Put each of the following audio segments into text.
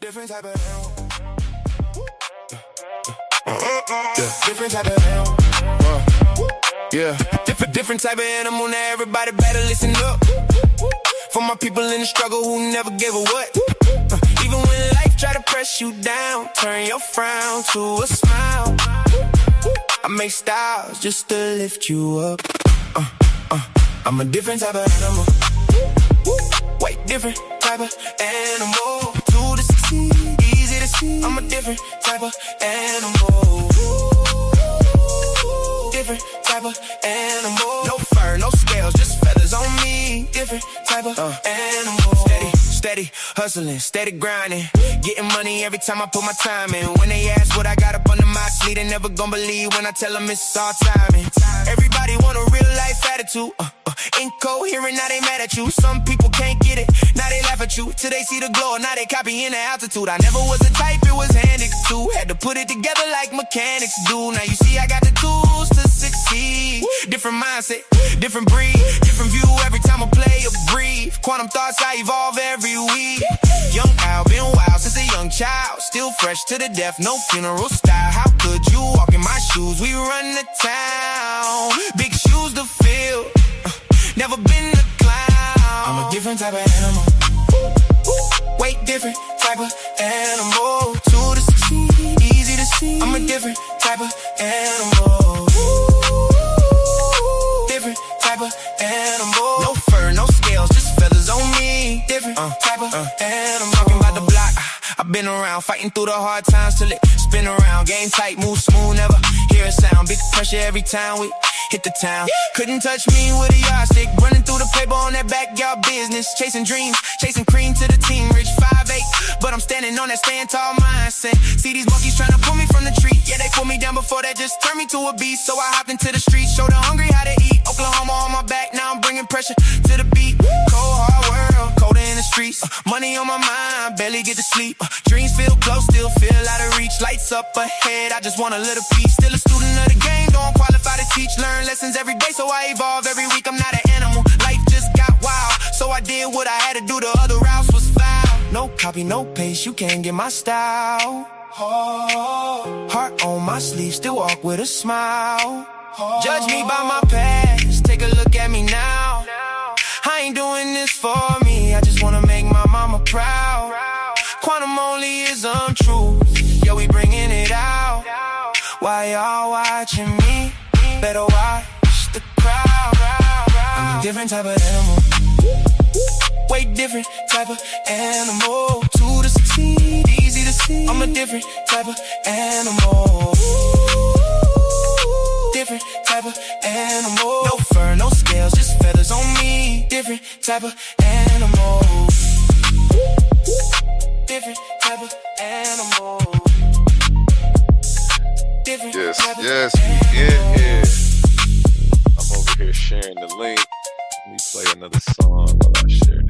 Different type of animal. Different type of animal. Yeah. Different type of animal. Now everybody better listen up. For my people in the struggle who never gave a what. Even when life try to press you down, turn your frown to a smile. I make styles just to lift you up. I'm a different type of animal. Way different type of animal. To the succeed, easy to see. I'm a different type of animal. Different type of animal. No fur, no scales, just feathers on me. Different type of animal. Steady hustling, steady grinding. Getting money every time I put my time in. When they ask what I got up under my sleeve, they never gon' believe when I tell them it's all timing. Everybody want a real life attitude. Incoherent, now they mad at you. Some people can't get it, now they laugh at you. Till they see the glow, now they copying the altitude. I never was a type, it was handed to. Had to put it together like mechanics do. Now you see I got the tools to succeed. Different mindset, different breed, different view every time I play or breathe. Quantum thoughts, I evolve every week. Young Al, been wild since a young child. Still fresh to the death, no funeral style. How could you walk in my shoes? We run the town. Big shoes to fill. Never been a clown. I'm a different type of animal. Way different type of animal. To the succeed, easy to see. I'm a different type of animal. Different type of animal. No fur, no scales, just feathers on me. Different type of animal. Talking about the block, I've been around, fighting through the hard times till it spin around. Game tight, move smooth, never hear a sound. Big pressure every time we hit the town. Couldn't touch me with a yardstick. Running through the paper on that backyard business. Chasing dreams, chasing cream to the team. Rich 5'8", but I'm standing on that stand tall mindset. See these monkeys trying to pull me from the tree. Yeah, they pulled me down before that, just turned me to a beast. So I hopped into the streets, showed the hungry how to eat. Oklahoma on my back, now I'm bringing pressure to the beat. Cold hard world, colder in the streets. Money on my mind, barely get to sleep. Dreams feel close, still feel out of reach. Lights up ahead, I just want a little piece. Still a student of the game, don't qualify to teach. Learn lessons every day, so I evolve every week. I'm not an animal, life just got wild. So I did what I had to do, the other routes was foul. No copy, no paste, you can't get my style. Heart on my sleeve, still walk with a smile. Judge me by my past, take a look at me now. I ain't doing this for me, I just wanna make my mama proud. Quantum only is untruth, yeah, we bringing it out. Why y'all watching me? Better watch the crowd. I'm a different type of animal. Way different type of animal. To the succeed, easy to see. I'm a different type of animal. Different type of animal. No fur, no scales, just feathers on me. Different type of animal. Different type of animal. Yes, we in here. I'm over here sharing the link. Let me play another song while I share it.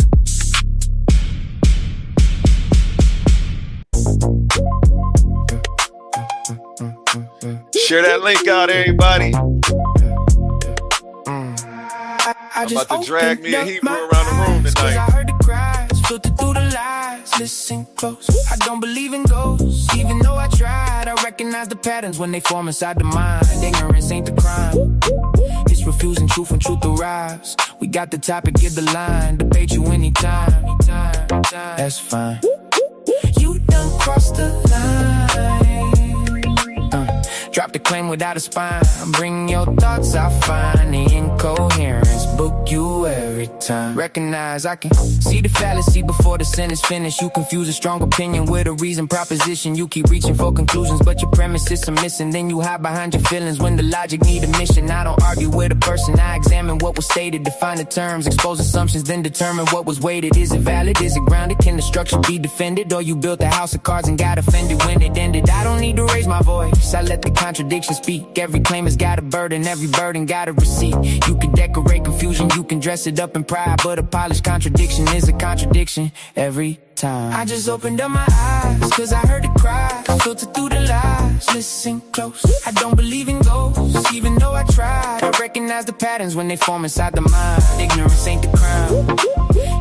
Share that link out, everybody. I'm about to drag me a Hebrew around the room tonight. I heard the cries, filtered through the lies. Listen close, I don't believe in ghosts. Even though I tried, I recognize the patterns when they form inside the mind. Ignorance ain't the crime, it's refusing truth when truth arrives. We got the topic, get the line. Debate you anytime, that's fine. You done crossed the line. Drop the claim without a spine. Bring your thoughts, I find the incoherence. Book you every time. Recognize I can see the fallacy before the sentence finished. You confuse a strong opinion with a reason proposition. You keep reaching for conclusions, but your premises are missing. Then you hide behind your feelings when the logic need a mission. I don't argue with a person, I examine what was stated. Define the terms, expose assumptions, then determine what was weighted. Is it valid, is it grounded, can the structure be defended? Or you built a house of cards and got offended when it ended? I don't need to raise my voice, I let the contradiction speak. Every claim has got a burden, every burden got a receipt. You can decorate confusion, you can dress it up in pride, but a polished contradiction is a contradiction every time. I just opened up my eyes, cause I heard the cry, filtered through the lies. Listen close, I don't believe in ghosts, even though I tried. I recognize the patterns when they form inside the mind. Ignorance ain't the crime,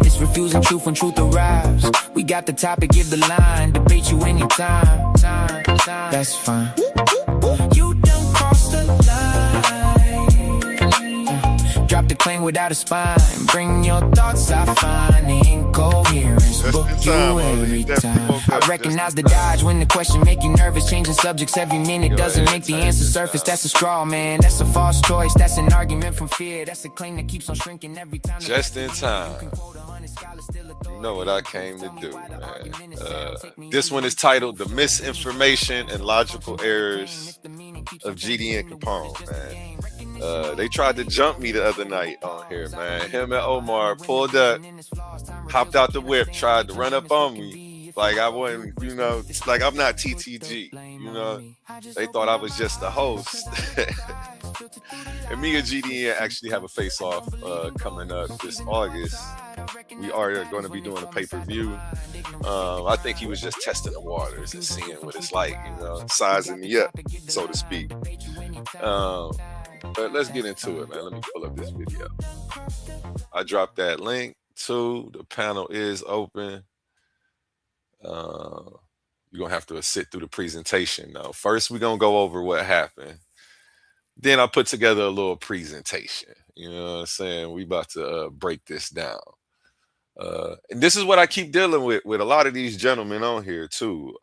it's refusing truth when truth arrives. We got the topic, give the line, debate you anytime. That's fine. You don't cross the line. Drop the claim without a spine. Bring your thoughts, I find the incoherence. Book you every time. I recognize the dodge when the question make you nervous. Changing subjects every minute doesn't make the answer surface. That's a straw man, that's a false choice. That's an argument from fear. That's a claim that keeps on shrinking every time. Just in time. You know what I came to do, man. This one is titled The Misinformation and Logical Errors of GDN Capone, man. They tried to jump me the other night on here, man. Him and Omar pulled up, hopped out the whip, tried to run up on me. Like I wasn't, you know, like I'm not TTG, you know. They thought I was just the host. And me and GDN actually have a face-off coming up this August. We are going to be doing a pay-per-view. I think he was just testing the waters and seeing what it's like, you know, sizing me up, so to speak. But let's get into it, man. Let me pull up this video. I dropped that link too. The panel is open. You're going to have to sit through the presentation now. First, we're going to go over what happened. Then I put together a little presentation. You know what I'm saying? We about to break this down. And this is what I keep dealing with a lot of these gentlemen on here too.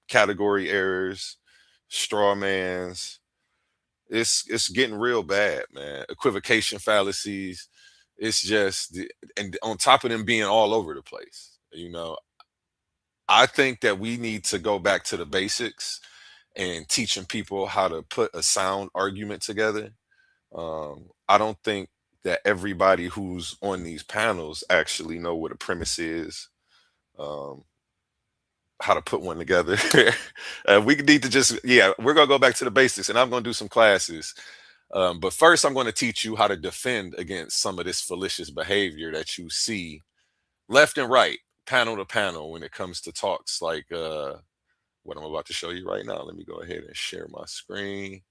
Category errors, straw mans. It's getting real bad, man. Equivocation fallacies. It's just, and on top of them being all over the place, you know, I think that we need to go back to the basics and teaching people how to put a sound argument together. I don't think that everybody who's on these panels actually know what a premise is, how to put one together. We need to just, we're going to go back to the basics, and I'm going to do some classes. But first, I'm going to teach you how to defend against some of this fallacious behavior that you see left and right, panel to panel, when it comes to talks like what I'm about to show you right now. Let me go ahead and share my screen.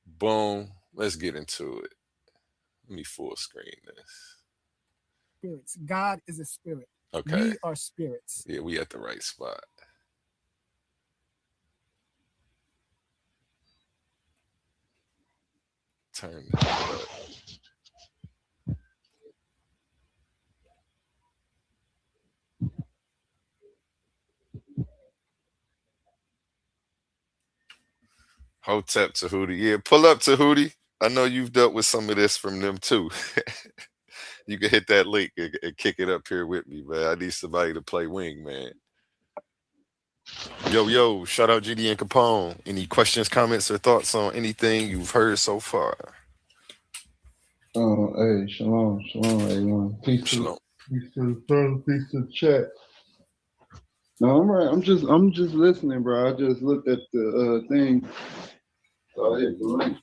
Boom. Let's get into it. Let me full screen this. Spirits. God is a spirit. Okay. We are spirits. Yeah, we at the right spot. Turn that up. Hotep Tahuti. Yeah, pull up Tahuti. I know you've dealt with some of this from them too. You can hit that link and kick it up here with me, man. I need somebody to play wing, man. Yo, shout out GDN Capone. Any questions, comments, or thoughts on anything you've heard so far? Hey, shalom, everyone. Peace Shalom. Peace to the brother, peace to the chat. No, I'm right. I'm just listening, bro. I just looked at the thing. So I hit the link.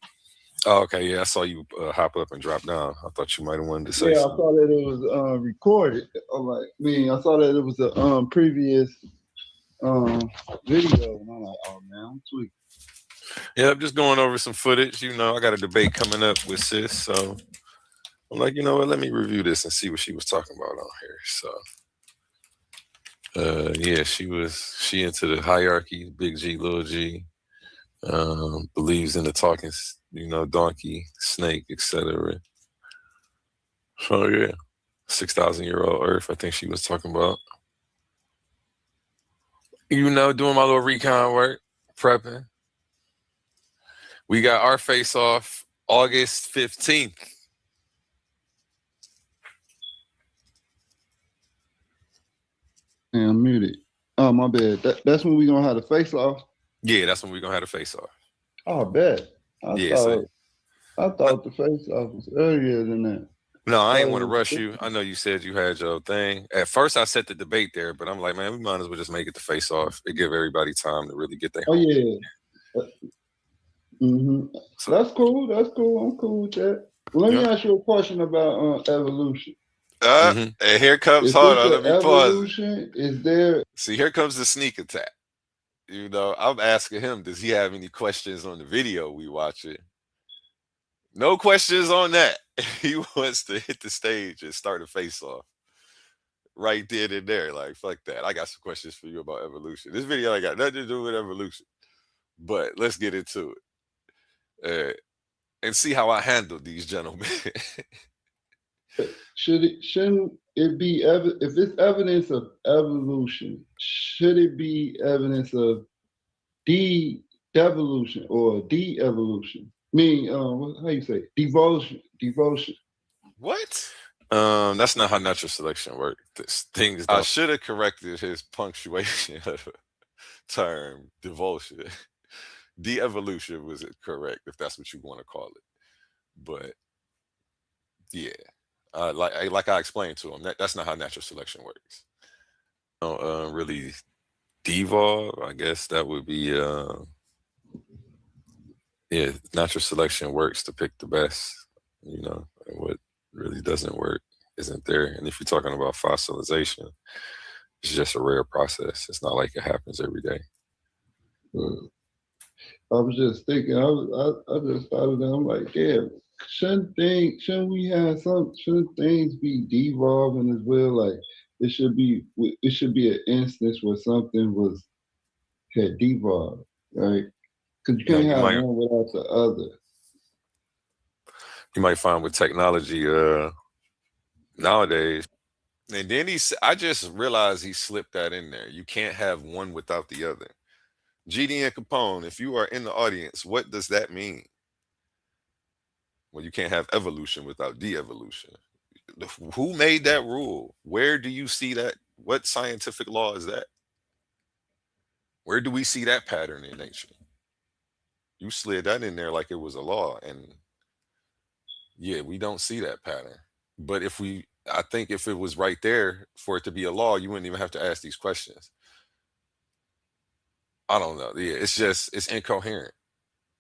Oh, okay. Yeah, I saw you hop up and drop down. I thought you might have wanted to say I something. saw that it was recorded. I saw that it was a previous video, and I'm like, oh man, I'm tweaking. Yeah, I'm just going over some footage. You know, I got a debate coming up with sis, so I'm like, you know what? Let me review this and see what she was talking about on here. So, yeah, she into the hierarchy, big G, little G, believes in the talking, you know, donkey, snake, etc. So yeah, 6,000-year-old Earth. I think she was talking about. You know, doing my little recon work, prepping. We got our face off August 15th. Yeah, I'm muted. Oh, my bad. That's when we gonna have the face off. Yeah, that's when we're gonna have the face off. Oh, I bet. I thought the face off was earlier than that. No, I ain't want to rush you. I know you said you had your thing. At first, I set the debate there, but I'm like, man, we might as well just make it the face off. It give everybody time to really get their. Oh yeah. So, that's cool. I'm cool with that. Well, let me ask you a question about evolution. And here comes. Hold on, let me pause. Is there? See, here comes the sneak attack. You know, I'm asking him, does he have any questions on the video we watching? No questions on that. He wants to hit the stage and start a face off right then and there. Like, fuck that. I got some questions for you about evolution. This video ain't got nothing to do with evolution, but let's get into it and see how I handle these gentlemen. Shouldn't it be if it's evidence of evolution? Should it be evidence of devolution or de-evolution? I mean, how you say devotion? Devotion. What? That's not how natural selection works. Things I should have corrected his punctuation of the term devotion. De-evolution was correct, if that's what you want to call it. But yeah, like I explained to him, that's not how natural selection works. Really devolve. I guess that would be yeah. Natural selection works to pick the best. You know, and what really doesn't work isn't there. And if you're talking about fossilization, it's just a rare process. It's not like it happens every day. I was just thinking. I just thought of that. I'm like, damn. Shouldn't things be devolving as well? Like it should be an instance where something had devolved, right? Because you can't have one without the other. You might find with technology nowadays, and then I just realized he slipped that in there. You can't have one without the other. GDN Capone, if you are in the audience, what does that mean? Well, you can't have evolution without de-evolution. Who made that rule? Where do you see that? What scientific law is that? Where do we see that pattern in nature? You slid that in there like it was a law, and yeah, we don't see that pattern. But I think if it was right there for it to be a law, you wouldn't even have to ask these questions. I don't know. Yeah, it's incoherent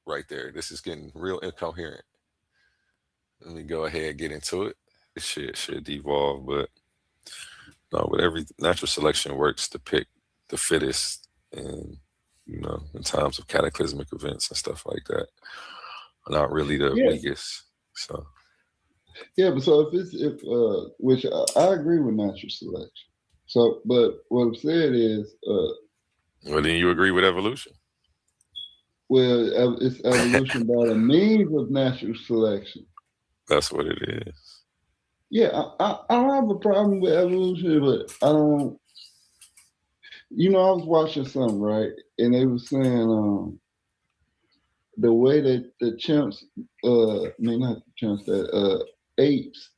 right there. This is getting real incoherent. Let me go ahead and get into it. It should devolve, but no, but every natural selection works to pick the fittest, and you know, in times of cataclysmic events and stuff like that, not really the weakest. So yeah, but so which I agree with natural selection. So, but what I'm saying is, well, then you agree with evolution. Well, it's evolution by the means of natural selection. That's what it is. Yeah, I don't have a problem with evolution, but I don't. You know, I was watching something, right, and they were saying the way that the chimps, not the chimps, that apes.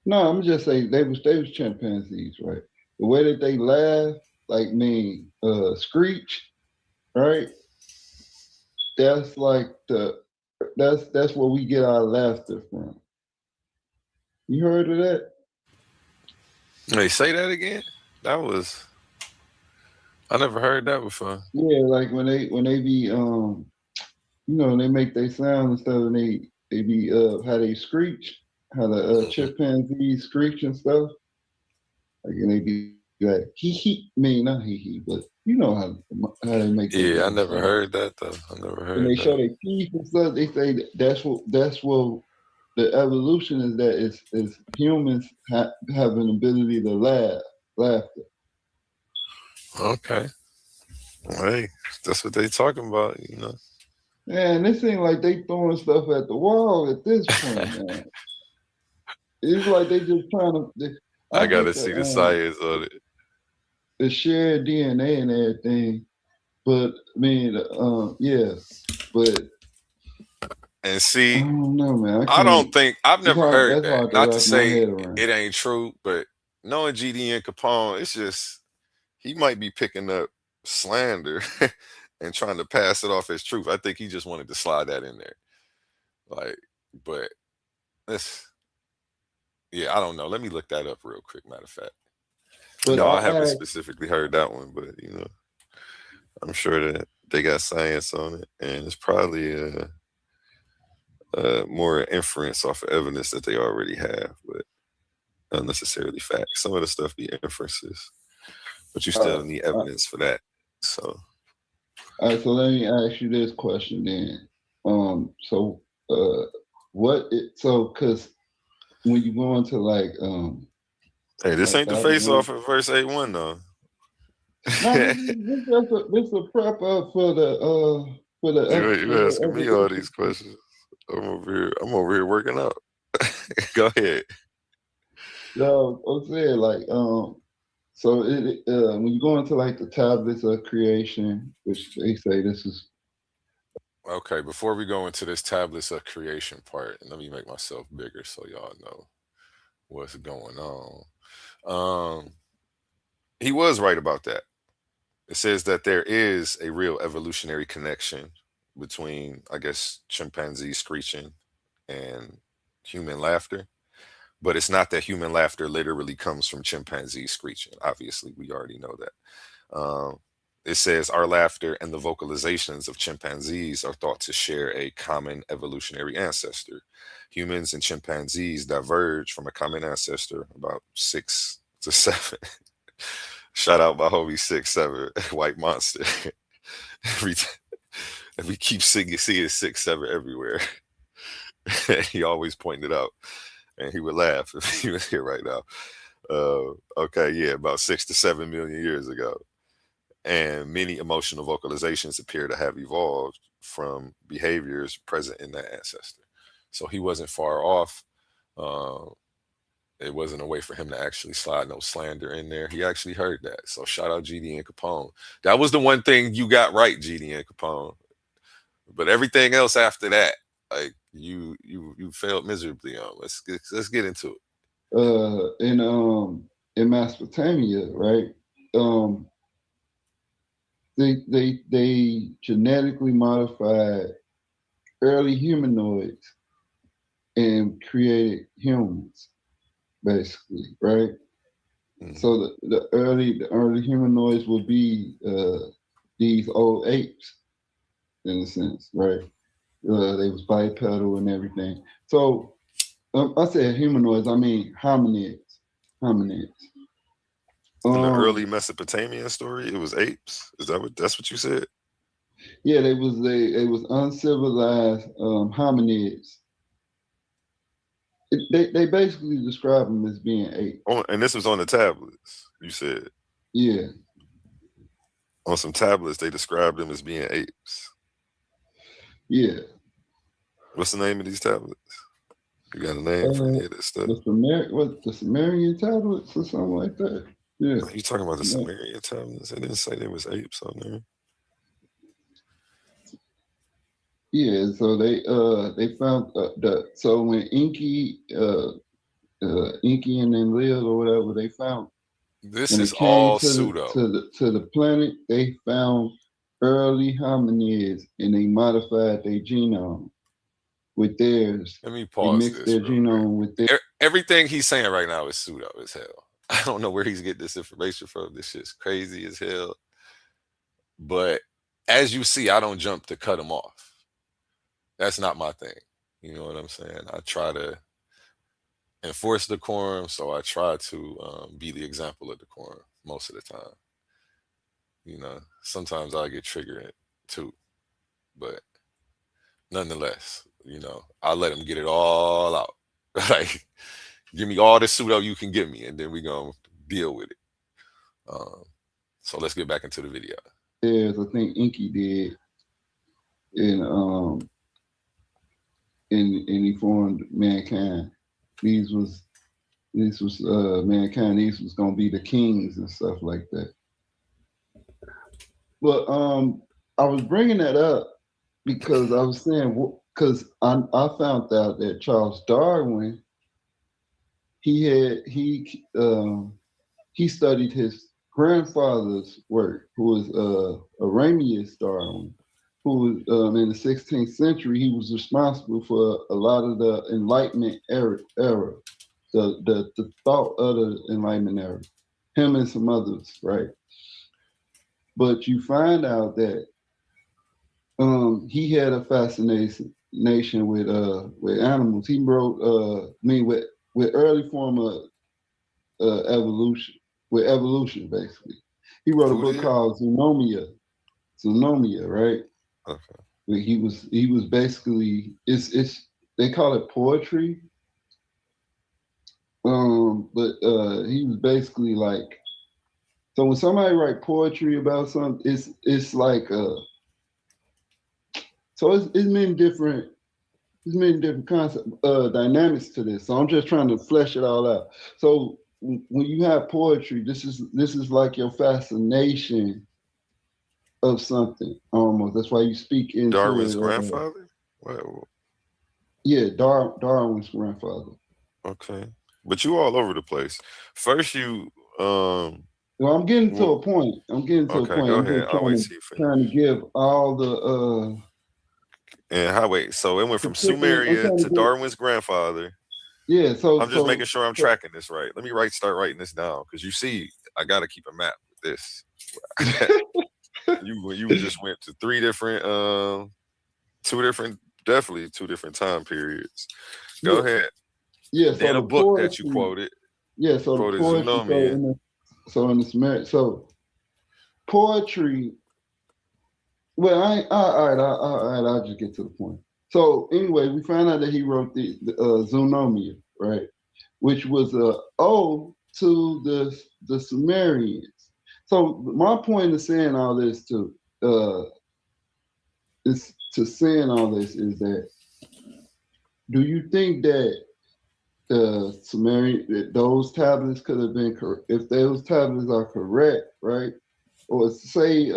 No, I'm just saying they was chimpanzees, right? The way that they laugh, like screech, right? That's like that's where we get our laughter from. You heard of that? Hey, say that again. I never heard that before. Yeah, like when they be they make their sound and stuff, and they be how they screech, how the chimpanzees screech and stuff. Like, and they be like he, not he, but you know how they make. Yeah, I never heard that though. I never heard. And they show their teeth and stuff. They say that's what the evolution is. That is humans have an ability to laughter. Okay. Hey, that's what they talking about, you know. Man, this ain't like they throwing stuff at the wall at this point, man. It's like they just trying to. I gotta see the science on it. The shared DNA and everything, but I mean, yeah, but. And see, I don't know, man. I've never heard that. Not to say it ain't true, but knowing GDN Capone, it's just he might be picking up slander and trying to pass it off as truth. I think he just wanted to slide that in there. Like, but I don't know. Let me look that up real quick, matter of fact. But no, I haven't specifically heard that one, but you know, I'm sure that they got science on it, and it's probably more inference off of evidence that they already have, but not necessarily facts. Some of the stuff be inferences, but you still need evidence for that. So, all right. So let me ask you this question then. Because when you go into Hey, this like ain't the Bible face one, off of verse 8:1 though. no, this is a prep up You for the asking me all these evolution. questions. I'm over here working out. Go ahead. No, I'm saying so when you go into like the tablets of creation, which they say this is Okay, before we go into this tablets of creation part, let me make myself bigger so y'all know what's going on. Um, he was right about that. It says that there is a real evolutionary connection between, I guess, chimpanzee screeching and human laughter. But it's not that human laughter literally comes from chimpanzee screeching. Obviously, we already know that. It says our laughter and the vocalizations of chimpanzees are thought to share a common evolutionary ancestor. Humans and chimpanzees diverge from a common ancestor about 6 to 7. Shout out my homie 6'7", white monster. Every time, and we keep seeing 6'7" everywhere. He always pointed it out, and he would laugh if he was here right now. Okay, yeah, about 6 to 7 million years ago, and many emotional vocalizations appear to have evolved from behaviors present in that ancestor. So he wasn't far off. Uh, it wasn't a way for him to actually slide no slander in there. He actually heard that. So shout out GDN Capone. That was the one thing you got right, GDN Capone. But everything else after that, like you failed miserably on. Let's get into it. uh in um in Mesopotamia, right? Um they genetically modified early humanoids and created humans, basically, right? Mhm. So the early humanoids would be these old apes in a sense, right? They was bipedal and everything. So I said humanoids, I mean hominids, hominids. In the early Um, Mesopotamian story, it was apes. Is that's what you said? yeah, they was uncivilized hominids. They basically describe them as being apes. Oh, and this was on the tablets. You said Yeah, on some tablets they described them as being apes. yeah. What's the name of these tablets? You got a name for Uh, any of this stuff? the Sumerian tablets or something like that. Yeah, You talking about the yeah. Sumerian tablets? They didn't say there was apes on there. Yeah, so they found so when Inky and then lived or whatever, they found This when they is came all to the pseudo. to the to the planet, they found early hominids and they modified their genome with theirs. Let me They pause mixed this their real quick. genome with their. Everything he's saying right now is pseudo as hell. I don't know where he's getting this information from. This shit's crazy as hell. But as you see, I don't jump to cut him off. That's not my thing. You know what I'm saying? I try to enforce decorum, so I try to be the example of decorum most of the time. You know, sometimes I get triggered too, but nonetheless, I let him get it all out. Like, give me all the pseudo you can give me, and then we gonna deal with it. Um, so let's get back into the video. Theirs, I think Inky did, and and he formed mankind. These was mankind. These was gonna be the kings and stuff like that. But I was bringing that up because I was saying because I found out that Charles Darwin he studied his grandfather's work, who was Arrhenius Darwin, who was in the 16th century. He was responsible for a lot of the Enlightenment era, the thought of the Enlightenment era. Him and some others, right? But you find out that he had a fascination with animals. He wrote with early form of evolution, with evolution basically. He wrote a Who book did? called Zoonomia, right? Okay. Where he was basically it's they call it poetry. But he was basically like, so when somebody write poetry about something, it's like so it's many different there's many different concept dynamics to this. So I'm just trying to flesh it all out. So when you have poetry, this is like your fascination of something almost. That's why you speak into Darwin's it. grandfather? What? Yeah, Darwin's grandfather. Okay. But you all over the place. First you Well, I'm getting to well, a point. I'm getting to a okay, point. go I'm ahead. just I'll wait till you trying to finish. give all the And how wait, so it went from particular. I'm Sumeria trying to to get Darwin's grandfather. yeah. I'm just making sure I'm tracking this right. Let me start writing this down because you see, I gotta keep a map with this. You just went to three different two different definitely two different time periods. Go yeah, ahead. yeah. So Then a the book that you poetry. quoted. Yeah. You So the quoted poetry. Zoonomian. So in this marriage. So poetry. Well, all right. All right. I'll just get to the point. So anyway, we found out that he wrote the Zoonomia, right? Which was a ode to the Sumerians. So my point of saying all this is to saying all this is that do you think that the Sumerian that those tablets could have been correct if those tablets are correct, right? Or say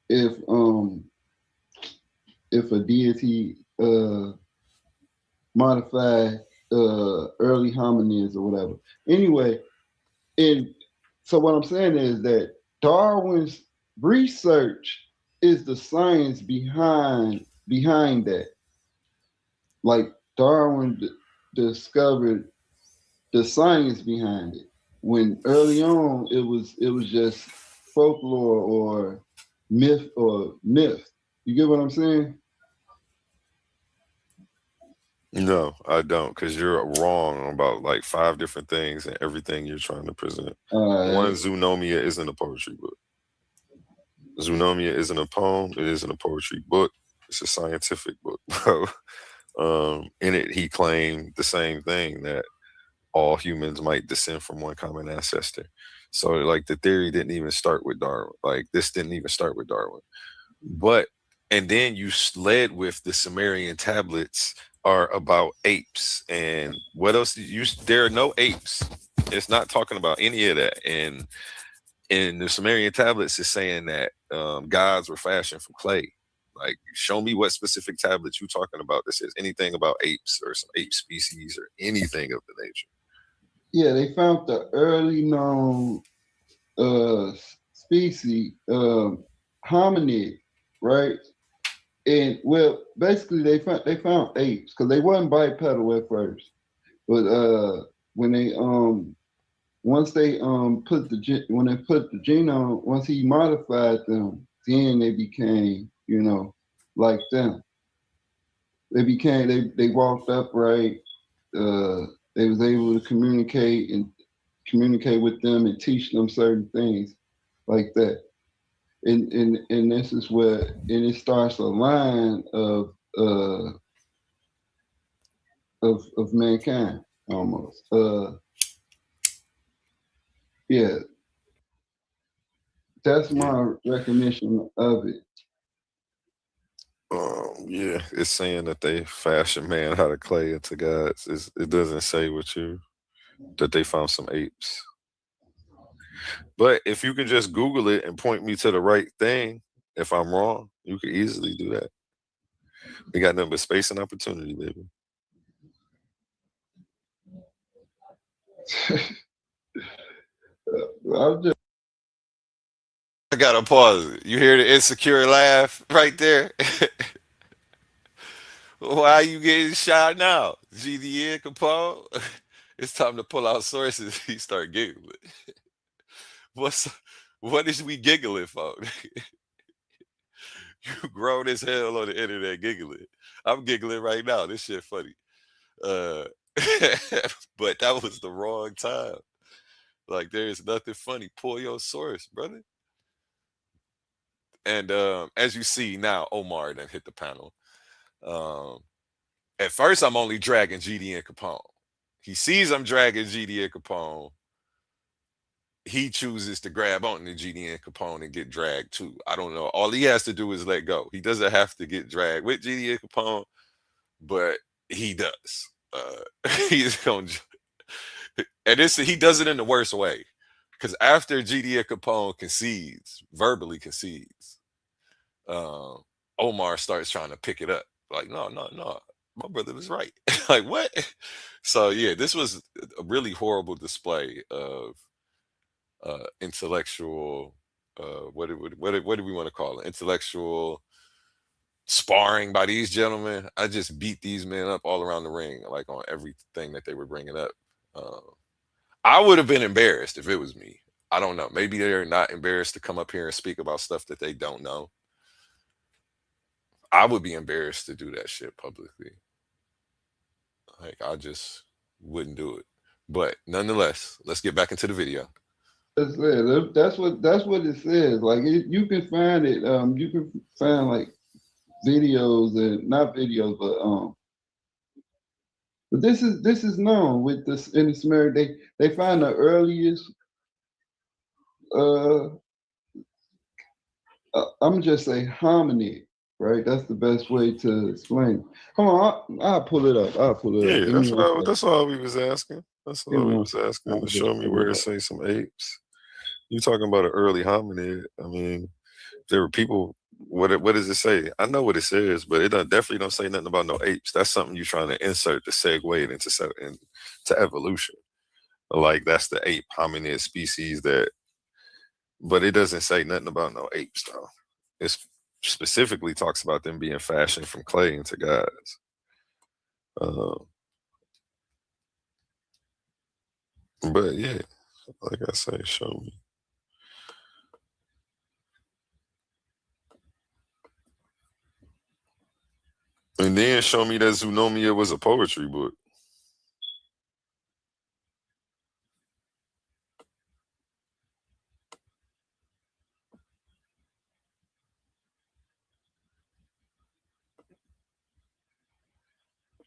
if um if a deity modified early hominids or whatever. Anyway, and so what I'm saying is that Darwin's research is the science behind that. Like Darwin discovered the science behind it. When early on it was just folklore or myth. You get what I'm saying? No, I don't, because you're wrong about like five different things and everything you're trying to present. One, Uh, Zoonomia isn't a poetry book. Zoonomia isn't a poem. It isn't a poetry book. It's a scientific book, bro. In it, he claimed the same thing that all humans might descend from one common ancestor. So, like, the theory didn't even start with Darwin. Like, this didn't even start with Darwin. But, and then you led with the Sumerian tablets are about apes. And what else? There are no apes. It's not talking about any of that. And in the Sumerian tablets is saying that gods were fashioned from clay. Like, show me what specific tablets you talking about that says anything about apes or some ape species or anything of the nature. yeah, they found the early known uh, species, hominid, right? And well, basically they found apes because they wasn't bipedal at first, but when they once they put when they put the genome, once he modified them, then they became like them. They walked upright. Uh, they was able to communicate with them and teach them certain things like that. And this is where and it starts a line uh of mankind almost. Yeah, that's Yeah. my recognition of it. Yeah, it's saying that they fashion man out of clay into gods. It doesn't say what you that they found some apes. But if you can just Google it and point me to the right thing, if I'm wrong, you could easily do that. We got nothing but space and opportunity, baby. I'm just I gotta pause it. You hear the insecure laugh right there? Why are you getting shot now? GDN Capone? It's time to pull out sources. He start giggling. What's what is we giggling for? You grown as hell on the internet giggling. I'm giggling right now. This shit funny. Uh, but that was the wrong time. Like there is nothing funny. Pull your source, brother. And as you see now, Omar done hit the panel. Um, at first, I'm only dragging GDN Capone. He sees I'm dragging GDN Capone. He chooses to grab onto GDN Capone and get dragged too. I don't know. All he has to do is let go. He doesn't have to get dragged with GDN Capone, but he does. He's going to, and he does it in the worst way. Because after GDN Capone verbally concedes, Omar starts trying to pick it up. Like, no, my brother was right. Like, what? So yeah, this was a really horrible display of intellectual. What do we want to call it? Intellectual sparring by these gentlemen. I just beat these men up all around the ring, like on everything that they were bringing up. I would have been embarrassed if it was me. I don't know. Maybe they're not embarrassed to come up here and speak about stuff that they don't know. I would be embarrassed to do that shit publicly. Like, I just wouldn't do it. But nonetheless, let's get back into the video. That's it. That's what it says. Like you can find it. You can find like videos and not videos, but this is known with this in the Sumerian. They find the earliest. I'm just say hominid, right? That's the best way to explain. Hold on, I'll pull it up. Yeah, that's all we was asking. That's all we was asking to show me where to say some apes. You talking about an early hominid? I mean, there were people. What does it say? I know what it says, but it definitely don't say nothing about no apes. That's something you're trying to insert to segue it into evolution. Like that's the ape hominid species that. But it doesn't say nothing about no apes, though. It specifically talks about them being fashioned from clay into gods. But yeah, like I say, show me. And then show me that Zoonomia was a poetry book.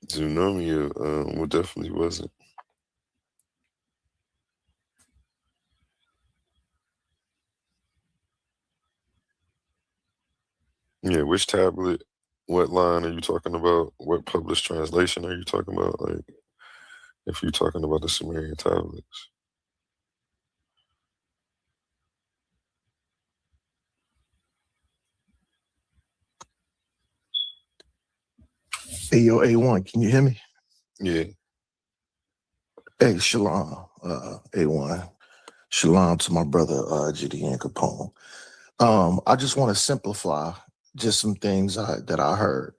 Zoonomia well, definitely wasn't. Yeah, which tablet? What line are you talking about? What published translation are you talking about? Like, if you're talking about the Sumerian tablets. Hey, yo, A1, can you hear me? Yeah. Hey, shalom, A1. Shalom to my brother, GDN Capone. I just want to simplify just some things that I heard.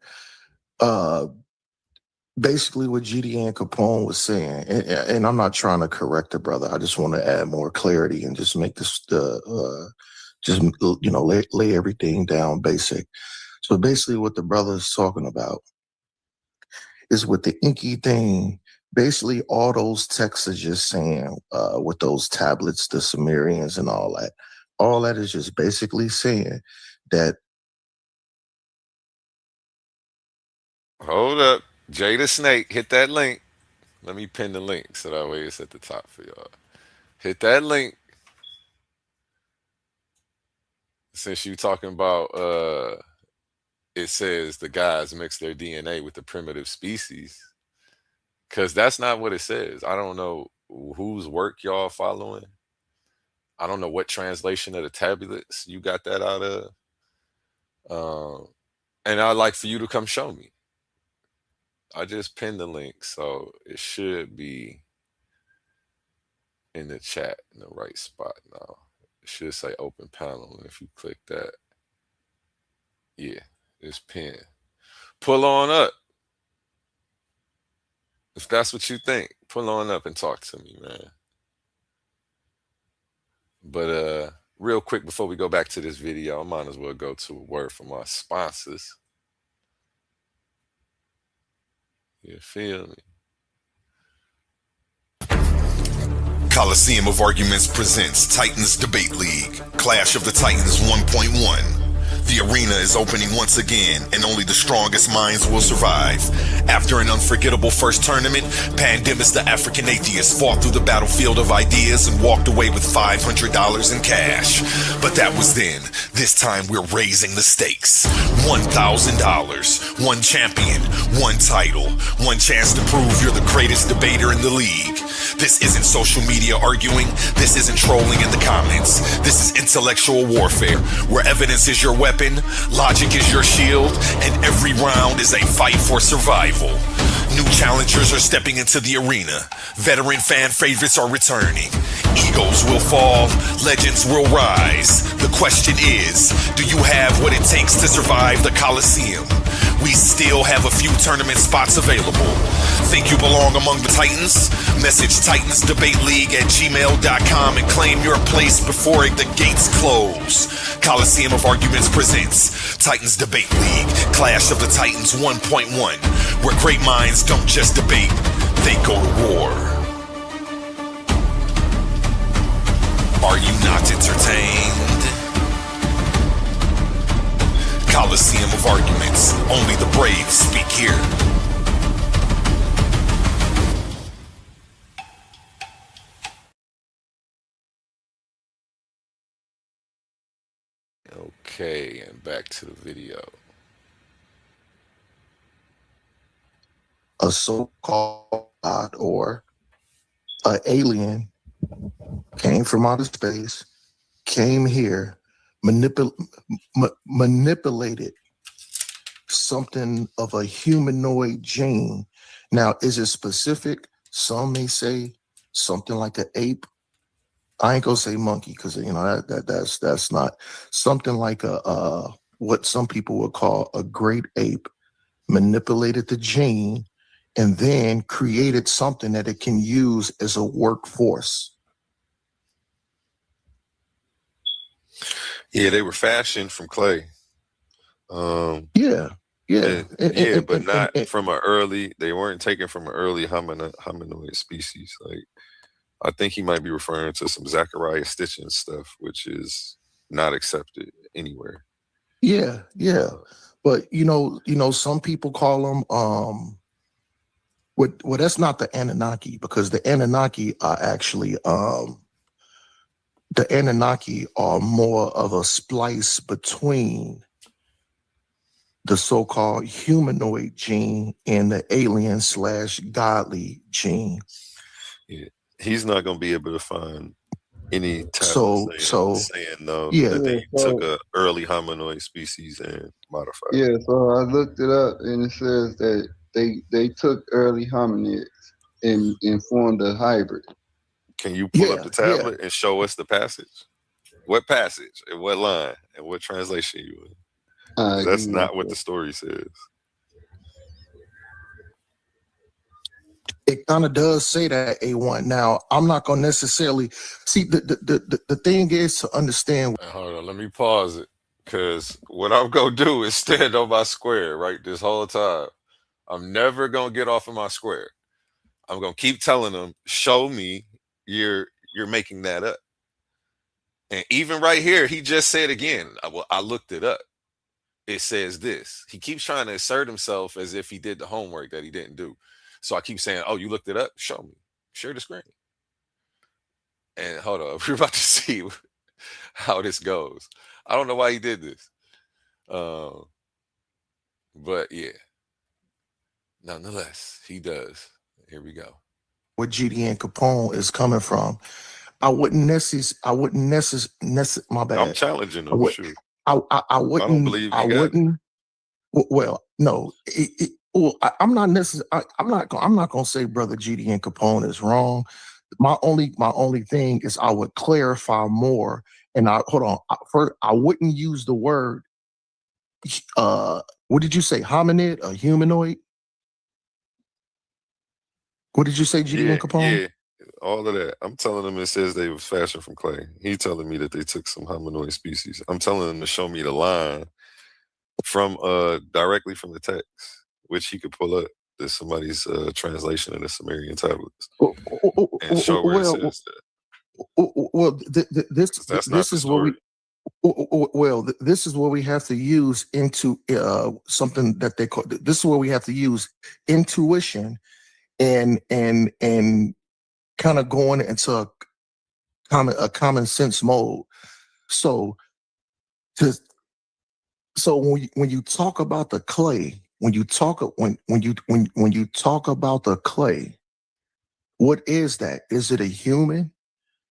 Basically, what GDN Capone was saying, and I'm not trying to correct the brother. I just want to add more clarity and just make this, just, lay everything down basic. So basically what the brother is talking about is with the inky thing, basically all those texts are just saying with those tablets, the Sumerians and all that is just basically saying that. Hold up. Jay the Snake, hit that link. Let me pin the link so that way it's at the top for y'all. Hit that link. Since you talking about it says the guys mix their DNA with the primitive species. Because that's not what it says. I don't know whose work y'all following. I don't know what translation of the tablets you got that out of. And I'd like for you to come show me. I just pinned the link, so it should be in the chat in the right spot now. It should say open panel, and if you click that, yeah, it's pinned. Pull on up. If that's what you think, pull on up and talk to me, man. But real quick before we go back to this video, I might as well go to a word from our sponsors. You feel me? Coliseum of Arguments presents Titans Debate League, Clash of the Titans 1.1. The arena is opening once again, and only the strongest minds will survive. After an unforgettable first tournament, Pandemus the African atheist fought through the battlefield of ideas and walked away with $500 in cash. But that was then. This time we're raising the stakes. $1,000, one champion, one title, one chance to prove you're the greatest debater in the league. This isn't social media arguing. This isn't trolling in the comments. This is intellectual warfare, where evidence is your weapon, logic is your shield, and every round is a fight for survival. New challengers are stepping into the arena. Veteran fan favorites are returning. Egos will fall, legends will rise. The question is, do you have what it takes to survive the Coliseum? We still have a few tournament spots available. Think you belong among the Titans? Message titansdebateleague@gmail.com and claim your place before the gates close. Coliseum of Arguments presents Titans Debate League, Clash of the Titans 1.1, where great minds don't just debate, they go to war. Are you not entertained? Coliseum of Arguments, only the brave speak here. Okay, and back to the video. A so-called God or an alien came from outer space, came here, manipulated something of a humanoid gene. Now, is it specific? Some may say something like an ape. I ain't gonna say monkey because that's not something like a what some people would call a great ape. Manipulated the gene and then created something that it can use as a workforce. Yeah, they were fashioned from clay. Yeah. But not from an early. They weren't taken from an early hominoid species. Like, I think he might be referring to some Zachariah Stitchin stuff, which is not accepted anywhere. Yeah. But some people call them well, that's not the Anunnaki, because the Anunnaki are actually the Anunnaki are more of a splice between the so-called humanoid gene and the alien/godly gene. Yeah, he's not going to be able to find any type saying that they took a early hominoid species and modified. Yeah, so I looked it up and it says that they took early hominids and formed a hybrid. Can you pull up the tablet and show us the passage? What passage and what line and what translation you in? That's not what the story says. It kind of does say that, A1. Now, I'm not going to necessarily see the thing is to understand. Hold on, let me pause it, because what I'm going to do is stand on my square, right, this whole time. I'm never going to get off of my square. I'm going to keep telling them, show me you're making that up. And even right here, he just said again, I looked it up. It says this. He keeps trying to assert himself as if he did the homework that he didn't do. So I keep saying, oh, you looked it up? Show me. Share the screen. And hold on, we're about to see how this goes. I don't know why he did this. But yeah. Nonetheless, he does. Here we go. Where GDN Capone is coming from. I wouldn't necessarily, my bad. I'm challenging him. I wouldn't. Well, no. I'm not necessarily. I'm not gonna say Brother GDN Capone is wrong. My only thing is I would clarify more. And hold on. First, I wouldn't use the word. What did you say? Hominid or humanoid? What did you say, GDN Capone? Yeah, all of that. I'm telling him it says they were fashioned from clay. He's telling me that they took some hominoid species. I'm telling him to show me the line from directly from the text, which he could pull up. There's somebody's translation of the Sumerian tablets and show where it says that. Well, this is what we. Well, this is where we have to use into something that they call. This is where we have to use intuition and kind of going into a common sense mode. So to so when you talk about the clay, when you talk about the clay, what is that? Is it a human?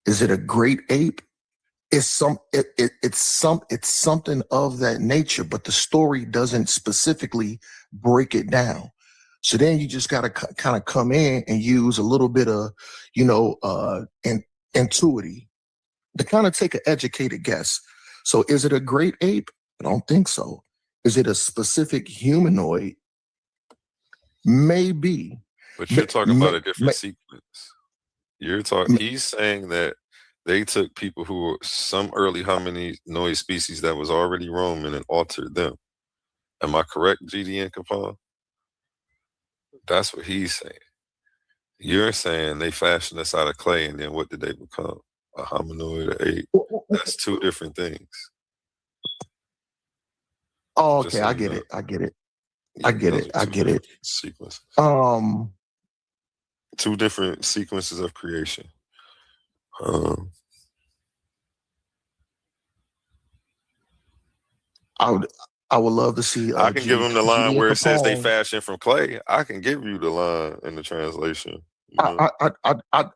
Is it a great ape? It's something of that nature, but the story doesn't specifically break it down. So then you just got to kind of come in and use a little bit of, intuity to kind of take an educated guess. So is it a great ape? I don't think so. Is it a specific humanoid? Maybe. But May, you're talking about may, a different may, sequence. You're talking. He's saying that they took people who were some early hominoid species that was already roaming and altered them. Am I correct, GDN Capone? That's what he's saying. You're saying they fashioned us out of clay, and then what did they become? A hominoid, an ape. That's two different things. Oh, Just okay, so I you get know. it. I get it. I Yeah, get those it. are I two get it. different sequences. Um, Two different sequences of creation. Um, I would I would love to see I can give him the line GDN where it says they Capone. fashioned from clay. I can give you the line in the translation. You know,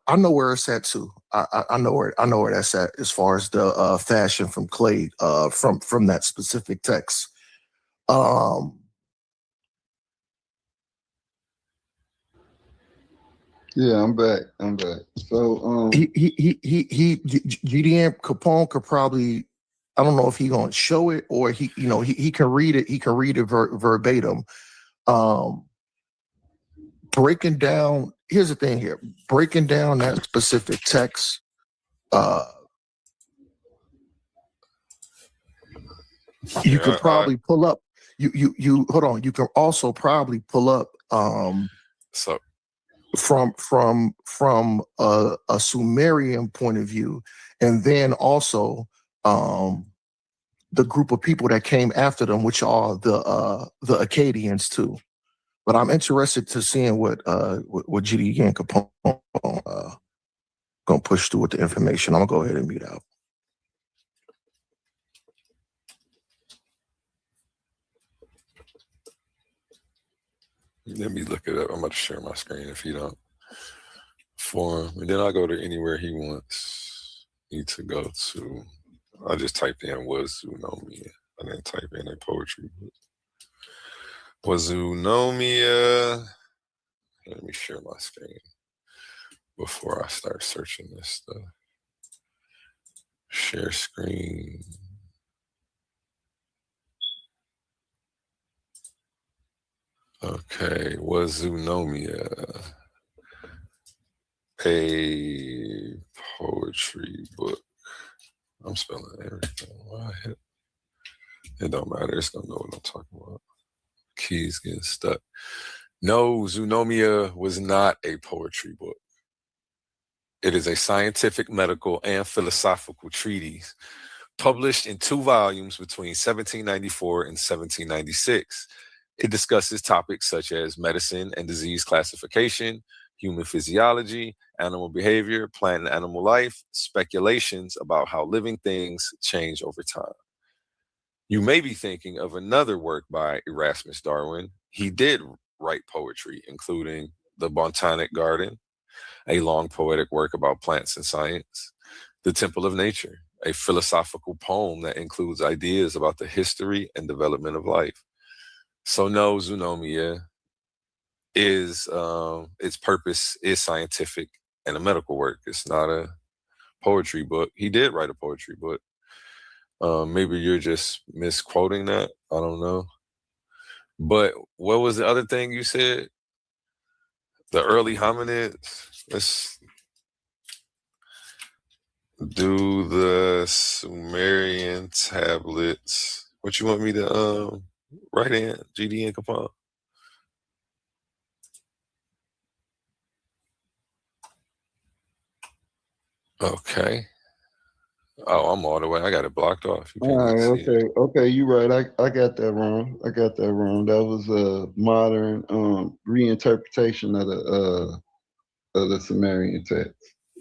I know where it's at too. I know where that's at as far as the fashion from clay from that specific text. Um, Yeah, I'm back. I'm back. So GDN Capone could probably, I don't know if he gonna show it or he can read it. He can read it verbatim. Um, breaking down. Here's the thing here. Breaking down that specific text. Uh, you yeah, could probably pull up. You hold on. You can also probably pull up so from a Sumerian point of view, and then also the group of people that came after them, which are the Akkadians too. But I'm interested to seeing what GDN Capone gonna push through with the information. I'm gonna go ahead and mute out. let me look it up. I'm about to share my screen if you don't. For him, and then I'll go to anywhere he wants me to go to. I just typed in Wazunomia. I didn't type in a poetry book. Wazunomia. Let me share my screen before I start searching this stuff. Share screen. Okay, Wazunomia. A poetry book. I'm spelling everything. Why? It don't matter. It's gonna know what I'm talking about. Keys getting stuck. No, Zoonomia was not a poetry book. It is a scientific, medical, and philosophical treatise published in 2 volumes between 1794 and 1796. It discusses topics such as medicine and disease classification, human physiology, animal behavior, plant and animal life, speculations about how living things change over time. You may be thinking of another work by Erasmus Darwin. He did write poetry, including The Botanic Garden, a long poetic work about plants and science, The Temple of Nature, a philosophical poem that includes ideas about the history and development of life. So no, Zoonomia is its purpose is scientific and a medical work. It's not a poetry book. He did write a poetry book. Maybe you're just misquoting that. I don't know. But what was the other thing you said? The early hominids. Let's do the Sumerian tablets. What you want me to write in? GDN Capone. Okay. Oh, I'm all the way. I got it blocked off. You All can't even right, see it. okay, you right. I got that wrong. That was a modern reinterpretation of the Sumerian text.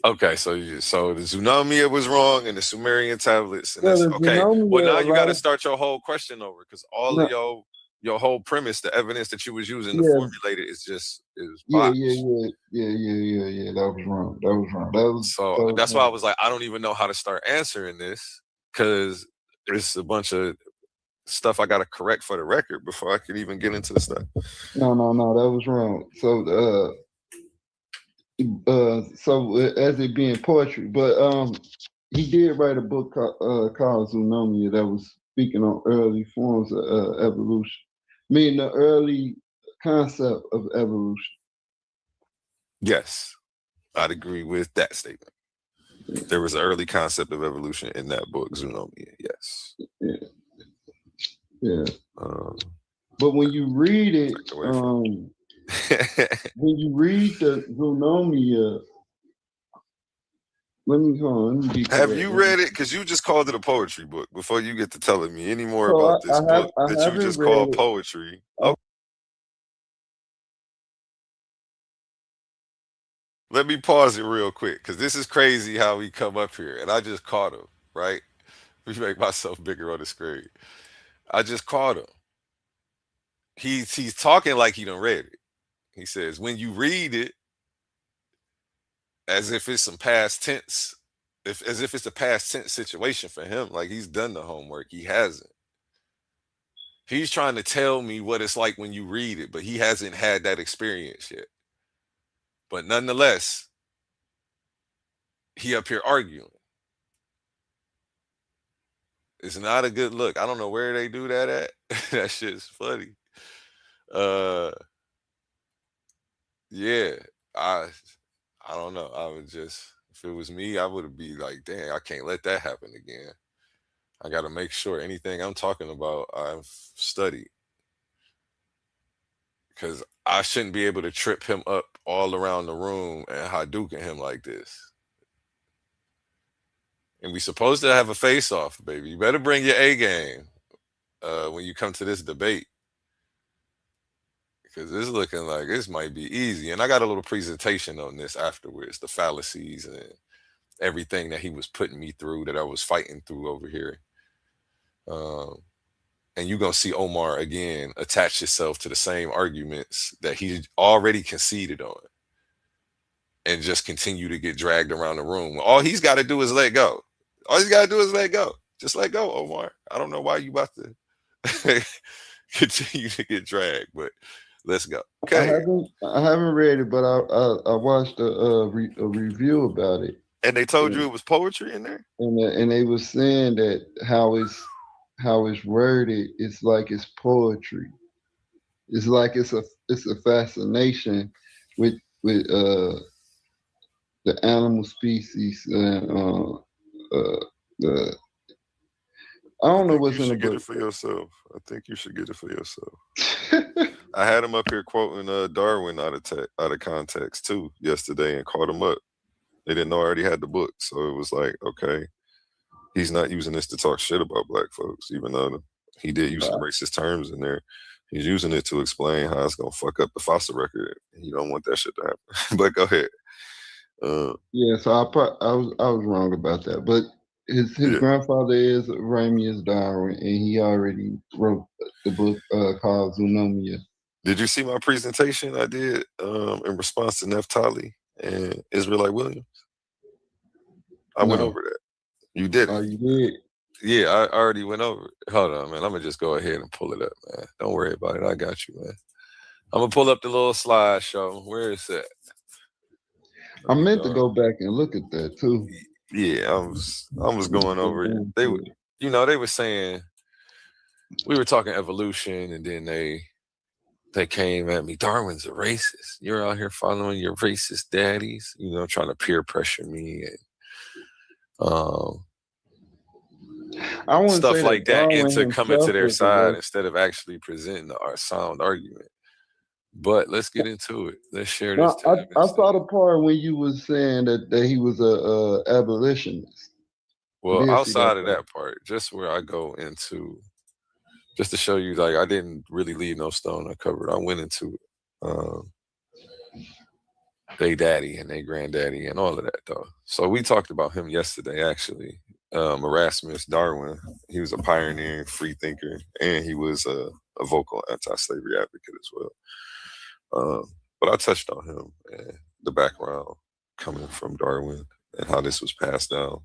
Okay, so so the Zoonomia was wrong and the Sumerian tablets, and Yeah, that's the okay. Well, Genomia, now a you got lot to of start your whole question over because all of no, your whole premise, the evidence that you was using to yeah, formulate it is yeah, yeah, botched. yeah, yeah, yeah, yeah, yeah. That was wrong. So That was that's why I wrong. was like, I don't even know how to start answering this because there's a bunch of stuff I got to correct for the record before I could even get into the stuff. No, that was wrong. So as it being poetry, but he did write a book called Zoonomia that was speaking on early forms of evolution, meaning the early concept of evolution. Yes, I'd agree with that statement. There was an early concept of evolution in that book, Zoonomia. Yes. Yeah, yeah. Um, But when you read it, away from when you read the Zoonomia, let me be Have correct. you read it? Because you just called it a poetry book before you get to telling me any more So about this book I that you haven't just read called it. poetry. Oh, let me pause it real quick because this is crazy how we come up here. And I just caught him, right? We make myself bigger on the screen. I just caught him. He's talking like he done read it. He says, when you read it, as if it's some past tense, as if it's a past tense situation for him, like he's done the homework. He hasn't. He's trying to tell me what it's like when you read it, but he hasn't had that experience yet. But nonetheless, he up here arguing. It's not a good look. I don't know where they do that at. That shit's funny. Uh yeah. I I don't know. I would just if it was me, I would be like, dang, I can't let that happen again. I gotta make sure anything I'm talking about I've studied. Because I shouldn't be able to trip him up all around the room and Hadouken him like this. And we supposed to have a face-off, baby. You better bring your A game when you come to this debate. Because it's looking like this might be easy. And I got a little presentation on this afterwards, the fallacies and everything that he was putting me through that I was fighting through over here. And you're going to see Omar again attach himself to the same arguments that he already conceded on and just continue to get dragged around the room. All he's got to do is let go. All he's got to do is let go. Just let go, Omar. I don't know why you about to continue to get dragged, but let's go. Okay. I haven't read it, but I watched a review about it, And they told you and it was poetry in there? and they was saying that how it's worded, it's like it's poetry. It's like it's a fascination with the animal species and the I I don't know think what's you in the should get book. it for yourself. I think you should get it for yourself. I had him up here quoting Darwin out of context too yesterday and caught him up. They didn't know I already had the book, so it was like, okay, he's not using this to talk shit about black folks, even though he did use some racist terms in there. He's using it to explain how it's gonna fuck up the fossil record. You don't want that shit to happen. But go ahead. Yeah, so I was wrong about that, but his Yeah. grandfather is Ramius Darwin, and he already wrote the book called Zoonomia. Did you see my presentation I did in response to Neftali and Israelite Williams? I went No, over that. You didn't. you did. Yeah, I already went over it. Hold on, man. I'm gonna just go ahead and pull it up, man. Don't worry about it. I got you, man. I'm gonna pull up the little slideshow. Where is that? I meant to go back and look at that too. Yeah, I was going over it. They were, they were saying we were talking evolution, and then they came at me. Darwin's a racist. You're out here following your racist daddies, trying to peer pressure me and I wouldn't stuff say like that that Darwin into coming to himself their was a side racist. instead of actually presenting a sound argument. But let's get into it. Let's share this No, tab. I saw the part when you was saying that he was a abolitionist. Well, did see that outside of part. that part, just where I go into, just to show you, like I didn't really leave no stone uncovered. I went into they daddy and they granddaddy and all of that though. So we talked about him yesterday, actually. Erasmus Darwin. He was a pioneering free thinker, and he was a vocal anti-slavery advocate as well. But I touched on him and the background coming from Darwin and how this was passed down.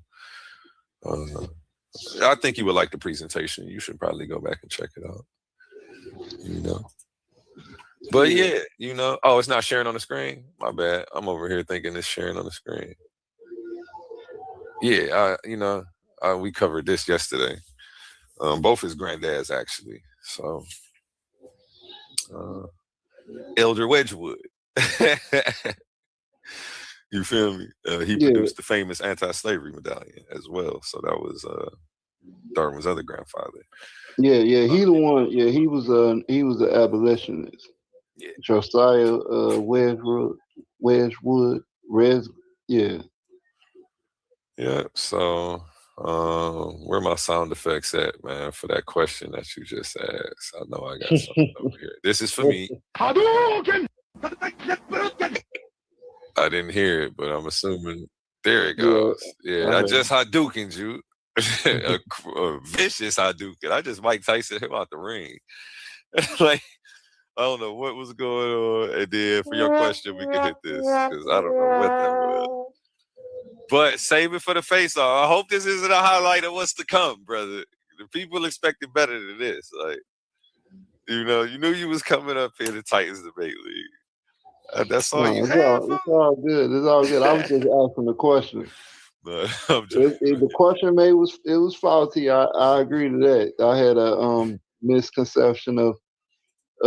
I think you would like the presentation. You should probably go back and check it out. You know. But yeah, you know, oh, it's not sharing on the screen. My bad. I'm over here thinking it's sharing on the screen. Yeah, we covered this yesterday. Both his granddads actually. So, Elder Wedgwood. You feel me? He Yeah, produced the famous anti-slavery medallion as well. So that was Darwin's other grandfather. yeah. He the one. Yeah, he was an abolitionist. Yeah. Josiah Wedgwood, yeah. Yeah. So where my sound effects at, man, for that question that you just asked? I know I got something over here. This is for me. I didn't hear it, but I'm assuming there it goes. Yeah, I just Hadoukened you. a vicious Hadouken. I just Mike Tyson him out the ring. Like, I don't know what was going on. And then for your question, we can hit this because I don't know what that was. But save it for the face-off. I hope this isn't a highlight of what's to come, brother. The people expected better than this. Like, you know, you knew you was coming up here to Titans Debate League. That's all you had, it's all good. It's all good. I was just asking the question. But I'm just, If the question made was faulty, I agree to that. I had a misconception of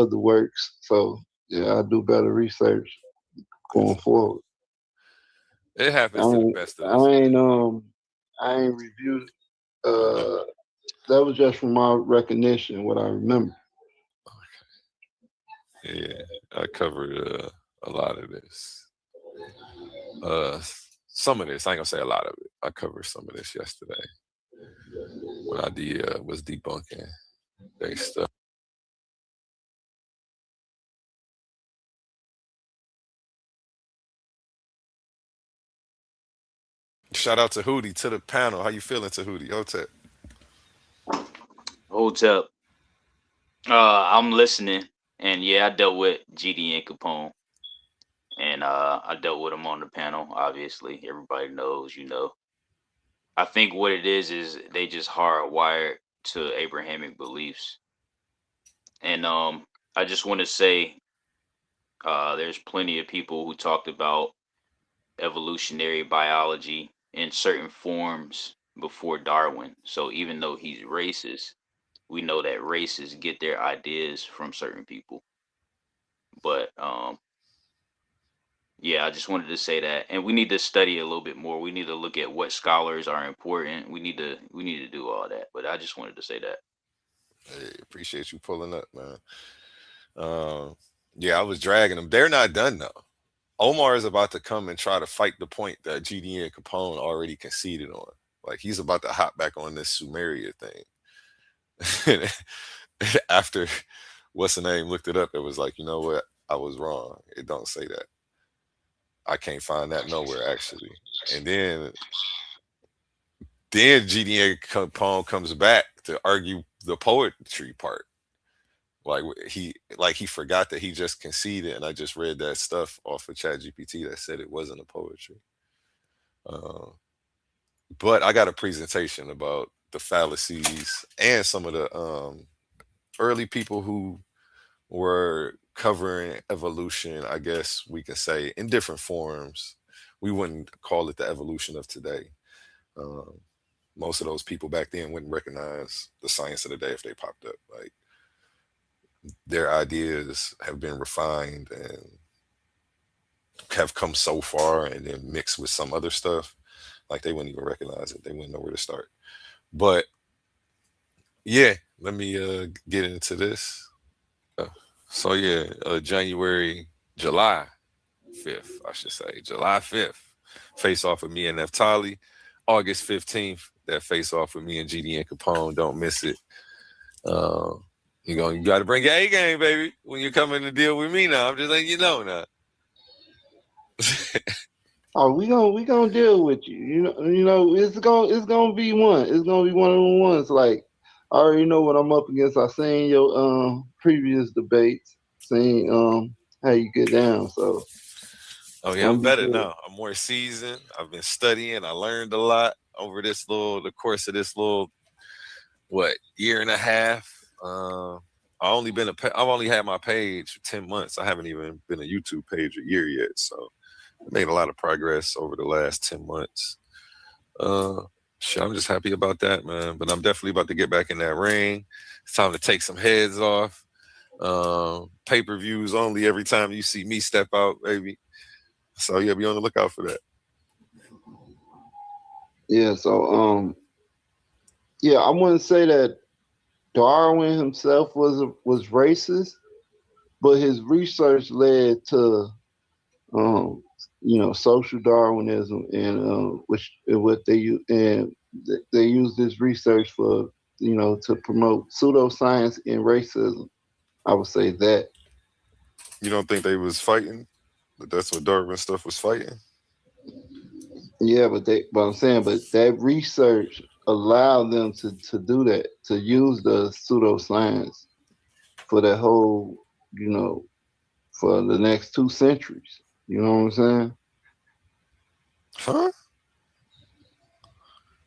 the works. So yeah, I do better research going forward. it happens to the best of us. I ain't reviewed it. That was just from my recognition, what I remember. Okay. Yeah, I covered a lot of this. Some of this, I ain't gonna say a lot of it. I covered some of this yesterday when I was debunking their stuff. Shout out to Hootie, to the panel. How you feeling, to Hootie? Hotep. Hotep. I'm listening, and yeah, I dealt with GDN Capone, and I dealt with him on the panel. Obviously, everybody knows, you know. I think what it is they just hardwired to Abrahamic beliefs, and I just want to say, there's plenty of people who talked about evolutionary biology in certain forms before Darwin. So even though he's racist, we know that racists get their ideas from certain people. But yeah, I just wanted to say that, and we need to study a little bit more. We need to look at what scholars are important. We need to do all that. But I just wanted to say that. Hey, appreciate you pulling up, man. Yeah, I was dragging them. They're not done though. Omar is about to come and try to fight the point that GDN Capone already conceded on. Like he's about to hop back on this Sumeria thing. After what's the name looked it up, it was like, you know what? I was wrong. It don't say that. I can't find that nowhere actually. And then GDN Capone comes back to argue the poetry part. Like he forgot that he just conceded, and I just read that stuff off of ChatGPT that said it wasn't a poetry. But I got a presentation about the fallacies and some of the early people who were covering evolution, I guess we can say, in different forms. We wouldn't call it the evolution of today. Most of those people back then wouldn't recognize the science of the day if they popped up. Like their ideas have been refined and have come so far and then mixed with some other stuff. Like they wouldn't even recognize it. They wouldn't know where to start. But yeah, let me get into this. So yeah, July 5th, I should say. July 5th. Face off of me and Neftali. August 15th, that face off with me and GDN Capone. Don't miss it. You got to bring your A game, baby, when you're coming to deal with me now. I'm just letting you know now. Oh, we gonna deal with you. It's gonna be one. It's gonna be one of the ones. Like I already know what I'm up against. I seen your previous debates, seen how you get down. So Oh yeah, gonna I'm be better good. now. I'm more seasoned. I've been studying. I learned a lot over the course of this little year and a half. I've only had my page for 10 months. I haven't even been a YouTube page a year yet. So I made a lot of progress over the last 10 months. Shit, I'm just happy about that, man. But I'm definitely about to get back in that ring. It's time to take some heads off. Pay-per-views only every time you see me step out, baby. So yeah, be on the lookout for that. Yeah. So yeah, I wouldn't say that Darwin himself was racist, but his research led to social Darwinism, and what they use, and they use this research for to promote pseudoscience and racism. I would say that. You don't think they was fighting? That's what Darwin stuff was fighting? Yeah, but I'm saying, but that research allowed them to do that, to use the pseudoscience for that whole, for the next 2 centuries. You know what I'm saying? Huh?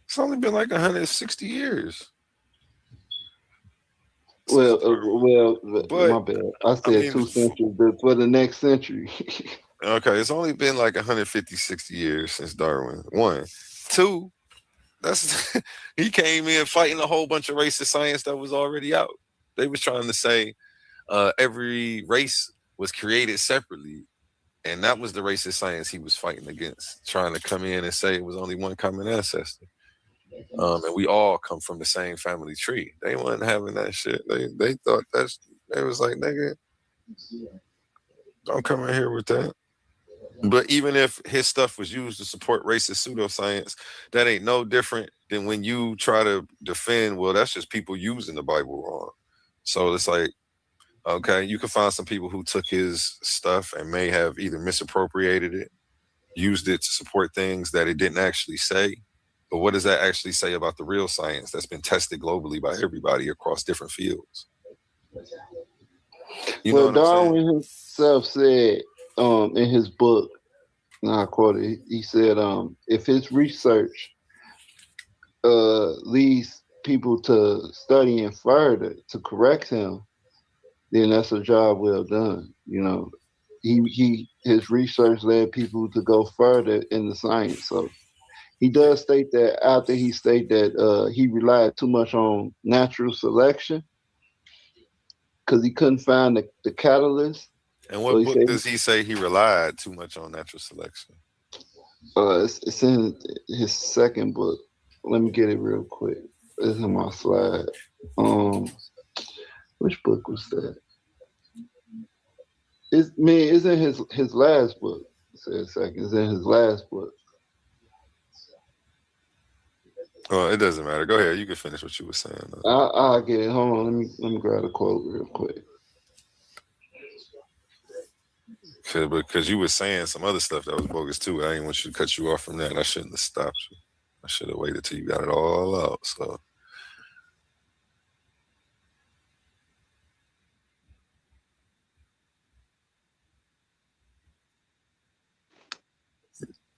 It's only been like 160 years since Darwin. My But bad. I I said mean, 2 centuries, but for the next century. okay, it's only been like 150, 60 years since Darwin. One. Two, that's he came in fighting a whole bunch of racist science that was already out. They was trying to say every race was created separately. And that was the racist science he was fighting against, trying to come in and say it was only one common ancestor. And we all come from the same family tree. They wasn't having that shit. They thought they was like, nigga, don't come in here with that. But even if his stuff was used to support racist pseudoscience, that ain't no different than when you try to defend, well, that's just people using the Bible wrong. So it's like, okay, you can find some people who took his stuff and may have either misappropriated it, used it to support things that it didn't actually say. But what does that actually say about the real science that's been tested globally by everybody across different fields? You know Well, what I'm saying? Darwin himself said in his book, and I quote it, he said, if his research leads people to studying further to correct him, then that's a job well done. His research led people to go further in the science. So he does state that after he stated that he relied too much on natural selection because he couldn't find the catalyst. And So what he book said does he say he relied too much on natural selection? it's in his second book. Let me get it real quick. It's in my slide. Which book was that? It's in his last book. Say a second. It's in his last book. Oh, it doesn't matter. Go ahead. You can finish what you were saying. I'll get it. Hold on. Let me grab a quote real quick. Because you were saying some other stuff that was bogus too. I didn't want you to cut you off from that. I shouldn't have stopped you. I should have waited till you got it all out. So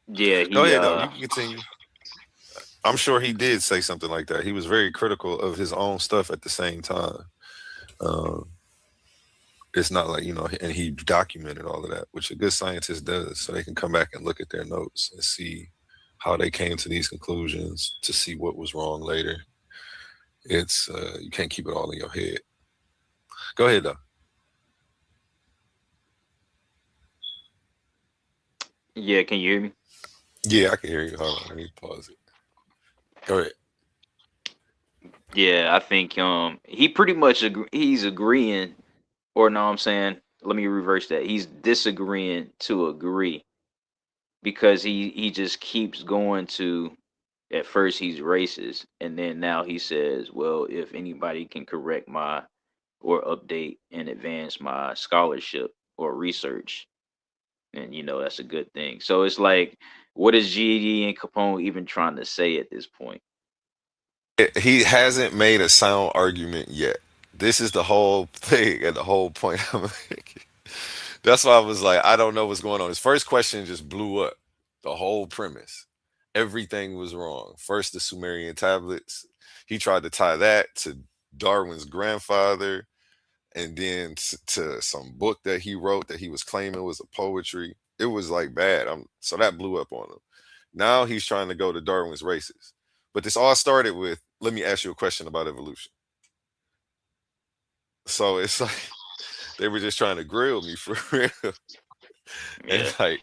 Yeah, go he ahead though. You can continue. I'm sure he did say something like that. He was very critical of his own stuff at the same time. Um, it's not like, and he documented all of that, which a good scientist does, so they can come back and look at their notes and see how they came to these conclusions, to see what was wrong later. It's you can't keep it all in your head. Go ahead though. Yeah, can you hear me? Yeah, I can hear you. Hold on, let me pause it. Go ahead. Yeah, I think he pretty much he's agreeing, or no, I'm saying, let me reverse that. He's disagreeing to agree because he just keeps going to at first he's racist, and then now he says, well, if anybody can correct my or update and advance my scholarship or research, and that's a good thing. So it's like, what is GD and Capone even trying to say at this point? He hasn't made a sound argument yet. This is the whole thing and the whole point I'm making. That's why I was like, I don't know what's going on. His first question just blew up the whole premise. Everything was wrong. First, the Sumerian tablets. He tried to tie that to Darwin's grandfather, and then to some book that he wrote that he was claiming was a poetry. It was like bad. So that blew up on him. Now he's trying to go to Darwin's races. But this all started with, let me ask you a question about evolution. So it's like they were just trying to grill me for real. And Yeah, like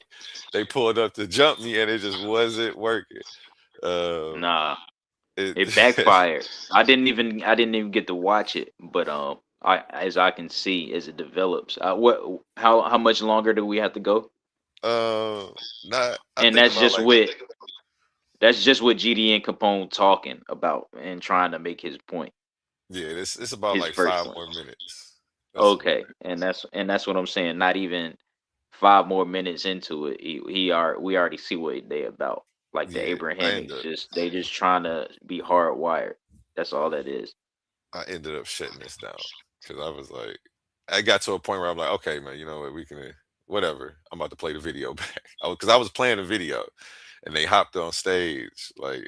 they pulled up to jump me and it just wasn't working. nah, It it backfired. I didn't even get to watch it, but as I can see as it develops, how much longer do we have to go? not I And think about like that's just what GD and Capone talking about and trying to make his point, yeah, this it's about his like first five point. more minutes. That's about Okay, and that's what I'm saying. Not even 5 more minutes into it, we already see what they about. Like the yeah. Abrahamics, they just trying to be hardwired. That's all that is. I ended up shutting this down because I was like, I got to a point where I'm like, okay, man, you know what, we can, whatever. I'm about to play the video back because I was playing the video, and they hopped on stage like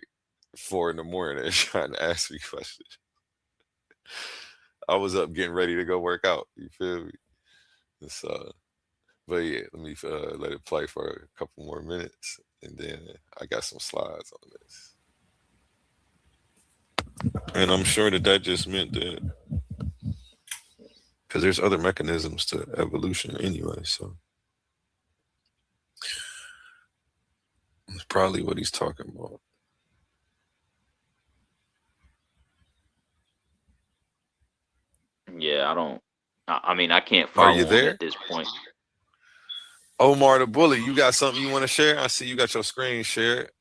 4 in the morning and trying to ask me questions. I was up getting ready to go work out. You feel me? So, but yeah, let me let it play for a couple more minutes, and then I got some slides on this. And I'm sure that that just meant that because there's other mechanisms to evolution anyway. So it's probably what he's talking about. Yeah, I don't. I mean, I can't Are you follow him there? at this point. Omar the Bully, you got something you want to share? I see you got your screen shared.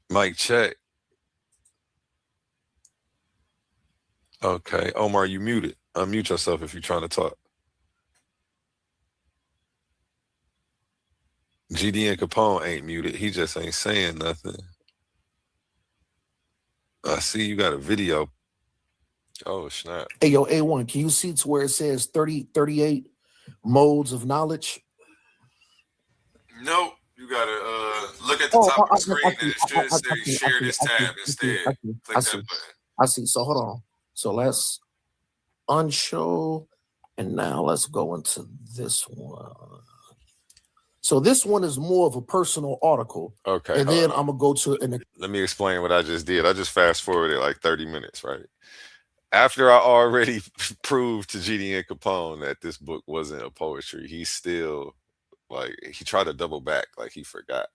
Mike check. Okay. Omar, you muted. Unmute yourself if you're trying to talk. GDN Capone ain't muted. He just ain't saying nothing. I see you got a video. Oh, snap. Hey, yo, A1, can you see to where it says 38 modes of knowledge? Nope. You got to look at the Oh, top of the screen and it should say share this tab instead. Click I that see. button. I see. So hold on. So let's unshow, and now let's go into this one. So this one is more of a personal article. Okay. And then I'm gonna go to an. Let me explain what I just did. I just fast forwarded like 30 minutes, right? After I already proved to GDN Capone that this book wasn't a poetry, he still like he tried to double back, like he forgot.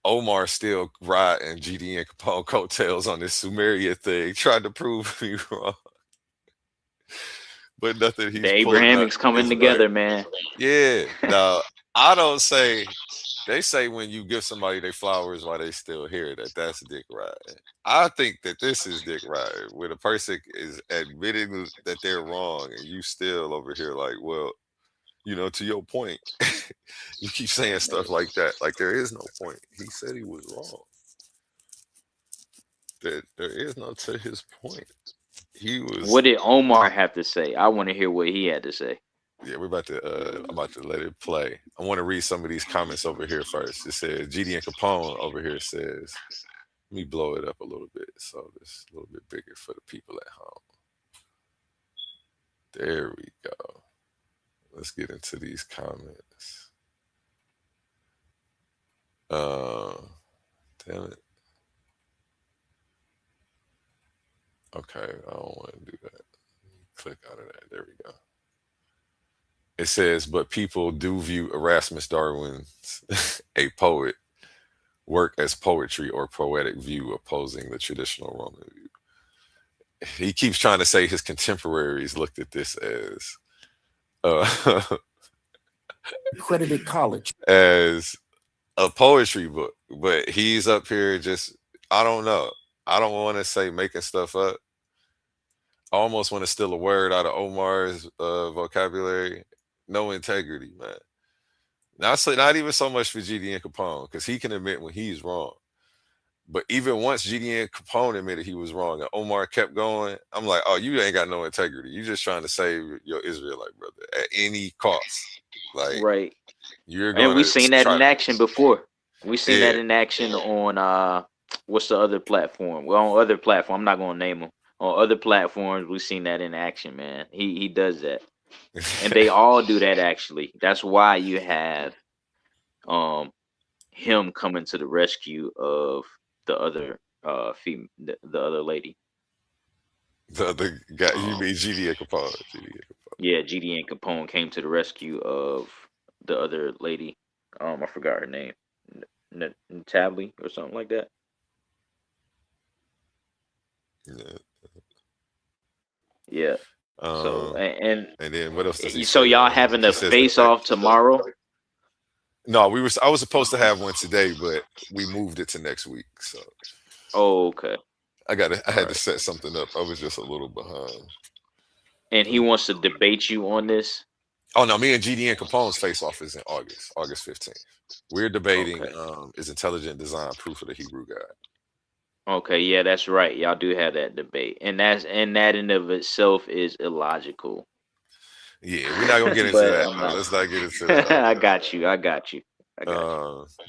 Omar still riding GDN Capone coattails on this Sumeria thing, tried to prove me wrong. But nothing The he's pulling up Abrahamics coming is right. together, man. Yeah. Now I don't say they say when you give somebody their flowers while they still here that's dick riding. I think that this is dick riding when a person is admitting that they're wrong and you still over here like, well, to your point, you keep saying stuff like that. Like there is no point. He said he was wrong. There is no to his point. He was What did Omar have to say? I want to hear what he had to say. yeah, I'm about to let it play. I want to read some of these comments over here first. It says GD and Capone over here says, let me blow it up a little bit so it's a little bit bigger for the people at home. There we go. Let's get into these comments. Damn it. Okay, I don't want to do that. Click out of that. There we go. It says, but people do view Erasmus Darwin's a poet work as poetry or poetic view opposing the traditional Roman view. He keeps trying to say his contemporaries looked at this as accredited college. as a poetry book, but he's up here just, I don't know. I don't want to say making stuff up. I almost want to steal a word out of Omar's vocabulary. No integrity, man. Not even so much for GDN Capone, because he can admit when he's wrong. But even once GDN Capone admitted he was wrong and Omar kept going, I'm like, oh, you ain't got no integrity. You just trying to save your Israelite brother at any cost. Like, Right. you're And going we to seen that try in to, action before. We seen yeah, that in action on what's the other platform? Well, on other platform, I'm not gonna name them. On other platforms, we seen that in action, man. He does that, and they all do that actually. That's why you have um him coming to the rescue of the other the other lady. the other guy, you Um, mean GDN Capone. GDN yeah, GDN Capone came to the rescue of the other lady. I forgot her name. Tably or something like that. Capone. Yeah. Yeah. So And then what else does he so say? y'all having He a says that face off tomorrow? no, I was supposed to have one today, but we moved it to next week. So Oh, okay. I All had to right. set something up. I was just a little behind. And he wants to debate you on this? Oh no, me and GD and Capone's face off is in August 15th. We're debating Okay. is intelligent design proof of the Hebrew God. Okay, yeah, that's right. Y'all do have that debate. And that in of itself is illogical. Yeah, we're not gonna get into But that I'm though. not. Let's not get into that. I got you. I got you. I got you.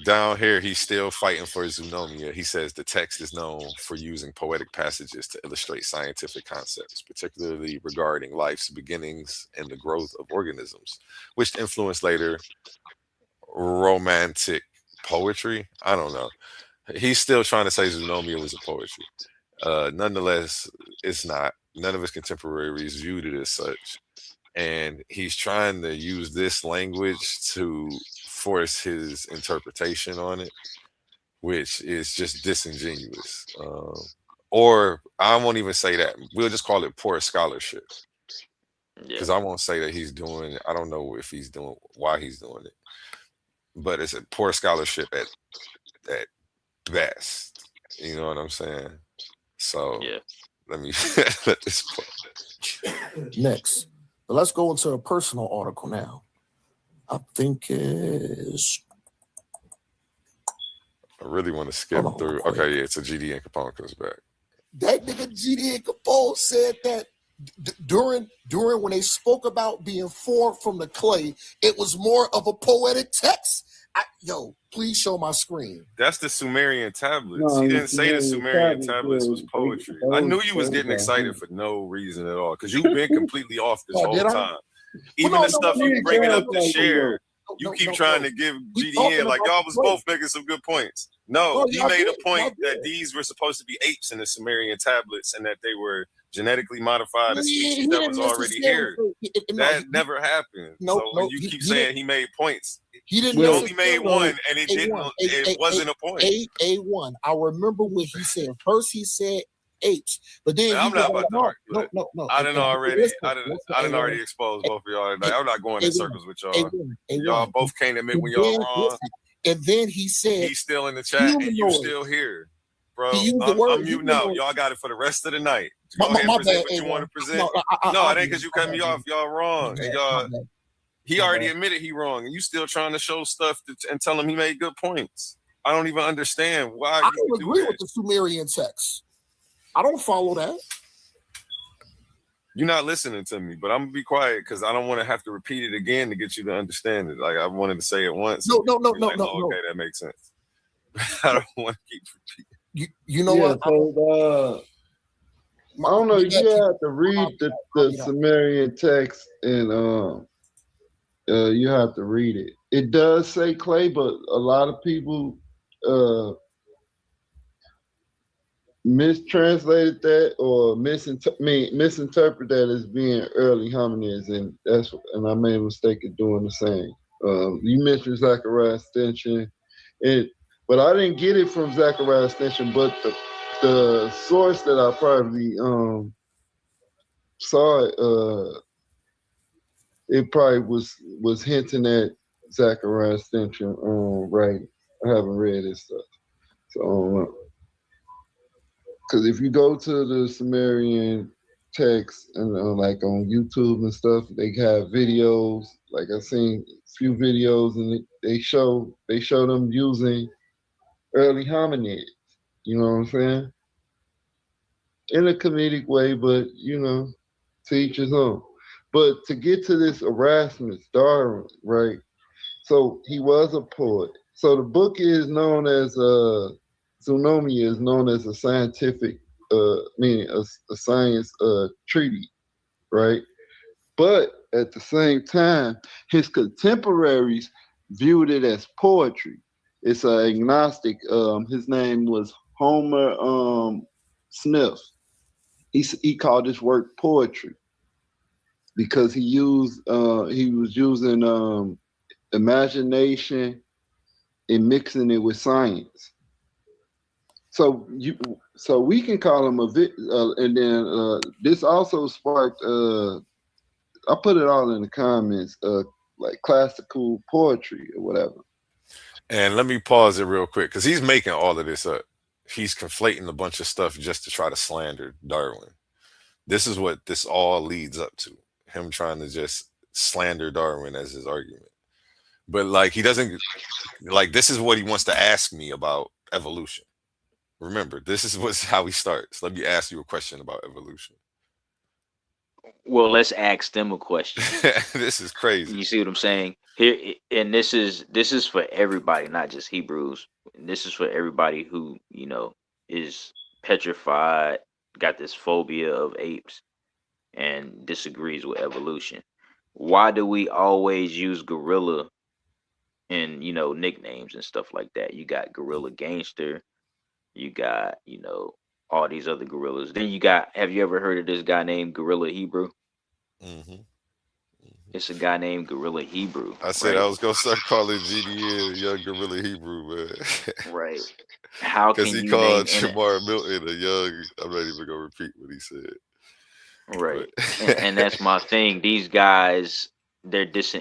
Down here, he's still fighting for zoonomia. He says the text is known for using poetic passages to illustrate scientific concepts, particularly regarding life's beginnings and the growth of organisms, which influenced later romantic poetry. I don't know. He's still trying to say zoonomia was a poetry. Nonetheless, it's not. None of his contemporaries viewed it as such. And he's trying to use this language to force his interpretation on it, which is just disingenuous. Or I won't even say that. We'll just call it poor scholarship Yeah. because I won't say that he's doing it. I don't know if he's doing why he's doing it, but it's a poor scholarship at best. You know what I'm saying? So Yeah. let me let this play. Next, but let's go into a personal article now. I think is I really want to skip hold on real through. quick. Okay, yeah, it's a GD and Capone comes back. That nigga GDN Capone said that during when they spoke about being formed from the clay, it was more of a poetic text. Yo, please show my screen. That's the Sumerian tablets. No, He the didn't say the Sumerian Sumerian tablets was tablets, poetry. they- I knew you was those getting are excited him. for no reason at all because you've been completely off this Oh, whole did I? time. Well, Even no, the stuff You you ain't bringing up to gaslighting them, share, though. you keep trying to give We talking GDN like about y'all the was clay. both making some good points. No, No, he y'all made did. a point Y'all that did. these were supposed to be apes in the Sumerian tablets and that they were genetically modified a He species that didn't was already necessarily. here. No, That never happened. So when you keep saying he made points, he didn't he only necessarily. made one and it didn't. A1, It wasn't a point. A1. I remember when he said first he said apes, but then Man, he I'm was not about to like, argue. no. I didn't already. I didn't A1, already expose both of y'all tonight. I'm not going in circles with y'all. A1, Y'all A1. both can't admit when And y'all then, wrong. and then he said He's still in the chat and you humanoid. still here, bro. He used the word I'm muting out. humanoid. Y'all got it for the rest of the night. Go ahead and My present bad, what you want A1. to present. No, No, it ain't because you cut me off. Y'all wrong, and y'all. bad. He My already bad. admitted he wrong, and you still trying to show stuff and tell him he made good points. I don't even understand why I you don't would agree do with that. the Sumerian text. I don't follow that. You're not listening to me, but I'm gonna be quiet because I don't want to have to repeat it again to get you to understand it. Like I wanted to say it once. No. Okay, that makes sense. I don't want to keep repeating. You know what? So I don't know. You have to read the Sumerian text, and you have to read it. It does say clay, but a lot of people mistranslated that or misinterpret that as being early hominids, and I made a mistake of doing the same. You mentioned Zachariah extension, but I didn't get it from Zachariah extension, but the source that I probably saw it probably was hinting at Zachariah extension right. I haven't read his stuff. So, because if you go to the Sumerian text and like on YouTube and stuff, they have videos. Like I've seen a few videos, and they show them using early hominids. You know what I'm saying? In a comedic way, but to each his own. But to get to this Erasmus Darwin, right? So he was a poet. So the book is known as Zoonomia is known as a scientific, meaning a science treaty, right? But at the same time, his contemporaries viewed it as poetry. It's an agnostic. His name was Homer Smith. He called his work poetry because he was using imagination and mixing it with science. So we can call him and then this also sparked. I put it all in the comments, like classical poetry or whatever. And let me pause it real quick because he's making all of this up. He's conflating a bunch of stuff just to try to slander Darwin. This is what this all leads up to. Him trying to just slander Darwin as his argument. But like he doesn't like this is what he wants to ask me about evolution. Remember, this is what's how he starts. Let me ask you a question about evolution. Well, let's ask them a question. This is crazy. You see what I'm saying? Here, and this is for everybody, not just Hebrews. This is for everybody who is petrified, got this phobia of apes, and disagrees with evolution. Why do we always use gorilla in nicknames and stuff like that? You got Gorilla Gangster, you got all these other gorillas. Then you got, have you ever heard of this guy named Gorilla Hebrew? Hmm. It's a guy named Gorilla Hebrew, I said right? I was gonna start calling GDN Young Gorilla Hebrew, man, Right. How because can he you name called and Shamar Milton a young. I'm not even gonna repeat what he said, but right. And that's my thing. These guys,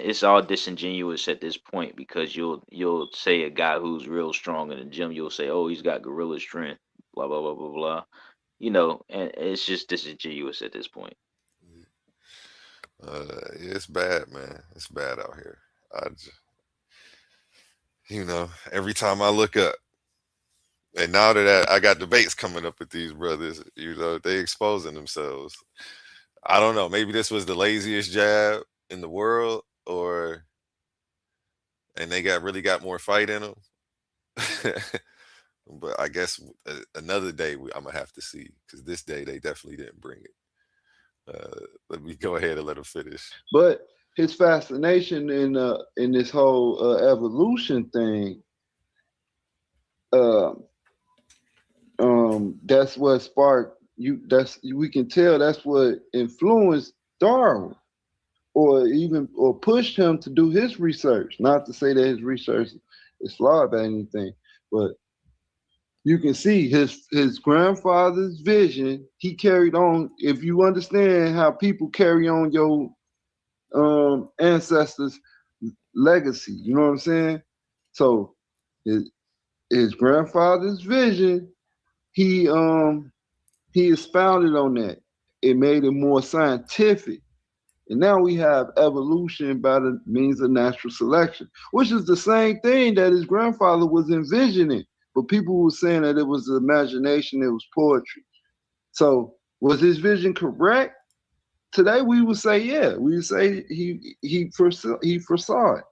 it's all disingenuous at this point because you'll say a guy who's real strong in the gym, you'll say, "Oh, he's got gorilla strength," blah blah blah blah blah. And it's just disingenuous at this point. it's bad, man. It's bad out here. I, j- every time I look up, and now that I got debates coming up with these brothers, they exposing themselves. I don't know. Maybe this was the laziest jab in the world, and they got more fight in them. But I guess another day I'm gonna have to see because this day they definitely didn't bring it. Let me go ahead and let them finish. But his fascination in this whole evolution thing, uh, that's what sparked you. We can tell that's what influenced Darwin, or pushed him to do his research. Not to say that his research is flawed by anything, but you can see his grandfather's vision. He carried on. If you understand how people carry on your ancestors' legacy, you know what I'm saying? So his grandfather's vision, he expounded on that. It made it more scientific. And now we have evolution by the means of natural selection, which is the same thing that his grandfather was envisioning. But people were saying that it was imagination, it was poetry. So was his vision correct? Today we would say, yeah, we would say he foresaw it.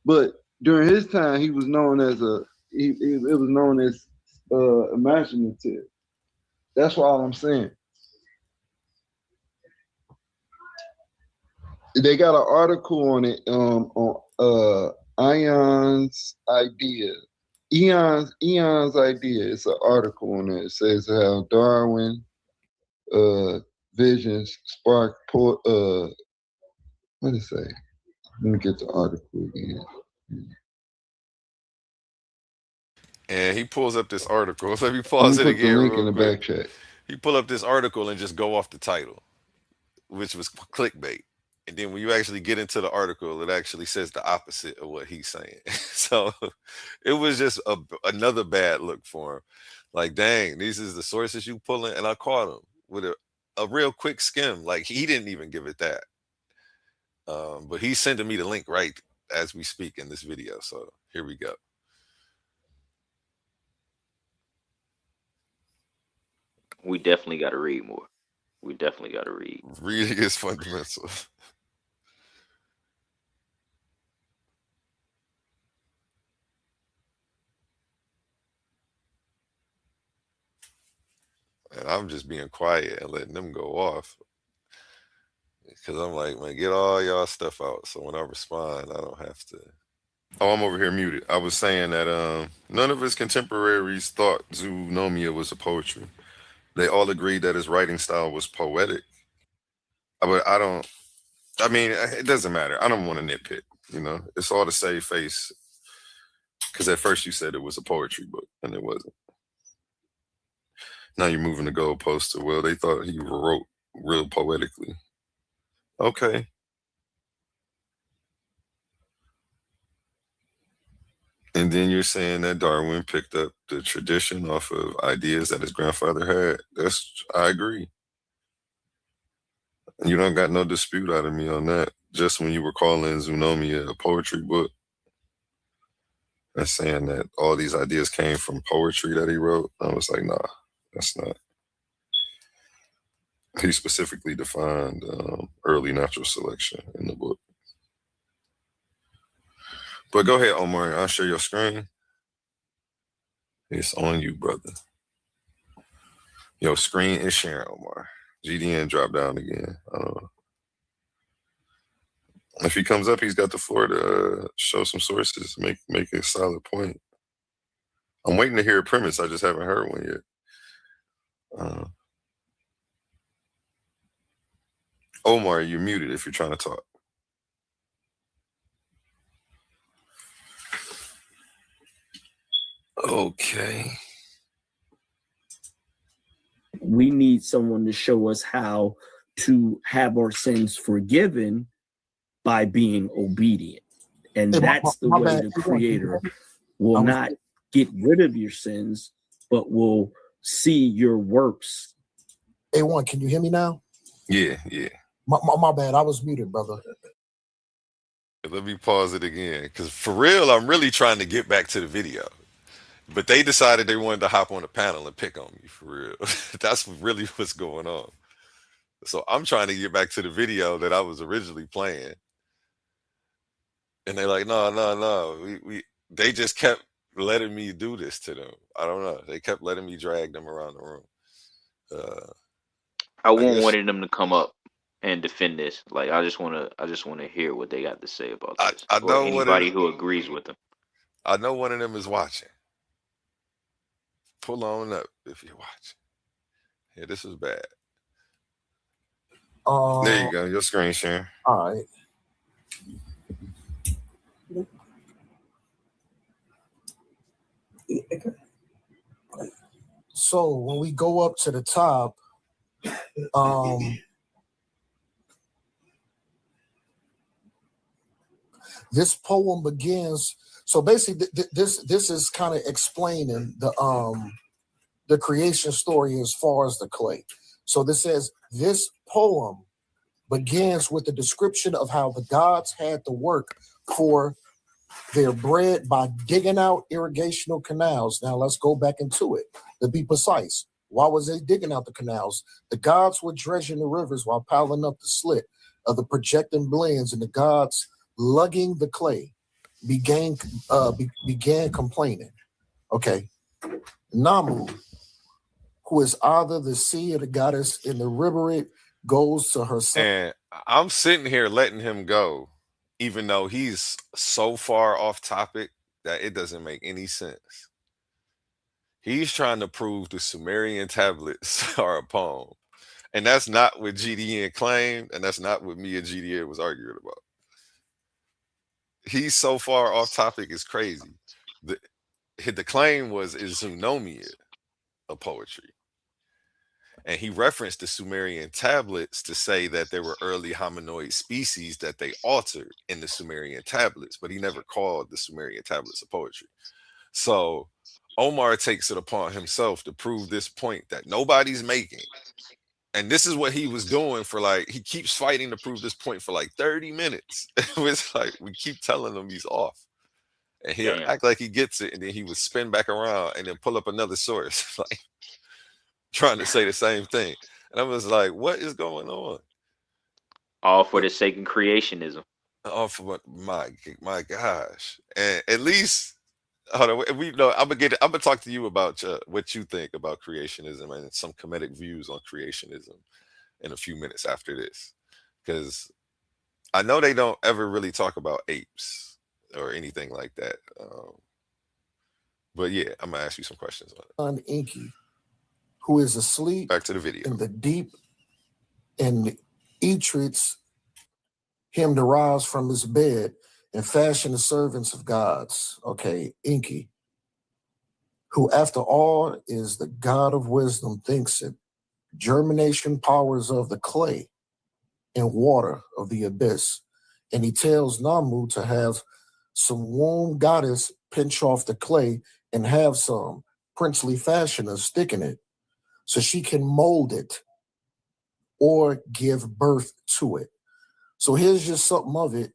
But during his time, he was known as it was known as imaginative. That's all I'm saying. They got an article on it on Ion's idea. Eon's idea. It's an article on it. It says how Darwin uh visions spark what did it say? Let me get the article again. And he pulls up this article. Let me Let pause me it put the again link in real the quick. back chat. He pull up this article and just go off the title, which was clickbait. And then when you actually get into the article, it actually says the opposite of what he's saying. So it was just another bad look for him. Like, dang, these is the sources you pulling, and I caught him with a real quick skim. Like, he didn't even give it that. But he's sending me the link right as we speak in this video. So here we go. We definitely got to read more. We definitely got to read. Reading is fundamental. And I'm just being quiet and letting them go off. Because I'm like, man, get all y'all stuff out. So when I respond, I don't have to. Oh, I'm over here muted. I was saying that none of his contemporaries thought Zoonomia was a poetry. They all agreed that his writing style was poetic. But I don't, I mean, it doesn't matter. I don't want to nitpick, It's all to save face. Because at first you said it was a poetry book, and it wasn't. Now you're moving the goalpost to, well, they thought he wrote real poetically. Okay. And then you're saying that Darwin picked up the tradition off of ideas that his grandfather had. I agree. You don't got no dispute out of me on that. Just when you were calling Zoonomia a poetry book, and saying that all these ideas came from poetry that he wrote, I was like, nah, that's not. He specifically defined early natural selection in the book. But go ahead, Omar. I'll share your screen. It's on you, brother. Your screen is sharing, Omar. GDN dropped down again. If he comes up, he's got the floor to show some sources, make a solid point. I'm waiting to hear a premise. I just haven't heard one yet. Omar, you're muted if you're trying to talk. Okay. We need someone to show us how to have our sins forgiven by being obedient. And that's the way the Creator will not get rid of your sins, but will see your works. A1, can you hear me now? Yeah. My bad. I was muted, brother. Let me pause it again, because for real, I'm really trying to get back to the video. But they decided they wanted to hop on the panel and pick on me, for real. That's really what's going on. So I'm trying to get back to the video that I was originally playing. And they're like, no. They just kept letting me do this to them. I don't know. They kept letting me drag them around the room. I wanted them to come up and defend this. Like, I just want to hear what they got to say about this. I know anybody who agrees with them. I know one of them is watching. Pull on up if you're watching. Yeah, this is bad. There you go. Your screen sharing. All right. So when we go up to the top, this poem begins. So basically, this is kind of explaining the creation story as far as the clay. So this says this poem begins with the description of how the gods had to work for their bread by digging out irrigational canals. Now let's go back into it. To be precise, why was they digging out the canals? The gods were dredging the rivers while piling up the slit of the projecting blends, and the gods, lugging the clay, began complaining. Okay, Namu, who is either the sea or the goddess in the river, goes to her son. And I'm sitting here letting him go, even though he's so far off topic that it doesn't make any sense. He's trying to prove the Sumerian tablets are a poem. And that's not what GDN claimed, and that's not what me and GDN was arguing about. He's so far off topic, it's crazy. The claim was, is Zoonomia a poetry? And he referenced the Sumerian tablets to say that there were early hominoid species that they altered in the Sumerian tablets, but he never called the Sumerian tablets of poetry. So Omar takes it upon himself to prove this point that nobody's making. And this is what he was doing for like, he keeps fighting to prove this point for like 30 minutes. It's like we keep telling him he's off. And he'll Damn. act like he gets it, and then he would spin back around and then pull up another source, like trying to say the same thing. And I was like, what is going on? All for the sake of creationism. Oh, for what, my gosh. And at least hold on, we know I'm gonna talk to you about what you think about creationism and some comedic views on creationism in a few minutes after this. Because I know they don't ever really talk about apes or anything like that. But yeah, I'm gonna ask you some questions on it. Inky, who is asleep Back to the video. in the deep, and entreats him to rise from his bed and fashion the servants of gods. Okay, Inky, who after all is the God of wisdom, thinks it germination powers of the clay and water of the abyss. And he tells Namu to have some womb goddess pinch off the clay and have some princely fashioner stick in it so she can mold it or give birth to it. So here's just something of it.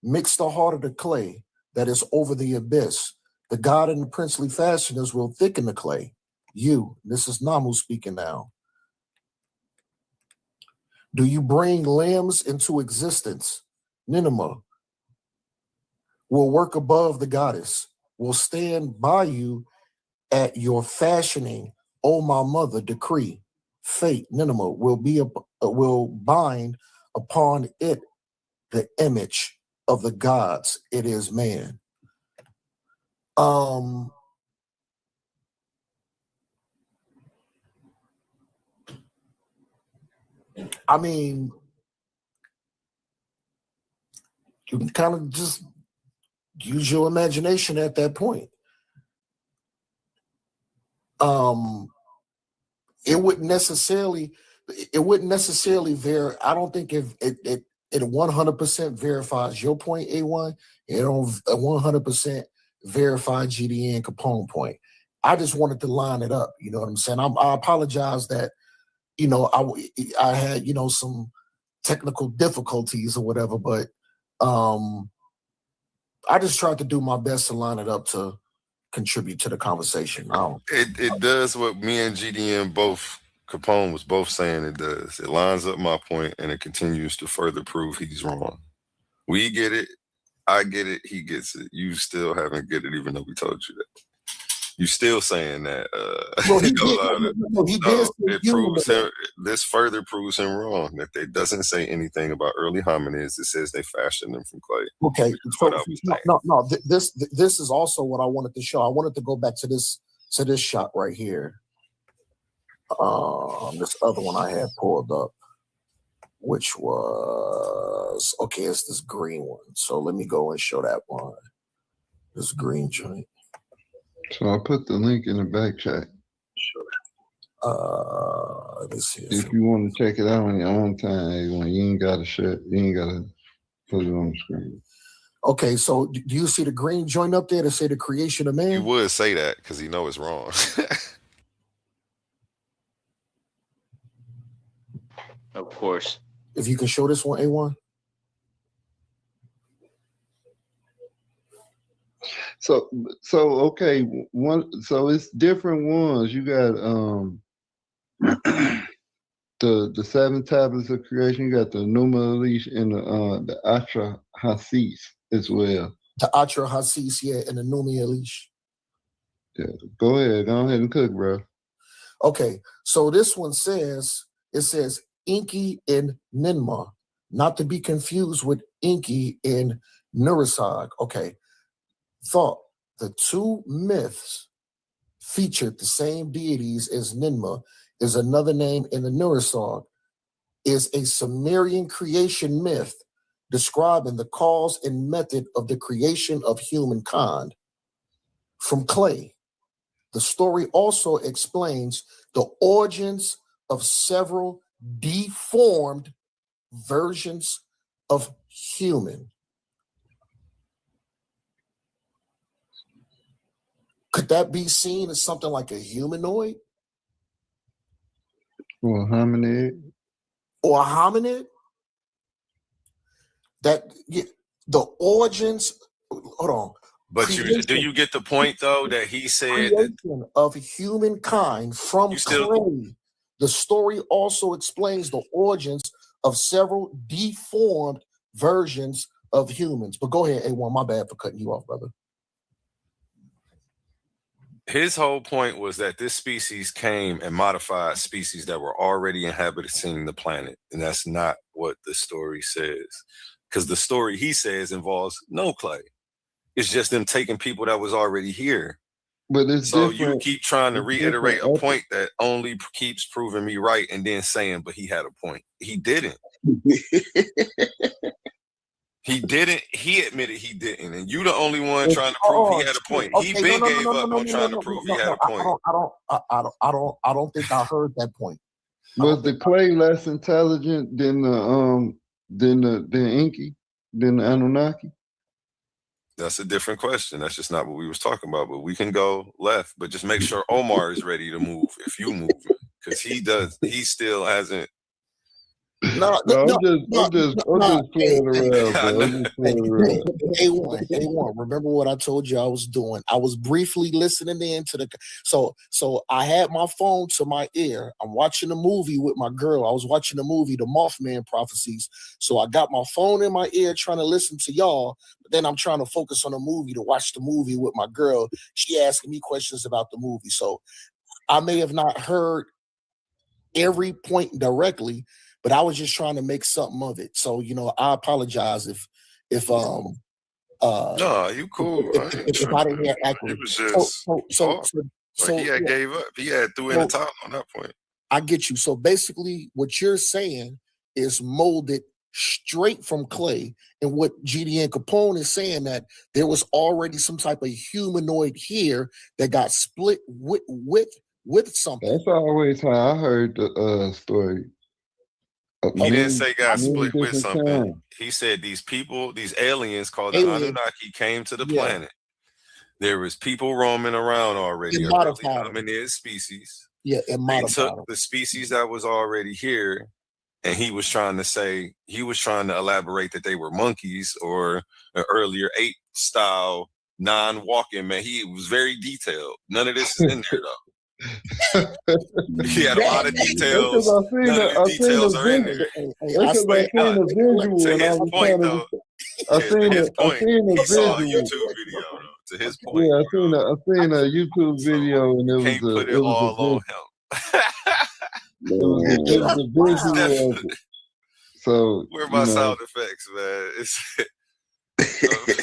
Mix the heart of the clay that is over the abyss. The god and the princely fashioners will thicken the clay. This is Namu speaking now. Do you bring limbs into existence? Ninema will work above the goddess, will stand by you at your fashioning. O my mother, decree, fate, Ninema will bind upon it the image of the gods. It is man. I mean, you can kind of just use your imagination at that point. It wouldn't necessarily I don't think if it 100% verifies your point, A1, it don't 100% verify GDN Capone point. I just wanted to line it up. You know what I'm saying? I apologize that, I had, some technical difficulties or whatever, but I just tried to do my best to line it up to contribute to the conversation. It does what me and GDN Capone was both saying it does. It lines up my point and it continues to further prove he's wrong. We get it. I get it. He gets it. You still haven't get it, even though we told you that. You still saying that? It proves him. This further proves him wrong. That it doesn't say anything about early hominids. It says they fashioned them from clay. Okay, this is also what I wanted to show. I wanted to go back to this shot right here. This other one I had pulled up, which was it's this green one. So let me go and show that one. This green joint. So I put the link in the back chat. Let's see. If you want to check it out on your own time, you ain't gotta share. You ain't gotta put it on the screen. Okay, so do you see the green joint up there to say the creation of man? You would say that because he know it's wrong. Of course. If you can show this one, A1. So okay, so it's different ones. You got the 7 tablets of creation. You got the Numa Elish and the Atra Hasis as well. The Atra Hasis, yeah, and the Numa Elish. Yeah, go ahead and cook, bro. Okay, so this one says Inky in Ninma, not to be confused with Inky in Nurasag. Okay. Thought the 2 myths featured the same deities as Ninma is another name in the Nurasag, is a Sumerian creation myth describing the cause and method of the creation of humankind from clay. The story also explains the origins of several deformed versions of human. Could that be seen as something like a humanoid? Or hominid? Or a hominid? That the origins, hold on. But do you get the point though that he said that Creation of humankind from clay. The story also explains the origins of several deformed versions of humans. But go ahead, A1. My bad for cutting you off, brother. his whole point was that this species came and modified species that were already inhabiting the planet. And that's not what the story says. Because the story he says involves no clay. It's just them taking people that was already here. But it's so different. You keep trying to reiterate a point that only keeps proving me right and then saying, but he had a point. He didn't. He didn't. He admitted he didn't. And you the only one trying to prove he had a point. He gave up on trying to prove he had a point. I don't think I heard that point. Was the clay less intelligent than the Inky, than the Anunnaki? That's a different question. That's just not what we was talking about. But we can go left, but just make sure Omar is ready to move if you move, because he still hasn't. I'm just playing around, A1. Remember what I told you I was doing? I was briefly listening in to the. So I had my phone to my ear. I'm watching a movie with my girl. I was watching the movie, The Mothman Prophecies. So I got my phone in my ear trying to listen to y'all. But then I'm trying to focus on the movie to watch the movie with my girl. She asking me questions about the movie. So I may have not heard every point directly, but I was just trying to make something of it. So, I apologize if no, you cool. If I didn't hear accurately. It was just so he had gave up. He had threw in the towel on that point. I get you. So basically what you're saying is molded straight from clay. And what GDN Capone is saying, that there was already some type of humanoid here that got split with something. That's always how I heard the story. He didn't say got split with something. He said these people, these aliens called the Anunnaki came to the planet. There was people roaming around already, hominid species. Yeah, and they took the species that was already here, and he was trying to elaborate that they were monkeys or an earlier ape style non-walking man. He was very detailed. None of this is in there though. He had a lot of details. None of the details are in there. He saw a YouTube video though. To his point, yeah, I seen a YouTube video, and it can't put it all on him. It was a visual. So where are my sound effects, man? It's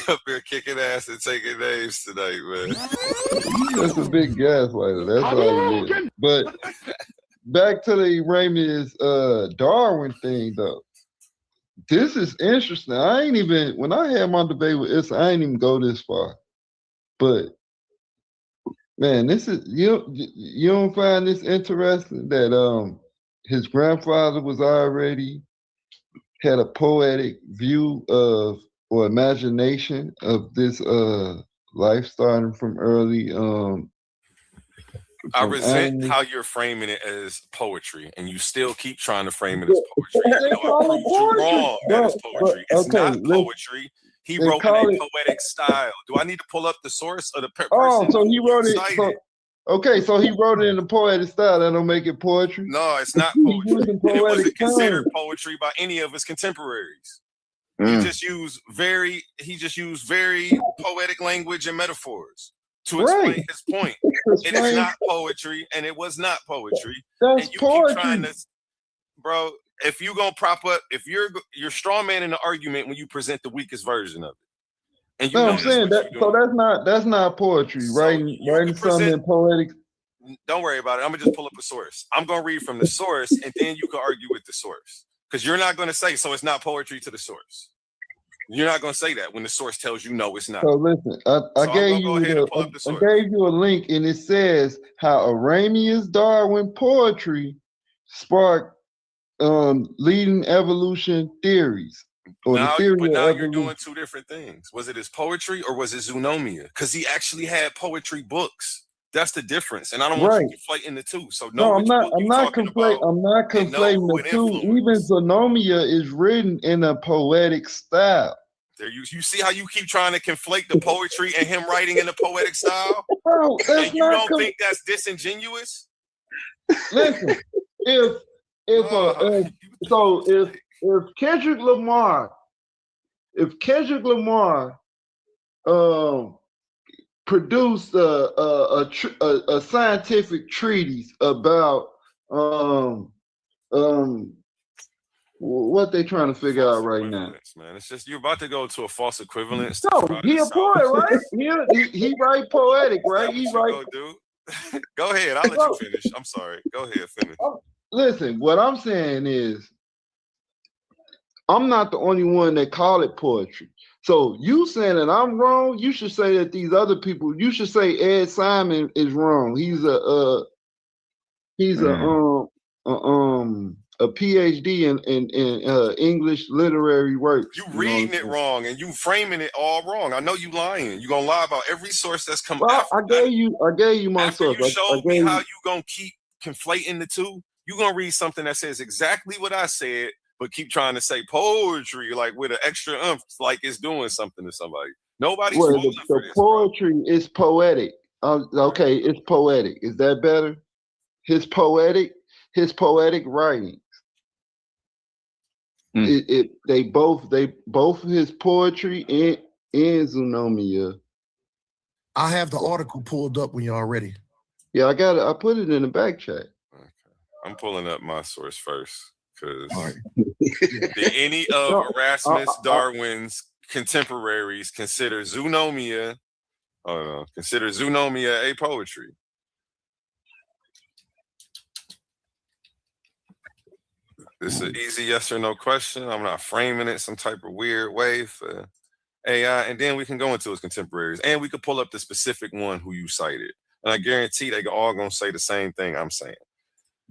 up here kicking ass and taking names tonight, man. That's a big gaslighter. That's all it is. But back to the Ramirez Darwin thing, though. This is interesting. When I had my debate with Issa, I ain't even go this far. But man, this is you don't find this interesting that his grandfather was already had a poetic view of or imagination of this life starting from early I resent how you're framing it as poetry, and you still keep trying to frame it as poetry. I proved you wrong. That is poetry. It's not poetry. He wrote in a poetic style. Do I need to pull up the source of the person? So he wrote it. So he wrote it in a poetic style. That don't make it poetry. No, it's not poetry. It wasn't considered poetry by any of his contemporaries. He just used very poetic language and metaphors to explain his point. It is not poetry, and it was not poetry. That's and you poetry. keep trying to, bro. If you gonna prop up, if you're straw man in the argument when you present the weakest version of it, and I'm saying that. So that's not poetry. So writing something in poetic. Don't worry about it. I'm gonna just pull up a source. I'm gonna read from the source, and then you can argue with the source. Because you're not going to say, so it's not poetry to the source. You're not going to say that when the source tells you, no, it's not. So listen, I gave you a link, and it says how Arameus Darwin poetry sparked leading evolution theories, or the theory But of now evolution. you're doing two different things. Was it his poetry or was it Zoonomia? Because he actually had poetry books. That's the difference, and I don't want you conflating the two. So no, I'm not conflating the two. Even Zoonomia is written in a poetic style. There, you see how you keep trying to conflate the poetry and him writing in a poetic style? Bro, and you don't think that's disingenuous? Listen, if Kendrick Lamar, produced a scientific treatise about what they trying to figure out right now, man. It's just you're about to go to a false equivalence. No, he a poet, right? He write poetic, right? He write. Go ahead. I'll let you finish. I'm sorry. Go ahead. Finish. Listen, what I'm saying is, I'm not the only one that call it poetry. So you saying that I'm wrong, you should say that these other people, you should say Ed Simon is wrong. He's a PhD in English literary works. You reading it wrong and you framing it all wrong. I know you lying. You gonna lie about every source that's come after. I gave you my source. You showed me how you gonna keep conflating the two. You gonna read something that says exactly what I said, but keep trying to say poetry like with an extra like it's doing something to somebody. Nobody's falling for this. Poetry is poetic. Okay, it's poetic. Is that better? His poetic writings. They both his poetry and Zoonomia. I have the article pulled up when y'all ready. Yeah, I got it. I put it in the back chat. Okay. I'm pulling up my source first because did any of Erasmus Darwin's contemporaries consider Zoonomia a poetry? This is an easy yes or no question. I'm not framing it some type of weird way for AI, and then we can go into his contemporaries, and we could pull up the specific one who you cited, and I guarantee they all gonna say the same thing I'm saying.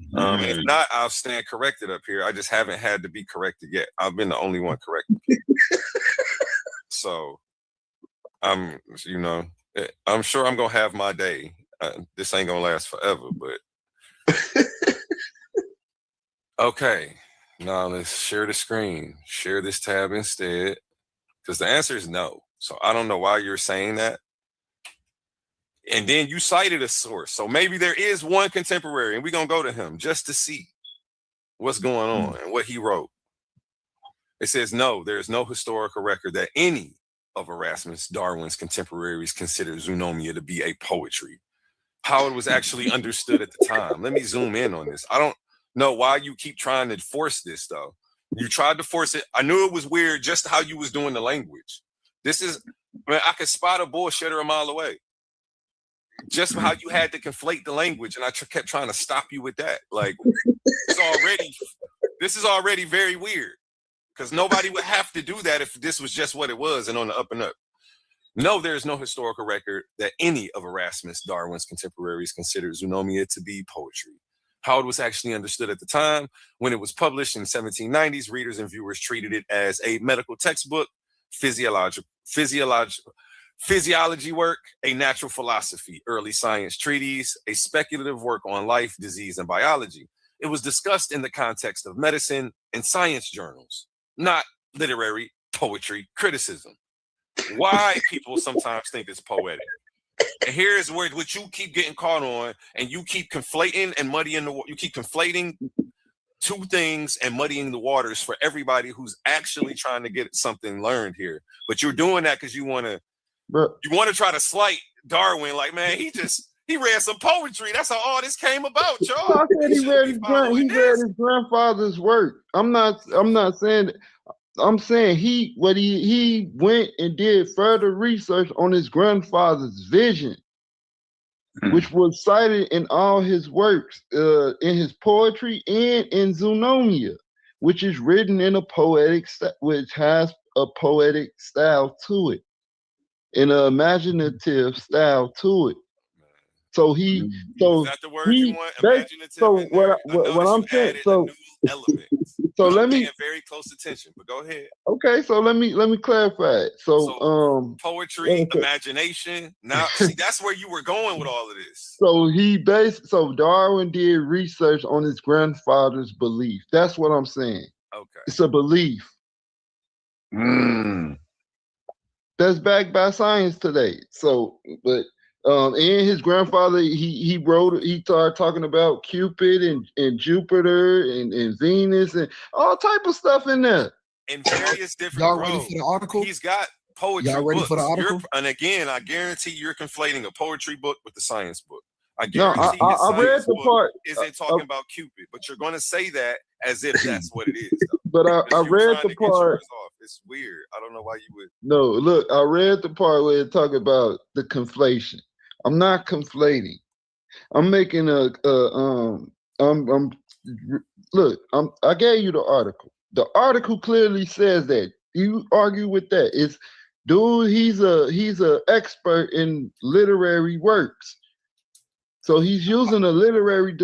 If not, I'll stand corrected up here. I just haven't had to be corrected yet. I've been the only one corrected. So I'm sure I'm gonna have my day. This ain't gonna last forever, but okay. Now let's share the screen. Share this tab instead, because the answer is no. So I don't know why you're saying that. And then you cited a source. So maybe there is one contemporary, and we're going to go to him just to see what's going on and what he wrote. It says, no, there is no historical record that any of Erasmus Darwin's contemporaries considered Zoonomia to be a poetry. How it was actually understood at the time. Let me zoom in on this. I don't know why you keep trying to force this, though. You tried to force it. I knew it was weird just how you was doing the language. This is, man, I could spot a bullshitter a mile away. Just how you had to conflate the language, and I kept trying to stop you with that. Like, this is already very weird, because nobody would have to do that if this was just what it was and on the up and up. No, there is no historical record that any of Erasmus Darwin's contemporaries considered Zoonomia to be poetry. How it was actually understood at the time, when it was published in the 1790s, readers and viewers treated it as a medical textbook, physiology work, a natural philosophy, early science treatise, a speculative work on life, disease, and biology. It was discussed in the context of medicine and science journals, not literary poetry criticism. Why people sometimes think it's poetic. And here's where what you keep getting caught on, and you keep conflating and muddying you keep conflating two things and muddying the waters for everybody who's actually trying to get something learned here. But you're doing that because you want to try to slight Darwin, like, man, he read some poetry. That's how all this came about, y'all. I said he read his grandfather's work. I'm not saying that. I'm saying he went and did further research on his grandfather's vision, which was cited in all his works, in his poetry and in Zoonomia, which is written in which has a poetic style to it, an imaginative style to it. So he, Is so that the word you he, want? they, Imaginative so in there. I what noticed I'm you saying, added a so new element. so But I'm let me, paying very close attention. But go ahead. okay, so let me clarify it. So let Poetry, me say- imagination. Now, see, that's where you were going with all of this. so Darwin did research on his grandfather's belief. That's what I'm saying. Okay. It's a belief that's backed by science today. So, but and his grandfather, he started talking about Cupid and Jupiter and Venus and all type of stuff in there. In various different Y'all ready for the article? He's got poetry Y'all ready books. for the article? And again, I guarantee you're conflating a poetry book with the science book. I No, guarantee his I read science the book part, isn't talking about Cupid, but you're going to say that as if that's what it is. Though. but I Because you're read trying the to get part. yours off. It's weird. I don't know why you would. No, look, I read the part where it talk about the conflation. I'm not conflating. I'm making I gave you the article. The article clearly says that. You argue with that. It's dude, he's a expert in literary works. So he's using a literary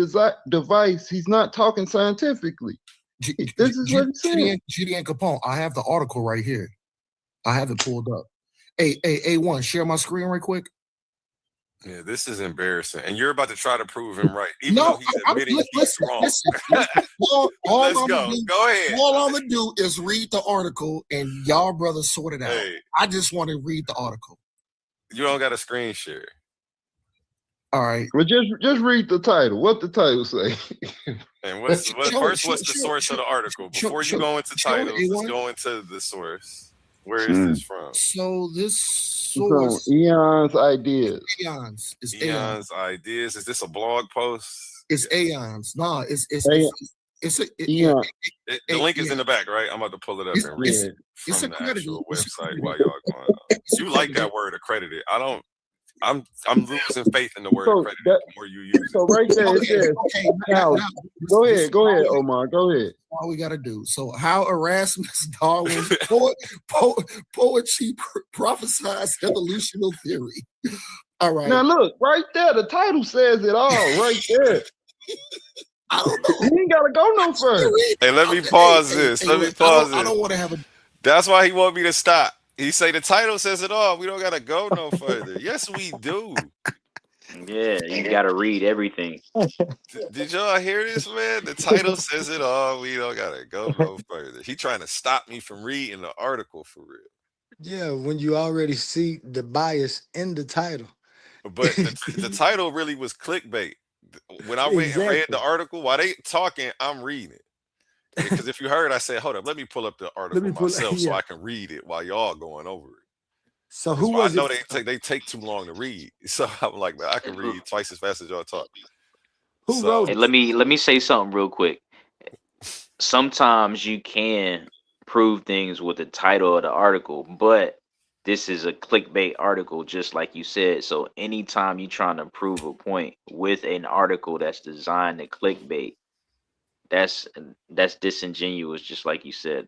device. He's not talking scientifically. This is what he's saying. GDN Capone, I have the article right here. I have it pulled up. Hey, A1, share my screen right quick. Yeah, this is embarrassing. And you're about to try to prove him right, even though he's admitting he's wrong. Listen, Let's go. Go ahead. All I'm going to do is read the article and y'all brothers sort it out. Hey. I just want to read the article. You don't got a screen share. All right. Well, just read the title. What the title say? And what's the source of the article? Before you go into titles, let's go into the source. Where is this from? So this source, Eon's Ideas. Eon's Ideas. Is this a blog post? It's Aeon's. No, it's Eon. The link is in the back, right? I'm about to pull it up and read it from the actual website while y'all going on. You like that word accredited. I don't. I'm losing faith in the word accredited the more you use it. So right there it says, now, go ahead, Omar. Go ahead. All we gotta do. So how Erasmus Darwin's poetry prophesies evolutional theory. All right. Now look, right there, the title says it all right there. I don't know. You ain't gotta go no further. Hey, let me pause this. Let me pause this. I don't want to have a. That's why he want me to stop. He say the title says it all. We don't gotta go no further. Yes, we do. Yeah, you gotta read everything. Did y'all hear this, man? The title says it all. We don't gotta go no further. He trying to stop me from reading the article for real. Yeah, when you already see the bias in the title. But the title really was clickbait. When I went and read the article, while they talking, I'm reading it. Because if you heard, I said, hold up, let me pull up the article myself so I can read it while y'all going over it. So who was I know they take too long to read. So I'm like, man, I can read twice as fast as y'all talk. Who wrote it? Let me say something real quick. Sometimes you can prove things with the title of the article, but this is a clickbait article, just like you said. So anytime you're trying to prove a point with an article that's designed to clickbait, that's disingenuous, just like you said.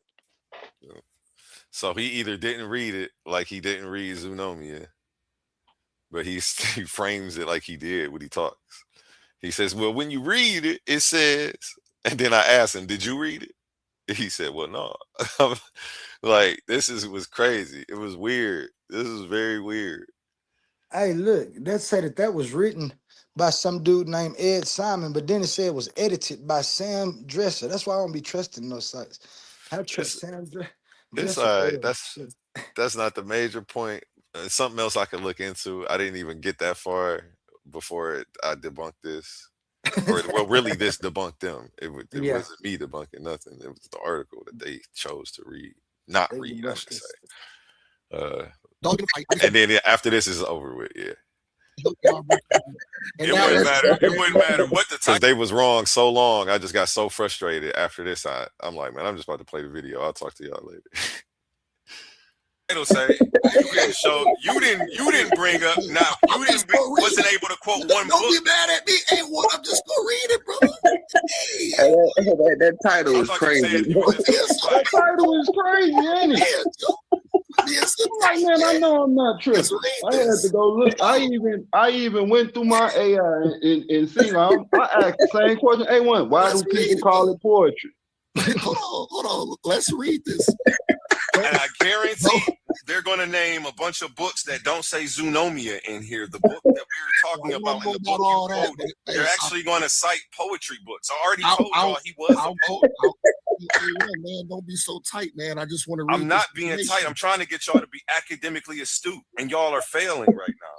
So he either didn't read it like he didn't read Zoonomia, but he frames it like he did when he talks. He says, well, when you read it, it says, and then I asked him, did you read it? He said, well, no. Like, was crazy. It was weird. This is very weird. Hey, look, that said that was written by some dude named Ed Simon, but then it said it was edited by Sam Dresser. That's why I don't be trusting those sites. I trust Sam Dresser. It's all right. That's not the major point. It's something else I could look into. I didn't even get that far before I debunked this. Really, this debunked them. It wasn't me debunking nothing. It was the article that they chose to read. Not read, I should say. And then after this is over with, yeah. It wouldn't matter what the time. They was wrong so long. I just got so frustrated after this. I'm like, man, I'm just about to play the video. I'll talk to y'all later. It'll say you didn't bring up wasn't able to quote one book. Don't be mad at me. Hey, I'm just gonna read it, brother. That title is crazy. That title is crazy, ain't it? Like, man, I know I'm not tripping. I had to go look. I even went through my AI and seen. I asked the same question. A1, why do people call it poetry? Hold on. Let's read this. And I guarantee they're going to name a bunch of books that don't say zoonomia in here. The book that we were talking about in the book you quoted, they're actually going to cite poetry books. I already told y'all he was a poet. Man, don't be so tight, man. I just want to read. I'm not being tight. I'm trying to get y'all to be academically astute, and y'all are failing right now.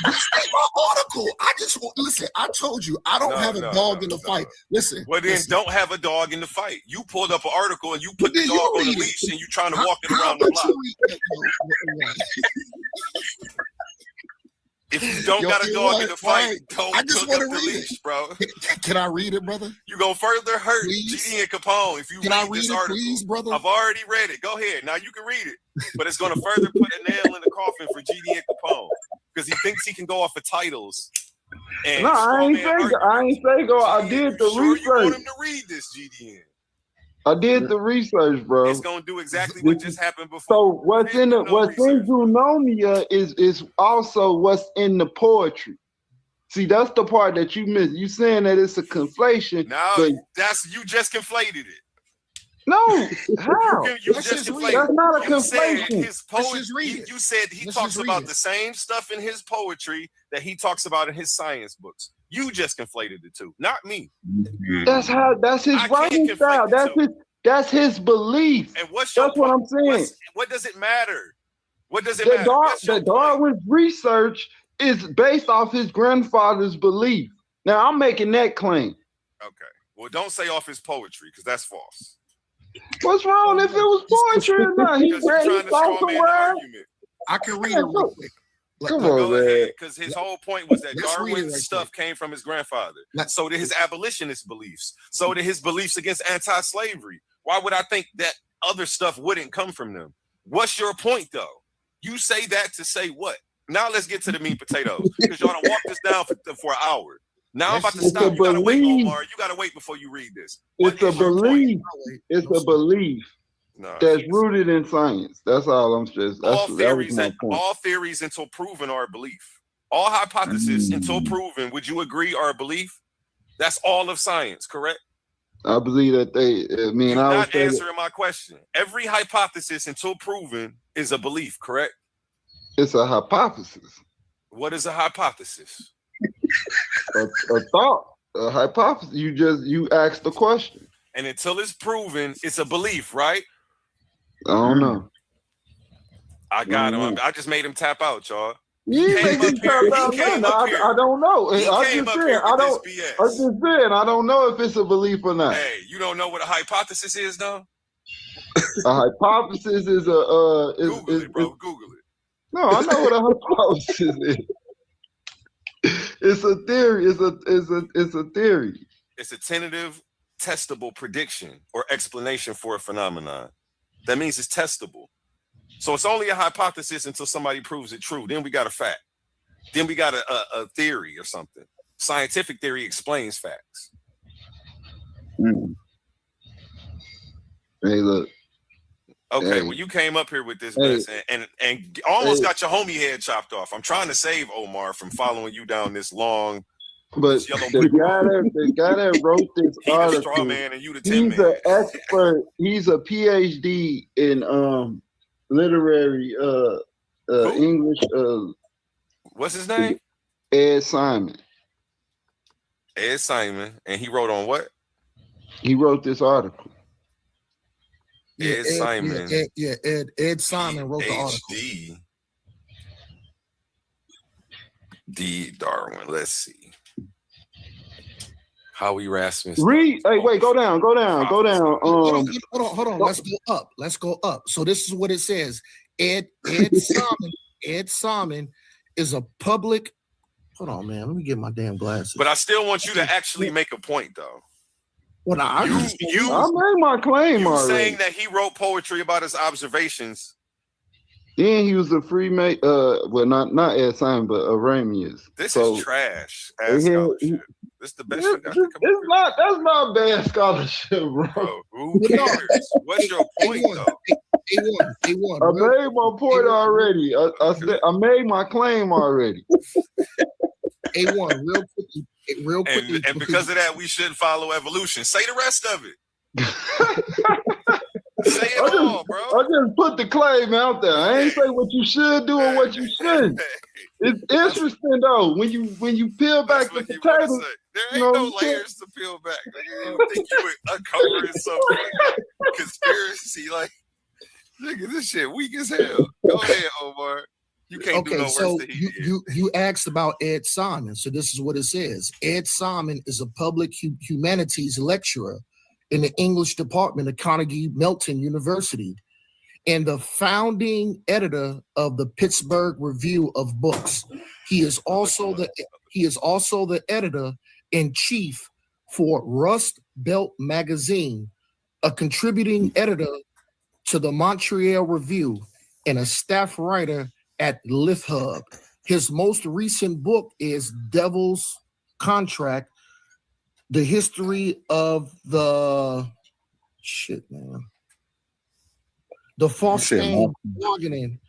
This my article. I just listen. I told you I don't have a dog in the fight. Listen. Well, then don't have a dog in the fight. You pulled up an article and you put the dog on the leash, and you trying to walk it around the block. If you don't got a dog in the fight, don't put up the leash, bro. Can I read it, brother? You gonna further hurt GDN Capone if you read this article. Please, brother? I've already read it. Go ahead. Now you can read it. But it's gonna further put a nail in the coffin for GDN Capone because he thinks he can go off of titles. And no, I ain't say go. I did the research. You want him to read this, GDN? I did the research, bro. It's gonna do exactly what just happened before. So what's in zoonomia is also what's in the poetry. See, that's the part that you missed. You saying that it's a conflation. No, that's you just conflated it. No, how? That's not a conflation. His poetry. You said he talks about the same stuff in his poetry that he talks about in his science books. You just conflated the two, not me. That's his writing style. That's his belief. And that's what I'm saying. What does it matter? What does it matter? The Darwin's research is based off his grandfather's belief. Now I'm making that claim. Okay. Well, don't say off his poetry because that's false. What's wrong if it was poetry or not? He thought somewhere. I can read it real quick. Come on, man. Because his whole point was that Darwin's stuff came from his grandfather. So did his abolitionist beliefs. So did his beliefs against anti-slavery. Why would I think that other stuff wouldn't come from them? What's your point, though? You say that to say what? Now let's get to the meat and potatoes. Because y'all done walk this down for an hour. Now I'm about to stop. You gotta wait, Omar. You gotta wait before you read this. It's a belief. It's a belief that's rooted in science. That's all I'm just. All theories until proven are a belief. All hypotheses until proven. Would you agree are a belief? That's all of science, correct? I believe that You're not answering my question. Every hypothesis until proven is a belief, correct? It's a hypothesis. What is a hypothesis? a thought, a hypothesis. You asked the question. And until it's proven, it's a belief, right? I don't know. I got him. I just made him tap out, y'all. You made me tap out. I don't know. I just said I don't know if it's a belief or not. Hey, you don't know what a hypothesis is, though? A hypothesis is a Google it, bro. Google it. No, I know what a hypothesis is. It's a theory. It's a theory. It's a tentative, testable prediction or explanation for a phenomenon. That means it's testable. So it's only a hypothesis until somebody proves it true. Then we got a fact. Then we got a theory or something. Scientific theory explains facts. Hey, look. Okay, well, you came up here with this mess and almost got your homie head chopped off. I'm trying to save Omar from following you down this long. But the guy that wrote this article, straw man and you the he's an expert. He's a PhD in literary English. What's his name? Ed Simon. Ed Simon, and he wrote on what? He wrote this article. Ed Simon. Ed Simon wrote the article. D. Darwin. Let's see. Howie Rasmus. Read. Hey, wait. Go down. Hold on. Let's go up. So this is what it says. Ed Simon is a public. Hold on, man. Let me get my damn glasses. But I still want you to actually make a point, though. Well, I made my claim already. Saying that he wrote poetry about his observations. Then he was a Freemason. Well, not Ed Simon, but Arrhenius. This is trash. This is the best. That's not bad scholarship, bro. Who cares? What's your point, though? A1. I made my point already. I made my claim already. A1, real quickly. And because of that, we shouldn't follow evolution. Say the rest of it. Say it all, bro. I just put the claim out there. I ain't say what you should do or what you shouldn't. It's interesting though when you peel back the potato. There ain't no layers to peel back. You think you would uncovering some conspiracy? Like, nigga, this shit weak as hell. Go ahead, Omar. You can't do no worse than he did. You asked about Ed Simon, so this is what it says. Ed Simon is a public humanities lecturer in the English department of Carnegie Mellon University and the founding editor of the Pittsburgh Review of Books. He is also the editor-in-chief for Rust Belt magazine, a contributing editor to the Montreal Review, and a staff writer at LiftHub. His most recent book is Devil's Contract, the history of the false bargain,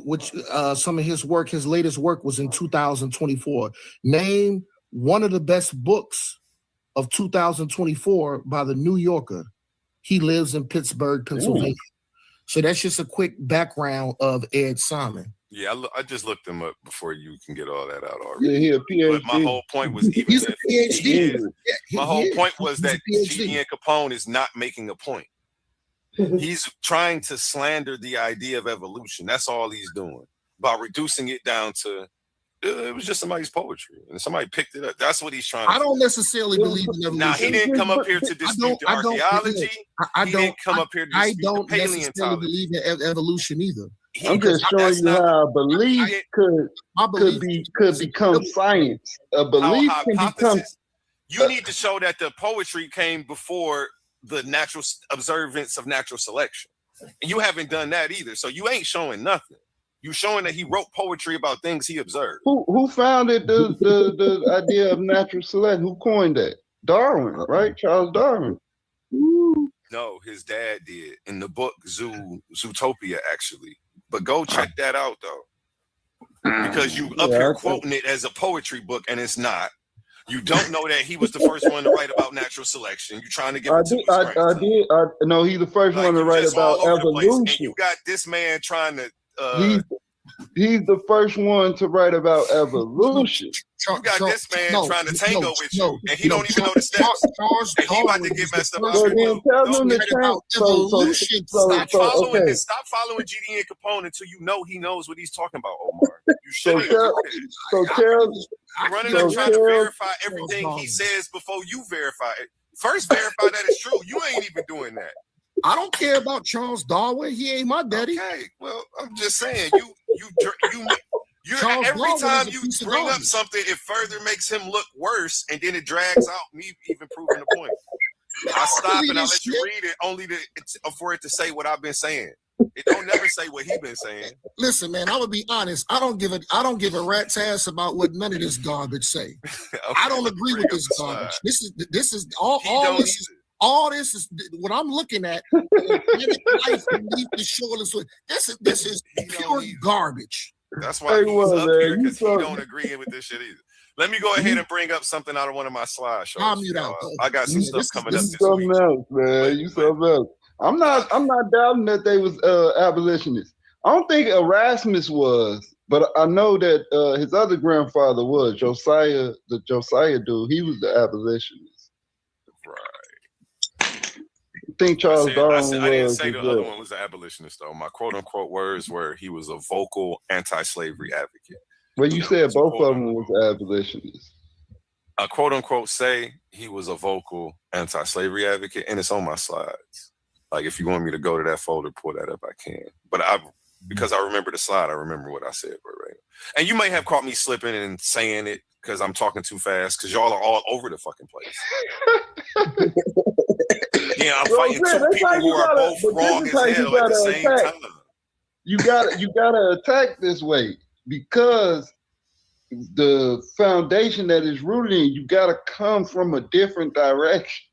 which some of his work, his latest work was in 2024. Named one of the best books of 2024 by the New Yorker. He lives in Pittsburgh, Pennsylvania. Ooh. So that's just a quick background of Ed Simon. Yeah, I just looked him up before you can get all that out already. Yeah, he a PhD. But my whole point was even he's a PhD. My whole point was that GDN Capone is not making a point. He's trying to slander the idea of evolution. That's all he's doing by reducing it down to it was just somebody's poetry and somebody picked it up. That's what he's trying to do. I don't necessarily believe in evolution. Now, he didn't come up here to dispute the archaeology. He didn't come up here to dispute the paleontology. I don't necessarily believe in evolution either. I'm just showing you how a belief could become science. A belief can become. You need to show that the poetry came before the natural observance of natural selection, and you haven't done that either. So you ain't showing nothing. You showing that he wrote poetry about things he observed. Who founded the idea of natural selection? Who coined that? Darwin, right? Charles Darwin. Ooh. No, his dad did in the book Zootopia, actually. But go check that out though, because you up here quoting it as a poetry book and it's not. You don't know that he was the first one to write about natural selection. You're trying to get. No, he's the first one to write about evolution. And you got this man trying to. He's the first one to write about evolution. You got this man trying to tango with you, and he don't even know the steps. And he about to get messed up. Stop following GDN Capone until you know he knows what he's talking about, Omar. You shouldn't. You're running up trying to verify everything he says before you verify it. First, verify that it's true. You ain't even doing that. I don't care about Charles Darwin. He ain't my daddy. Okay, well, I'm just saying, every time you bring up something, it further makes him look worse, and then it drags out me even proving the point. I stop and I let you read it only for it to say what I've been saying. It don't never say what he been saying. Listen, man, I'm gonna be honest. I don't give a rat's ass about what none of this garbage say. Okay, I don't agree with this garbage. This is all this is. All this is what I'm looking at. Life beneath the shoreless. This is pure garbage. That's why he's up here, because he don't agree with this shit either. Let me go ahead and bring up something out of one of my slideshows. I got some stuff coming up this week. Else, man. You something else. I'm not doubting that they was abolitionists. I don't think Erasmus was, but I know that his other grandfather was Josiah. The Josiah dude, he was the abolitionist. I think Charles Darwin I didn't say the other one was an abolitionist, though. My quote-unquote words were he was a vocal anti-slavery advocate. Well, you said both of them was abolitionists. I quote-unquote say he was a vocal anti-slavery advocate, and it's on my slides. Like, if you want me to go to that folder, pull that up, I can. But because I remember the slide, I remember what I said verbatim. And you may have caught me slipping and saying it because I'm talking too fast, because y'all are all over the fucking place. Yeah, I'm fighting two people who are both wrong as hell at the same time. You gotta attack this way, because the foundation that is rooted in you gotta come from a different direction.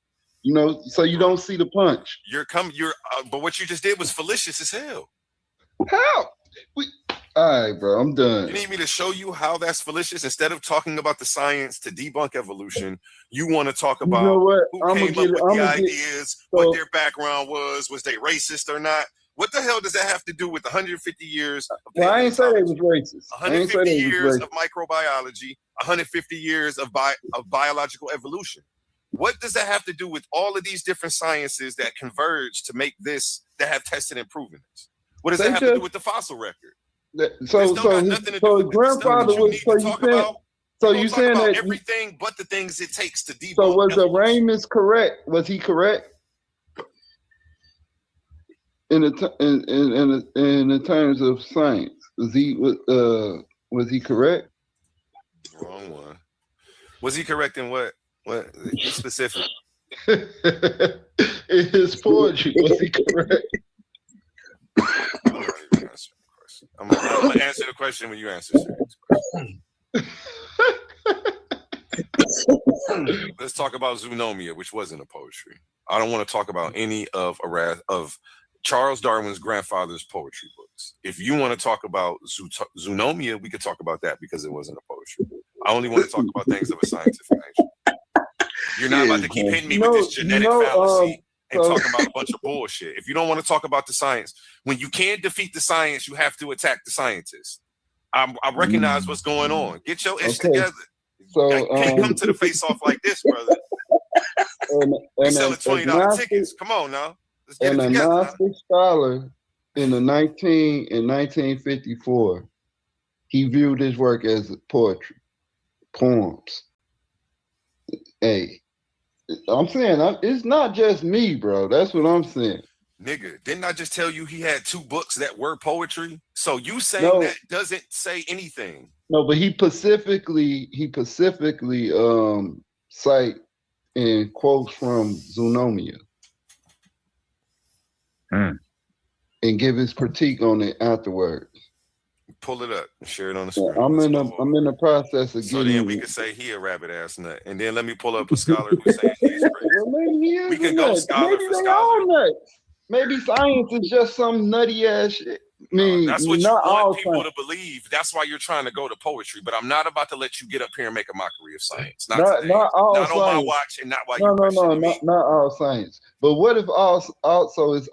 You know, so you don't see the punch. But what you just did was fallacious as hell. How? All right, bro, I'm done. You need me to show you how that's fallacious? Instead of talking about the science to debunk evolution, you want to talk about who came up with the ideas, what their background was they racist or not? What the hell does that have to do with 150 years of I ain't say they was racist. 150 years of microbiology, 150 years of biological evolution? What does that have to do with all of these different sciences that converge to make this, that have tested and proven this? What does that have to do with the fossil record? So his grandfather was. So you saying that everything but the things it takes to debunk. So was Aramis correct? Was he correct in the terms of science? Was he correct? Wrong one. Was he correct in what? What? Be specific. In his poetry, was he correct? I'm gonna answer the question when you answer the question. Let's talk about Zoonomia, which wasn't a poetry. I don't want to talk about any of Charles Darwin's grandfather's poetry books. If you want to talk about Zoonomia, we could talk about that because it wasn't a poetry. I only want to talk about things of a scientific nature. You're not about to keep hitting me with this genetic fallacy and talking about a bunch of bullshit. If you don't want to talk about the science, when you can't defeat the science, you have to attack the scientists. I recognize what's going on. Get your ish together. So you can't come to the face off like this, brother. We selling $20 tickets. Come on now. Let's get it together. A Gnostic scholar in 1954, he viewed his work as poetry, poems. Hey, I'm saying it's not just me, bro. That's what I'm saying. Nigga, didn't I just tell you he had 2 books that were poetry? So you saying that doesn't say anything. No, but he specifically cite and quotes from Zoonomia. And give his critique on it afterwards. Pull it up and share it on the screen. I'm in the process of getting. So then we can say he a rabbit ass nut, and then let me pull up a scholar who says he's crazy. We can go scholar for scholar. Maybe science is just some nutty ass shit. I mean, that's what you want people to believe. That's why you're trying to go to poetry. But I'm not about to let you get up here and make a mockery of science. Not on my watch, and not while you. Not all science. But what if also is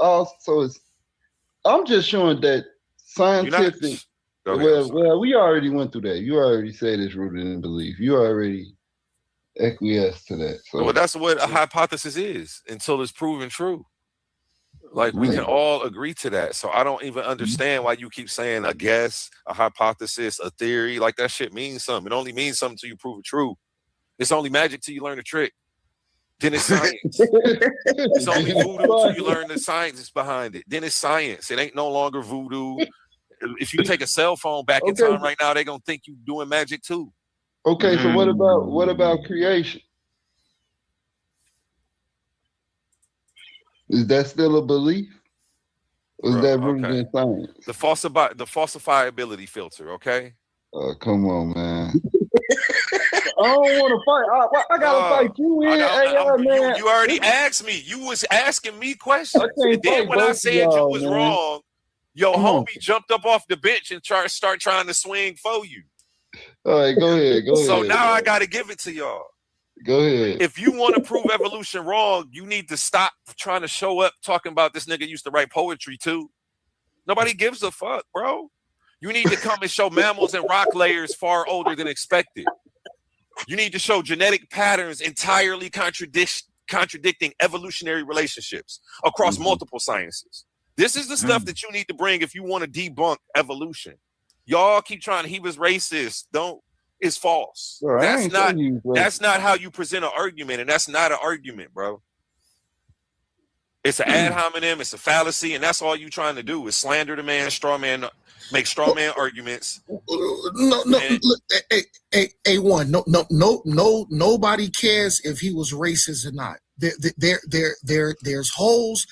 I'm just showing that scientific. Well, we already went through that. You already said it's rooted in belief. You already acquiesced to that. So well, that's what a hypothesis is until it's proven true. Like we can all agree to that. So I don't even understand why you keep saying a guess, a hypothesis, a theory. Like that shit means something. It only means something till you prove it true. It's only magic till you learn the trick. Then it's science. It's only voodoo till you learn the science behind it. Then it's science. It ain't no longer voodoo. If you take a cell phone back in time right now, they're gonna think you doing magic too. Okay, so what about creation? Is that still a belief? Or is that rooted in science? The falsifiability filter, okay? Come on, man. I don't want to fight. I gotta fight you in. Man. You already asked me. You was asking me questions. And then when I said you was wrong, your homie jumped up off the bench and start trying to swing for you. All right, go ahead. So now I gotta give it to y'all. Go ahead. If you want to prove evolution wrong, you need to stop trying to show up talking about this nigga used to write poetry too. Nobody gives a fuck, bro. You need to come and show mammals and rock layers far older than expected. You need to show genetic patterns entirely contradicting evolutionary relationships across multiple sciences. This is the stuff that you need to bring if you want to debunk evolution. Y'all keep trying. He was racist. It's false. Bro, that's not how you present an argument, and that's not an argument, bro. It's an ad hominem, it's a fallacy, and that's all you trying to do is slander the man, make straw man arguments. A1. Nobody cares if he was racist or not. There's holes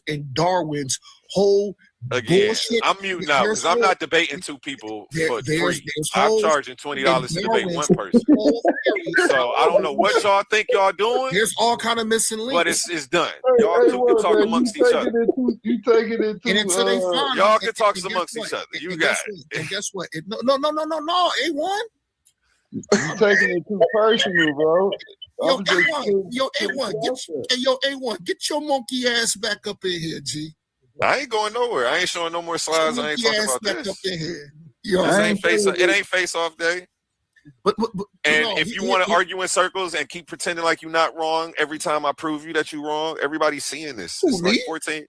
in Darwin's whole again, bullshit. I'm muting out There's because I'm whole, not debating two people for there's free. I'm holes charging in $20 to debate Darwin's one person. whole theory. So I don't know what y'all think y'all doing, There's all kind of missing but links. it's done. Hey, Y'all hey, two can what, talk man? amongst each other. You take it into, And until they find Y'all them, can talk and guess amongst what? each other. You And got guess it. what? And guess what? No, A1. you taking it too personal, bro. Yo, I'm just A1, yo, putting A1, it out there. hey, yo, A1, get your monkey ass back up in here, G. I ain't going nowhere. I ain't showing no more Get your slides. I ain't monkey talking ass about back up this. in here. Yo, This I ain't ain't saying it ain't face off day. but And no, if you want to argue in circles and keep pretending like you're not wrong every time I prove you that you're wrong, everybody's seeing this. Who, It's like me? 14.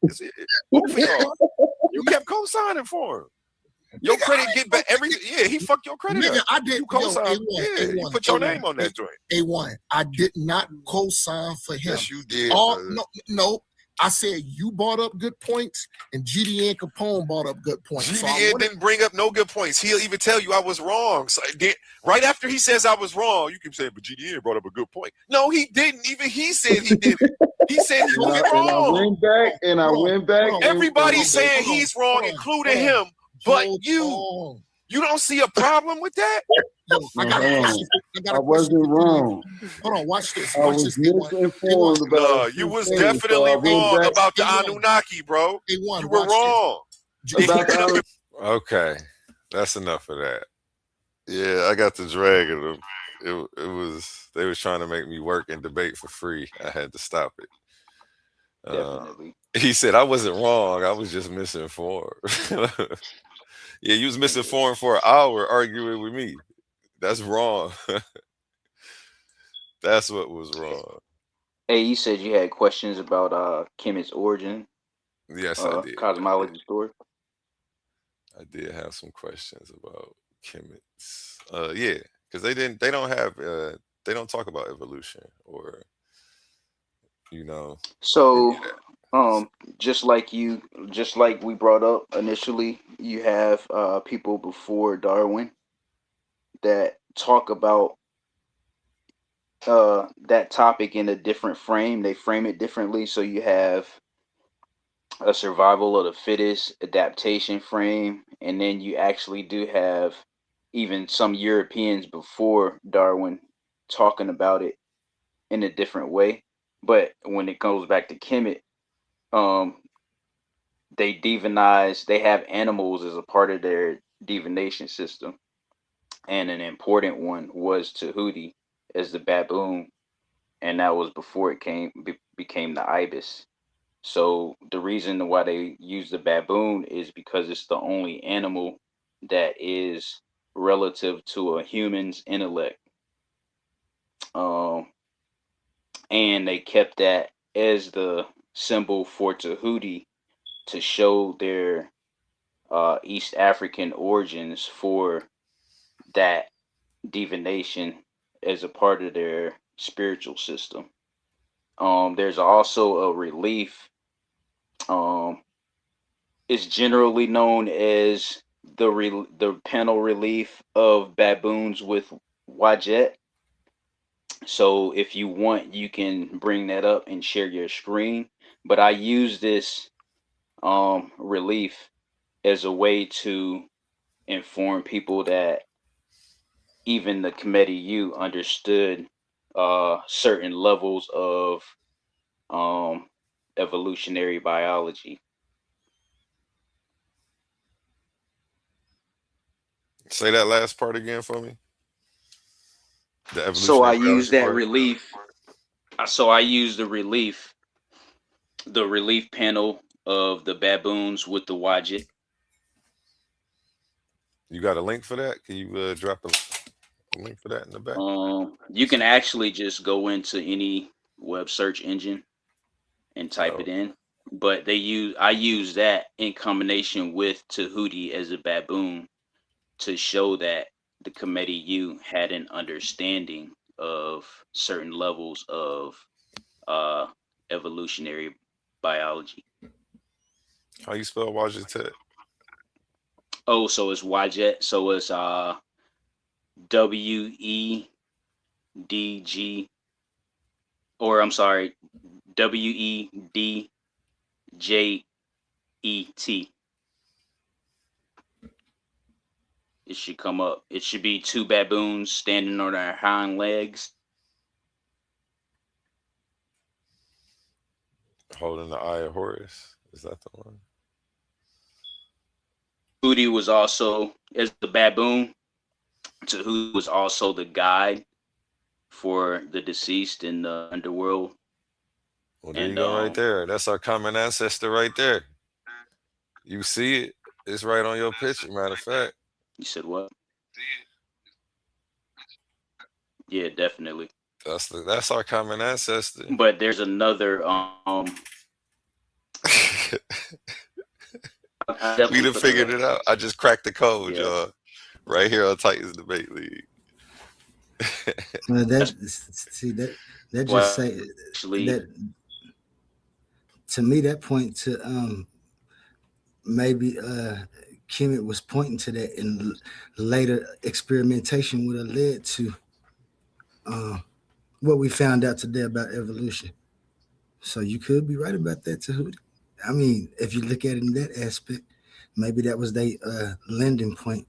Both of y'all. You kept co-signing for him. Your Nigga, credit I get back every he fucked your credit nigga, up. I did. You Yo, co-signed. Yeah, you put your name on that joint. A1. I did not co-sign for him. Yes, you did. No. I said you brought up good points, and GDN Capone brought up good points. GDN didn't bring up no good points. He'll even tell you I was wrong. So right after he says I was wrong, you keep saying, but GDN brought up a good point. No, he didn't. Even he said he didn't. He said he was wrong. I went back. Everybody's saying he's wrong, including him, but you. You don't see a problem with that? Yo, I got a question. I wasn't wrong. Hold on, watch this. I was misinformed about. No, you was definitely wrong about the Anunnaki, bro. You were wrong. Okay, that's enough of that. Yeah, I got to dragging them. It was they was trying to make me work and debate for free. I had to stop it. Definitely. He said I wasn't wrong. I was just misinformed. Yeah, you was misinformed for an hour arguing with me. That's wrong. That's what was wrong. Hey, you said you had questions about Kemet's origin. Yes, I did. Cosmology story. I did have some questions about Kemet's. Yeah, because they don't talk about evolution or So just like we brought up initially, you have people before Darwin that talk about that topic in a different frame. They frame it differently. So you have a survival of the fittest adaptation frame, and then you actually do have even some Europeans before Darwin talking about it in a different way. But when it goes back to Kemet, they have animals as a part of their divination system, and an important one was Tahuti as the baboon, and that was before it became the ibis. So the reason why they use the baboon is because it's the only animal that is relative to a human's intellect. And they kept that as the symbol for Tahuti to show their East African origins for that divination as a part of their spiritual system. There's also a relief. It's generally known as the panel relief of baboons with Wajet. So if you want, you can bring that up and share your screen. But I use this relief as a way to inform people that even the committee you understood certain levels of evolutionary biology. Say that last part again for me. The So I evolutionary use that part. relief. So I use the relief panel of the baboons with the Wajet. You got a link for that? Can you drop a link for that in the back? You can actually just go into any web search engine and type it in. But I use that in combination with Tahuti as a baboon to show that the committee you had an understanding of certain levels of evolutionary biology. How you spell Wajet? Oh, so it's Wajet. So it's WEDG, or I'm sorry, WEDJET. It should come up. It should be two baboons standing on their hind legs. Holding the eye of Horus. Is that the one? Tahuti was also, as the baboon, Tahuti was also the guide for the deceased in the underworld. Well, there you And go, right there. That's our common ancestor right there. You see it? It's right on your picture. Matter of fact. You said what? Yeah, definitely. That's our common ancestor. But there's another We done figured it out. I just cracked the code, Yeah. y'all. Right here on Titans Debate League. Well, that just Well, say actually, that to me that point to maybe Kemet was pointing to that, and later experimentation would have led to what we found out today about evolution. So you could be right about that, Tahuti. I mean, if you look at it in that aspect, maybe that was their landing point.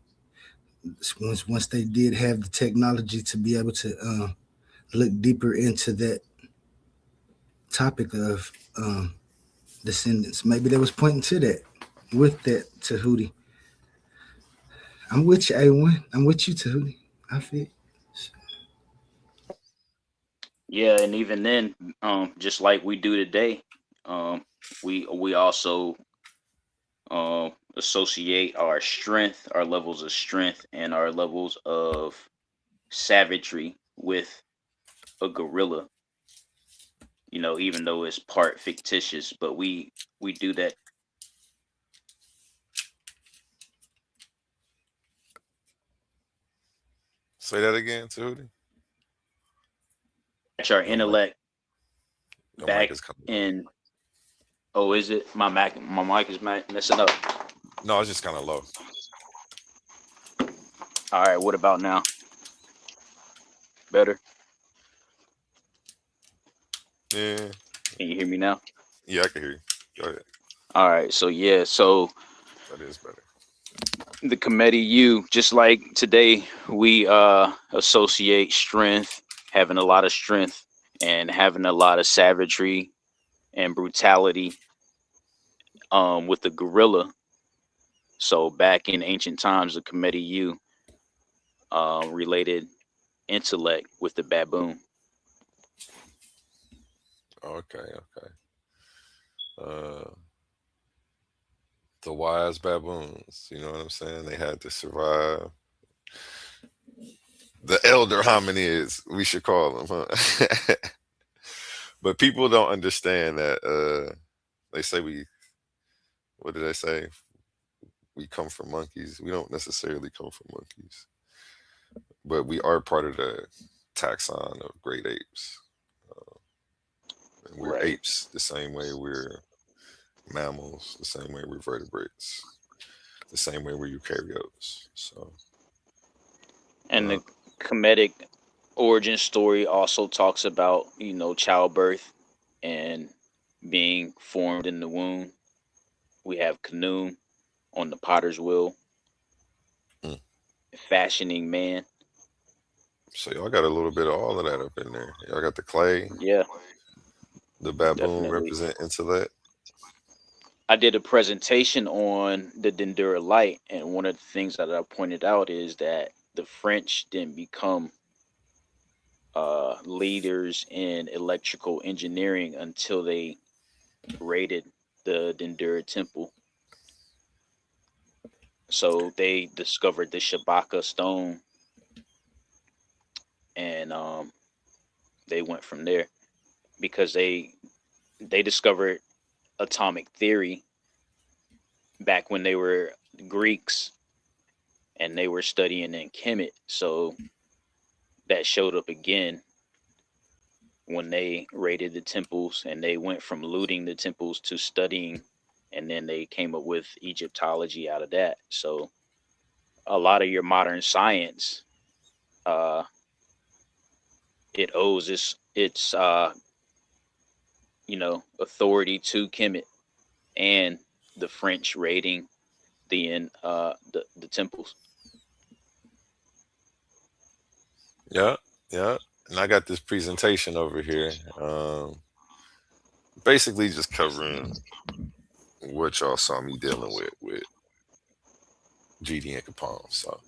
Once they did have the technology to be able to look deeper into that topic of descendants, maybe they was pointing to that with that Tahuti. I'm with you, A1. I'm with you, Tahuti. I feel. yeah, and even then, just like we do today, we also associate our strength, our levels of strength, and our levels of savagery with a gorilla. You know, even though it's part fictitious, but we do that. Say that again, Tootie. Catch our Your mic, intellect your mic back is coming up. in. Oh, is it my mic? My mic is messing up. No, it's just kind of low. All right, what about now? Better? Yeah. Can you hear me now? Yeah, I can hear you. Go ahead. All right, so yeah, so That is better. the committee, you just like today, we associate strength, having a lot of strength, and having a lot of savagery and brutality with the gorilla. So back in ancient times, the committee you related intellect with the baboon. Okay, okay. Uh, the wise baboons, you know what I'm saying? They had to survive. The elder hominids, we should call them, huh? But people don't understand that they say what did they say? We come from monkeys. We don't necessarily come from monkeys, but we are part of the taxon of great apes. And we're Right. apes the same way we're mammals, the same way we're vertebrates, the same way we're eukaryotes. So, And the comedic origin story also talks about, you know, childbirth and being formed in the womb. We have Canoe on the potter's wheel, Mm. fashioning man. so y'all got a little bit of all of that up in there. Y'all got the clay, Yeah, the baboon definitely. represent intellect. I did a presentation on the Dendura light, and one of the things that I pointed out is that the French didn't become leaders in electrical engineering until they raided the Dendura temple. So they discovered the Shabaka stone, and they went from there because they discovered atomic theory back when they were Greeks and they were studying in Kemet. So that showed up again when they raided the temples, and they went from looting the temples to studying, and then they came up with Egyptology out of that. So a lot of your modern science, uh, it owes its you know, authority to Kemet and the French raiding the temples. Yeah, yeah. And I got this presentation over here. Basically just covering what y'all saw me dealing with GDN Capone. So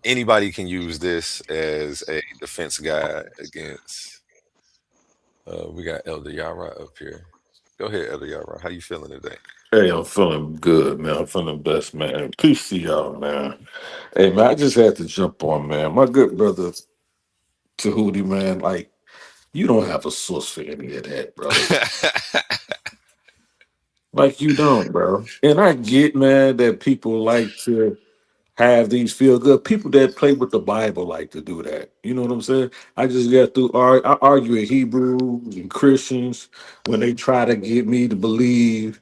anybody can use this as a defense guide against. We got Elder Yara up here. Go ahead, Elder Yara. How you feeling today? Hey, I'm feeling good, man. I'm feeling best, man. Peace to y'all, man. Hey, man, I just had to jump on, man. My good brother Tahuti, man, like, you don't have a source for any of that, brother. Like, you don't, bro. And I get, man, that people like to have these feel good. People that play with the Bible like to do that. You know what I'm saying? I just got through, I argue with Hebrews and Christians when they try to get me to believe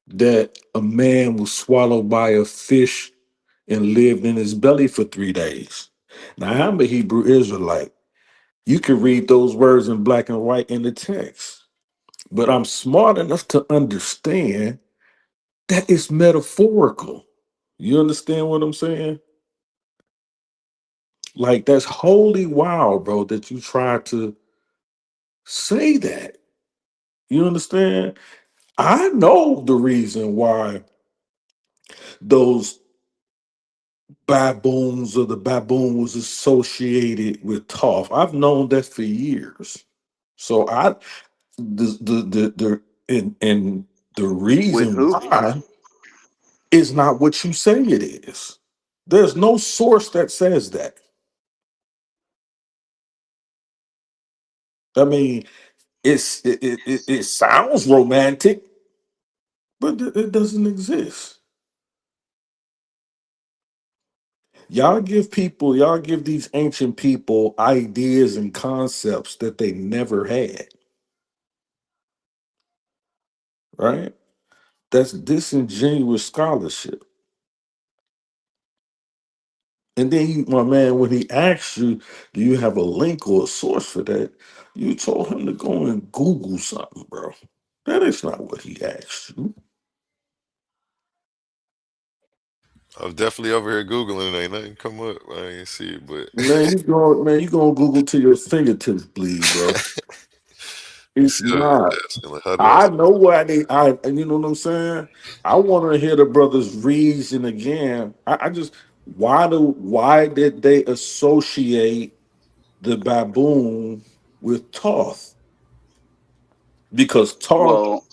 that a man was swallowed by a fish and lived in his belly for 3 days. Now, I'm a Hebrew Israelite. You can read those words in black and white in the text, but I'm smart enough to understand that it's metaphorical. You understand what I'm saying? Like, that's holy wow, bro, that you try to say that. You understand? I know the reason why those baboons or the baboon was associated with Toph. I've known that for years. So the and the With reason who? why is not what you say it is. There's no source that says that. I mean, it sounds romantic, but it doesn't exist. Y'all give these ancient people ideas and concepts that they never had, right? That's disingenuous scholarship. And then my man, when he asked you, do you have a link or a source for that? You told him to go and Google something, bro. That is not what he asked you. I was definitely over here Googling it. Ain't nothing come up. I ain't see it, but You gonna Google till your fingertips bleed, bro. It's sit up not. desk and how do I I know why you know what I'm saying? I want to hear the brothers reason again. I just why did they associate the baboon with Toth? Because Toth Well,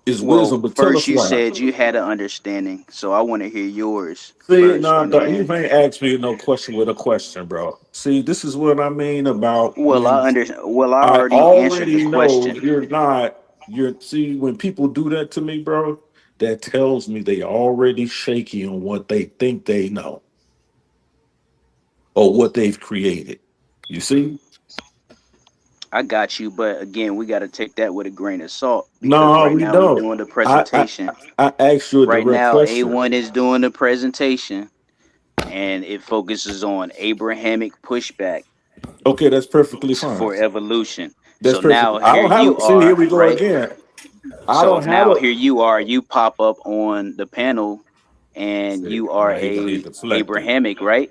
is well, wisdom, but tell first us you why. said you had an understanding, so I want to hear yours See, first, no, and no, you then, ain't asked me no question with a question, bro. See, this is what I mean about well, when I I already answered the already know question. you're not. You're see when people do that to me, bro. That tells me they already shaky on what they think they know or what they've created. You see? I got you, but again, we got to take that with a grain of salt because No, right we now we're don't. doing the I I presentation. I asked you a Right direct now, question. A1 is doing the presentation, and it focuses on Abrahamic pushback Okay, that's perfectly fine. for evolution. That's So perfect. now I here don't have you it. See, here are, we go right? again. I So don't have now it. here you are, you pop up on the panel, and See, you are now he a deflected. Abrahamic, right?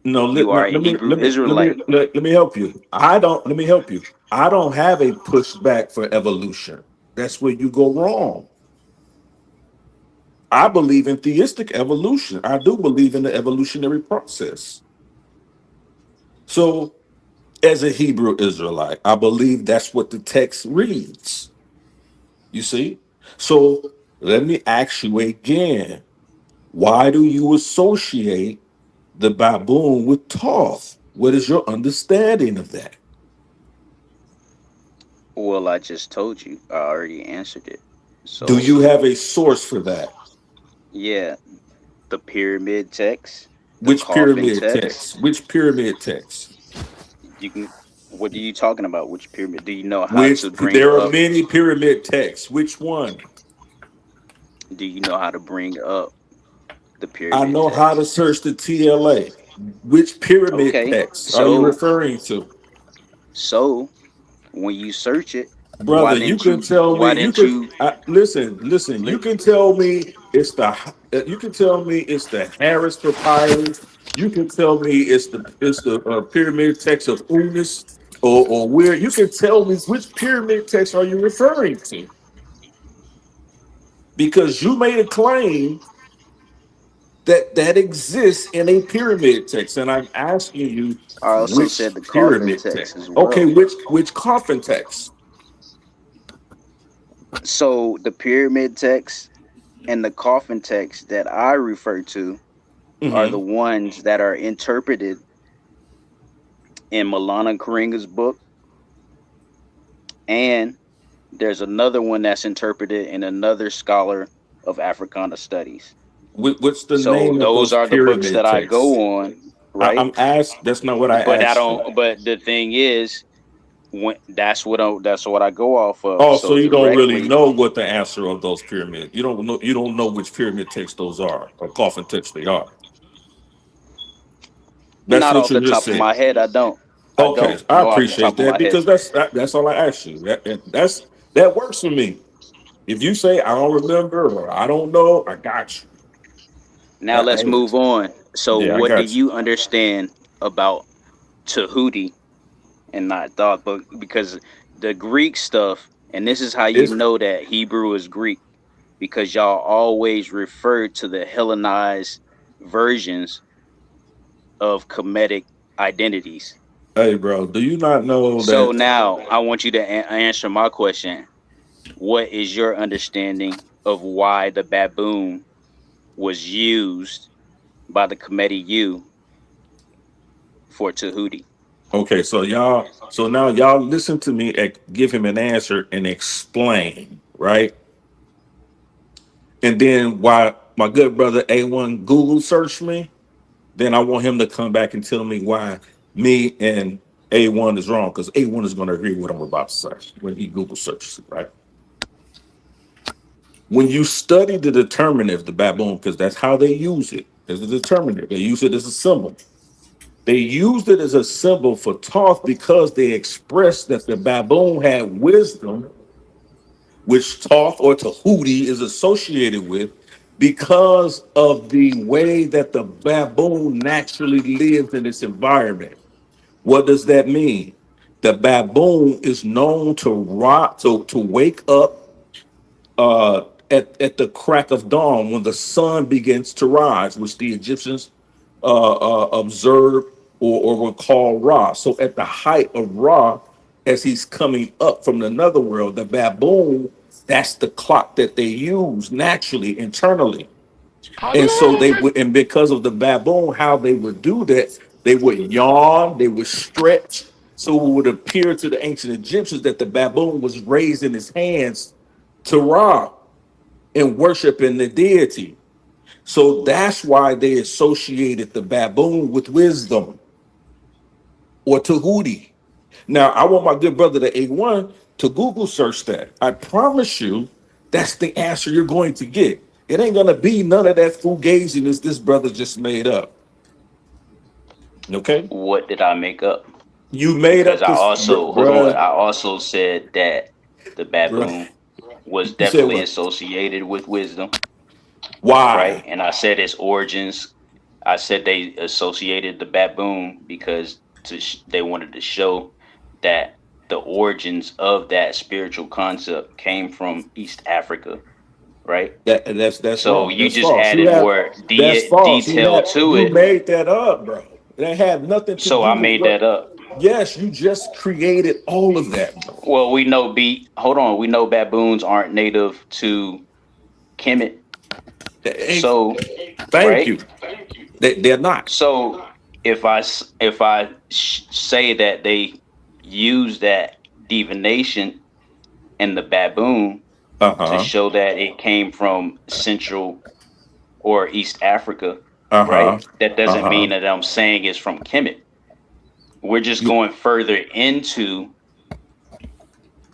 No, You are a Hebrew Israelite. let me help you. Let me help you. I don't have a pushback for evolution. That's where you go wrong. I believe in theistic evolution. I do believe in the evolutionary process. So, as a Hebrew Israelite, I believe that's what the text reads. You see? So, let me ask you again. Why do you associate the baboon with Toth? What is your understanding of that? Well, I just told you. I already answered it. Do So you have a source for that? yeah, the pyramid text, the Which coffin pyramid text. text? Which pyramid text? You can. What are you talking about? Which pyramid? Do you know how Which to bring there are up? many pyramid texts. Which one? Do you know how to bring up the I pyramid know how to text? search the TLA. Which pyramid Okay. text are you referring to? So when you search it, Brother, you can tell me, why you didn't could you listen, you li- can tell me it's the you can tell me it's the Harris Papyrus. You can tell me it's the pyramid text of Unis or where you can tell me which pyramid text are you referring to because you made a claim that exists in a pyramid text, and I'm asking you I also which said the coffin pyramid text text. as Okay, well. which coffin text? So the pyramid text and the coffin text that I refer to are the Hmm. ones that are interpreted in Milana Karinga's book, and there's another one that's interpreted in another scholar of Africana studies. What's the So name of those those are the books pyramid that I texts? go on, right? I'm asked. That's not what I But I asked you. don't. But the thing is, when that's what I go off of. Oh, so So you don't really directly, know what the answer of those pyramids. You don't know. You don't know which pyramid text those are or coffin text they are. That's not what off you the just top of said. my head, I don't. I Okay, don't I know off the appreciate top of that my head. because that's all I asked you. That works for me. If you say I don't remember or I don't know, I got you. Now let's Hey, move on. So, yeah, I what do got you. you understand about Tahuti and not thought? But because the Greek stuff, and this is how you It's know that Hebrew is Greek, because y'all always refer to the Hellenized versions of Kemetic identities. hey, bro. Do you not know So that? now I want you to answer my question. What is your understanding of why the baboon was used by the Kemetic U for Tahuti? Okay, so now y'all listen to me. Give him an answer and explain, right? And then why my good brother A1 Google searched me, then I want him to come back and tell me why me and A1 is wrong, because A1 is going to agree with what I'm about to say when he Google searches it, right? When you study the determinative, the baboon, because that's how they use it as a determinative, they use it as a symbol. They used it as a symbol for Thoth because they expressed that the baboon had wisdom, which Thoth or Tahuti is associated with, because of the way that the baboon naturally lives in its environment. What does that mean? The baboon is known to rock, to wake up at the crack of dawn when the sun begins to rise, which the Egyptians observed or were called Ra. So at the height of Ra, as he's coming up from another world, the baboon, that's the clock that they use naturally, internally. And so they would, and because of the baboon, how they would do that, they would yawn, they would stretch. So it would appear to the ancient Egyptians that the baboon was raising his hands to Ra and worshiping the deity. So that's why they associated the baboon with wisdom or Tahuti. Now, I want my good brother, the A1, to Google search that. I promise you that's the answer you're going to get. It ain't going to be none of that fugaziness this brother just made up. Okay? What did I make up? You made Because up I this, also, hold on, bruh, I also said that the bruh. baboon was You said definitely what? associated with wisdom, right? Why? And I said its origins. I said they associated the baboon because they wanted to show that the origins of that spiritual concept came from East Africa, right? That's So wrong. you That's just false. added more That's false. detail to You it. made that up, bro. That had nothing to So do I with made what. that up. Yes, you just created all of that, bro. Well, we know hold on, we know baboons aren't native to Kemet. They ain't- So, Thank right? you. They're not. So if I say that they use that divination in the baboon Uh to huh. show that it came from Central or East Africa, Uh right? huh. That Uh doesn't huh. mean that I'm saying it's from Kemet. We're just You going further into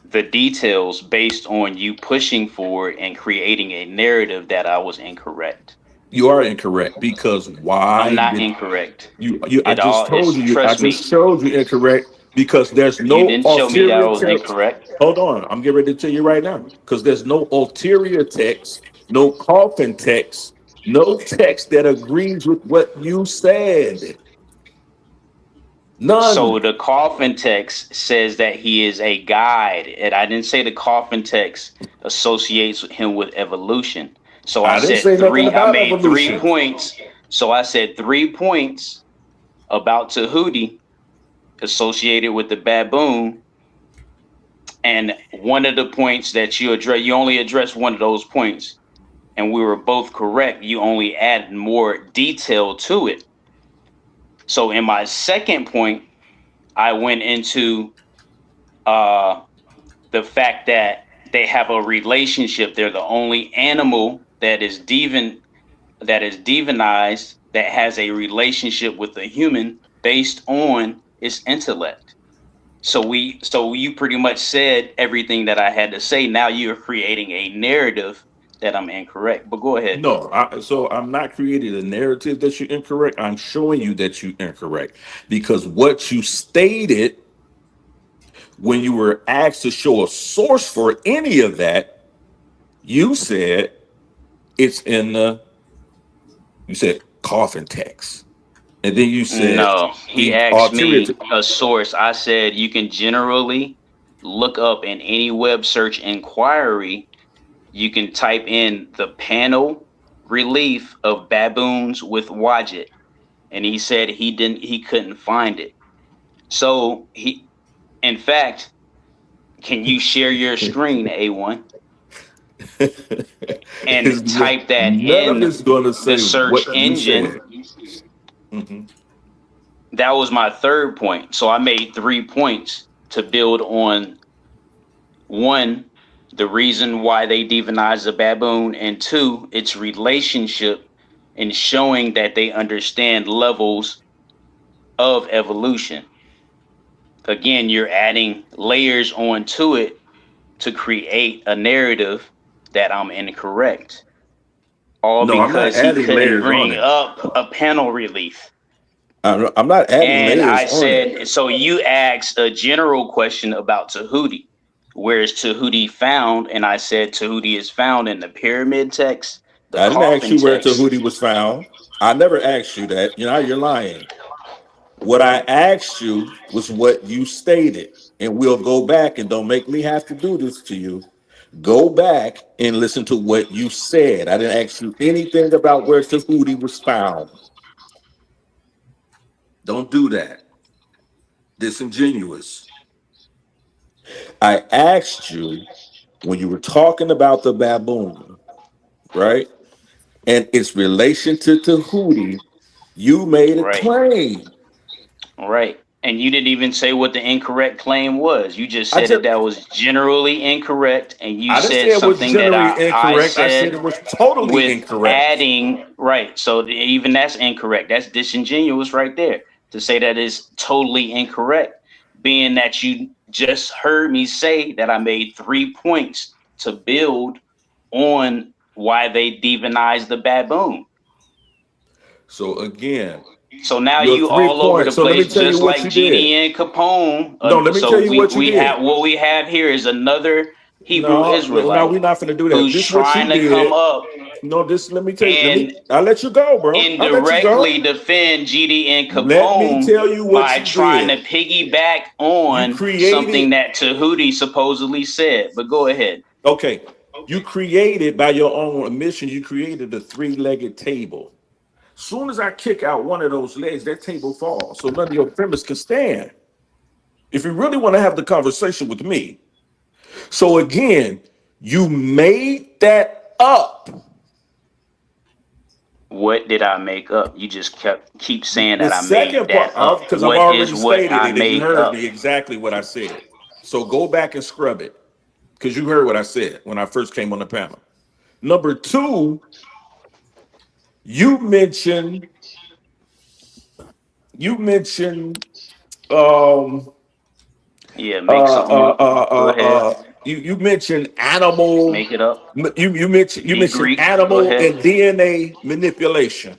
the details based on you pushing for and creating a narrative that I was incorrect. you are incorrect because I'm why not did incorrect. you? I It just all told is you. I trust me. just showed you incorrect because there's You no didn't show me that I ulterior was text. incorrect. Hold on, I'm getting ready to tell you right now because there's no ulterior text, no coffin text No text that agrees with what you said. So None. the coffin text says that he is a guide, and I didn't say the coffin text associates him with evolution. So I didn't say nothing I about made 3 evolution. points. So I said 3 points about Tahuti associated with the baboon. And one of the points that you only addressed one of those points, and we were both correct. You only added more detail to it. So in my second point, I went into the fact that they have a relationship. They're the only animal that is divinized that has a relationship with a human based on its intellect. So you pretty much said everything that I had to say. Now you're creating a narrative that I'm incorrect. But go ahead. No, so I'm not creating a narrative that you're incorrect. I'm showing you that you're incorrect because what you stated when you were asked to show a source for any of that, you said it's in you said coffin text. And then you said No, he the asked ulterior. me a source. I said you can generally look up in any web search inquiry. You can type in the panel relief of baboons with Wadjet, and he said he couldn't find it. So in fact, can you share your screen, A1, and type that None of in it's going to the say search what you engine? said. Mm-hmm. That was my third point. So I made 3 points to build on: one, the reason why they demonize the baboon, and two, its relationship in showing that they understand levels of evolution. Again, you're adding layers onto it to create a narrative that I'm incorrect. All No, I'm not because he adding couldn't layers on bring it. up a panel relief. I'm not adding And layers I on it. said, so you asked a general question about Tahuti. Where is Tahuti found? And I said Tahuti is found in the pyramid text, the I didn't ask coffin you where text. Tahuti was found. I never asked you that. You're lying. What I asked you was what you stated. And we'll go back and don't make me have to do this to you. Go back and listen to what you said. I didn't ask you anything about where Tahuti was found. Don't do that. Disingenuous. I asked you when you were talking about the baboon, right? And its relation to Tahuti, you made a Right. claim. Right. And you didn't even say what the incorrect claim was. You just I said just that that was generally incorrect. And you I didn't say said it was something that generally I incorrect. I said said it was totally with incorrect. adding, right. So even that's incorrect. That's disingenuous right there to say that is totally incorrect, being that you just heard me say that I made 3 points to build on why they demonized the baboon. So again, So now your you three all over the points. So let me place, tell you just what like you did. GDN Capone. No, let me tell So you what you we have did. what we have here is another Hebrew No, we're Israelite not going to do that. who's This is what you trying to come did. up No, this. Let me tell you. and I'll let you go, bro. I'll let you go. indirectly defend GDN Let me Capone tell you what by you trying to did. piggyback You on something created. that Tahuti supposedly said. But go ahead. Okay, you created by your own admission. You created a three-legged table. Soon as I kick out one of those legs, that table falls. So none of your premise can stand. If you really want to have the conversation with me. So again, you made that up. What did I make up? You just keep saying The that I made second part, that up. because I've What is already what stated I it and you made heard up? me exactly what I said. So go back and scrub it because you heard what I said when I first came on the panel. Number two, you mentioned um Yeah, make something up. Go ahead. you mentioned animal. Make it up. You Be mentioned Greek. Go animal ahead. and DNA manipulation.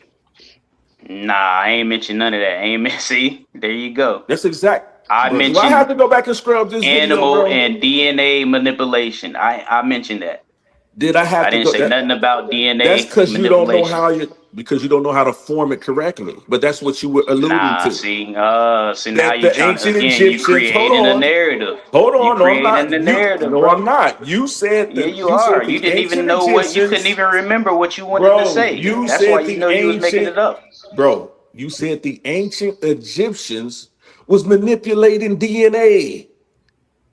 Nah, I ain't mentioned none of that. I ain't see, there you go. That's exact. I Bro, do I have mentioned to go back and scrub this video, animal bro? and DNA manipulation. I mentioned that. Did I have I to didn't go? say nothing about DNA That's because you don't know manipulation. how you don't know how to form it correctly. But that's what you were alluding Nah, to. see, now That you the trying to, ancient again, you Egyptians. creating a narrative. Hold You on. No, I'm creating the not. narrative, No, I'm bro. not. You said Yeah, that. you You said are. You the didn't even ancient know what, you couldn't Egyptians, even remember what you wanted to bro. say. You That's why said you the know you was making ancient, it up. bro. You said the ancient Egyptians was manipulating DNA.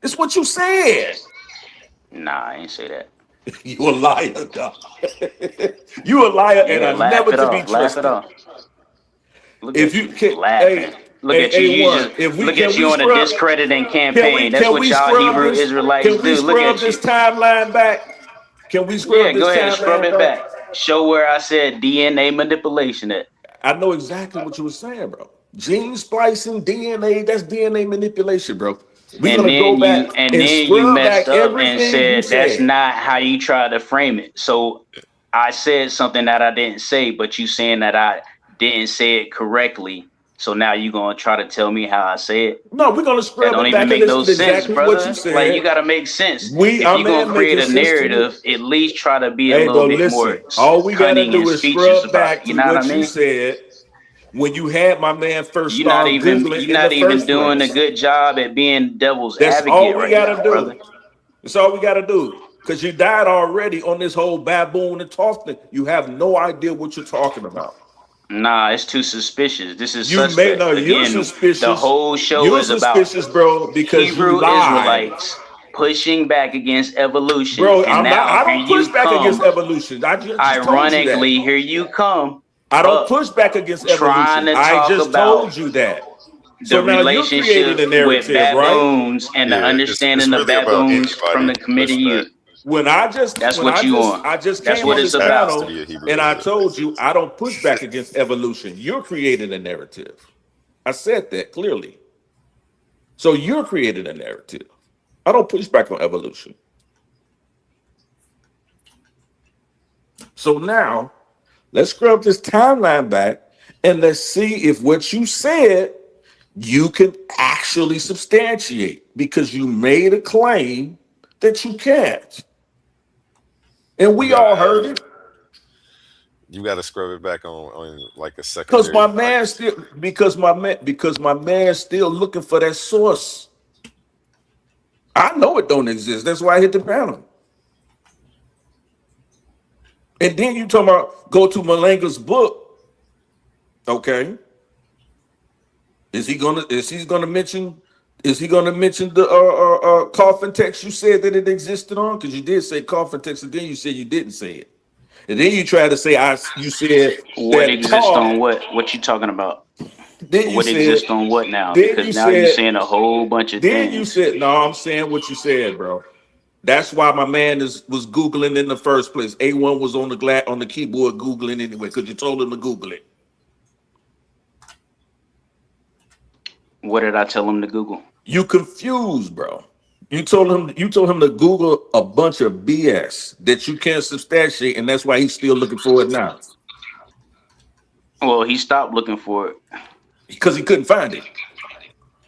That's what you said. Nah, I ain't say that. You a liar, dog. You a liar and Yeah, a laugh never it to be off. Laugh it trusted. off. Look If at you you can, laughing. Look at you. You A1. just If we look can at you we on a scrub discrediting campaign. That's can what we y'all scrub Hebrew this? Israelites Can we do. Look scrub at this you. timeline back? Can we Yeah, scrub go this ahead and scrub timeline it back? back. Show where I said DNA manipulation at. I know exactly what you were saying, bro. Gene splicing, DNA, that's DNA manipulation, bro. We're And gonna go then back and you scrub messed back up and everything you said that's said. not how you try to frame it. So I said something that I didn't say, but you saying that I didn't say it correctly. So now you gonna try to tell me how I say it? No, we're gonna That scrub don't it even back and make no listen to sense, exactly what you brother. Like, you said. gotta make sense. If Our you're gonna man create making a sense to you. narrative, at least try to be a Hey, little bro, bit more listen. All we gotta cunning and do is specious scrub about it. back You to know what I what you mean? said when you had my man first You're not start even Googling you're in the not even first doing a place. good job at being devil's That's advocate all we right gotta now, brother. do. That's all we gotta do. Because you died already on this whole baboon and talk thing. You have no idea what you're talking about. Nah, it's too suspicious. This is You may know suspect. you're Again, the suspicious. whole show You're is about suspicious, bro, because you Hebrew lied. Israelites pushing back against evolution. Bro, And I'm not now I here don't push you back against come. evolution. I just told you that. Ironically, here you come I don't up push back against trying evolution. to I talk just about told you that. the So now you're creating relationship a with narrative, right? baboons and the Yeah, it's understanding of really about baboons from anybody the who Committee push back youth. That's what you on. I just That's came what on it's this about. happens to panel be a Hebrew and I Israelite. told you I don't push back against evolution. You're creating a narrative. I said that clearly. So you're creating a narrative. I don't push back on evolution. So now let's scrub this timeline back and let's see if what you said you can actually substantiate because you made a claim that you can't. And You we got all heard it. you got to scrub it back on like a Because secondary my like man still because my man's still looking for that source. I know it don't exist. That's why I hit the panel. And then you talking about go to Malenga's book. Okay. Is he gonna mention the coffin text you said that it existed on? Because you did say coffin text, and then you said you didn't say it. And then you tried to say you said What that exists Toph. on what? What you talking about? Then you What said, exists on what now? then Because you now you're said, saying a whole bunch of then you things. said, no, I'm saying what you said, bro. That's why my man was Googling in the first place. A1 was on the keyboard Googling anyway, because you told him to Google it. What did I tell him to Google? You confused, bro. You told him to Google a bunch of BS that you can't substantiate, and that's why he's still looking for it now. Well, he stopped looking for it. Because he couldn't find it.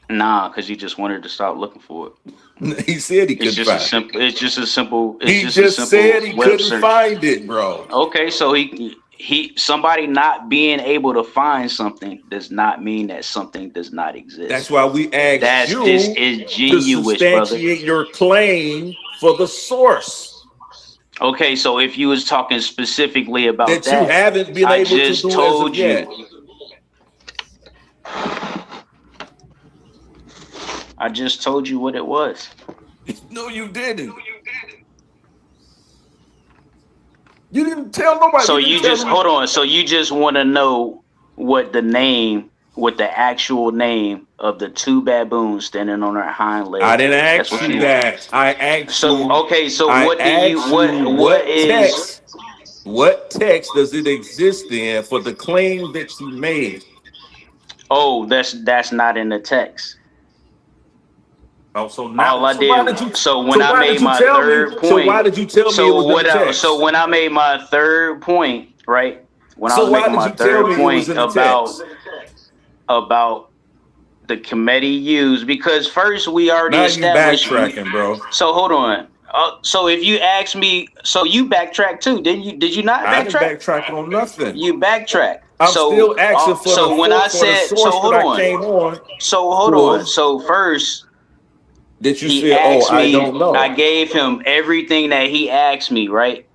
Nah, because he just wanted to stop looking for it. He said he couldn't find it. It's just a simple. It's He just a just simple said he web couldn't search. find it, bro. Okay, so somebody not being able to find something does not mean that something does not exist. That's why we asked That's you disingenuous, to brother. substantiate your claim for the source Okay, so if you was talking specifically about that you haven't been I able to just do as told of you. yet. I just told you what it was. No, you didn't. You didn't tell nobody. So you just hold on. So you just want to know what the actual name of the two baboons standing on their hind legs. I didn't ask That's what you that. I asked you. Okay, so I what do you asked you what is what text does it exist in for the claim that you made? Oh, that's not in the text. Oh, so now All I so why did. did you So when I why made did you my tell third me? point. So why did you tell me it was in the text? So when I made my third point, right? When I So was why making did my you tell third me it was point in the text? about the committee used, because first we already Now you established. backtracking, bro. So hold on. So if you ask me, so you backtrack too, didn't you? Did you not I didn't backtrack? backtrack on nothing. You backtrack. I'm So still asking for so when I for the said, source that hold I on. came on So hold for. on. So first That you he said, oh, asked I me, don't know. I gave him everything that he asked me, right?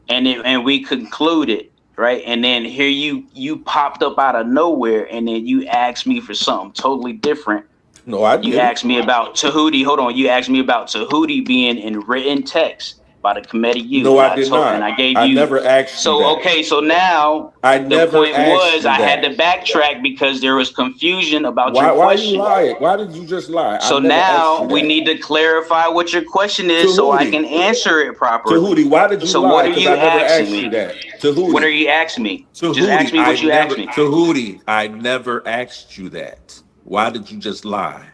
And we concluded, right? And then here you popped up out of nowhere, and then you asked me for something totally different. No, I You didn't. asked me about Tahuti. Hold on. You asked me about Tahuti being in written text by the Kemetic youth. No, and I did told, not. And I gave I you. never asked you So that. okay. So now I the never point asked was you I had that. to backtrack because there was confusion about Why your are you question. lying? Why did you just lie? So I never asked now you we that. need to clarify what your question is so I Tahuti. can answer it properly. Tahuti, why did you So lie? what are Because you I never asking asked me? you that. Tahuti. What are you asking me? Tahuti, Just ask me what you asked me. Tahuti, I never asked you that. Why did you just lie?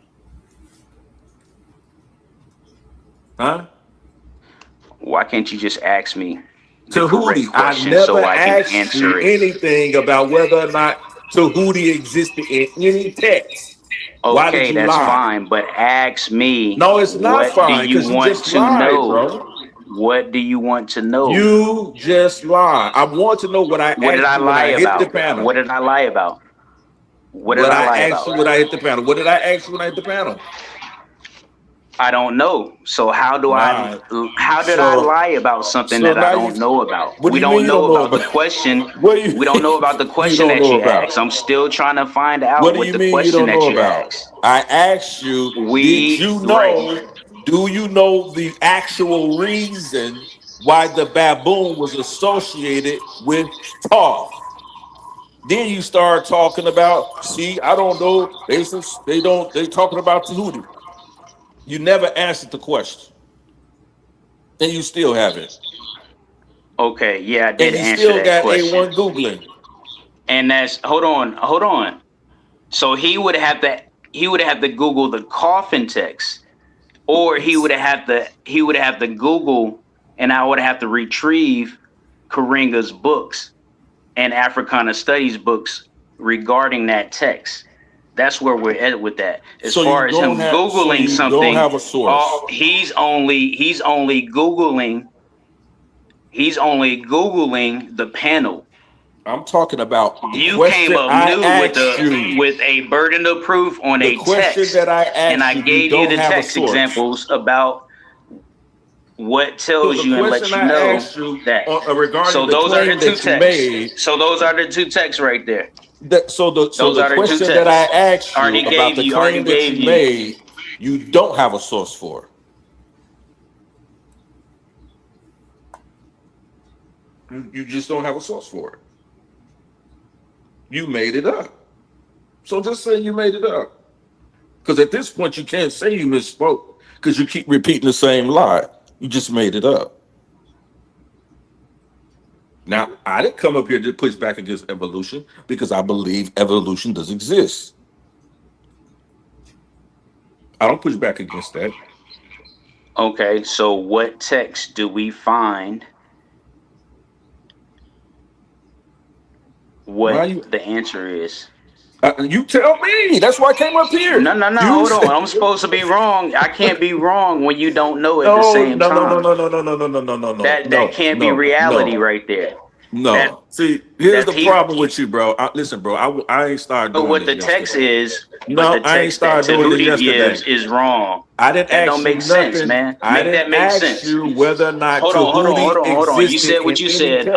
Huh? Why can't you just ask me the Tahuti, correct I question never so I can asked you answer it? anything about whether or not Tahuti existed in any text. Why did Okay, you that's lie? fine, but ask me, No, it's not what do fine you because you want just to lied, know? bro. What do you want to know? You just lied. I want to know what I What did asked I you when lie I hit the about? panel. What did I lie about? What did What I I lie asked about? you when I hit the panel. What did I ask you when I hit the panel? I don't know. So how did Nah. I lie about something So that I now you. don't know about? What do We you mean don't you know don't know about the about? question. What do you We don't know about the you question don't that know you about? asked. I'm still trying to find What out do what you the mean you question don't that know you about? asked. I asked you, did you Right. know, do you know the actual reason why the baboon was associated with Thoth? Then you start talking about, see, I don't know. They talking about Tahuti. You never answered the question. And you still haven't. Okay, yeah, I And did you answer still that got question. A1 Googling. And that's hold on. So he would have to Google the coffin text, or he would have to Google, and I would have to retrieve Karinga's books and Africana Studies books regarding that text. That's where we're at with that. As So you far as don't him have Googling something, have a source. he's only Googling the panel. I'm talking about the You came question up I new with asked you. a burden of proof on The a question text, that I and asked I you, you gave you don't the have a text source. examples about what So tells the you and question lets you I know asked you that. regarding So the those are claim the two that you texts. made, So those are the two texts right there. so Those the are the two question that I texts. asked you about the Already claim that gave you you. made, you don't have a source for. You just don't have a source for it. You made it up. So just say you made it up. Because at this point, you can't say you misspoke because you keep repeating the same lie. You just made it up. Now, I didn't come up here to push back against evolution because I believe evolution does exist. I don't push back against that. Okay, so what text do we find Why what you? the answer is? You tell me. That's why I came up here. No, You hold on. said I'm supposed to be wrong. I can't be wrong when you don't know at the no, same no, no, no, time. no, no, no, no, no, no, no, no, no, That can't be no, reality no, right there. That no. See, here's that's the he problem with you, bro. Listen, bro. I ain't started know doing what this the text yesterday. is, but No, the I ain't text that started doing this Tahuti yesterday. gives is wrong. I didn't That don't ask you make sense, nothing. man. I Make didn't that make ask sense. you whether or not Hold on, Tahuti hold on. You existed said in what you any said. text.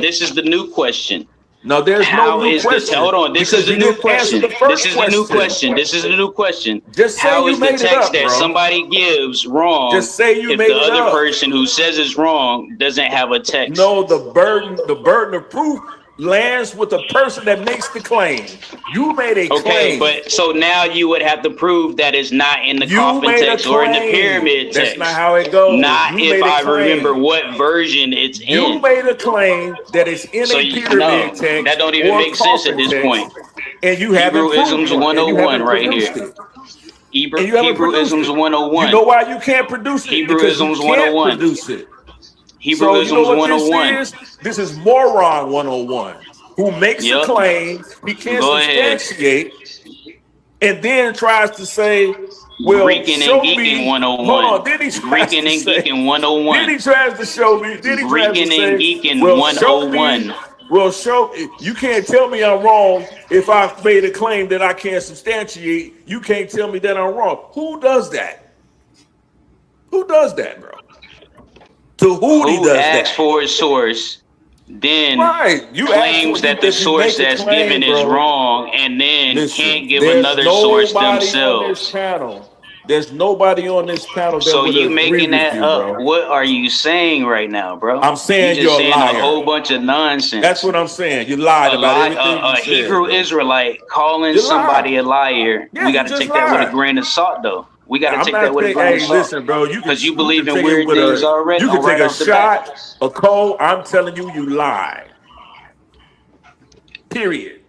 This is the new question. No, there's no How new is the question hold on? This is because the you new didn't answer question. the This first is the new question. question. This is the new question. Just say How you is the made it text up, that bro. somebody gives wrong Just say you if made the it other up. person who says it's wrong doesn't have a text? No, the burden of proof lands with the person that makes the claim. You made a Okay, claim. but so now you would have to prove that it's not in the You coffin made a text or in the claim. pyramid That's not text. how it goes. Not You if made a I remember claim. what version it's You in. made a claim that it's in So a pyramid no, that text don't even or make sense at coffin this point. text, and you haven't proved Hebrewisms one, and you 101 haven't right produced here. it, and you haven't produced Hebrewisms it. You know 101. why you can't produce it? Because you Hebrewisms can't 101. produce it. So you know Hebrewisms what this 101. is? This is moron 101. Who makes a Yep. claim he can't Go ahead. substantiate, and then tries to say Well, Greeking and show Geeking me. Hold 101. on. Then he tries Greeking to and say. Geeking Then 101. he tries to show me. Then he tries to Greeking and say, Geeking "Well, show me. 101. Well, show. You can't tell me I'm wrong if I've made a claim that I can't substantiate. You can't tell me that I'm wrong. Who does that? Who does that, bro? Tahuti Who does asks that. for a source, then Right. You ask for claims you that the if you source make a that's given claim, is bro. wrong, and then Listen, can't give there's another source nobody on this themselves. panel. There's nobody on this panel that So would you agree making with that you, up? bro. What are you saying right now, bro? I'm You saying just you're a saying a liar. whole bunch of That's nonsense. what I'm saying. You lied A about lie, everything you a said, Hebrew bro. Israelite calling You lied. somebody a liar. Yeah, We got you to just take that with a lied. grain of salt, though. We got to I'm take that not with a saying, grain of hey, salt, listen, bro, you because you can believe in take it weird with things a already, you can take right a off the bat. shot, a cold. I'm telling you, you lied. Period.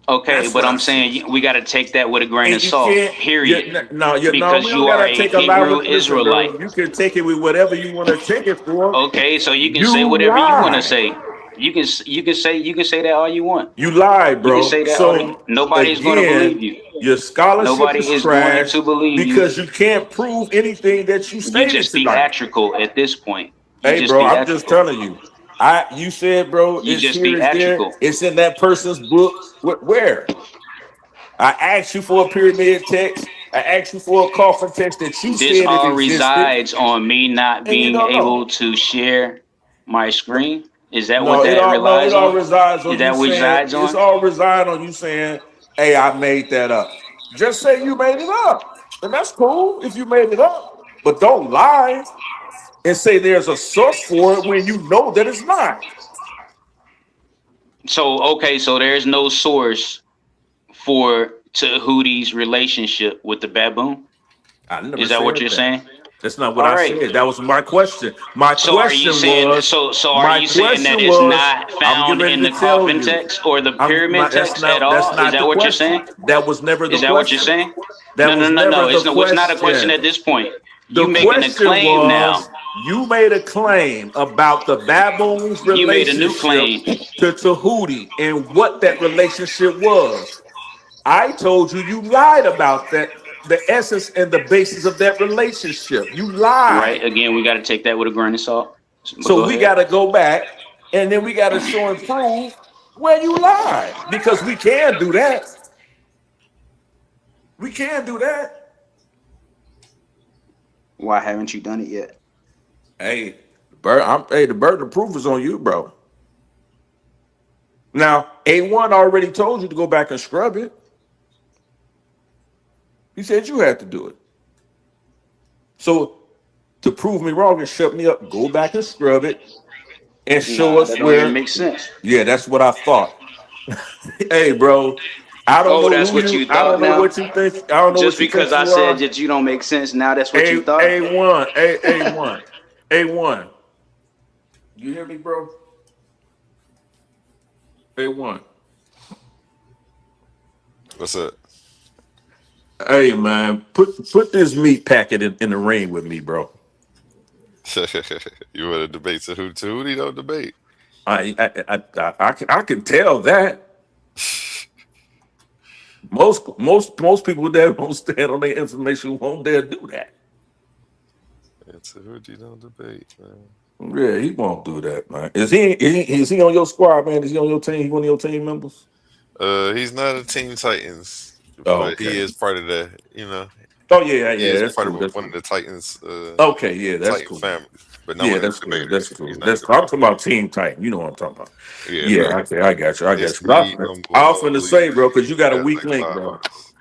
Okay, That's but what I I'm said. saying we got to take that with a grain of And you salt, can't. period. No, Because we you don't are gotta a take a lot Hebrew with. Listen, bro, Israelite. you can take it with whatever you want to take it for. Okay, so you can say You whatever you want to lied. say. You can say that all you want. You lied, You can bro. say that all the So nobody's going to believe again, you. your scholarship Nobody is is going trash to believe you. because you can't prove anything that you You stated just tonight. theatrical at this point. You Hey, just bro, I'm just theatrical. telling you. You said, bro, You it's just here, it's there, theatrical. it's in that person's book. Where? I asked you for a pyramid text. I asked you for a coffin text that you This said it all existed, resides on me not and you being don't know. able to share my screen. Is that what No, that it relies all on? resides Is on you that what saying resides it's on? all reside on you saying, "Hey, I made that up." Just say you made it up, and that's cool if you made it up. But don't lie and say there's a source for it when you know that it's not. So okay, so there's no source for Tahuti's relationship with the baboon. I never Is that what said you're that. saying? That's not what All I right. said. That was my question. My So are you question saying was, so are my you saying that question it's was, not I'm getting found ready in to the tell coffin you. text or the I'm pyramid not, text at that's all? Is not that the what you're question. saying? That was never the Is that what you're question. saying? That No, no, was no, never no. the It's not a question question. at this point. You The making a question claim now. was, you made a claim about the baboon's You made a new relationship claim. to Tahuti and what that relationship was. I told you you lied about that, the essence and the basis of that relationship. You Right. lied. Again, we got to take that with a grain of salt. But So go we ahead. got to go back and then we got to show and prove where you lied because we can do that. We can do that. Why haven't you done it yet? Hey, the burden of proof is on you, bro. Now, A1 already told you to go back and scrub it. He said you had to do it. So to prove me wrong and shut me up, go back and scrub it and show Nah, us that don't even where. make sense. Yeah, that's what I thought. Hey, bro, I don't Oh, know that's who what you. you I thought don't know now? what you think. I don't know Just what you because think I you said are. that you don't make sense, now that's what you A thought? A1, A1, A1. You hear me, bro? A1. What's up? Hey, man, put this meat packet in the ring with me, bro. You want to debate Tahuti? Don't debate. I can tell that most people that won't stand on their information won't dare do that. Tahuti don't debate, man. Yeah, he won't do that, man. Is he on your squad, man? Is he on your team? He one of your team members? He's not a Team Titans, Oh, but he okay. is part of the, you know, Oh yeah, he yeah, is that's part of cool. That's one cool. of the Titans, Okay, yeah, that's Titan cool. family, but not Yeah, one of that's the cool. That's debaters. He's cool. not a That's cool. I'm debater. talking about Team Titan. You know what I'm talking about. Yeah, Yeah, no, I got you. I his got you. I team was finna believe say, bro, because you got he a has weak like link, five bro. brothers.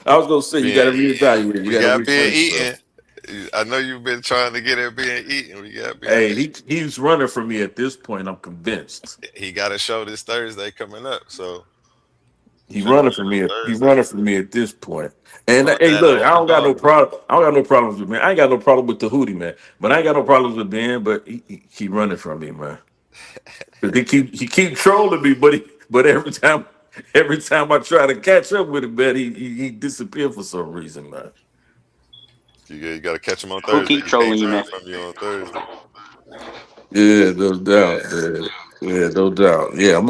I was gonna say you got being to reevaluate. You we got a got weak being link, bro. eaten. I know you've been trying to get it being eaten. We got being. Hey, he's running for me at this point. I'm convinced. He got a show this Thursday coming up, so He finish running for me. He Thursday. running for me at this point. And Oh, hey, that look, I older don't got no dog. problem. I don't got no problems with man. I ain't got no problem with the Hootie man. But I ain't got no problems with Ben. But he keep running from me, man. 'Cause he keep trolling me. But every time I try to catch up with him, man, he disappeared for some reason, man. You got to catch him on Who Thursday. keep He can't trolling you, run man? from you on Thursday. Yeah, no doubt. Yeah, no doubt. Yeah, I'm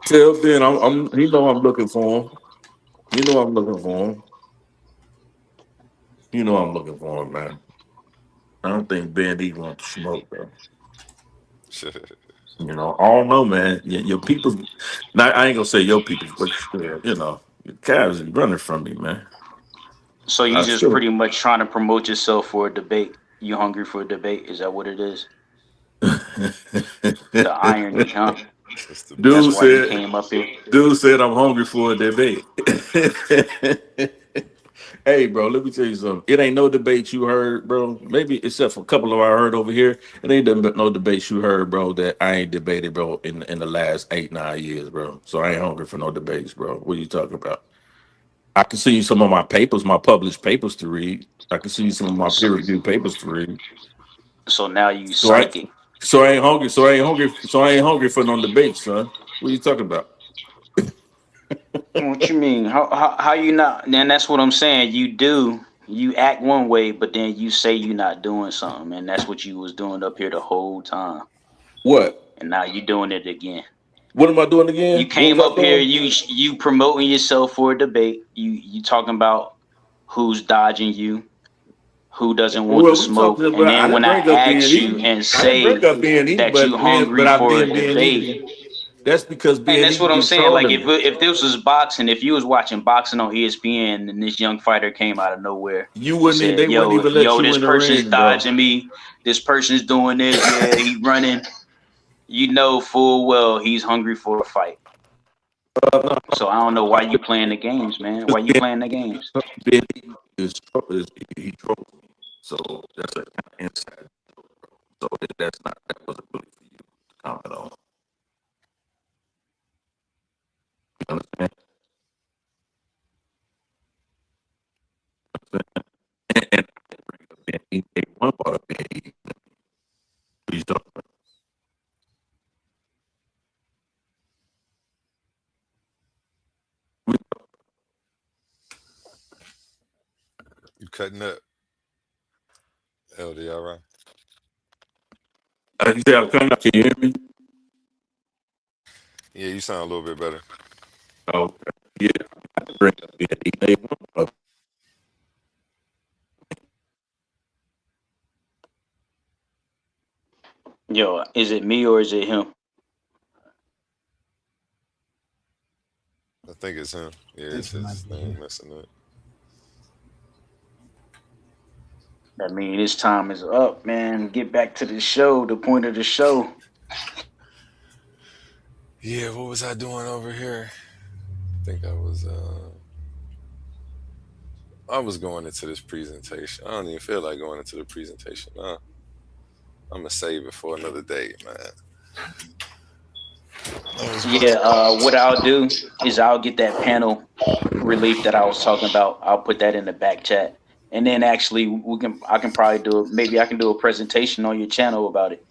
tell Ben. He know I'm looking for him. You know I'm looking for him. You know I'm looking for him, man. I don't think Ben D wants to smoke, bro. You know, I don't know, man. Your people. Now, I ain't gonna say your people, but you know, your Cavs is running from me, man. So you I just still. pretty much trying to promote yourself for a debate. You hungry for a debate? Is that what it is? The irony, huh? It's the That's dude why you said. came up here. Dude said I'm hungry for a debate. Hey, bro, let me tell you something. It ain't no debates you heard, bro. Maybe except for a couple of I heard over here. It ain't no debates you heard, bro, that I ain't debated, bro, in the last 8-9 years, bro. So I ain't hungry for no debates, bro. What are you talking about? I can see you some of my papers, my published papers to read. I can see you some of my peer So, reviewed papers to read. so now you So I psychic. so I ain't hungry. So I ain't hungry. So I ain't hungry for no debates, son. What are you talking about? What you mean? How you not? Then that's what I'm saying. You act one way, but then you say you not doing something, and that's what you was doing up here the whole time, What? and now you doing it again. What am I doing You again? What came was I up here, doing? you promoting yourself for a debate. You talking about who's dodging you, who doesn't want the Well, we smoke, talking and about. I then didn't when I bring up being ask you easy. and I didn't bring say up being easy, that you but hungry I'm for a being debate, easy. That's because and being that's what easy I'm is saying. Like trolling me. if this was boxing, if you was watching boxing on ESPN and this young fighter came out of nowhere You and wouldn't. said, They wouldn't "Yo, even let yo, you this in the person's ring, bro. dodging me, this person's doing this, yeah, he running," you know full well he's hungry for a fight. So I don't know why you playing the games, man. Why you playing the games? Being easy is he trolls me. So that's a kind of inside. So that wasn't really for you to comment on. You understand? And I bring up being easy. One part of being easy. Please don't. You cutting up, LD, all right? You say I'm coming up. Can you hear me? Yeah, you sound a little bit better. Oh, yeah. I bring up being easy. One part. Yo, is it me or is it him? I think it's him. Yeah, I think it's it might his be thing him. messing up. I mean, this time is up, man. Get back to the show, the point of the show. Yeah, what was I doing over here? I think I was going into this presentation. I don't even feel like going into the presentation. I'm gonna save it for another day, man. Yeah, what I'll do is I'll get that panel relief that I was talking about. I'll put that in the back chat. And then actually I can probably maybe I can do a presentation on your channel about it.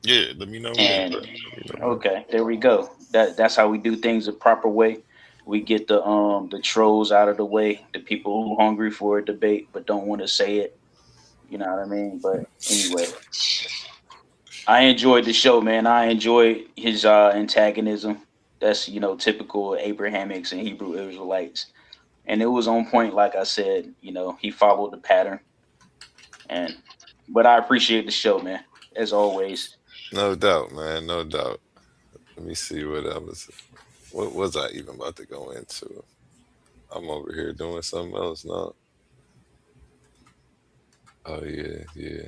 Yeah, let me know when, And bro. Let me know when. okay, there we go. That's how we do things the proper way. We get the trolls out of the way, the people who hungry for a debate but don't want to say it. You know what I mean? But anyway, I enjoyed the show, man. I enjoyed his antagonism. That's typical Abrahamics and Hebrew Israelites, and it was on point. Like I said, he followed the pattern, and but I appreciate the show, man, as always. No doubt, man. No doubt. Let me see what I was. What was I even about to go into? I'm over here doing something else now. Oh yeah, yeah,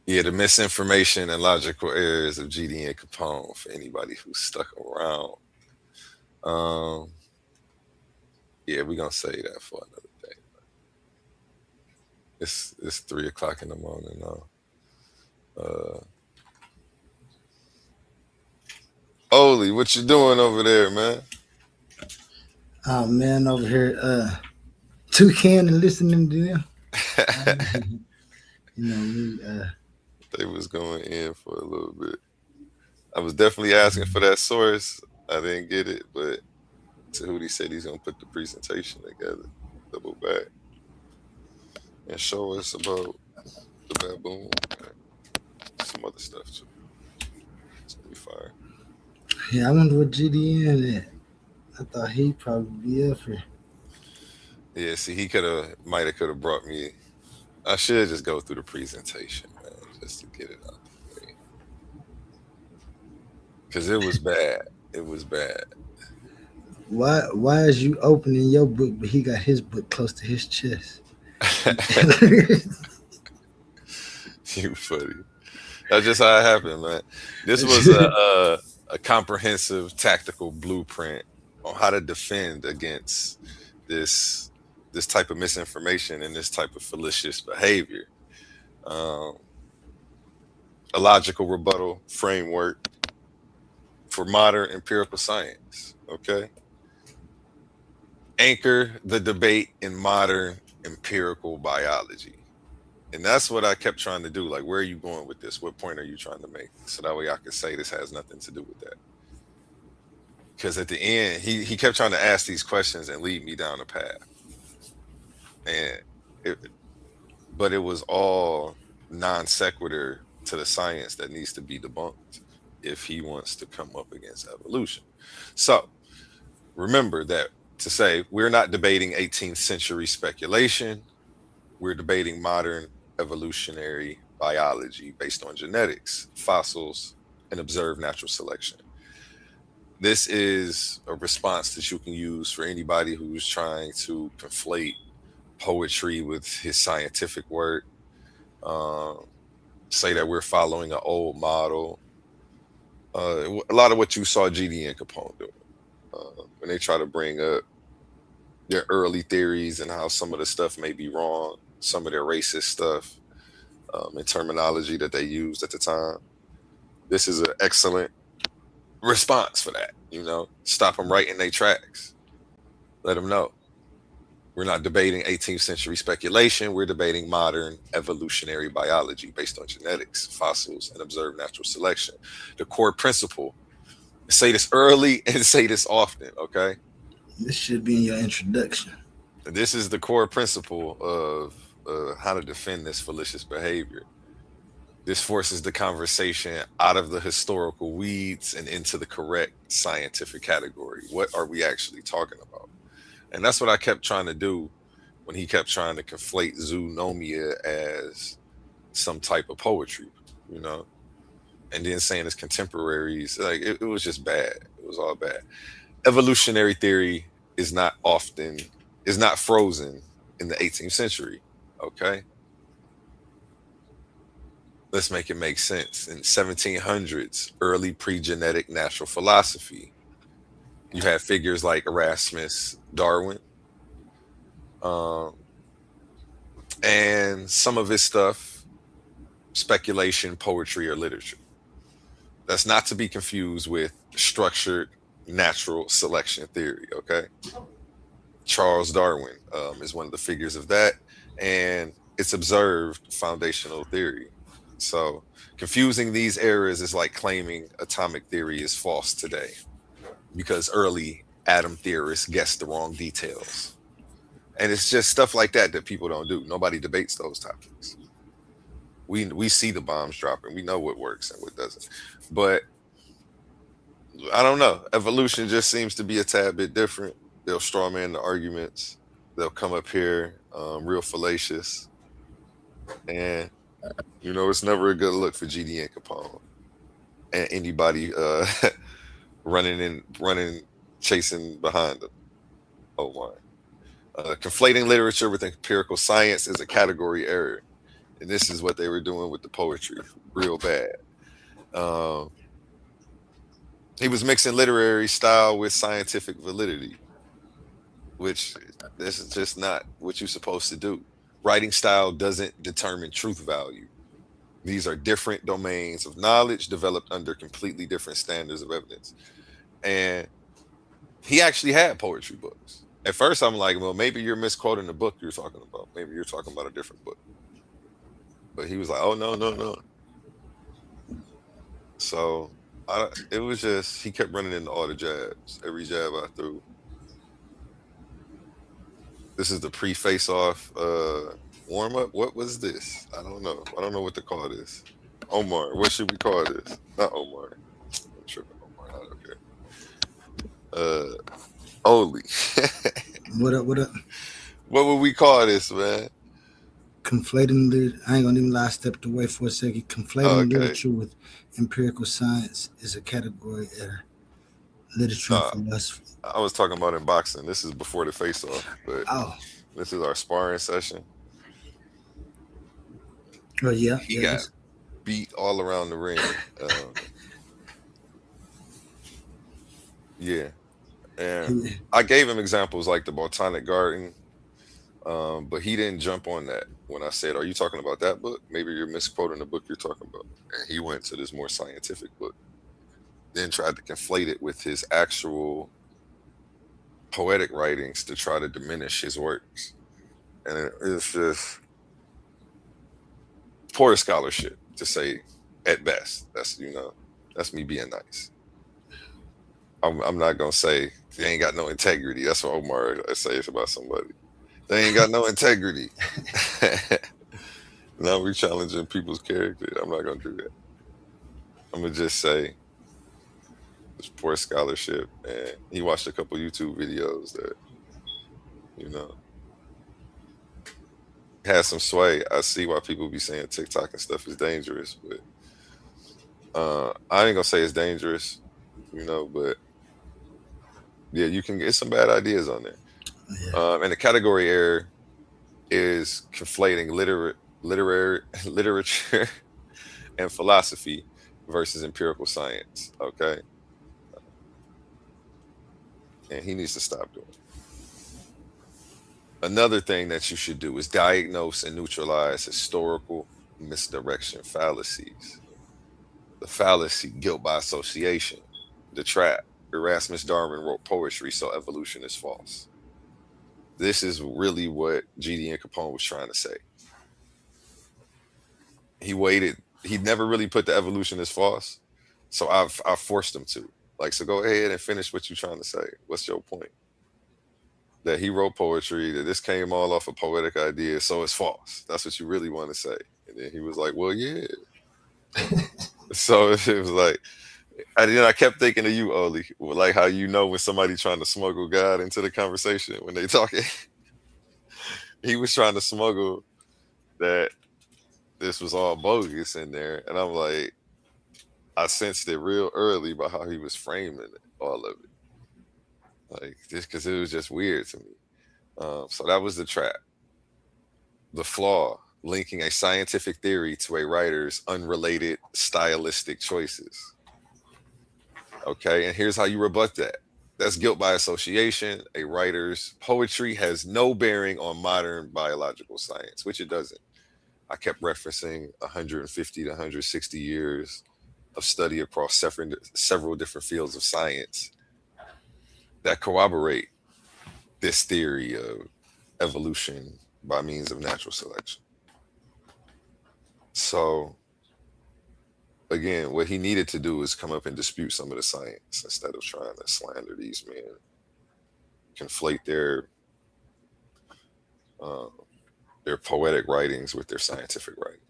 yeah. The misinformation and logical errors of GDN Capone. For anybody who's stuck around. Um, yeah, we're gonna say that for another day. It's 3 o'clock in the morning now. Oli, what you doing over there, man? Oh man, over here, toucan and listening to them. They was going in for a little bit. I was definitely asking for that source. I didn't get it, but Tahuti said he's gonna put the presentation together, double back, and show us about the baboon and some other stuff too. It's gonna be fire. Yeah, I wonder what GDN at. I thought he'd probably be up here. Yeah, see, he could have brought me. I should just go through the presentation, man, just to get it out the way. Because it was bad. It was bad. Why is you opening your book, but he got his book close to his chest? You funny. That's just how it happened, man. This was a comprehensive tactical blueprint on how to defend against this this type of misinformation and this type of fallacious behavior. Um, a logical rebuttal framework for modern empirical science. Okay, anchor the debate in modern empirical biology. And that's what I kept trying to do. Like, where are you going with this? What point are you trying to make? So that way I could say this has nothing to do with that. Because at the end, he kept trying to ask these questions and lead me down a path. And it, but it was all non sequitur to the science that needs to be debunked if he wants to come up against evolution. So remember that to say we're not debating 18th century speculation, we're debating modern evolutionary biology based on genetics, fossils, and observed natural selection. This is a response that you can use for anybody who's trying to conflate poetry with his scientific work. Um, say that we're following an old model. A lot of what you saw GDN Capone doing when they try to bring up their early theories and how some of the stuff may be wrong, some of their racist stuff and terminology that they used at the time. This is an excellent response for that. You know, stop them right in their tracks. Let them know. We're not debating 18th century speculation. We're debating modern evolutionary biology based on genetics, fossils, and observed natural selection. The core principle, say this early and say this often, okay? This should be in your introduction. This is the core principle of how to defend this fallacious behavior. This forces the conversation out of the historical weeds and into the correct scientific category. What are we actually talking about? And that's what I kept trying to do when he kept trying to conflate zoonomia as some type of poetry, you know, and then saying his contemporaries, like it was just bad. It was all bad. Evolutionary theory is not frozen in the 18th century. Okay. Let's make it make sense. In 1700s, early pre-genetic natural philosophy, you had figures like Erasmus Darwin, um, and some of his stuff, speculation, poetry, or literature. That's not to be confused with structured natural selection theory. Okay, Charles Darwin is one of the figures of that, and it's observed foundational theory. So confusing these eras is like claiming atomic theory is false today because early atom theorists guessed the wrong details. And it's just stuff like that that people don't do. Nobody debates those topics. We see the bombs dropping. We know what works and what doesn't. But I don't know. Evolution just seems to be a tad bit different. They'll strawman the arguments. They'll come up here real fallacious. And you know, it's never a good look for GDN Capone and anybody running, chasing behind them. Oh my. Conflating literature with empirical science is a category error. And this is what they were doing with the poetry. Real bad. Um, he was mixing literary style with scientific validity, which this is just not what you're supposed to do. Writing style doesn't determine truth value. These are different domains of knowledge developed under completely different standards of evidence. And he actually had poetry books. At first, I'm like, well, maybe you're misquoting the book you're talking about. Maybe you're talking about a different book. But he was like, oh, no, no, no. So it was just, he kept running into all the jabs. Every jab I threw. This is the pre-face off warm up. What was this? I don't know. I don't know what to call this. Omar, what should we call this? Not Omar. I'm tripping Omar. I don't care. Holy. What up? What up? What would we call this, man? Conflating I ain't gonna even lie. I stepped away for a second. Conflating Okay. literature with empirical science is a category error. Literature and Nah, philosophy. I was talking about in boxing. This is before the face off, but Oh, this is our sparring session. well, yeah, He yeah. got beat all around the ring. Yeah. And I gave him examples like the Botanic Garden, but he didn't jump on that when I said, "Are you talking about that book? Maybe you're misquoting the book you're talking about." And he went to this more scientific book, then tried to conflate it with his actual poetic writings to try to diminish his works. And it's just poor scholarship, to say at best. That's me being nice. I'm not gonna say they ain't got no integrity. That's what Omar says about somebody. They ain't got no integrity. Now we challenging people's character. I'm not gonna do that. I'm gonna just say it's poor scholarship, and he watched a couple YouTube videos that you know had some sway. I see why people be saying TikTok and stuff is dangerous, but I ain't gonna say it's dangerous, but yeah, you can get some bad ideas on there. And the category error is conflating literature and philosophy versus empirical science. Okay, and he needs to stop doing it. Another thing that you should do is diagnose and neutralize historical misdirection fallacies. The fallacy, guilt by association, the trap. Erasmus Darwin wrote poetry, so evolution is false. This is really what GDN Capone was trying to say. He waited. He never really put the evolution is false, so I forced him to. Like, so go ahead and finish what you're trying to say. What's your point? That he wrote poetry, that this came all off a poetic idea, so it's false. That's what you really want to say. And then he was like, well, yeah. So it was like, and then I kept thinking of you, Oli, like how when somebody trying to smuggle God into the conversation when they talking. He was trying to smuggle that this was all bogus in there, and I'm like, I sensed it real early by how he was framing all of it, like just because it was just weird to me. So that was the trap, the flaw, linking a scientific theory to a writer's unrelated stylistic choices. Okay, and here's how you rebut that. That's guilt by association. A writer's poetry has no bearing on modern biological science, which it doesn't. I kept referencing 150 to 160 years of study across several different fields of science that corroborate this theory of evolution by means of natural selection. So, again, what he needed to do is come up and dispute some of the science instead of trying to slander these men, conflate their poetic writings with their scientific writings.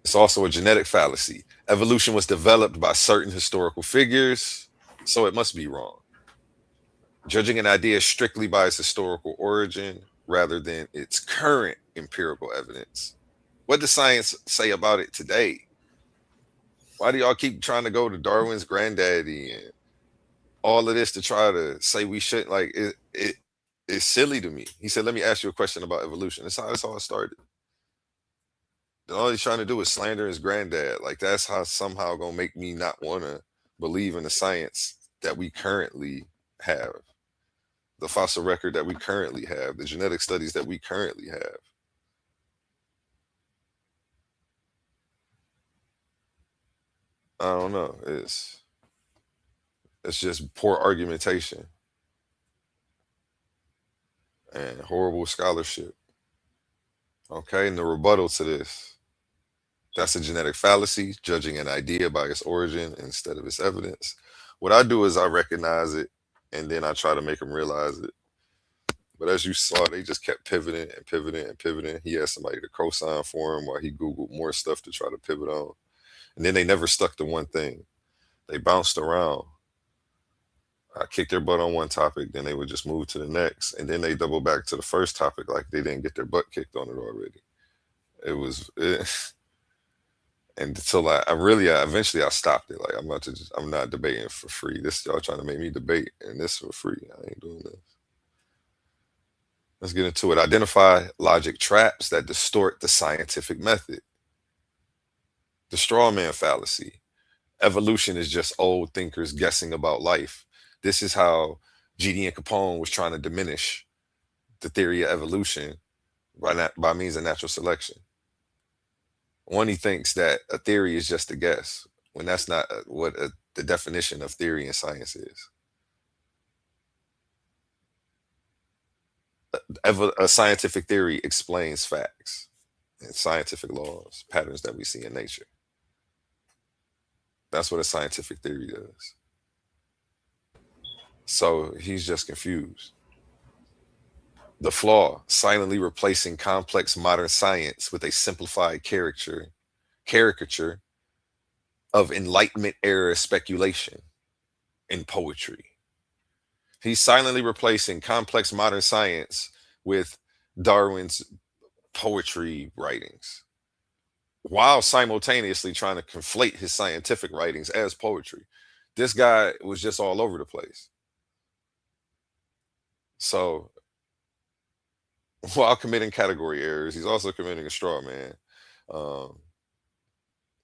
It's also a genetic fallacy. Evolution was developed by certain historical figures, so it must be wrong. Judging an idea strictly by its historical origin rather than its current empirical evidence. What does science say about it today? Why do y'all keep trying to go to Darwin's granddaddy and all of this to try to say we shouldn't? Like it's silly to me. He said, "Let me ask you a question about evolution." That's how this all started. All he's trying to do is slander his granddad. Like that's how somehow gonna make me not want to believe in the science that we currently have, the fossil record that we currently have, the genetic studies that we currently have. I don't know. It's just poor argumentation and horrible scholarship. Okay, and the rebuttal to this. That's a genetic fallacy, judging an idea by its origin instead of its evidence. What I do is I recognize it and then I try to make them realize it. But as you saw, they just kept pivoting and pivoting and pivoting. He had somebody to co-sign for him while he Googled more stuff to try to pivot on. And then they never stuck to one thing. They bounced around. I kicked their butt on one topic, then they would just move to the next, and then they double back to the first topic like they didn't get their butt kicked on it already. It was, and until eventually I stopped it. Like I'm not debating for free. This y'all trying to make me debate, and this for free. I ain't doing this. Let's get into it. Identify logic traps that distort the scientific method. The straw man fallacy. Evolution is just old thinkers guessing about life. This is how GDN Capone was trying to diminish the theory of evolution by means of natural selection. One, he thinks that a theory is just a guess, when that's not what the definition of theory in science is. A scientific theory explains facts and scientific laws, patterns that we see in nature. That's what a scientific theory does. So he's just confused. The flaw, silently replacing complex modern science with a simplified caricature of Enlightenment era speculation in poetry. He's silently replacing complex modern science with Darwin's poetry writings, while simultaneously trying to conflate his scientific writings as poetry. This guy was just all over the place. So while committing category errors, he's also committing a straw man.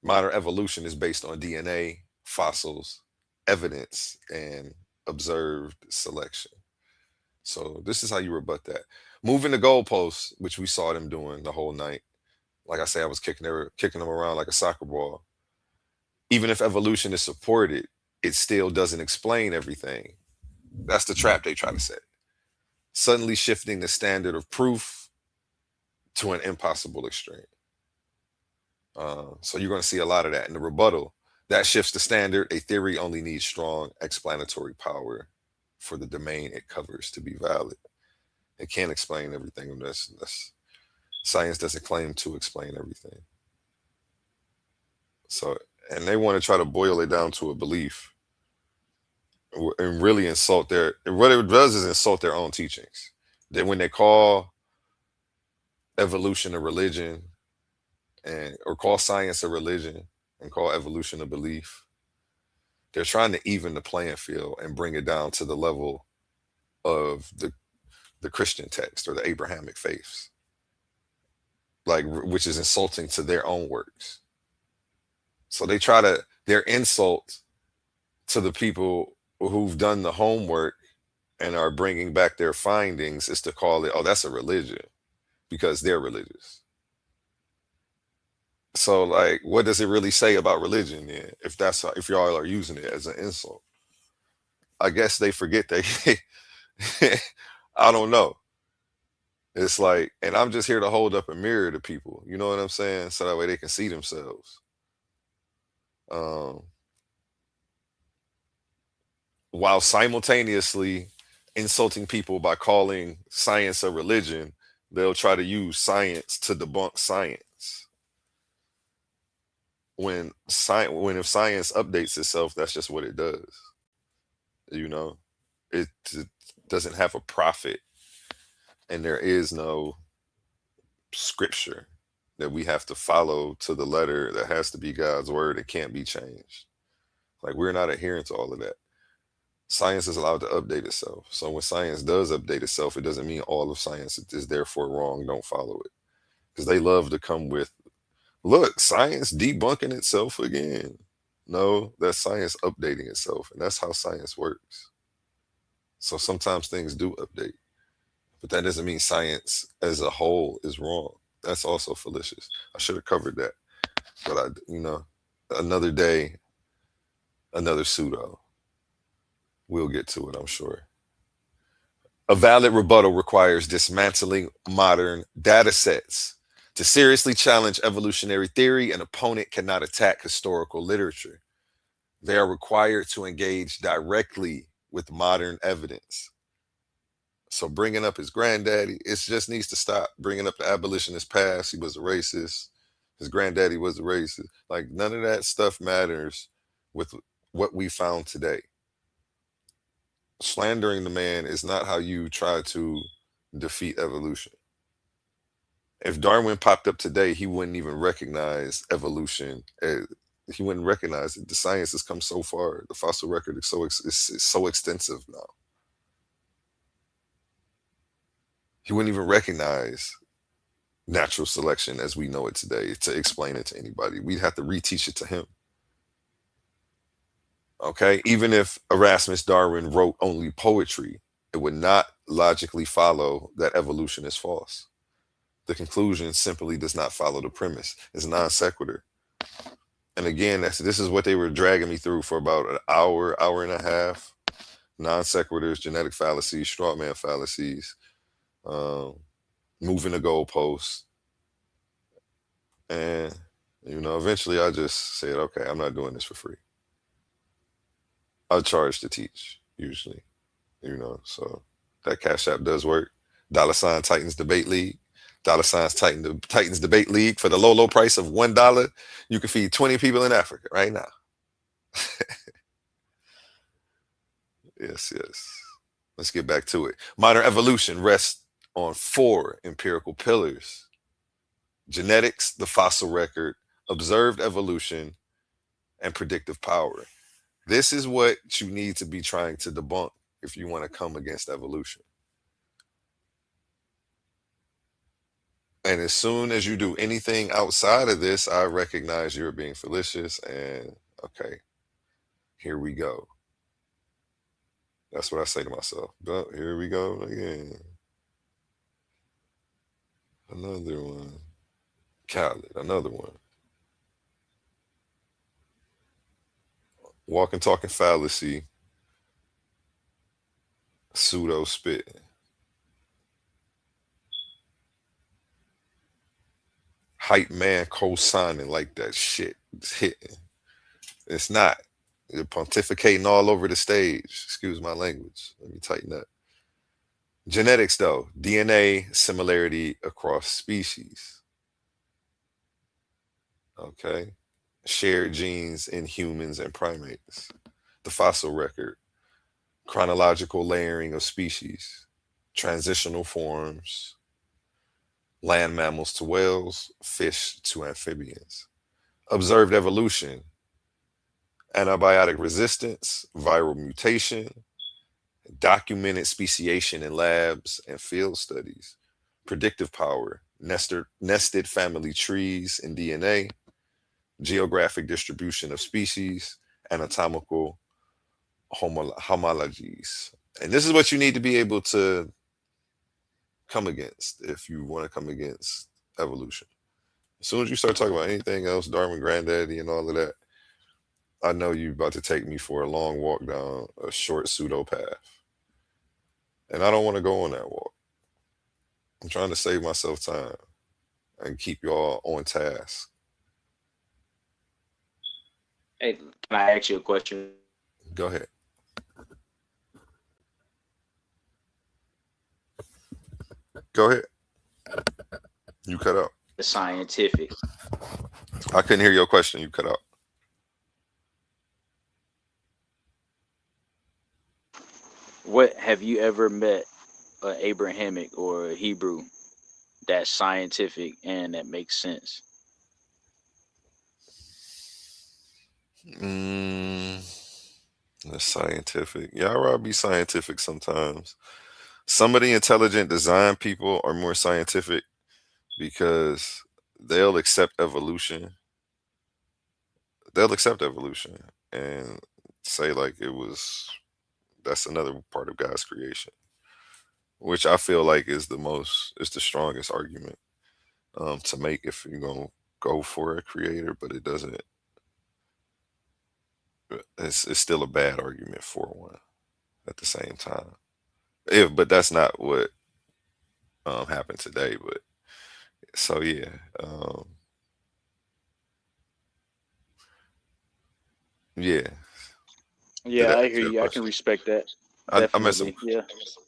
Modern evolution is based on DNA, fossils, evidence, and observed selection. So this is how you rebut that. Moving the goalposts, which we saw them doing the whole night. Like I say, I was kicking them around like a soccer ball. Even if evolution is supported, it still doesn't explain everything. That's the trap they try to set. Suddenly shifting the standard of proof to an impossible extreme. So you're going to see a lot of that in the rebuttal. That shifts the standard. A theory only needs strong explanatory power for the domain it covers to be valid. It can't explain everything. Science doesn't claim to explain everything. So, and they want to try to boil it down to a belief and really insult what it does is insult their own teachings. Then when they call evolution a religion or call science a religion and call evolution a belief, they're trying to even the playing field and bring it down to the level of the Christian text or the Abrahamic faiths, like, which is insulting to their own works. So they try their insult to the people who've done the homework and are bringing back their findings is to call it, oh, that's a religion, because they're religious. So, like, what does it really say about religion then, if y'all are using it as an insult? I guess they forget I don't know. It's like, and I'm just here to hold up a mirror to people, you know what I'm saying? So that way they can see themselves. While simultaneously insulting people by calling science a religion, they'll try to use science to debunk science. When if science updates itself, that's just what it does. You know, it doesn't have a prophet, and there is no scripture that we have to follow to the letter. That has to be God's word. It can't be changed. Like, we're not adherent to all of that. Science is allowed to update itself. So when science does update itself, it doesn't mean all of science is therefore wrong. Don't follow it. Because they love to come with, look, science debunking itself again. No, that's science updating itself. And that's how science works. So sometimes things do update. But that doesn't mean science as a whole is wrong. That's also fallacious. I should have covered that. But another day, another pseudo. We'll get to it, I'm sure. A valid rebuttal requires dismantling modern data sets. To seriously challenge evolutionary theory, an opponent cannot attack historical literature. They are required to engage directly with modern evidence. So bringing up his granddaddy, it just needs to stop. Bringing up the abolitionist past, he was a racist. His granddaddy was a racist. Like, none of that stuff matters with what we found today. Slandering the man is not how you try to defeat evolution. If Darwin popped up today, he wouldn't even recognize evolution. He wouldn't recognize it. The science has come so far. The fossil record is is so extensive now. He wouldn't even recognize natural selection as we know it today to explain it to anybody. We'd have to reteach it to him. Okay, even if Erasmus Darwin wrote only poetry, it would not logically follow that evolution is false. The conclusion simply does not follow the premise. It's non sequitur. And again, this is what they were dragging me through for about an hour, hour and a half. Non sequiturs, genetic fallacies, straw man fallacies, um, moving the goalposts. And, eventually I just said, okay, I'm not doing this for free. I charge to teach, usually, so that Cash App does work. $ Titans Debate League. $ Titans Debate League for the low, low price of $1. You can feed 20 people in Africa right now. Yes. Let's get back to it. Modern evolution rests on 4 empirical pillars: genetics, the fossil record, observed evolution, and predictive power. This is what you need to be trying to debunk if you want to come against evolution. And as soon as you do anything outside of this, I recognize you're being fallacious. And okay, here we go. That's what I say to myself. Oh, here we go again. Another one. Khaled, another one. Walking, talking fallacy. Pseudo spitting. Hype man co-signing like that shit. It's hitting. It's not. You're pontificating all over the stage. Excuse my language. Let me tighten that. Genetics, though. DNA similarity across species. Okay. Shared genes in humans and primates. The fossil record. Chronological layering of species. Transitional forms. Land mammals to whales. Fish to amphibians. Observed evolution. Antibiotic resistance. Viral mutation. Documented speciation in labs and field studies. Predictive power. Nested family trees in DNA. Geographic distribution of species. Anatomical homologies. And this is what you need to be able to come against if you want to come against evolution. As soon as you start talking about anything else, Darwin Granddaddy and all of that, I know you're about to take me for a long walk down a short pseudo path. And I don't want to go on that walk. I'm trying to save myself time and keep y'all on task. Hey, can I ask you a question? Go ahead. Go ahead. You cut out. The scientific. I couldn't hear your question. You cut out. What have you ever met an Abrahamic or a Hebrew that's scientific and that makes sense? That's scientific. Yeah, I'd rather be scientific sometimes. Some of the intelligent design people are more scientific because they'll accept evolution. They'll accept evolution and say like that's another part of God's creation, which I feel like is the strongest argument to make if you're gonna go for a creator, but it doesn't. It's still a bad argument for one at the same time. But that's not what happened today. But so yeah, yeah. Did Yeah, that I answer hear your you. I can question? respect that. I met some, Definitely. Yeah.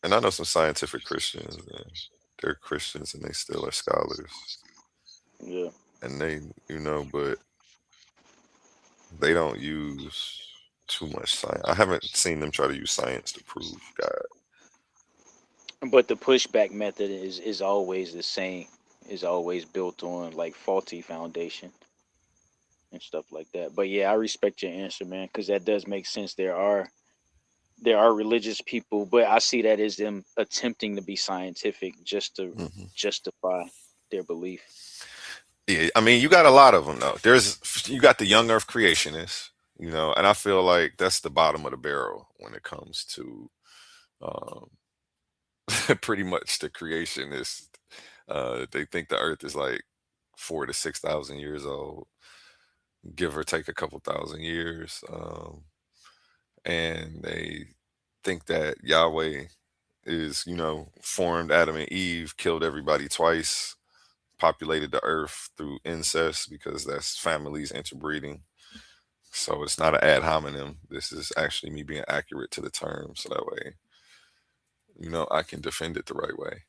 and I know some scientific Christians. And they're Christians, and they still are scholars, Yeah. and but they don't use too much science. I haven't seen them try to use science to prove God. But the pushback method is always the same. Is always built on like faulty foundation and stuff like that. But yeah, I respect your answer, man, because that does make sense. There are religious people, but I see that as them attempting to be scientific just to Hmm. justify their belief. Yeah, I mean, you got a lot of them though. You got the young Earth creationists, and I feel like that's the bottom of the barrel when it comes to um, pretty much the creationists. They think the Earth is like 4 to 6 thousand years old, give or take a couple thousand years, and they think that Yahweh is, formed Adam and Eve, killed everybody twice, populated the earth through incest because that's families interbreeding. So it's not an ad hominem. This is actually me being accurate to the term, so that way, I can defend it the right way.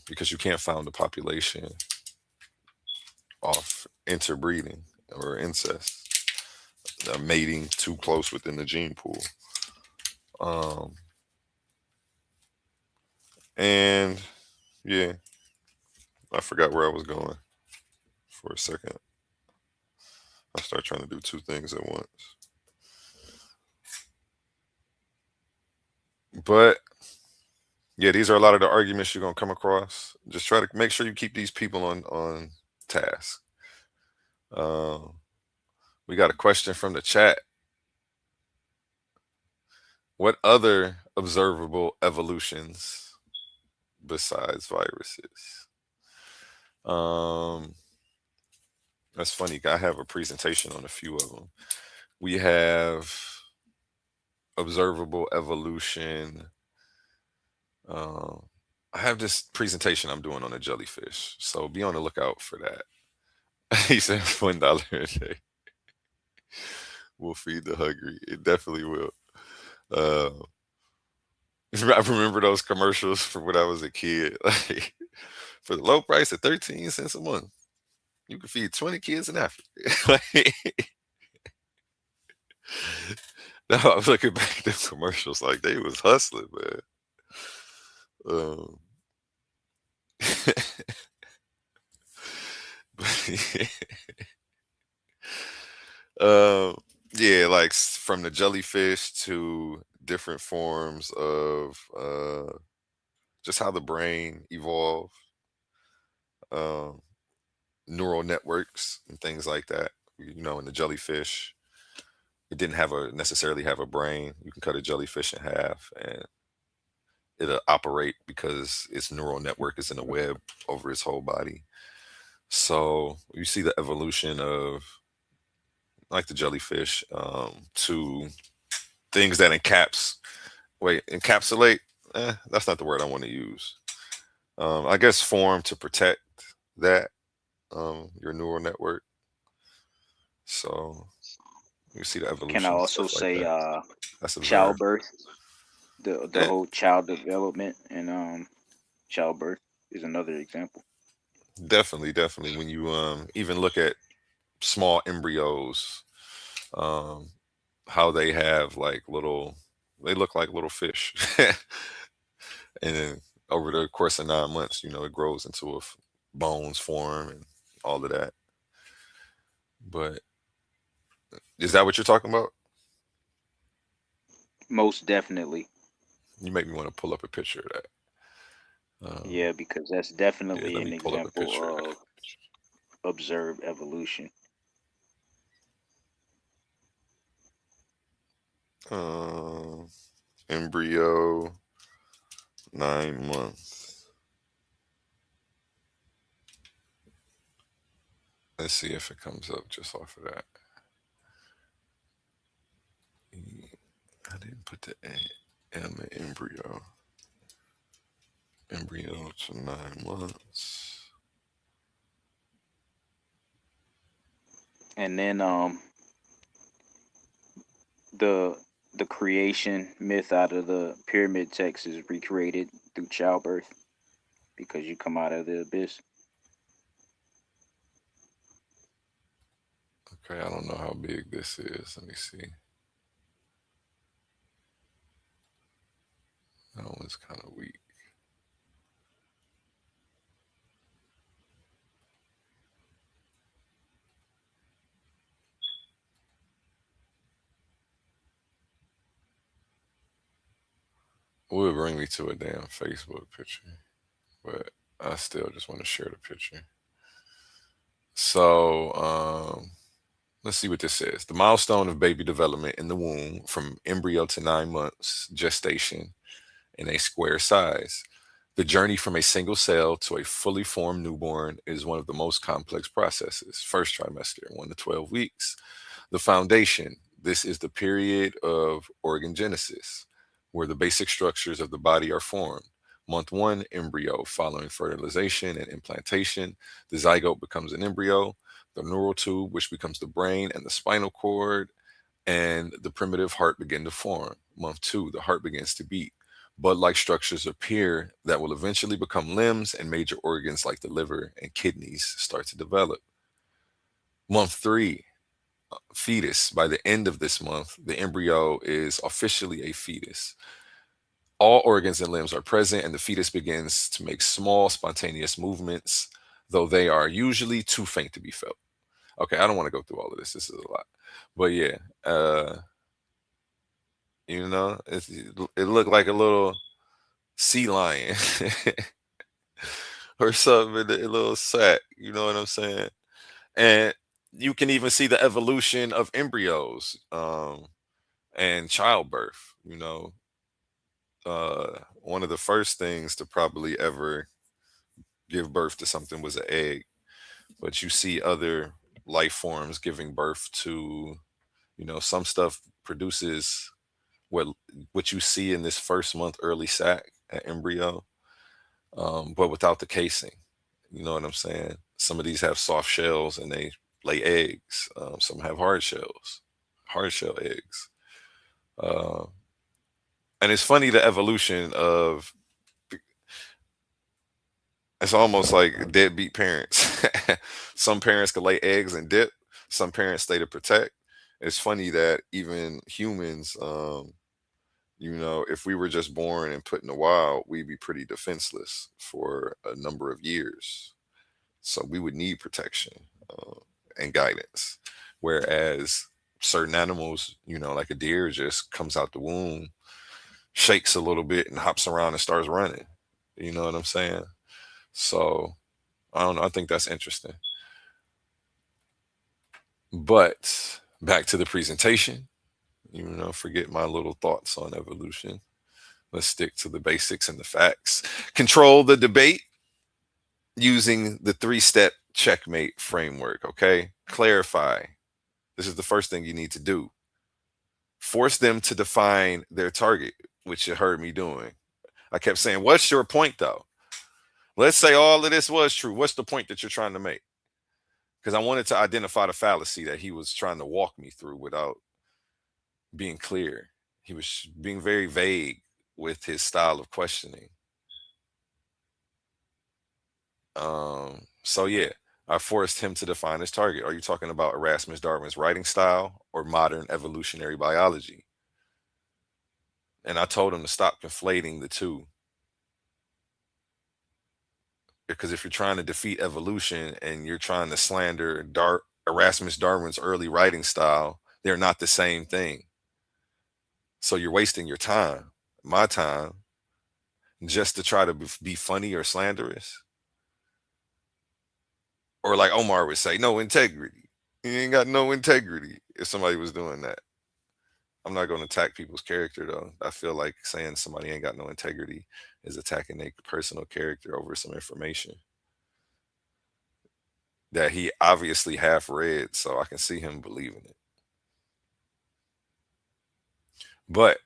Because you can't found a population off interbreeding or incest, mating too close within the gene pool. Um, and yeah, I forgot where I was going for a second. I start trying to do two things at once. But yeah, these are a lot of the arguments you're gonna come across. Just try to make sure you keep these people on task. Um, we got a question from the chat. What other observable evolutions besides viruses? Um, that's funny. I have a presentation on a few of them. We have observable evolution. Um, I have this presentation I'm doing on a jellyfish, so be on the lookout for that. He said $1 a day will feed the hungry. It definitely will. Uh, I remember those commercials from when I was a kid. Like, for the low price of 13 cents a month, you can feed 20 kids in Africa. Like, now I'm looking back at the commercials like they was hustling, man. Um, um, yeah, like from the jellyfish to different forms of just how the brain evolved, um, neural networks and things like that. In the jellyfish, it didn't necessarily have a brain. You can cut a jellyfish in half and it'll operate because its neural network is in a web over its whole body. So you see the evolution of like the jellyfish to things that encapsulate. That's not the word I want to use. I guess form to protect that your neural network. So you see the Can I evolution and also stuff like say that. That's observed. childbirth? The Yeah, whole child development and childbirth is another example. definitely, definitely. When you even look at small embryos, um, how they have they look like little fish, and then over the course of 9 months, it grows into bones form and all of that. But is that what you're talking about? Most definitely. You make me want to pull up a picture of that. Yeah, because that's Yeah, definitely let an me pull up a picture of example of observed evolution. that. Embryo, 9 months. Let's see if it comes up just off of that. I didn't put the A in the embryo. Embryo to 9 months. And then the the creation myth out of the pyramid text is recreated through childbirth because you come out of the abyss. Okay, I don't know how big this is. Let me see. That one's kind of weak. Would bring me to a damn Facebook picture, but I still just want to share the picture. So, let's see what this says. The milestone of baby development in the womb from embryo to 9 months gestation in a square size. The journey from a single cell to a fully formed newborn is one of the most complex processes. First trimester, 1 to 12 weeks. The foundation. This is the period of organgenesis, where the basic structures of the body are formed. Month 1, embryo. Following fertilization and implantation, the zygote becomes an embryo, the neural tube, which becomes the brain and the spinal cord, and the primitive heart begin to form. Month 2, the heart begins to beat. Bud like structures appear that will eventually become limbs, and major organs like the liver and kidneys start to develop. Month 3, fetus. By the end of this month, the embryo is officially a fetus. All organs and limbs are present, and the fetus begins to make small, spontaneous movements, though they are usually too faint to be felt. Okay, I don't want to go through all of this. This is a lot. But yeah, it looked like a little sea lion or something in a little sack. You know what I'm saying? And you can even see the evolution of embryos and childbirth. One of the first things to probably ever give birth to something was an egg, but you see other life forms giving birth to, some stuff produces what what you see in this first month early sac, an embryo, but without the casing. You know what I'm saying? Some of these have soft shells and they lay eggs. Some have hard shell eggs. Uh, and it's funny the evolution of. It's almost like deadbeat parents. Some parents can lay eggs and dip. Some parents stay to protect. It's funny that even humans, if we were just born and put in the wild, we'd be pretty defenseless for a number of years. So we would need protection and guidance. Whereas certain animals, like a deer, just comes out the womb, shakes a little bit, and hops around and starts running. You know what I'm saying? So I don't know. I think that's interesting. But back to the presentation, forget my little thoughts on evolution. Let's stick to the basics and the facts. Control the debate using the 3-step checkmate framework. Okay. Clarify. This is the first thing you need to do. Force them to define their target, which you heard me doing. I kept saying, what's your point though? Let's say all of this was true. What's the point that you're trying to make? Because I wanted to identify the fallacy that he was trying to walk me through without being clear. He was being very vague with his style of questioning. So yeah, I forced him to define his target. Are you talking about Erasmus Darwin's writing style or modern evolutionary biology? And I told him to stop conflating the two. Because if you're trying to defeat evolution and you're trying to slander Erasmus Darwin's early writing style, they're not the same thing. So you're wasting your time, my time, just to try to be funny or slanderous. Or like Omar would say, no integrity. You ain't got no integrity if somebody was doing that. I'm not going to attack people's character though. I feel like saying somebody ain't got no integrity is attacking their personal character over some information that he obviously half read, so I can see him believing it. But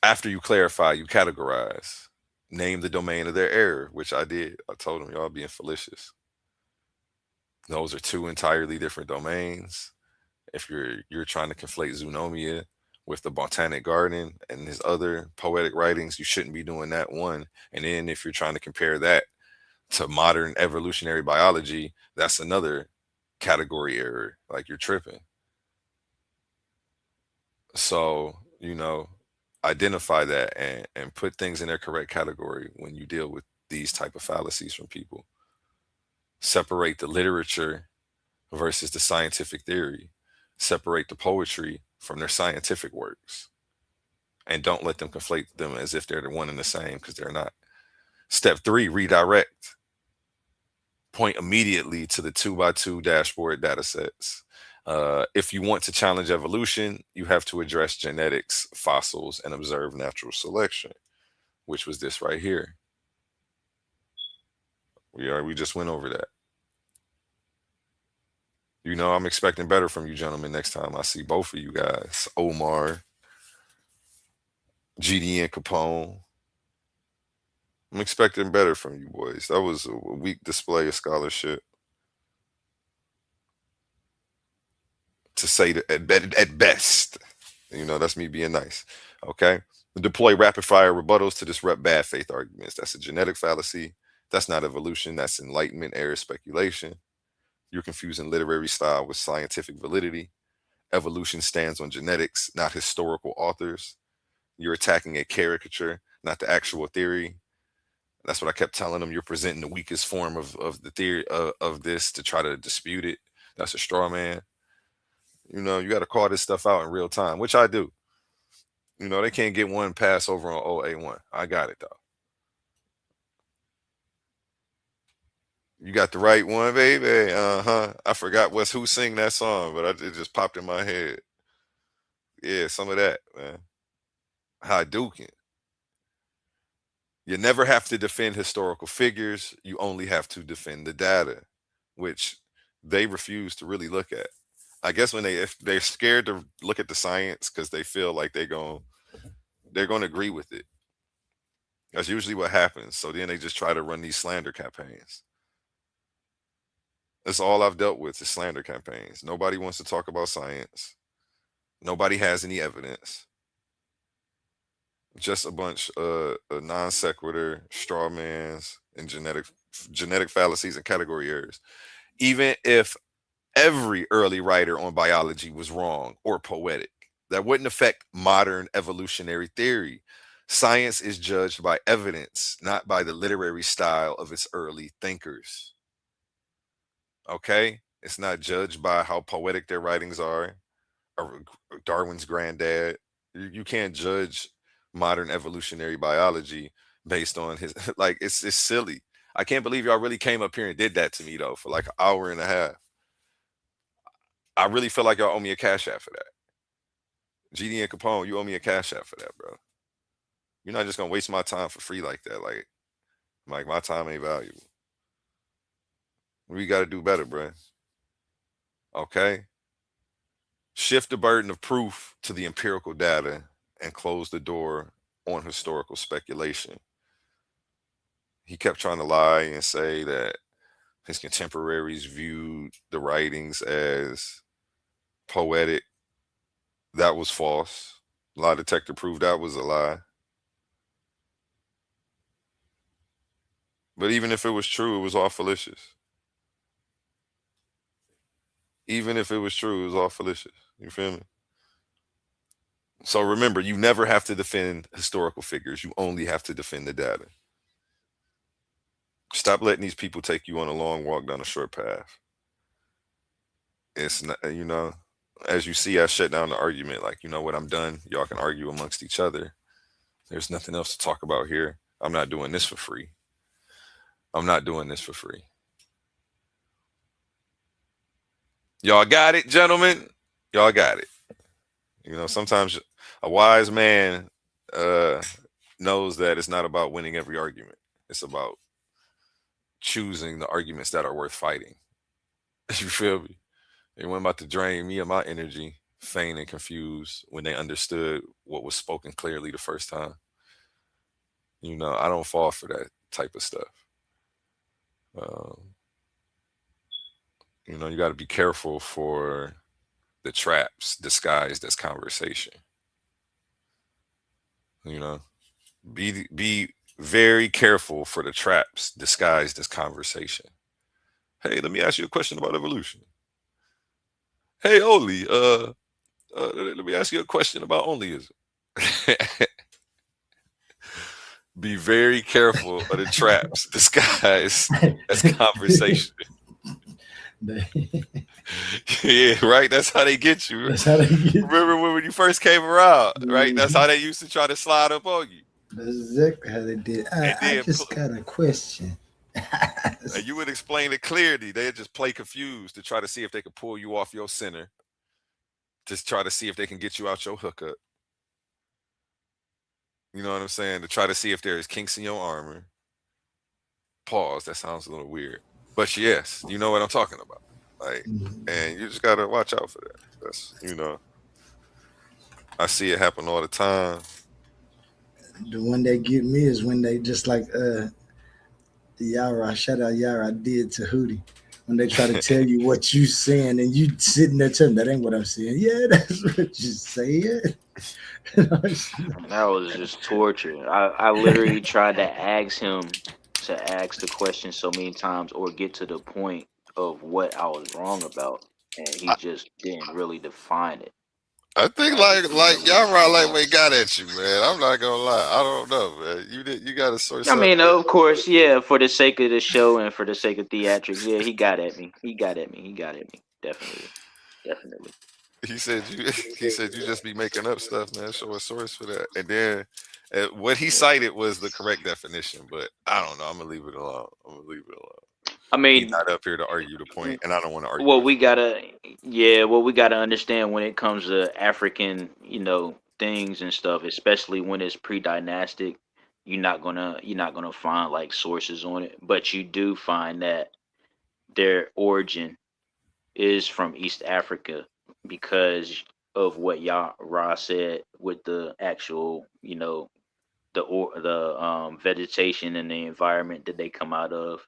after you clarify, you categorize, name the domain of their error, which I did. I told him y'all being fallacious. Those are two entirely different domains. If you're trying to conflate zoonomia with the botanic garden and his other poetic writings, you shouldn't be doing that one. And then if you're trying to compare that to modern evolutionary biology, that's another category error. Like you're tripping. So, identify that and put things in their correct category when you deal with these type of fallacies from people. Separate the literature versus the scientific theory. Separate the poetry from their scientific works. And don't let them conflate them as if they're the one and the same, because they're not. Step 3, redirect. Point immediately to the 2x2 dashboard data sets. If you want to challenge evolution, you have to address genetics, fossils, and observe natural selection, which was this right here. We just went over that. You know, I'm expecting better from you gentlemen next time I see both of you guys. Omar, GDN Capone. I'm expecting better from you boys. That was a weak display of scholarship. To say that at best. You know, that's me being nice. Okay. Deploy rapid fire rebuttals to disrupt bad faith arguments. That's a genetic fallacy. That's not evolution. That's enlightenment era speculation. You're confusing literary style with scientific validity. Evolution stands on genetics, not historical authors. You're attacking a caricature, not the actual theory. That's what I kept telling them. You're presenting the weakest form of the theory of this to try to dispute it. That's a straw man. You know, you got to call this stuff out in real time, which I do. You know, they can't get one pass over on OA1. I got it, though. You got the right one, baby. I forgot who sang that song, but it just popped in my head. Yeah, some of that, man. Hadouken. You never have to defend historical figures. You only have to defend the data, which they refuse to really look at. I guess if they're scared to look at the science because they feel like they're going to agree with it. That's usually what happens. So then they just try to run these slander campaigns. That's all I've dealt with is slander campaigns. Nobody wants to talk about science. Nobody has any evidence. Just a bunch of non sequitur, straw mans, and genetic fallacies and category errors. Even if every early writer on biology was wrong or poetic, that wouldn't affect modern evolutionary theory. Science is judged by evidence, not by the literary style of its early thinkers. Okay? It's not judged by how poetic their writings are, or Darwin's granddad. You can't judge modern evolutionary biology based on his like it's silly. I can't believe y'all really came up here and did that to me though for like an hour and a half. I really feel like y'all owe me a cash app for that. GDN Capone, you owe me a cash app for that, bro. You're not just gonna waste my time for free like that. Like my time ain't valuable. We gotta do better, bro. Okay. Shift the burden of proof to the empirical data and close the door on historical speculation. He kept trying to lie and say that his contemporaries viewed the writings as poetic. That was false. Lie detector proved that was a lie. But even if it was true, it was all fallacious. Even if it was true, it was all fallacious. You feel me? So remember, you never have to defend historical figures. You only have to defend the data. Stop letting these people take you on a long walk down a short path. It's not, as you see, I shut down the argument. Like, you know what, I'm done. Y'all can argue amongst each other. There's nothing else to talk about here. I'm not doing this for free. I'm not doing this for free. Y'all got it, gentlemen? Y'all got it. Sometimes a wise man knows that it's not about winning every argument. It's about choosing the arguments that are worth fighting. You feel me? They weren't about to drain me of my energy, faint and confused when they understood what was spoken clearly the first time. I don't fall for that type of stuff. You got to be careful for the traps disguised as conversation. Be very careful for the traps disguised as conversation. Hey, let me ask you a question about evolution. Hey, Oli, let me ask you a question about onlyism. Be very careful of the traps disguised as conversation. Yeah, right. That's how they get you. That's how they get. Remember when you first came around, right? That's how they used to try to slide up on you. That's exactly how they did. And I then just got a question. and you would explain it clearly. They'd just play confused to try to see if they could pull you off your center. Just try to see if they can get you out your hookup. You know what I'm saying? To try to see if there's kinks in your armor. Pause. That sounds a little weird. But yes, you know what I'm talking about. Like, and you just gotta watch out for that. That's I see it happen all the time. The one that get me is when they just like Yara, shout out Yara, did to Hootie. When they try to tell you what you saying and you sitting there telling that ain't what I'm saying. Yeah, that's what you saying. That was just torture. I literally tried to ask him to ask the question so many times or get to the point of what I was wrong about, and he just didn't really define it. I think like y'all right lightweight got at you, man. I'm not gonna lie. I don't know, man. You got to source I up. mean, of course, yeah, for the sake of the show and for the sake of theatrics, yeah, he got at me. He got at me. He got at me. Definitely. Definitely. He said you just be making up stuff, man. Show a source for that. And then what he cited was the correct definition, but I don't know. I'm gonna leave it alone. I mean, He's not up here to argue the point, and I don't want to argue. what we gotta understand when it comes to African, things and stuff, especially when it's pre-dynastic, you're not gonna find like sources on it, but you do find that their origin is from East Africa because of what Ra said with the actual, the vegetation and the environment that they come out of.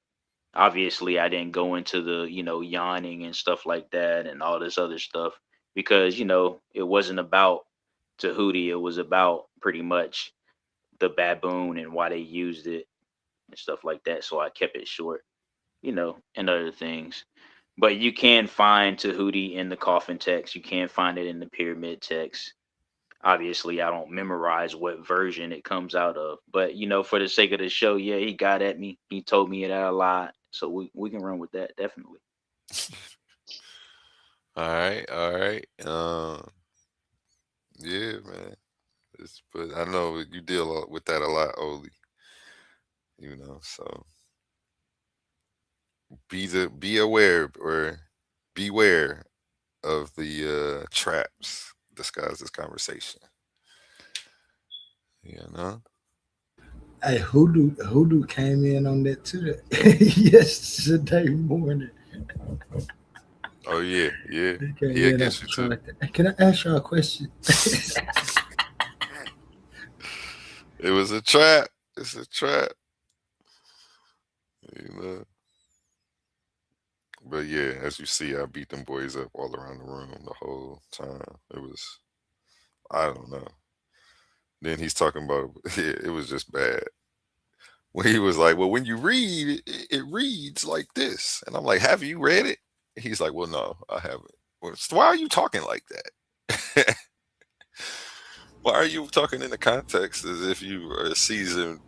Obviously, I didn't go into the, yawning and stuff like that and all this other stuff because, it wasn't about Tahuti. It was about pretty much the baboon and why they used it and stuff like that. So I kept it short, and other things. But you can find Tahuti in the coffin text. You can find it in the pyramid text. Obviously, I don't memorize what version it comes out of, but for the sake of the show, yeah, he got at me. He told me that a lot, so we can run with that definitely. All right, all right. Yeah, man. But I know you deal with that a lot, Oli. So be aware or beware of the traps disguised as conversation. Hey, Hoodoo came in on that too yesterday morning. Oh yeah. He gets you too. Can I ask y'all a question? It was a trap. It's a trap. But yeah, as you see, I beat them boys up all around the room the whole time. It was, I don't know. Then he's talking about it was just bad. When he was like, well, when you read, it reads like this. And I'm like, have you read it? He's like, well, no, I haven't. Well, so why are you talking like that? Why are you talking in the context as if you are a seasoned,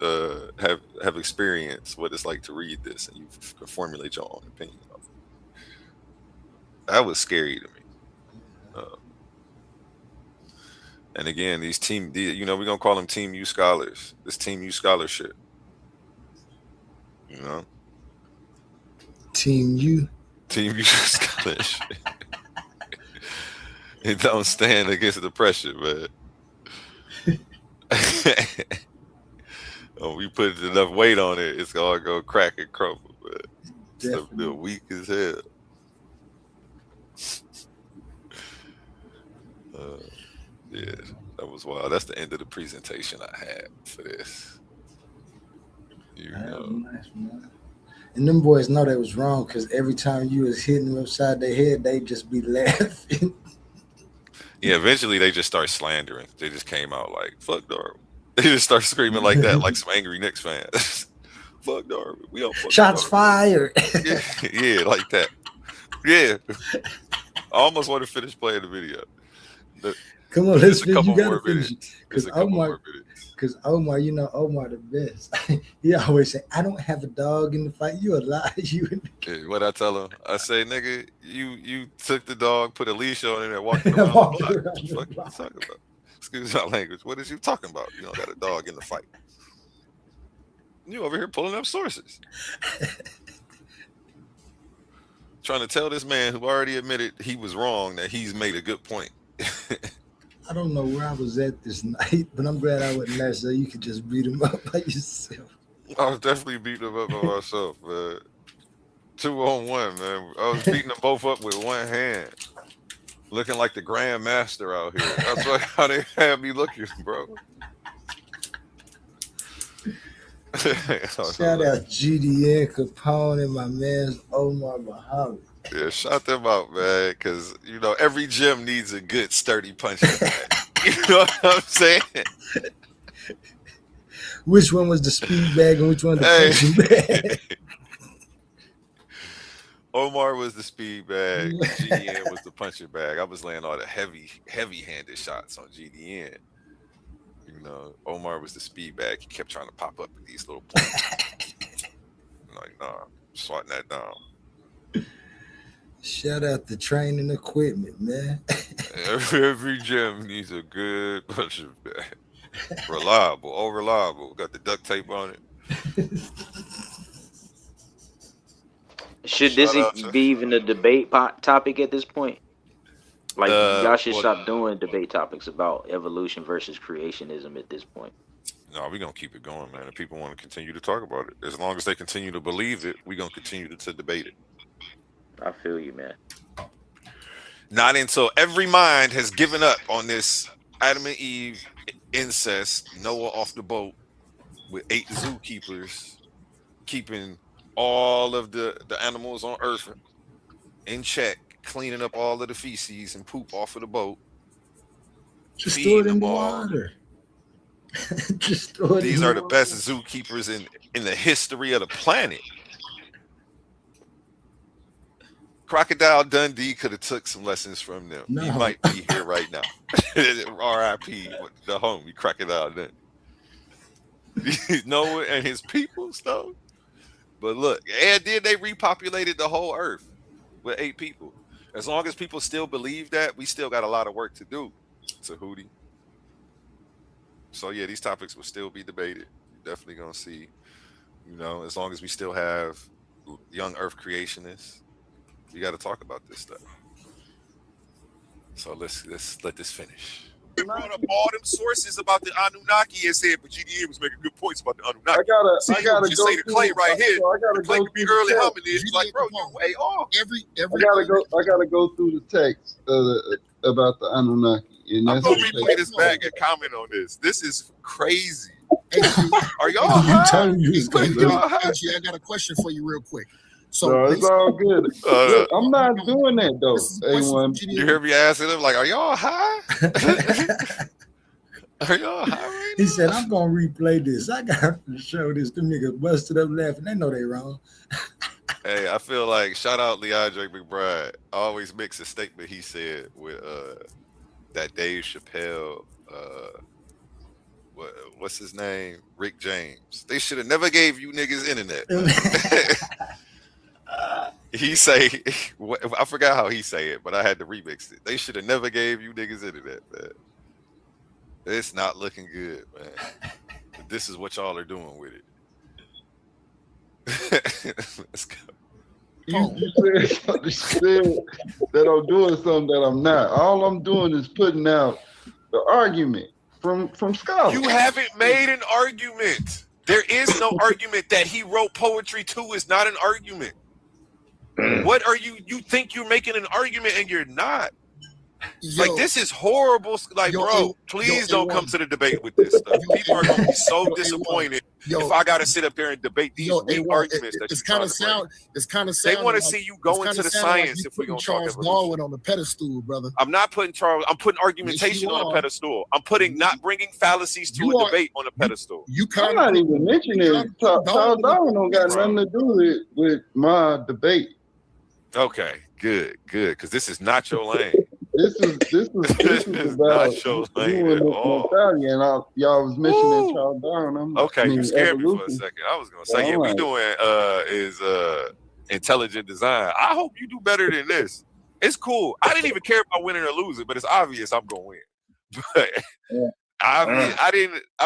have experienced what it's like to read this and you can formulate your own opinion of it? That was scary to me. And again, we're gonna call them Team U scholars. This Team U scholarship. Team U scholarship. It don't stand against the pressure, man. We put enough weight on it, it's gonna go crack and crumble, but stuff feel weak as hell. Yeah, that was wild. That's the end of the presentation I had for this. Nice, man. And them boys know they was wrong because every time you was hitting them upside their head, they just be laughing. Yeah, eventually they just start slandering. They just came out like, fuck Darwin. They just start screaming like that, like some angry Knicks fans. Fuck Darwin. We don't fuck Shots fired. yeah, like that. Yeah. I almost want to finish playing the video. Come on, let's Just a finish. You couple gotta more finish it. minutes. Because Just a couple Omar, more minutes. because Omar, you know Omar the best. He always say, "I don't have a dog in the fight." You a lie. You What I tell him, I say, nigga, you took the dog, put a leash on it, and walked it and I around the walked block. around What the the fuck you block. talking about? Excuse my language. What is you talking about? You don't got a dog in the fight. You over here pulling up sources. Trying to tell this man who already admitted he was wrong that he's made a good point. I don't know where I was at this night, but I'm glad I wasn't there so you could just beat him up by yourself. I was definitely beating him up by myself, man. 2-on-1, man. I was beating them both up with one hand. Looking like the Grand Master out here. That's how they had me looking, bro. Shout out GDN Capone and my man Omar Muhammad. Yeah, shout them out, man, because, every gym needs a good, sturdy punching bag. You know what I'm saying? Which one was the speed bag and which one the punching bag? Omar was the speed bag. GDN was the punching bag. I was laying all the heavy-handed shots on GDN. Omar was the speed bag. He kept trying to pop up at these little points. I'm like, nah, swatting that down. Shout out the training equipment, man. Every gym needs a good punching bag. Reliable, all reliable. Got the duct tape on it. Should this be even a debate topic at this point? Like, y'all should stop doing debate topics about evolution versus creationism at this point. No, we're going to keep it going, man. If people want to continue to talk about it, as long as they continue to believe it, we're going to continue to debate it. I feel you, man. Not until every mind has given up on this Adam and Eve incest, Noah off the boat with 8 zookeepers, keeping all of the animals on Earth in check, cleaning up all of the feces and poop off of the boat. Just throw it in the water. Just throw it. These are the best zookeepers in the history of the planet. Crocodile Dundee could have took some lessons from them. No. He might be here right now. R.I.P. the homie Crocodile Dundee. Noah and his peoples, though. But look, and then they repopulated the whole earth with 8 people. As long as people still believe that, we still got a lot of work to do. Tahuti. So yeah, these topics will still be debated. You're definitely gonna see, as long as we still have young Earth creationists, we got to talk about this stuff. So let's let this finish. They brought up all them sources about the Anunnaki and said, but GDN was making good points about the Anunnaki. I gotta just go say the clay right here. So I gotta the clay go could be through early the hominids. Like, bro, you're way off. I gotta go through the text about the Anunnaki. And I'm gonna replay this back and comment on this. This is crazy. Are y'all high? I got a question for you real quick. So no, it's all good. Look, I'm not doing that though. A1. You hear me asking them like, "Are y'all high? Are y'all high right He now?" said, "I'm gonna replay this. I got to show this." Them niggas busted up laughing. They know they wrong. Hey, I feel like shout out Leandre McBride. I always mix a statement he said with that Dave Chappelle. What's his name? Rick James. They should have never gave you niggas internet. He say, I forgot how he say it, but I had to remix it. They should have never gave you niggas internet, man. It's not looking good, man. But this is what y'all are doing with it. Let's go. You said that I'm doing something that I'm not. All I'm doing is putting out the argument from scholars. You haven't made an argument. There is no argument that he wrote poetry too is not an argument. What are you think you're making an argument and you're not? Like, this is horrible. Like, bro, please don't come to the debate with this stuff. People are gonna be so disappointed if I gotta sit up there and debate these weak arguments that it's kind of sound. It's kind of they want to see you go into the science if we gonna talk Charles Darwin on the pedestal, brother. I'm not putting Charles. I'm putting argumentation on a pedestal. I'm putting not bringing fallacies to a debate on a pedestal. I'm not even mentioning Charles Darwin don't got nothing to do with my debate. Okay, good, because this is not your lane. this is about not your lane you and at the all. mentality, and y'all was mentioning Woo. Charles Darwin. I'm like, Okay, you scared me for a second. I was gonna say, yeah, I'm we like, doing intelligent design. I hope you do better than this. It's cool. I didn't even care about winning or losing, but it's obvious I'm gonna win. But I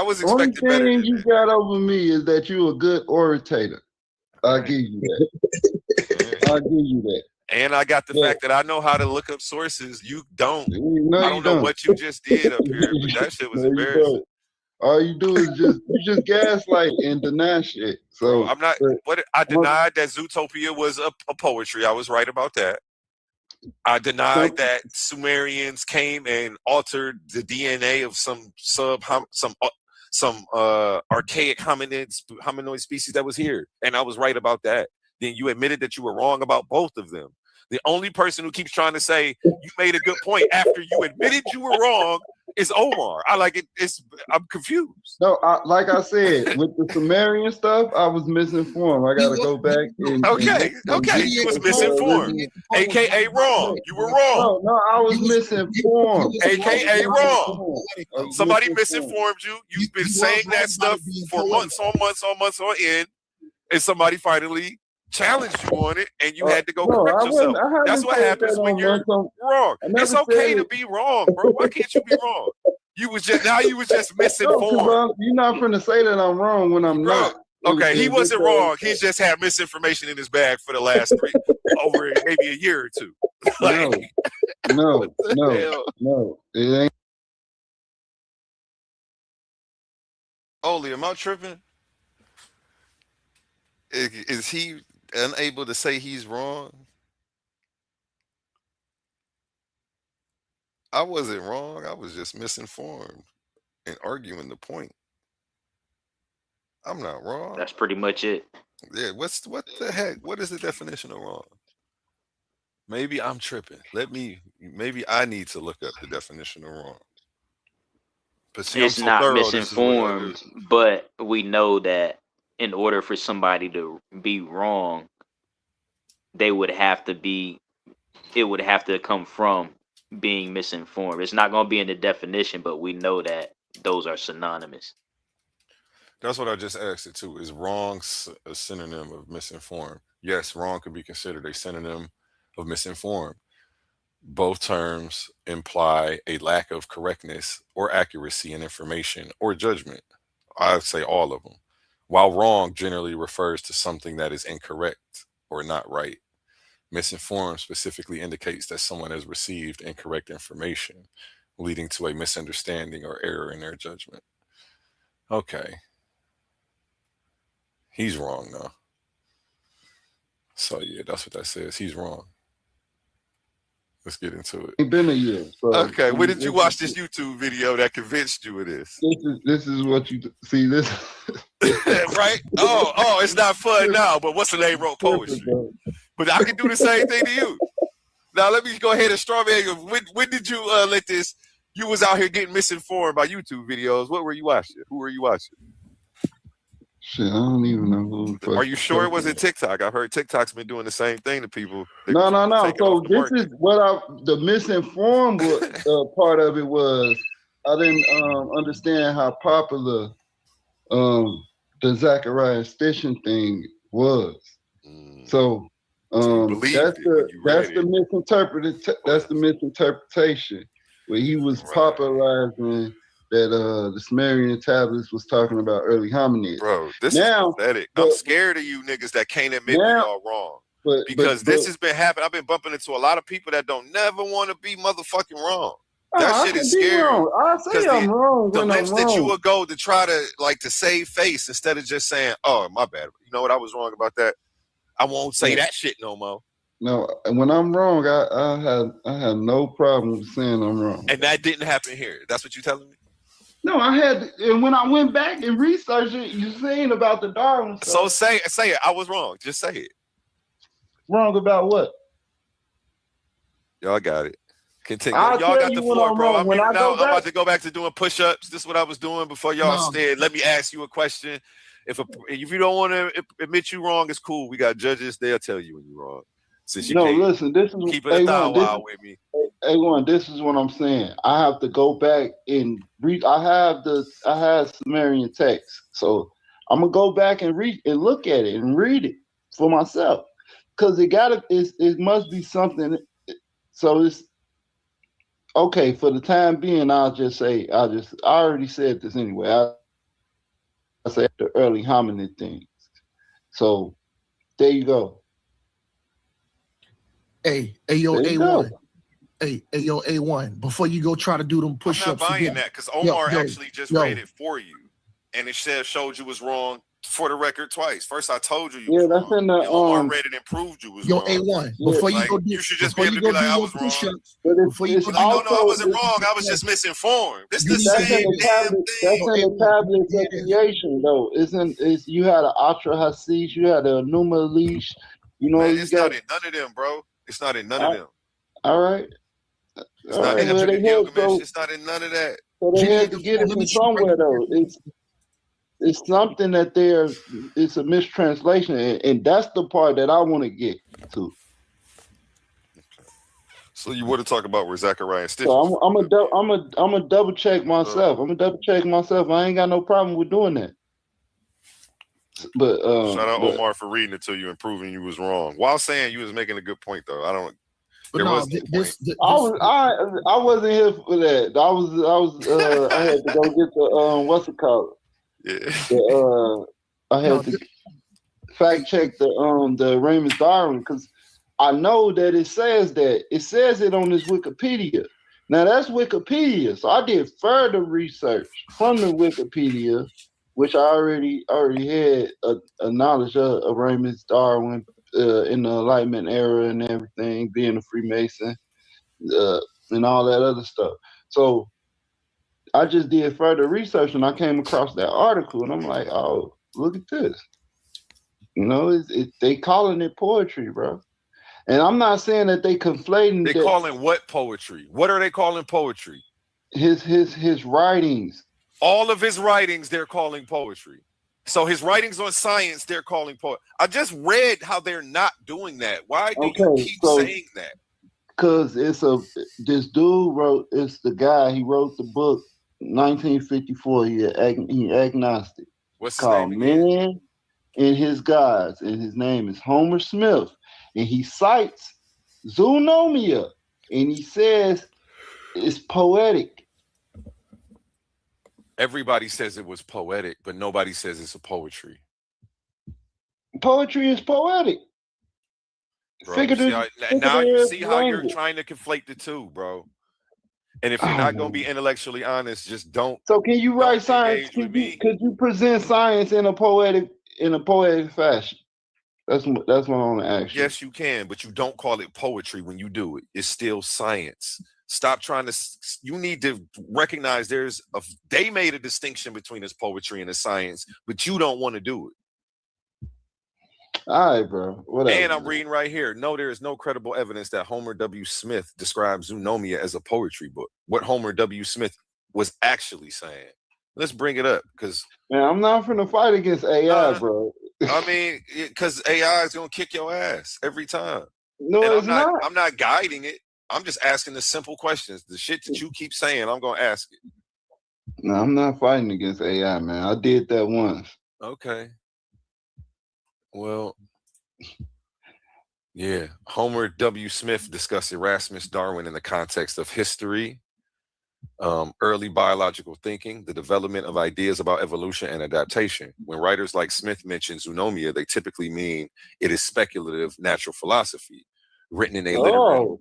was only expecting better thing than you that. got over me is that you a good orator. I'll give you that. I'll give you that. And I got the But fact that I know how to look up sources. You don't. no, I you don't know don't. what you just did up here, but that shit was No, you embarrassing. don't. All you do is just gaslight and deny shit. So Bro, I'm not. I denied that Zootopia was a poetry. I was right about that. I denied that Sumerians came and altered the DNA of some archaic hominoid species that was here, and I was right about that. Then you admitted that you were wrong about both of them. The only person who keeps trying to say you made a good point after you admitted you were wrong is Omar. I'm confused. No, like I said, with the Sumerian stuff, I was misinformed. I gotta go back and Okay, you was misinformed, aka wrong. You were wrong. No, I was misinformed, aka wrong. Somebody misinformed you. You've been saying that stuff for months on end, and somebody finally challenged you on it, and you had to go correct yourself. That's what happens when you're wrong. It's okay to be wrong, bro. Why can't you be wrong? You was just misinformed. No, you're not finna say that I'm wrong when I'm not. Okay, he wasn't wrong. He's just had misinformation in his bag for the last over maybe a year or two. No, it ain't. Oli, am I tripping? Is he unable to say he's wrong? I wasn't wrong. I was just misinformed and arguing the point. I'm not wrong. That's pretty much it. Yeah, what the heck? What is the definition of wrong? Maybe I'm tripping. Maybe I need to look up the definition of wrong. But see, It's not misinformed, but we know that in order for somebody to be wrong, it would have to come from being misinformed. It's not going to be in the definition, but we know that those are synonymous. That's what I just asked it too. Is wrong a synonym of misinformed? Yes, wrong could be considered a synonym of misinformed. Both terms imply a lack of correctness or accuracy in information or judgment. I'd say all of them. While wrong generally refers to something that is incorrect or not right. Misinformed specifically indicates that someone has received incorrect information, leading to a misunderstanding or error in their judgment. Okay. He's wrong, though. So, yeah, that's what that says. He's wrong. Let's get into it. It's been a year. So okay, when did you watch this YouTube video that convinced you of this? This is what you see. This right? Oh, it's not fun now. But what's the name? Wrote poetry. But I can do the same thing to you. Now let me go ahead and strawberry. When did you let this? You was out here getting misinformed by YouTube videos. What were you watching? Who were you watching? Shit, I don't even know who. Are you sure it wasn't TikTok? I've heard TikTok's been doing the same thing to people. No. So this is what the misinformed part of it was. I didn't understand how popular the Zachariah Stitching thing was. So that's the misinterpretation where he was popularizing that the Sumerian tablets was talking about early hominids. Bro, this is pathetic. I'm scared of you niggas that can't admit when y'all wrong. Because this has been happening. I've been bumping into a lot of people that don't never want to be motherfucking wrong. That shit is scary. I say I'm wrong the when lengths I'm that wrong. you would go to try to save face instead of just saying, "Oh, my bad. You know what? I was wrong about that. I won't say that shit no more." No, when I'm wrong, I have no problem with saying I'm wrong. And that didn't happen here. That's what you're telling me? No, I had, and when I went back and researched it, you're saying about the Darwin stuff. So say it. I was wrong. Just say it. Wrong about what? Y'all got it. Continue. Y'all got the floor, bro. I'm about to go back to doing push-ups. This is what I was doing before y'all stayed. Let me ask you a question. If you don't want to admit you wrong, it's cool. We got judges. They'll tell you when you're wrong. Since you No, can't listen. This is keep it a thou This wow is with me. A1. This is what I'm saying. I have to go back and read. I have Sumerian text, so I'm gonna go back and read and look at it and read it for myself, because it must be something. So it's okay for the time being. I already said this anyway. I said the early hominid things. So there you go. Hey, yo, There you go. A1. Hey, yo, A1. Before you go try to do them I'm push not ups buying again. that because Yo, Omar yo, actually just read yo, it for you, and it showed you was wrong for the record twice. First, I told you Yeah, was that's wrong. in the Then Omar read it and proved you was yo, wrong. A1. Yeah, Like you should just be Before able you to be go like, do I your was push wrong. ups, but before you it's go Be do like, your no, I also wasn't wrong. I was just misinformed. It's you the need to that's in same hear the this. damn tablet. That's thing. Yo, in the A1, you need tablets to hear of this. creation, though. It's you had an Atra Hasis, you had a Numa Leash. You know, Man, you it's got. not in none of them, bro. It's not in none of them. All right, It's all not in right. Well, Epic they of had Gilgamesh. It's not in none of that. so they GDN had to get Capone, it let me from show you right somewhere, here. though. It's something that it's a mistranslation, and that's the part that I want to get to. So you want to talk about where Zachariah and So Stitches? I'm a double check myself. I'm gonna double check myself. I ain't got no problem with doing that. But Shout out Omar for reading it to you and proving you was wrong. While saying you was making a good point, though. But There no, was no point. I wasn't here for that. I had to go get the what's it called? Yeah. I had to fact check the Raymond Darwin, because I know that it says it on this Wikipedia. Now that's Wikipedia, so I did further research from the Wikipedia, which I already had a knowledge of Raymond Darwin in the Enlightenment era and everything, being a Freemason and all that other stuff. So I just did further research and I came across that article and I'm like, oh, look at this. You know, they calling it poetry, bro. And I'm not saying that they conflating They calling what poetry? What are they calling poetry? His writings. All of his writings, they're calling poetry. So his writings on science, they're calling poetry. I just read how they're not doing that. Why do you keep saying that? Because this dude wrote. It's the guy. He wrote the book 1954. He agnostic. What's his called name again? Man and His Gods, and his name is Homer Smith, and he cites zoonomia, and he says it's poetic. Everybody says it was poetic, but nobody says it's a poetry. Poetry is poetic. Bro, you see how you're trying to conflate the two, bro. And if you're not going to be intellectually honest, just don't. So can you write science? Could you present science in a poetic fashion? That's what I want to ask you. Yes, you can, but you don't call it poetry when you do it. It's still science. Stop trying to. You need to recognize they made a distinction between this poetry and the science, but you don't want to do it. All right, bro. Whatever. And I'm reading right here. No, there is no credible evidence that Homer W. Smith describes zoonomia as a poetry book. What Homer W. Smith was actually saying. Let's bring it up because. Man, I'm not finna fight against AI, bro. I mean, because AI is gonna kick your ass every time. No, and it's not. I'm not guiding it. I'm just asking the simple questions. The shit that you keep saying, I'm gonna ask it. No, I'm not fighting against AI, man. I did that once. Okay. Well, yeah. Homer W. Smith discussed Erasmus Darwin in the context of history, early biological thinking, the development of ideas about evolution and adaptation. When writers like Smith mention zoonomia, they typically mean it is speculative natural philosophy written in a literary.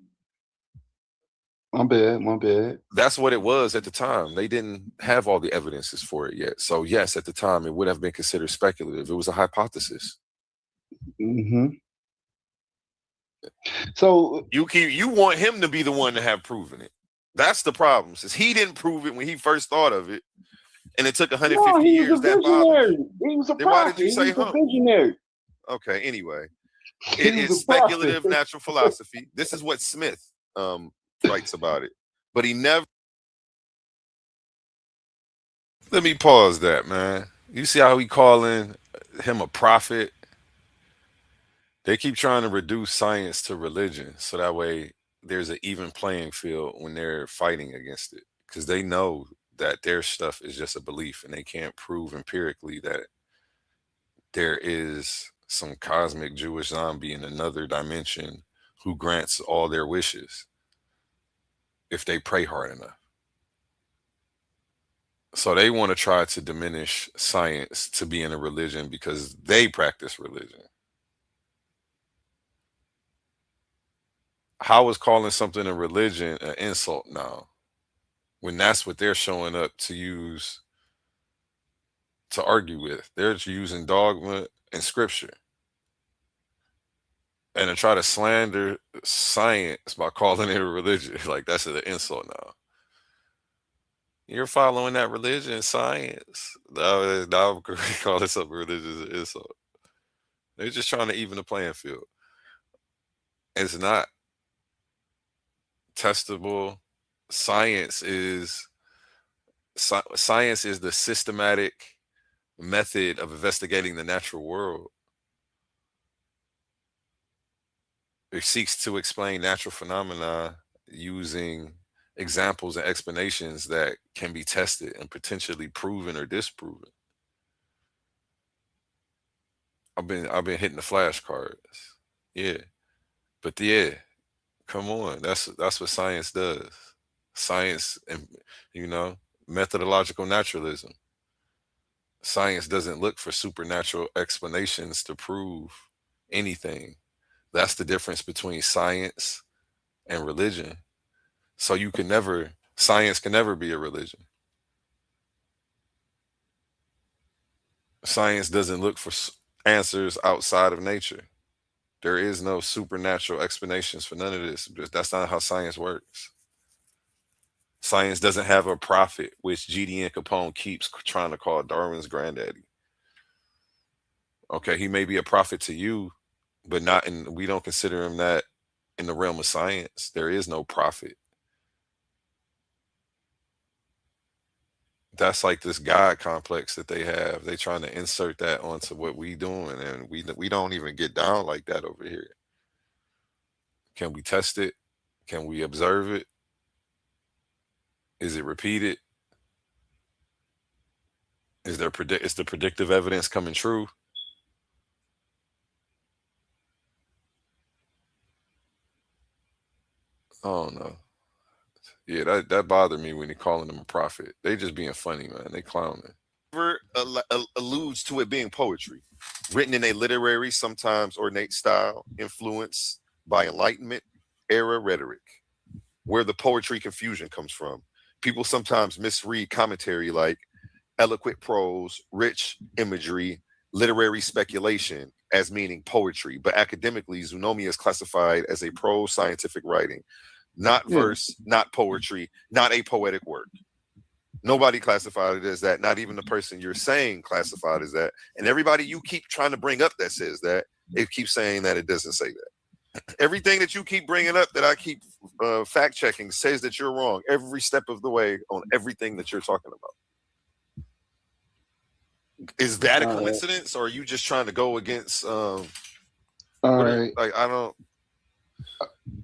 My bad. That's what it was at the time. They didn't have all the evidences for it yet. So yes, at the time, it would have been considered speculative. It was a hypothesis. Mm-hmm. So you want him to be the one to have proven it. That's the problem, since he didn't prove it when he first thought of it, and it took 150 years. That bothered. He was a then why did prophet. you say he was a visionary? Okay, anyway. It is speculative natural philosophy. This is what Smith writes about it. But he never. Let me pause that, man. You see how he calling him a prophet? They keep trying to reduce science to religion so that way there's an even playing field when they're fighting against it because they know that their stuff is just a belief and they can't prove empirically that there is some cosmic Jewish zombie in another dimension who grants all their wishes if they pray hard enough. So they want to try to diminish science to be in a religion because they practice religion. How is calling something a religion an insult now? When that's what they're showing up to use to argue with. They're using dogma and scripture. And to try to slander science by calling it a religion, like that's an insult now. You're following that religion, science. Now call this a religion is an insult. They're just trying to even the playing field. It's not testable. Science is the systematic method of investigating the natural world. It seeks to explain natural phenomena using examples and explanations that can be tested and potentially proven or disproven. I've been hitting the flashcards. Yeah. But yeah, come on. That's what science does. Science and methodological naturalism. Science doesn't look for supernatural explanations to prove anything. That's the difference between science and religion. So science can never be a religion. Science doesn't look for answers outside of nature. There is no supernatural explanations for none of this. That's not how science works. Science doesn't have a prophet, which GDN Capone keeps trying to call Darwin's granddaddy. Okay, he may be a prophet to you, but we don't consider him that in the realm of science. There is no prophet. That's like this God complex that they have. They trying to insert that onto what we doing, and we don't even get down like that over here. Can we test it? Can we observe it? Is it repeated? Is the predictive evidence coming true? I don't know. Yeah, that bothered me when he calling him a prophet. They just being funny, man. They clowning. Alludes to it being poetry, written in a literary, sometimes ornate style, influenced by Enlightenment era rhetoric, where the poetry confusion comes from. People sometimes misread commentary like eloquent prose, rich imagery, literary speculation as meaning poetry, but academically, zoonomia is classified as a prose scientific writing, not verse, not poetry, not a poetic work. Nobody classified it as that. Not even the person you're saying classified as that. And everybody you keep trying to bring up that says that, it keeps saying that it doesn't say that. Everything that you keep bringing up that I keep fact checking says that you're wrong every step of the way on everything that you're talking about. Is that a coincidence, or are you just trying to go against? All right. Like I don't.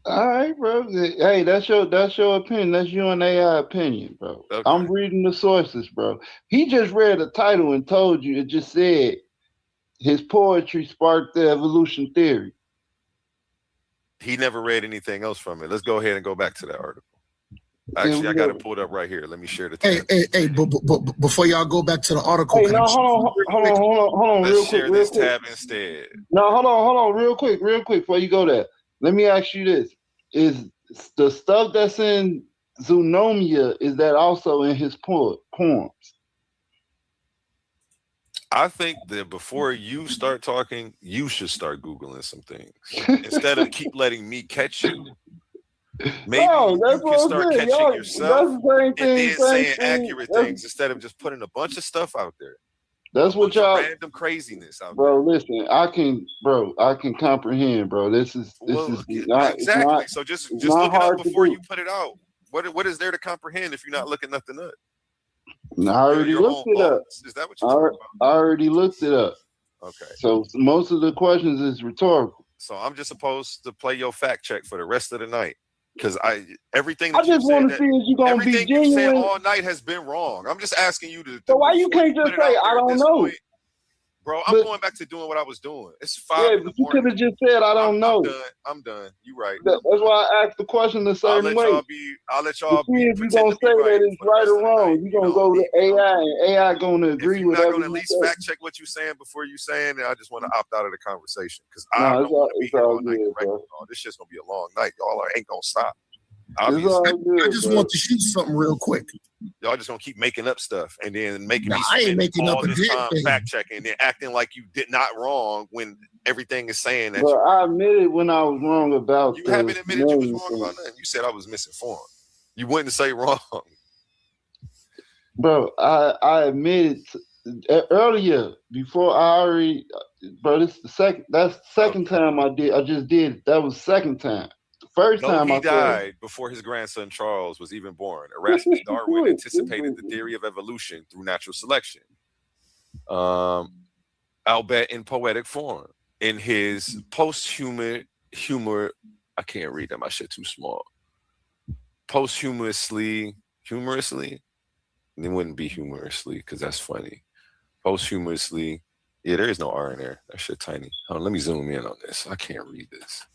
All right, bro. Hey, that's your opinion. That's you and AI opinion, bro. Okay. I'm reading the sources, bro. He just read a title and told you it just said his poetry sparked the evolution theory. He never read anything else from it. Let's go ahead and go back to that article. Actually, I got it pulled up right here. Let me share the tab. Hey, before y'all go back to the article, hey, no, hold on, Let's real share quick, this tab instead. No, hold on, real quick, before you go there. Let me ask you this: is the stuff that's in Zoonomia, is that also in his poems? I think that before you start talking, you should start Googling some things instead of keep letting me catch you. Maybe you can start catching yourself and then saying accurate things instead of just putting a bunch of stuff out there. That's what y'all random craziness out bro. there. Listen, I can comprehend, bro. This is not exactly. So just look it up before you put it out. What is there to comprehend if you're not looking nothing up? I already looked it up. Is that what you're talking about? I already looked it up. Okay. So most of the questions is rhetorical. So I'm just supposed to play your fact check for the rest of the night. Because everything I that you just want said, to see if you're gonna be everything you said genuine. all night has been wrong. I'm just asking you to So why you before can't put just it say out I there at don't this know? point, bro. I'm But going back to doing what I was doing. It's yeah, 5 in the but you could morning. have just said I don't I'm know. done. I'm done. You right. That's why I asked the question a I'll certain let way. y'all be. I'll let To y'all see be if you're pretend gonna to be say right that it's for the right rest or of the wrong. night. You're gonna go to AI, and AI gonna agree If you're with not whatever gonna at you least say. fact check what you're saying before you saying it, I just want to opt out of the conversation because I No, don't want to be it's here all all night good, correcting bro. y'all. This shit's gonna be a long night. Y'all ain't gonna stop. It's Obviously, all good, I just bro. want to shoot something real quick. y'all just gonna keep making up stuff and then making me I ain't spend making up all a this damn time thing. fact checking and then acting like you did not wrong when everything is saying that But I admitted when I was wrong about you the haven't admitted you was million wrong thing. about nothing. You said I was misinformed. You wouldn't say wrong. Bro, I admitted earlier before I already, bro. This is the second. That's the second time I did. I just did it. That was the second time. The first Though time he I said, died before his grandson Charles was even born, Erasmus Darwin anticipated the theory of evolution through natural selection, albeit in poetic form. In his humor, I can't read that. My shit too small. Humorously, it wouldn't be humorously because that's funny. Posthumously, yeah, there is no R in there. That shit tiny. Hold on, let me zoom in on this. I can't read this.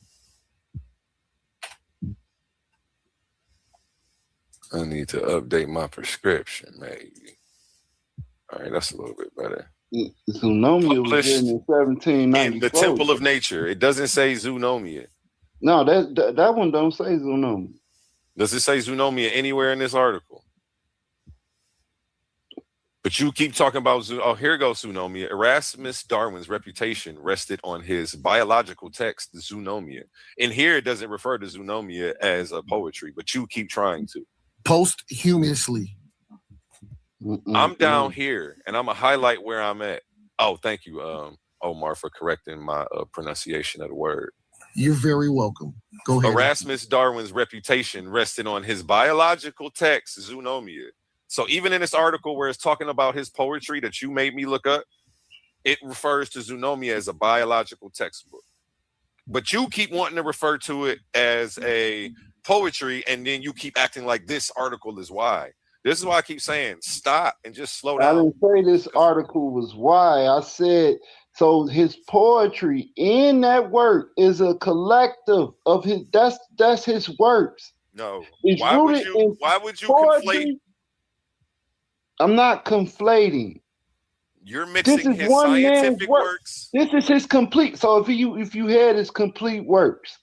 I need to update my prescription, maybe. All right, that's a little bit better. Zoonomia was Published written in 1794. in the Temple of Nature. It doesn't say Zoonomia. No, that one don't say Zoonomia. Does it say Zoonomia anywhere in this article? But you keep talking about oh, here goes Zoonomia. Erasmus Darwin's reputation rested on his biological text, the Zoonomia. In here, it doesn't refer to Zoonomia as a poetry, but you keep trying to. Posthumously. I'm down here, and I'm going to highlight where I'm at. Oh, thank you, Omar, for correcting my pronunciation of the word. You're very welcome. Go ahead. Erasmus Darwin's reputation rested on his biological text, Zoonomia. So even in this article where it's talking about his poetry that you made me look up, it refers to Zoonomia as a biological textbook. But you keep wanting to refer to it as a poetry, and then you keep acting like this article is why. This is why I keep saying stop and just slow down. I didn't say this article was why. I said so his poetry in that work is a collective of his that's his works. No. It's Why would you poetry. conflate? I'm not conflating. You're mixing this is his one man's scientific work. works. This is his complete. So if you had his complete works,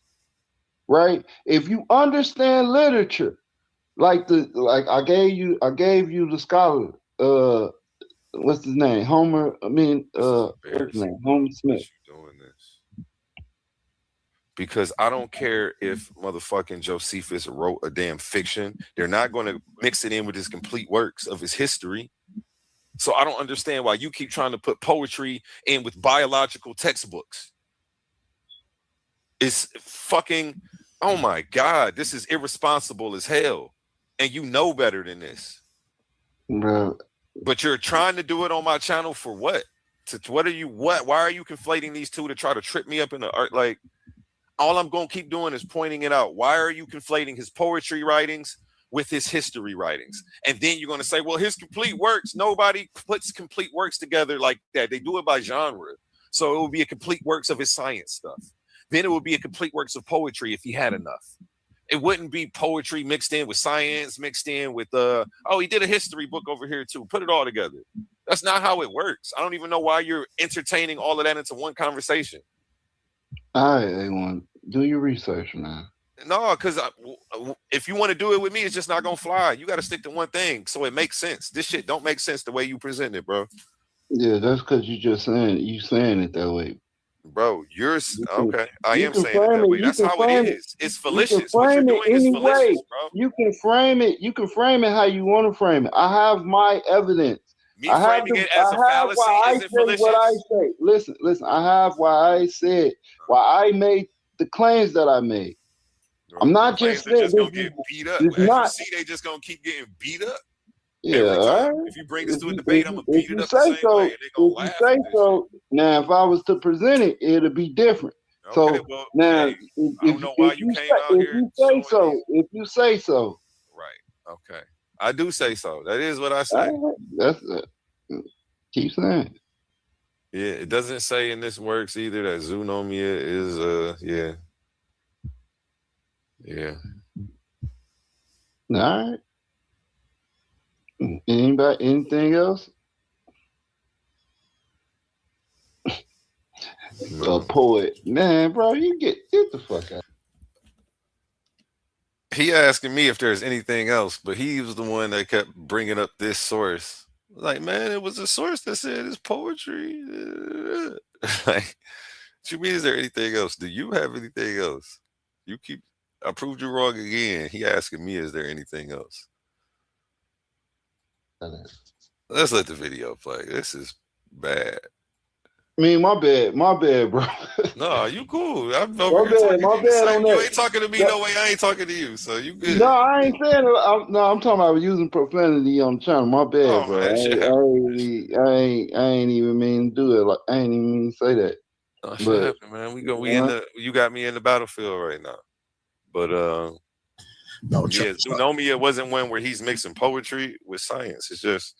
right? If you understand literature, like I gave you the scholar, what's his name? Homer. What's his name? Homer Smith. Doing this because I don't care if motherfucking Josephus wrote a damn fiction. They're not going to mix it in with his complete works of his history. So I don't understand why you keep trying to put poetry in with biological textbooks. It's fucking, oh my God, this is irresponsible as hell. And you know better than this. Bro. But you're trying to do it on my channel for what? Why are you conflating these two to try to trip me up in the art? Like, all I'm going to keep doing is pointing it out. Why are you conflating his poetry writings with his history writings? And then you're going to say, well, his complete works, nobody puts complete works together like that. They do it by genre. So it will be a complete works of his science stuff. Then it would be a complete works of poetry if he had enough. It wouldn't be poetry mixed in with science, mixed in with, oh, he did a history book over here too. Put it all together. That's not how it works. I don't even know why you're entertaining all of that into one conversation. All right, A1, do your research, man. No, because if you want to do it with me, it's just not gonna fly. You got to stick to one thing so it makes sense. This shit don't make sense the way you present it, bro. Yeah, that's because you saying it that way, bro. You're okay. I am saying it that way. That's how it is. It's fallacious. You can frame what you're doing is fallacious, bro. You can frame it. You can frame it how you want to frame it. I have my evidence. Me framing it as a fallacy isn't fallacious. What I say. Listen. I have why I said why I made the claims that I made. I'm not just saying just gonna get beat up. As you see, they just gonna keep getting beat up. Yeah, every time. right. If you bring this to a debate, I'm gonna beat it up the same way. And they gonna laugh. Now, if I was to present it, it'll be different. Okay, So well, now, hey, I don't know why you came out here showing these. if you say so, Right. Okay. I do say so. That is what I say. that's keep saying. Yeah, it doesn't say in this works either that zoonomia is yeah. Yeah. All right. Anybody? Anything else? No. A poet, man, bro. You get the fuck out. He asking me if there's anything else, but he was the one that kept bringing up this source. Like, man, it was a source that said it's poetry. Like, what you mean? Is there anything else? Do you have anything else? You keep. I proved you wrong again. He asking me, is there anything else? Let's let the video play. This is bad. I mean, my bad, bro. No, you cool. I'm over here talking. My bad on You that. ain't talking to me no way. I ain't talking to you. So you good. No, I ain't saying it. I'm talking about using profanity on the channel. My bad, Oh, bro. man, I ain't even mean to do it. Like I ain't even mean to say that. Oh, shit But happened, man. You got me in the battlefield right now. But yeah, Zoonomia wasn't one where he's mixing poetry with science. It's just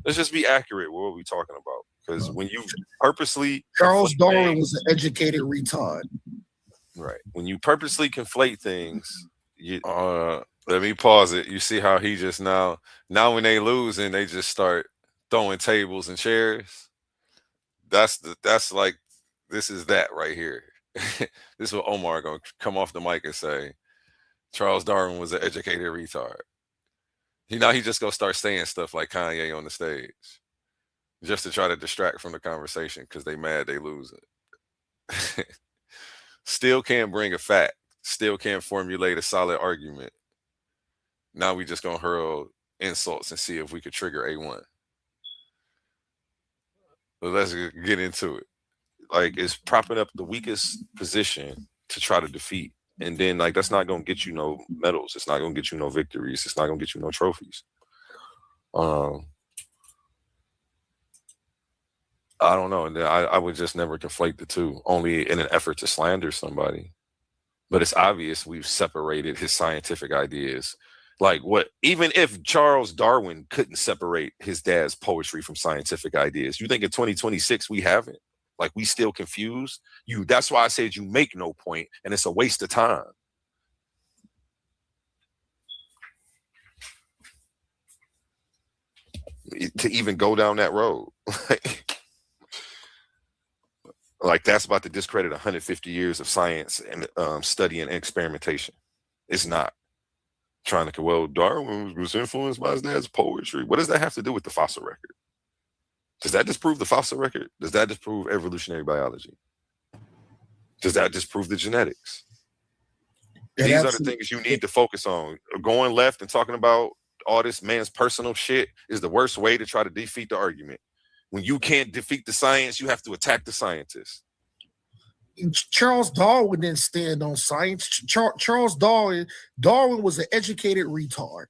let's just be accurate with what we're talking about. Because when you purposely Charles Darwin was an educated retard. Right. When you purposely conflate things, you let me pause it. You see how he just now when they lose and they just start throwing tables and chairs. That's like this is that right here. This is what Omar gonna come off the mic and say. Charles Darwin was an educated retard. He just gonna start saying stuff like Kanye on the stage, just to try to distract from the conversation because they mad they losing. Still can't bring a fact. Still can't formulate a solid argument. Now we just gonna hurl insults and see if we could trigger A1. But let's get into it. Like it's propping up the weakest position to try to defeat. And then like that's not gonna get you no medals. It's not gonna get you no victories. It's not gonna get you no trophies. I don't know. And I would just never conflate the two, only in an effort to slander somebody. But it's obvious we've separated his scientific ideas. Like what, even if Charles Darwin couldn't separate his dad's poetry from scientific ideas, you think in 2026 we haven't? Like we still confused? That's why I said you make no point and it's a waste of time. To even go down that road. Like that's about to discredit 150 years of science and study and experimentation. It's not trying to, well, Darwin was influenced by his dad's poetry. What does that have to do with the fossil record? Does that disprove the fossil record? Does that disprove evolutionary biology? Does that disprove the genetics? These are the things you need to focus on. Going left and talking about all this man's personal shit is the worst way to try to defeat the argument. When you can't defeat the science, you have to attack the scientists. Charles Darwin didn't stand on science. Charles Darwin was an educated retard.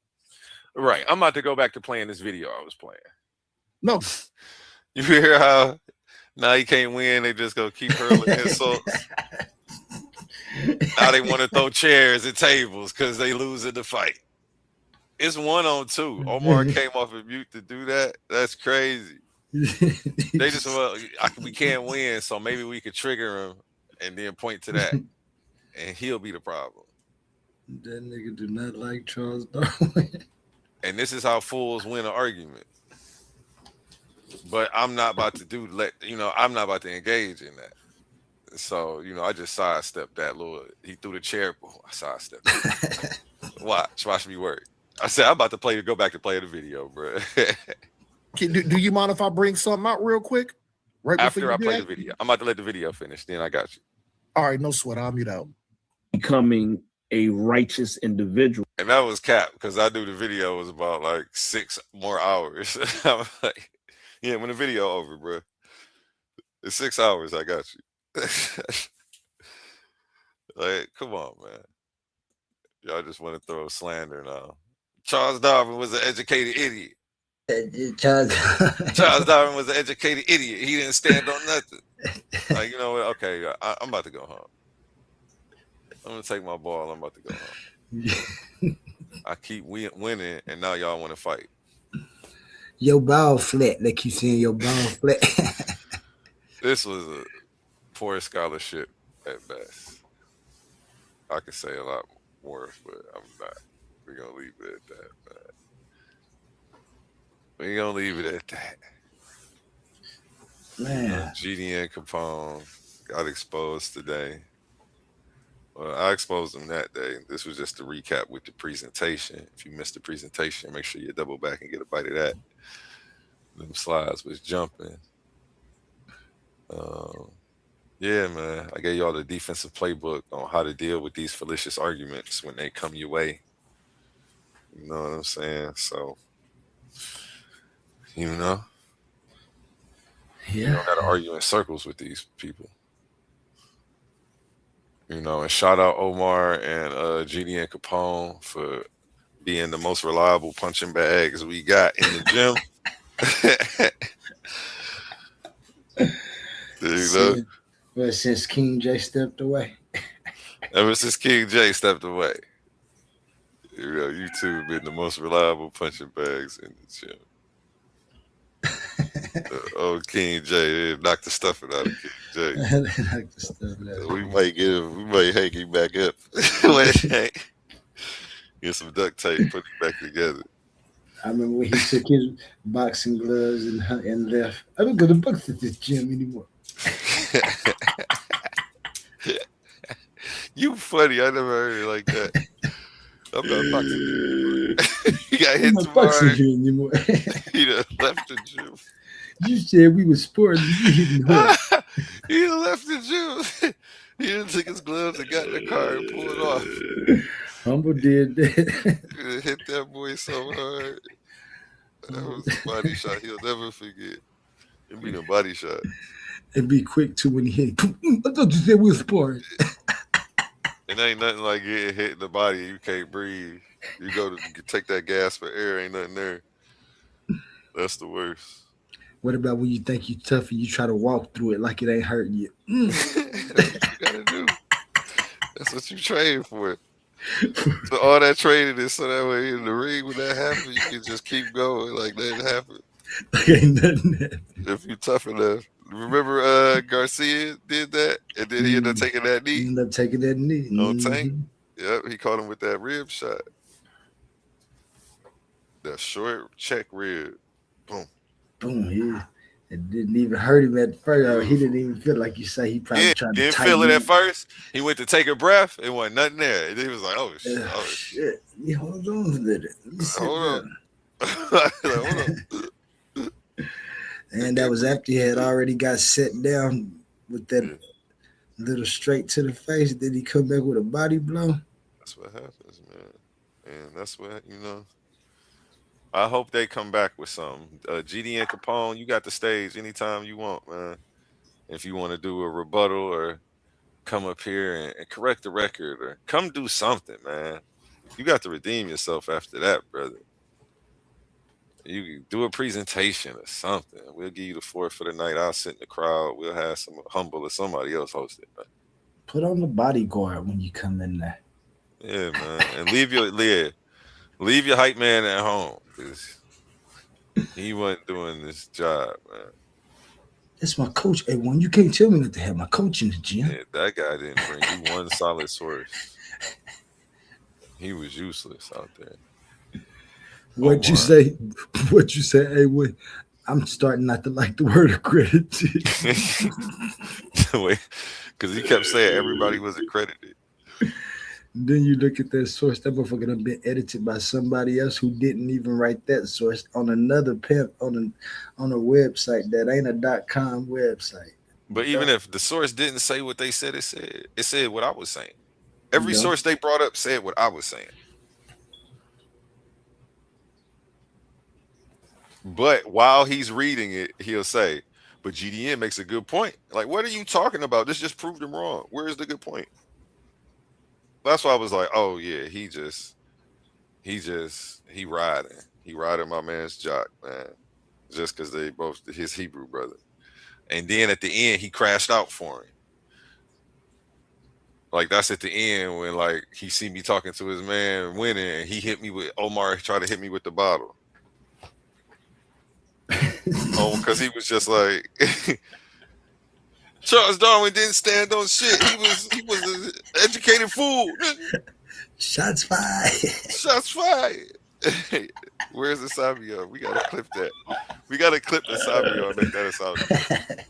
Right. I'm about to go back to playing this video I was playing. No. You hear how now he can't win, they just go keep hurling insults. Now they want to throw chairs and tables because they lose in the fight. It's 1-on-2. Omar came off of mute to do that. That's crazy. They just we can't win, so maybe we could trigger him and then point to that, and he'll be the problem. That nigga do not like Charles Darwin. And this is how fools win an argument. But I'm not about to I'm not about to engage in that. So I just sidestepped that little. He threw the chair. I sidestepped it. Watch me work. I said I'm about to go back to play the video, bro. Do you mind if I bring something out real quick? Right after I play the video, I'm about to let the video finish. Then I got you. All right, no sweat. I'll mute out. Becoming a righteous individual. And that was cap because I knew the video was about like 6 more hours. I was like, yeah, when the video over, bro. It's 6 hours. I got you. Like, come on, man. Y'all just want to throw slander now. Charles Darwin was an educated idiot. Charles Darwin was an educated idiot. He didn't stand on nothing. Like, you know what? Okay, I'm about to go home. I'm gonna take my ball. I'm about to go home. I keep winning, and now y'all want to fight. Your ball flat. They keep saying your ball flat. This was a poor scholarship at best. I could say a lot more, but I'm not. We're gonna leave it at that. We're gonna leave it at that. Man, GDN Capone got exposed today. Well, I exposed him that day. This was just a recap with the presentation. If you missed the presentation, make sure you double back and get a bite of that. Them slides was jumping. Um, yeah, man. I gave y'all the defensive playbook on how to deal with these fallacious arguments when they come your way. You know what I'm saying? So, you know, you yeah. don't got to argue in circles with these people. You know, and shout out Omar and GDN Capone for being the most reliable punching bags we got in the gym. You know, Since King J stepped away. ever since King J stepped away, you know, you two have been the most reliable punching bags in the gym. Oh, King J, they knocked the stuffing out of King J. We might hang him back up. Get some duct tape, put it back together. I remember when he took his boxing gloves and left. I don't go to box at this gym anymore. You funny. I never heard it like that. I'm not boxing anymore. He got hit too boxing hard. here anymore. He done left the gym. You said we were sporting. You hitting hard. He done left the gym. He done took his gloves and got in the car and pulled off. Humble did that. He hit that boy so hard. That was a body shot he'll never forget. It be the body shot. And be quick too when he hit. I thought you said we were sporting. It ain't nothing like getting hit in the body. You can't breathe. You go to take that gas for air. Ain't nothing there. That's the worst. What about when you think you're tough and you try to walk through it like it ain't hurting you? That's what you gotta do. That's what you train for. So all that training is so that way in the ring when that happens, you can just keep going like that happened. Like ain't nothing happened. If you tough enough. Remember Garcia did that and then he ended up taking that knee? He ended up taking that knee. On Tank. Yep, he caught him with that rib shot. That short check rib. Boom. Boom. It didn't even hurt him at first. He didn't even feel like you say. He probably tried to didn't tighten feel it up. at first. He went to take a breath. It wasn't nothing there. And he was like, oh, shit. Oh, shit. You hold on a minute. Let me sit down. Hold on. And that was after he had already got set down with that little straight to the face. Then he come back with a body blow. That's what happens, man. And that's what, you know. I hope they come back with something. GDN Capone, you got the stage anytime you want, man. If you want to do a rebuttal or come up here and correct the record or come do something, man. You got to redeem yourself after that, brother. You do a presentation or something. We'll give you the floor for the night. I'll sit in the crowd. We'll have some Humble or somebody else host it, man. Put on the bodyguard when you come in there. Yeah, man. And leave your hype man at home because he wasn't doing this job, man. That's my coach. Hey, one, you can't tell me not to have my coach in the gym. Yeah, that guy didn't bring you one solid source. He was useless out there. What you say? What you say? Hey, wait, I'm starting not to like the word accredited. Because he kept saying everybody was accredited. Then you look at that source. That motherfucker done been edited by somebody else who didn't even write that source on another on a website that ain't a .com website. But even if the source didn't say what they said, it said what I was saying. Every source they brought up said what I was saying. But while he's reading it, he'll say, but GDN makes a good point. Like, what are you talking about? This just proved him wrong. Where's the good point? That's why I was like, oh yeah, he riding my man's jock, man. Just because they both his Hebrew brother. And then at the end, he crashed out for him. Like that's at the end when like he see me talking to his man winning, and he hit me with Omar tried to hit me with the bottle. Oh, because he was just like Charles Darwin didn't stand on shit. He was an educated fool. Shots fired. Shots fired. Where's the Sabio? We gotta clip that. We gotta clip the Sabio and make that a sound effect.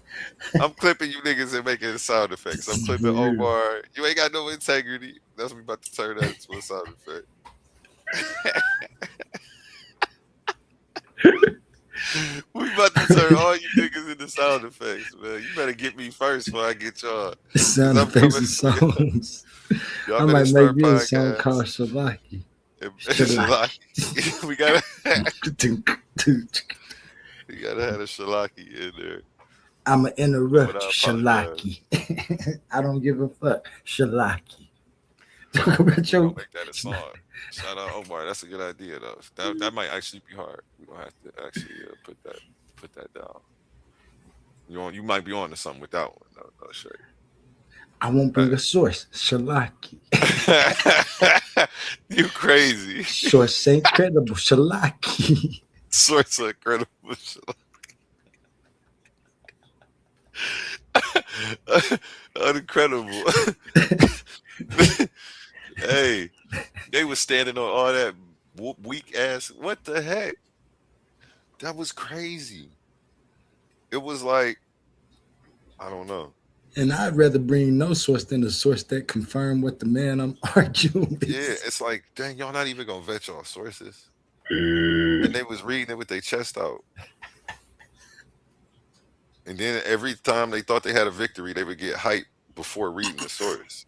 I'm clipping you niggas and making it sound effects. I'm clipping Omar. You ain't got no integrity. That's what we about to turn that into a sound effect. We about to turn all you niggas into sound effects, man. You better get me first before I get y'all. Sound effects and songs. Y'all I better might make start you a song podcasts. called Shalaki. We gotta you gotta have a Shalaki in there. I'ma interrupt you, But I Shalaki. I don't give a fuck. Shalaki. Talk We're about gonna your make that a song. Shout out Omar. That's a good idea though. That might actually be hard. We don't have to actually put that down. You might be on to something with that one. No, sure. I won't bring a source. Shalaki. You crazy. Source ain't credible. Shalaki. Source of credible Incredible. Hey, they was standing on all that weak ass. What the heck? That was crazy. It was like, I don't know. And I'd rather bring no source than a source that confirm what the man I'm arguing with. Yeah, it's like, dang, y'all not even gonna vet y'all sources. And they was reading it with their chest out. And then every time they thought they had a victory, they would get hype before reading the source.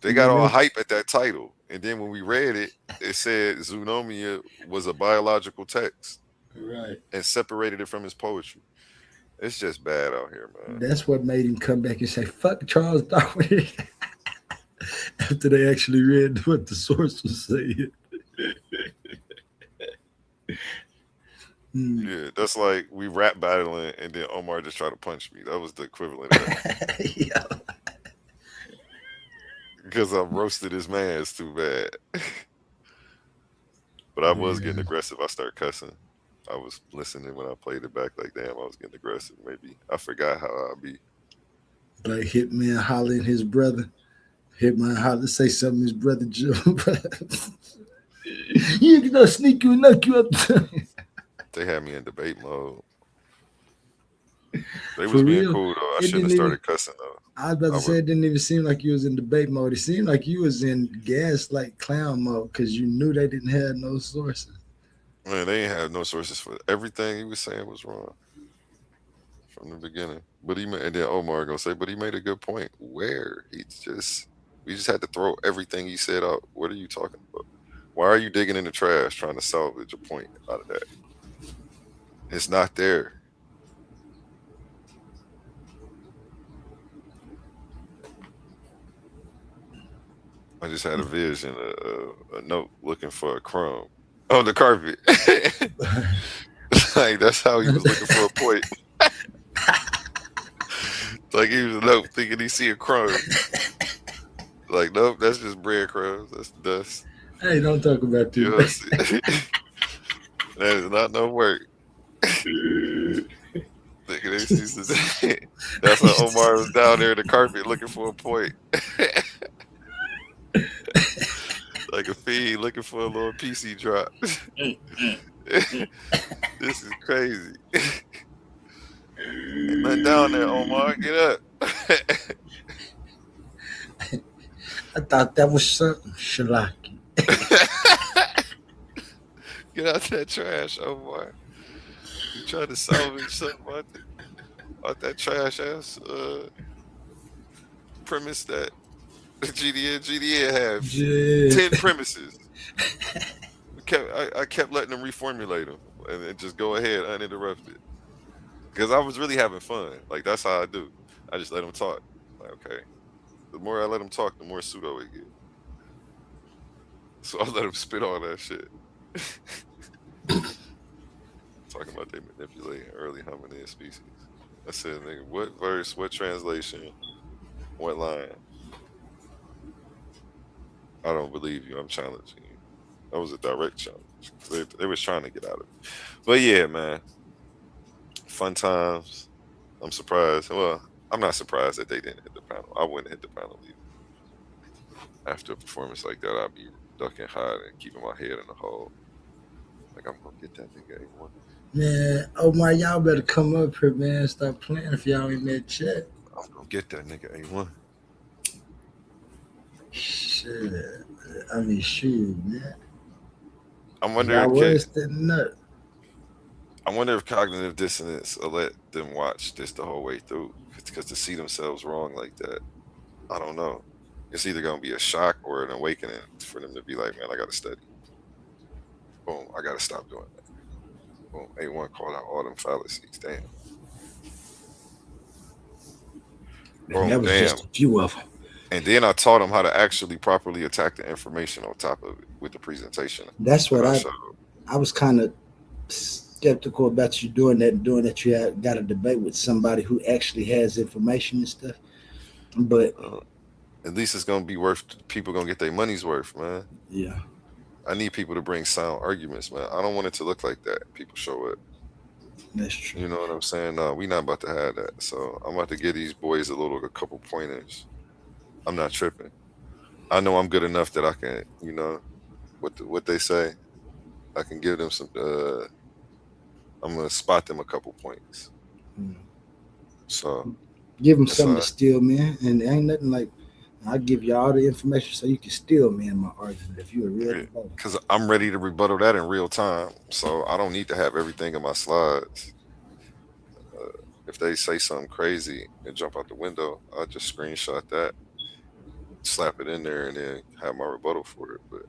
They got all hype at that title. And then when we read it, it said Zoonomia was a biological text. Right. And separated it from his poetry. It's just bad out here, man. That's what made him come back and say, fuck Charles Darwin. After they actually read what the source was saying. Yeah, that's like we rap battling and then Omar just tried to punch me. That was the equivalent of that. Yeah. Because I roasted his man, it's too bad. But I was getting aggressive. I started cussing. I was listening when I played it back like, damn, I was getting aggressive. Maybe I forgot how I'd be. Like Hitman hollering his brother. Hitman holler, say something his brother Joe. You ain't gonna sneak you and knock you up. They had me in debate mode. They was being cool though. I shouldn't have started cussing though. I was about to say it didn't even seem like you was in debate mode. It seemed like you was in gaslight clown mode because you knew they didn't have no sources. Man, they ain't had no sources for everything he was saying was wrong from the beginning. But and then Omar gonna say, but he made a good point. Where we just had to throw everything he said out. What are you talking about? Why are you digging in the trash trying to salvage a point out of that? It's not there. I just had a vision, a note looking for a crumb on the carpet. Like that's how he was looking for a point. Like he was nope, thinking he see a crumb. Like nope, that's just breadcrumbs. That's dust. Hey, don't talk about too much. That is not no work. That's why Omar was down there in the carpet looking for a point. Like a fiend looking for a little PC drop. This is crazy. Ain't nothing down there, Omar. Get up. I thought that was something, Shalaki. Get out that trash, Omar. You trying to salvage something out that trash ass premise that GDN have 10 premises. I kept letting them reformulate them and just go ahead uninterrupted. Because I was really having fun. Like that's how I do. I just let them talk. Like, okay. The more I let them talk, the more pseudo it get. So I let them spit all that shit. Talking about they manipulating early hominid species. I said, nigga, what verse, what translation, what line? I don't believe you. I'm challenging you. That was a direct challenge. They was trying to get out of it. But yeah, man. Fun times. I'm surprised. Well, I'm not surprised that they didn't hit the panel. I wouldn't hit the panel either. After a performance like that, I'd be ducking, hiding, keeping my head in the hole. Like, I'm gonna get that nigga A1. Man, oh my, y'all better come up here, man. Stop playing if y'all in that chat. I'm gonna get that nigga A1. Shit. I mean, shoot, man. I wonder Y'all if was the nut. I wonder if cognitive dissonance will let them watch this the whole way through, because to see themselves wrong like that, I don't know. It's either gonna be a shock or an awakening for them to be like, man, I gotta study. Boom, I gotta stop doing that. Boom, A1 called out all them fallacies. Damn. Boom, That was damn. just a few of them. And then I taught them how to actually properly attack the information on top of it with the presentation. That's what I showed. I was kind of skeptical about you doing that and doing that. You got a debate with somebody who actually has information and stuff. But at least it's gonna be worth. People gonna get their money's worth, man. yeah, I need people to bring sound arguments, man. I don't want it to look like that. People show up. that's true. You know what I'm saying? No, we not about to have that. So I'm about to give these boys a couple pointers. I'm not tripping. I know I'm good enough that I can, you know, what they say. I can give them some. I'm gonna spot them a couple points. So give them something to steal, man. And it ain't nothing like I'll give you all the information so you can steal me in my argument if you're a real debater. Because I'm ready to rebuttal that in real time. So I don't need to have everything in my slides. If they say something crazy and jump out the window, I'll just screenshot that, slap it in there, and then have my rebuttal for it. But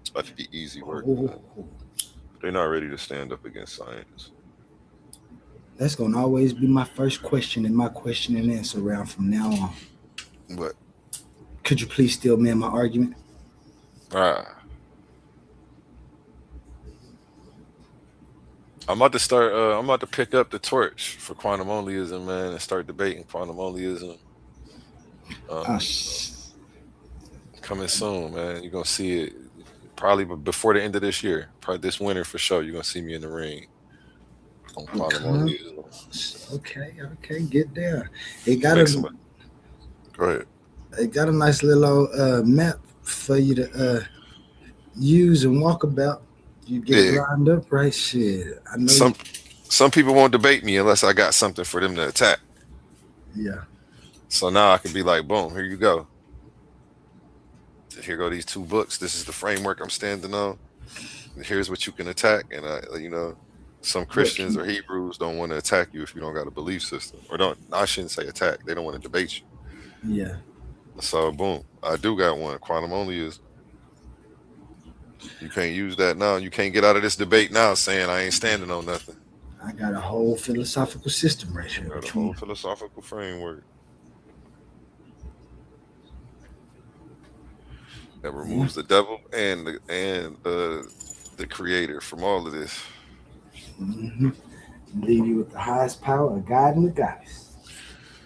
it's about to be easy work. They're not ready to stand up against science. That's gonna always be my first question in my question and answer round from now on. What? Could you please steal me in my argument? I'm about to start. I'm about to pick up the torch for quantum onlyism, man, and start debating quantum onlyism. Coming soon, man. You're gonna see it probably before the end of this year. Probably this winter for sure. You're gonna see me in the ring on quantum onlyism. Okay, get there. It got Go ahead. It got a nice little map for you to use and walk about. You get lined up, right? Shit. I know some people won't debate me unless I got something for them to attack. Yeah. So now I can be like, boom, here you go. Here go these 2 books. This is the framework I'm standing on. Here's what you can attack. And you know, some Christians or Hebrews don't want to attack you if you don't got a belief system. Or don't. I shouldn't say attack. They don't want to debate you. Yeah. So boom, I do got one. Quantum onlyism. You can't use that now. You can't get out of this debate now saying I ain't standing on nothing. I got a whole philosophical system right here. Got a whole philosophical framework that removes the devil and the creator from all of this. Mm-hmm. Leave you with the highest power, a God and a goddess.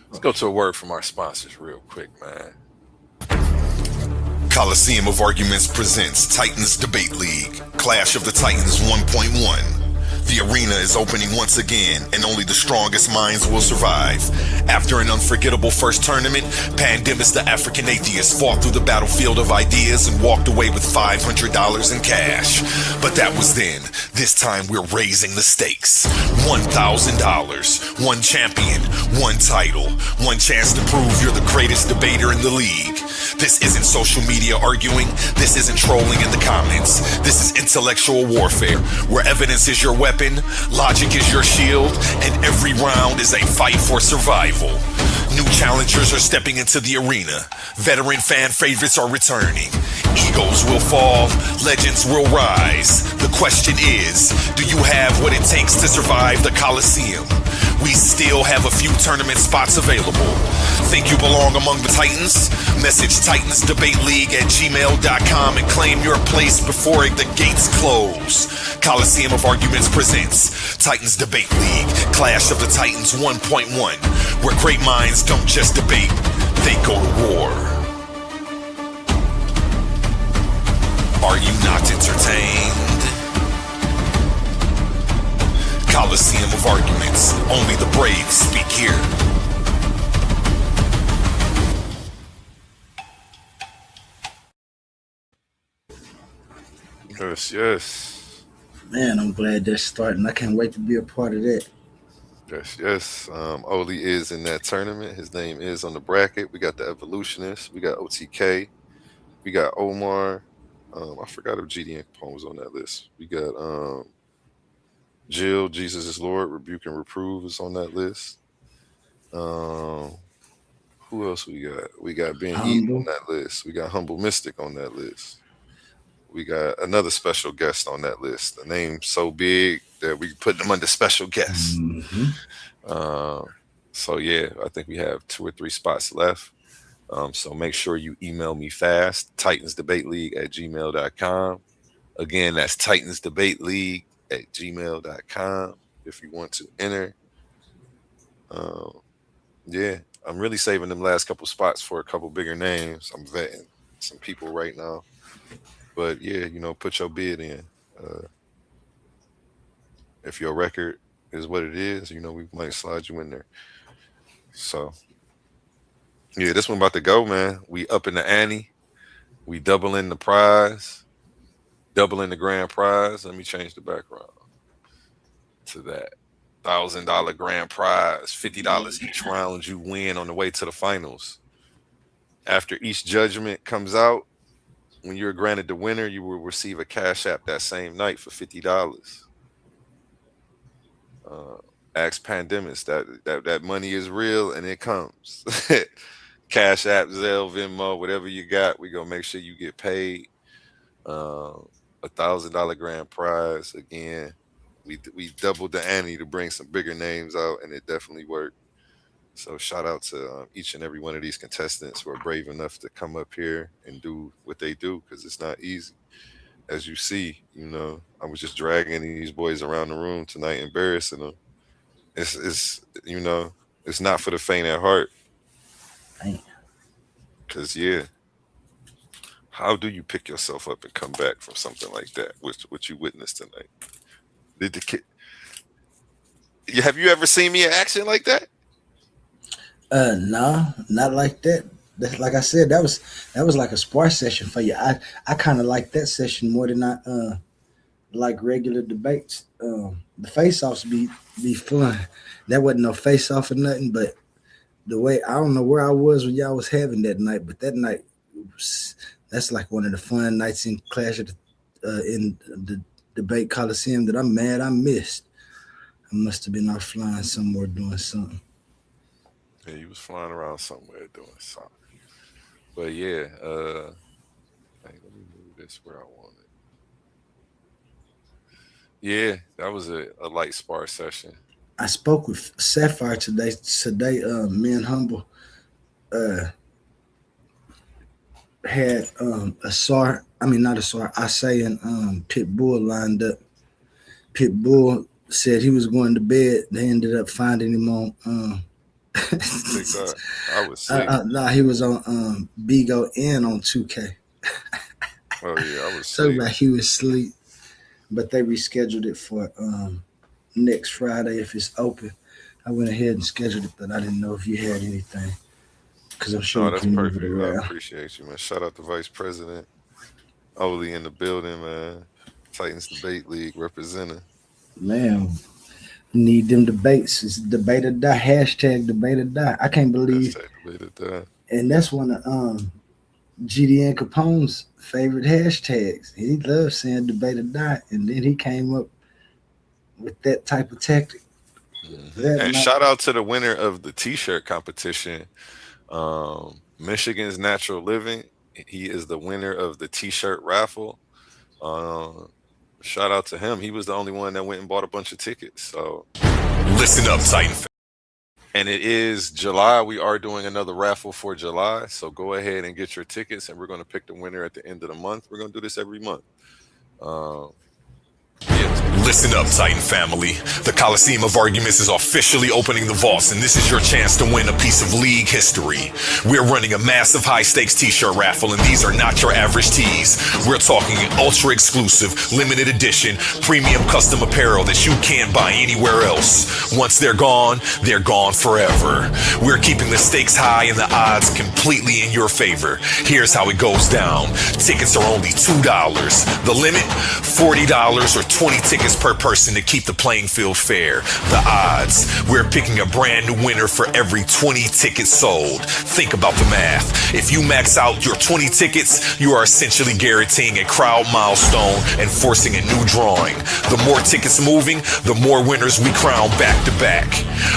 Let's go to a word from our sponsors real quick, man. Coliseum of Arguments presents Titans Debate League, Clash of the Titans 1.1. The arena is opening once again, and only the strongest minds will survive. After an unforgettable first tournament, Pandemis the African Atheist fought through the battlefield of ideas and walked away with $500 in cash. But that was then. This time we're raising the stakes. $1,000, one champion, one title, one chance to prove you're the greatest debater in the league. This isn't social media arguing. This isn't trolling in the comments. This is intellectual warfare, where evidence is your weapon, logic is your shield, and every round is a fight for survival. New challengers are stepping into the arena. Veteran fan favorites are returning. Egos will fall, legends will rise. The question is, do you have what it takes to survive the Coliseum. We still have a few tournament spots available. Think you belong among the Titans? Message TitansDebateLeague@gmail.com and claim your place before the gates close. Coliseum of Arguments presents Titans Debate League, Clash of the Titans 1.1, where great minds don't just debate, they go to war. Are you not entertained? Coliseum of Arguments. Only the brave speak here. Yes, yes. Man, I'm glad that's starting. I can't wait to be a part of that. Yes, yes. Oli is in that tournament. His name is on the bracket. We got the Evolutionists. We got OTK. We got Omar. I forgot if GDN Capone was on that list. We got Jill, Jesus is Lord, Rebuke and Reprove is on that list. Who else we got? We got Ben Eaton on that list. We got Humble Mystic on that list. We got another special guest on that list. The name's so big that we put them under special guests. So yeah, I think we have 2 or 3 spots left. So make sure you email me fast, TitansDebateLeague@gmail.com. Again, that's TitansDebateLeague@gmail.com if you want to enter. Yeah, I'm really saving them last couple spots for a couple bigger names. I'm vetting some people right now. But yeah, put your bid in. If your record is what it is, we might slide you in there. So yeah, this one about to go, man. We up in the ante. We doubling the prize, doubling the grand prize. Let me change the background to that. $1,000 grand prize, $50 each round you win on the way to the finals. After each judgment comes out, when you're granted the winner, you will receive a cash app that same night for $50. Ask Pandemics that money is real and it comes. Cash app, Zelle, Venmo, whatever you got, we gonna make sure you get paid. $1,000 grand prize again. We doubled the ante to bring some bigger names out, and it definitely worked. So shout out to each and every one of these contestants who are brave enough to come up here and do what they do, because it's not easy. As you see, I was just dragging these boys around the room tonight, embarrassing them. It's not for the faint at heart. Because yeah, how do you pick yourself up and come back from something like that, what you witnessed tonight? Did the kid? Have you ever seen me in action like that? No, not like that. Like I said, that was like a spar session for you. I kind of like that session more than I like regular debates. The face-offs be fun. That wasn't no face-off or nothing, but the way, I don't know where I was when y'all was having that night, but that night that's like one of the fun nights in Clash of in the Debate Coliseum that I'm mad I missed. I must have been off flying somewhere doing something. Yeah, you was flying around somewhere doing something. But yeah, let me move this where I want it. Yeah, that was a light spar session. I spoke with Sapphire today. Me and Humble had I say and Pitbull lined up. Pitbull said he was going to bed. They ended up finding him on I was sleep. He was on Bigo and on 2K. Oh yeah, I was sleep. So he was asleep. But they rescheduled it for next Friday if it's open. I went ahead and scheduled it, but I didn't know if you had anything. Because I'm sure that's perfect. I appreciate you, man. Shout out to Vice President Oli in the building, man. Titans Debate League representing. Man, we need them debates. It's debate or die. Hashtag debate or die. I can't believe. Debate or die. And that's one of GDN Capone's favorite hashtags. He loves saying debate or die. And then he came up with that type of tactic. And shout out to the winner of the t-shirt competition, Michigan's Natural Living. He is the winner of the t-shirt raffle. Shout out to him. He was the only one that went and bought a bunch of tickets. So Listen up, Titan. and it is July. We are doing another raffle for July. So go ahead and get your tickets, and we're going to pick the winner at the end of the month. We're going to do this every month. Listen up, Titan family. The Coliseum of Arguments is officially opening the vaults, and this is your chance to win a piece of league history. We're running a massive high-stakes t-shirt raffle, and these are not your average tees. We're talking ultra-exclusive, limited edition, premium custom apparel that you can't buy anywhere else. Once they're gone forever. We're keeping the stakes high and the odds completely in your favor. Here's how it goes down. Tickets are only $2. The limit, $40 or 20 tickets per person to keep the playing field fair. The odds, we're picking a brand new winner for every 20 tickets sold. Think about the math. If you max out your 20 tickets, you are essentially guaranteeing a crowd milestone and forcing a new drawing. The more tickets moving, the more winners we crown back to back.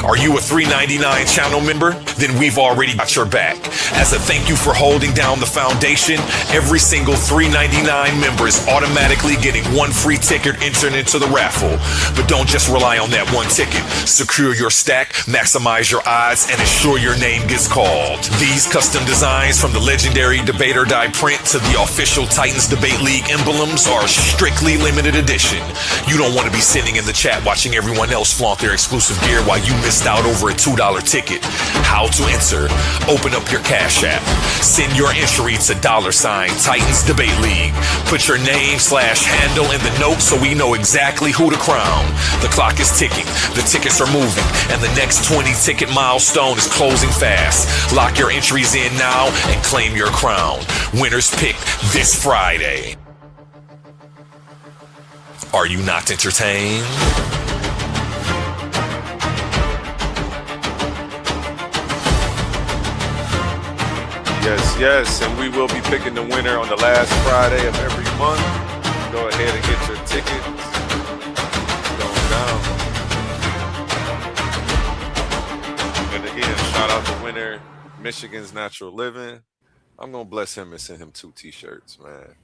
Are you a $3.99 channel member? Then we've already got your back. As a thank you for holding down the foundation, every single $3.99 member is automatically getting one free ticket entered into the raffle. But don't just rely on that one ticket. Secure your stack, maximize your odds, and ensure your name gets called. These custom designs, from the legendary Debate or Die print to the official Titans Debate League emblems, are strictly limited edition. You don't want to be sitting in the chat watching everyone else flaunt their exclusive gear while you missed out over a $2 ticket. How to enter? Open up your Cash App. Send your entry to $Titans Debate League. Put your name/handle in the notes so we know exactly who to crown. The clock is ticking, the tickets are moving, and the next 20 ticket milestone is closing fast. Lock your entries in now and claim your crown. Winners picked this Friday. Are you not entertained? Yes, and we will be picking the winner on the last Friday of every month. Go ahead and get your tickets. It's going down. And again, shout out the winner, Michigan's Natural Living. I'm gonna bless him and send him 2 t-shirts, man.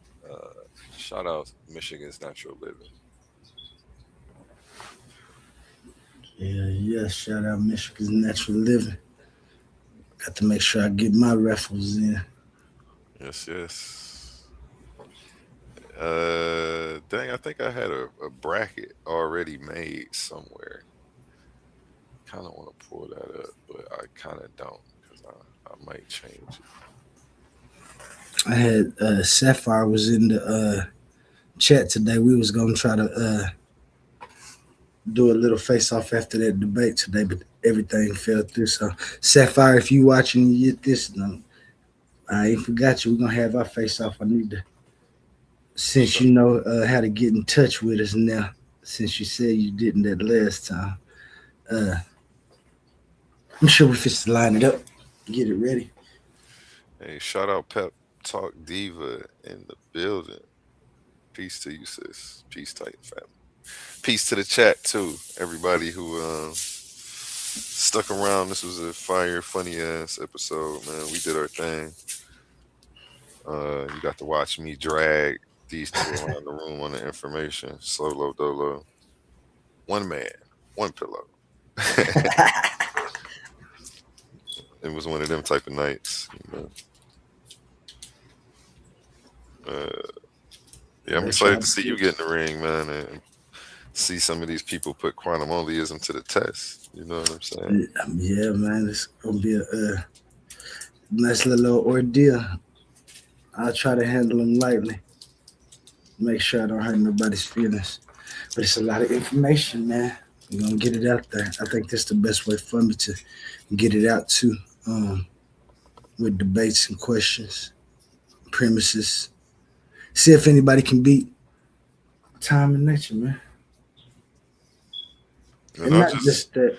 Shout out Michigan's Natural Living. Yeah, shout out Michigan's Natural Living. Got to make sure I get my raffles in. Yes. Dang, I think I had a bracket already made somewhere. Kind of want to pull that up, but I kind of don't, because I might change it. I had Sapphire was in the chat today. We was gonna try to do a little face-off after that debate today, but everything fell through. So Sapphire, if you watching, you get this. No, I ain't forgot you. We're gonna have our face-off. I need to, since you know how to get in touch with us now, since you said you didn't that last time. I'm sure we fit to line it up, get it ready. Hey, shout out Pep Talk Diva in the building. Peace to you, sis. Peace, Titan family. Peace to the chat too. Everybody who stuck around. This was a fire, funny ass episode, man. We did our thing. You got to watch me drag these two around the room on the information. Solo dolo. One man, one pillow. It was one of them type of nights, you know. Yeah, I'm excited to see you get in the ring, man, and see some of these people put quantum onlyism to the test. You know what I'm saying? Yeah, man, it's gonna be a nice little ordeal. I'll try to handle them lightly. Make sure I don't hurt nobody's feelings. But it's a lot of information, man. We're gonna get it out there. I think that's the best way for me to get it out too. With debates and questions, premises. See if anybody can beat time and nature, man. And not just that.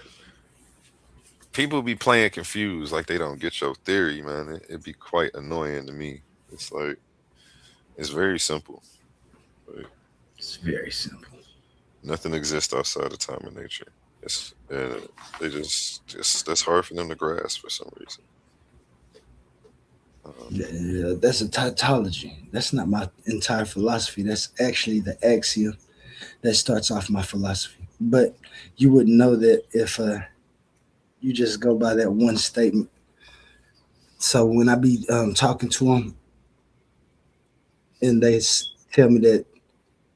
People be playing confused, like they don't get your theory, man. It'd be quite annoying to me. It's like, it's very simple. Like, it's very simple. Nothing exists outside of time and nature. They just that's hard for them to grasp for some reason. That's a tautology. That's not my entire philosophy. That's actually the axiom that starts off my philosophy. But you wouldn't know that if you just go by that one statement. So when I be talking to them and they tell me that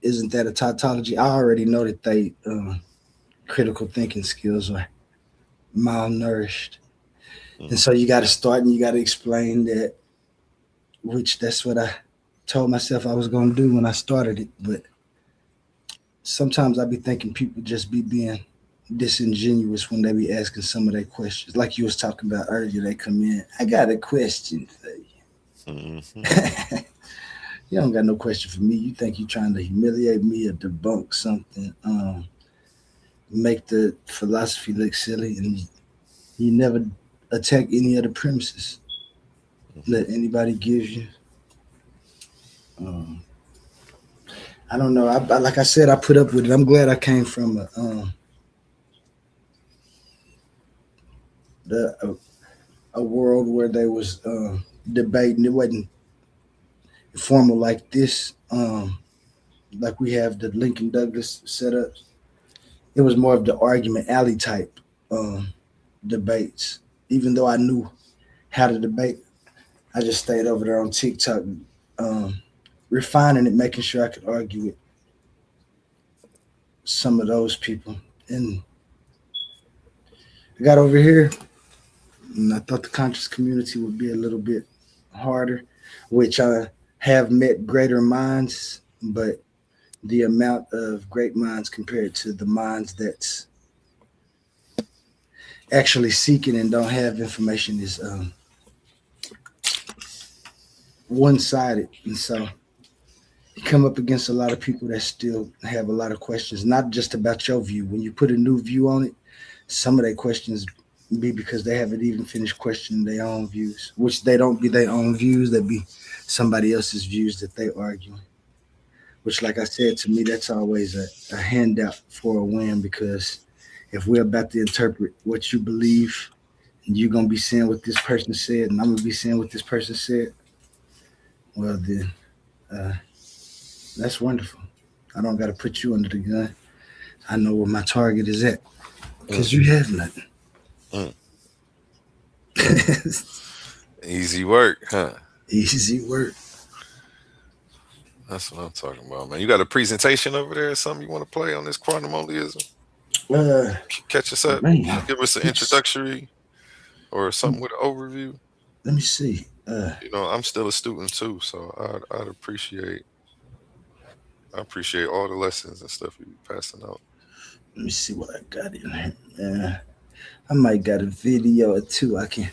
isn't that a tautology, I already know that they critical thinking skills are malnourished. And so you got to start and you got to explain that, which that's what I told myself I was going to do when I started it. But sometimes I be thinking people just be being disingenuous when they be asking some of their questions. Like you was talking about earlier, they come in, I got a question for you. You don't got no question for me. You think you trying to humiliate me or debunk something, make the philosophy look silly, and you never attack any of the premises that anybody gives you. I don't know. I like I said, I put up with it. I'm glad I came from a world where there was debating. It wasn't formal like this. Like we have the Lincoln Douglas setups. It was more of the argument alley type debates. Even though I knew how to debate, I just stayed over there on TikTok, refining it, making sure I could argue with some of those people. And I got over here, and I thought the conscious community would be a little bit harder, which I have met greater minds, but the amount of great minds compared to the minds that's actually seeking and don't have information is one-sided. And so you come up against a lot of people that still have a lot of questions, not just about your view. When you put a new view on it, some of their questions be because they haven't even finished questioning their own views, which they don't be their own views, they be somebody else's views that they arguing. Which, like I said, to me, that's always a handout for a win, because if we're about to interpret what you believe, and you're gonna be saying what this person said, and I'm gonna be saying what this person said, well then, that's wonderful. I don't got to put you under the gun. I know where my target is at, because you have nothing. Easy work, huh? Easy work. That's what I'm talking about, man. You got a presentation over there or something you want to play on this quantum onlyism? Catch us up. Man, Give us an introductory or something with an overview. Let me see. You know, I'm still a student too, so I'd appreciate all the lessons and stuff you be passing out. Let me see what I got in here. I might got a video or two I can.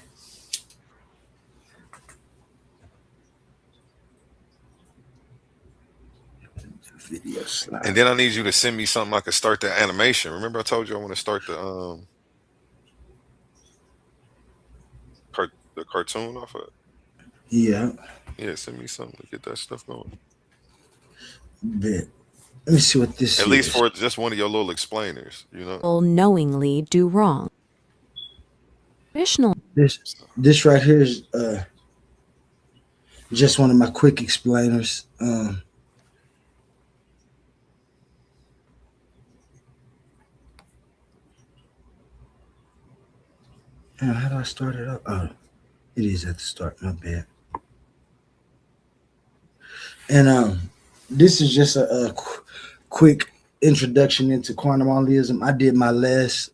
Video slide. And then I need you to send me something I could start the animation. Remember I told you I want to start the cartoon off of it? Yeah. Yeah, send me something to get that stuff going. Bet. Let me see what this At is. least for just one of your little explainers, you know. Will knowingly do wrong. Traditional. This right here is just one of my quick explainers. How do I start it up? Oh, it is at the start. My bad. And this is just a quick introduction into quantum onlyism. I did my last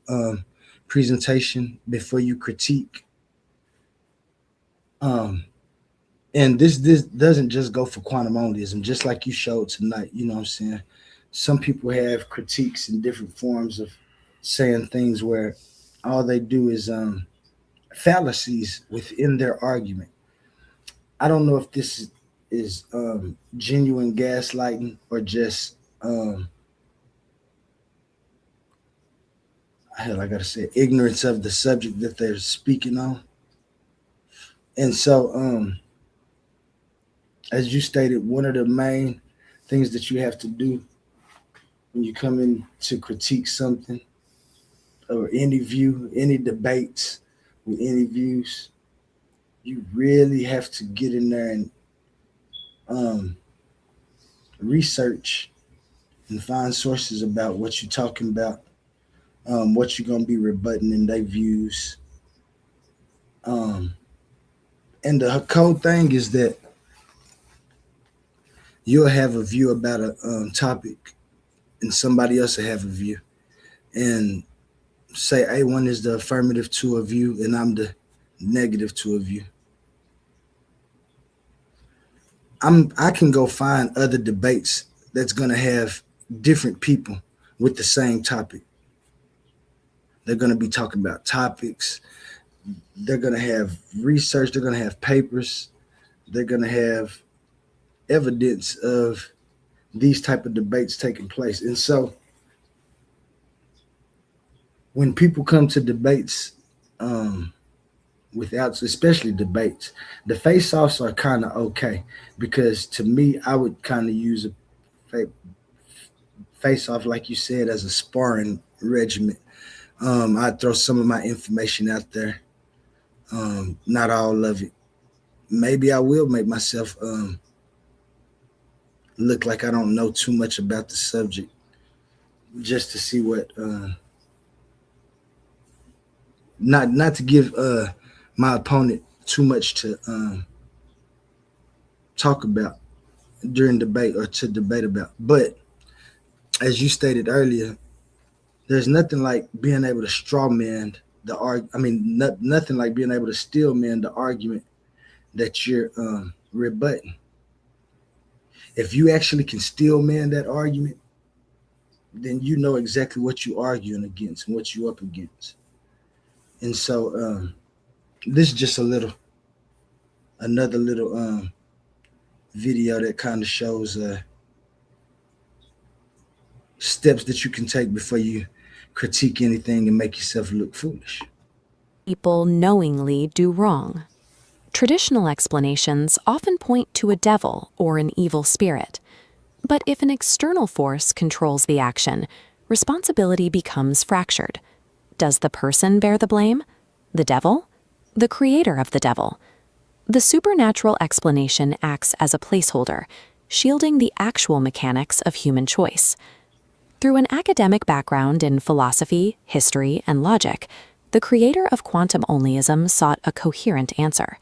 presentation before you critique. And this doesn't just go for quantum onlyism, just like you showed tonight. You know what I'm saying? Some people have critiques in different forms of saying things where all they do is fallacies within their argument. I don't know if this is genuine gaslighting or just I gotta say ignorance of the subject that they're speaking on. And so as you stated, one of the main things that you have to do when you come in to critique something or any view, any debates with any views, you really have to get in there and research and find sources about what you're talking about, what you're gonna be rebutting in their views. Um, and the cold thing is that you'll have a view about a topic, and somebody else will have a view, and say A1 is the affirmative to a view, and I'm the negative to a view. I can go find other debates that's gonna have different people with the same topic. They're gonna be talking about topics. They're gonna have research. They're gonna have papers. They're gonna have evidence of these type of debates taking place. And so when people come to debates, without, especially debates, the face-offs are kind of okay, because to me, I would kind of use a face-off, like you said, as a sparring regimen. I'd throw some of my information out there, not all of it. Maybe I will make myself look like I don't know too much about the subject, just to see what not to give my opponent too much to talk about during debate or to debate about. But as you stated earlier, there's nothing like being able to straw man the nothing like being able to steel man the argument that you're rebutting. If you actually can steel man that argument, then you know exactly what you're arguing against and what you're up against. And so this is just another little video that kind of shows steps that you can take before you critique anything and make yourself look foolish. People knowingly do wrong. Traditional explanations often point to a devil or an evil spirit. But if an external force controls the action, responsibility becomes fractured. Does the person bear the blame? The devil? The creator of the devil? The supernatural explanation acts as a placeholder, shielding the actual mechanics of human choice. Through an academic background in philosophy, history, and logic, the creator of quantum onlyism sought a coherent answer.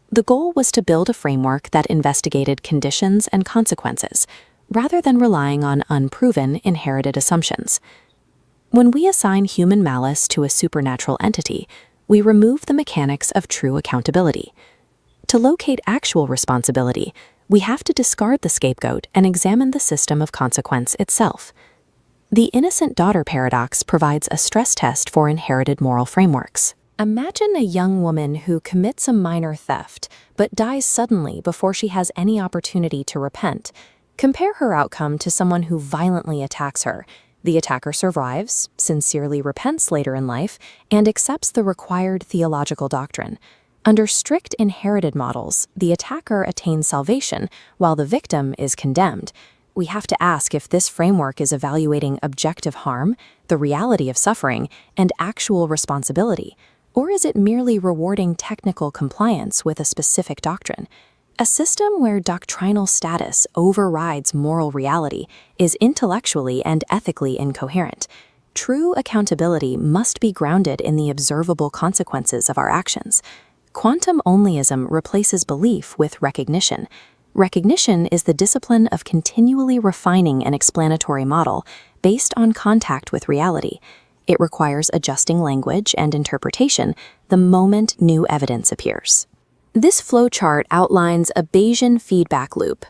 The goal was to build a framework that investigated conditions and consequences, rather than relying on unproven inherited assumptions. When we assign human malice to a supernatural entity, we remove the mechanics of true accountability. To locate actual responsibility, we have to discard the scapegoat and examine the system of consequence itself. The innocent daughter paradox provides a stress test for inherited moral frameworks. Imagine a young woman who commits a minor theft, but dies suddenly before she has any opportunity to repent. Compare her outcome to someone who violently attacks her. The attacker survives, sincerely repents later in life, and accepts the required theological doctrine. Under strict inherited models, the attacker attains salvation, while the victim is condemned. We have to ask if this framework is evaluating objective harm, the reality of suffering, and actual responsibility, or is it merely rewarding technical compliance with a specific doctrine? A system where doctrinal status overrides moral reality is intellectually and ethically incoherent. True accountability must be grounded in the observable consequences of our actions. Quantum onlyism replaces belief with recognition. Recognition is the discipline of continually refining an explanatory model based on contact with reality. It requires adjusting language and interpretation the moment new evidence appears. This flowchart outlines a Bayesian feedback loop.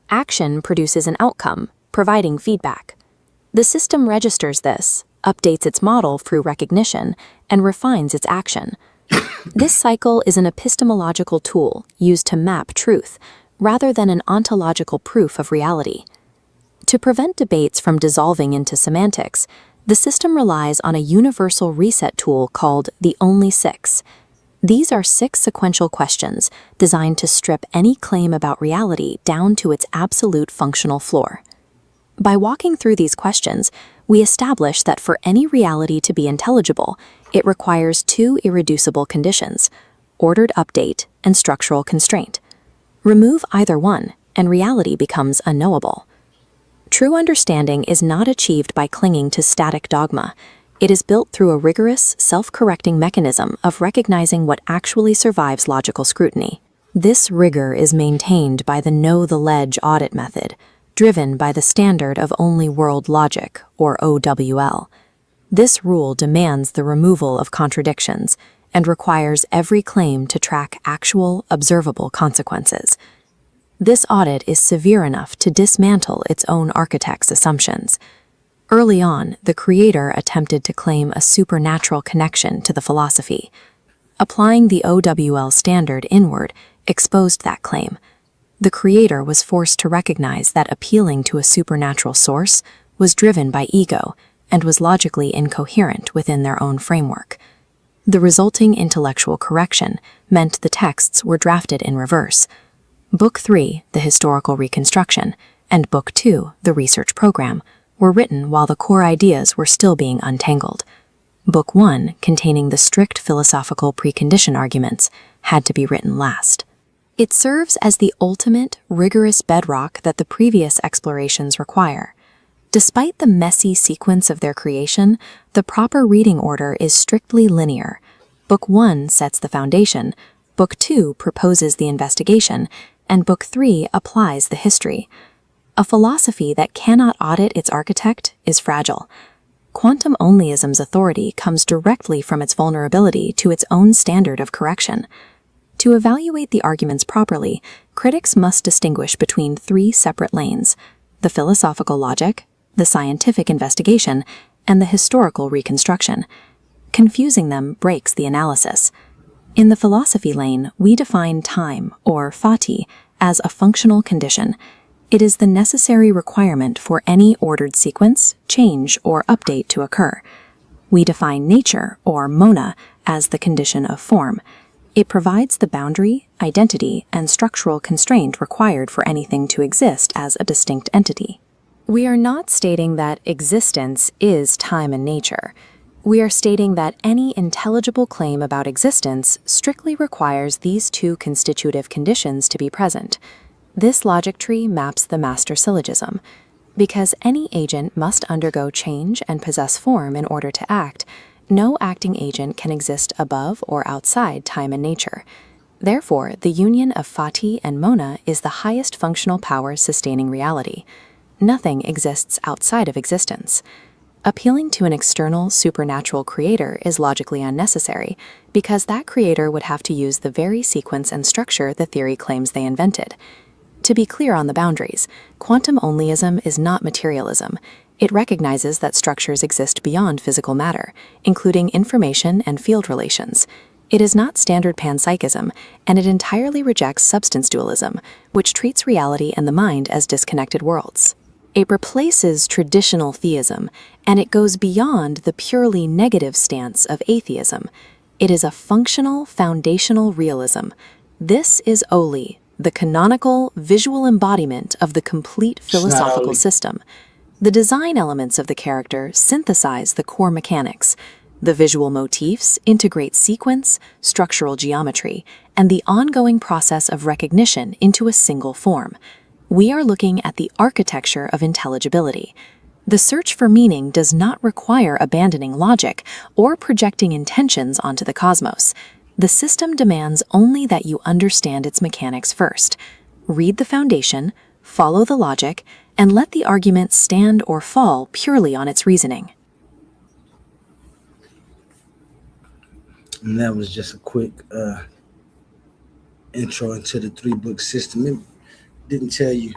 Action produces an outcome, providing feedback. The system registers this, updates its model through recognition, and refines its action. This cycle is an epistemological tool used to map truth, rather than an ontological proof of reality. To prevent debates from dissolving into semantics, the system relies on a universal reset tool called the Only Six. These are 6 sequential questions designed to strip any claim about reality down to its absolute functional floor. By walking through these questions, we establish that for any reality to be intelligible, it requires 2 irreducible conditions: ordered update and structural constraint. Remove either one, and reality becomes unknowable. True understanding is not achieved by clinging to static dogma. It is built through a rigorous, self-correcting mechanism of recognizing what actually survives logical scrutiny. This rigor is maintained by the Know the Ledge audit method, driven by the Standard of Only World Logic, or OWL. This rule demands the removal of contradictions and requires every claim to track actual, observable consequences. This audit is severe enough to dismantle its own architect's assumptions. Early on, the creator attempted to claim a supernatural connection to the philosophy. Applying the OWL standard inward exposed that claim. The creator was forced to recognize that appealing to a supernatural source was driven by ego and was logically incoherent within their own framework. The resulting intellectual correction meant the texts were drafted in reverse. Book 3, The Historical Reconstruction, and Book 2, The Research Program, were written while the core ideas were still being untangled. Book 1, containing the strict philosophical precondition arguments, had to be written last. It serves as the ultimate, rigorous bedrock that the previous explorations require. Despite the messy sequence of their creation, the proper reading order is strictly linear. Book 1 sets the foundation, Book 2 proposes the investigation, and Book 3 applies the history. A philosophy that cannot audit its architect is fragile. Quantum onlyism's authority comes directly from its vulnerability to its own standard of correction. To evaluate the arguments properly, critics must distinguish between 3 separate lanes: the philosophical logic, the scientific investigation, and the historical reconstruction. Confusing them breaks the analysis. In the philosophy lane, we define time, or fati, as a functional condition. It is the necessary requirement for any ordered sequence, change, or update to occur. We define nature, or mona, as the condition of form. It provides the boundary, identity, and structural constraint required for anything to exist as a distinct entity. We are not stating that existence is time and nature. We are stating that any intelligible claim about existence strictly requires these 2 constitutive conditions to be present. This logic tree maps the master syllogism. Because any agent must undergo change and possess form in order to act, no acting agent can exist above or outside time and nature. Therefore, the union of fati and mona is the highest functional power sustaining reality. Nothing exists outside of existence. Appealing to an external, supernatural creator is logically unnecessary, because that creator would have to use the very sequence and structure the theory claims they invented. To be clear on the boundaries, quantum onlyism is not materialism. It recognizes that structures exist beyond physical matter, including information and field relations. It is not standard panpsychism, and it entirely rejects substance dualism, which treats reality and the mind as disconnected worlds. It replaces traditional theism, and it goes beyond the purely negative stance of atheism. It is a functional, foundational realism. This is Oli, the canonical, visual embodiment of the complete philosophical system. The design elements of the character synthesize the core mechanics. The visual motifs integrate sequence, structural geometry, and the ongoing process of recognition into a single form. We are looking at the architecture of intelligibility. The search for meaning does not require abandoning logic or projecting intentions onto the cosmos. The system demands only that you understand its mechanics first. Read the foundation, follow the logic, and let the argument stand or fall purely on its reasoning. And that was just a quick intro into the 3-book system. It didn't tell you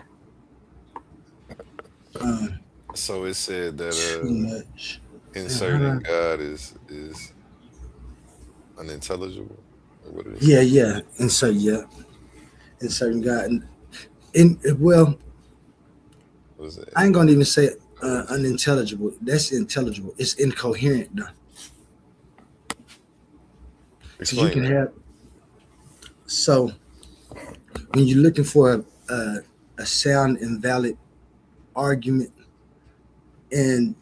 So it said too that much. inserting God is unintelligible. Or what did it Yeah, say? yeah. And so, yeah, inserting God. And well, What is it? I ain't gonna even say unintelligible. That's intelligible. It's incoherent though. Because you Explain can that. have, so when you're looking for a sound and valid argument and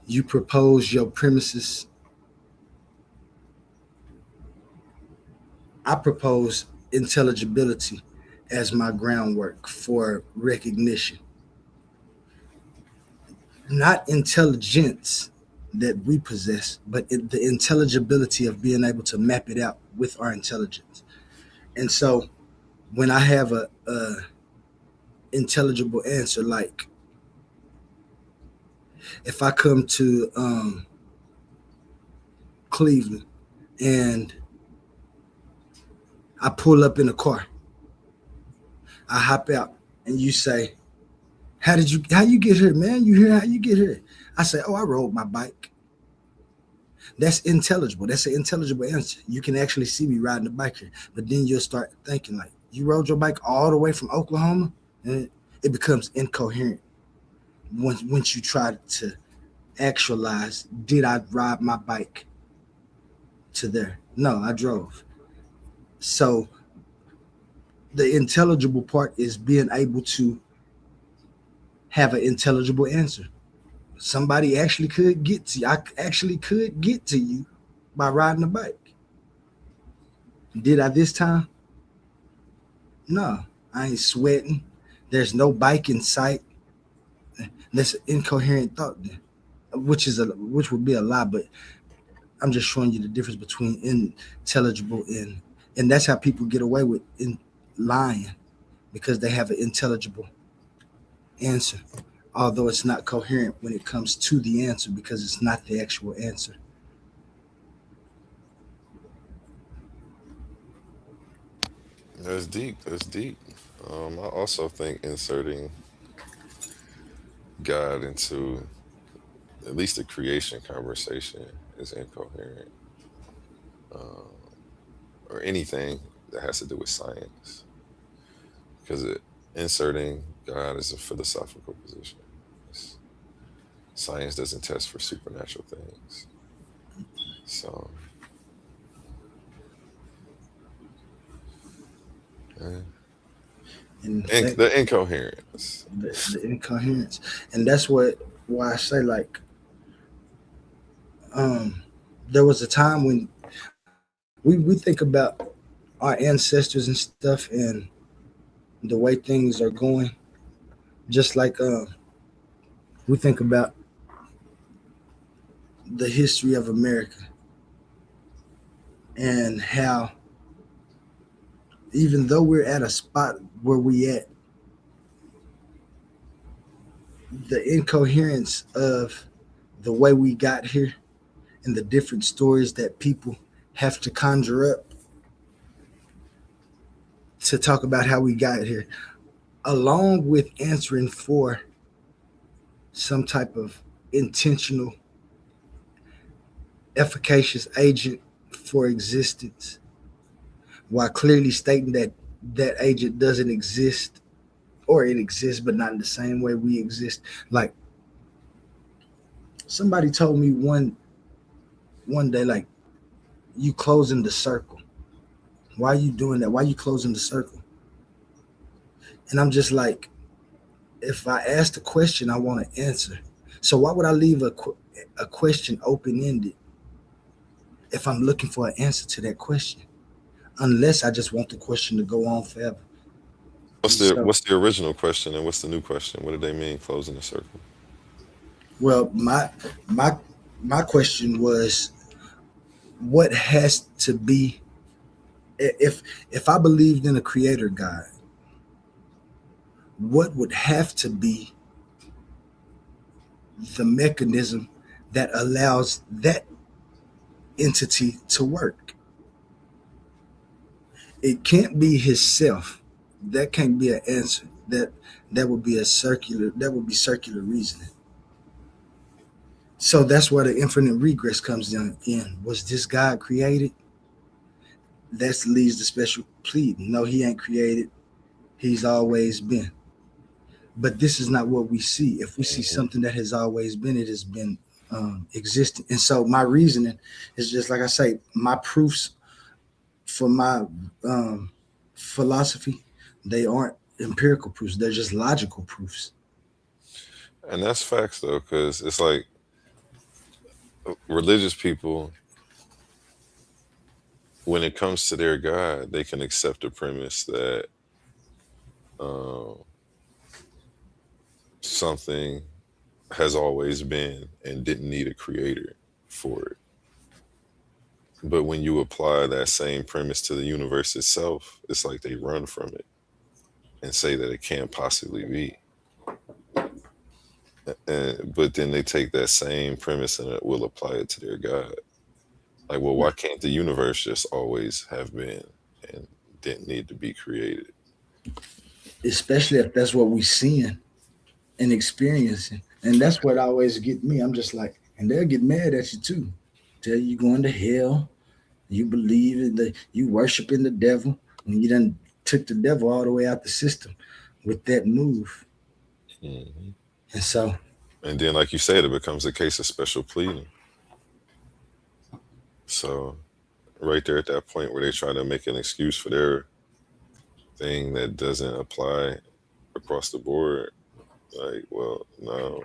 you propose your premises, I propose intelligibility as my groundwork for recognition. not intelligence that we possess, but the intelligibility of being able to map it out with our intelligence. And so when I have a intelligible answer, like if I come to Cleveland and I pull up in a car, I hop out, and you say, how you get here, man? You here? How you get here? I say, oh, I rode my bike. That's intelligible. That's an intelligible answer. You can actually see me riding the bike here. But then you'll start thinking like, you rode your bike all the way from Oklahoma? And it becomes incoherent once you try to actualize, did I ride my bike to there? No, I drove. So the intelligible part is being able to have an intelligible answer. Somebody actually could get to you. I actually could get to you by riding a bike. Did I this time? No, I ain't sweating. There's no bike in sight. That's an incoherent thought then, which would be a lie, but I'm just showing you the difference between intelligible and that's how people get away with lying, because they have an intelligible answer, although it's not coherent when it comes to the answer because it's not the actual answer. That's deep. That's deep. I also think inserting God into at least the creation conversation is incoherent, um, or anything that has to do with science, because inserting God is a philosophical position. It's, science doesn't test for supernatural things, so eh, And that, the incoherence. the incoherence, and that's why I say like there was a time when we think about our ancestors and stuff and the way things are going, just like we think about the history of America and how even though we're at a spot where we at, the incoherence of the way we got here and the different stories that people have to conjure up to talk about how we got here, along with answering for some type of intentional, efficacious agent for existence, while clearly stating that that agent doesn't exist, or it exists but not in the same way we exist. Like somebody told me one day, like, you closing the circle. Why are you doing that? Why are you closing the circle? And I'm just like, if I ask the question, I want to answer. So why would I leave a question open ended if I'm looking for an answer to that question? Unless I just want the question to go on forever. So, What's the original question and what's the new question? What did they mean closing the circle? well, my my question was, what has to be, if I believed in a creator God, what would have to be the mechanism that allows that entity to work? It can't be his self. That can't be an answer. That would be circular reasoning. So that's where the infinite regress comes in. Was this God created? That leads to special pleading. No, he ain't created. He's always been. But this is not what we see. If we see something that has always been, it has been existing. And so my reasoning is just like I say, my proofs for my philosophy, they aren't empirical proofs. They're just logical proofs. And that's facts though, because it's like religious people, when it comes to their God, they can accept the premise that um, something has always been and didn't need a creator for it. But when you apply that same premise to the universe itself, it's like they run from it and say that it can't possibly be. But then they take that same premise and will apply it to their God. Like, well, why can't the universe just always have been and didn't need to be created? Especially if that's what we seeing and experiencing. And that's what always get me. I'm just like, and they'll get mad at you too. Tell you going to hell. You believe in you worshiping the devil. When you done took the devil all the way out the system with that move. Mm-hmm. And so. And then, like you said, it becomes a case of special pleading. So right there at that point where they try to make an excuse for their thing that doesn't apply across the board, like, well, no,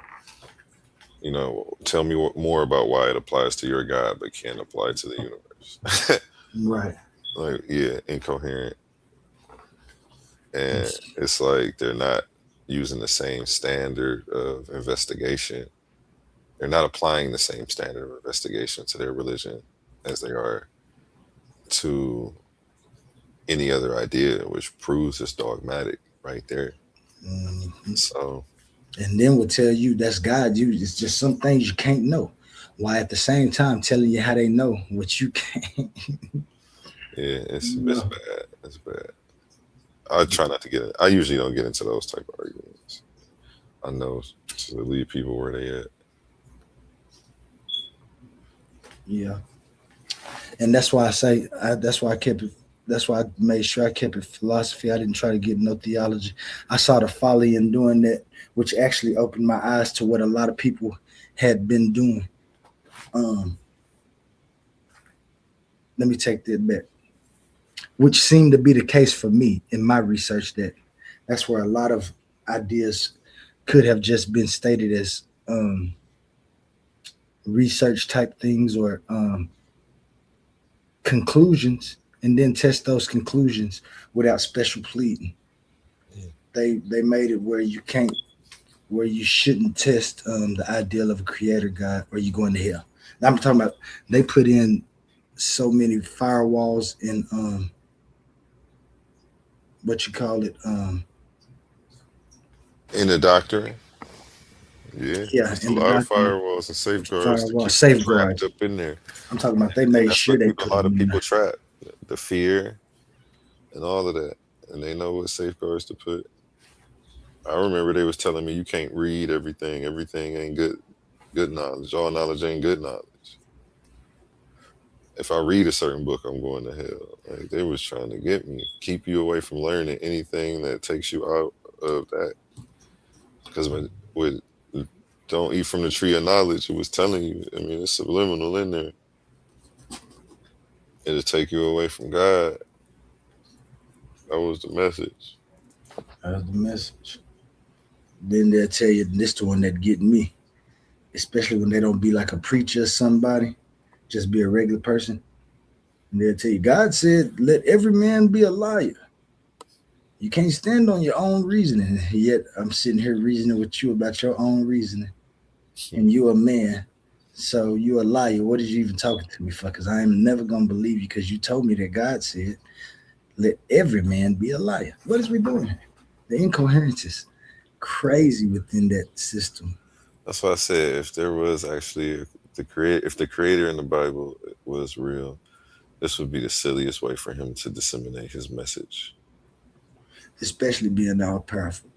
tell me more about why it applies to your God but can't apply to the universe. Right. Like, yeah, incoherent. And it's like they're not using the same standard of investigation. They're not applying the same standard of investigation to their religion as they are to any other idea, which proves it's dogmatic right there. Mm-hmm. So, and then will tell you that's God. It's just some things you can't know. Why at the same time telling you how they know what you can't. Yeah, it's bad. It's bad. I try not to get it. I usually don't get into those type of arguments. I know to leave people where they at. Yeah. And that's why I say, that's why I kept it. That's why I made sure I kept it philosophy. I didn't try to get no theology. I saw the folly in doing that, which actually opened my eyes to what a lot of people had been doing. Let me take that back. Which seemed to be the case for me in my research. That's where a lot of ideas could have just been stated as research type things or conclusions, and then test those conclusions without special pleading. They made it where you shouldn't test the ideal of a creator God or you're going to hell. Now I'm talking about they put in so many firewalls in what you call it In the doctrine, yeah, in a the lot of document. firewalls and safeguards to Firewall keep you safeguards. trapped up in there. I'm talking about they And made that's sure what they keep a put lot them of in people there. trapped. The fear and all of that, and they know what safeguards to put. I remember they was telling me you can't read everything. Everything ain't good knowledge. All knowledge ain't good knowledge. If I read a certain book, I'm going to hell. Like, they was trying to get me, keep you away from learning anything that takes you out of that. Because with don't eat from the tree of knowledge, it was telling you. I mean, it's subliminal in there. It'll take you away from God. That was the message. That was the message. Then they'll tell you this the one that get me, especially when they don't be like a preacher or somebody, just be a regular person. And they'll tell you, God said, let every man be a liar. You can't stand on your own reasoning. Yet I'm sitting here reasoning with you about your own reasoning. And you're a man. So you're a liar. What are you even talking to me for? Because I am never going to believe you because you told me that God said, let every man be a liar. What is we doing here? The incoherence is crazy within that system. That's why I said if there was actually if the creator in the Bible was real, this would be the silliest way for him to disseminate his message. Especially being all powerful.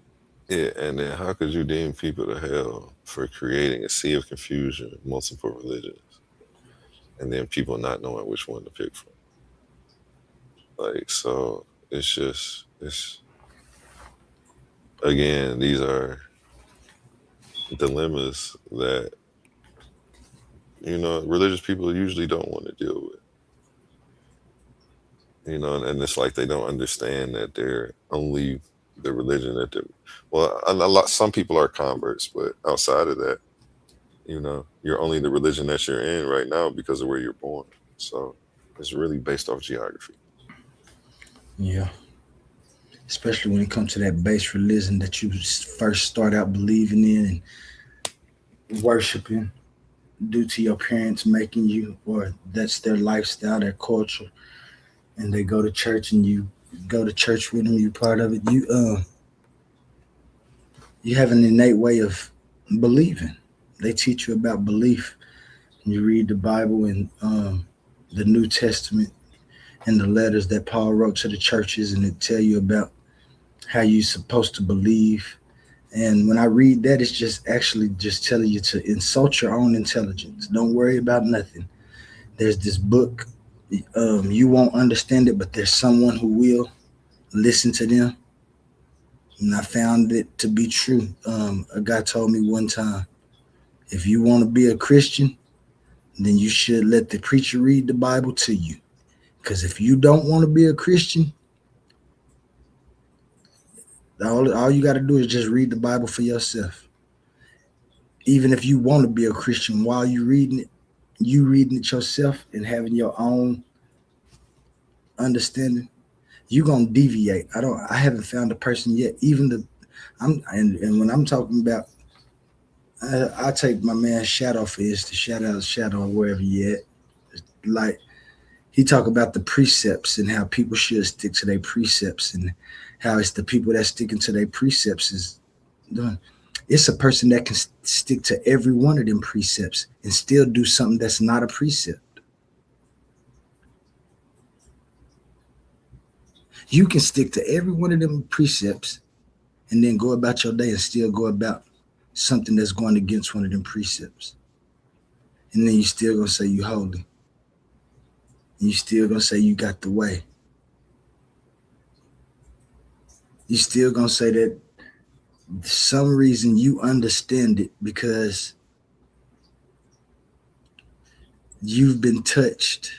Yeah, and then how could you deem people to hell for creating a sea of confusion, multiple religions, and then people not knowing which one to pick from? Like, so it's again, these are dilemmas that religious people usually don't want to deal with. And it's like they don't understand that they're only the religion that some people are converts, but outside of that, you're only the religion that you're in right now because of where you're born. So it's really based off geography. Yeah. Especially when it comes to that base religion that you first start out believing in. And worshiping due to your parents making you, or that's their lifestyle, their culture, and they go to church and you go to church with them, you part of it. You have an innate way of believing. They teach you about belief. You read the Bible and the New Testament and the letters that Paul wrote to the churches, and it tell you about how you're supposed to believe. And when I read that, it's just actually just telling you to insult your own intelligence. Don't worry about nothing. There's this book. You won't understand it, but there's someone who will. Listen to them. And I found it to be true. A guy told me one time, if you want to be a Christian, then you should let the preacher read the Bible to you. Because if you don't want to be a Christian, all you got to do is just read the Bible for yourself. Even if you want to be a Christian, while you reading it yourself and having your own understanding, you're gonna deviate. I haven't found a person yet. Even and when I'm talking about, I take my man Shadow for instance, shout out Shadow wherever you at. Like he talk about the precepts and how people should stick to their precepts, and how it's the people that sticking to their precepts is done. It's a person that can stick to every one of them precepts and still do something that's not a precept. You can stick to every one of them precepts and then go about your day and still go about something that's going against one of them precepts. And then you still gonna say you holy. And you still gonna say you got the way. You still gonna say that some reason you understand it because you've been touched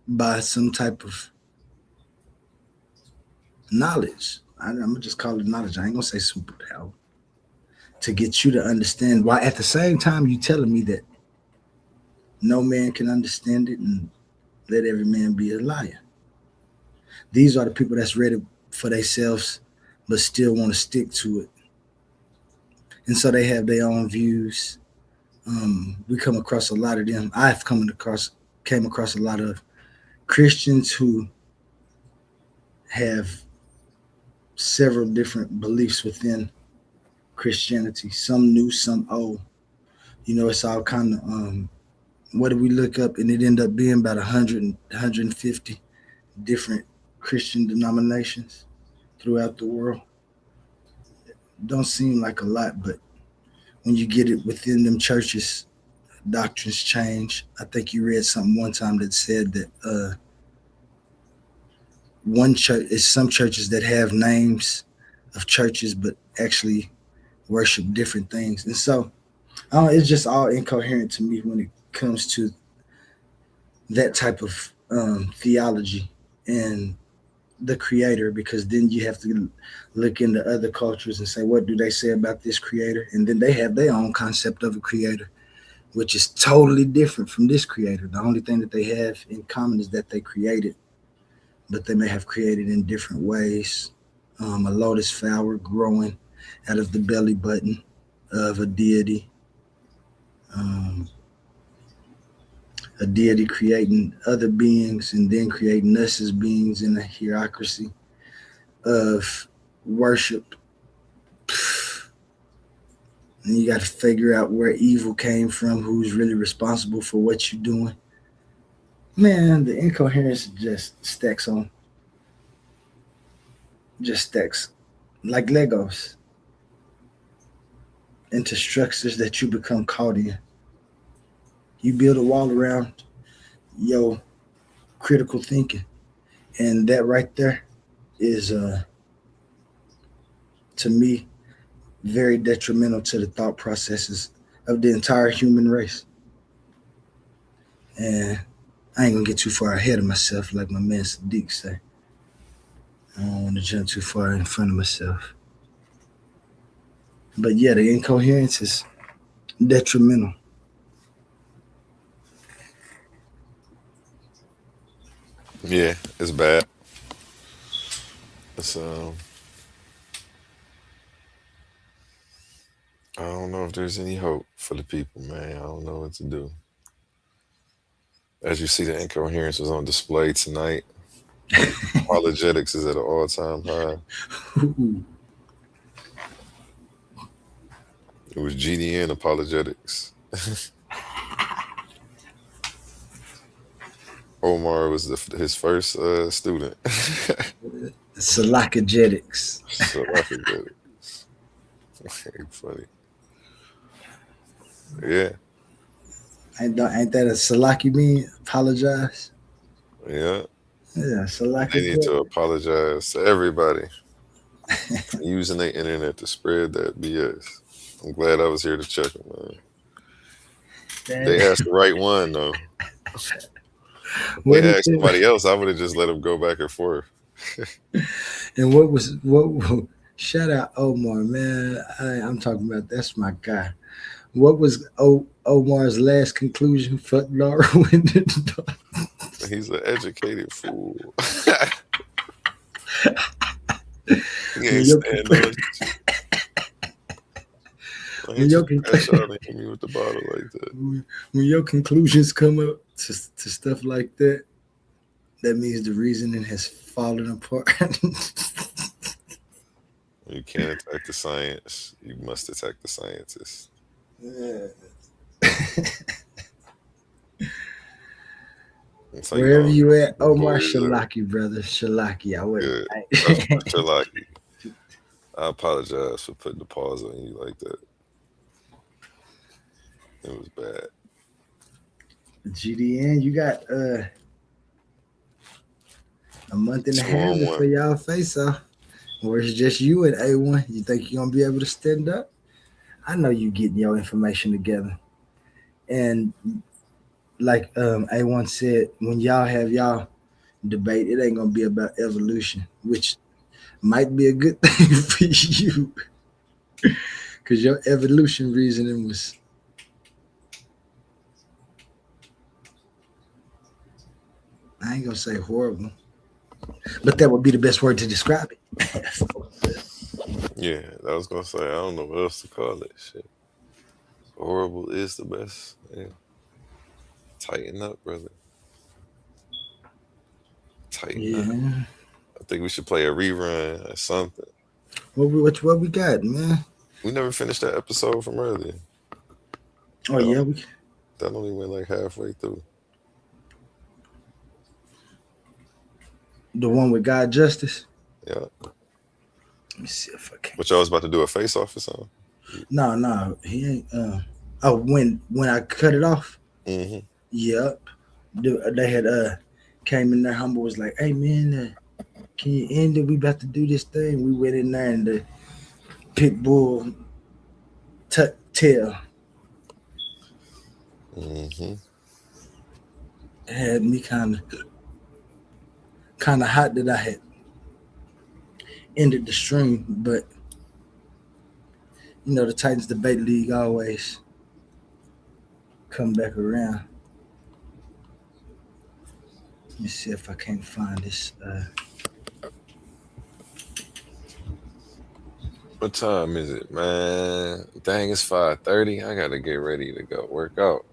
by some type of knowledge. I'm gonna just call it knowledge. I ain't gonna say superpower. To get you to understand why at the same time you telling me that no man can understand it and let every man be a liar. These are the people that's ready for themselves but still want to stick to it. And so they have their own views. We come across a lot of them. Came across a lot of Christians who have several different beliefs within Christianity. Some new, some old. It's all kind of what did we look up? And it ended up being about 150 different Christian denominations throughout the world. Don't seem like a lot, but when you get it within them churches, doctrines change. I think you read something one time that said that one church is some churches that have names of churches, but actually worship different things. And so it's just all incoherent to me when it comes to that type of theology and the creator, because then you have to look into other cultures and say, what do they say about this creator? And then they have their own concept of a creator, which is totally different from this creator. The only thing that they have in common is that they created, but they may have created in different ways. A lotus flower growing out of the belly button of a deity. A deity creating other beings and then creating us as beings in a hierarchy of worship. And you got to figure out where evil came from, who's really responsible for what you're doing. Man, the incoherence just stacks like Legos into structures that you become caught in. You build a wall around your critical thinking, and that right there is, to me, very detrimental to the thought processes of the entire human race. And I ain't gonna get too far ahead of myself, like my man Sadiq say. I don't want to jump too far in front of myself. But yeah, the incoherence is detrimental. Yeah, it's bad. It's I don't know if there's any hope for the people, man. I don't know what to do. As you see, the incoherence was on display tonight. Apologetics is at an all-time high. It was GDN Apologetics. Omar was his first student. Salakagetics. Salakagetics. Funny. Yeah. Ain't that a Salaki mean? Apologize. Yeah. Yeah, Salaki. They need to apologize to everybody for using the internet to spread that BS. I'm glad I was here to check them, man. They asked the right one, though. If they asked somebody else, I would have just let them go back and forth. And shout out Omar, man. I'm talking about, that's my guy. What was Omar's last conclusion? Fuck Laura. He's an educated fool. He ain't stand on it. When your conclusions come up to stuff like that, that means the reasoning has fallen apart. You can't attack the science. You must attack the scientists. Yeah. Wherever you at, Omar, Shalaki, brother. Shalaki. I wouldn't. Shalaki. I apologize for putting the pause on you like that. It was bad. GDN, you got a month and a half before y'all face off. Or it's just you and A1. You think you're gonna be able to stand up? I know you getting your information together. And like A1 said, when y'all have y'all debate, it ain't gonna be about evolution, which might be a good thing for you. Because your evolution reasoning was, I ain't gonna say horrible, but that would be the best word to describe it. Yeah, I was gonna say, I don't know what else to call it. Shit. Horrible is the best. Yeah. Tighten up, brother. Tighten up. I think we should play a rerun or something. What we got, man? We never finished that episode from earlier. Oh, yeah. That only went like halfway through. The one with God Justice? Yeah. Let me see if I can. But y'all was about to do a face-off or something? No, he ain't. When I cut it off? Mm-hmm. Yep. They had came in there, humble was like, hey, man, can you end it? We about to do this thing. We went in there and the pit bull tail. Mm-hmm. It had me kind of hot that I had ended the stream, but you know the Titans Debate League always come back around. Let me see if I can't find this. What time is it, man? Dang, it's 5:30. I gotta get ready to go work out.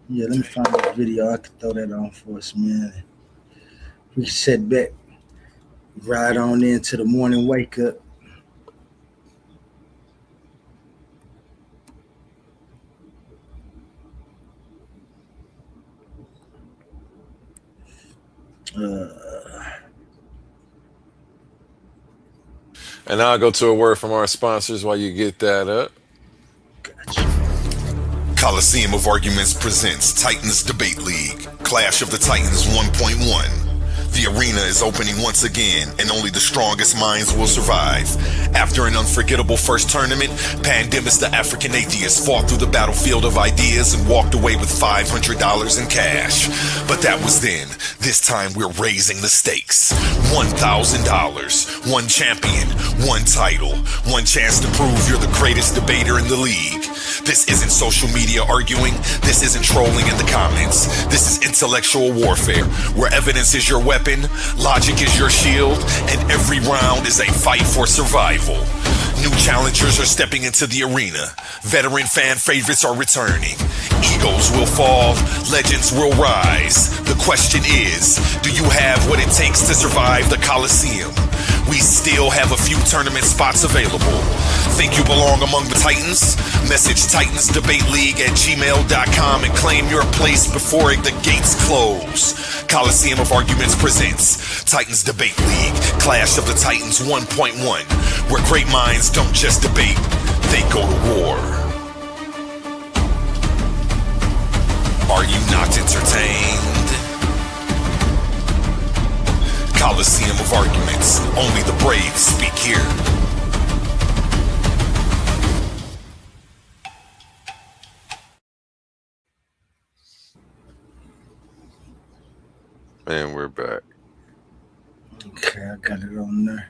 Yeah, let me find this video. I could throw that on for us, man. We can sit back, ride on into the morning wake up. And I'll go to a word from our sponsors while you get that up. Gotcha. Coliseum of Arguments presents Titans Debate League, Clash of the Titans 1.1. The arena is opening once again, and only the strongest minds will survive. After an unforgettable first tournament, Pandemis the African Atheist fought through the battlefield of ideas and walked away with $500 in cash. But that was then. This time we're raising the stakes. $1,000, one champion, one title, one chance to prove you're the greatest debater in the league. This isn't social media arguing. This isn't trolling in the comments. This is intellectual warfare, where evidence is your weapon, logic is your shield, and every round is a fight for survival. New challengers are stepping into the arena. Veteran fan favorites are returning. Egos will fall, legends will rise. The question is, do you have what it takes to survive the Coliseum? We still have a few tournament spots available. Think you belong among the Titans? Message Titans Debate League at gmail.com and claim your place before the gates close. Coliseum of Arguments presents Titans Debate League, Clash of the Titans 1.1, where great minds don't just debate, they go to war. Are you not entertained? Coliseum of Arguments, only the brave speak here. And we're back. Okay, I got it on there.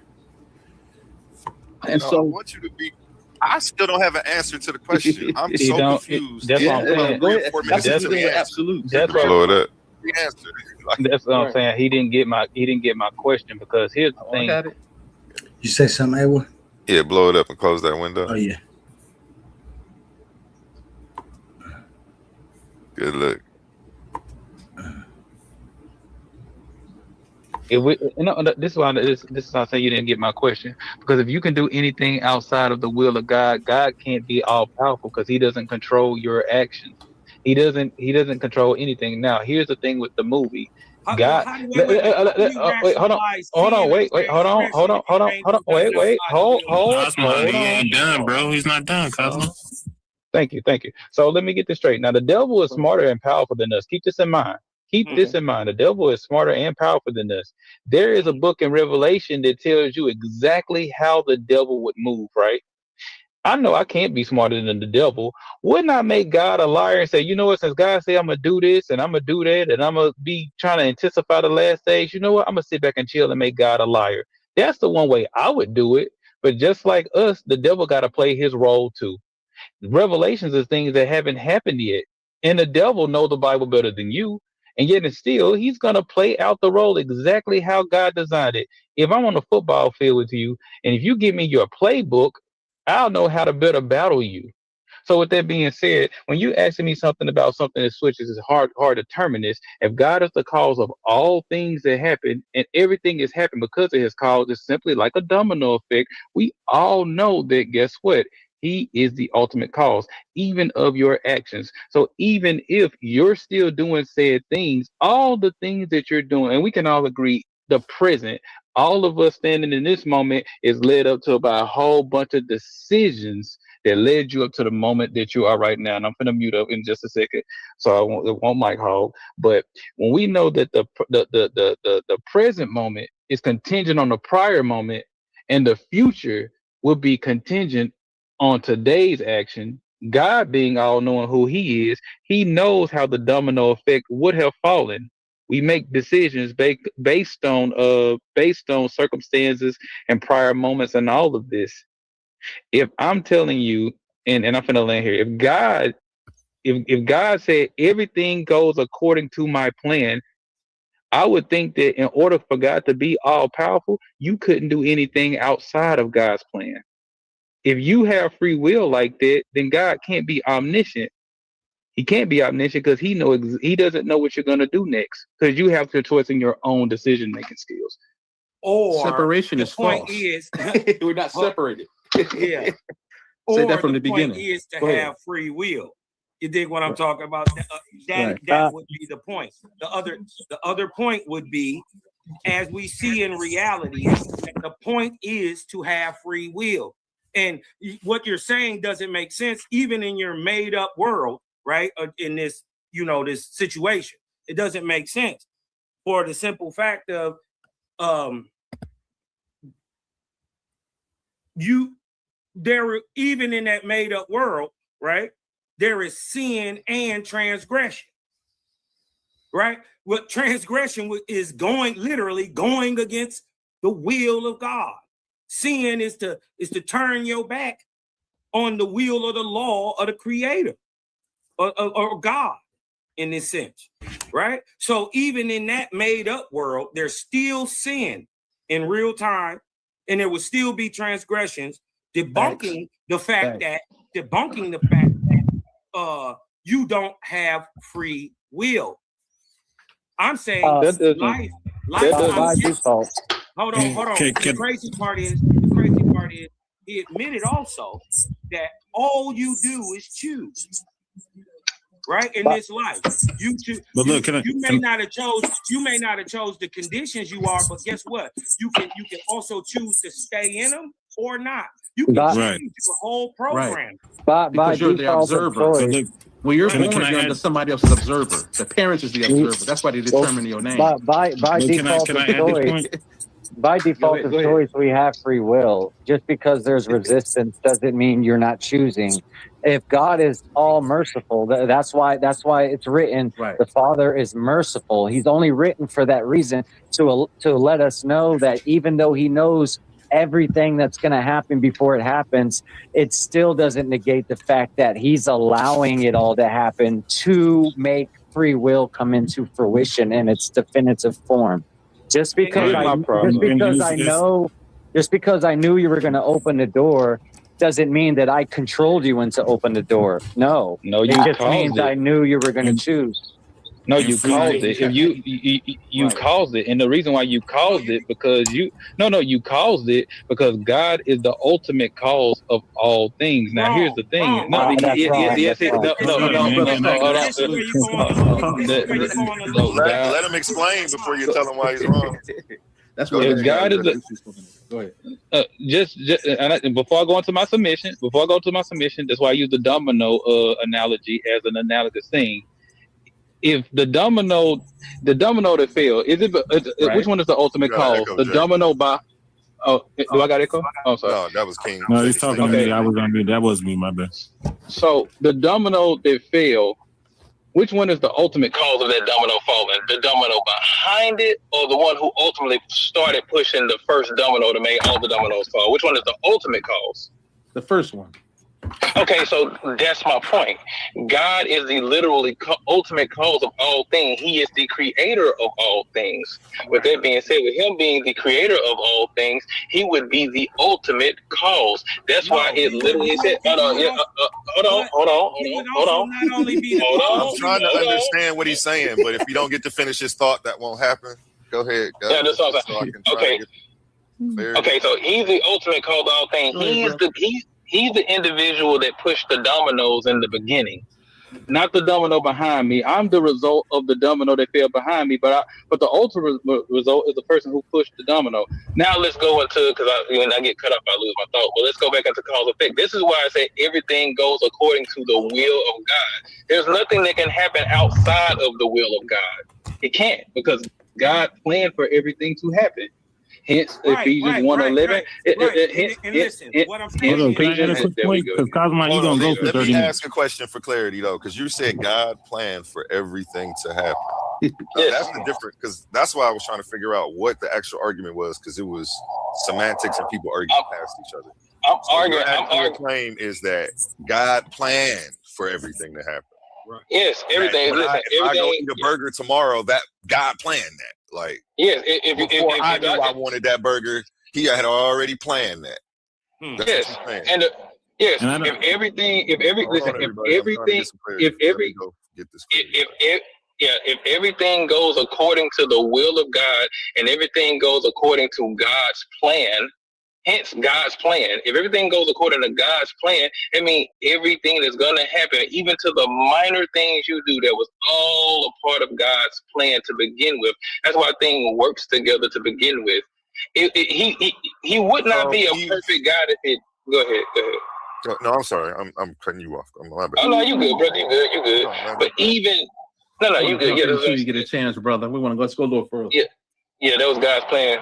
And I so want you to be. I still don't have an answer to the question. I'm You so don't- confused. that's what I'm Come on, saying. 3 or 4 minutes That's into the answer. absolute. That's blow it up. The answer. That's what I'm saying. He didn't get my question, because here's the thing. got it. You say something, Awa? Yeah, blow it up and close that window. Oh yeah. Good look. If we, this is why this is why I say you didn't get my question, because if you can do anything outside of the will of God, God can't be all powerful because He doesn't control your actions. He doesn't control anything. Now, here's the thing with the movie. God, wait, hold on, wait, hold on, wait, He ain't done, bro. He's not done, Cosmo. Thank you. So let me get this straight. Now, the devil is smarter and powerful than us. Keep this in mind. This in mind. The devil is smarter and powerful than us. There is a book in Revelation that tells you exactly how the devil would move, right? I know I can't be smarter than the devil. Wouldn't I make God a liar and say, you know what, since God said I'm going to do this and I'm going to do that and I'm going to be trying to anticipate the last days, you know what, I'm going to sit back and chill and make God a liar. That's the one way I would do it. But just like us, the devil got to play his role too. Revelations is things that haven't happened yet. And the devil knows the Bible better than you. And yet and still, he's going to play out the role exactly how God designed it. If I'm on a football field with you, and if you give me your playbook, I'll know how to better battle you. So with that being said, when you asking me something about something that switches, it's hard to determine this. If God is the cause of all things that happen, and everything has happened because of his cause, it's simply like a domino effect. We all know that, guess what? He is the ultimate cause, even of your actions. So even if you're still doing said things, all the things that you're doing, and we can all agree, the present, all of us standing in this moment is led up to by a whole bunch of decisions that led you up to the moment that you are right now. And I'm going to mute up in just a second, so it won't mic hog. But when we know that the present moment is contingent on the prior moment, and the future will be contingent on today's action, God being all knowing who he is, he knows how the domino effect would have fallen. We make decisions based on circumstances and prior moments and all of this. If I'm telling you, and I'm finna land here, if God said everything goes according to my plan, I would think that in order for God to be all powerful, you couldn't do anything outside of God's plan. If you have free will like that, then God can't be omniscient. He can't be omniscient because he doesn't know what you're going to do next, because you have your choice in your own decision making skills. Or separation the is point false. is We're not separated. Yeah. Say Or that from the point beginning. is to Go ahead. have free will. You dig what I'm talking about? That would be the point. The other point would be, as we see in reality, the point is to have free will. And what you're saying doesn't make sense, even in your made up world, right? In this, this situation, it doesn't make sense, for the simple fact of, even in that made up world, right? There is sin and transgression, right? What transgression is literally going against the will of God. Sin is to turn your back on the will of the law of the Creator or God in this sense, right? So even in that made up world, there's still sin in real time, and there will still be transgressions debunking the fact that you don't have free will. I'm saying life. By default. Hold on. The crazy part is he admitted also that all you do is choose. Right in this life, you choose. But look, you may not have chose the conditions you are, but guess what? You can also choose to stay in them or not. You can change your whole program. By you're the default of observer. choice. When you're Can born, I you're add- under somebody else's observer. The parents is the observer. That's why they determine your name. By default can I of add this choice. point? By default of choice, we have free will. Just because there's resistance doesn't mean you're not choosing. If God is all merciful, that's why it's written. Right. The Father is merciful. He's only written for that reason to let us know that even though He knows everything that's going to happen before it happens, it still doesn't negate the fact that He's allowing it all to happen to make free will come into fruition in its definitive form. Just because I knew you were going to open the door doesn't mean that I controlled you into open the door. No, you it just caused means it. I knew you were going to choose. No, you caused it. If you caused it, and the reason why you caused it because you caused it because God is the ultimate cause of all things. Now here's the thing. Let him explain before you tell him why he's wrong. That's what God is. Go ahead. Before I go into my submission, that's why I use the domino analogy as an analogous thing. If the domino that fell, which one is the ultimate cause? The domino by. Oh, do I got echo? Oh, sorry. No, that was King. No, he's talking to me. I was on mute. That was me. My bad. So the domino that fell, which one is the ultimate cause of that domino falling? The domino behind it, or the one who ultimately started pushing the first domino to make all the dominoes fall? Which one is the ultimate cause? The first one. Okay, so that's my point. God is the literally ultimate cause of all things. He is the creator of all things. With that being said, with him being the creator of all things, he would be the ultimate cause. That's why it literally said, hold on. I'm trying to understand what he's saying, but if you don't get to finish his thought, that won't happen. Go ahead. Yeah, that's what I'm saying. Okay, so he's the ultimate cause of all things. He's the individual that pushed the dominoes in the beginning, not the domino behind me. I'm the result of the domino that fell behind me, but the ultimate result is the person who pushed the domino. Now let's go into, because when I get cut off, I lose my thought. But let's go back into cause effect. This is why I say everything goes according to the will of God. There's nothing that can happen outside of the will of God. It can't, because God planned for everything to happen. Hence, Ephesians 1:11. And listen, what I'm saying is, can I add a quick point? Because Cosmo, you gonna go for 30 minutes. Let me ask a question for clarity though, because you said God planned for everything to happen. That's the difference, because that's why I was trying to figure out what the actual argument was, because it was semantics and people arguing past each other. Your claim is that God planned for everything to happen. Right. Yes, everything. If I go eat a burger tomorrow, that God planned that. Like, yes, before I knew I wanted that burger, he had already planned that. Yes, and if everything goes according to the will of God and everything goes according to God's plan, hence God's plan. If everything goes according to God's plan, I mean everything that's going to happen, even to the minor things you do, that was all a part of God's plan to begin with. That's why thing works together to begin with. He would not be a perfect God if it. Go ahead. No, I'm sorry. I'm cutting you off. Oh no, you good, brother. You good. But even you good. Yeah, until you get a chance, brother. We want to go a little further. Yeah, that was God's plan.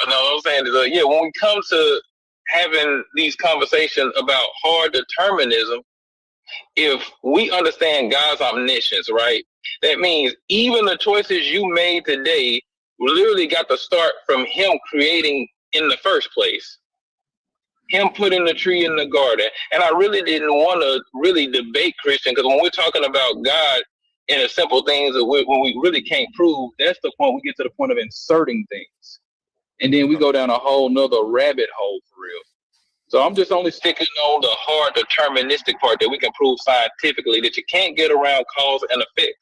No, what I'm saying is, when we come to having these conversations about hard determinism, if we understand God's omniscience, right, that means even the choices you made today literally got to start from him creating in the first place. Him putting the tree in the garden. And I really didn't want to really debate Christian, because when we're talking about God and the simple things that when we really can't prove, that's the point we get to the point of inserting things. and then we go down a whole nother rabbit hole for real. So I'm just only sticking on the hard deterministic part that we can prove scientifically that you can't get around cause and effect.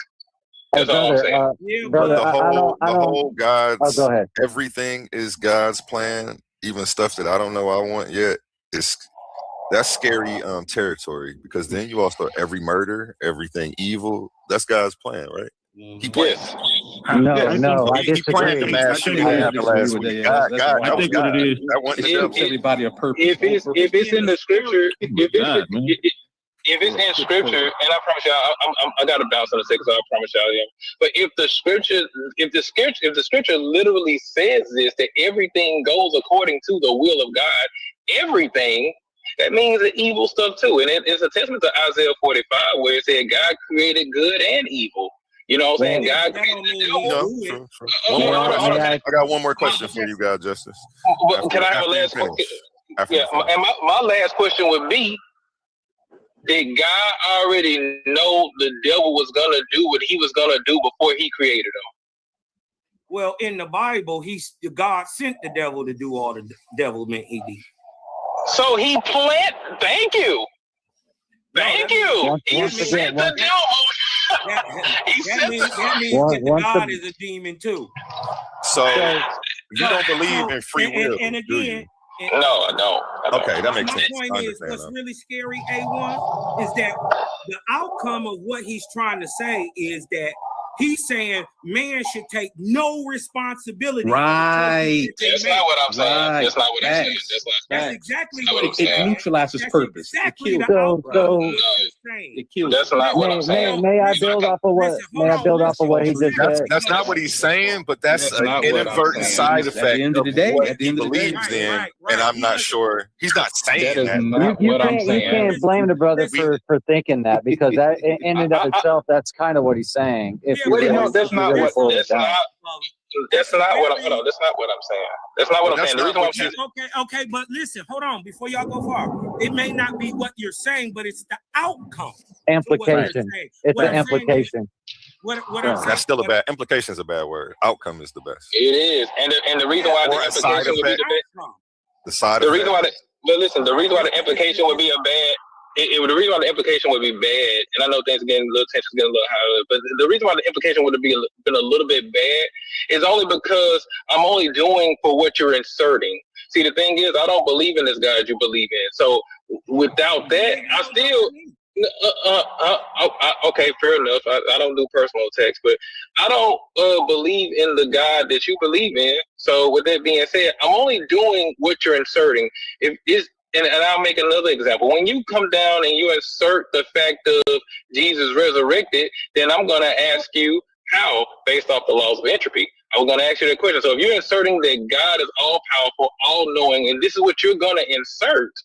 That's all I'm saying. But the whole God's, go ahead. everything is God's plan, even stuff that I don't know I want yet. That's scary plateaury, because then you also every murder, everything evil, that's God's plan, right? He planned. No, I He planned the disagree. mass shooting that happened last week. God, that was God. That wasn't the devil. Everybody a purpose. If it's in the scripture, if it's in scripture, and I promise y'all, I got to bounce in a second, so I promise y'all. Yeah. But if the scripture literally says this, that everything goes according to the will of God, everything, that means the evil stuff too. And it's a testament to Isaiah 45, where it said God created good and evil. You know what I'm saying? God created the devil. I got one more question for you, God Justice. Can I have a last question? Yeah, and my last question would be, did God already know the devil was going to do what he was going to do before he created him? Well, in the Bible, God sent the devil to do all the devilment he did. So he planned. Thank you. He sent the devil. That means that God is a demon too. So you don't believe in free will, and again, do you? No, I don't. Okay, that makes sense. My point is, what's really scary, A1, is that the outcome of what he's trying to say is that he's saying man should take no responsibility. Right. That's not what I'm saying. Right. That's not what I'm saying. That's exactly what I'm It saying. neutralizes purpose. Exactly it the kills. It kills. That's not what I'm saying. May I build off of what he just said? That's not what he's saying, but that's an not what I'm inadvertent saying. side At the effect end of of the day, what at the he end of the day. believes in, and I'm not sure. He's not saying That that. is not You what I'm can't saying. blame the brother for thinking that, because that in and of itself, that's kind of what he's saying. If you Wait, really, no, that's if you not really what. boil it That's down. not. That's not what. Hold on. That's not what I'm saying. That's not what I'm saying. The reason why I'm saying. Okay, but listen, hold on, before y'all go far. It may not be what you're saying, but it's the outcome. Implication. It's an implication. That's still a bad implication. Is a bad word. Outcome is the best. It is, and the reason why the implication would be the best. The side The effect. reason why but listen, the reason why the implication would be a bad. The reason why the implication would be bad, and I know things are getting a little tension's getting a little higher, but the reason why the implication would have been a little bit bad is only because I'm only doing for what you're inserting. See, the thing is, I don't believe in this God you believe in. So without that, I still. Okay, fair enough. I don't do personal attacks, but I don't believe in the God that you believe in. So with that being said, I'm only doing what you're inserting. And I'll make another example. When you come down and you insert the fact of Jesus resurrected, then I'm going to ask you how, based off the laws of entropy. I'm going to ask you that question. So if you're inserting that God is all-powerful, all-knowing, and this is what you're going to insert,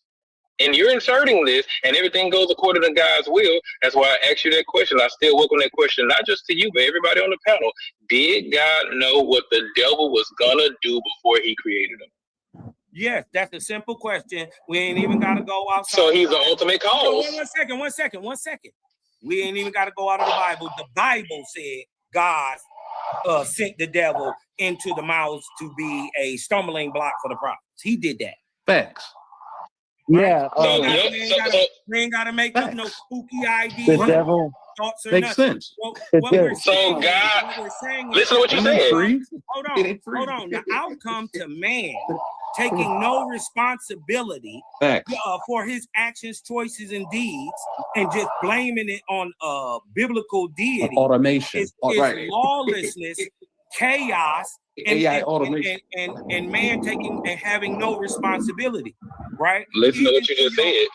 and you're inserting this, and everything goes according to God's will, that's why I asked you that question. I still welcome that question, not just to you, but everybody on the panel. Did God know what the devil was going to do before he created him? Yes, that's a simple question. We ain't even got to go outside. So he's the ultimate cause. One second. We ain't even got to go out of the Bible. The Bible said God sent the devil into the mouths to be a stumbling block for the prophets. He did that. Facts. Yeah. We ain't got to make up no spooky ideas. The devil makes sense. What we're saying listen to what you said. Hold on. The outcome to man taking no responsibility for his actions, choices, and deeds, and just blaming it on biblical deity, automation, is lawlessness, chaos, and man taking and having no responsibility, right? Listen to what you just said.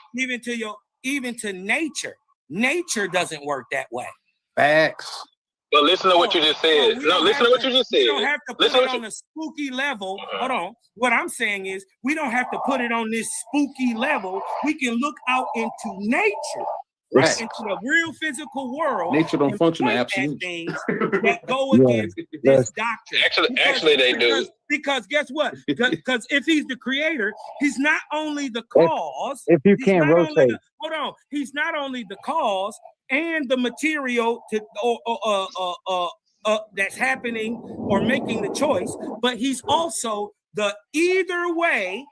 Even to nature. Nature doesn't work that way. Facts. But listen to what you just said. Listen to what you just said. We don't have to put it on a spooky level. Hold on. What I'm saying is we don't have to put it on this spooky level. We can look out into nature. Right. Into the real physical world. Nature don't function in absolute things that go against this doctrine. Actually, they do. Because guess what? Because if he's the creator, he's not only the cause. If you can't rotate. He's not only the cause and the material that's happening or making the choice, but he's also either way,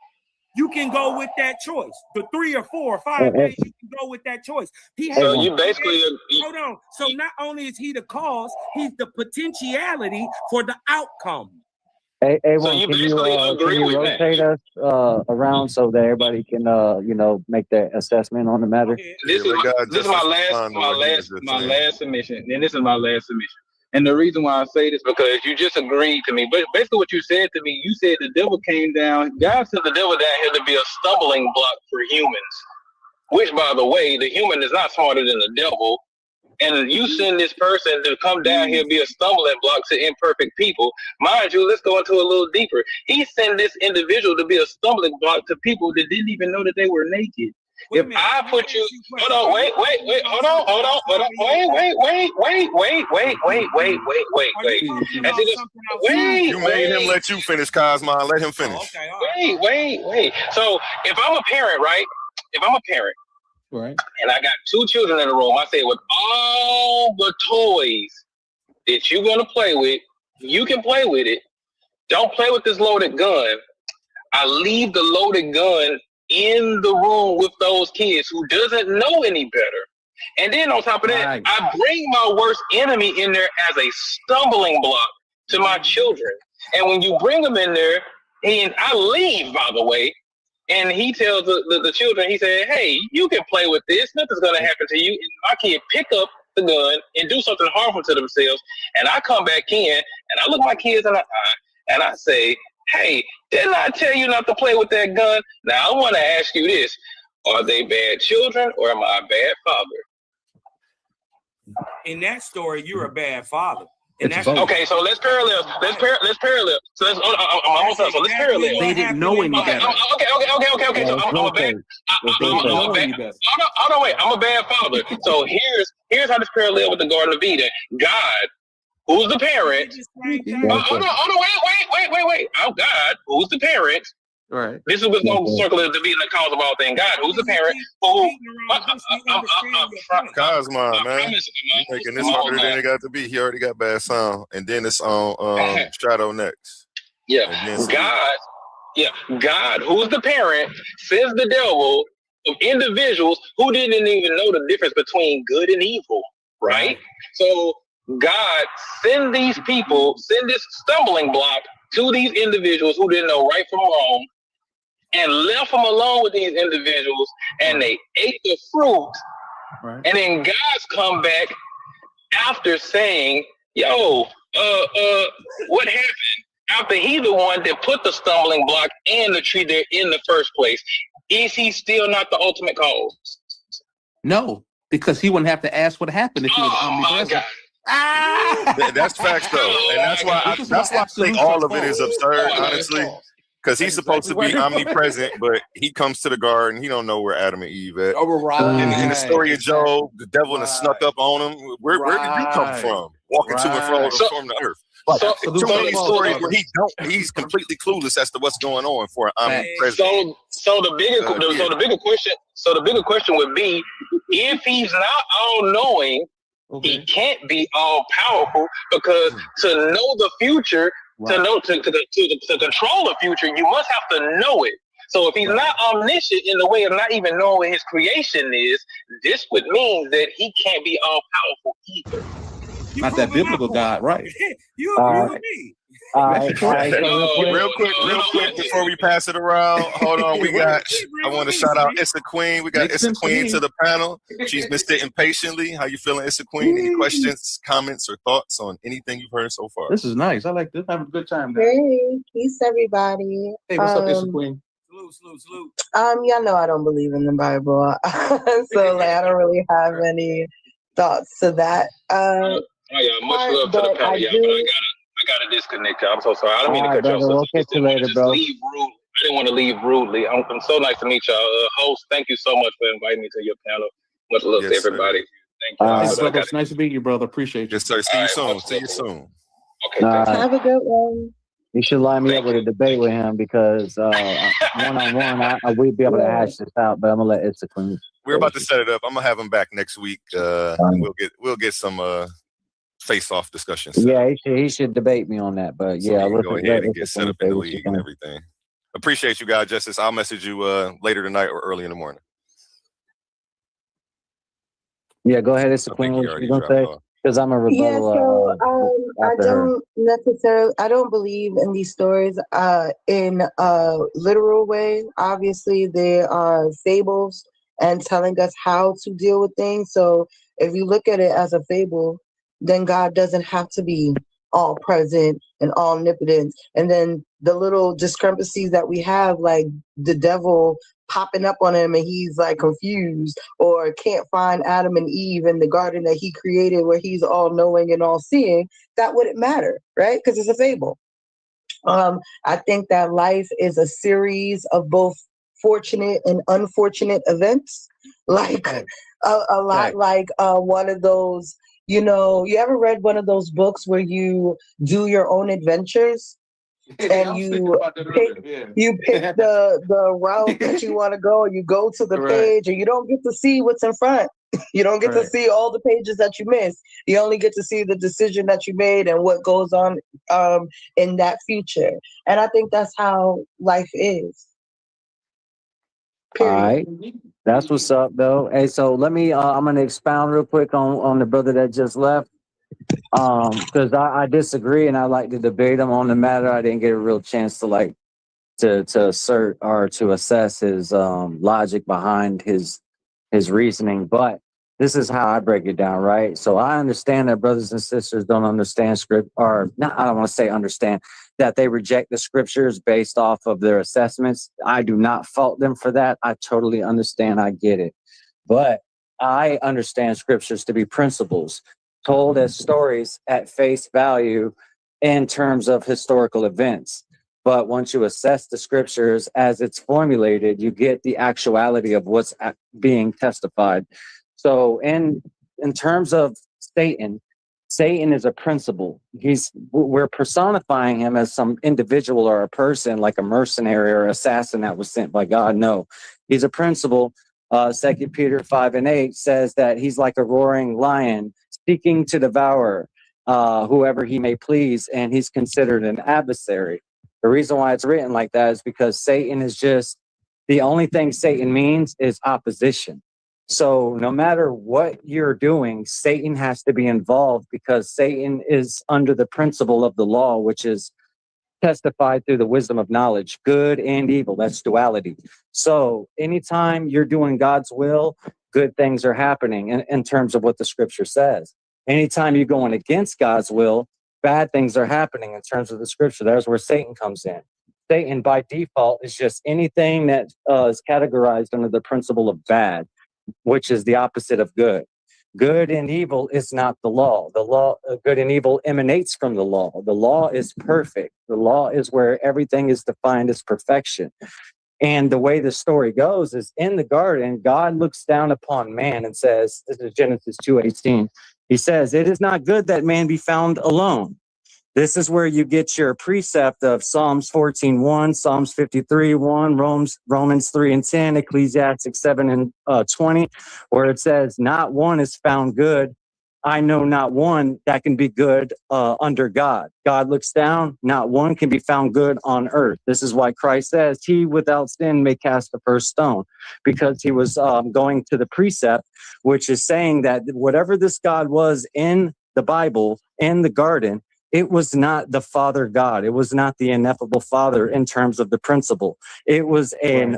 you can go with that choice. The 3 or 4 or 5 ways you can go with that choice. So you basically hold on. So not only is he the cause, he's the potentiality for the outcome. A1, you can you basically agree can you with that. rotate us around so that everybody can make their assessment on the matter? This is my last submission. And this is my last submission. And the reason why I say this because you just agreed to me. But basically what you said to me, you said the devil came down. God sent the devil down here to be a stumbling block for humans. Which, by the way, the human is not smarter than the devil. And you send this person to come down here and be a stumbling block to imperfect people. Mind you, let's go into a little deeper. He sent this individual to be a stumbling block to people that didn't even know that they were naked. If I put you, hold on, wait, hold on, wait. You made him let you finish, Cosmo. Let him finish. Wait. So if I'm a parent, right? Right. And I got 2 children in the room, I say with all the toys that you're gonna play with, you can play with it. Don't play with this loaded gun. I leave the loaded gun in the room with those kids who doesn't know any better. And then on top of that, I bring my worst enemy in there as a stumbling block to my children. And when you bring them in there, and I leave, by the way, and he tells the children, he said, hey, you can play with this. Nothing's going to happen to you. And my kid pick up the gun and do something harmful to themselves. And I come back in and I look my kids in the eye and I say, hey, didn't I tell you not to play with that gun? Now, I want to ask you this. Are they bad children or am I a bad father? In that story, you're a bad father. Okay, so let's parallel. Let's parallel. So let's almost done. So let's parallel. They didn't know any better. Okay. So I'm a bad. Hold on, wait. I'm a bad father. So here's how this parallel with the Garden of Eden. God, who's the parent? Hold on, wait. Oh, God, who's the parent? Right. This is what's going to circle to be the cause of all things. God, who's the parent? Cosmo, man. You making this harder than it got to be. He already got bad sound. And then it's on Shadow next. Yeah. God, who's the parent, says the devil of individuals who didn't even know the difference between good and evil, right? So God send this stumbling block to these individuals who didn't know right from wrong and left them alone with these individuals and they ate the fruit. Right. And then God's come back after saying, yo, what happened? After he's the one that put the stumbling block and the tree there in the first place. Is he still not the ultimate cause? No, because he wouldn't have to ask what happened if he was omnipresent. That's facts, though. And that's why I think all of it is absurd, honestly. Because he's supposed to be omnipresent, but he comes to the garden. He don't know where Adam and Eve at. In the story of Job, the devil has snuck up on him. Where did you come from? Walking to and from the earth. Too many stories where he's completely clueless as to what's going on for an omnipresent. So the bigger question would be, if he's not all knowing, he can't be all powerful, because to know the future, to control the future, you must have to know it. So if he's not omniscient in the way of not even knowing what his creation is, this would mean that he can't be all powerful either. Not that biblical God, right? You agree with me. Real quick, before we pass it around, hold on. I want to shout out Issa Queen. We got Issa Queen to the panel. She's been sitting patiently. How you feeling, Issa Queen? Any questions, comments, or thoughts on anything you've heard so far? This is nice. I like this. Having a good time. Hey, peace, everybody. Hey, what's up, Issa Queen? Salute. Y'all know I don't believe in the Bible, so I don't really have any thoughts to that. Much love to the panel, but I gotta disconnect. I'm so sorry. I don't mean to cut y'all off. We'll catch you later, bro. I didn't want to leave rudely. I'm so nice to meet y'all. Host, thank you so much for inviting me to your panel. Much love to everybody. Thank you. It's nice to meet you, brother. Appreciate you. Yes, sir. See you soon. Okay. Have a good one. You should line me up with a debate with him, because one-on-one, we'd be able to hash this out. But I'm gonna let Issa Queen. We're about to set it up. I'm gonna have him back next week. And we'll get some face-off discussion. Yeah, he should debate me on that. But So yeah, he can go ahead and get set up in the what you league and think. everything. Appreciate you, God Justice. I'll message you later tonight or early in the morning. Yeah, go ahead. It's the I think queen. he What already you gonna dropped say? off. Because I'm a Yeah, rebuttal. so I After her. I don't believe in these stories in a literal way. Obviously, they are fables and telling us how to deal with things. So if you look at it as a fable, then God doesn't have to be all present and omnipotent. And then the little discrepancies that we have, like the devil popping up on him and he's like confused or can't find Adam and Eve in the garden that he created where he's all knowing and all seeing, that wouldn't matter, right? Because it's a fable. I think that life is a series of both fortunate and unfortunate events, like a lot like one of those, you ever read one of those books where you do your own adventures? And you pick the route that you want to go, and you go to the page, and you don't get to see what's in front. You don't get to see all the pages that you missed. You only get to see the decision that you made and what goes on in that future. And I think that's how life is. All right. That's what's up, though. Hey, so let me. I'm gonna expound real quick on the brother that just left. Because I disagree and I like to debate him on the matter. I didn't get a real chance to assert or to assess his logic behind his reasoning. But this is how I break it down, right? So I understand that brothers and sisters don't understand script, or not, I don't want to say understand, that they reject the scriptures based off of their assessments. I do not fault them for that. I totally understand. I get it. But I understand scriptures to be principles told as stories at face value in terms of historical events. But once you assess the scriptures as it's formulated, you get the actuality of what's being testified. So in terms of Satan is a principle. We're personifying him as some individual or a person, like a mercenary or assassin that was sent by God. No, he's a principle. 2 Peter 5:8 says that he's like a roaring lion seeking to devour whoever he may please, and he's considered an adversary. The reason why it's written like that is because Satan is just, the only thing Satan means is opposition. So no matter what you're doing, Satan has to be involved because Satan is under the principle of the law, which is testified through the wisdom of knowledge, good and evil. That's duality. So anytime you're doing God's will, good things are happening in terms of what the scripture says. Anytime you're going against God's will, bad things are happening in terms of the scripture. That's where Satan comes in. Satan, by default, is just anything that is categorized under the principle of bad, which is the opposite of good. Good and evil is not the law. The law, good and evil emanates from the law. The law is perfect. The law is where everything is defined as perfection. And the way the story goes is in the garden, God looks down upon man and says, this is Genesis 2:18. He says, it is not good that man be found alone. This is where you get your precept of Psalms 14:1, Psalms 53:1, Romans 3:10, Ecclesiastes 7:20, where it says, not one is found good. I know not one that can be good under God. God looks down, not one can be found good on earth. This is why Christ says, he without sin may cast the first stone, because he was going to the precept, which is saying that whatever this God was in the Bible, in the garden, it was not the Father God. It was not the ineffable Father in terms of the principle. It was a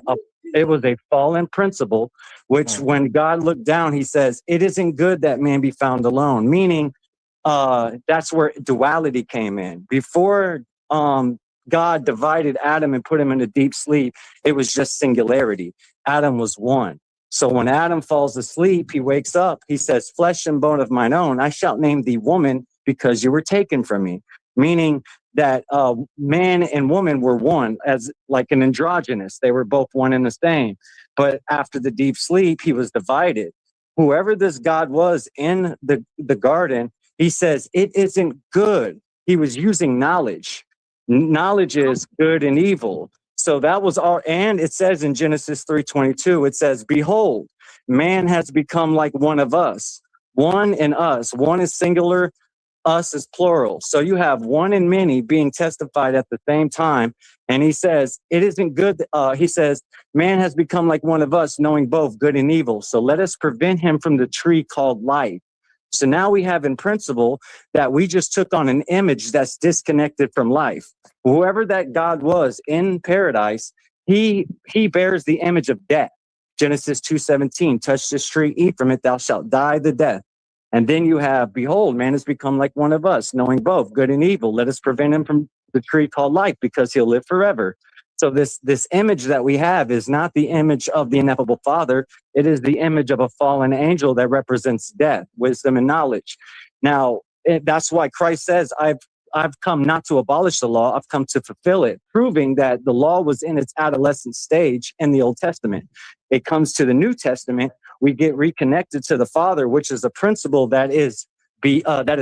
fallen principle, which when God looked down, he says, it isn't good that man be found alone, meaning that's where duality came in. Before God divided Adam and put him in a deep sleep, it was just singularity. Adam was one. So when Adam falls asleep, he wakes up, he says, flesh and bone of mine own, I shall name thee woman, because you were taken from me, meaning that man and woman were one, as like an androgynous. They were both one and the same. But after the deep sleep, he was divided. Whoever this God was in the garden, he says, it isn't good. He was using knowledge. Knowledge is good and evil. So that was and it says in Genesis 3:22, it says, behold, man has become like one of us. One in us. One is singular. us is plural. So you have one and many being testified at the same time. And he says, it isn't good. He says, man has become like one of us, knowing both good and evil. So let us prevent him from the tree called life. So now we have in principle that we just took on an image that's disconnected from life. Whoever that God was in paradise, he bears the image of death. Genesis 2:17, touch this tree, eat from it, thou shalt die the death. And then you have, behold, man has become like one of us, knowing both good and evil. Let us prevent him from the tree called life, because he'll live forever. So this image that we have is not the image of the ineffable Father. It is the image of a fallen angel that represents death, wisdom, and knowledge. Now, that's why Christ says, I've come not to abolish the law, I've come to fulfill it, proving that the law was in its adolescent stage in the Old Testament. It comes to the New Testament, we get reconnected to the Father, which is a principle that is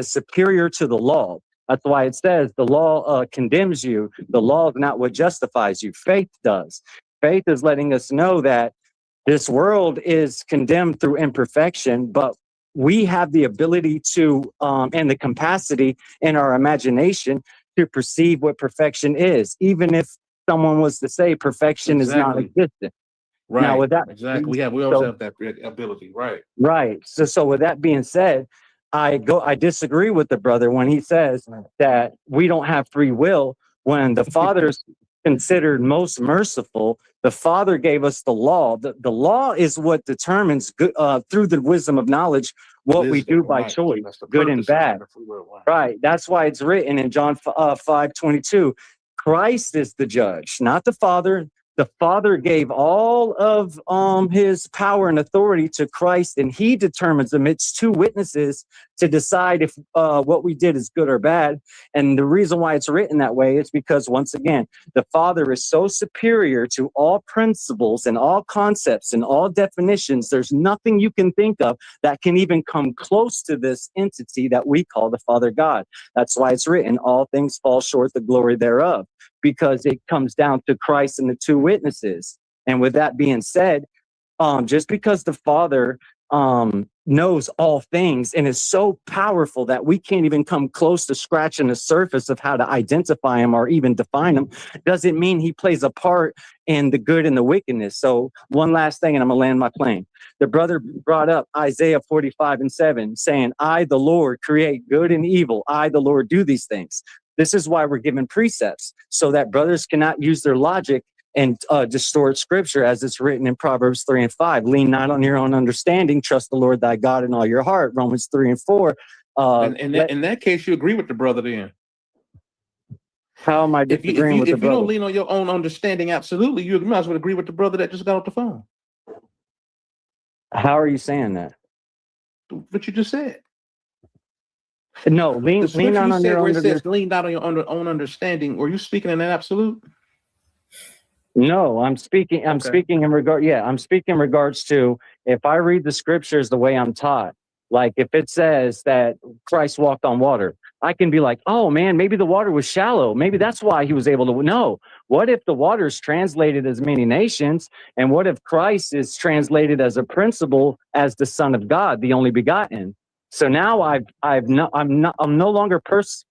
superior to the law. That's why it says the law condemns you. The law is not what justifies you. Faith does. Faith is letting us know that this world is condemned through imperfection, but we have the ability to, and the capacity in our imagination to perceive what perfection is, even if someone was to say perfection is not existent. Right. Now, with that, exactly. We always have that ability. Right. Right. So with that being said, I disagree with the brother when he says that we don't have free will, when the Father's considered most merciful. The Father gave us the law. The law is what determines good, through the wisdom of knowledge, what we do by choice, good and bad. Right. That's why it's written in John 5:22. Christ is the judge, not the Father. The Father gave all of his power and authority to Christ, and he determines amidst two witnesses to decide if what we did is good or bad. And the reason why it's written that way is because, once again, the Father is so superior to all principles and all concepts and all definitions. There's nothing you can think of that can even come close to this entity that we call the Father God. That's why it's written, all things fall short the glory thereof, because it comes down to Christ and the two witnesses. And with that being said, just because the Father knows all things and is so powerful that we can't even come close to scratching the surface of how to identify him or even define him, doesn't mean he plays a part in the good and the wickedness. So one last thing, and I'm gonna land my plane. The brother brought up Isaiah 45:7, saying, I, the Lord, create good and evil. I, the Lord, do these things. This is why we're given precepts, so that brothers cannot use their logic and distort scripture, as it's written in Proverbs 3:5. Lean not on your own understanding, trust the Lord thy God in all your heart. Romans 3:4. In that case, you agree with the brother then. How am I disagreeing with the brother? If you don't lean on your own understanding, absolutely, you might as well agree with the brother that just got off the phone. How are you saying that? What you just said. No, lean not on your own understanding. Lean not on your own understanding. Were you speaking in an absolute? No, I'm speaking in regards to, if I read the scriptures the way I'm taught, like if it says that Christ walked on water, I can be like, oh man, maybe the water was shallow. Maybe that's why he was able to. No, what if the water is translated as many nations? And what if Christ is translated as a principle, as the Son of God, the only begotten? So now I'm no longer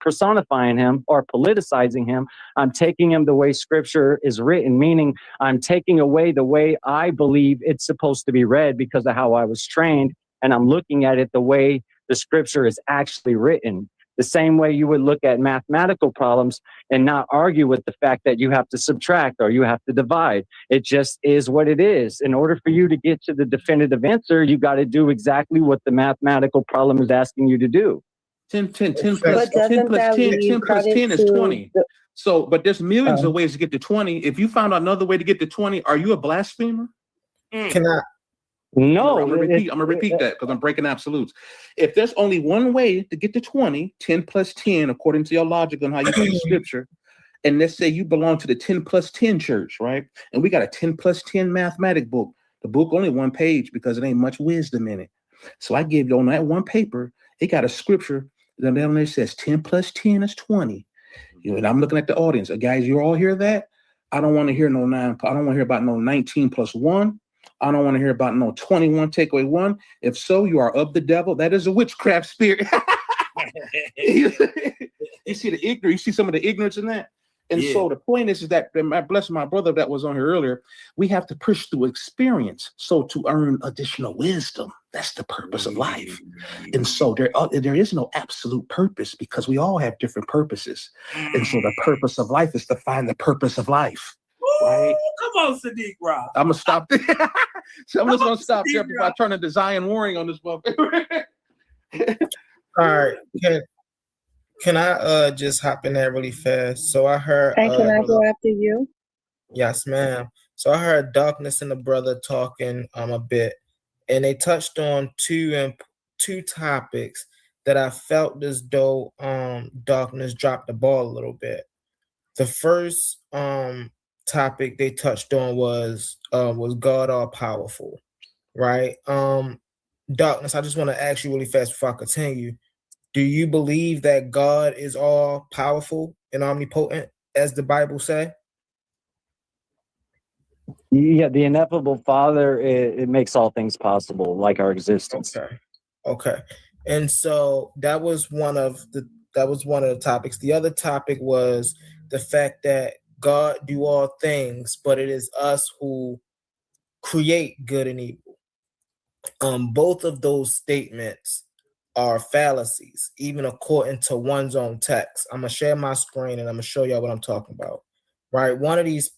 personifying him or politicizing him. I'm taking him the way scripture is written, meaning I'm taking away the way I believe it's supposed to be read because of how I was trained. And I'm looking at it the way the scripture is actually written. The same way you would look at mathematical problems and not argue with the fact that you have to subtract or you have to divide. It just is what it is. In order for you to get to the definitive answer, you got to do exactly what the mathematical problem is asking you to do. 10 plus 10 is 20. So, but there's millions of ways to get to 20. If you found out another way to get to 20, are you a blasphemer? Can I? No, I'm gonna repeat that because I'm breaking absolutes. If there's only one way to get to 20, 10 plus 10, according to your logic on how you see scripture, and let's say you belong to the 10 plus 10 church, right? And we got a 10 plus 10 mathematic book. The book only one page because it ain't much wisdom in it. So I gave you on that one paper, it got a scripture that down there says 10 plus 10 is 20. And I'm looking at the audience. Guys, you all hear that? I don't want to hear no 9. I don't want to hear about no 19 plus 1. I don't want to hear about no 21 take away 1. If so, you are of the devil. That is a witchcraft spirit. You see the ignorance. You see some of the ignorance in that. And so the point is that, bless my brother that was on here earlier, we have to push through experience so to earn additional wisdom. That's the purpose of life. And so there is no absolute purpose because we all have different purposes. And so the purpose of life is to find the purpose of life. Right? Come on, Sadiq Rob. I'm going to stop there. So I'm just going to stop there before I turn into Zion Warring on this motherfucker. All right. Can I just hop in there really fast? So I heard. And can I go after you? Yes, ma'am. So I heard Darkness and the brother talking a bit, and they touched on two topics that I felt as though Darkness dropped the ball a little bit. The first topic they touched on was God all powerful, right? Darkness, I just want to ask you really fast before I continue. Do you believe that God is all powerful and omnipotent, as the Bible says? Yeah, the ineffable Father, it makes all things possible, like our existence. Okay. And so that was one of the topics. The other topic was the fact that God do all things, but it is us who create good and evil. Both of those statements are fallacies, even according to one's own text. I'm gonna share my screen and I'm gonna show y'all what I'm talking about. Right, one of these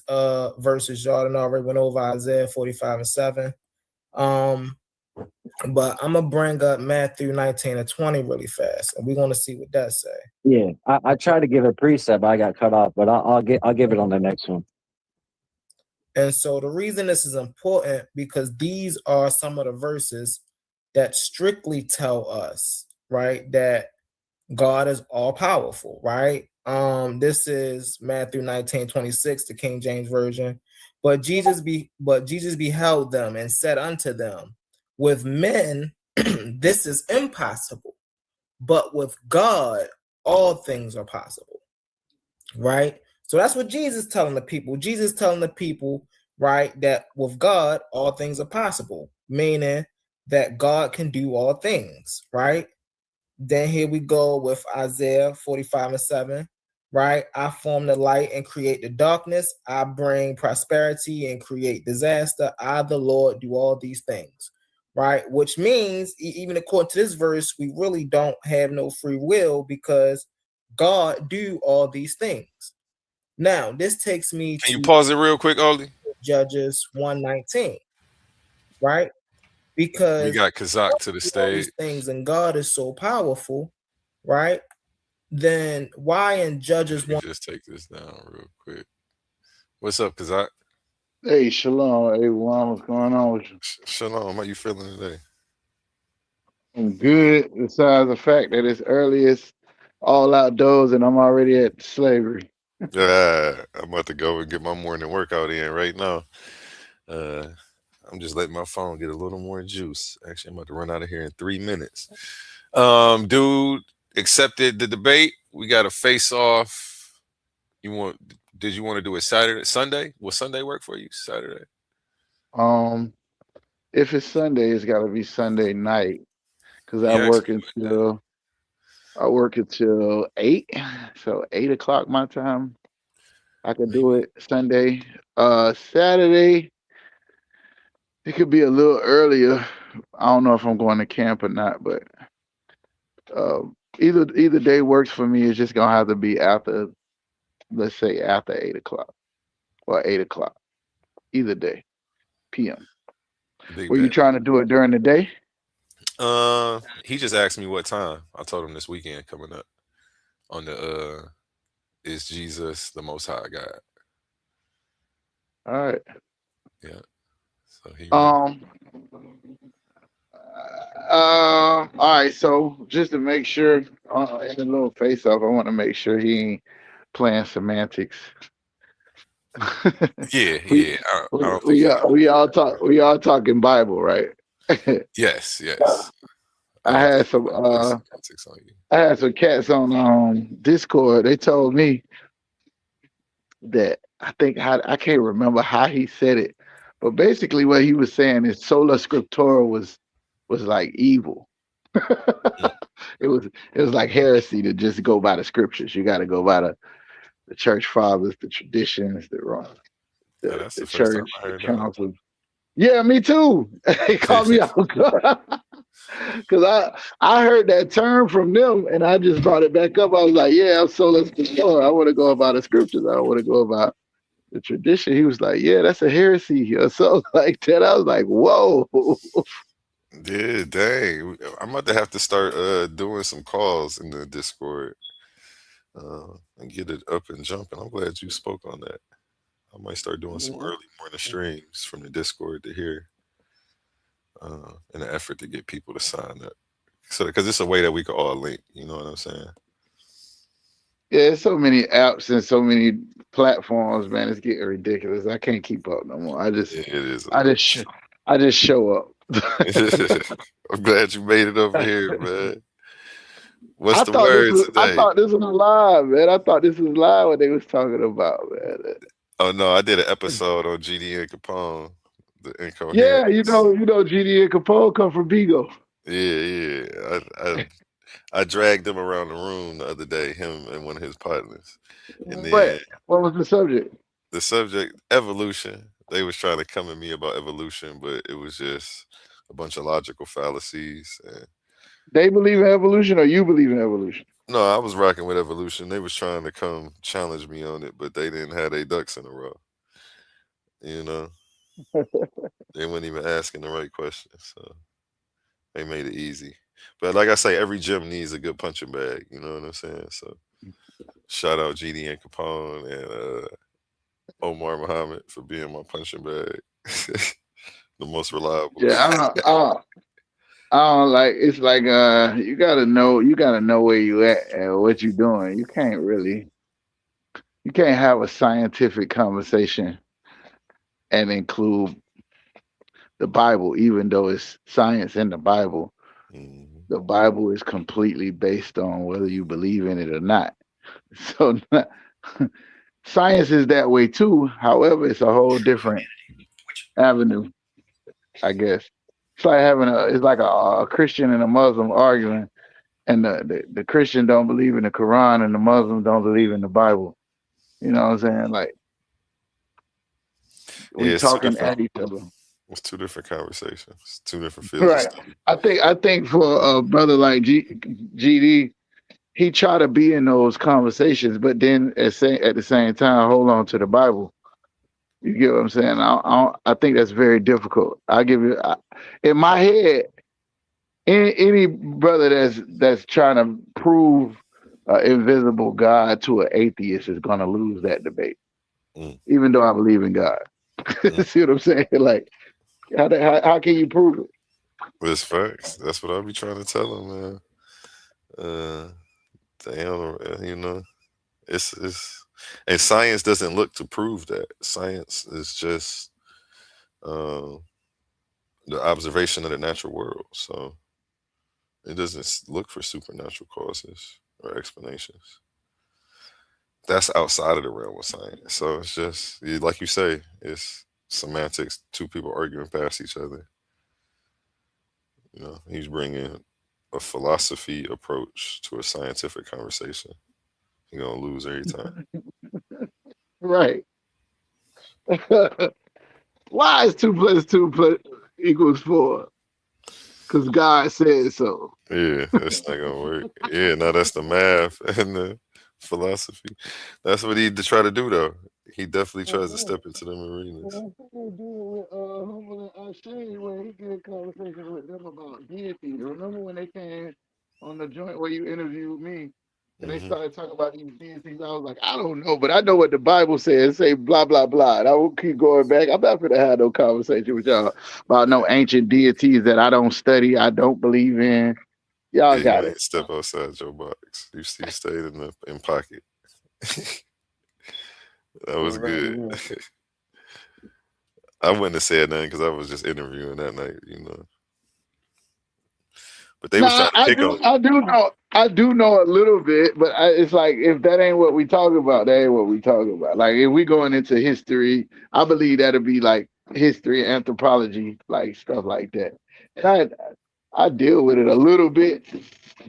verses y'all done already went over, Isaiah 45:7. But I'm gonna bring up Matthew 19:20 really fast, and we're gonna see what that say. Yeah, I tried to give a precept, I got cut off, but I'll give it on the next one. And so the reason this is important because these are some of the verses that strictly tell us, right, that God is all powerful, right? This is Matthew 19:26, the King James Version. But Jesus beheld them and said unto them, with men this is impossible, but with God all things are possible. Right? So that's what Jesus is telling the people. Jesus is telling the people, right, that with God all things are possible, meaning that God can do all things, right? Then here we go with Isaiah 45:7, right? I form the light and create the darkness. I bring prosperity and create disaster. I, the Lord, do all these things, right? Which means, even according to this verse, we really don't have no free will because God do all these things. Now, this takes me Can you pause it real quick, Oli? Judges 1:19, right? Because we got Kazak to the stage. Things and God is so powerful, right? Then why in Judges 1? Just take this down real quick. What's up, Kazak? Hey, shalom, everyone. What's going on with you? Shalom. How you feeling today? I'm good. Besides the fact that it's early, it's all outdoors, and I'm already at slavery. Yeah, I'm about to go and get my morning workout in right now. I'm just letting my phone get a little more juice. Actually, I'm about to run out of here in 3 minutes. Dude accepted the debate. We got a face off. Did you want to do it Sunday? Will Sunday work for you? Saturday? If it's Sunday, it's got to be Sunday night because I work until 8, so 8 o'clock my time. I could do it Sunday. Saturday, it could be a little earlier. I don't know if I'm going to camp or not, but either day works for me. It's just gonna have to be after, let's say after 8 o'clock or 8 o'clock. Either day, PM. Were you trying to do it during the day? He just asked me what time. I told him this weekend coming up on the Is Jesus the Most High God? All right. Yeah. So he all right, so just to make sure in the little face off, I want to make sure he ain't playing semantics. Yeah. We all talking Bible, right? Yes. I had some cats on Discord. They told me that I can't remember how he said it, but basically what he was saying is sola scriptura was like evil. it was like heresy to just go by the scriptures. You got to go by the church fathers, the traditions, Yeah, that's the the first time church, I the heard that. council. Yeah, me too. It caught me out because I heard that term from them and I just brought it back up. I was like, yeah, I'm sola scriptura. I want to go about the scriptures. I don't want to go about the tradition. He was like, yeah, that's a heresy or something like that. I was like, whoa. Yeah, dang. I'm about to have to start doing some calls in the Discord and get it up and jumping. I'm glad you spoke on that. I might start doing some early morning streams from the Discord to hear in an effort to get people to sign up. So, because it's a way that we could all link, you know what I'm saying? Yeah, there's so many apps and so many platforms, man. It's getting ridiculous. I can't keep up no more. Yeah, it is. I just show up. I'm glad you made it over here, man. What's I the thought this word was I today? thought this was live, man. I thought this was live what they was talking about, man. Oh no, I did an episode on GDN Capone, the Yeah, incoherence. GDN Capone come from Vigo. Yeah. I dragged him around the room the other day, him and one of his partners, and then What was the subject? the subject evolution. They was trying to come at me about evolution, but it was just a bunch of logical fallacies. And They believe in evolution or you believe in evolution? no, I was rocking with evolution. They was trying to come challenge me on it, but they didn't have their ducks in a row. You know, they weren't even asking the right questions, so they made it easy. But like I say, every gym needs a good punching bag. You know what I'm saying? So shout out GDN Capone and Omar Muhammad for being my punching bag. The most reliable. Yeah, I don't like it's like you gotta know where you at and what you're doing. You can't have a scientific conversation and include the Bible, even though it's science in the Bible. The Bible is completely based on whether you believe in it or not. So science is that way too. However, it's a whole different avenue, I guess. It's like it's like a Christian and a Muslim arguing, and the Christian don't believe in the Quran, and the Muslim don't believe in the Bible. You know what I'm saying? Like Yeah, we it's two talking different. at each other. It's two different conversations, two different fields of Right. study. I think for a brother like GD, he try to be in those conversations, but then at the same time hold on to the Bible. You get what I'm saying? I think that's very difficult. In my head, any brother that's trying to prove an invisible God to an atheist is gonna lose that debate, even though I believe in God. See what I'm saying? Like, how can you prove it? It's facts. That's what I be trying to tell them, man. Damn, you know, it's and science doesn't look to prove that. Science is just uh, the observation of the natural world. So it doesn't look for supernatural causes or explanations. That's outside of the realm of science. So it's just like you say, it's semantics. Two people arguing past each other. You know, he's bringing a philosophy approach to a scientific conversation. You're gonna lose every time. Right. Why is 2 + 2 equals 4? Because God said so. Yeah, that's not gonna work. Yeah, no, that's the math and the philosophy. That's what he try to do, though. He definitely tries to step into them arenas. That's what they do with Humble and Shane when he get conversations with them about deity. Remember when they came on the joint where you interviewed me and they Hmm. started talking about these deities? I was like, I don't know, but I know what the Bible says. Say blah blah blah. And I will keep going back. I'm not gonna have no conversation with y'all about no ancient deities that I don't study, I don't believe in. Y'all Yeah, you got it. ain't step outside your box. You stayed in pocket. That was good. I wouldn't have said nothing because I was just interviewing that night, you know. But they No, was trying to pick on. I do know a little bit, but it's like if that ain't what we talk about, that ain't what we talk about. Like if we going into history, I believe that'll be like history, anthropology, like stuff like that. And I deal with it a little bit,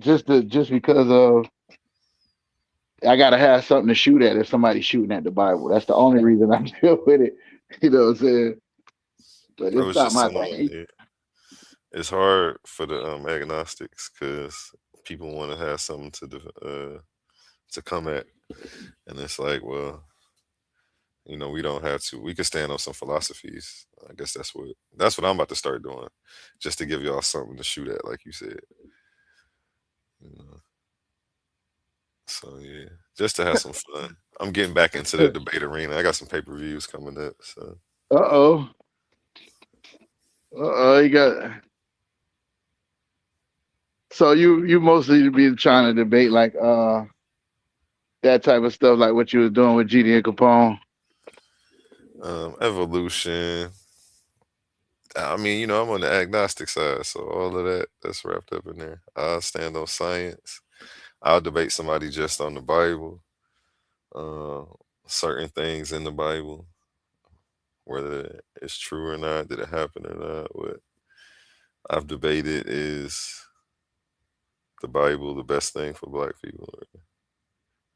just because of I gotta have something to shoot at if somebody's shooting at the Bible. That's the only reason I deal with it. You know what I'm saying? But Bro, it's it's not just my something. thing. It's hard for the agnostics because people want to have something to come at, and it's like, well, we don't have to. We can stand on some philosophies. I guess that's what I'm about to start doing, just to give y'all something to shoot at, like you said. You know? So yeah, just to have some fun. I'm getting back into the debate arena. I got some pay-per-views coming up. So Uh-oh. Uh-oh, you got so you mostly be trying to debate like that type of stuff like what you was doing with GDN Capone. evolution. I mean, I'm on the agnostic side, so all of that's wrapped up in there. I stand on science. I'll debate somebody just on the Bible, uh, certain things in the Bible, whether it's true or not, did it happen or not. What I've debated is the Bible the best thing for Black people.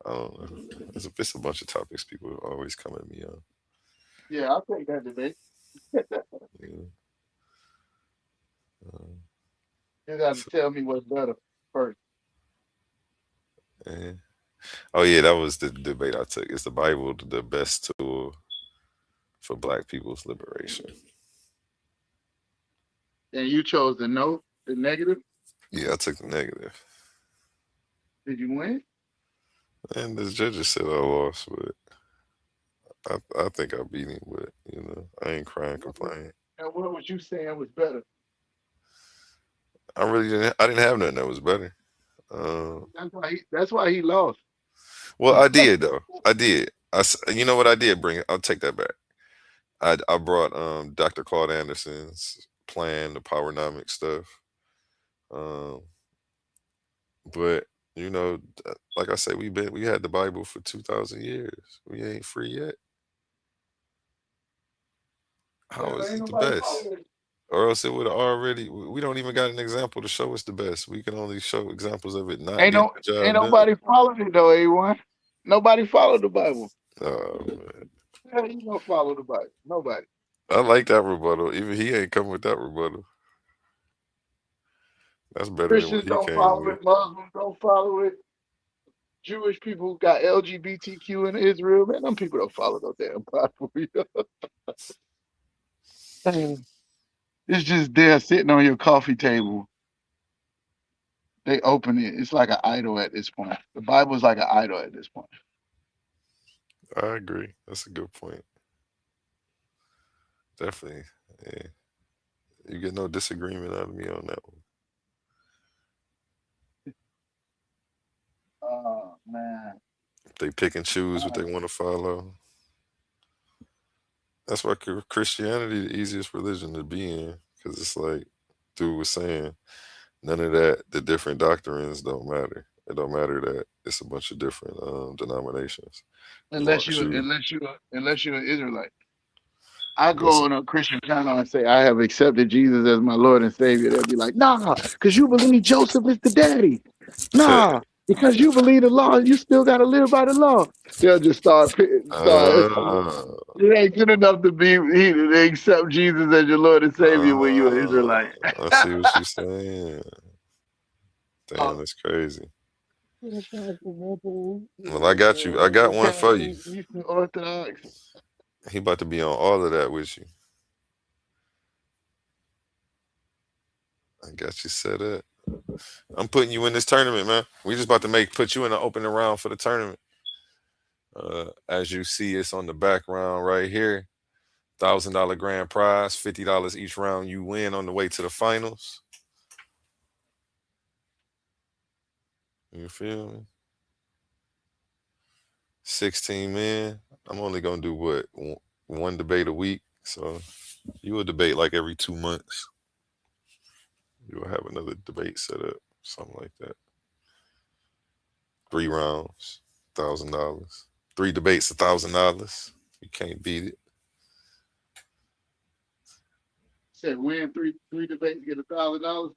I don't know. It's a bunch of topics people always come at me on. Yeah, I'll take that debate. You know? You got to tell me what's better first. Yeah. Oh yeah, that was the debate I took. Is the Bible the best tool for Black people's liberation? And you chose the no, the negative. Yeah, I took the negative. Did you win? And the judges said I lost, but I think I beat him. But I ain't crying, complaining. And what was you saying was better? I really didn't. I didn't have nothing that was better. That's why he lost. Well, I did though. I did. You know what I did bring? I'll take that back. I brought Dr. Claude Anderson's plan, the Powernomics stuff. Um, but like I say, we had the Bible for 2,000 years. We ain't free yet. How is it the best? Or else it would have already. We don't even got an example to show us the best. We can only show examples of it not getting the Ain't job done. nobody followed it though, A1. Nobody followed the Bible. Oh man. How you gonna follow the Bible? Nobody. I like that rebuttal. Even he ain't come with that rebuttal. That's better than what Christians he don't came follow with. it. Muslims don't follow it. Jewish people got LGBTQ in Israel. Man, them people don't follow no damn Bible. It's just there sitting on your coffee table. They open it. It's like an idol at this point. The Bible is like an idol at this point. I agree. That's a good point. Definitely. Yeah. You get no disagreement out of me on that one. Oh man. They pick and choose what they want to follow. That's why Christianity the easiest religion to be in, because it's like dude was saying, none of that. The different doctrines don't matter. It don't matter that it's a bunch of different denominations. As long Unless as you you unless you're an Israelite. I go listen, on a Christian channel and say I have accepted Jesus as my Lord and Savior. They'll be like, nah, because you believe Joseph is the daddy. Nah, because you believe the law, you still got to live by the law. They'll just start. uh, It ain't good enough to they accept Jesus as your Lord and Savior when you're an Israelite. I see what you're saying. Damn, that's crazy. Well, I got you. I got one for you. Eastern Orthodox. He about to be on all of that with you. I got you set up. I'm putting you in this tournament, man. We just about to put you in the opening round for the tournament. As you see, it's on the background right here. $1,000 grand prize, $50 each round. You win on the way to the finals. You feel me? 16 men. I'm only gonna do what, one debate a week. So you will debate like every 2 months. You will have another debate set up, something like that. 3 rounds, $1,000. 3 debates, $1,000. You can't beat it. Said win three debates, get $1,000.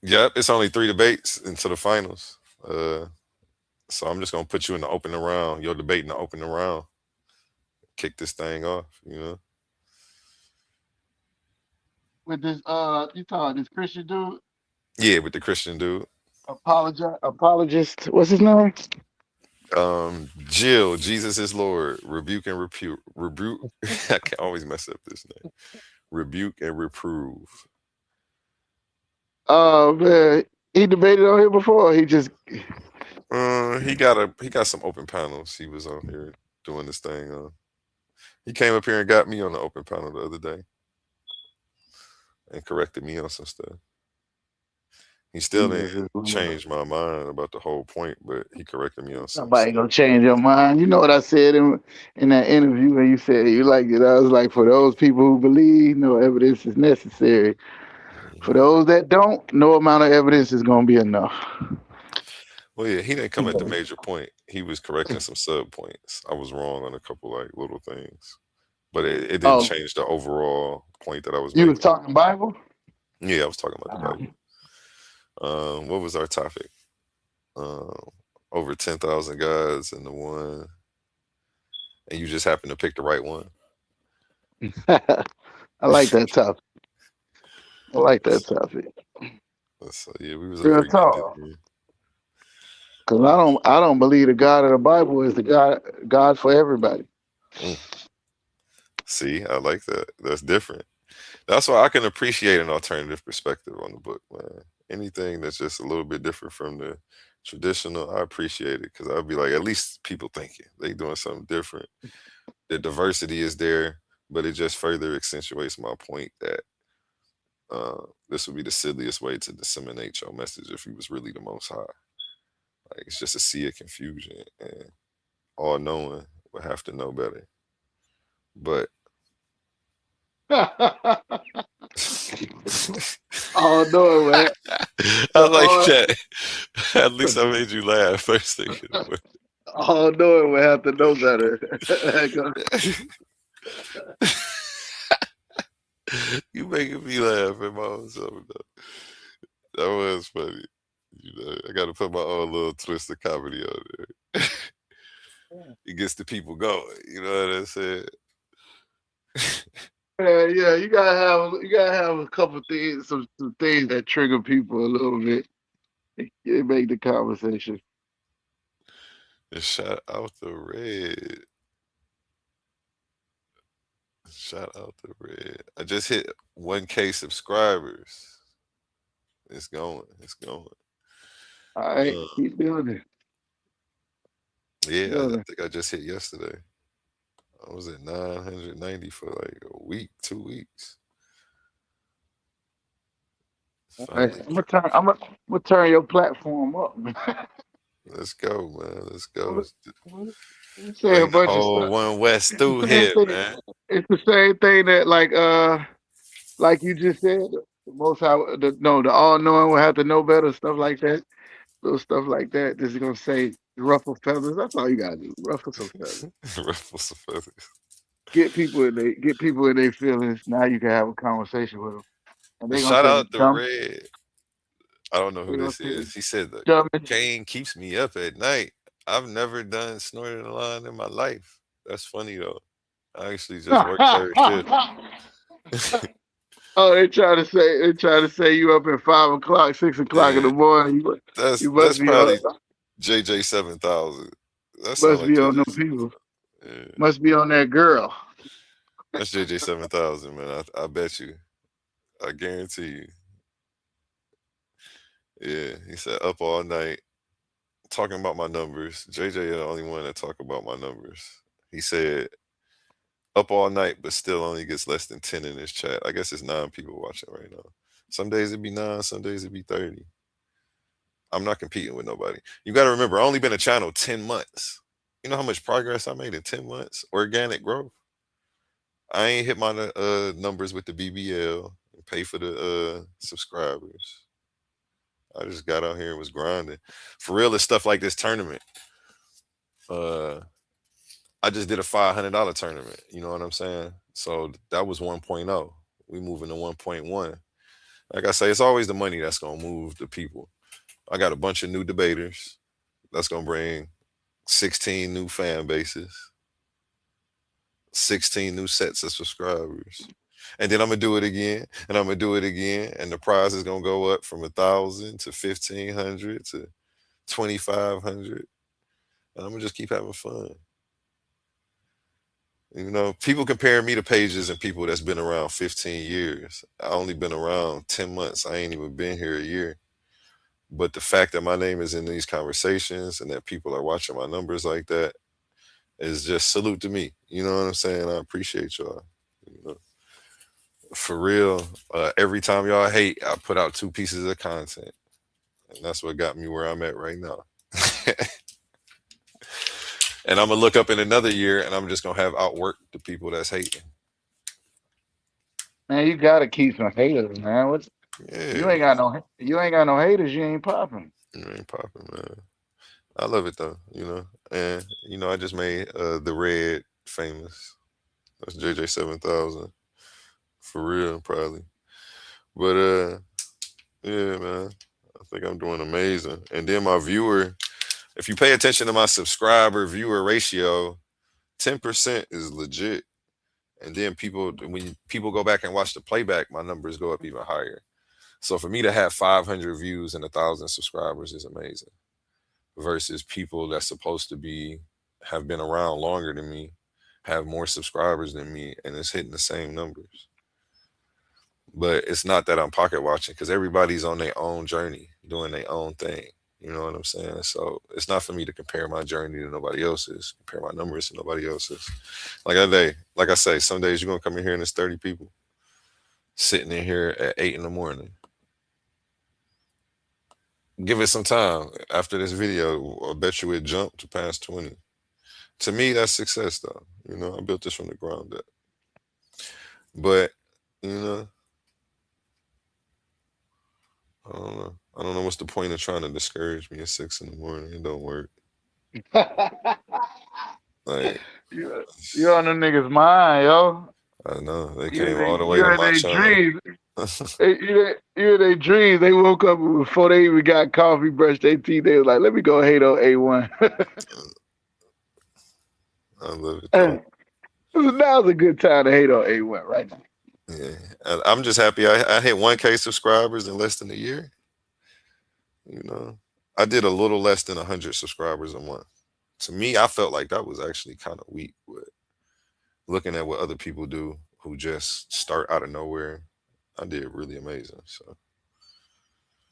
Yep, it's only 3 debates into the finals. So I'm just gonna put you in the opening round. Your debate in the opening round. Kick this thing off. You know. With this, you talking this Christian dude, Yeah, with the Christian dude. apologist. What's his name? Jill, Jesus is Lord. Rebuke and rebuke. I can always mess up this name. Rebuke and reprove. Oh man, he debated on here before. He just He got some open panels. He was on here doing this thing. He came up here and got me on the open panel the other day and corrected me on some stuff. He still didn't Jesus is Lord. change my mind about the whole point, but he corrected me on some Nobody stuff. gonna change your mind. You know what I said in that interview when you said you liked it. I was like, for those people who believe, no evidence is necessary. For those that don't, no amount of evidence is gonna be enough. Well, yeah, he didn't come at the major point. He was correcting some sub points. I was wrong on a couple like little things, but it didn't Oh, change the overall point that I was you was making. talking Bible? Yeah, I was talking about the Bible. What was our topic? Um, over 10,000 guys and the one, and you just happened to pick the right one. I like that topic. I like that topic. So yeah, we was up Real here getting talk. it. Cause I don't believe the God of the Bible is the God for everybody. Mm. See, I like that. That's different. That's why I can appreciate an alternative perspective on the book, man. Anything that's just a little bit different from the traditional, I appreciate it because I'd be like, at least people thinking they doing something different. The diversity is there, but it just further accentuates my point that this would be the silliest way to disseminate your message if you was really the Most High. Like it's just a sea of confusion, and all knowing would have to know better. But Oh no, man. I The like all that. At least I made you laugh first thing in the all knowing will have to know better. You making me laugh at my own self. Though. That was funny. You know, I got to put my own little twist of comedy on there. It gets the people going. You know what I said? Yeah, you gotta have a couple things, some things that trigger people a little bit. It make the conversation. And shout out the red. Shout out the red. I just hit 1K subscribers. It's going. It's going. All right, Uh, keep building. yeah, I Building. think I just hit yesterday. I was at 990 for like a week, 2 weeks. All right, Finally, I'm gonna turn your platform up. let's go, man. Let's go. Say a Bring the bunch of whole stuff. One West It's the through same here, thing. man. It's the same thing that like you just said. The most high, the all knowing will have to know better. Stuff like that. Little stuff like that. This is gonna say ruffle feathers. That's all you gotta do. Ruffle some feathers. Ruffles the feathers. Get people in their feelings. Now you can have a conversation with them, and they're gonna Shout say out the dumb. red. I don't know who They're gonna this say is. He said the dumb. cocaine keeps me up at night. I've never done snorting a line in my life. That's funny though. I actually just worked third shift. Oh, they try to say you up at 5 o'clock, 6 o'clock in Yeah, the morning. You that's must be on probably JJ 7000. That sounds must like be on JJ. them people. Yeah, Must be on that girl. that's JJ 7000, man. I bet you. I guarantee you. Yeah, he said up all night talking about my numbers. JJ the only one that talk about my numbers. He said up all night, but still only gets less than 10 in his chat. I guess it's 9 people watching right now. Some days it'd be 9, some days it'd be 30. I'm not competing with nobody. You got to remember, I only been a channel 10 months. You know how much progress I made in 10 months? Organic growth. I ain't hit my numbers with the BBL and pay for the subscribers. I just got out here and was grinding. For real, it's stuff like this tournament. Uh, I just did a $500 tournament. You know what I'm saying? So that was 1.0. We moving to 1.1. Like I say, it's always the money that's gonna move the people. I got a bunch of new debaters. That's gonna bring 16 new fan bases, 16 new sets of subscribers. And then I'm gonna do it again, and I'm gonna do it again, and the prize is gonna go up from 1,000 to 1,500 to 2,500, and I'm gonna just keep having fun. You know, people compare me to pages and people that's been around 15 years. I only been around 10 months. I ain't even been here a year. But the fact that my name is in these conversations and that people are watching my numbers like that is just salute to me. You know what I'm saying? I appreciate y'all. You know, for real. Every time y'all hate, I put out 2 pieces of content, and that's what got me where I'm at right now. And I'm gonna look up in another year, and I'm just gonna have outworked the people that's hating. Man, you gotta keep some haters, man. What Yeah, you ain't got no haters, you ain't popping. you ain't popping, man. I love it though, you know. And you know, I just made the red famous. That's JJ 7000 for real, probably. But yeah, man, I think I'm doing amazing. And then my viewer, if you pay attention to my subscriber viewer ratio, 10% is legit. And then when people go back and watch the playback, my numbers go up even higher. So for me to have 500 views and 1,000 subscribers is amazing. Versus people that's supposed to have been around longer than me, have more subscribers than me, and it's hitting the same numbers. But it's not that I'm pocket watching because everybody's on their own journey, doing their own thing. You know what I'm saying? So it's not for me to compare my journey to nobody else's, compare my numbers to nobody else's. Like I say, some days you're gonna come in here and there's 30 people sitting in here at 8 in the morning. Give it some time. After this video, I bet you it jumped to past 20. To me, that's success though. You know, I built this from the ground up. But, you know, I don't know. I don't know what's the point of trying to discourage me at 6 in the morning. It don't work. Like, You on the niggas' mind, yo. I know. They You came in all the way to my their channel. dreams. You in their dreams. They woke up before they even got coffee, brushed their teeth. They was like, let me go hate on A1. I love it though. Now's a good time to hate on A1 right now. Yeah. I'm just happy I hit 1K subscribers in less than a year. You know, I did a little less than 100 subscribers a month. To me, I felt like that was actually kind of weak. But looking at what other people do who just start out of nowhere, I did really amazing. So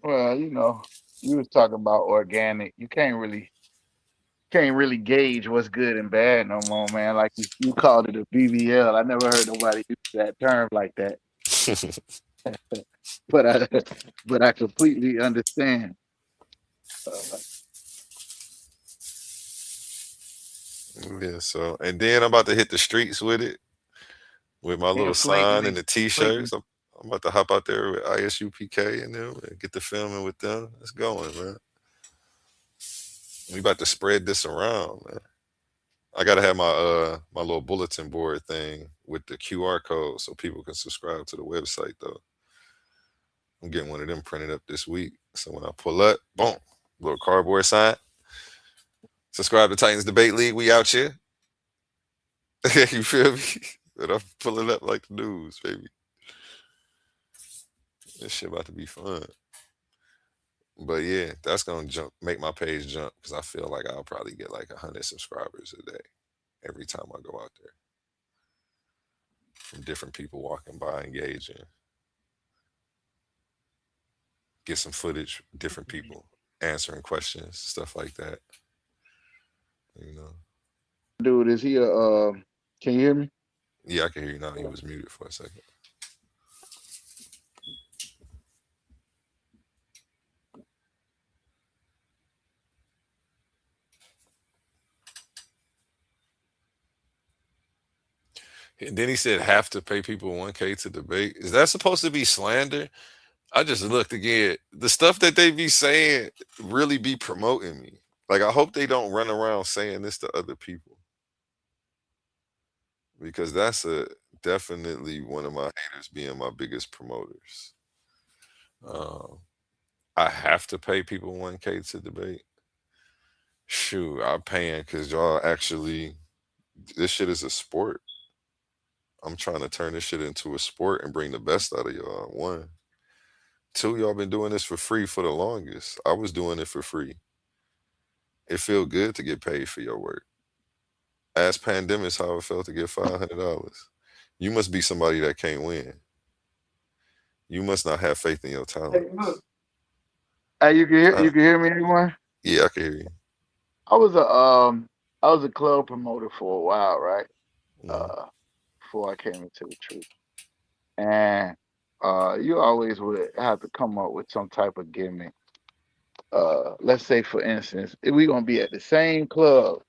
Well, you know, you was talking about organic. You can't really gauge what's good and bad no more, man. Like you called it a BBL. I never heard nobody use that term like that. but I completely understand. yeah. So and then I'm about to hit the streets with it, with my little sign and the t-shirts. I'm about to hop out there with ISUPK and them and get the filming with them. It's going, man. We about to spread this around, man. I gotta have my little bulletin board thing with the QR code so people can subscribe to the website though. I'm getting one of them printed up this week. So when I pull up, boom, little cardboard sign. Subscribe to Titans Debate League. We out here. You feel me? And I'm pulling up like the news, baby. This shit about to be fun. But yeah, that's gonna make my page jump because I feel like I'll probably get like 100 subscribers a day every time I go out there from different people walking by, engaging, get some footage, different people answering questions, stuff like that. You know. Dude, is he can you hear me? Yeah, I can hear you now. He was muted for a second. And then he said have to pay people 1K to debate. Is that supposed to be slander? I just looked again. The stuff that they be saying really be promoting me. Like I hope they don't run around saying this to other people. Because that's definitely one of my haters being my biggest promoters. Um, I have to pay people 1K to debate. Shoot, I'm paying because y'all actually, this shit is a sport. I'm trying to turn this shit into a sport and bring the best out of y'all. One. Two, y'all been doing this for free for the longest. I was doing it for free. It feel good to get paid for your work. Ask Pandemics how it felt to get $500. You must be somebody that can't win. You must not have faith in your Hey, look. talents. Hey, Uh, you can hear me, anyone? yeah, I can hear you. I was a I was a club promoter for a while, right? Mhm. Uh, before I came into the truth, and you always would have to come up with some type of gimmick. Let's say, for instance, if we gonna be at the same club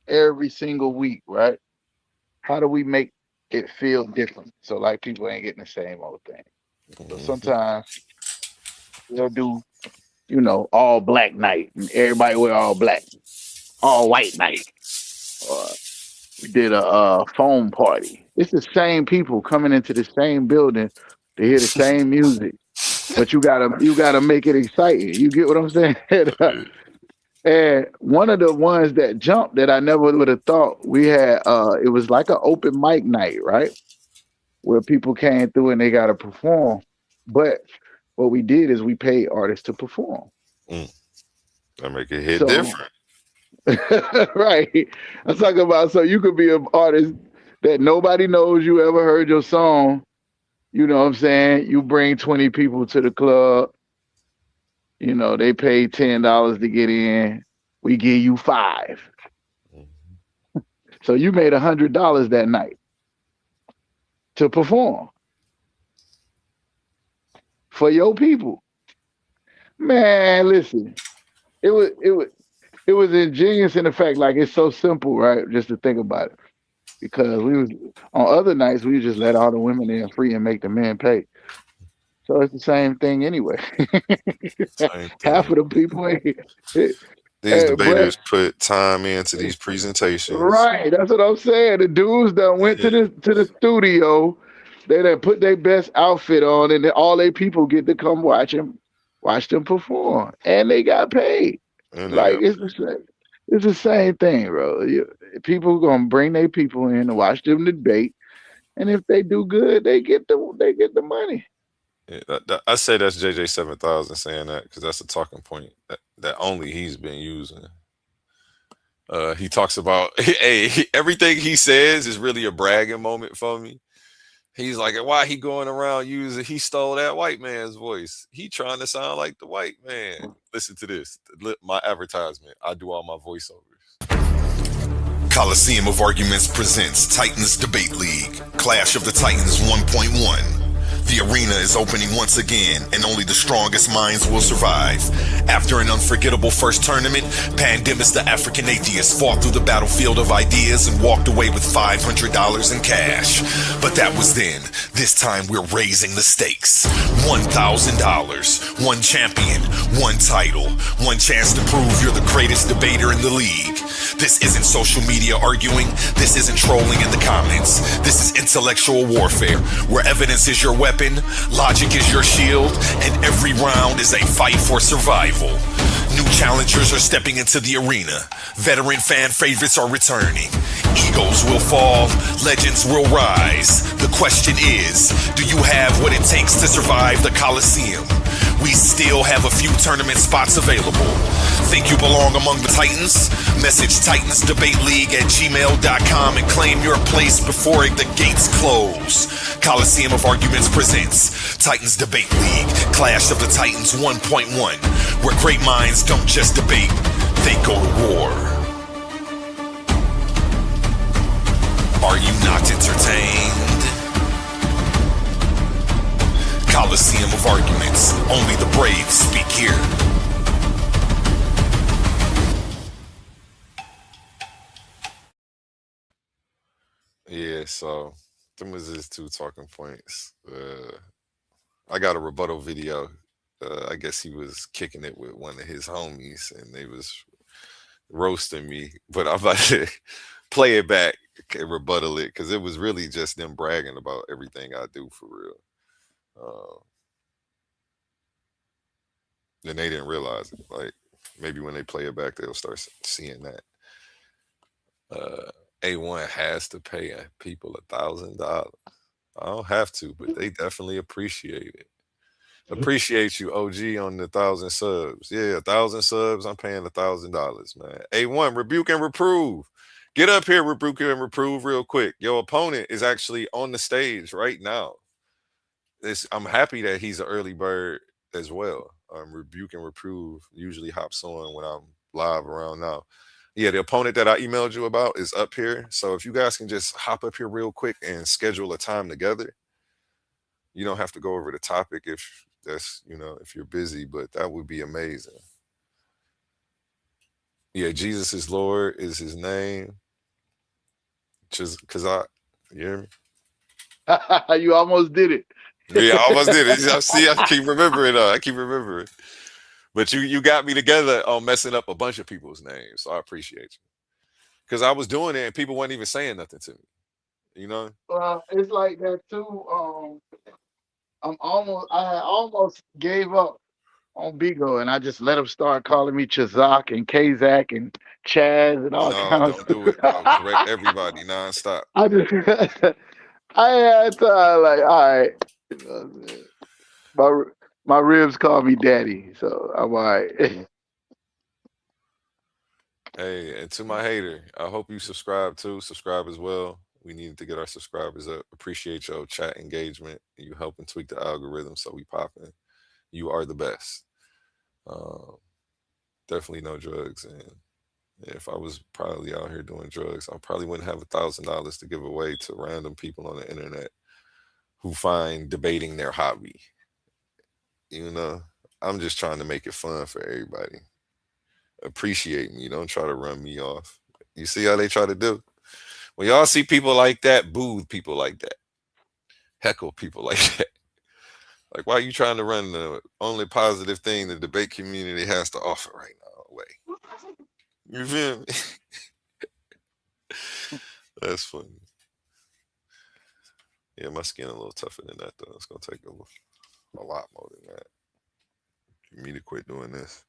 every single week, right? How do we make it feel different? So like people ain't getting the same old thing. So Mhm. sometimes they'll do, all black night and everybody wear all black, all white night. Or we did a foam party. It's the same people coming into the same building to hear the same music, but you gotta make it exciting. You get what I'm saying? And one of the ones that jumped that I never would have thought we had, it was like an open mic night, right? Where people came through and they got to perform. But what we did is we paid artists to perform. Mm, that make it hit So, different. right, I'm talking about, so you could be an artist that nobody knows you ever heard your song. You know what I'm saying? You bring 20 people to the club. They pay $10 to get in. We give you five. Mhm. So you made $100 that night to perform for your people. Man, listen, it was ingenious in the fact, like, it's so simple, right? Just to think about it. Because we was on other nights we just let all the women in free and make the men pay. So it's the same thing anyway. Same Half thing. of the people ain't These but debaters put time into these presentations. right, that's what I'm saying. The dudes that went Yeah, to the studio, they done put their best outfit on, and then all they people get to come watch them perform, and they got paid. and they Like, got it's the same thing, bro. People gonna bring their people in to watch them debate, and if they do good, they get the money. yeah, I say that's JJ 7000 saying that because that's a talking point that only he's been using. He talks about hey, everything he says is really a bragging moment for me. He's like, why he going around using? He stole that white man's voice. He trying to sound like the white man. Listen to this. My advertisement. I do all my voiceovers. Coliseum of Arguments presents Titans Debate League, Clash of the Titans 1.1. The arena is opening once again, and only the strongest minds will survive. After an unforgettable first tournament, Pandemis the African Atheist fought through the battlefield of ideas and walked away with $500 in cash. But that was then. This time we're raising the stakes. $1,000, one champion, one title, one chance to prove you're the greatest debater in the league. This isn't social media arguing. This isn't trolling in the comments. This is intellectual warfare, where evidence is your weapon, logic is your shield, and every round is a fight for survival. New challengers are stepping into the arena. Veteran fan favorites are returning. Egos will fall, legends will rise. The question is, do you have what it takes to survive the Coliseum? We still have a few tournament spots available. Think you belong among the Titans? Message Titans Debate League at gmail.com and claim your place before the gates close. Coliseum of Arguments presents Titans Debate League, Clash of the Titans 1.1, where great minds don't just debate, they go to war. Are you not entertained? Coliseum of Arguments. Only the brave speak here. Yeah, so them was his two talking points. I got a rebuttal video. I guess he was kicking it with one of his homies, and they was roasting me. But I'm about to play it back and rebuttal it because it was really just them bragging about everything I do for real. Uh, and they didn't realize it. Like maybe when they play it back, they'll start seeing that. Uh, A1 has to pay people $1,000. I don't have to, but they definitely appreciate it. Appreciate you, OG, on the 1,000 subs. Yeah, 1,000 subs. I'm paying $1,000, man. A1, rebuke and reprove. Get up here, rebuke and reprove, real quick. Your opponent is actually on the stage right now. I'm happy that he's an early bird as well. Rebuke and reprove usually hops on when I'm live around now. Yeah, the opponent that I emailed you about is up here. So if you guys can just hop up here real quick and schedule a time together, you don't have to go over the topic if that's, if you're busy, but that would be amazing. Yeah, Jesus is Lord is his name. Just cause you hear me? You almost did it. Yeah, I almost did it. See, I keep remembering. I keep remembering. But you got me together on messing up a bunch of people's names, so I appreciate you. Because I was doing it and people weren't even saying nothing to me. You know? Well, it's like that too. I had almost gave up on Bigo, and I just let him start calling me Chazak and Kazak and Chaz and all No, kinds don't of do it, bro. stuff. Correct everybody nonstop. I just, I had time like, all right, you know what I'm saying? my my ribs call me daddy, so I'm all right. Hey, and to my hater, I hope you subscribe too. Subscribe as well. We need to get our subscribers up. Appreciate your chat engagement. You helping tweak the algorithm so we popping. You are the best. Um, Definitely no drugs. And if I was probably out here doing drugs, I probably wouldn't have $1,000 to give away to random people on the internet who find debating their hobby. You know, I'm just trying to make it fun for everybody. Appreciate me. Don't try to run me off. You see how they try to do? When y'all see people like that, boo people like that, heckle people like that. Like, why are you trying to run the only positive thing the debate community has to offer right now away? You feel me? That's funny. Yeah, my skin a little tougher than that though. It's gonna take a lot more than that for me to quit doing this.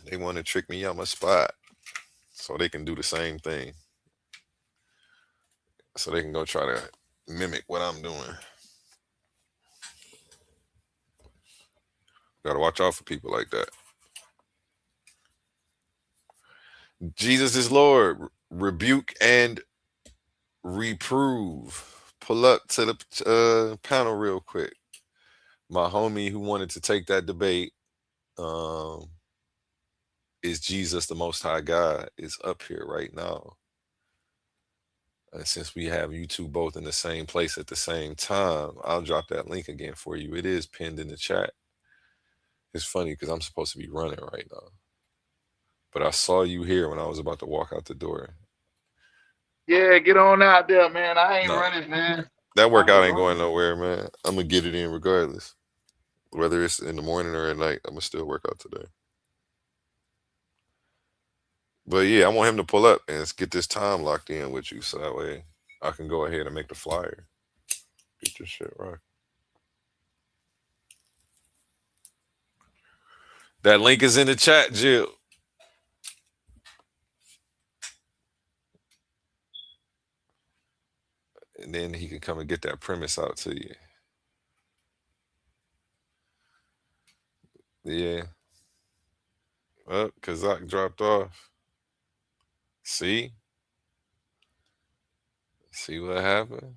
They want to trick me out my spot so they can do the same thing. So they can go try to mimic what I'm doing. Gotta watch out for people like that. Jesus is Lord. Rebuke and reprove. Pull up to the panel real quick. My homie who wanted to take that debate, um, is Jesus the Most High God, is up here right now. And since we have you two both in the same place at the same time, I'll drop that link again for you. It is pinned in the chat. It's funny because I'm supposed to be running right now. But I saw you here when I was about to walk out the door. Yeah, get on out there, man. I ain't No, running, man. that workout ain't going nowhere, man. I'm gonna get it in regardless. Whether it's in the morning or at night, I'm gonna still work out today. But yeah, I want him to pull up and get this time locked in with you, so that way I can go ahead and make the flyer. Get this shit right. That link is in the chat, Jill. And then he can come and get that premise out to you. Yeah. Well, Kazak dropped off. See? See what happened?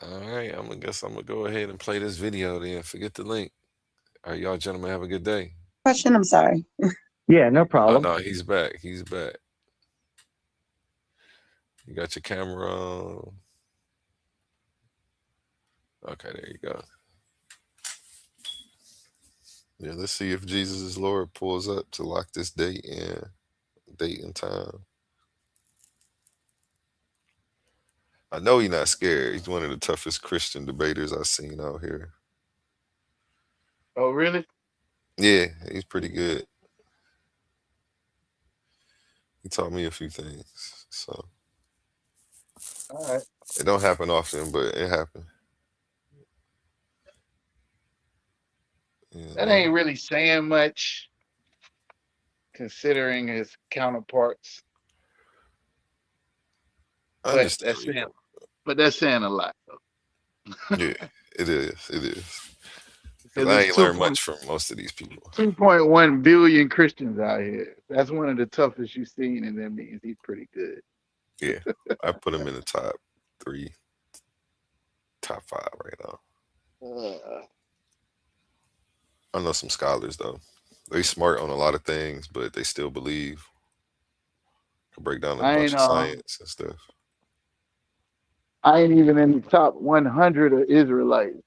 All right, guess I'm gonna go ahead and play this video then. Forget the link. All right, y'all gentlemen, have a good day. Question, I'm sorry. Yeah, no Oh problem. no, he's back. He's back. You got your camera on. Okay, there you go. Yeah, let's see if Jesus is Lord pulls up to lock this date in. Date and time. I know he's not scared. He's one of the toughest Christian debaters I've seen out here. Oh, really? Yeah, he's pretty good. He taught me a few things. So All right. It don't happen often, but it happened. You That know? ain't really saying much considering his counterparts, I but understand that's where you're saying, coming but that's saying a lot though. from. Yeah, it is. It is. Because Because I there's ain't learned much from most of these people. 2.1 billion Christians out here. That's one of the toughest you've seen, and that means he's pretty good. Yeah, I put him in the top 3, top 5 right now. Uh, I know some scholars though. They smart on a lot of things, but they still believe. Can break down a I bunch ain't of science and stuff. I ain't even in the top 100 of Israelites.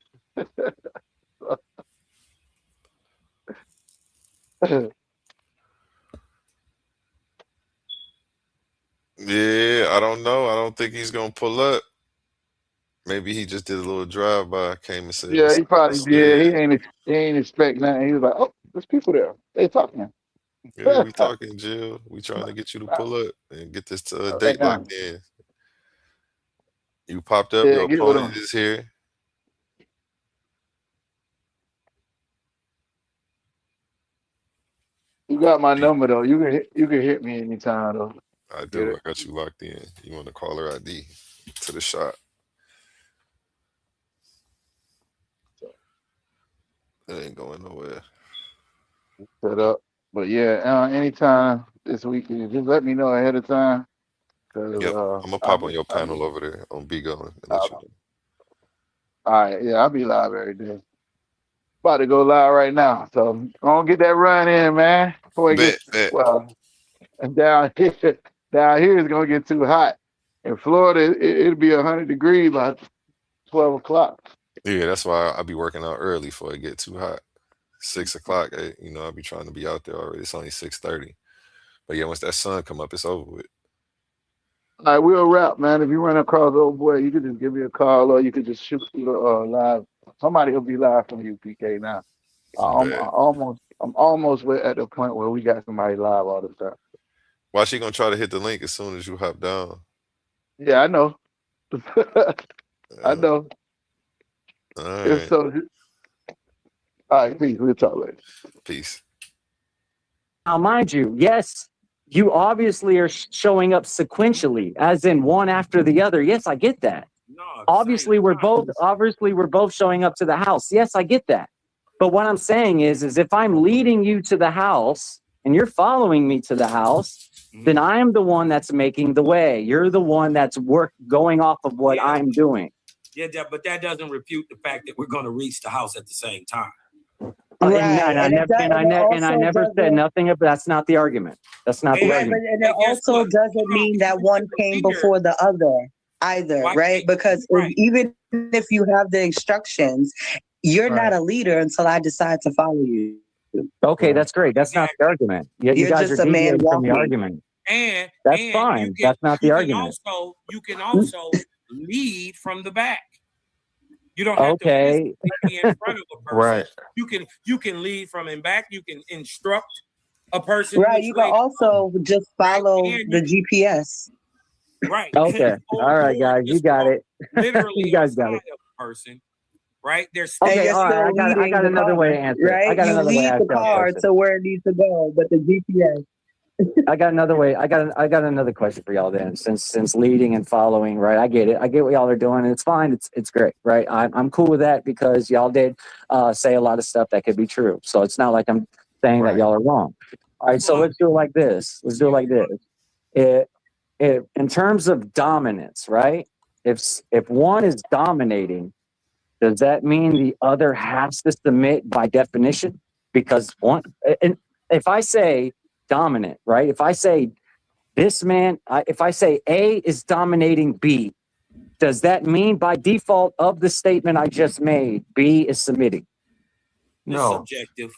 Yeah, I don't know. I don't think he's gonna pull up. Maybe he just did a little drive by, came and said Yeah, what's he up. probably That's it. did. He ain't expect nothing. He was like, "Oh, there's people there. They talking." Yeah, we talking, Jill. We trying to get you to pull up and get this Right date now. locked in. You popped up. Yeah, Your get with opponent him. is here. You got my number though. You can hit me anytime though. I Get do. I it. got you locked in. You want to call her ID to the shot? It ain't going nowhere. Set up. But yeah, anytime this weekend, just let me know ahead of time. Cause Yep. I'm gonna I'll pop be on your I'll be panel over there on Bigo and let you all know. right. Yeah, I'll be live every day. About to go live right now. So gonna get that run in, man. Before it Bet, gets bet. well down here. Down here it's gonna get too hot. In Florida, it'll be 100 degrees by 12 o'clock. Yeah, that's why I be working out early before it get too hot. 6 o'clock, I'll be trying to be out there already. It's only 6:30. But yeah, once that sun come up, it's over with. All right, we'll wrap, man. If you run across old boy, you can just give me a call or you could just shoot through the live. Somebody will be live from UPK now. Bet. I'm almost at the point where we got somebody live all the time. Why she gonna try to hit the link as soon as you hop down? Yeah, I know. I Uh, know. all It's right. so. All right, peace. We'll talk later. Peace. Now, mind you, yes, you obviously are showing up sequentially, as in one after the other. Yes, I get that. No, Obviously, we're both showing up to the house. Yes, I get that. But what I'm saying is if I'm leading you to the house and you're following me to the house, then I am the one that's making the way. You're the one that's going off of what I'm doing. Yeah, but that doesn't refute the fact that we're going to reach the house at the same time. And I never said nothing of that's not the argument. That's not the Right, but argument. and it also doesn't mean that one came before the other either, right? Because even if you have the instructions, you're not a leader until I decide to follow you. Okay, that's great. That's not the argument. You You're guys are just a man deviating from the walking. argument. And That's fine. That's not the argument. You can also lead from the back. You don't have to physically be in front of a person. Right. You can lead from in back. You can instruct a person. Right. You can also just follow the GPS. Right. Okay. All right, guys. You got it. Literally You guys got it. of a person. Right. There's Okay. All right. I got another way to answer. Right. I got you another way lead to the ask y'all a car question. to where it needs to go, but the GPS. I got another way. I got another question for y'all then. Since leading and following, right? I get it. I get what y'all are doing, and it's fine. It's great, right? I'm cool with that because y'all did say a lot of stuff that could be true. So it's not like I'm saying that y'all are wrong. All right. So let's do it like this. In terms of dominance, right? If one is dominating, does that mean the other has to submit by definition? Because one, and if I say dominant, right? If I say if I say A is dominating B, does that mean by default of the statement I just made, B is submitting? It's subjective.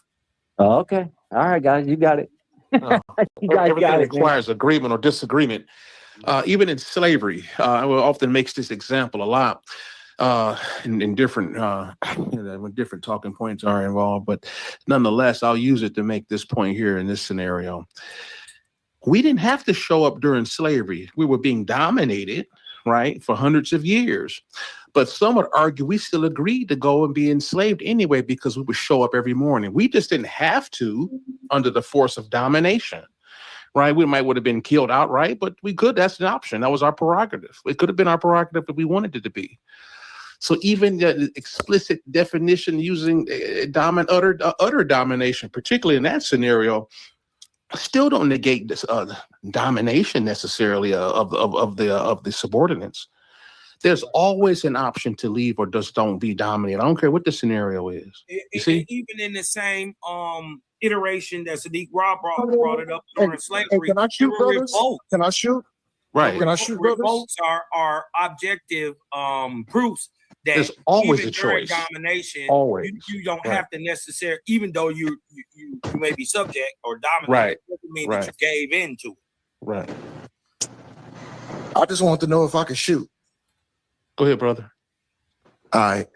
Oh, okay. All right, guys, you got it. You guys Everything got it, man. requires agreement or disagreement. Even in slavery, I will often makes this example a lot in different when different talking points are involved. But nonetheless, I'll use it to make this point here in this scenario. We didn't have to show up during slavery. We were being dominated, right, for hundreds of years. But some would argue we still agreed to go and be enslaved anyway because we would show up every morning. We just didn't have to under the force of domination, right? We would have been killed outright, but we could. That's an option. That was our prerogative. It could have been our prerogative if we wanted it to be. So even the explicit definition using utter domination, particularly in that scenario, still don't negate this domination necessarily of the subordinates. There's always an option to leave or just don't be dominated. I don't care what the scenario is. You see? Even in the same iteration that Sadiq Rob brought it up during slavery. Can I shoot, brothers? Can I shoot? Right. Can I shoot, brothers? Revolts are objective proofs that there's always even a choice. Domination, always. You don't have to necessarily, even though you may be subject or dominant, it doesn't mean that you gave into it. Right. I just want to know if I can shoot. Go ahead, brother. All right.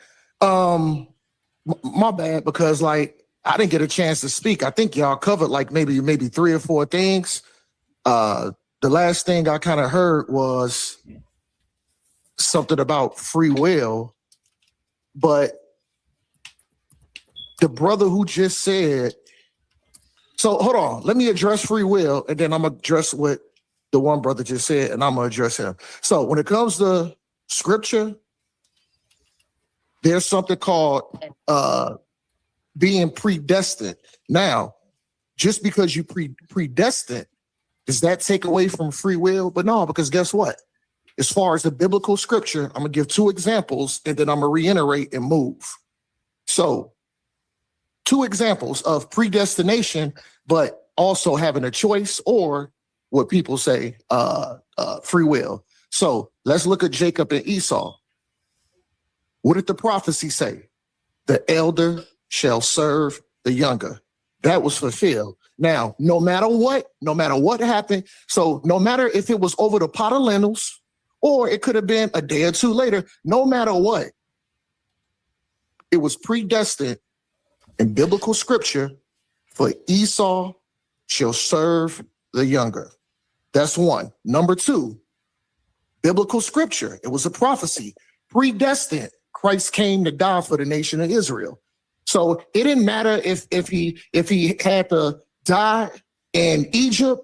My bad, because like I didn't get a chance to speak. I think y'all covered like maybe 3 or 4 things. The last thing I kind of heard was something about free will, but the brother who just said, so hold on, let me address free will, and then I'm gonna address what the one brother just said, and I'm gonna address him. So when it comes to scripture, there's something called being predestined. Now, just because you predestined, does that take away from free will? But no, because guess what? As far as the biblical scripture, I'm gonna give 2 examples and then I'm gonna reiterate and move. So 2 examples of predestination, but also having a choice, or what people say, free will. So let's look at Jacob and Esau. What did the prophecy say? The elder shall serve the younger. That was fulfilled. Now, no matter what happened, so no matter if it was over the pot of lentils, or it could have been a day or 2 later, no matter what, it was predestined in biblical scripture for Esau shall serve the younger. That's 1. Number 2, biblical scripture. It was a prophecy, predestined. Christ came to die for the nation of Israel. So it didn't matter if he had to die in Egypt,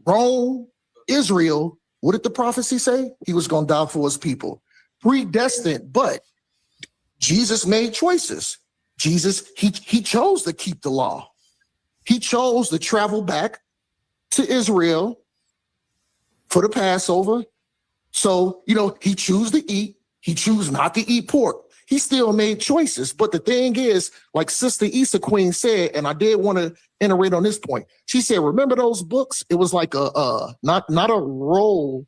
Rome, Israel. What did the prophecy say? He was going to die for his people. Predestined, but Jesus made choices. Jesus, he chose to keep the law. He chose to travel back to Israel for the Passover. So, he chose to eat. He chose not to eat pork. He still made choices. But the thing is, like Sister Issa Queen said, and I did want to iterate on this point. She said, remember those books? It was like not a road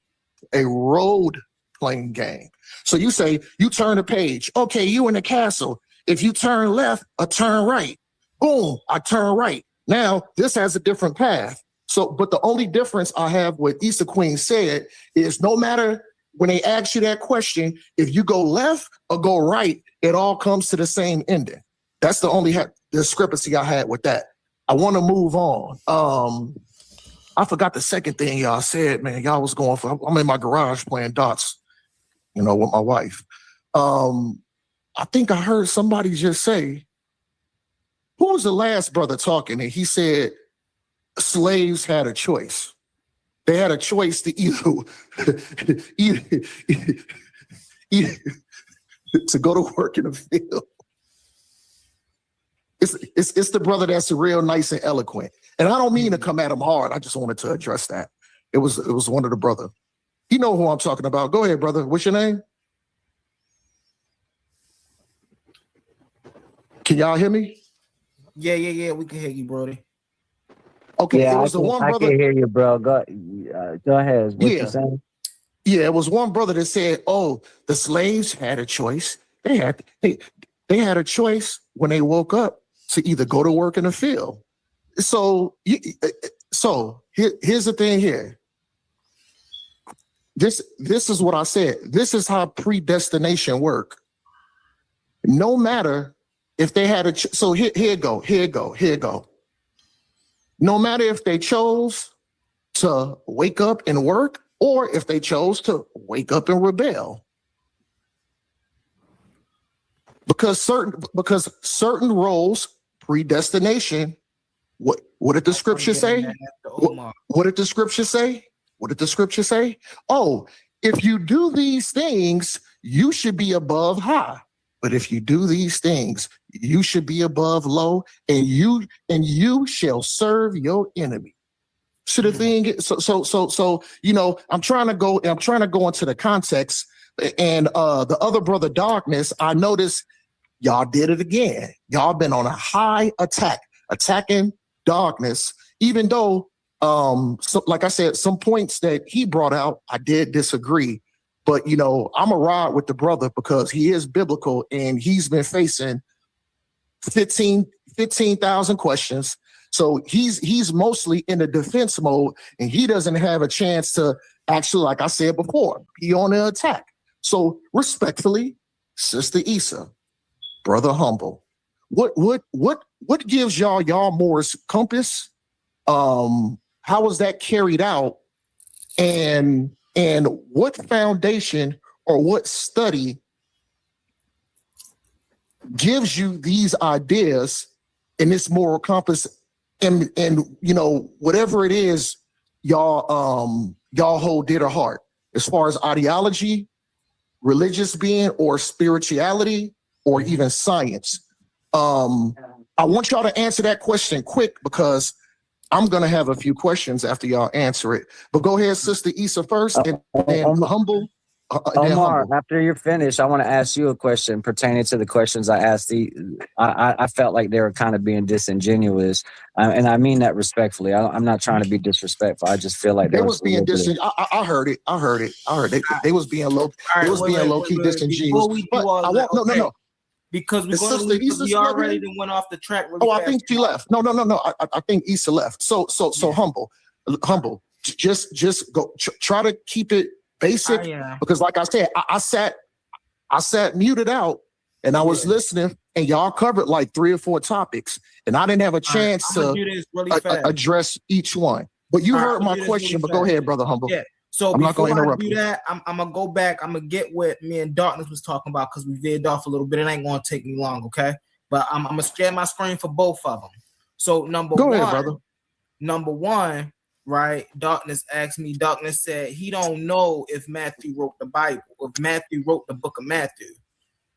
playing game. So you say, you turn a page. Okay, you in the castle. If you turn left, I turn right. Boom, I turn right. Now, this has a different path. So, but the only difference I have with Issa Queen said is no matter when they ask you that question, if you go left or go right, it all comes to the same ending. That's the only discrepancy I had with that. I want to move on. I forgot the second thing y'all said, man. Y'all was going for, I'm in my garage playing dots, with my wife. I think I heard somebody just say, who was the last brother talking? And he said, slaves had a choice. They had a choice to either to go to work in the field. It's the brother that's real nice and eloquent. And I don't mean to come at him hard. I just wanted to address that. It was one of the brother. You know who I'm talking about. Go ahead, brother. What's your name? Can y'all hear me? Yeah. We can hear you, Brody. Okay, yeah, it was the one brother. I can hear you, bro. Go ahead. What you saying? Yeah, it was one brother that said, "Oh, the slaves had a choice. They had a choice when they woke up to either go to work in the field." So here's the thing here. This is what I said. This is how predestination work. No matter if they had so here it go. No matter if they chose to wake up and work or if they chose to wake up and rebel. Because certain roles, predestination, what did the scripture say? What did the scripture say? What did the scripture say? Oh, if you do these things, you should be above high. But if you do these things, you should be above low, and you shall serve your enemy. So the thing, so you know, I'm trying to go into the context, and the other brother Darkness, I noticed y'all did it again. Y'all been on a high attack, attacking Darkness, even though so, like I said, some points that he brought out, I did disagree. But you know, I'm a ride with the brother because he is biblical and he's been facing 15,000 questions. So he's mostly in the defense mode, and he doesn't have a chance to actually, like I said before, be on the attack. So respectfully, Sister Issa, Brother Humble, what gives y'all Moore's compass? How was that carried out? And what foundation or what study gives you these ideas in this moral compass, and you know, whatever it is y'all hold dear to heart as far as ideology, religious being, or spirituality, or even science. I want y'all to answer that question quick because I'm gonna have a few questions after y'all answer it. But go ahead, Sister Issa first, and then Humble. Omar, after you're finished, I want to ask you a question pertaining to the questions I asked. I felt like they were kind of being disingenuous, and I mean that respectfully. I'm not trying to be disrespectful. I just feel like they was being disingenuous. I heard it. They was being low. They was being low key disingenuous. But I won't. No. Because we already went off the track. Really I think she left. No. I think Issa left. So Humble. Just go. Try to keep it basic, because like I said, I sat muted out and I was listening, and y'all covered like 3 or 4 topics, and I didn't have a chance to address each one. But you heard my question. But go ahead, Brother Humble. Yeah. So I'm not going to interrupt you. That, I'm gonna go back. I'm gonna get what me and Darkness was talking about because we veered off a little bit. It ain't gonna take me long, okay? But I'm gonna share my screen for both of them. So number one, right? Darkness asked me. Darkness said he don't know if Matthew wrote the Bible, if Matthew wrote the book of Matthew.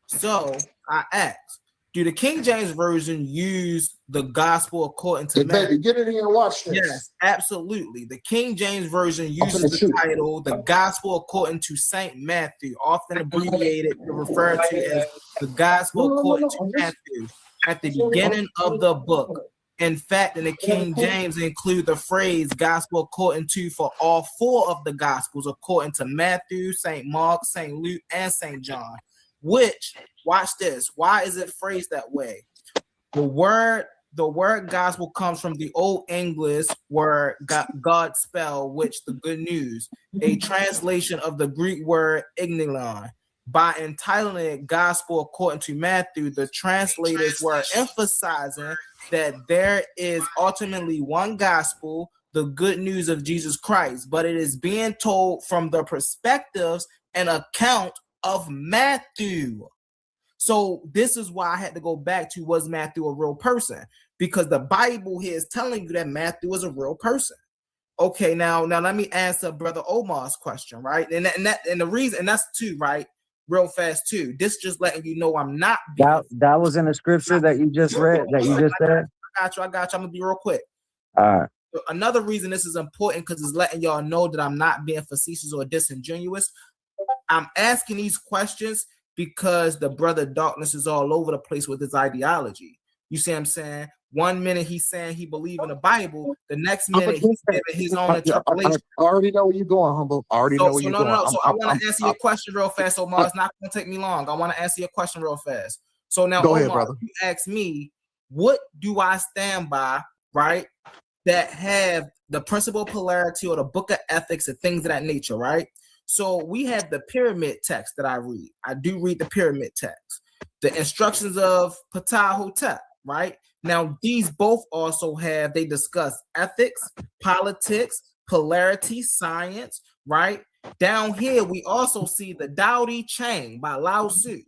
So I asked, do the King James Version use the gospel according to Matthew? Get in here and watch this. Yes, absolutely. The King James Version uses the title, the gospel according to Saint Matthew, often abbreviated to refer to as the gospel according to Matthew at the beginning of the book. In fact, in the King James include the phrase gospel according to for all 4 of the gospels, according to Matthew, St. Mark, St. Luke, and St. John. Which, watch this. Why is it phrased that way? The word gospel comes from the Old English word God spell, which the good news, a translation of the Greek word ignion. By entitling it gospel according to Matthew, the translators were emphasizing that there is ultimately one gospel, the good news of Jesus Christ, but it is being told from the perspectives and account of Matthew. So this is why I had to go back to, was Matthew a real person? Because the Bible here is telling you that Matthew is a real person. Okay, now let me answer Brother Omar's question, right? And the reason, and that's too, right? Real fast too. This just letting you know I'm not. That was in the scripture that you just read, that you just said. I got you. I'm gonna be real quick. All right. Another reason this is important because it's letting y'all know that I'm not being facetious or disingenuous. I'm asking these questions because the brother Darkness is all over the place with his ideology. You see what I'm saying? One minute he's saying he believes in the Bible, the next minute he's giving his own interpretation. I already know where you're going, Humble. I already know where you're going. So I want to answer your question real fast, Omar. It's not going to take me long. I want to answer your question real fast. So now, go ahead, Omar, brother. You ask me, what do I stand by, right, that have the principle of polarity or the book of ethics and things of that nature, right? So we have the pyramid text that I read. I do read the pyramid text. The instructions of Ptah-hotep, right? Now, these both also have, they discuss ethics, politics, polarity, science, right? Down here, we also see the Tao Te Ching by Lao Tzu,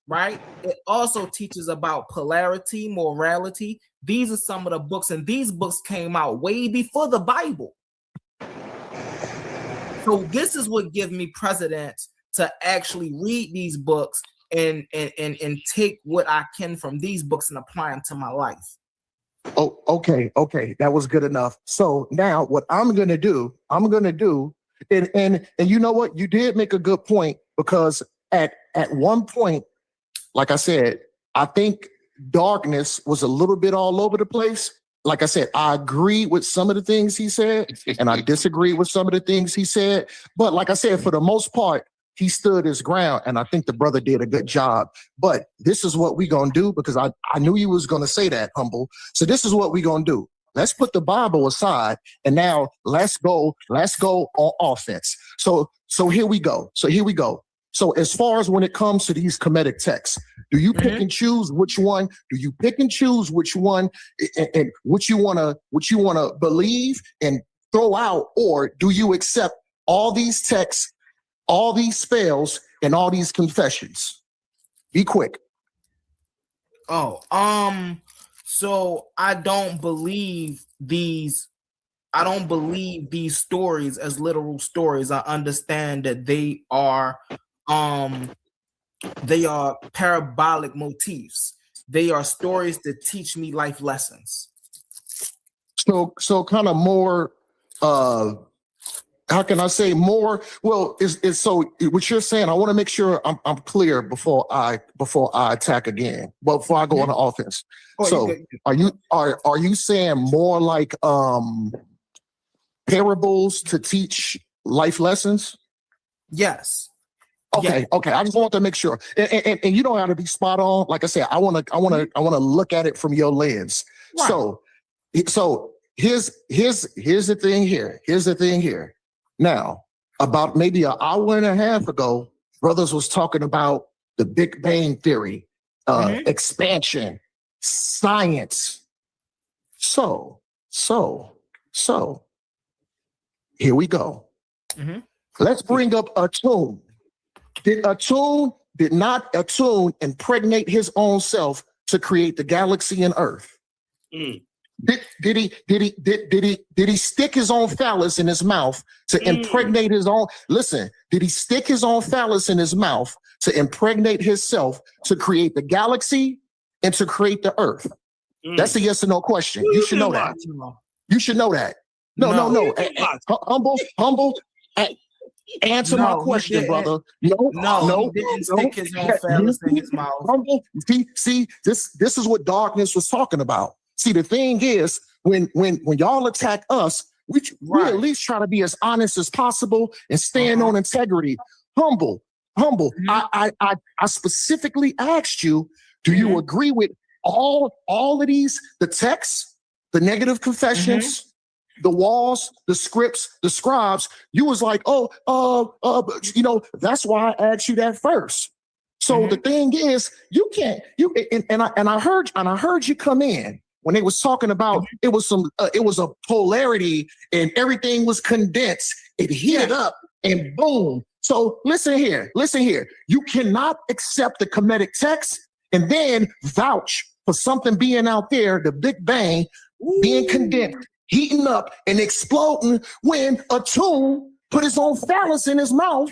right? It also teaches about polarity, morality. These are some of the books, and these books came out way before the Bible. So this is what gives me precedence to actually read these books and take what I can from these books and apply them to my life. Oh, okay. That was good enough. So now what I'm gonna do, and you know what? You did make a good point, because at one point, like I said, I think darkness was a little bit all over the place. Like I said, I agree with some of the things he said, and I disagree with some of the things he said. But like I said, for the most part, he stood his ground, and I think the brother did a good job. But this is what we gonna do, because I knew you was gonna say that, Humble. So this is what we gonna do. Let's put the Bible aside, and now let's go on offense. So here we go. So as far as when it comes to these Kemetic texts, do you pick and choose which one? Do you pick and choose which one and what you wanna believe and throw out, or do you accept all these texts, all these spells, and all these confessions? Be quick. So I don't believe these stories as literal stories. I understand that they are parabolic motifs. They are stories that teach me life lessons. So kind of more how can I say more? Well, is so what you're saying, I want to make sure I'm clear before I attack again. But before I go on the offense. So are you saying more like parables to teach life lessons? Yes. Okay. I just want to make sure, and you don't have to be spot on. Like I said, I want to look at it from your lens. Right. So here's the thing here. Now, about maybe an hour and a half ago, brothers was talking about the Big Bang Theory, expansion, science. So here we go. Let's bring up Atune. Did not Atune impregnate his own self to create the galaxy and Earth? Did he stick his own phallus in his mouth to impregnate his own? Listen, did he stick his own phallus in his mouth to impregnate himself to create the galaxy and to create the Earth? That's a yes or no question. You should know that. You should know that. No. Humble. Answer my question, brother. No, he didn't stick his own phallus in his mouth. Humble. See, this is what darkness was talking about. See, the thing is, when y'all attack us, we at least try to be as honest as possible and stand on integrity. Humble. I specifically asked you, do you agree with all of these, the texts, the negative confessions, the walls, the scripts, the scribes? You was like, that's why I asked you that first. So the thing is, you can't, and I heard you come in when they was talking about it was a polarity and everything was condensed. It heated up and boom. So listen here. You cannot accept the Kemetic text and then vouch for something being out there, the Big Bang, being condensed, heating up and exploding, when Atune put his own phallus in his mouth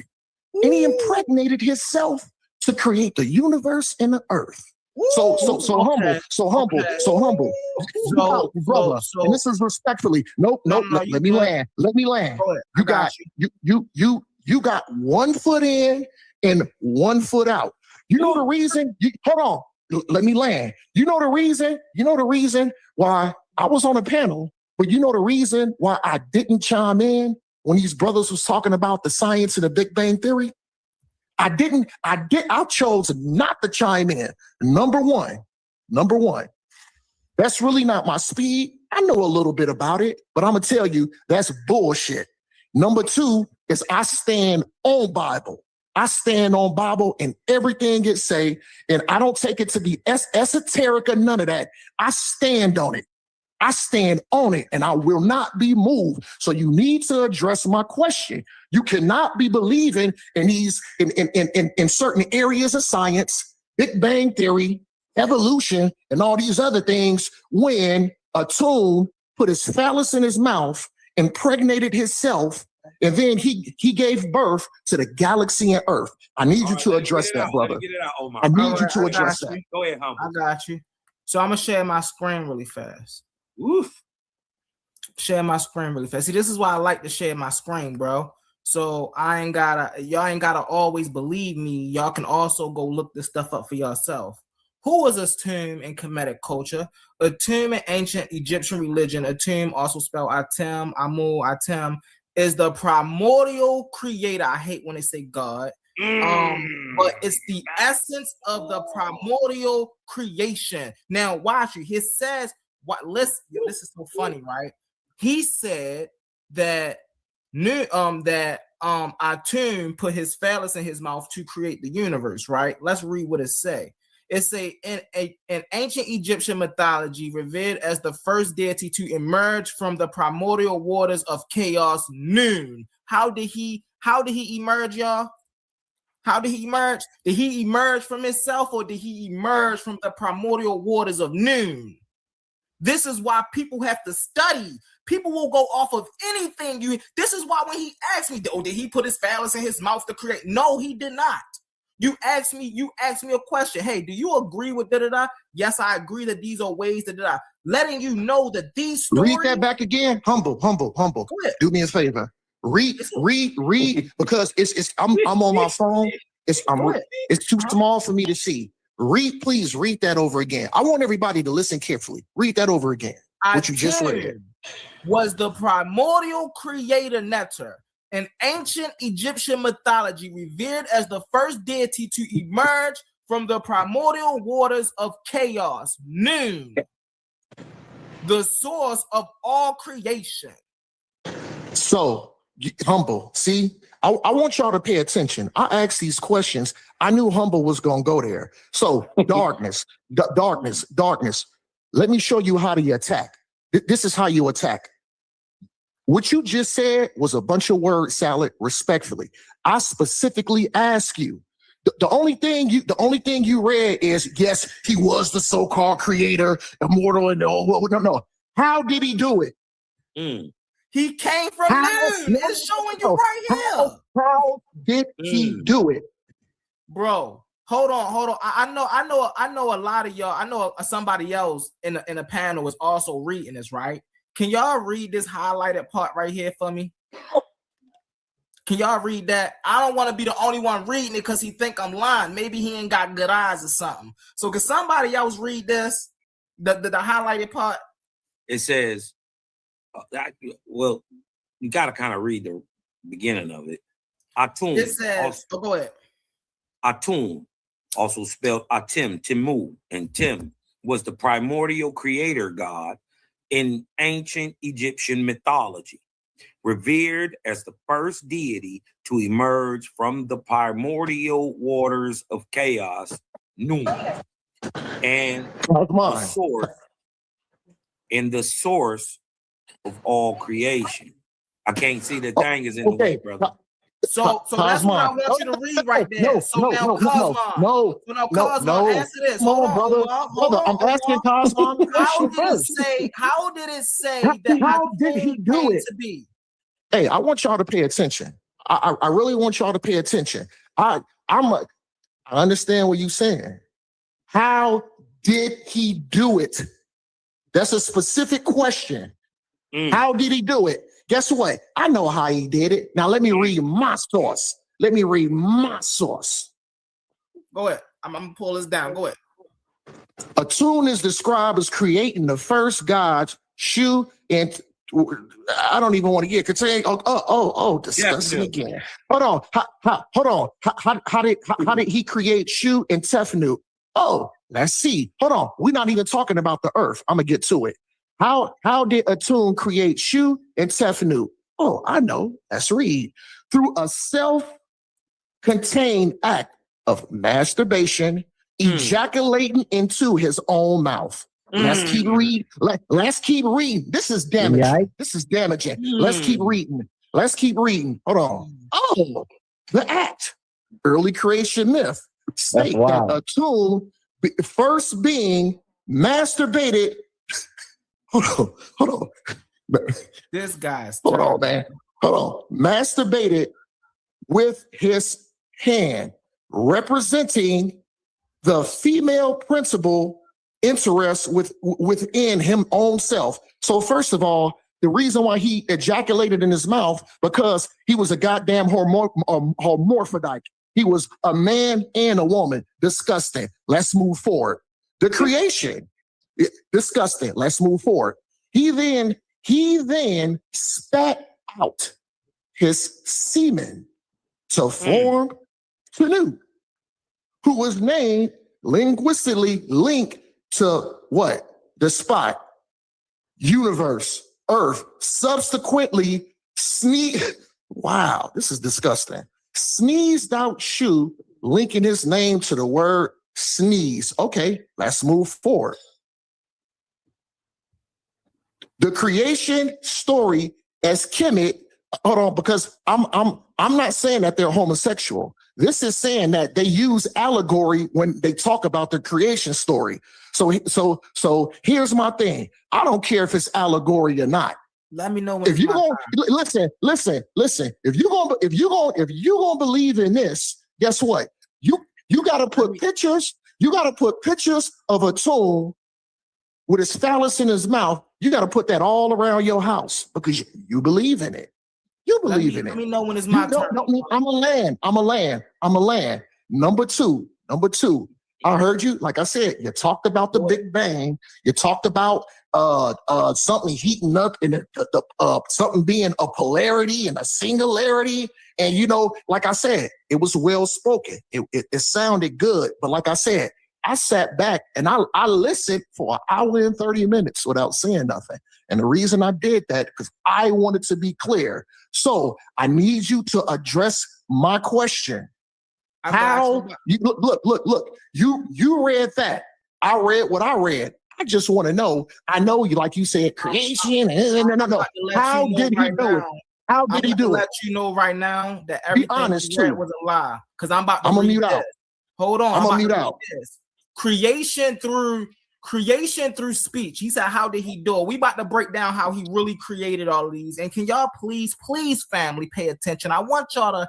and he impregnated himself to create the universe and the Earth. So humble, brother. And this is respectfully. Nope. Let me land. You got 1 foot in and 1 foot out. You know the reason? Hold on. Let me land. You know the reason why I was on a panel, but you know the reason why I didn't chime in when these brothers was talking about the science and the Big Bang Theory? I chose not to chime in. Number one, that's really not my speed. I know a little bit about it, but I'm gonna tell you that's bullshit. Number 2 is I stand on Bible. I stand on Bible and everything it say, and I don't take it to be esoteric or none of that. I stand on it. I stand on it and I will not be moved. So you need to address my question. You cannot be believing in these in certain areas of science, Big Bang Theory, evolution, and all these other things when Atum put his phallus in his mouth, impregnated himself, and then he gave birth to the galaxy and Earth. I need you to address that, brother. I need you to address that. Go ahead, Humble. I got you. So I'm gonna share my screen really fast. Oof. Share my screen really fast. See, this is why I like to share my screen, bro. So y'all ain't gotta always believe me. Y'all can also go look this stuff up for yourself. Who was Atum in Kemetic culture? Atum in ancient Egyptian religion, Atum, also spelled Atem, Amu, Atem, is the primordial creator. I hate when they say God. But it's the essence of the primordial creation. Now, watch it. He says, "What? Listen, this is so funny, right?" He said that Atum put his phallus in his mouth to create the universe. Right? Let's read what it say. It say in ancient Egyptian mythology, revered as the first deity to emerge from the primordial waters of chaos, Noon. How did he emerge, y'all? How did he emerge? Did he emerge from himself, or did he emerge from the primordial waters of Noon? This is why people have to study. People will go off of anything you. This is why when he asked me, "Oh, did he put his phallus in his mouth to create?" No, he did not. You asked me a question. Hey, do you agree with da-da-da? Yes, I agree that these are ways da-da-da. Letting you know that these stories. Read that back again. Humble. Do me a favor. Read, because I'm on my phone. It's too small for me to see. Please read that over again. I want everybody to listen carefully. Read that over again. What you just read. Was the primordial creator Neter. In ancient Egyptian mythology, revered as the first deity to emerge from the primordial waters of chaos, Noon, the source of all creation. So, Humble, see, I want y'all to pay attention. I asked these questions. I knew Humble was going to go there. So, darkness. Let me show you how to attack. This is how you attack. What you just said was a bunch of word salad, respectfully. I specifically asked you. The only thing you read is, yes, he was the so-called creator, immortal, and no. How did he do it? He came from Noon. It's showing you right here. How did he do it? Bro, hold on. I know a lot of y'all. I know somebody else in the panel is also reading this, right? Can y'all read this highlighted part right here for me? Can y'all read that? I don't want to be the only one reading it because he think I'm lying. Maybe he ain't got good eyes or something. So can somebody else read this? The highlighted part? It says, well, you got to kind of read the beginning of it. Atum. It says, go ahead. Atum, also spelled Atem, Timu, and Tim was the primordial creator god in ancient Egyptian mythology, revered as the first deity to emerge from the primordial waters of chaos, Noon, and the source of all creation. I can't see the thing is in the way, brother. So that's what I want you to read right there. Cosmo, answer this. Hold on, I'm asking Cosmo a question first. How did it say that? How did he do it? To be? Hey, I want y'all to pay attention. I really want y'all to pay attention. I understand what you're saying. How did he do it? That's a specific question. How did he do it? Guess what? I know how he did it. Now let me read my source. Go ahead. I'm gonna pull this down. Go ahead. Atum is described as creating the first gods, Shu, and I don't even want to get contained. Disgusting again. Hold on. How did he create Shu and Tefnut? Oh, let's see. Hold on. We're not even talking about the earth. I'm gonna get to it. How did Atum create Shu and Tefnut? Oh, I know. Let's read. Through a self-contained act of masturbation, ejaculating into his own mouth. Let's keep reading. Let's keep reading. This is damaging. Yeah. This is damaging. Let's keep reading. Let's keep reading. Hold on. Oh, the act. Early creation myth state that a tomb first being masturbated. Hold on. This guy's hold on, man. Hold on. Masturbated with his hand, representing the female principal interest within him own self. So first of all, the reason why he ejaculated in his mouth, because he was a goddamn hermaphrodite. He was a man and a woman. Disgusting. Let's move forward. The creation. Disgusting. Let's move forward. He then spat out his semen to form Canoe, who was named linguistically linked to what? The spot, universe, earth, subsequently wow, this is disgusting. Sneezed out shoe, linking his name to the word sneeze. Okay, let's move forward. The creation story as Kemet, hold on, because I'm not saying that they're homosexual. This is saying that they use allegory when they talk about the creation story. So here's my thing. I don't care if it's allegory or not. Let me know when if you gonna listen. If you gonna believe in this, guess what? You gotta put pictures. You gotta put pictures of a tomb with his phallus in his mouth. You gotta put that all around your house because you believe in it. You believe in it. Let me know when it's my turn. I'm a land. Number two. I heard you. Like I said, you talked about the Big Bang. You talked about something heating up and something being a polarity and a singularity. And like I said, it was well spoken. It sounded good. But like I said, I sat back and I listened for an hour and 30 minutes without saying nothing. And the reason I did that, because I wanted to be clear. So I need you to address my question. How you look, you read that. I read what I read. I just want to know. I know you, like you said, creation. No. How did he do it? How did he do it? Let you know right now that everything you read was a lie. Because I'm about to I'm gonna read mute this. out. Hold on. I'm gonna mute out. This. Creation through speech. He said, how did he do it? We about to break down how he really created all of these. And can y'all please, family, pay attention? I want y'all to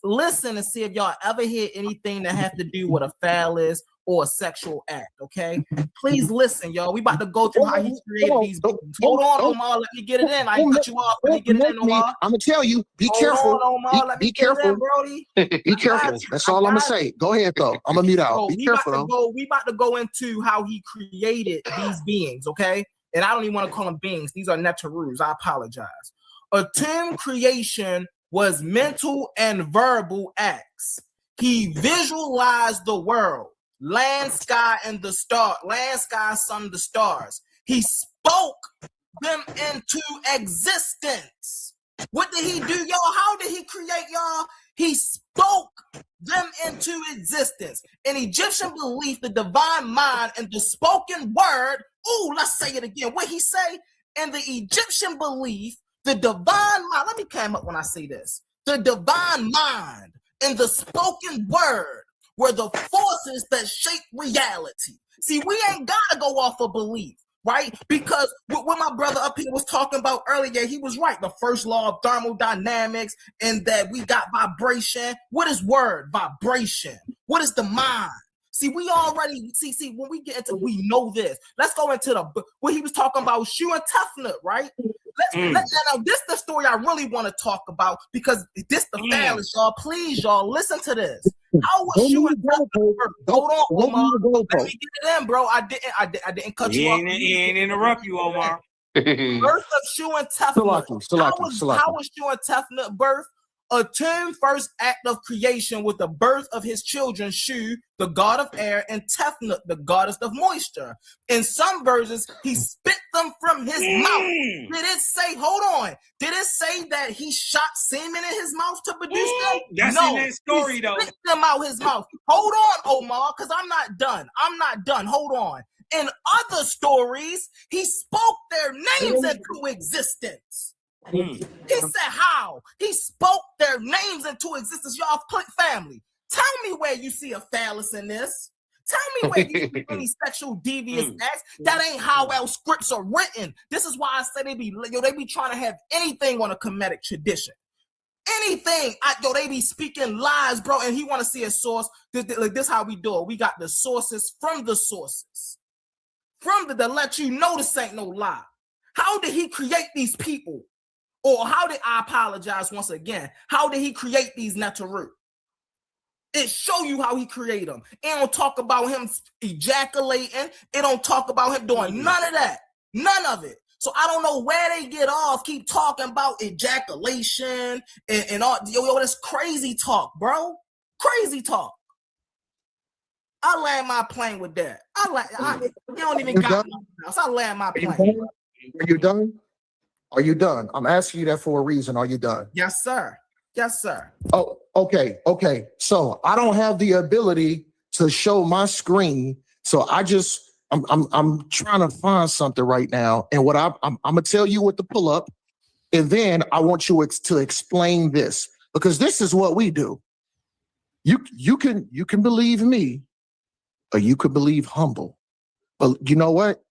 listen and see if y'all ever hear anything that has to do with a phallus or a sexual act, okay? Please listen, y'all. We about to go through how he created these beings. Hold on, Omar. Let me get it in. I ain't cut you off. Let me get it in, Omar. I'm gonna tell you, be careful. Be careful. Be careful. That's all I'm gonna say. Go ahead, though. I'm gonna mute out. Be careful, though. We about to go into how he created these beings, okay? And I don't even want to call them beings. These are netarus. I apologize. A term creation was mental and verbal acts. He visualized the world, land, sky, and the star, land, sky, sun, the stars. He spoke them into existence. What did he do, y'all? How did he create, y'all? He spoke them into existence. In Egyptian belief, the divine mind and the spoken word, let's say it again. What he say? In the Egyptian belief, the divine mind, let me come up when I say this. The divine mind and the spoken word were the forces that shape reality. See, we ain't gotta go off of belief, right? Because what my brother up here was talking about earlier, he was right. The first law of thermodynamics, and that we got vibration. What is word? Vibration. What is the mind? See, we already see when we get into, we know this. Let's go into what he was talking about, Shu and Tefnut, right? Now, this is the story I really want to talk about, because this the phallus, y'all. Please, y'all, listen to this. How was Shu and Tefnut? Hold on, Omar. Let me get it in, bro. I didn't cut you off. He ain't interrupt you, Omar. Birth of Shu and Tefnut. How was Shu and Tefnut birth? A term first act of creation with the birth of his children, Shu, the god of air, and Tefnut, the goddess of moisture. In some versions, he spit them from his mouth. Did it say, hold on, did it say that he shot semen in his mouth to produce them? That's no, in that story, he though. spit them out his mouth. Hold on, Omar, because I'm not done. Hold on. In other stories, he spoke their names into existence. He said how? He spoke their names into existence. Y'all family. Tell me where you see a phallus in this. Tell me where you see any sexual devious acts. That ain't how else scripts are written. This is why I say they be trying to have anything on a comedic tradition. Anything. They be speaking lies, bro, and he want to see a source. This how we do it. We got the sources from the sources. To let you know this ain't no lie. How did he create these people? Or how did, I apologize once again, how did he create these Netaru? It show you how he created them. It don't talk about him ejaculating. It don't talk about him doing none of that. None of it. So I don't know where they get off, keep talking about ejaculation and all. Yo, that's crazy talk, bro. Crazy talk. I land my plane with that. You don't even got nothing else. I land my plane. Are you done? Are you done? I'm asking you that for a reason. Are you done? Yes, sir. Yes, sir. Oh, okay. Okay. So I don't have the ability to show my screen. So I'm trying to find something right now. And what I'm gonna tell you what to pull up. And then I want you to explain this, because this is what we do. You can believe me, or you could believe humble. But you know what?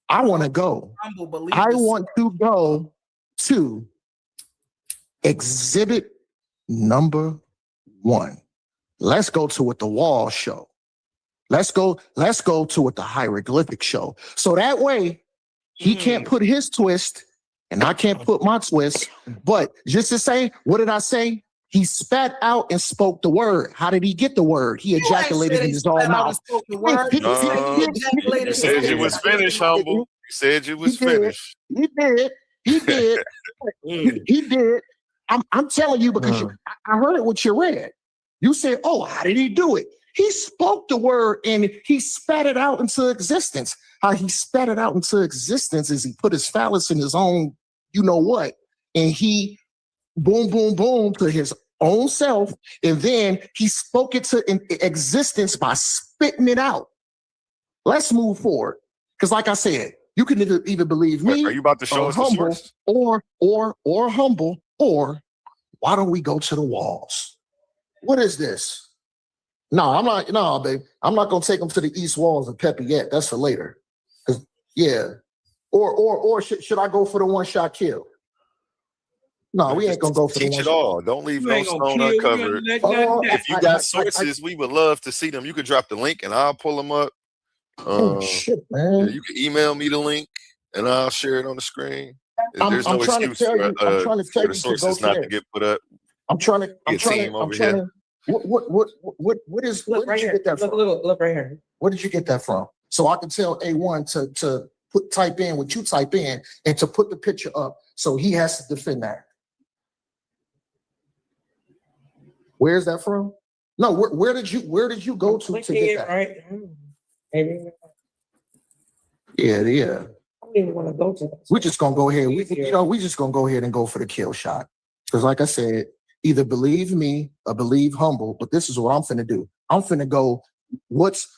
I want to go. I want to go to exhibit number 1. Let's go to what the walls show. Let's go to what the hieroglyphics show. So that way he can't put his twist and I can't put my twist. But just to say, what did I say? He spat out and spoke the word. How did he get the word? He ejaculated in his own mouth. You said you was finished, humble. You said you was finished. He did. He did. He did. I'm telling you, because I heard what you read. You said, oh, how did he do it? He spoke the word and he spat it out into existence. How he spat it out into existence is he put his phallus in his own, you know what, and he boom, boom, boom to his own self, and then he spoke it to existence by spitting it out. Let's move forward, because like I said, you can either believe me. Are you about to show us humble, the source? or humble, or why don't we go to the walls? What is this? No, I'm not. No, babe, I'm not gonna take them to the east walls of Pepe yet. That's for later. Yeah, or should I go for the one-shot kill? No, we ain't gonna go for the teach it all. Don't leave no stone uncovered. If you got sources, we would love to see them. You could drop the link and I'll pull them up. Oh shit, man! Yeah, you can email me the link and I'll share it on the screen. There's no excuse for the sources not to get put up. I'm trying to. What did you get that from? Look right here. Where did you get that from? So I can tell A1 to type in what you type in and to put the picture up. So he has to defend that. Where's that from? No, where did you go to get that? Right. Yeah. I don't even want to go to that. We're just gonna go ahead. We just gonna go ahead and go for the kill shot. Because like I said, either believe me or believe humble. But this is what I'm finna do. I'm finna go what's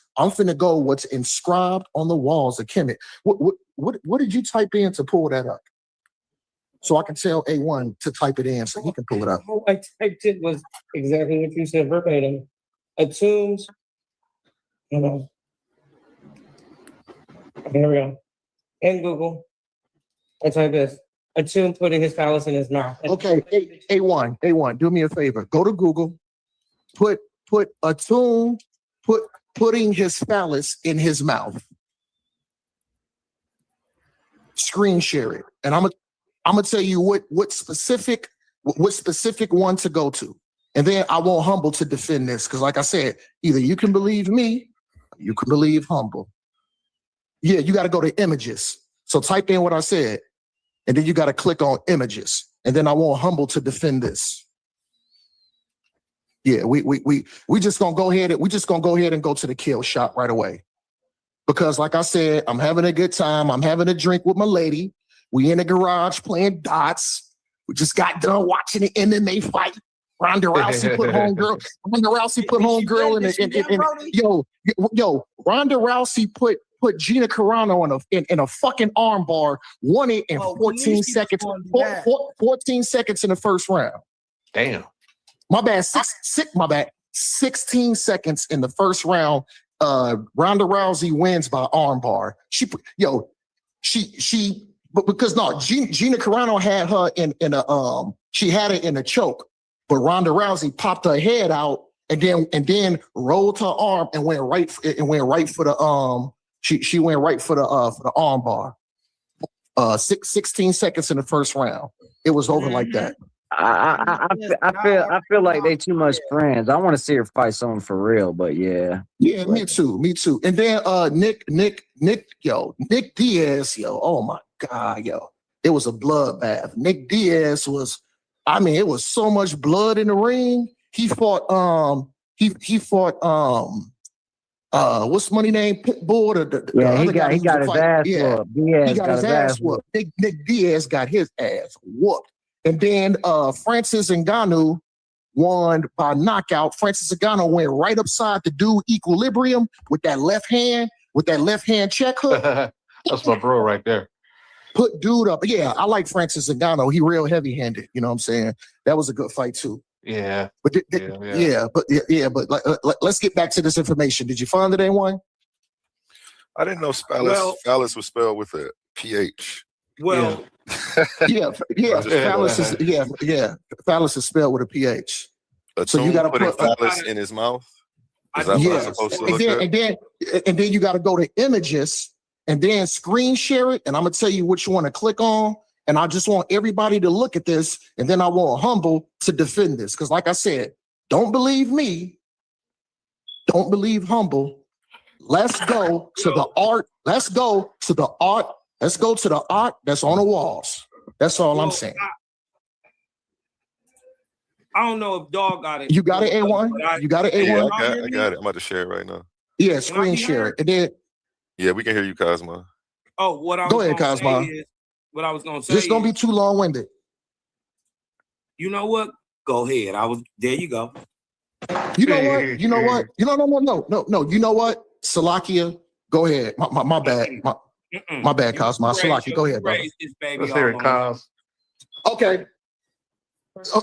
inscribed on the walls of Kemet. What did you type in to pull that up? So I can tell A1 to type it in so he can pull it up. All I typed it was exactly what you said verbatim. Attunes. Here we go. In Google, I type this. Attune putting his phallus in his mouth. Okay, A1, do me a favor. Go to Google, put Attune, putting his phallus in his mouth. Screen share it. And I'm gonna tell you what specific one to go to. And then I want humble to defend this. Because like I said, either you can believe me, or you can believe humble. Yeah, you got to go to images. So type in what I said, and then you got to click on images. And then I want humble to defend this. Yeah, we just gonna go ahead and go to the kill shot right away. Because like I said, I'm having a good time. I'm having a drink with my lady. We in the garage playing dots. We just got done watching the MMA fight. Ronda Rousey put homegirl in yo, Ronda Rousey put Gina Carano in a fucking armbar, won it in 14 seconds. 14 seconds in the first round. Damn. My bad. My bad. 16 seconds in the first round. Ronda Rousey wins by armbar. But because Gina Carano had her in she had it in a choke, but Ronda Rousey popped her head out and then rolled her arm and went right for the she went right for the armbar. 16 seconds in the first round. It was over like that. I feel like they too much friends. I want to see her fight someone for real, but yeah. Yeah, me too. And then Nick Diaz, oh my God, it was a bloodbath. Nick Diaz was, it was so much blood in the ring. He fought what's money name? Pitbull. He got his ass whooped. He got his ass whooped. Nick Diaz got his ass whooped. And then Francis Ngannou won by knockout. Francis Ngannou went right upside the dude equilibrium with that left hand check hook. That's my bro right there. Put dude up. Yeah, I like Francis Ngannou. He real heavy-handed. You know what I'm saying? That was a good fight too. Yeah. But let's get back to this information. Did you find it, anyone? I didn't know phallus was spelled with a PH. Well, phallus is spelled with a PH. So you got to put phallus in his mouth. Is that what I'm supposed to look at? And then you got to go to images and then screen share it. And I'm gonna tell you which one to click on. And I just want everybody to look at this, and then I want Humble to defend this. Because like I said, don't believe me. Don't believe Humble. Let's go to the art. Let's go to the art that's on the walls. That's all I'm saying. I don't know if Dog got it. You got it, A1? You got it, A1? Yeah, I got it. I'm about to share it right now. Yeah, screen share it. And then, yeah, we can hear you, Cosmo. Oh, go ahead, Cosmo. What I was going to say. This is going to be too long-winded. You know what? Go ahead. There you go. You know what? No. You know what? Salakia, go ahead. My bad. My bad, Cosmo. Salakia, go ahead, brother. Let's hear it, Cos. Okay.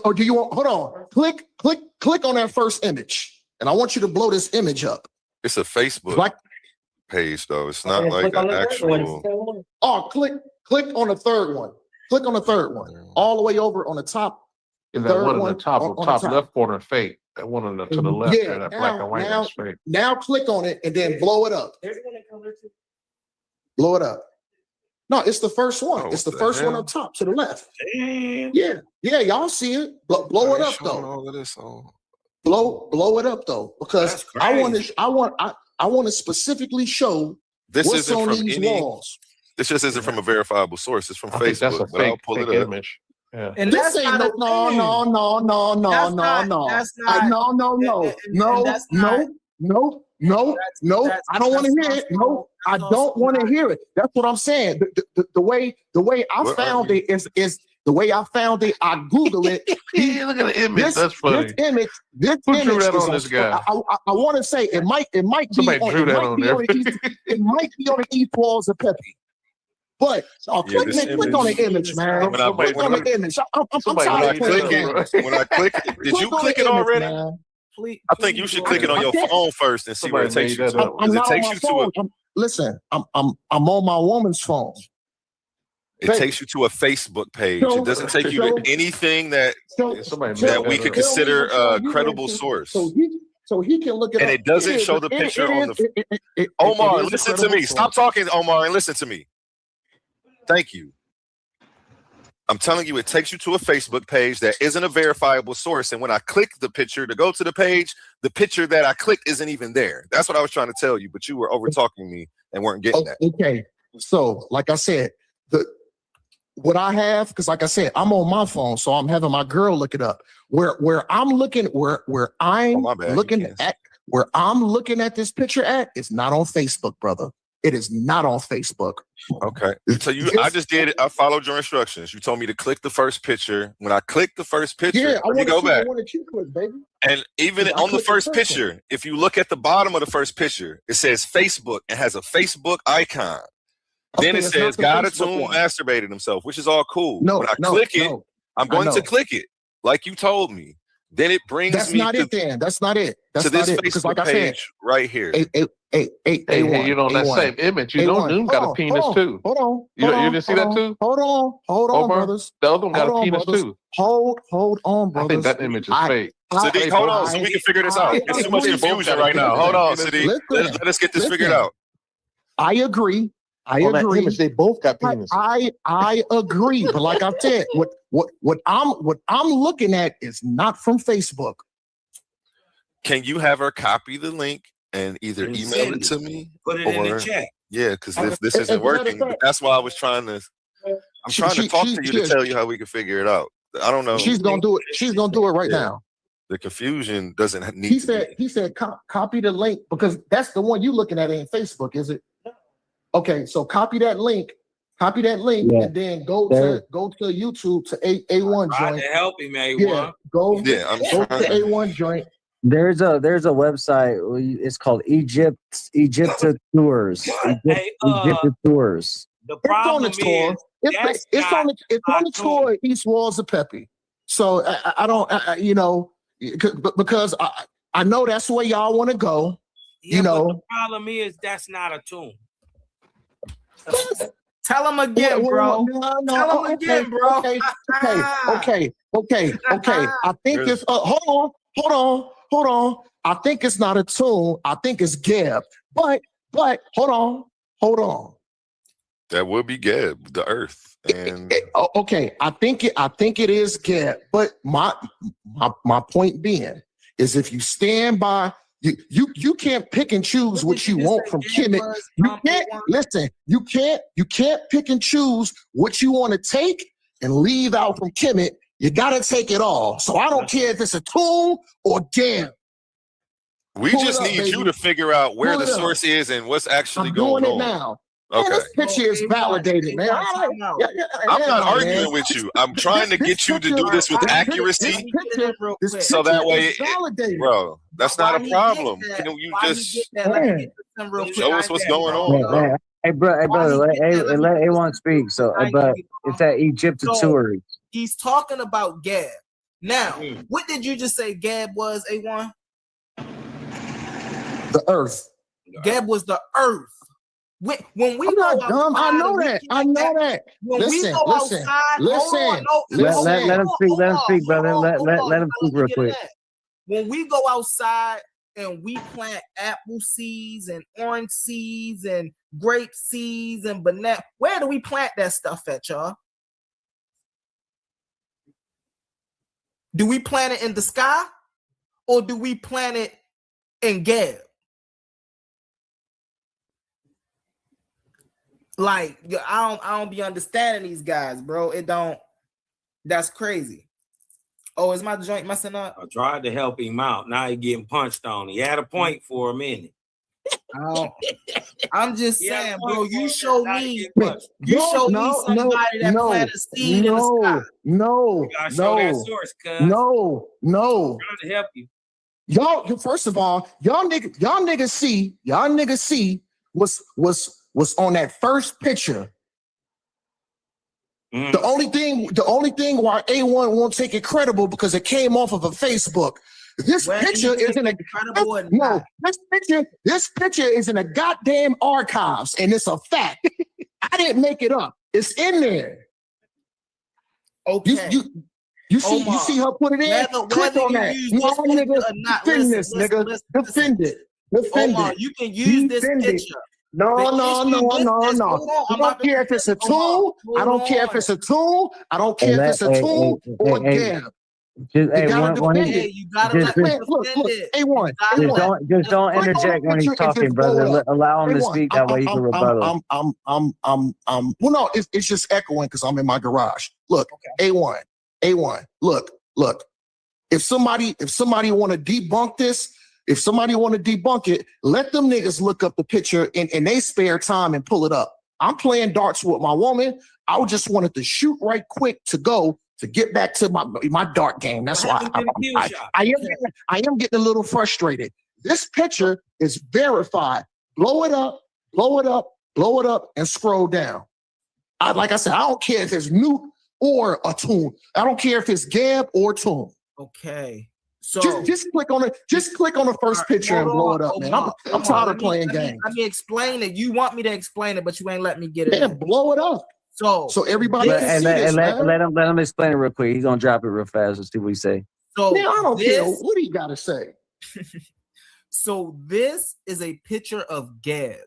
Oh, do you want? Hold on. Click on that first image, and I want you to blow this image up. It's a Facebook page, though. It's not like an actual. Oh, click on the third one. Click on the third one. All the way over on the top. In that one on the top left corner, fake. That one on to the left. Yeah. That black and white is fake. Now click on it and then blow it up. There's one in color too. Blow it up. No, it's the first one. It's the first one up top to the left. Damn. Yeah, y'all see it. Blow it up though. All of this on. Blow it up though, because I want to specifically show this what's isn't on from these walls. This just isn't from a verifiable source. It's from Facebook. That's a but I'll pull fake it up. image. Yeah. And This ain't no. I don't want to hear it. No, I don't want to hear it. That's what I'm saying. The way I found it is the way I found it. I Google it. Yeah, look at the image. That's funny. This Who image drew that is on this guy? I want to say it might be Somebody drew that on there. It might be on the east walls of Pepe. But click on the image, man. Click on the image. I'm tired of clicking. When I click it, did you click it already? I think you should click it on your phone first and see where it takes you to. I'm not on my phone. Listen, I'm on my woman's phone. It takes you to a Facebook page. It doesn't take you to anything that we could consider a credible source. So he can look at and it doesn't show the picture on the. Omar, listen to me. Stop talking, Omar, and listen to me. Thank you. I'm telling you, it takes you to a Facebook page that isn't a verifiable source. And when I click the picture to go to the page, the picture that I clicked isn't even there. That's what I was trying to tell you, but you were over talking me and weren't getting that. Okay. So, like I said, what I have, because like I said, I'm on my phone, so I'm having my girl look it up. Where I'm looking at this picture at is not on Facebook, brother. It is not on Facebook. Okay. So I just did it. I followed your instructions. You told me to click the first picture. When I clicked the first picture, Yeah, I let me want go to back. click, baby. And even I on the clicked the first first one. picture, if you look at the bottom of the first picture, it says Facebook. It has a Facebook icon. Then Okay, it it's not says the God Facebook Atune one. masturbated himself, which is all cool. No, When I no, click it, no. I'm I going to know. click it like you told me. Then it brings That's me not to, it then. That's not it. to That's this not it. Because Facebook like I said, page right here. A1, you know, that A1, same image, you know, A1. Noom got a penis too. Hold on, You didn't see that too? hold on, Omar? brothers. The other one got Hold a on, penis brothers. too. Hold on, I think brothers. that image is fake. Sadiq, hold on, so we can figure this out. There's too much They both confusion got a right now. penis. Hold on, Listen, Sadiq. Let us get this figured out. I agree. On that image, they both got penis. I agree, but like I said, what I'm looking at is not from Facebook. Can you have her copy the link and either And email send it to me? Put it in the chat. Yeah, because if this As isn't a matter of working, fact, that's why I was trying to. I'm trying to talk to you to tell you how we can figure it out. I don't know. She's gonna do it. She's gonna do it right now. The confusion doesn't need. He said copy the link because that's the one you looking at ain't Facebook, is it? Okay, so copy that link. Copy that link and then go to YouTube to A1 Try joint. to help him, A1. Yeah, go to A1 joint. There's a website. It's called Egypt Tours. Egypt Tours. The problem It's on the tour. is It's on the tour. East Walls of Pepe. So I don't you know, because I know that's where y'all want to go. Yeah, but the problem is that's not a tune. Tell him again, bro. Tell him again, bro. Okay. I think it's hold on. I think it's not a tune. I think it's Geb. But hold on. That would be Geb, the Earth, and okay. I think it is Geb. But my point being is if you stand by. You can't pick and choose what you want from Kemet. You can't listen. You can't pick and choose what you want to take and leave out from Kemet. You gotta take it all. So I don't care if it's a tool or Geb. We just need you to figure out where the source is and what's actually going on. I'm doing it now. Okay. Man, this picture is validated, man. I'm not arguing with you. I'm trying to get you to do this with accuracy, so that way, bro. That's not a problem. Can you just show us what's going on, bro? Hey, brother, let A1 speak. So, but it's at Egypt Tours. He's talking about Gab. Now, what did you just say Gab was, A1? The Earth. Gab was the Earth. When we I'm go not outside, dumb. I know that. When we Listen, go listen, outside, listen. Let him speak. Let him speak, brother. Let him speak real quick. When we go outside and we plant apple seeds and orange seeds and grape seeds and banana, where do we plant that stuff at, y'all? Do we plant it in the sky or do we plant it in Gab? Like, I don't be understanding these guys, bro. It don't. That's crazy. Oh, is my joint messing up? I tried to help him out. Now he getting punched on. He had a point for a minute. I'm just saying, bro. You show me. You show me somebody that planted a seed in the sky. No. Show that source, cuz. No. I'm trying to help you. Y'all, first of all, y'all niggas see what's on that first picture. The only thing why A1 won't take it credible because it came off of a Facebook. This picture is in a this picture is in a goddamn archives, and it's a fact. I didn't make it up. It's in there. Okay. You see her put it in? Click on that. Defend this, nigga. Defend it. You can use this picture. No. I don't care if it's a tool. I don't care if it's a tool. I don't care if it's a tool or a Gab. You gotta defend it. You gotta look. A1. Just don't interject when he's talking, brother. Allow him to speak. That way you can rebuttal. Well, no, it's just echoing because I'm in my garage. Look, A1. Look. If somebody want to debunk this, If somebody want to debunk it, let them niggas look up the picture in their spare time and pull it up. I'm playing darts with my woman. I just wanted to shoot right quick to get back to my dart game. That's why I am getting a little frustrated. This picture is verified. Blow it up, blow it up, blow it up, and scroll down. Like I said, I don't care if it's Nuke or a Tune. I don't care if it's Gab or Tune. Okay. So just click on it. Just click on the first picture and blow it up, man. I'm tired of playing games. Let me explain it. You want me to explain it, but you ain't let me get it. Yeah, blow it up. So everybody can see this, man. Let him explain it real quick. He's gonna drop it real fast and see what he say. So man, I don't care. What do you gotta say? So this is a picture of Gab.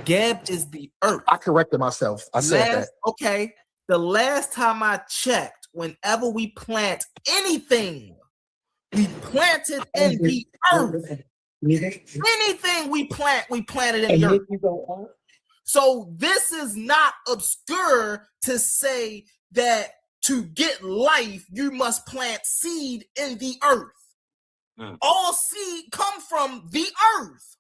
Gab is the earth. I corrected myself. I said that. Okay. The last time I checked, whenever we plant anything, we plant it in the earth. Anything we plant it in the earth. So this is not obscure to say that to get life, you must plant seed in the earth. All seed come from the earth.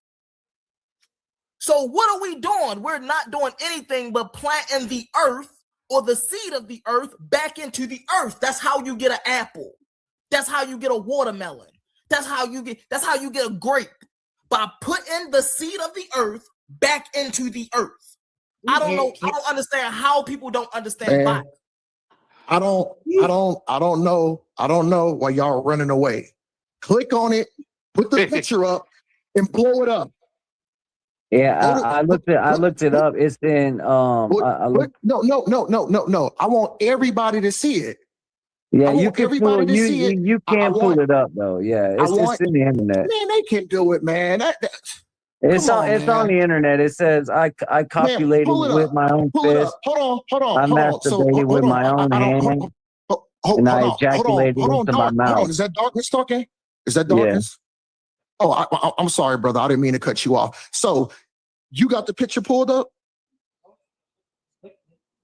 So what are we doing? We're not doing anything but planting the earth or the seed of the earth back into the earth. That's how you get an apple. That's how you get a watermelon. That's how you get a grape, by putting the seed of the earth back into the earth. I don't know. I don't understand how people don't understand Bible. I don't know why y'all are running away. Click on it, put the picture up, and blow it up. Yeah, I looked it up. It's in No. I want everybody to see it. Yeah, you can pull it up though. Yeah, it's in the internet. Man, they can do it, man. It's on the internet. It says I copulated with my own fist. Hold on. I masturbated with my own hand. And I ejaculated into my mouth. Is that darkness talking? Is that darkness? Yeah. Oh, I'm sorry, brother. I didn't mean to cut you off. So you got the picture pulled up?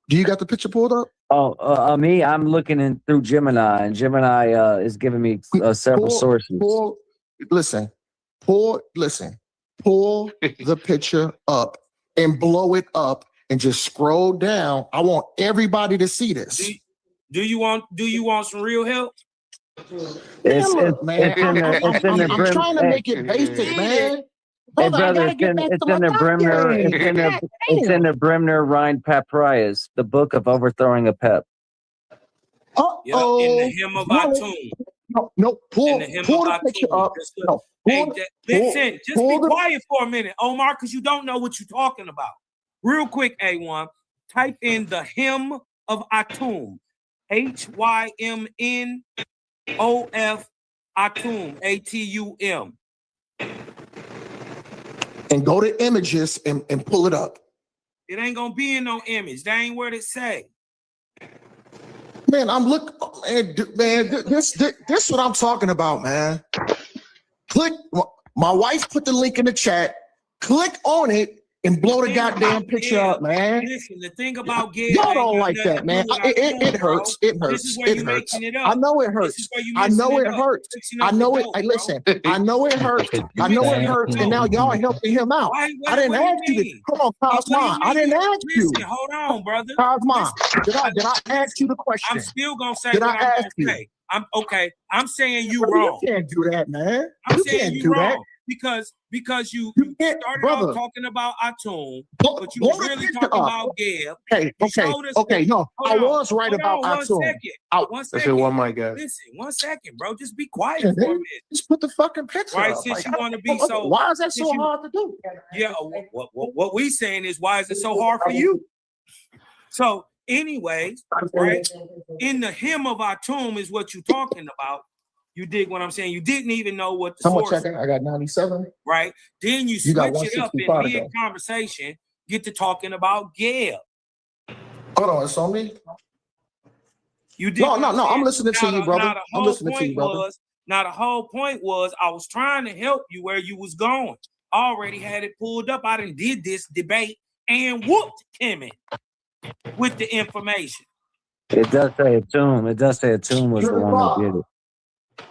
Do you got the picture pulled up? Oh, me? I'm looking through Gemini, and Gemini is giving me several sources. Listen. Pull the picture up and blow it up and just scroll down. I want everybody to see this. Do you want some real help? I'm trying to make it basic, man. Hey, brother, it's in the Bremner Rhine Papyrus, the book of overthrowing a pep. In the hymn of Atum. No, pull the picture up. Listen, just be quiet for a minute, Omar, because you don't know what you're talking about. Real quick, A1, type in the hymn of Atum. HYMNOF Atum, ATUM. And go to images and pull it up. It ain't gonna be in no image. That ain't what it say. Man, I'm looking, man. This what I'm talking about, man. Click. My wife put the link in the chat. Click on it and blow the goddamn picture up, man. Listen, the thing about Gab, y'all don't like that, man. It hurts. It hurts. It hurts. I know it hurts. I know it hurts. I know it. Listen, I know it hurts. I know it hurts. And now y'all are helping him out. I didn't ask you to. Come on, Cosmo. I didn't ask you. Hold on, brother. Cosmo, did I ask you the question? I'm still gonna say did what I I'm ask gonna you? say. I'm okay. I'm saying you wrong. You can't do that, man. I'm saying you wrong. Because you started off talking about Atum, but you were really talking about Gab. Okay. No, I was right about Atum. One second. Listen, 1 second, bro. Just be quiet for a minute. Just put the fucking picture right, up. Since you want to be so. Why is that so hard to do? Yeah. What we saying is, why is it so hard for you? So, anyways, right? In the hymn of Atum is what you're talking about. You dig what I'm saying? You didn't even know what the source was. I got 97. Right? Then you switch it up in mid-conversation, get to talking about Gab. Hold on, it's on me? You did no, I'm listening to you, brother. I'm listening to you, brother. Now, the whole point was I was trying to help you where you was going. I already had it pulled up. I done did this debate and whooped Kimmy with the information. It does say Atum. It does say Atum was the one that did it.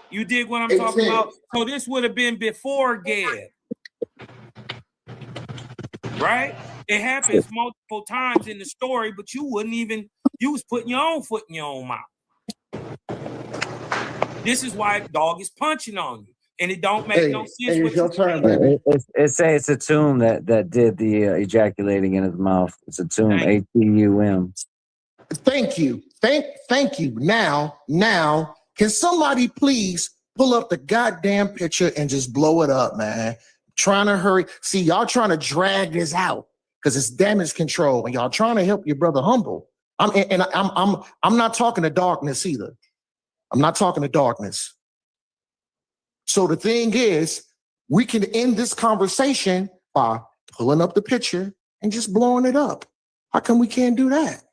You dig what I'm talking about? So this would have been before Geb, right? It happens multiple times in the story, but you was putting your own foot in your own mouth. This is why dog is punching on you. And it don't make no sense. It's your turn, baby. It's a tomb that did the ejaculating in his mouth. It's a tomb, ATUM. Thank you. Thank you. Now, can somebody please pull up the goddamn picture and just blow it up, man? Trying to hurry. See, y'all trying to drag this out because it's damage control, and y'all trying to help your brother humble. I'm not talking to darkness either. I'm not talking to darkness. So the thing is, we can end this conversation by pulling up the picture and just blowing it up. How come we can't do that?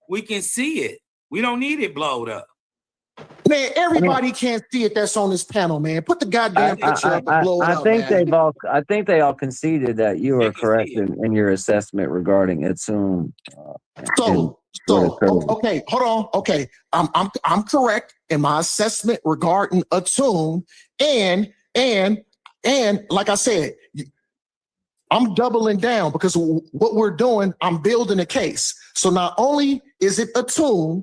We can see it. We don't need it blowed up. Man, everybody can't see it that's on this panel, man. Put the goddamn picture up and blow it up, man. I think they all conceded that you are correct in your assessment regarding Atum. Okay, hold on. Okay, I'm correct in my assessment regarding Atum, and like I said, I'm doubling down because what we're doing, I'm building a case. So not only is it Atum,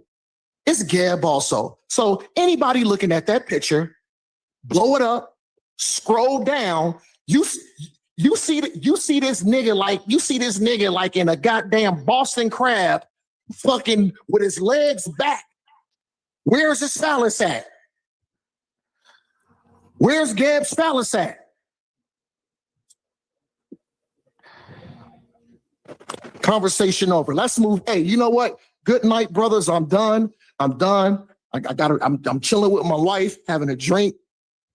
it's Geb also. So anybody looking at that picture, blow it up, scroll down. You see this nigga like in a goddamn Boston crab, fucking with his legs back. Where's his phallus at? Where's Geb's phallus at? Conversation over. Let's move. Hey, you know what? Good night, brothers. I'm done. I'm chilling with my wife, having a drink,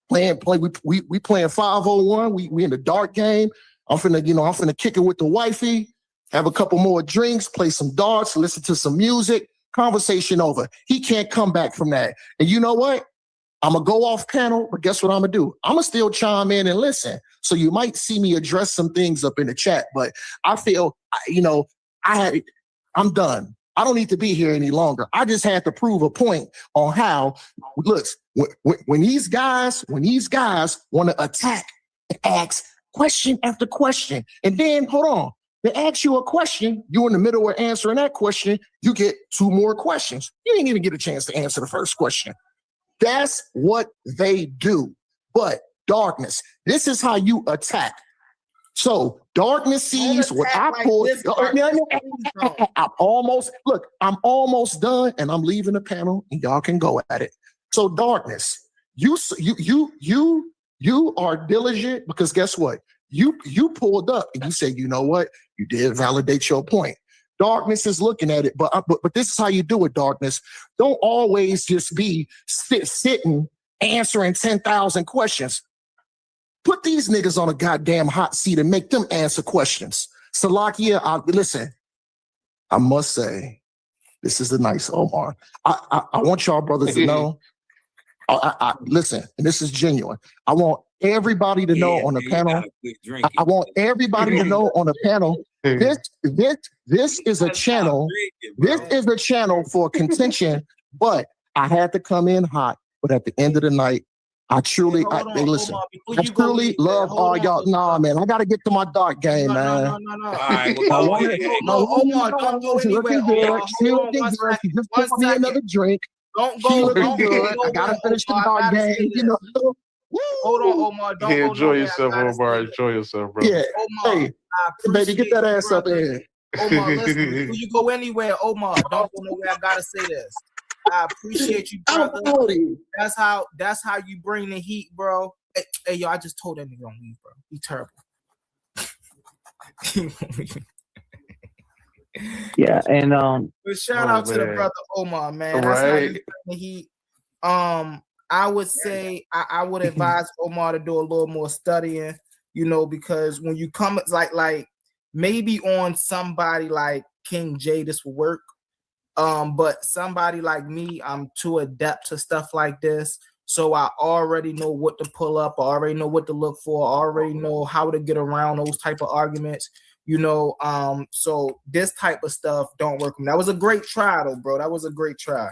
playing. We playing 501. We in the dark game. I'm finna kick it with the wifey, have a couple more drinks, play some darts, listen to some music. Conversation over. He can't come back from that. And you know what? I'm going to go off panel, but guess what I'm going to do? I'm going to still chime in and listen. So you might see me address some things up in the chat, but I feel, I'm done. I don't need to be here any longer. I just had to prove a point on how, look, when these guys want to attack and ask question after question, and then, hold on, they ask you a question, you in the middle of answering that question, you get two more questions. You didn't even get a chance to answer the first question. That's what they do. But darkness, this is how you attack. So darkness sees what I pulled. I'm almost done, and I'm leaving the panel, and y'all can go at it. So darkness, you are diligent because guess what? You pulled up and you said, you know what? You did validate your point. Darkness is looking at it, but this is how you do it, darkness. Don't always just be sitting answering 10,000 questions. Put these niggas on a goddamn hot seat and make them answer questions. Salakia, listen, I must say, this is the nice Omar. I want y'all brothers to know. Listen, and this is genuine. I want everybody to know on the panel. I want everybody to know on the panel. This is a channel. This is a channel for contention, but I had to come in hot. But at the end of the night, I truly, listen. I truly love all y'all. Nah, man, I gotta get to my dark game, man. No. All right, Omar, don't go anywhere. She just pour me another drink. Don't go. I gotta finish the dark game. You know. Hold on, Omar. Don't go. Enjoy yourself, Omar. Enjoy yourself, bro. Yeah. Omar, hey, baby, get that ass up here. Omar, listen. Before you go anywhere, Omar, don't go nowhere. I gotta say this. I appreciate you, brother. That's how you bring the heat, bro. Hey, yo, I just told that nigga on leave, bro. He's terrible. Yeah, and but shout out to the brother Omar, man. That's how you bring the heat. I would say I would advise Omar to do a little more studying, because when you come like maybe on somebody like King J, this will work. But somebody like me, I'm too adept to stuff like this. So I already know what to pull up. I already know what to look for. I already know how to get around those type of arguments, So this type of stuff don't work. That was a great try though, bro. That was a great try.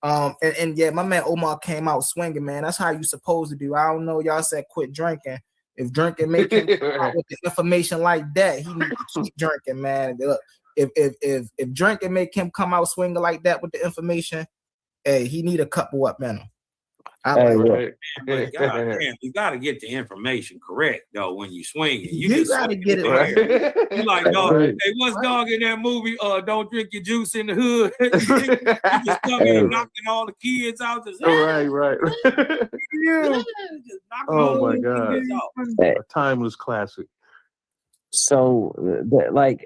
And yeah, my man Omar came out swinging, man. That's how you supposed to do. I don't know. Y'all said quit drinking. If drinking make him come out with the information like that, he need to keep drinking, man. Look, if drinking make him come out swinging like that with the information, hey, he need a couple up, man. But goddamn, you gotta get the information correct though when you swinging. You gotta get it right. You like, dog, hey, what's dog in that movie? Don't drink your juice in the hood. You just coming and knocking all the kids out. Just, Right. Yeah. Oh my God. A timeless classic. So,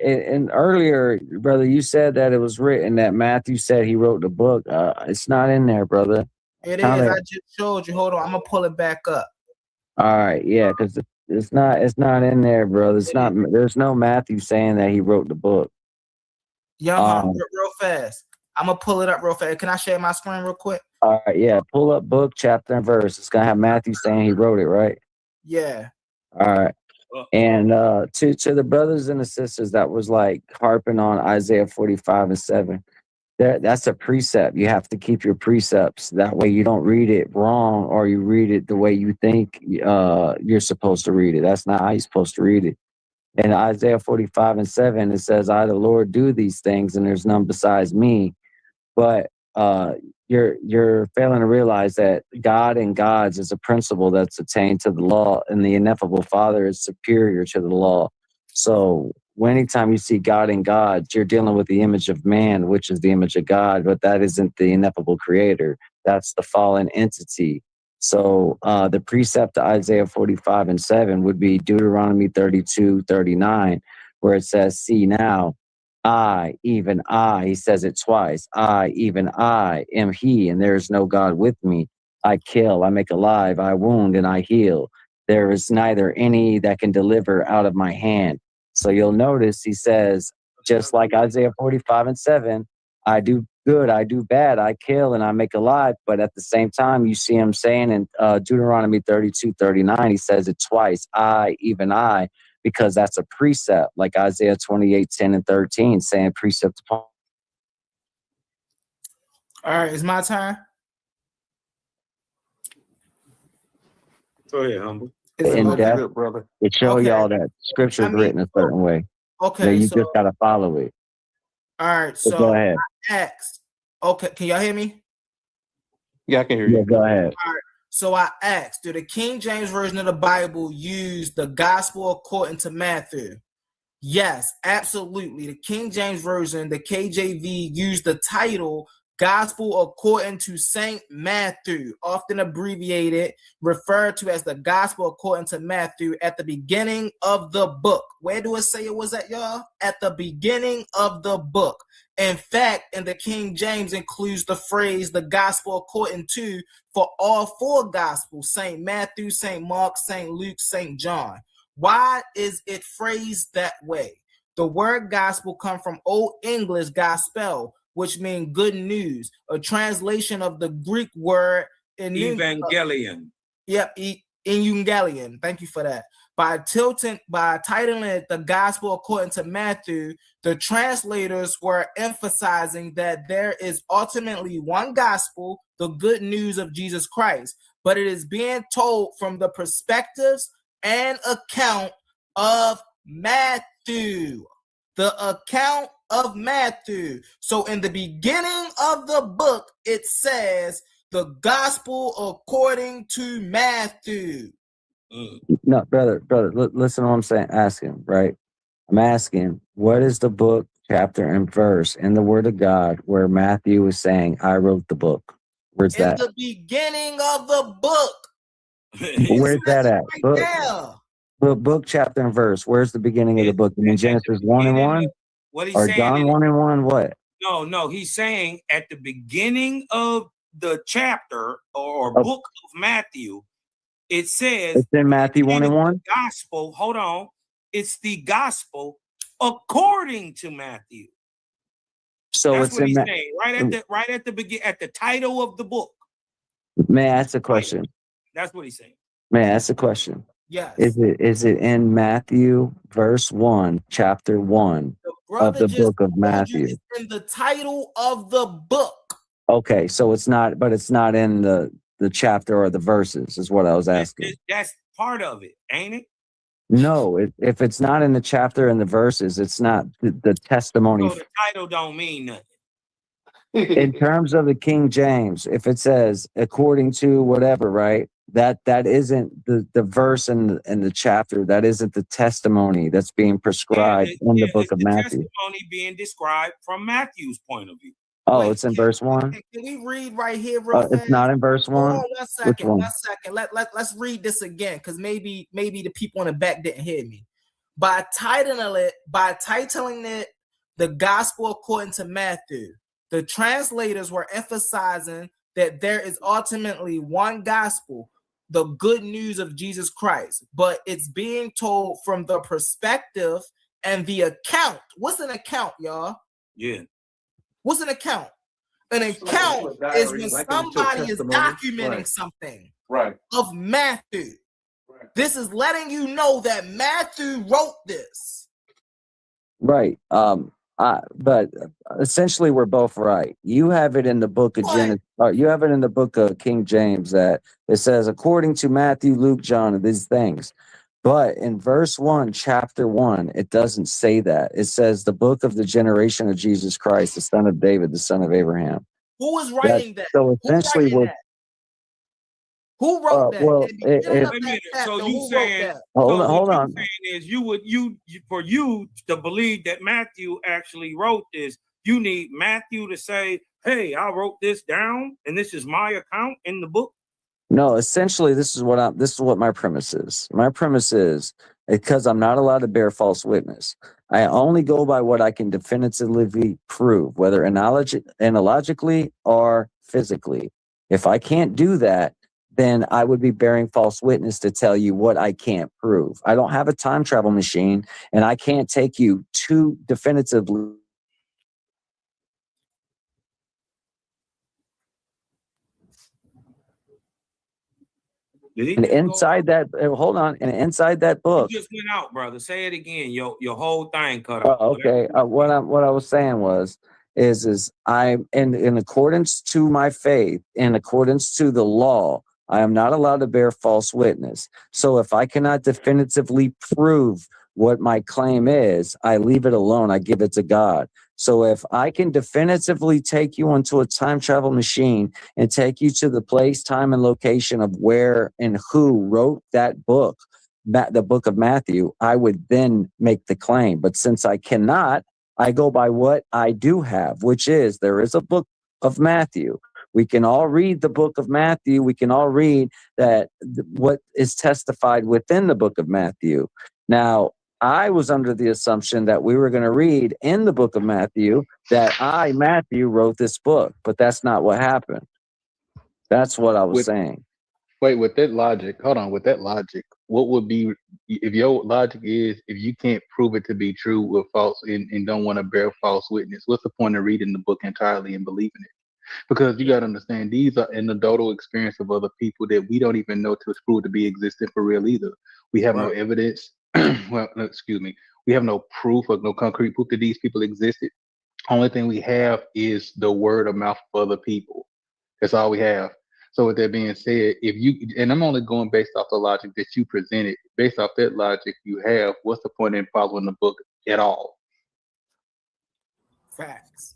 and earlier, brother, you said that it was written that Matthew said he wrote the book. It's not in there, brother. It is. I just showed you. Hold on, I'm gonna pull it back up. All right, yeah, because it's not in there, brother. It's not. There's no Matthew saying that he wrote the book. Yeah, real fast. I'm gonna pull it up real fast. Can I share my screen real quick? All right, yeah. Pull up book, chapter, and verse. It's gonna have Matthew saying he wrote it, right? Yeah. All right. And to the brothers and the sisters that was like harping on Isaiah 45:7, that's a precept. You have to keep your precepts. That way you don't read it wrong or you read it the way you think you're supposed to read it. That's not how you're supposed to read it. In Isaiah 45:7, it says, I, the Lord, do these things, and there's none besides me. But you're failing to realize that God and gods is a principle that's attained to the law, and the ineffable Father is superior to the law. So anytime you see God and gods, you're dealing with the image of man, which is the image of God, but that isn't the ineffable creator. That's the fallen entity. So the precept to Isaiah 45:7 would be Deuteronomy 32:39, where it says, see now, I, even I, he says it twice, I, even I, am he, and there is no God with me. I kill, I make alive, I wound, and I heal. There is neither any that can deliver out of my hand. So you'll notice he says, just like Isaiah 45:7, I do good, I do bad, I kill, and I make alive. But at the same time, you see him saying in Deuteronomy 32:39, he says it twice, I, even I, because that's a precept, like Isaiah 28:10 and 13, saying precept upon. All right, it's my time. Go ahead, humble. In depth, brother. It shows y'all that scripture is written a certain way. Okay, you just gotta follow it. All right, so go ahead. I asked. Okay, can y'all hear me? Yeah, I can hear you. Yeah, go ahead. All right. So I asked, do the King James Version of the Bible use the gospel according to Matthew? Yes, absolutely. The King James Version, the KJV, used the title Gospel according to Saint Matthew, often abbreviated, referred to as the Gospel according to Matthew, at the beginning of the book. Where do it say it was at, y'all? At the beginning of the book. In fact, in the King James includes the phrase the Gospel according to for all four Gospels, Saint Matthew, Saint Mark, Saint Luke, Saint John. Why is it phrased that way? The word gospel comes from Old English gospel, which means good news, a translation of the Greek word evangelion. Evangelion. Thank you for that. By titling it the gospel according to Matthew, the translators were emphasizing that there is ultimately one gospel, the good news of Jesus Christ, but it is being told from the perspectives and account of Matthew. The account of Matthew. So in the beginning of the book, it says the gospel according to Matthew. No, brother, listen to what I'm saying, asking, right? I'm asking, what is the book, chapter, and verse in the Word of God where Matthew is saying, I wrote the book? Where's that? In the beginning of the book. Where's that at? Right book, chapter, and verse. Where's the beginning of the book? In Genesis 1:1? What he's or saying John 1:1? What? No, he's saying at the beginning of the chapter or book of Matthew, it says it's in Matthew 1:1. Gospel. Hold on, it's the gospel according to Matthew. So that's it's what in he's saying. Right at the beginning, at the title of the book. Man, that's a question. That's what he's saying. Man, that's a question. Yes. Is it in Matthew verse 1, chapter 1 of the book of Matthew? It's in the title of the book. Okay, so it's not, but it's not in the chapter or the verses, is what I was asking. That's part of it, ain't it? No, if it's not in the chapter and the verses, it's not the testimony. So the title don't mean nothing. In terms of the King James, if it says according to whatever, right? That isn't the verse and the chapter. That isn't the testimony that's being prescribed in the book of Matthew. Testimony being described from Matthew's point of view. Oh, it's in verse 1. Can we read right here real fast? It's not in verse 1. Hold on 1 Which second. one? 1 second. Let's read this again, because maybe the people in the back didn't hear me. By titling it the Gospel according to Matthew, the translators were emphasizing that there is ultimately one gospel, the good news of Jesus Christ, but it's being told from the perspective and the account. What's an account, y'all? Yeah. What's an account? An account is when somebody is documenting something of Matthew. This is letting you know that Matthew wrote this. Right. But essentially, we're both right. You have it in the book of Genesis. You have it in the book of King James that it says, according to Matthew, Luke, John, and these things. But in verse 1, chapter 1, it doesn't say that. It says the book of the generation of Jesus Christ, the son of David, the son of Abraham. Who is writing that? So essentially, Who wrote that? Well, So you saying? Hold on. Saying is you for you to believe that Matthew actually wrote this, you need Matthew to say, "Hey, I wrote this down, and this is my account in the book." No, essentially, this is what my premise is. My premise is because I'm not allowed to bear false witness. I only go by what I can definitively prove, whether analogically or physically. If I can't do that, then I would be bearing false witness to tell you what I can't prove. I don't have a time travel machine, and I can't take you to definitively. And inside that, hold on, and inside that book, You just went out, brother. Say it again. Your whole thing cut out. okay. What I was saying is I'm in accordance to my faith, in accordance to the law, I am not allowed to bear false witness. So if I cannot definitively prove what my claim is, I leave it alone. I give it to God. So if I can definitively take you onto a time travel machine and take you to the place, time, and location of where and who wrote that book, the book of Matthew, I would then make the claim. But since I cannot, I go by what I do have, which is there is a book of Matthew. We can all read the book of Matthew. We can all read that what is testified within the book of Matthew. Now, I was under the assumption that we were going to read in the book of Matthew that Matthew, wrote this book, but that's not what happened. That's what I was saying. Wait, with that logic, hold on, with that logic, what would be, if your logic is, if you can't prove it to be true or false and don't want to bear false witness, what's the point of reading the book entirely and believing it? Because you got to understand, these are anecdotal experience of other people that we don't even know to prove to be existent for real either. We have no evidence. Well, no, excuse me. We have no proof or no concrete proof that these people existed. Only thing we have is the word of mouth of other people. That's all we have. So with that being said, if you, and I'm only going based off the logic that you presented, based off that logic you have, what's the point in following the book at all? Facts.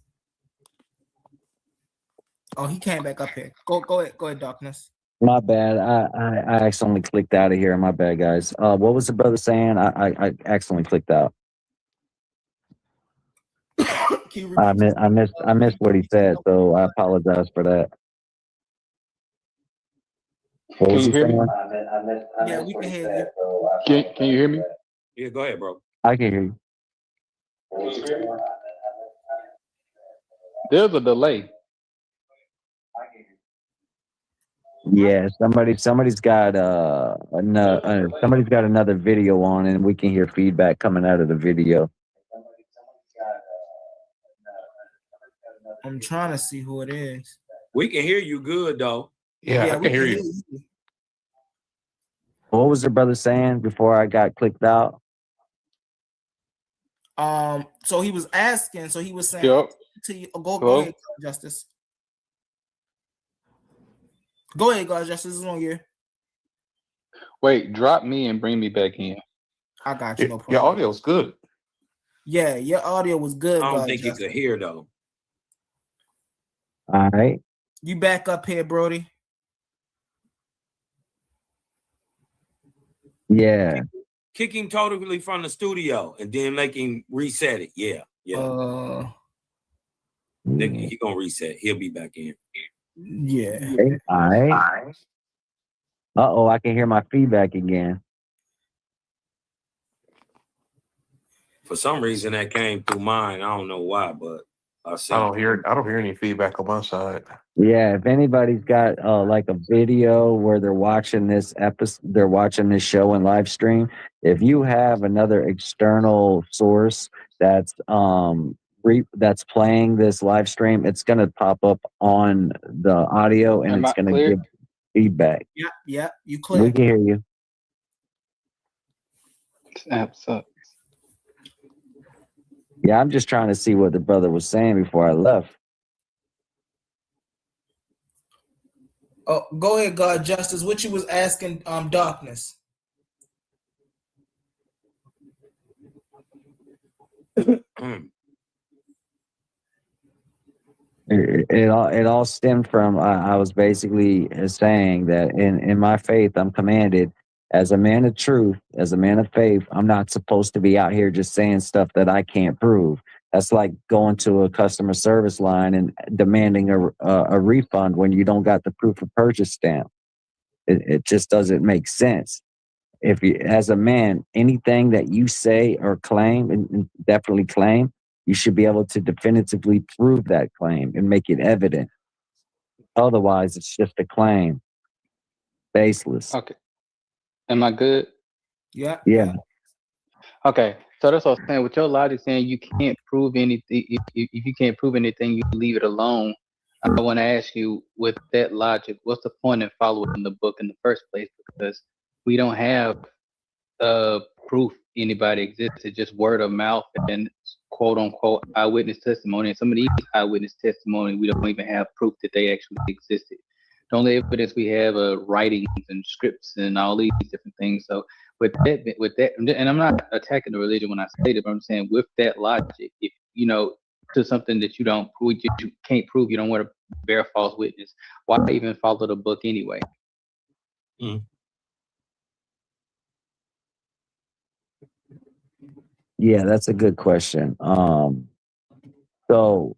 Oh, he came back up here. Go ahead, Darkness. My bad. I accidentally clicked out of here. My bad, guys. What was the brother saying? I accidentally clicked out. I missed what he said, so I apologize for that. What Can was you he hear me? saying? Yeah, we can hear you. Can you hear me? Yeah, go ahead, bro. I can hear you. There's a delay. Yeah, somebody's got somebody's got another video on, and we can hear feedback coming out of the video. I'm trying to see who it is. We can hear you good though. Yeah, I can hear you. What was the brother saying before I got clicked out? So he was asking. So he was saying, Yep. go ahead, Justice. Go ahead, God Justice. This is on you. Wait, drop me and bring me back in. I got you. No problem. Your audio's good. Yeah, your audio was good. I don't God think you Justice. could hear though. All right. You back up here, Brody. Yeah. Kick him totally from the studio and then make him reset it. Yeah. He gonna reset. He'll be back in. Yeah. Okay. All right. Uh-oh, I can hear my feedback again. For some reason that came through mine. I don't know why, but I don't hear any feedback on my side. Yeah, if anybody's got like a video where they're watching this episode, they're watching this show in live stream. If you have another external source that's that's playing this live stream, it's gonna pop up on the audio and it's gonna give feedback. Yeah, you clear. We can hear you. Snaps up. Yeah, I'm just trying to see what the brother was saying before I left. Oh, go ahead, God Justice. What you was asking, Darkness. It all stemmed from I was basically saying that in my faith I'm commanded as a man of truth, as a man of faith, I'm not supposed to be out here just saying stuff that I can't prove. That's like going to a customer service line and demanding a refund when you don't got the proof of purchase stamp. It just doesn't make sense. If you, as a man, anything that you say or claim and definitely claim, you should be able to definitively prove that claim and make it evident. Otherwise, it's just a claim. Baseless. Okay. Am I good? Yeah. Okay. So that's what I'm saying. With your logic saying you can't prove anything, if you can't prove anything, you leave it alone. I want to ask you, with that logic, what's the point in following the book in the first place? Because we don't have proof anybody existed, just word of mouth and quote unquote eyewitness testimony. And some of these eyewitness testimony, we don't even have proof that they actually existed. The only evidence we have are writings and scripts and all these different things. So with that, and I'm not attacking the religion when I say that, but I'm saying with that logic, if you know to something that you don't prove, you can't prove, you don't want to bear false witness, why even follow the book anyway? Yeah, that's a good question. So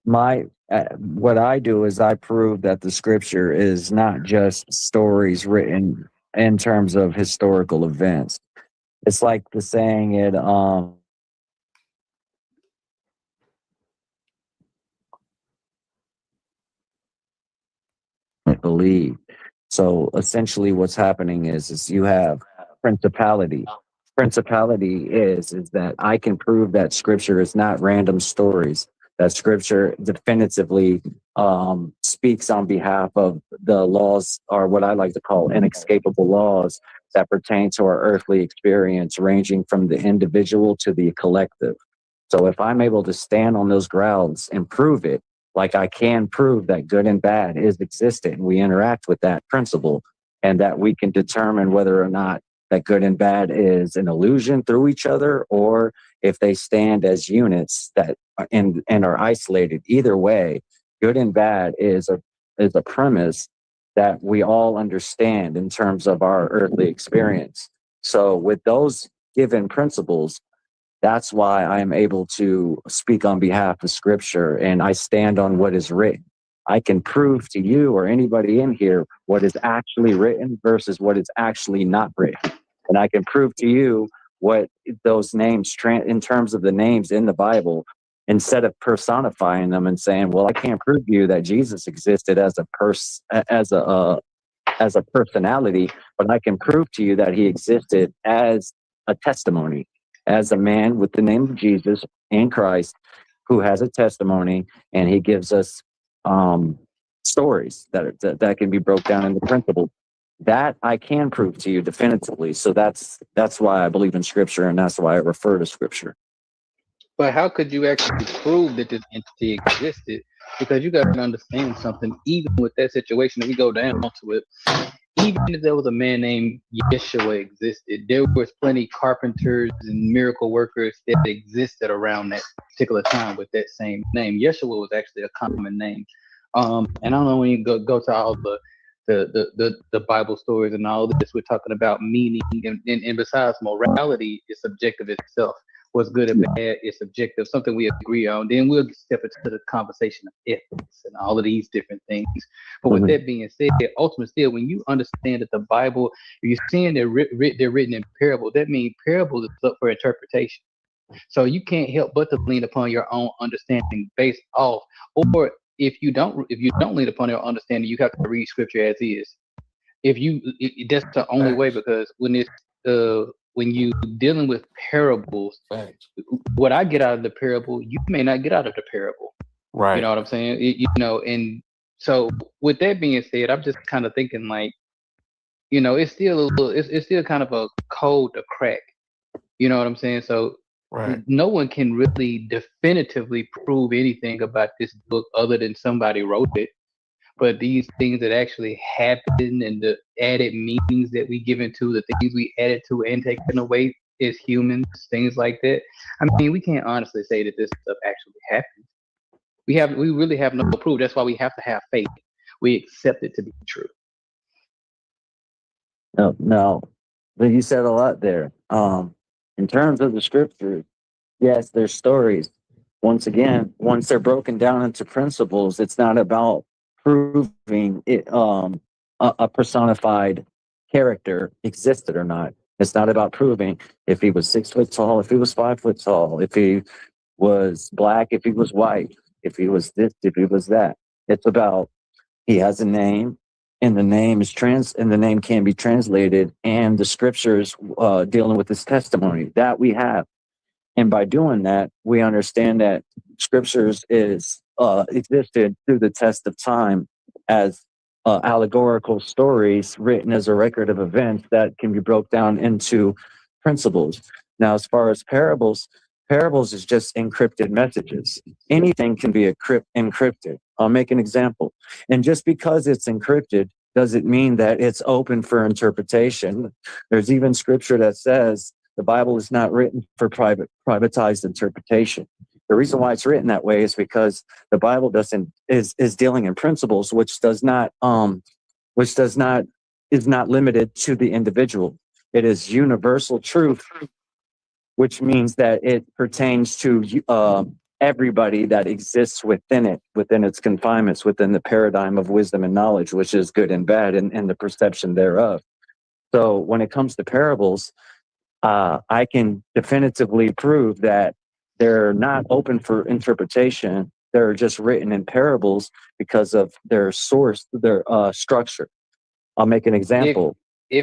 what I do is I prove that the scripture is not just stories written in terms of historical events. It's like the saying it believe. So essentially what's happening is you have principality. Principality is that I can prove that scripture is not random stories, that scripture definitively speaks on behalf of the laws, or what I like to call inescapable laws that pertain to our earthly experience, ranging from the individual to the collective. So if I'm able to stand on those grounds and prove it, like I can prove that good and bad is existent, and we interact with that principle, and that we can determine whether or not that good and bad is an illusion through each other, or if they stand as units that and are isolated. Either way, good and bad is a premise that we all understand in terms of our earthly experience. So with those given principles, that's why I am able to speak on behalf of scripture, and I stand on what is written. I can prove to you or anybody in here what is actually written versus what is actually not written. And I can prove to you what those names, in terms of the names in the Bible, instead of personifying them and saying, well, I can't prove to you that Jesus existed as a personality, but I can prove to you that he existed as a testimony, as a man with the name of Jesus and Christ, who has a testimony, and he gives us stories that can be broke down into principles. That I can prove to you definitively. So that's why I believe in scripture, and that's why I refer to scripture. But how could you actually prove that this entity existed? Because you got to understand something. Even with that situation, if we go down to it, even if there was a man named Yeshua existed, there was plenty carpenters and miracle workers that existed around that particular time with that same name. Yeshua was actually a common name. And I don't know when you go to all the Bible stories and all this, we're talking about meaning, and besides morality is subjective itself. What's good and bad is subjective, something we agree on. Then we'll step into the conversation of ethics and all of these different things. But with that being said, ultimately, still, when you understand that the Bible, if you're seeing they're written in parable, that means parables is up for interpretation. So you can't help but to lean upon your own understanding based off, or if you don't lean upon your understanding, you have to read scripture as is. That's the only way, because when you dealing with parables, what I get out of the parable, you may not get out of the parable. Right. You know what I'm saying? And so with that being said, I'm just kind of thinking like, it's still it's still kind of a code to crack. You know what I'm saying? So no one can really definitively prove anything about this book other than somebody wrote it. But these things that actually happen and the added meanings that we give into the things we added to and taken away as humans, things like that. I mean, we can't honestly say that this stuff actually happened. We really have no proof. That's why we have to have faith. We accept it to be true. No, but you said a lot there. In terms of the scriptures, yes, there's stories. Once again, once they're broken down into principles, it's not about proving it, a personified character existed or not. It's not about proving if he was 6 foot tall, if he was 5 foot tall, if he was black, if he was white, if he was this, if he was that. It's about he has a name, and the name is and the name can be translated, and the scriptures dealing with his testimony that we have. And by doing that, we understand that scriptures is existed through the test of time as allegorical stories written as a record of events that can be broke down into principles. Now, as far as parables is just encrypted messages. Anything can be encrypted. I'll make an example. And just because it's encrypted doesn't mean that it's open for interpretation. There's even scripture that says the Bible is not written for privatized interpretation. The reason why it's written that way is because the Bible is dealing in principles, which is not limited to the individual. It is universal truth, which means that it pertains to everybody that exists within it, within its confinements, within the paradigm of wisdom and knowledge, which is good and bad, and the perception thereof. So when it comes to parables, I can definitively prove that they're not open for interpretation. They're just written in parables because of their source, their structure. I'll make an example.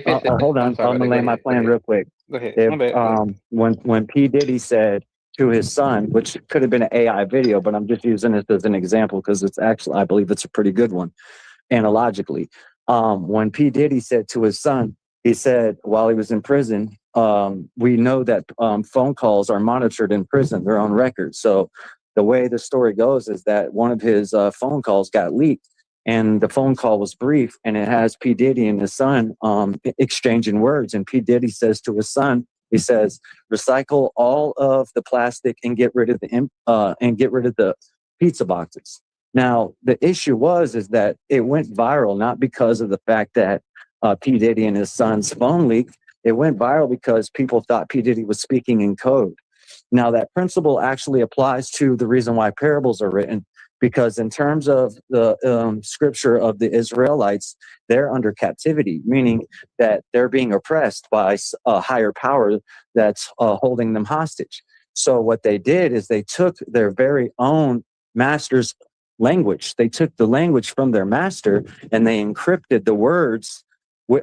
Hold on, I'm gonna lay my plan real quick. Go ahead. If when P. Diddy said to his son, which could have been an AI video, but I'm just using it as an example because it's actually, I believe it's a pretty good one, analogically. When P. Diddy said to his son, he said while he was in prison, we know that phone calls are monitored in prison, they're on record. So the way the story goes is that one of his phone calls got leaked, and the phone call was brief, and it has P. Diddy and his son exchanging words. And P. Diddy says to his son, he says, recycle all of the plastic and get rid of the pizza boxes. Now, the issue is that it went viral, not because of the fact that P. Diddy and his son's phone leaked. It went viral because people thought P. Diddy was speaking in code. Now, that principle actually applies to the reason why parables are written, because in terms of the scripture of the Israelites, they're under captivity, meaning that they're being oppressed by a higher power that's holding them hostage. So what they did is they took their very own master's language. They took the language from their master and they encrypted the words.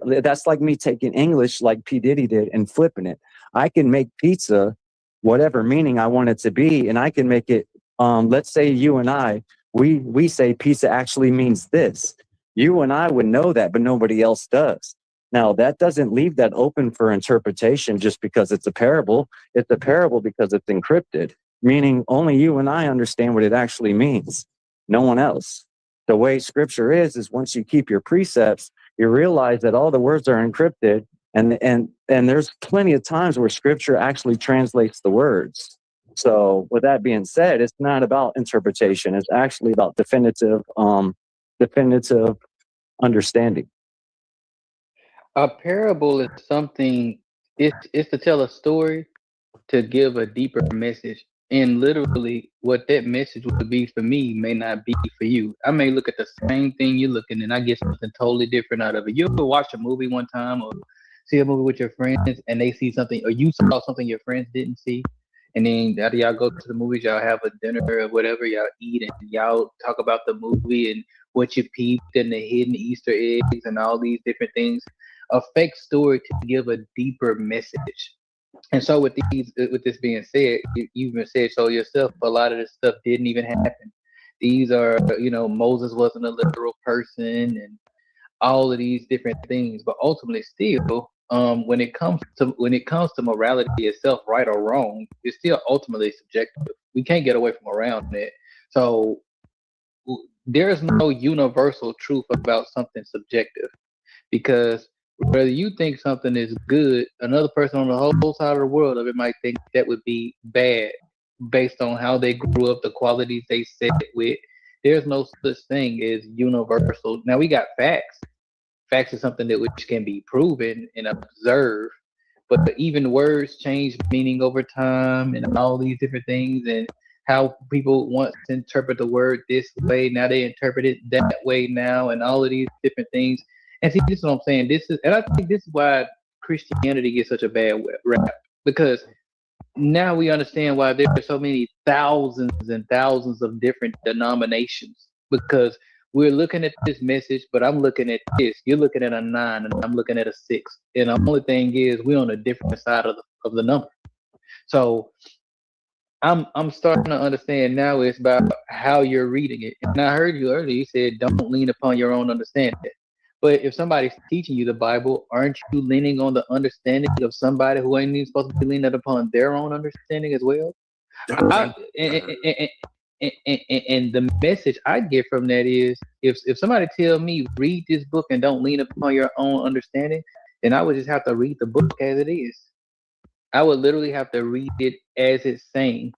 That's like me taking English like P. Diddy did and flipping it. I can make pizza whatever meaning I want it to be, and I can make it, let's say you and I, we say pizza actually means this. You and I would know that, but nobody else does. Now, that doesn't leave that open for interpretation just because it's a parable. It's a parable because it's encrypted. meaning only you and I understand what it actually means. No one else. The way scripture is once you keep your precepts, you realize that all the words are encrypted, and there's plenty of times where scripture actually translates the words. So with that being said, it's not about interpretation. It's actually about definitive understanding. A parable is something, it's to tell a story to give a deeper message. And literally what that message would be for me may not be for you. I may look at the same thing you're looking and I get something totally different out of it. You ever watch a movie one time or see a movie with your friends and they see something, or you saw something your friends didn't see? And then after y'all go to the movies, y'all have a dinner or whatever, y'all eat and y'all talk about the movie and what you peeped and the hidden Easter eggs and all these different things. A fake story to give a deeper message. And so with this being said, you even said so yourself, a lot of this stuff didn't even happen. These are, Moses wasn't a literal person and all of these different things, but ultimately still, when it comes to morality itself, right or wrong, it's still ultimately subjective. We can't get away from around it. So there's no universal truth about something subjective, because whether you think something is good, another person on the whole side of the world of it might think that would be bad based on how they grew up, the qualities they set with. There's no such thing as universal. Now we got facts. Facts is something that which can be proven and observed, but even words change meaning over time and all these different things, and how people once interpret the word this way, now they interpret it that way now, and all of these different things. And see, this is what I'm saying. And I think this is why Christianity gets such a bad rap, because now we understand why there are so many thousands and thousands of different denominations, because we're looking at this message, but I'm looking at this. You're looking at a 9 and I'm looking at a 6. And the only thing is we're on a different side of the number. So I'm starting to understand now it's about how you're reading it. And I heard you earlier, you said don't lean upon your own understanding. But if somebody's teaching you the Bible, aren't you leaning on the understanding of somebody who ain't even supposed to be leaning upon their own understanding as well? And the message I get from that is, if somebody tell me read this book and don't lean upon your own understanding, then I would just have to read the book as it is. I would literally have to read it as it's saying.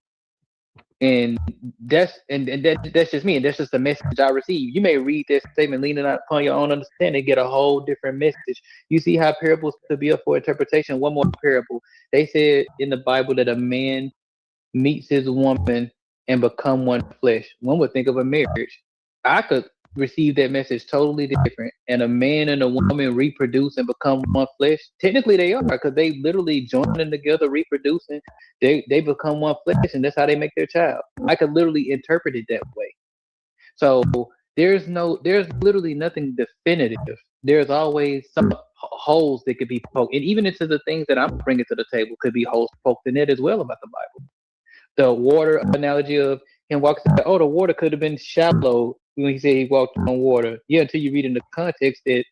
And that's just me, and that's just the message I receive. You may read this statement leaning upon your own understanding, get a whole different message. You see how parables could be up for interpretation. One more parable. They said in the Bible that a man meets his woman and become one flesh. One would think of a marriage. I could receive that message totally different. And a man and a woman reproduce and become one flesh. Technically they are, because they literally joining together, reproducing. They become one flesh, and that's how they make their child. I could literally interpret it that way. So there's literally nothing definitive. There's always some holes that could be poked. And even into the things that I'm bringing to the table could be holes poked in it as well about the Bible. The water analogy of him walking, the water could have been shallow when he said he walked on water. Yeah, until you read in the context that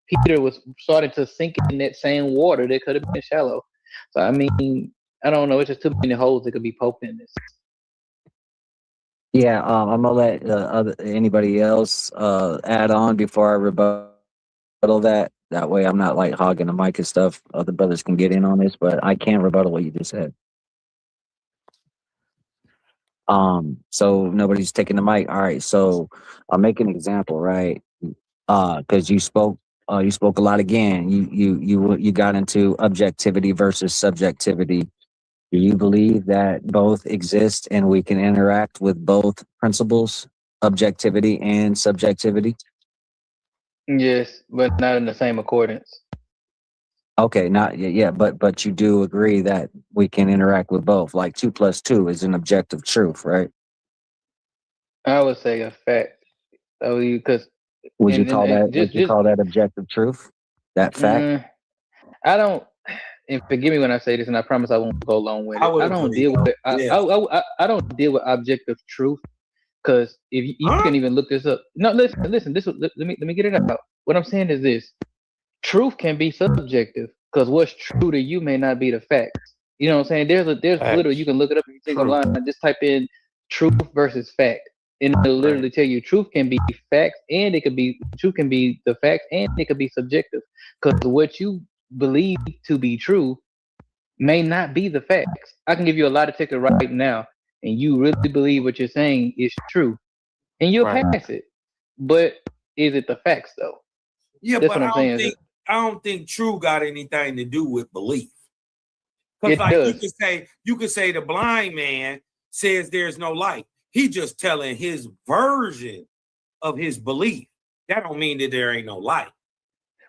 Peter was starting to sink in that same water that could have been shallow. So I mean, I don't know. It's just too many holes that could be poked in this. Yeah, I'm gonna let anybody else add on before I rebuttal that. That way, I'm not like hogging the mic and stuff. Other brothers can get in on this, but I can't rebuttal what you just said. So nobody's taking the mic. All right, so I'll make an example, right? Because you spoke a lot again. You got into objectivity versus subjectivity. Do you believe that both exist and we can interact with both principles, objectivity and subjectivity? Yes, but not in the same accordance. Okay, not yeah, but you do agree that we can interact with both. Like 2 + 2 is an objective truth, right? I would say a fact. Because would you call that objective truth? That fact? I don't. And forgive me when I say this, and I promise I won't go long with it. I don't deal with it. I don't deal with objective truth, because if you can even look this up. No, listen. Let me get it out. What I'm saying is this: truth can be subjective, because what's true to you may not be the facts. You know what I'm saying? There's literally, you can look it up if you take online. Just type in truth versus fact, and it'll literally tell you truth can be facts, and it could be truth can be the facts, and it could be subjective. Because what you believe to be true may not be the facts. I can give you a lot of ticket right now, and you really believe what you're saying is true, and you'll pass it. But is it the facts though? Yeah, That's but what I'm saying. I don't think true got anything to do with belief. Because It like does. you could say the blind man says there's no light. He just telling his version of his belief. That don't mean that there ain't no light.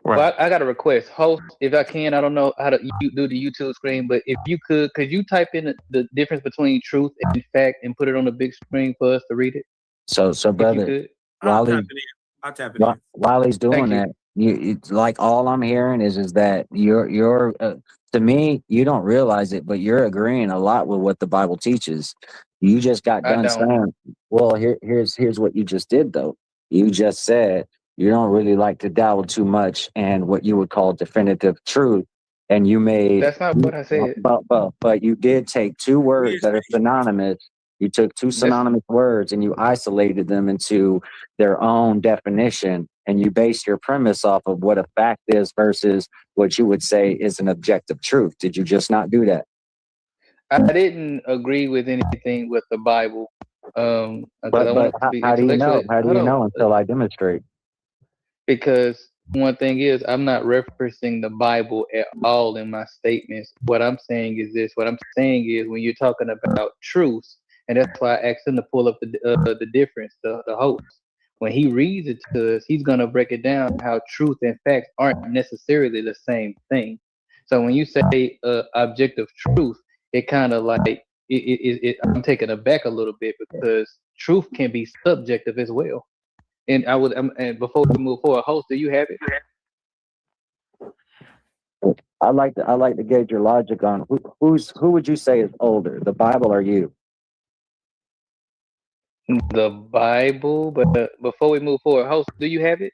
Well, I got a request, host. If I can, I don't know how to do the YouTube screen, but if you could you type in the difference between truth and fact and put it on the big screen for us to read it? So brother, I'll while tap it in. while he's doing that, it's like all I'm hearing is that you're to me, you don't realize it, but you're agreeing a lot with what the Bible teaches. You just got done saying, well, here's what you just did though. You just said you don't really like to dabble too much in what you would call definitive truth, and you made that's not what I said. But you did take two words that are synonymous. You took two synonymous words and you isolated them into their own definition, and you base your premise off of what a fact is versus what you would say is an objective truth. Did you just not do that? I didn't agree with anything with the Bible. But how do you know? How do you know until I demonstrate? Because one thing is, I'm not referencing the Bible at all in my statements. What I'm saying is this. What I'm saying is when you're talking about truth, and that's why I asked him to pull up the difference, the host. When he reads it to us, he's gonna break it down how truth and facts aren't necessarily the same thing. So when you say objective truth, it kind of like I'm taken aback a little bit because truth can be subjective as well. And and before we move forward, host, do you have it? I like to gauge your logic on who would you say is older, the Bible or you? The Bible, but before we move forward, host, do you have it?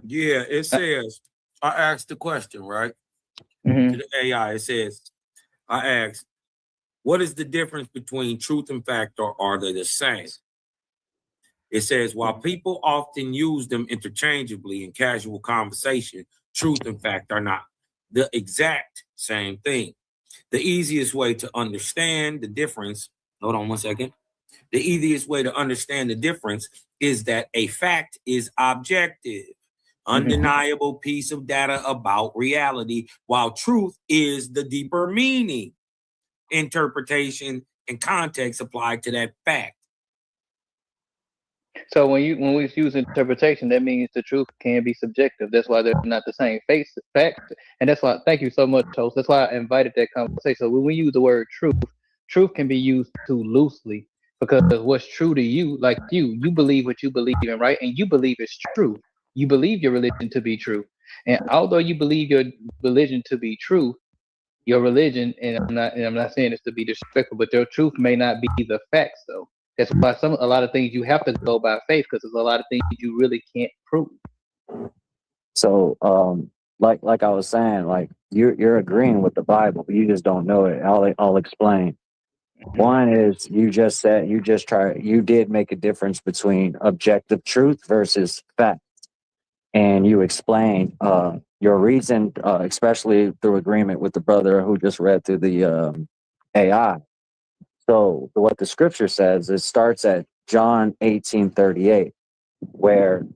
Yeah, it says, I asked the question, right? To the AI, it says, I asked, what is the difference between truth and fact, or are they the same? It says, while people often use them interchangeably in casual conversation, truth and fact are not the exact same thing. The easiest way to understand the difference, hold on one second. The easiest way to understand the difference is that a fact is objective, undeniable piece of data about reality, while truth is the deeper meaning, interpretation, and context applied to that fact. So when we use interpretation, that means the truth can be subjective. That's why they're not the same facts, and that's why. Thank you so much, host. That's why I invited that conversation. So when we use the word truth can be used too loosely because what's true to you, like you believe what you believe in, right? And you believe it's true. You believe your religion to be true, and although you believe your religion to be true, your religion, and I'm not saying this to be disrespectful, but your truth may not be the facts though. That's why a lot of things you have to go by faith because there's a lot of things you really can't prove. So like I was saying, like you're agreeing with the Bible, but you just don't know it. I'll explain. One is you did make a difference between objective truth versus fact. And you explained your reason, especially through agreement with the brother who just read through the AI. So what the scripture says, it starts at John 18:38, where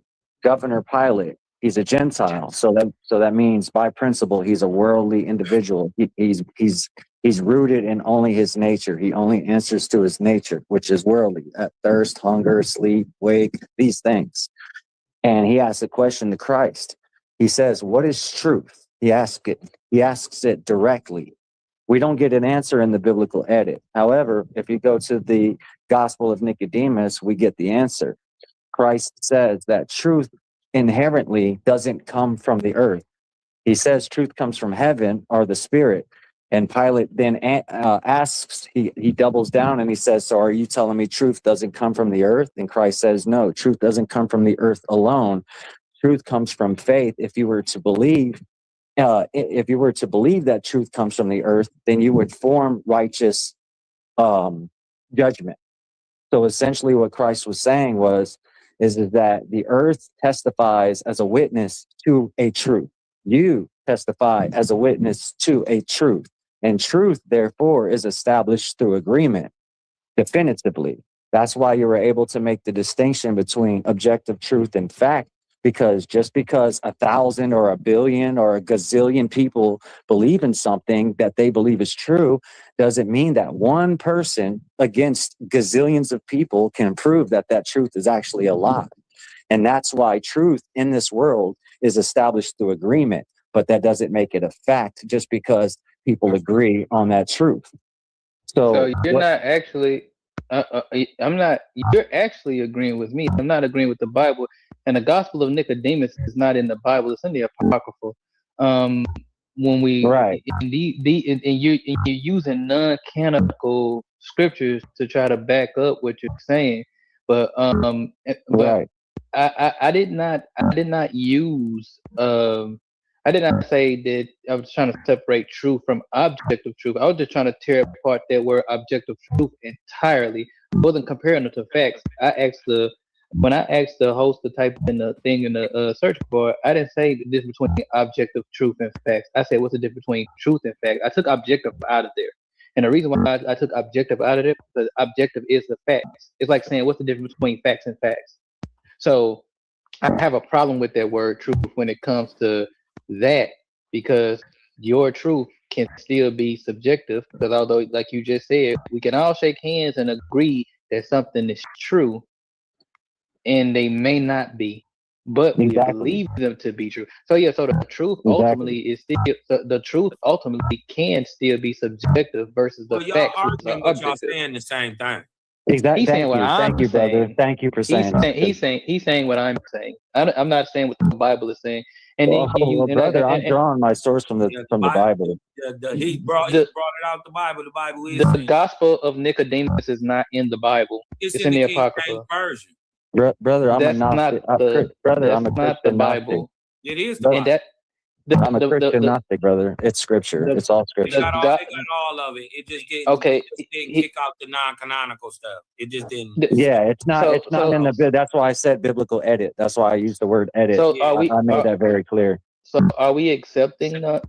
Governor Pilate, he's a Gentile. So that means by principle, he's a worldly individual. He's rooted in only his nature. He only answers to his nature, which is worldly, thirst, hunger, sleep, wake, these things. And he asks a question to Christ. He says, what is truth? He asks it directly. We don't get an answer in the biblical edit. However, if you go to the Gospel of Nicodemus, we get the answer. Christ says that truth inherently doesn't come from the earth. He says truth comes from heaven or the spirit. And Pilate then asks, he doubles down and he says, so are you telling me truth doesn't come from the earth? And Christ says, no, truth doesn't come from the earth alone. Truth comes from faith. If you were to believe if you were to believe that truth comes from the earth, then you would form righteous judgment. So essentially what Christ was saying is that the earth testifies as a witness to a truth. You testify as a witness to a truth. And truth, therefore, is established through agreement, definitively. That's why you were able to make the distinction between objective truth and fact, because just because 1,000 or 1 billion or a gazillion people believe in something that they believe is true, doesn't mean that one person against gazillions of people can prove that that truth is actually a lie. And that's why truth in this world is established through agreement, but that doesn't make it a fact just because people agree on that truth. So you're not actually, you're actually agreeing with me. I'm not agreeing with the Bible. And the Gospel of Nicodemus is not in the Bible. It's in the Apocryphal. When we, right. and you're using non-canonical scriptures to try to back up what you're saying. But, right. I did not use, I did not say that I was trying to separate truth from objective truth. I was just trying to tear apart that word objective truth entirely. I wasn't comparing it to facts. When I asked the host to type in the thing in the search bar, I didn't say the difference between objective truth and facts. I said, what's the difference between truth and fact? I took objective out of there. And the reason why I took objective out of it, because objective is the facts. It's like saying, what's the difference between facts and facts? So I have a problem with that word truth when it comes to that, because your truth can still be subjective, because although, like you just said, we can all shake hands and agree that something is true, and they may not be, but we believe them to be true. So yeah, so the truth ultimately is still, the truth ultimately can still be subjective versus the facts. Y'all arguing, but y'all saying the same thing. Exactly. He's saying what I'm saying. Brother. Thank you for saying that. He's saying what I'm saying. I'm not saying what the Bible is saying. And then brother, I'm drawing my source from the Bible. He brought it out the Bible. The Bible is the Gospel of Nicodemus is not in the Bible. It's in the Apocrypha version. Brother, I'm that's a Gnostic. I'm a Christian Gnostic. It is the Bible. I'm a Christian Gnostic, brother. It's scripture. It's all scripture. They got all of it. It just didn't. Okay. It just didn't kick out the non-canonical stuff. It just didn't. Yeah, it's not. It's not in the bid. That's why I said biblical edit. That's why I used the word edit. So I made that very clear. So are we accepting going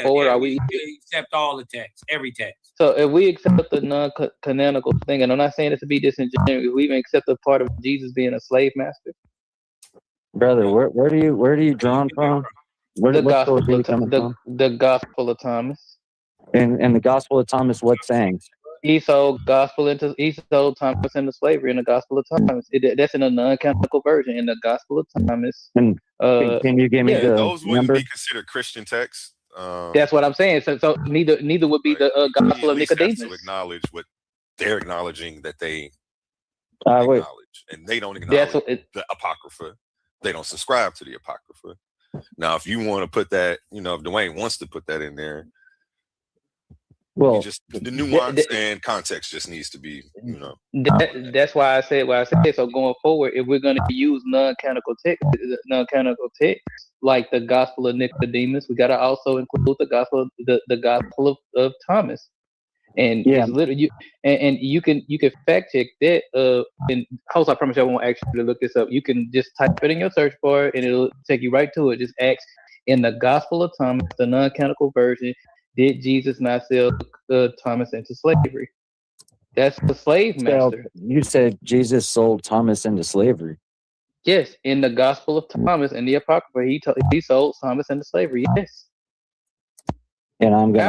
forward? Yeah, are we accept all the text, every text? So if we accept the non-canonical thing, and I'm not saying this to be disingenuous, we even accept the part of Jesus being a slave master. Brother, where do you drawn from? The Gospel of Thomas. And the Gospel of Thomas, what saying? He sold Thomas into slavery in the Gospel of Thomas. That's in a non-canonical version in the Gospel of Thomas. And can you give me the those wouldn't number? be considered Christian texts. That's what I'm saying. So neither would be the Gospel of Nicodemus. To acknowledge what they're acknowledging that they acknowledge, and they don't acknowledge the Apocrypha. They don't subscribe to the Apocrypha. Now, if you want to put that, if Dwayne wants to put that in there, well, just the nuance and context just needs to be, That's why I said what I said. So going forward, if we're going to use non-canonical text like the Gospel of Nicodemus, we got to also include the Gospel of Thomas. And it's literally you can fact check that. And host, I promise you I won't ask you to look this up. You can just type it in your search bar and it'll take you right to it. Just ask in the Gospel of Thomas, the non-canonical version, did Jesus not sell Thomas into slavery? That's the slave master. So you said Jesus sold Thomas into slavery. Yes, in the Gospel of Thomas in the Apocrypha, he sold Thomas into slavery. Yes. And I'm gonna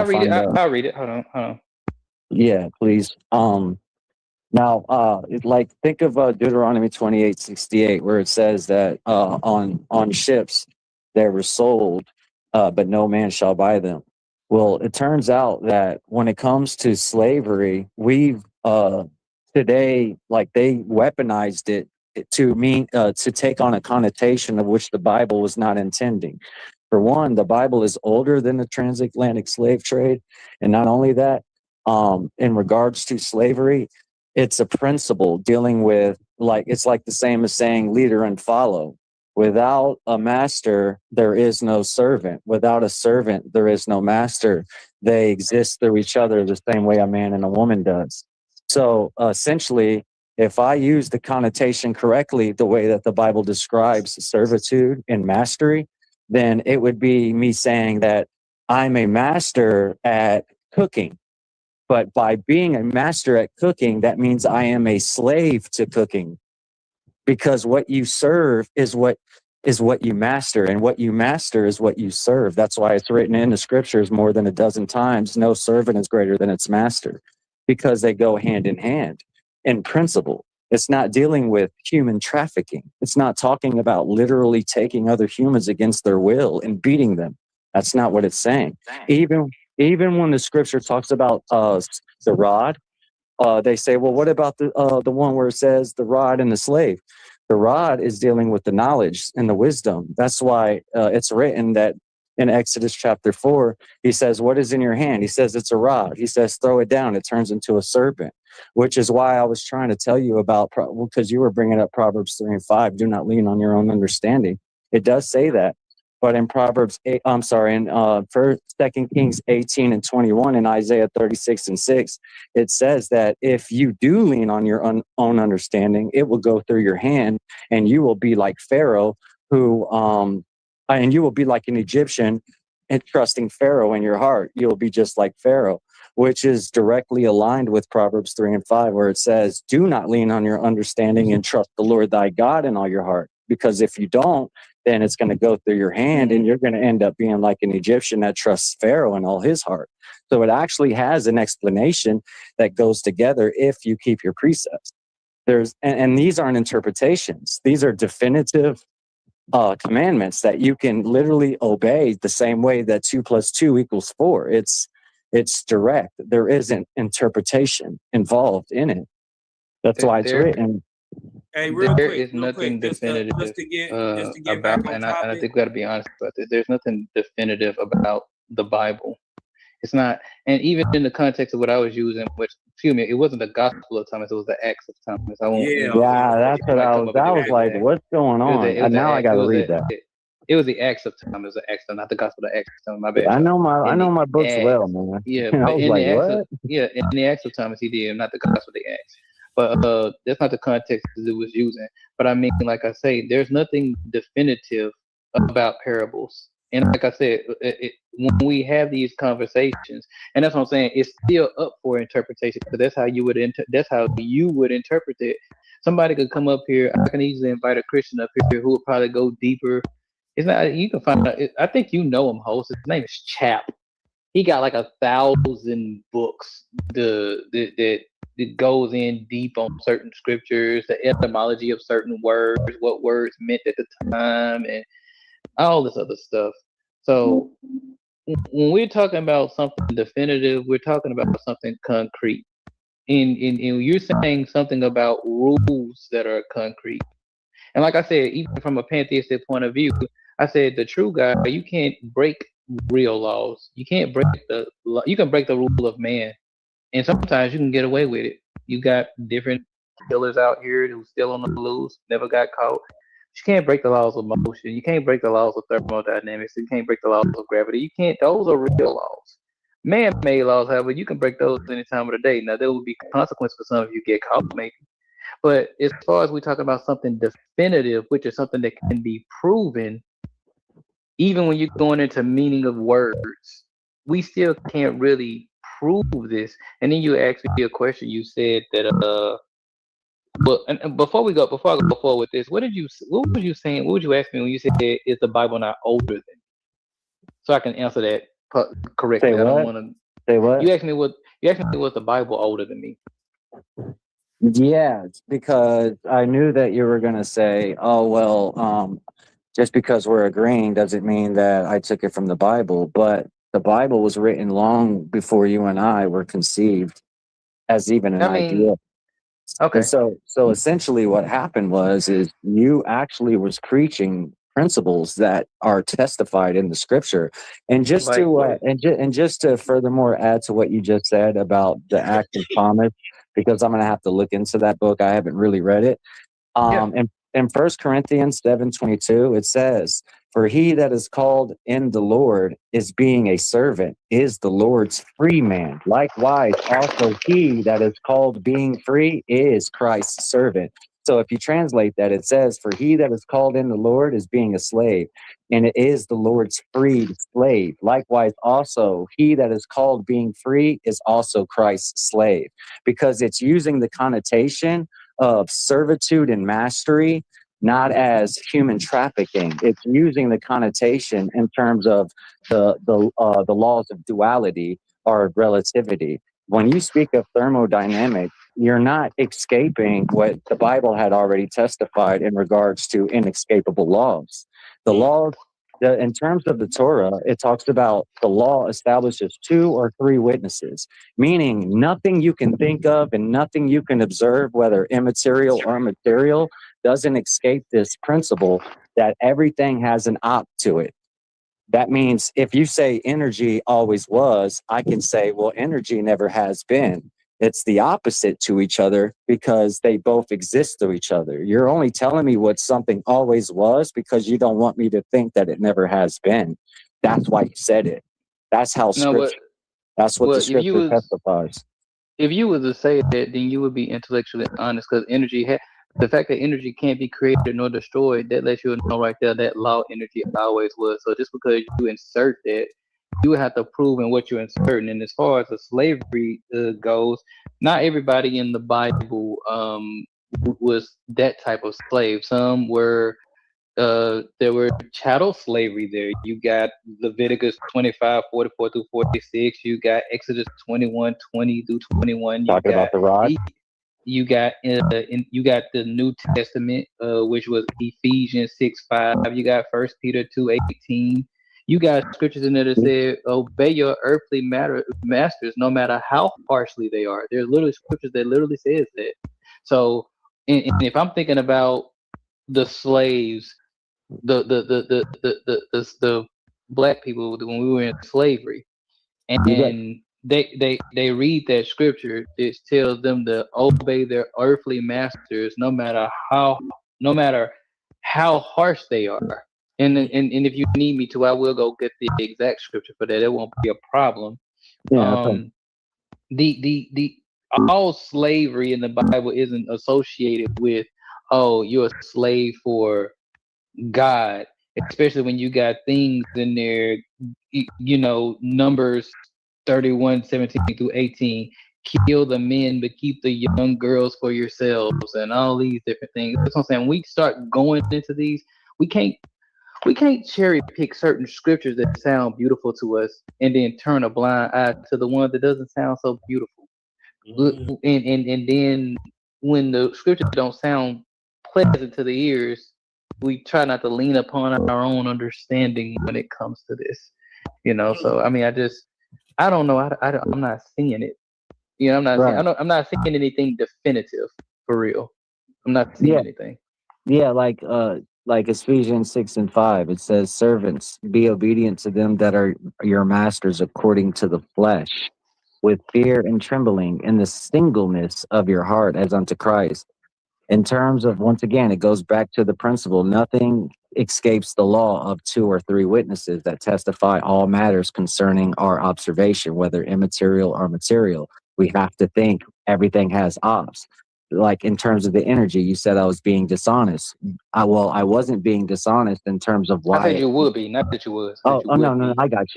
I'll read it. Hold on. Yeah, please. Now, like think of Deuteronomy 28:68, where it says that on ships they were sold, but no man shall buy them. Well, it turns out that when it comes to slavery, we've today, like they weaponized it to mean to take on a connotation of which the Bible was not intending. For one, the Bible is older than the transatlantic slave trade, and not only that. In regards to slavery, it's a principle dealing with it's like the same as saying leader and follow. Without a master, there is no servant. Without a servant, there is no master. They exist through each other the same way a man and a woman does. So essentially, if I use the connotation correctly, the way that the Bible describes servitude and mastery, then it would be me saying that I'm a master at cooking. But by being a master at cooking, that means I am a slave to cooking, because what you serve is what you master, and what you master is what you serve. That's why it's written in the scriptures more than a dozen times, no servant is greater than its master, because they go hand in hand in principle. It's not dealing with human trafficking. It's not talking about literally taking other humans against their will and beating them. That's not what it's saying. Even when the scripture talks about the rod, they say, well, what about the one where it says the rod and the slave? The rod is dealing with the knowledge and the wisdom. That's why it's written that in Exodus chapter 4, he says, what is in your hand? He says, it's a rod. He says, throw it down. It turns into a serpent, which is why I was trying to tell you about, because you were bringing up Proverbs 3:5, do not lean on your own understanding. It does say that. But in Proverbs 8, I'm sorry, in 2 Kings 18:21 and Isaiah 36:6, it says that if you do lean on your own understanding, it will go through your hand, and you will be like Pharaoh, and you will be like an Egyptian and trusting Pharaoh in your heart. You'll be just like Pharaoh, which is directly aligned with Proverbs 3:5, where it says, do not lean on your understanding and trust the Lord thy God in all your heart. Because if you don't, then it's going to go through your hand, and you're going to end up being like an Egyptian that trusts Pharaoh in all his heart. So it actually has an explanation that goes together if you keep your precepts. And these aren't interpretations. These are definitive commandments that you can literally obey the same way that 2 + 2 = 4. It's direct. There isn't interpretation involved in it. That's why it's written. Hey, There is nothing definitive about, and I think we got to be honest about this. There's nothing definitive about the Bible. It's not, and even in the context of what I was using, which, excuse me, it wasn't the Gospel of Thomas, it was the Acts of Thomas. I won't. Yeah, that's what I was like, what's going on? And now I got to read that. It was the Acts of Thomas, the Acts, not the Gospel of Acts of Thomas. My bad. I know my books well, man. Yeah, I but was in like, the Acts what? in the Acts of Thomas, he did, not the Gospel of the Acts. But that's not the context it was using. But I mean, like I say, there's nothing definitive about parables. And like I said, when we have these conversations, and that's what I'm saying, it's still up for interpretation, because that's how you would interpret it. Somebody could come up here. I can easily invite a Christian up here who will probably go deeper. It's not. You can find out. I think you know him, host. His name is Chap. He got like 1,000 books that goes in deep on certain scriptures, the etymology of certain words, what words meant at the time, and all this other stuff. So when we're talking about something definitive, we're talking about something concrete. And you're saying something about rules that are concrete. And like I said, even from a pantheistic point of view, I said the true God, you can't break real laws. You can't break you can break the rule of man. And sometimes you can get away with it. You got different killers out here who still on the loose, never got caught. You can't break the laws of motion. You can't break the laws of thermodynamics. You can't break the laws of gravity. You can't. Those are real laws. Man-made laws, however, you can break those any time of the day. Now, there will be consequence for some if you get caught, maybe. But as far as we're talking about something definitive, which is something that can be proven, even when you're going into meaning of words, we still can't really prove this. And then you asked me a question. You said that but and before I go forward with this, what was you saying? What would you ask me when you said, is the Bible not older than me? So I can answer that correctly. Say I what? don't want to. Say what? You asked me was the Bible older than me? Yeah, because I knew that you were going to say, oh, well, just because we're agreeing doesn't mean that I took it from the Bible. But the Bible was written long before you and I were conceived as even an idea. Okay. And so essentially what happened is you actually was preaching principles that are testified in the scripture. And just to furthermore add to what you just said about the Acts of Thomas, because I'm going to have to look into that book. I haven't really read it. in 1 Corinthians 7:22, it says, "For he that is called in the Lord is being a servant, is the Lord's free man. Likewise, also he that is called being free is Christ's servant." So if you translate that, it says, "For he that is called in the Lord is being a slave, and it is the Lord's freed slave. Likewise, also he that is called being free is also Christ's slave," because it's using the connotation of servitude and mastery, not as human trafficking. It's using the connotation in terms of the laws of duality or relativity. When you speak of thermodynamics, you're not escaping what the Bible had already testified in regards to inescapable laws. The laws, in terms of the Torah, it talks about the law establishes 2 or 3 witnesses, meaning nothing you can think of and nothing you can observe, whether immaterial or material, doesn't escape this principle that everything has an op to it. That means if you say energy always was, I can say, well, energy never has been. It's the opposite to each other because they both exist to each other. You're only telling me what something always was because you don't want me to think that it never has been. That's why you said it. That's how scripture, that's what the scripture testifies. If you was to say that, then you would be intellectually honest, because the fact that energy can't be created nor destroyed, that lets you know right there that law energy always was. So just because you insert that, you would have to prove in what you're inserting. And as far as the slavery goes, not everybody in the Bible was that type of slave. Some were. There were chattel slavery there. You got Leviticus 25:44 through 46. You got Exodus 21:20 through 21. Talking about the rod. You got you got the New Testament, which was Ephesians 6:5. You got 1 Peter 2:18. You got scriptures in there that say, "Obey your earthly masters, no matter how harshly they are." There's literally scriptures that literally says that. So, and if I'm thinking about the slaves, the black people when we were in slavery, and they read that scripture, it tells them to obey their earthly masters no matter how harsh they are. And if you need me to, I will go get the exact scripture for that. It won't be a problem. The all slavery in the Bible isn't associated with, oh, you're a slave for God, especially when you got things in there, Numbers 31:17 through 18, kill the men but keep the young girls for yourselves, and all these different things. That's what I'm saying. We start going into these, we can't cherry pick certain scriptures that sound beautiful to us and then turn a blind eye to the one that doesn't sound so beautiful. And then when the scriptures don't sound pleasant to the ears, we try not to lean upon our own understanding when it comes to this, So I mean, I don't know. I'm not seeing it. I'm not seeing anything definitive for real. I'm not seeing anything. Yeah, like Ephesians 6:5, it says, "Servants, be obedient to them that are your masters according to the flesh, with fear and trembling, in the singleness of your heart, as unto Christ." In terms of, once again, it goes back to the principle, nothing escapes the law of 2 or 3 witnesses that testify all matters concerning our observation, whether immaterial or material. We have to think everything has ops. Like in terms of the energy, you said I was being dishonest. I wasn't being dishonest in terms of why. I said you would be, not that you was. No, I got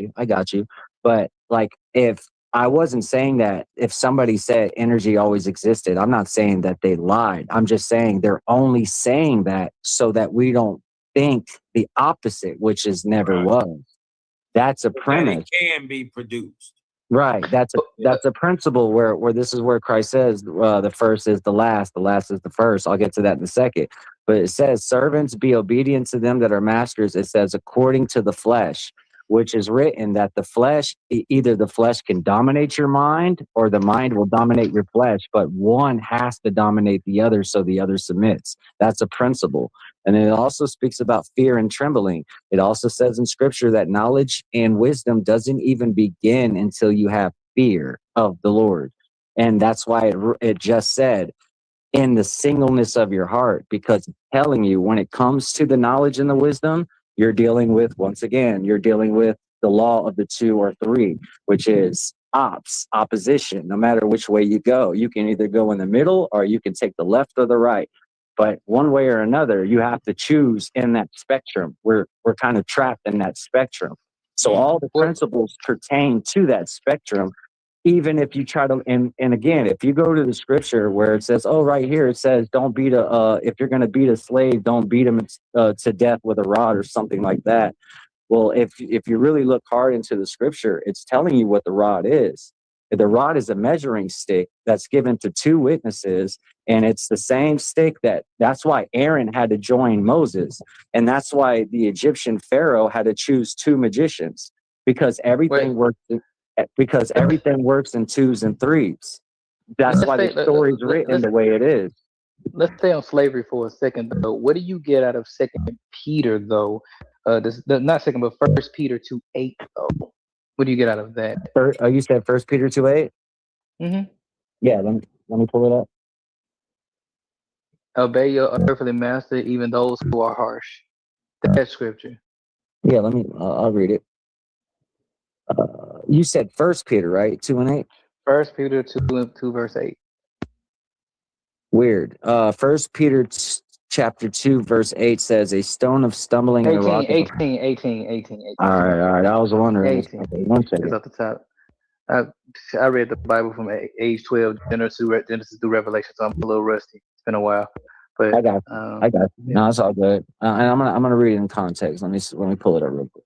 you. But like, if I wasn't saying that if somebody said energy always existed, I'm not saying that they lied. I'm just saying they're only saying that so that we don't think the opposite, which is never was. That's a premise. That it can be produced. Right. That's a principle where this is where Christ says the first is the last is the first. I'll get to that in a second. But it says, "Servants, be obedient to them that are masters." It says, "according to the flesh," which is written that the flesh, either the flesh can dominate your mind or the mind will dominate your flesh, but one has to dominate the other so the other submits. That's a principle. And it also speaks about fear and trembling. It also says in scripture that knowledge and wisdom doesn't even begin until you have fear of the Lord. And that's why it just said, in the singleness of your heart, because it's telling you when it comes to the knowledge and the wisdom, you're dealing with, once again, you're dealing with the law of the 2 or 3, which is opposition. No matter which way you go, you can either go in the middle or you can take the left or the right. But one way or another, you have to choose in that spectrum. We're kind of trapped in that spectrum. So all the principles pertain to that spectrum. Even if you try to, and again, if you go to the scripture where it says, oh, right here, it says, don't beat if you're going to beat a slave, don't beat him to death with a rod or something like that. Well, if you really look hard into the scripture, it's telling you what the rod is. The rod is a measuring stick that's given to 2 witnesses, and it's the same stick that's why Aaron had to join Moses. And that's why the Egyptian Pharaoh had to choose 2 magicians, because everything works in 2s and 3s. That's why the story's written the way it is. Let's stay on slavery for a second, though. What do you get out of 2 Peter, though? Not second, but 1 Peter 2:8, though. What do you get out of that? You said 1 Peter 2:8? Mm-hmm. Yeah, let me pull it up. Obey your earthly master, even those who are harsh. That's scripture. Yeah, I'll read it. You said 1 Peter, right? 2 and 8? 1 Peter 2 verse 8. Weird. 1 Peter chapter 2 verse 8 says, a stone of stumbling and a rock. 18. All right. I was wondering. 18. Okay, 1 second. It's off the top. I read the Bible from age 12, Genesis through Revelation, so I'm a little rusty. It's been a while. But I got you. Yeah. No, it's all good. And I'm gonna read it in context. Let me pull it up real quick.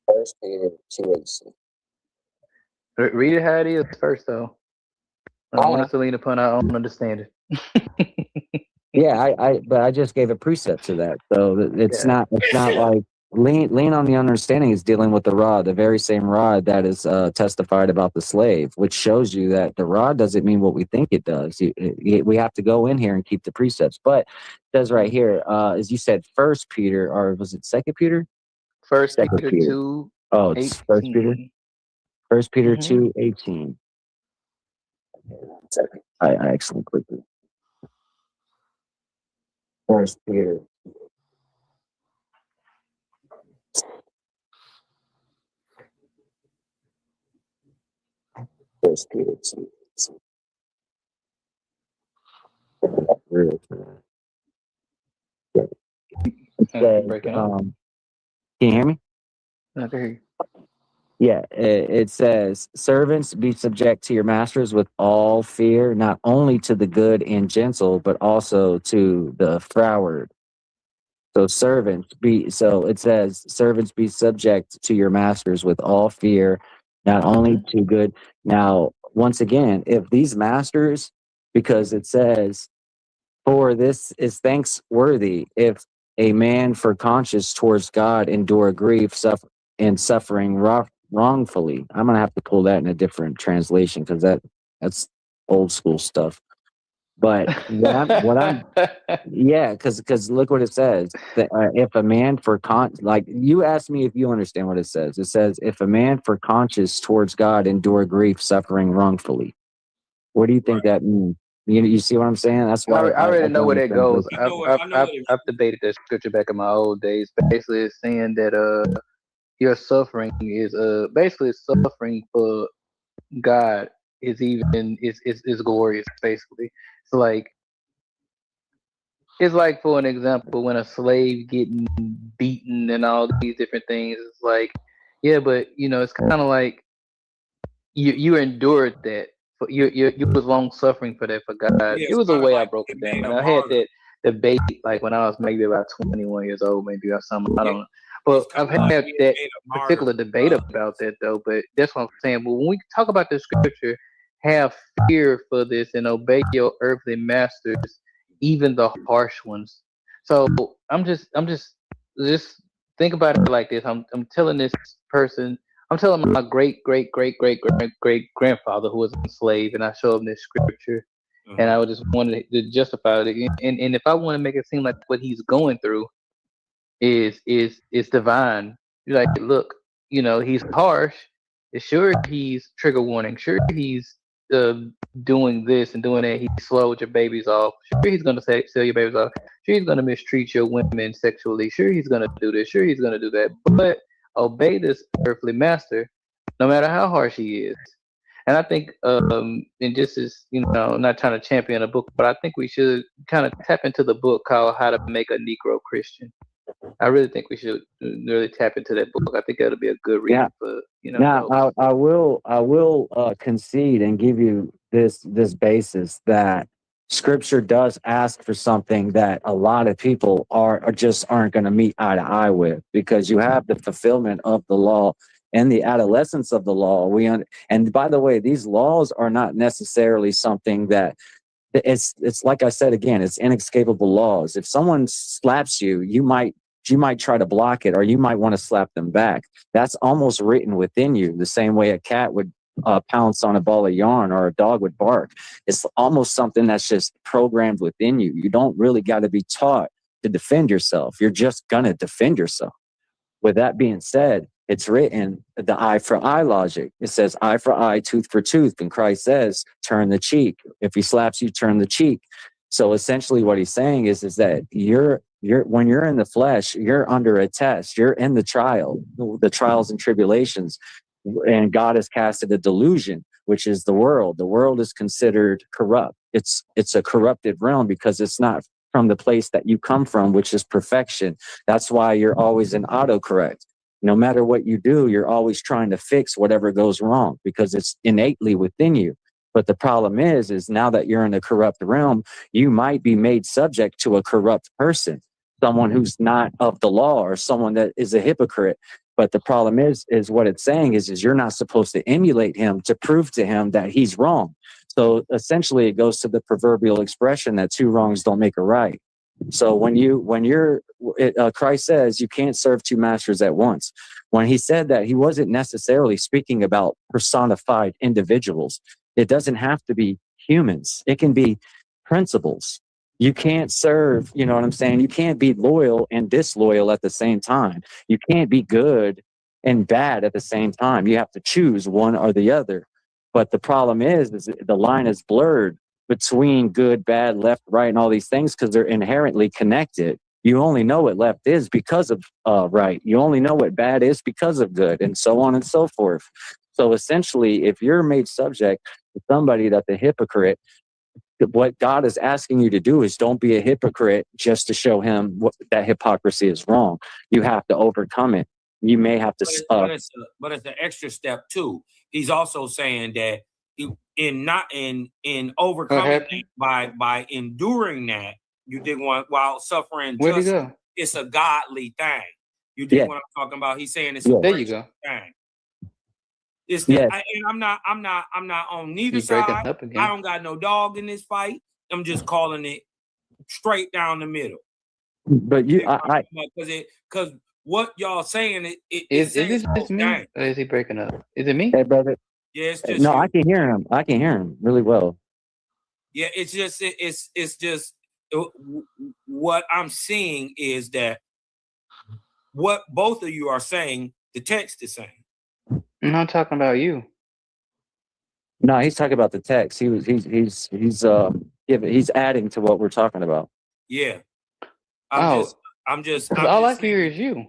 1 Peter 2:8. Read it how it is first, though. I don't want us to lean upon our own understanding. Yeah, but I just gave a precept to that, so it's not like lean on the understanding is dealing with the rod, the very same rod that is testified about the slave, which shows you that the rod doesn't mean what we think it does. We have to go in here and keep the precepts. But it says right here, as you said, 1 Peter, or was it 2 Peter? 1 Peter 2. Oh, it's 1 Peter. 1 Peter 2:18. I actually quickly. 1 Peter. First Peter 2. Can you hear me? I can hear you. Yeah, it says, servants, be subject to your masters with all fear, not only to the good and gentle, but also to the froward. So it says, servants, be subject to your masters with all fear, not only to good. Now, once again, if these masters, because it says, for this is thanksworthy if a man for conscience towards God endure grief, suffering wrongfully. I'm gonna have to pull that in a different translation because that's old school stuff. But because look what it says. That, if a man for like you asked me if you understand what it says. It says if a man for conscience towards God endure grief, suffering wrongfully. What do you think that means? You see what I'm saying? That's why I already know where that goes. I've debated that scripture back in my old days. Basically, it's saying that your suffering is basically suffering for God is glorious. Basically, it's like for an example, when a slave getting beaten and all these different things, it's like, yeah, but it's kind of like you endured that. You was long suffering for that for God. Yeah, it was a way I like broke it down. being And a I had martyr. that debate like when I was maybe about 21 years old, maybe or something. I don't know. But I've had that particular debate about that though. But that's what I'm saying. But when we talk about the scripture, have fear for this and obey your earthly masters, even the harsh ones. So I'm just think about it like this. I'm telling this person. I'm telling my great grandfather who was enslaved, and I showed him this scripture, and I just wanted to justify it. And if I want to make it seem like what he's going through is divine, you're like, look, he's harsh. Sure, he's trigger warning. Sure, he's doing this and doing that, he slowed your babies off. Sure, he's gonna sell your babies off. Sure, he's gonna mistreat your women sexually. Sure, he's gonna do this. Sure, he's gonna do that. But obey this earthly master, no matter how harsh he is. And I think, and this is, I'm not trying to champion a book, but I think we should kind of tap into the book called How to Make a Negro Christian. I really think we should really tap into that book. I think that'll be a good read for, Now, I will concede and give you this basis that Scripture does ask for something that a lot of people aren't going to meet eye to eye with, because you have the fulfillment of the law and the adolescence of the law. And by the way, these laws are not necessarily something that it's like I said again, it's inescapable laws. If someone slaps you, you might try to block it, or you might want to slap them back. That's almost written within you, the same way a cat would pounce on a ball of yarn or a dog would bark. It's almost something that's just programmed within you. You don't really got to be taught to defend yourself. You're just going to defend yourself. With that being said, it's written, the eye for eye logic. It says eye for eye, tooth for tooth. And Christ says, turn the cheek. If he slaps you, turn the cheek. So essentially what he's saying is that when you're in the flesh, you're under a test. You're in the trials and tribulations. And God has casted a delusion, which is the world. The world is considered corrupt. It's a corrupted realm because it's not from the place that you come from, which is perfection. That's why you're always in autocorrect. No matter what you do, you're always trying to fix whatever goes wrong because it's innately within you. But the problem is now that you're in a corrupt realm, you might be made subject to a corrupt person, someone who's not of the law or someone that is a hypocrite. But the problem is what it's saying is you're not supposed to emulate him to prove to him that he's wrong. So essentially it goes to the proverbial expression that two wrongs don't make a right. So Christ says you can't serve two masters at once. When he said that, he wasn't necessarily speaking about personified individuals. It doesn't have to be humans. It can be principles. You can't serve, you know what I'm saying? You can't be loyal and disloyal at the same time. You can't be good and bad at the same time. You have to choose one or the other. But the problem is the line is blurred between good, bad, left, right, and all these things because they're inherently connected. You only know what left is because of right. You only know what bad is because of good, and so on and so forth. So essentially, if you're made subject to somebody that's a hypocrite, what God is asking you to do is don't be a hypocrite just to show him that hypocrisy is wrong. You have to overcome it. You may have to. But it's an extra step too. He's also saying that in overcoming it, by enduring that, you dig one while suffering. Where'd he go? It's a godly thing. You dig what I'm talking about? He's saying it's a there you go. thing. It's and I'm not on neither side. I don't got no dog in this fight. I'm just calling it straight down the middle. But because what y'all saying is this just me? Or is he breaking up? Is it me? Hey, brother. Yeah, it's just no. you. I can hear him. I can hear him really well. Yeah, it's just what I'm seeing is that what both of you are saying, the text is saying. I'm not talking about you. No, he's talking about the text. He's adding to what we're talking about. Yeah. I'm just all I hear is you.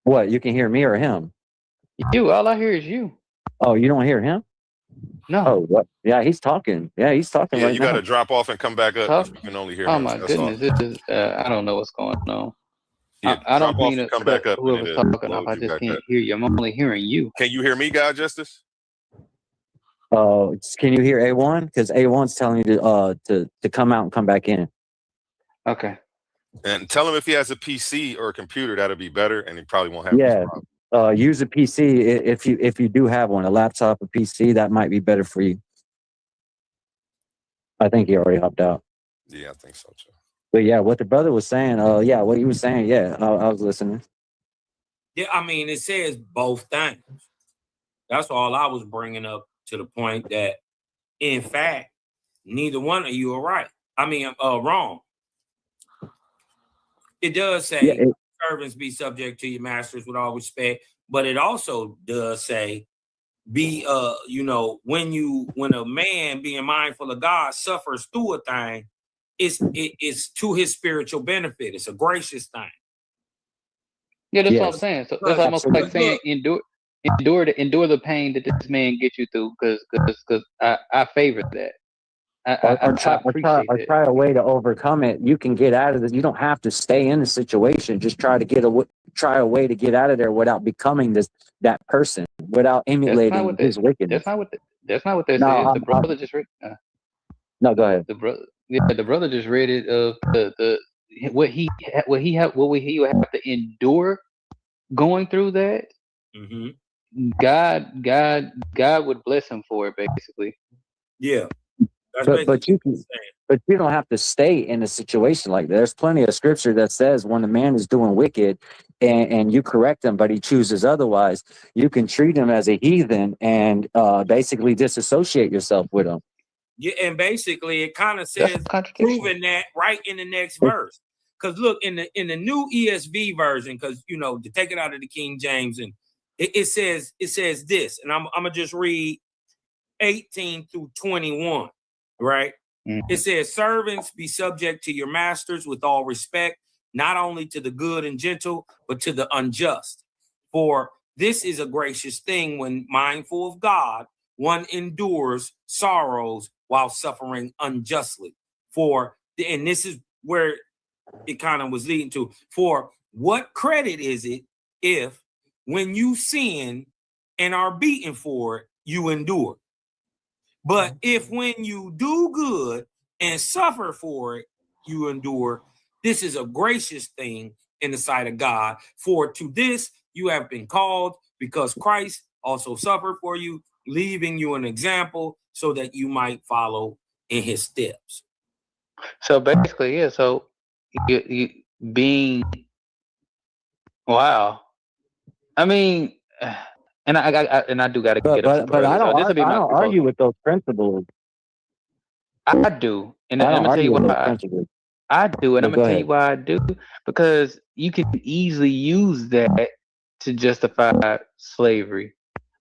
What? You can hear me or him? You. All I hear is you. Oh, you don't hear him? No. Oh, what? Yeah, he's talking. Yeah, he's talking right now. You got to drop off and come back up. You can only hear him. Oh my goodness, this is I don't know what's going on. Yeah, I don't mean to come back up. Whoever's talking off. I just can't hear you. I'm only hearing you. Can you hear me, God Justice? Can you hear A1? Because A1's telling you to come out and come back in. Okay. And tell him if he has a PC or a computer, that'll be better, and he probably won't have this problem. Use a PC if you do have one, a laptop, a PC, that might be better for you. I think he already hopped out. Yeah, I think so too. But yeah, what the brother was saying, what he was saying, I was listening. Yeah, I mean, it says both things. That's all I was bringing up to the point that, in fact, neither one of you are right. I mean, wrong. It does say servants be subject to your masters with all respect, but it also does say be when a man being mindful of God suffers through a thing, it's to his spiritual benefit. It's a gracious thing. Yeah, that's what I'm saying. So that's almost like saying endure the pain that this man gets you through, because I favor that. I appreciate that. Try a way to overcome it. You can get out of this. You don't have to stay in the situation. Just try a way to get out of there without becoming that person, without emulating his wickedness. That's not what that says. The brother just read. No, go ahead. The brother just read it of what he would have to endure going through that. Mm-hmm. God would bless him for it, basically. Yeah. But you don't have to stay in a situation like that. There's plenty of scripture that says when a man is doing wicked and you correct him, but he chooses otherwise, you can treat him as a heathen and basically disassociate yourself with him. Yeah, and basically it kind of says proving that right in the next verse. Because look, in the new ESV version, because to take it out of the King James, and it says this, and I'm gonna just read 18 through 21. Right? Mm-hmm. It says, servants, be subject to your masters with all respect, not only to the good and gentle, but to the unjust. For this is a gracious thing when mindful of God, one endures sorrows while suffering unjustly. And this is where it kind of was leading to, for what credit is it if when you sin and are beaten for it, you endure? But if when you do good and suffer for it, you endure, this is a gracious thing in the sight of God. For to this you have been called, because Christ also suffered for you, leaving you an example so that you might follow in his steps. So basically, yeah. So you being, wow. I mean, and I do got to get up super early. So this will be my argue with those principles. I do, and I'm gonna tell you why. I do, and I'm gonna tell you why I do. Because you can easily use that to justify slavery.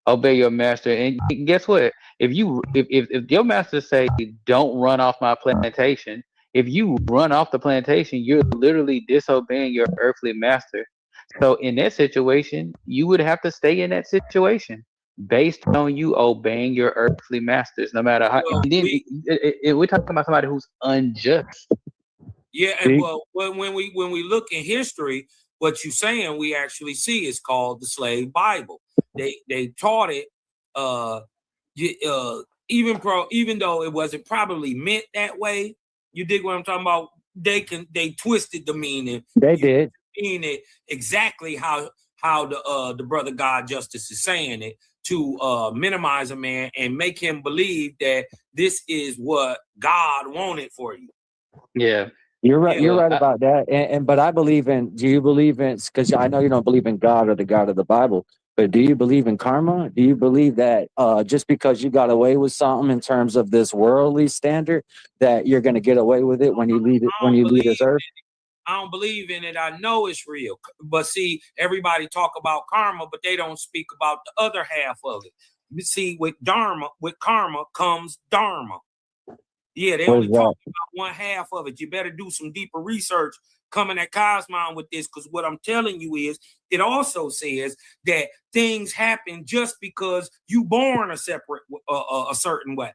Obey your master, and guess what? If your master say don't run off my plantation, if you run off the plantation, you're literally disobeying your earthly master. So in that situation, you would have to stay in that situation based on you obeying your earthly masters, no matter how. And then we're talking about somebody who's unjust. Yeah, and well, when we look in history, what you're saying we actually see is called the slave Bible. They taught it, even though it wasn't probably meant that way. You dig what I'm talking about? They twisted the meaning. They did mean it exactly how the brother God Justice is saying it, to minimize a man and make him believe that this is what God wanted for you. Yeah. You're right. You're right about that. But I believe in. Do you believe in? Because I know you don't believe in God or the God of the Bible. But do you believe in karma? Do you believe that just because you got away with something in terms of this worldly standard, that you're going to get away with it when you leave this earth? I don't believe in it. I know it's real. But see, everybody talk about karma, but they don't speak about the other half of it. You see, with karma comes dharma. Yeah, they only talk about one half of it. You better do some deeper research coming at Cosmon with this, because what I'm telling you is, it also says that things happen just because you born a certain way.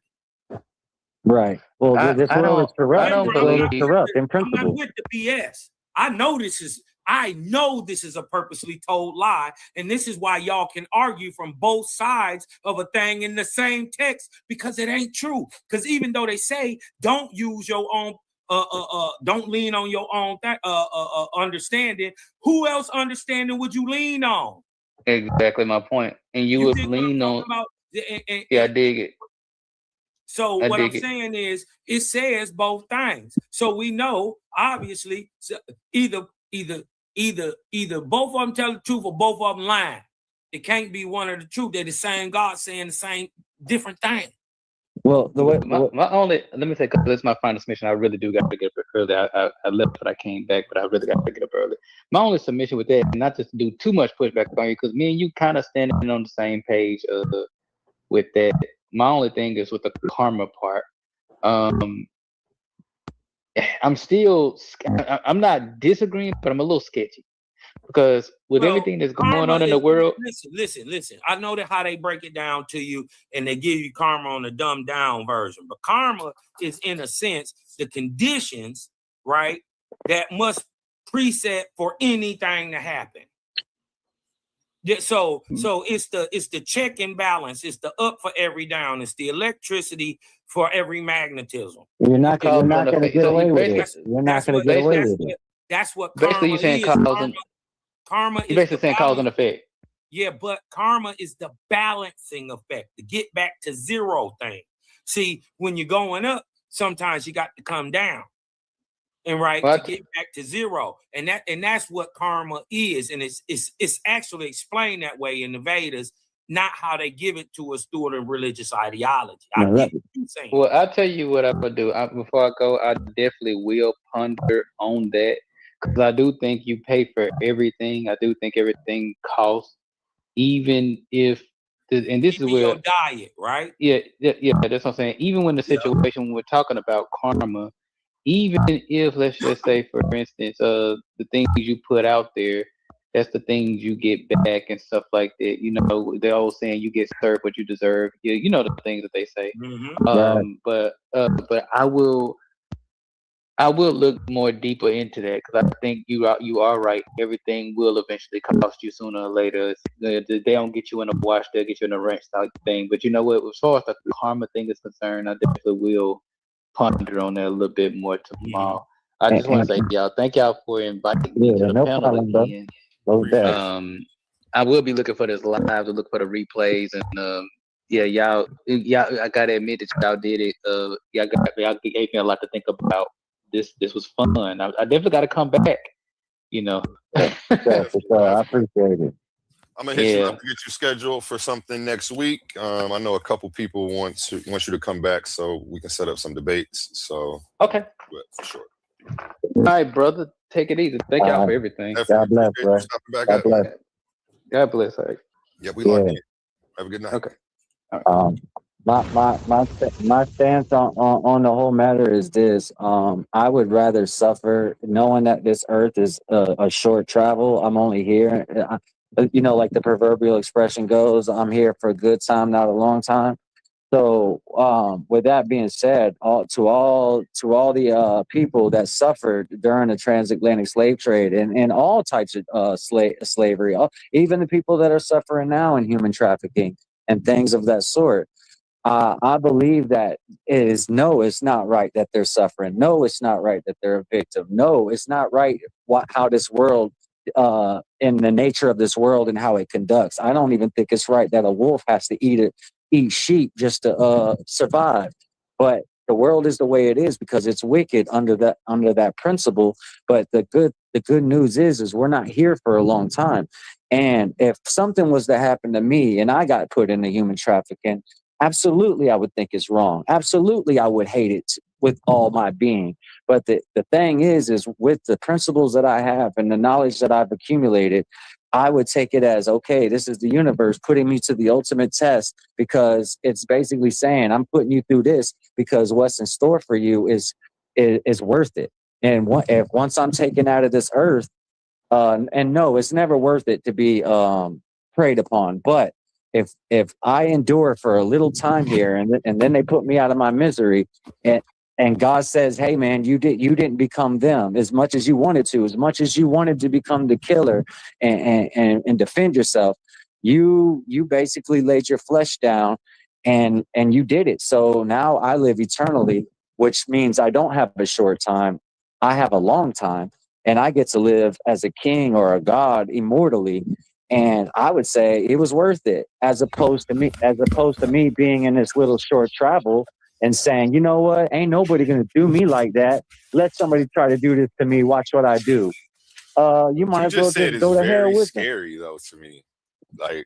Right. Well, this world is corrupt. This world is corrupt in principle. I'm not with the BS. I know this is a purposely told lie, and this is why y'all can argue from both sides of a thing in the same text, because it ain't true. Because even though they say don't use your own, don't lean on your own understanding, who else understanding would you lean on? Exactly my point. And you would lean on. Yeah, I dig it. So what I'm saying is, it says both things. So we know, obviously, either both of them tell the truth or both of them lying. It can't be one of the truth. They're the same God saying the same different thing. Well, my only, let me say, because this is my final submission. I really do got to get up early. I left, but I came back, but I really got to get up early. My only submission with that, not just to do too much pushback on you, because me and you kind of standing on the same page of with that. My only thing is with the karma part. I'm not disagreeing, but I'm a little sketchy because with everything that's going on in the world. Listen. I know that how they break it down to you and they give you karma on the dumbed down version, but karma is in a sense the conditions, right, that must preset for anything to happen. Yeah, so it's the check and balance. It's the up for every down. It's the electricity for every magnetism. You're not going to get away with it. You're not going to get away with it. That's what basically karma you're saying is. Karma you're is basically saying cause and effect. Yeah, but karma is the balancing effect, the get back to zero thing. See, when you're going up, sometimes you got to come down. And to get back to zero, and that's what karma is, and it's actually explained that way in the Vedas, not how they give it to us through the religious ideology. I get what you're saying. Well, I'll tell you what I would do. Before I go, I definitely will ponder on that because I do think you pay for everything. I do think everything costs, even if. And this is where your diet, right? Yeah. That's what I'm saying. Even when the situation we're talking about karma. Even if, let's just say, for instance, the things you put out there, that's the things you get back and stuff like that. You know, they're always saying you get served what you deserve. You know the things that they say. But I will look more deeper into that because I think you are right. Everything will eventually cost you sooner or later. They don't get you in a wash; they'll get you in a rent type thing. But you know what? As far as the karma thing is concerned, I definitely will ponder on that a little bit more tomorrow. I just want to say, y'all, thank y'all for inviting me to the panel again. I will be looking for this live to look for the replays, and y'all, I gotta admit that y'all did it. Y'all gave me a lot to think about. This was fun. I definitely got to come back. You know. I appreciate it. I'm gonna hit you up to get you scheduled for something next week. I know a couple people want you to come back so we can set up some debates. So okay, for sure. All right, brother. Take it easy. Thank y'all for everything. God bless, bro. God bless. God bless. Hey. Yeah, we like it. Have a good night. Okay. My stance on the whole matter is this. I would rather suffer knowing that this earth is a short travel. I'm only here. You know, like the proverbial expression goes, I'm here for a good time, not a long time. So with that being said, to all the people that suffered during the transatlantic slave trade and all types of slavery, even the people that are suffering now in human trafficking and things of that sort, I believe that it's not right that they're suffering. No, it's not right that they're a victim. No, it's not right how this world, in the nature of this world and how it conducts. I don't even think it's right that a wolf has to eat sheep just to survive. But the world is the way it is because it's wicked under that principle. But the good news is we're not here for a long time. And if something was to happen to me and I got put into human trafficking, absolutely I would think it's wrong. Absolutely I would hate it with all my being. But the thing is with the principles that I have and the knowledge that I've accumulated, I would take it as, okay, this is the universe putting me to the ultimate test because it's basically saying I'm putting you through this because what's in store for you is worth it. And once I'm taken out of this earth, and no, it's never worth it to be preyed upon. But if I endure for a little time here and then they put me out of my misery and God says, hey man, you didn't become them as much as you wanted to, as much as you wanted to become the killer and defend yourself, you basically laid your flesh down and you did it. So now I live eternally, which means I don't have a short time. I have a long time and I get to live as a king or a god immortally. And I would say it was worth it as opposed to me being in this little short travel and saying, you know what, ain't nobody going to do me like that. Let somebody try to do this to me. Watch what I do. You might as well just go to hell with them. Scary though to me. Like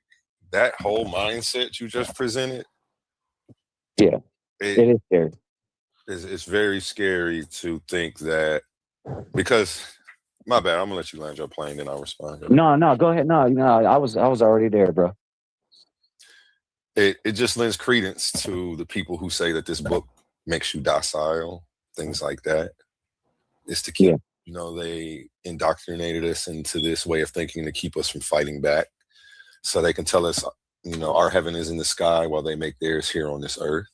that whole mindset you just presented. Yeah, it is scary. It's very scary to think that because my bad. I'm gonna let you land your plane, then I'll respond. No, go ahead. No, I was already there, bro. it just lends credence to the people who say that this book makes you docile, things like that. It's to keep, they indoctrinated us into this way of thinking to keep us from fighting back. So they can tell us, our heaven is in the sky while they make theirs here on this earth.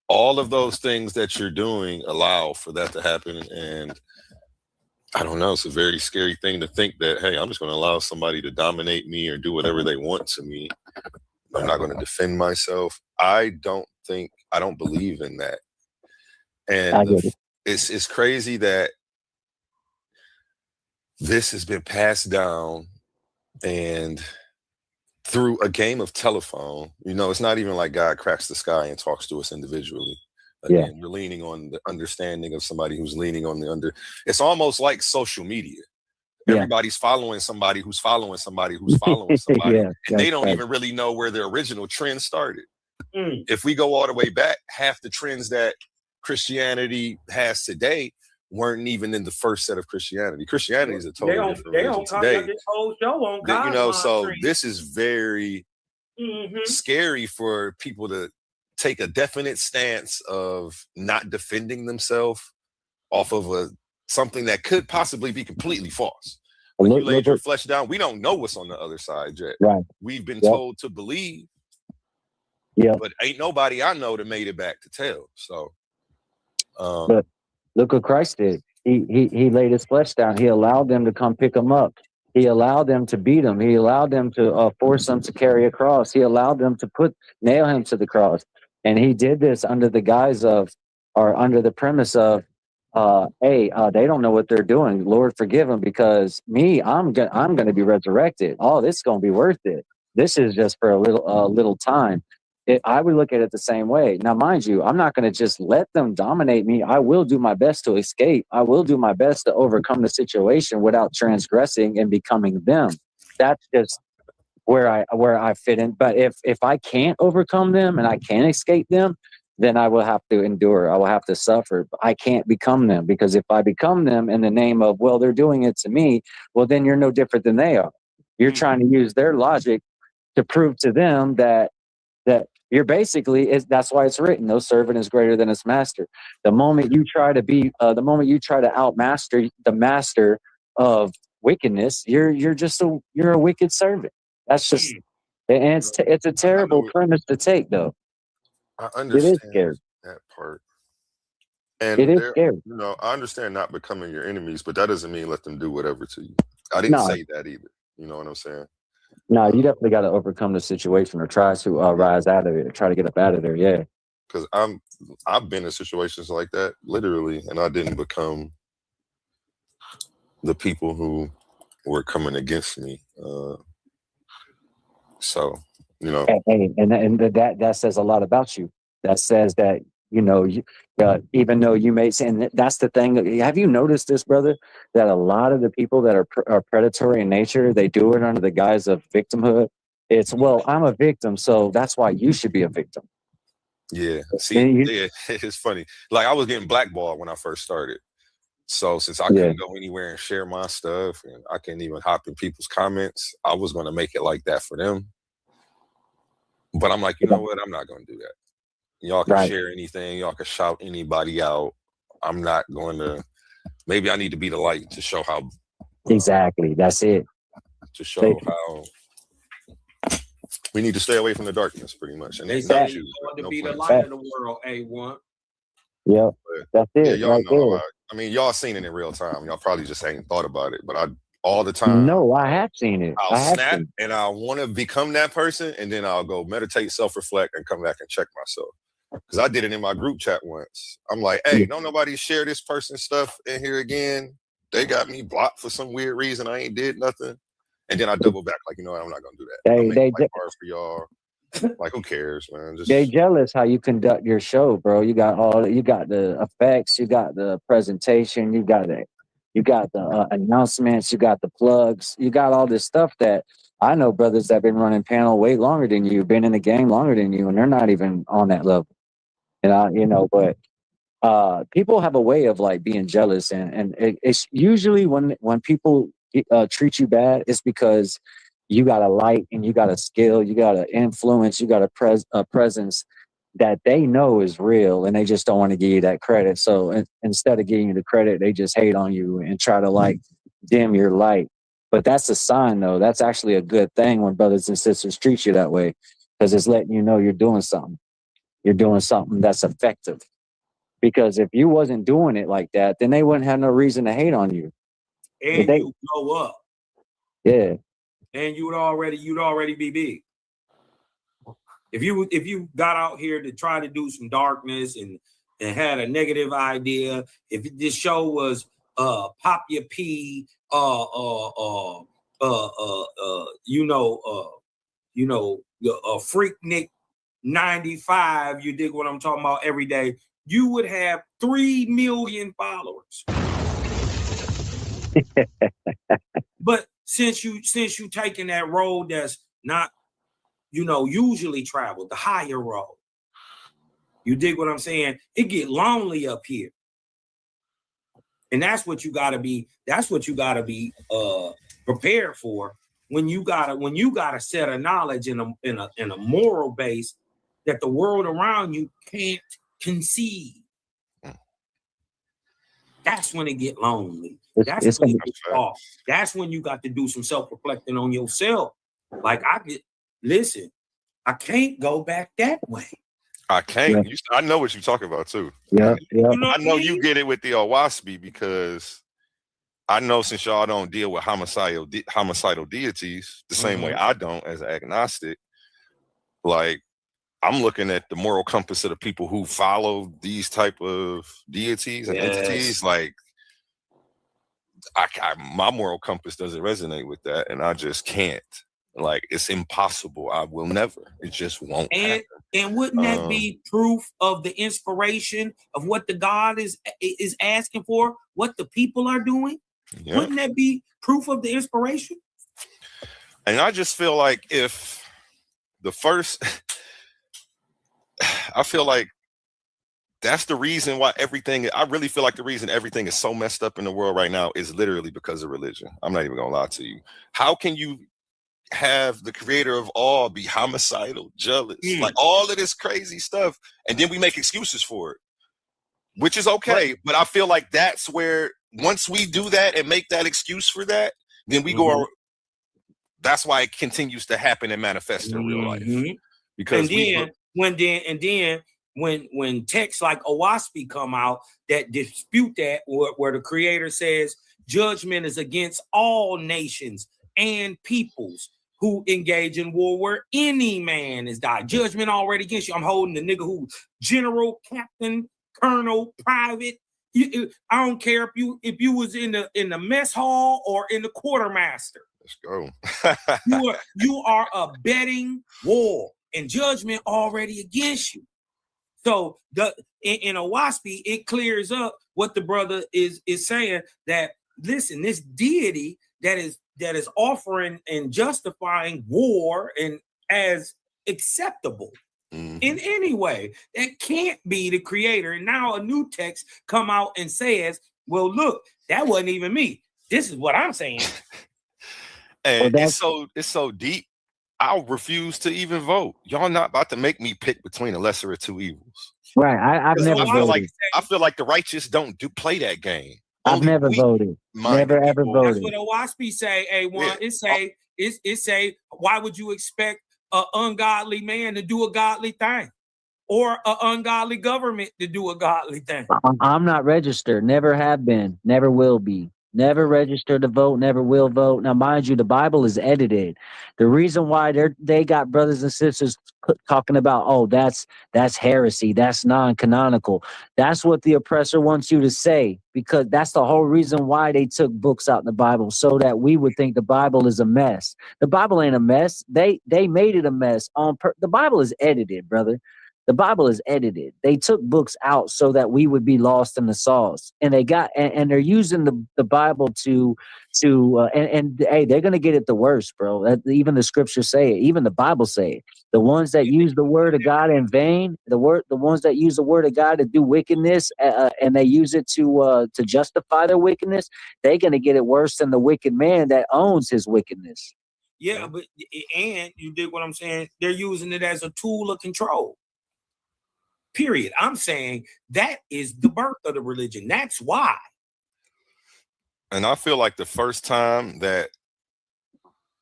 All of those things that you're doing allow for that to happen. And I don't know, it's a very scary thing to think that, hey, I'm just going to allow somebody to dominate me or do whatever they want to me. I'm not going to defend myself. I don't believe in that. And it's crazy that this has been passed down and through a game of telephone. It's not even like God cracks the sky and talks to us individually. Again, you're leaning on the understanding of somebody who's leaning on the it's almost like social media. Everybody's following somebody who's following somebody who's following somebody. And they don't even really know where the original trend started. If we go all the way back, half the trends that Christianity has today weren't even in the first set of Christianity. Christianity is a totally different religion today. This whole show on so this is very scary for people to take a definite stance of not defending themselves off of something that could possibly be completely false. When you laid your flesh down, we don't know what's on the other side yet. Right. We've been told to believe. But ain't nobody I know that made it back to tell. So but look what Christ did. He laid his flesh down. He allowed them to come pick him up. He allowed them to beat him. He allowed them to force him to carry a cross. He allowed them to nail him to the cross. And he did this under the guise of, or under the premise of, they don't know what they're doing. Lord, forgive them, because I'm going to be resurrected. Oh, this is going to be worth it. This is just for a little time. I would look at it the same way. Now, mind you, I'm not going to just let them dominate me. I will do my best to escape. I will do my best to overcome the situation without transgressing and becoming them. That's just where I fit in. But if I can't overcome them and I can't escape them, then I will have to endure. I will have to suffer. I can't become them, because if I become them in the name of, well, they're doing it to me, well, then you're no different than they are. You're trying to use their logic to prove to them that you're basically, that's why it's written, no servant is greater than his master. The moment you try to outmaster the master of wickedness, you're a wicked servant. That's just, and it's a terrible premise to take, though. I understand It is scary. that part. And it is scary. I understand not becoming your enemies, but that doesn't mean let them do whatever to you. I didn't say that either. You know what I'm saying? No, you definitely got to overcome the situation or try to rise out of it, try to get up out of there. Yeah. Because I've been in situations like that, literally, and I didn't become the people who were coming against me. So, and that says a lot about you. That says that, even though you may say, and that's the thing. Have you noticed this, brother, that a lot of the people that are predatory in nature, they do it under the guise of victimhood. It's, well, I'm a victim, so that's why you should be a victim. Yeah. See, it's funny. Like, I was getting blackballed when I first started. So since I couldn't go anywhere and share my stuff, and I can't even hop in people's comments, I was going to make it like that for them. But I'm like, you know what? I'm not going to do that. Y'all can share anything. Y'all can shout anybody out. I'm not going to. Maybe I need to be the light to show how. Exactly. That's it. To show how we need to stay away from the darkness, pretty much. And they say you want to be the light of the world, A1. Yeah, that's it. Yeah, y'all know. I mean, y'all seen it in real time. Y'all probably just ain't thought about it, but all the time. No, I have seen it. I'll snap and I want to become that person, and then I'll go meditate, self-reflect, and come back and check myself. Because I did it in my group chat once. I'm like, hey, don't nobody share this person's stuff in here again. They got me blocked for some weird reason. I ain't did nothing. And then I double back, like, you know what? I'm not gonna do that. They hard for y'all. Like, who cares, man? They jealous how you conduct your show, bro. You got the effects, you got the presentation, you got the announcements, you got the plugs, you got all this stuff that I know brothers that have been running panel way longer than you, been in the game longer than you, and they're not even on that level. But people have a way of like being jealous, and it's usually when people treat you bad, it's because you got a light and you got a skill, you got an influence, you got a presence that they know is real, and they just don't want to give you that credit. So instead of giving you the credit, they just hate on you and try to like dim your light. But that's a sign, though. That's actually a good thing when brothers and sisters treat you that way, because it's letting you know you're doing something. You're doing something that's effective. Because if you wasn't doing it like that, then they wouldn't have no reason to hate on you. And you blow up. Yeah. And you'd already be big. If you got out here to try to do some darkness and had a negative idea, if this show was pop your pee, Freak Nick 95, you dig what I'm talking about, every day, you would have 3 million followers. But since you taking that road that's not, usually traveled, the higher road, you dig what I'm saying? It get lonely up here. And that's what you gotta be prepared for when you got a set of knowledge in a moral base that the world around you can't conceive. That's when it get lonely. That's when it get off. That's when you got to do some self-reflecting on yourself. Like I can't go back that way. I can't. Yeah. I know what you're talking about too. Yeah. I know you get it with the OWASP because I know since y'all don't deal with homicidal deities the same way I don't as an agnostic, like I'm looking at the moral compass of the people who follow these type of deities and entities. Like my moral compass doesn't resonate with that, and I just can't. Like it's impossible. I will never. It just won't happen. And wouldn't that be proof of the inspiration of what the God is asking for, what the people are doing? Yeah. Wouldn't that be proof of the inspiration? And I just feel like if the first, I feel like that's the reason why I really feel like the reason everything is so messed up in the world right now is literally because of religion. I'm not even gonna lie to you. How can you have the creator of all be homicidal, jealous, like all of this crazy stuff, and then we make excuses for it, which is okay. But I feel like that's where once we do that and make that excuse for that, then we go. That's why it continues to happen and manifest in real life. Because when texts like OWASP come out that dispute that, where the creator says judgment is against all nations and peoples who engage in war where any man is died. Judgment already against you. I'm holding the nigga who general, captain, colonel, private. I don't care if you was in the mess hall or in the quartermaster. Let's go. you are abetting war and judgment already against you. So in OWASP, it clears up what the brother is saying, that listen, this deity that is offering and justifying war and as acceptable in any way, that can't be the creator. And now a new text come out and says, well, look, that wasn't even me. This is what I'm saying. And it's so deep. I'll refuse to even vote. Y'all not about to make me pick between the lesser of two evils. Right. I've never voted. I feel like the righteous don't play that game. I've never voted. Never ever voted. That's what OWASP say, A1. It say, why would you expect an ungodly man to do a godly thing? Or an ungodly government to do a godly thing? I'm not registered. Never have been. Never will be. Never registered to vote, never will vote. Now, mind you, the Bible is edited. The reason why they got brothers and sisters talking about, oh, that's heresy, that's non-canonical. That's what the oppressor wants you to say, because that's the whole reason why they took books out in the Bible, so that we would think the Bible is a mess. The Bible ain't a mess. They made it a mess. The Bible is edited, brother. The Bible is edited. They took books out so that we would be lost in the sauce, and they're using the Bible to hey, they're gonna get it the worst, bro. Even the scriptures say it. Even the Bible say it. The ones that use the word of God in vain, the ones that use the word of God to do wickedness, and they use it to justify their wickedness, they're gonna get it worse than the wicked man that owns his wickedness. Yeah, but and you dig what I'm saying? They're using it as a tool of control. Period. I'm saying that is the birth of the religion. That's why. And I feel like the first time that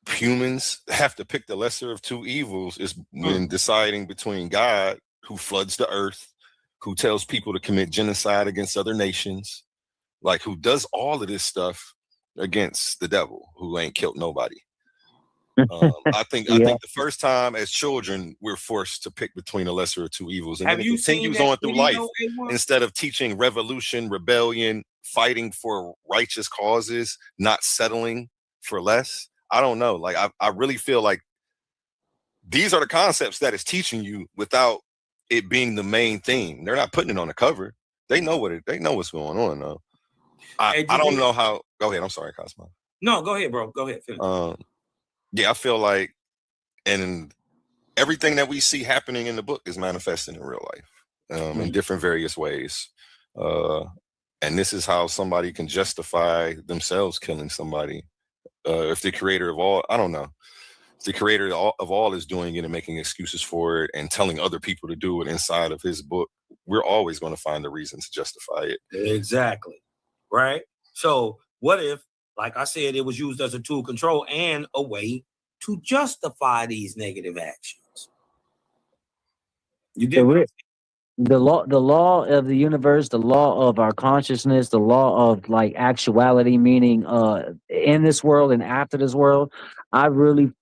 humans have to pick the lesser of two evils is when deciding between God, who floods the earth, who tells people to commit genocide against other nations, like who does all of this stuff against the devil, who ain't killed nobody. I think the first time as children we're forced to pick between the lesser of two evils, and then it continues on through life. Instead of teaching revolution, rebellion, fighting for righteous causes, not settling for less. I don't know. Like I really feel like these are the concepts that it's teaching you without it being the main theme. They're not putting it on the cover. They know what's going on though. I don't know how. Go ahead. I'm sorry, Cosmo. No, go ahead, bro. Go ahead. Finish. Yeah, I feel like, and everything that we see happening in the book is manifesting in real life, in different various ways. And this is how somebody can justify themselves killing somebody. If the creator of all, I don't know, if the creator of all is doing it and making excuses for it and telling other people to do it inside of his book, we're always going to find a reason to justify it. Exactly. Right. So what if, like I said, it was used as a tool of control and a way to justify these negative actions? You did. The law of the universe, the law of our consciousness, the law of like actuality, meaning in this world and after this world, I really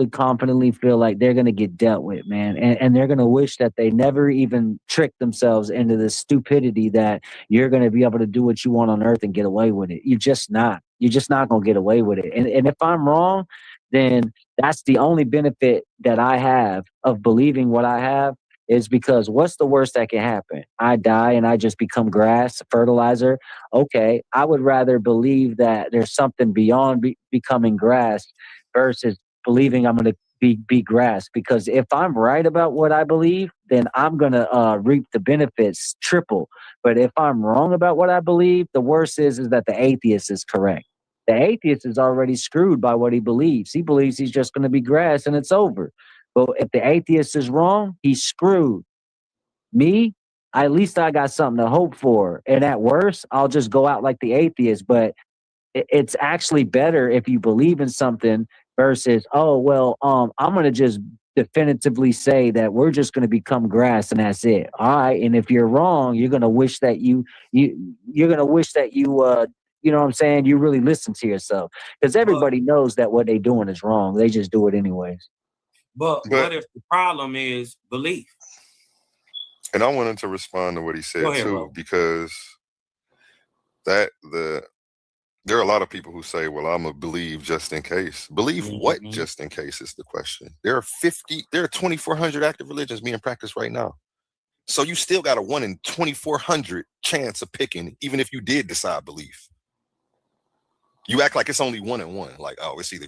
confidently feel like they're gonna get dealt with, man. And they're gonna wish that they never even tricked themselves into the stupidity that you're gonna be able to do what you want on earth and get away with it. You're just not gonna get away with it. And if I'm wrong, then that's the only benefit that I have of believing what I have, is because what's the worst that can happen? I die and I just become grass, fertilizer. Okay, I would rather believe that there's something beyond becoming grass versus believing I'm going to be grass. Because if I'm right about what I believe, then I'm going to reap the benefits triple. But if I'm wrong about what I believe, the worst is that the atheist is correct. The atheist is already screwed by what he believes. He believes he's just going to be grass and it's over. But if the atheist is wrong, he's screwed. Me, at least I got something to hope for. And at worst, I'll just go out like the atheist. But it's actually better if you believe in something versus, oh, well, I'm going to just definitively say that we're just going to become grass and that's it. All right. And if you're wrong, you're going to wish that you know what I'm saying? You really listen to yourself, because everybody knows that what they're doing is wrong. They just do it anyways. But what if the problem is belief? And I wanted to respond to what he said too, because there are a lot of people who say, well, I'm gonna believe just in case. Believe what just in case is the question. There are 2,400 active religions being practiced right now. So you still got a 1 in 2,400 chance of picking, even if you did decide belief. You act like it's only 1 in 1. Like, oh, it's either,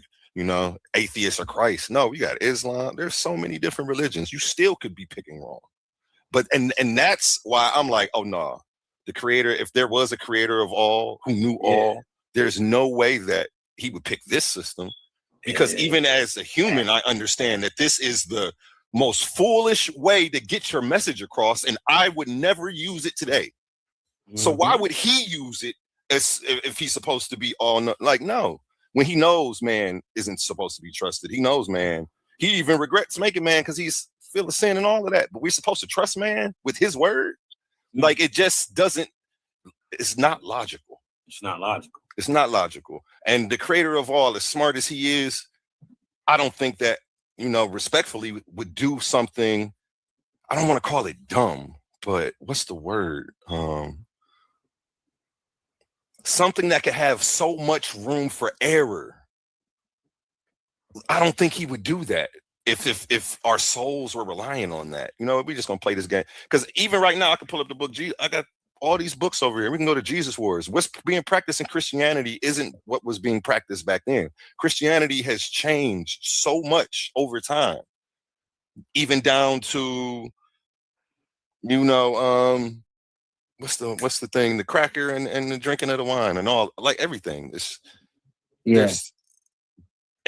atheist or Christ. No, we got Islam. There's so many different religions. You still could be picking wrong. But and that's why I'm like, oh no, the creator, if there was a creator of all who knew all, there's no way that he would pick this system. Because even as a human, I understand that this is the most foolish way to get your message across, and I would never use it today. So why would he use it as if he's supposed to be all no? When he knows man isn't supposed to be trusted, he knows man. He even regrets making man because he's feel of sin and all of that. But we're supposed to trust man with his word. Like it just doesn't. It's not logical. It's not logical. It's not logical. And the creator of all, as smart as he is, I don't think that respectfully would do something. I don't want to call it dumb, but what's the word? Something that could have so much room for error. I don't think he would do that if our souls were relying on that. We're just gonna play this game. Because even right now, I can pull up the book. I got all these books over here. We can go to Jesus Wars. What's being practiced in Christianity isn't what was being practiced back then. Christianity has changed so much over time, even down to what's the thing, the cracker and the drinking of the wine and all, like everything.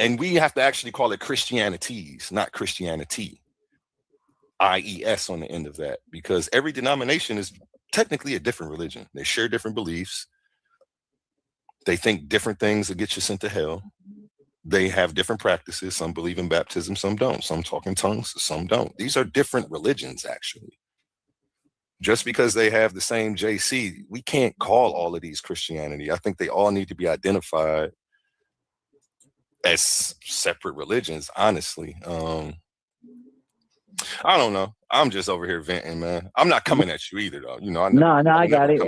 And we have to actually call it Christianities, not Christianity. IES on the end of that, because every denomination is technically a different religion. They share different beliefs. They think different things that get you sent to hell. They have different practices. Some believe in baptism, some don't. Some talk in tongues, some don't. These are different religions, actually. Just because they have the same JC, we can't call all of these Christianity. I think they all need to be identified as separate religions, honestly. I don't know. I'm just over here venting, man. I'm not coming at you either, though. You know, I got it.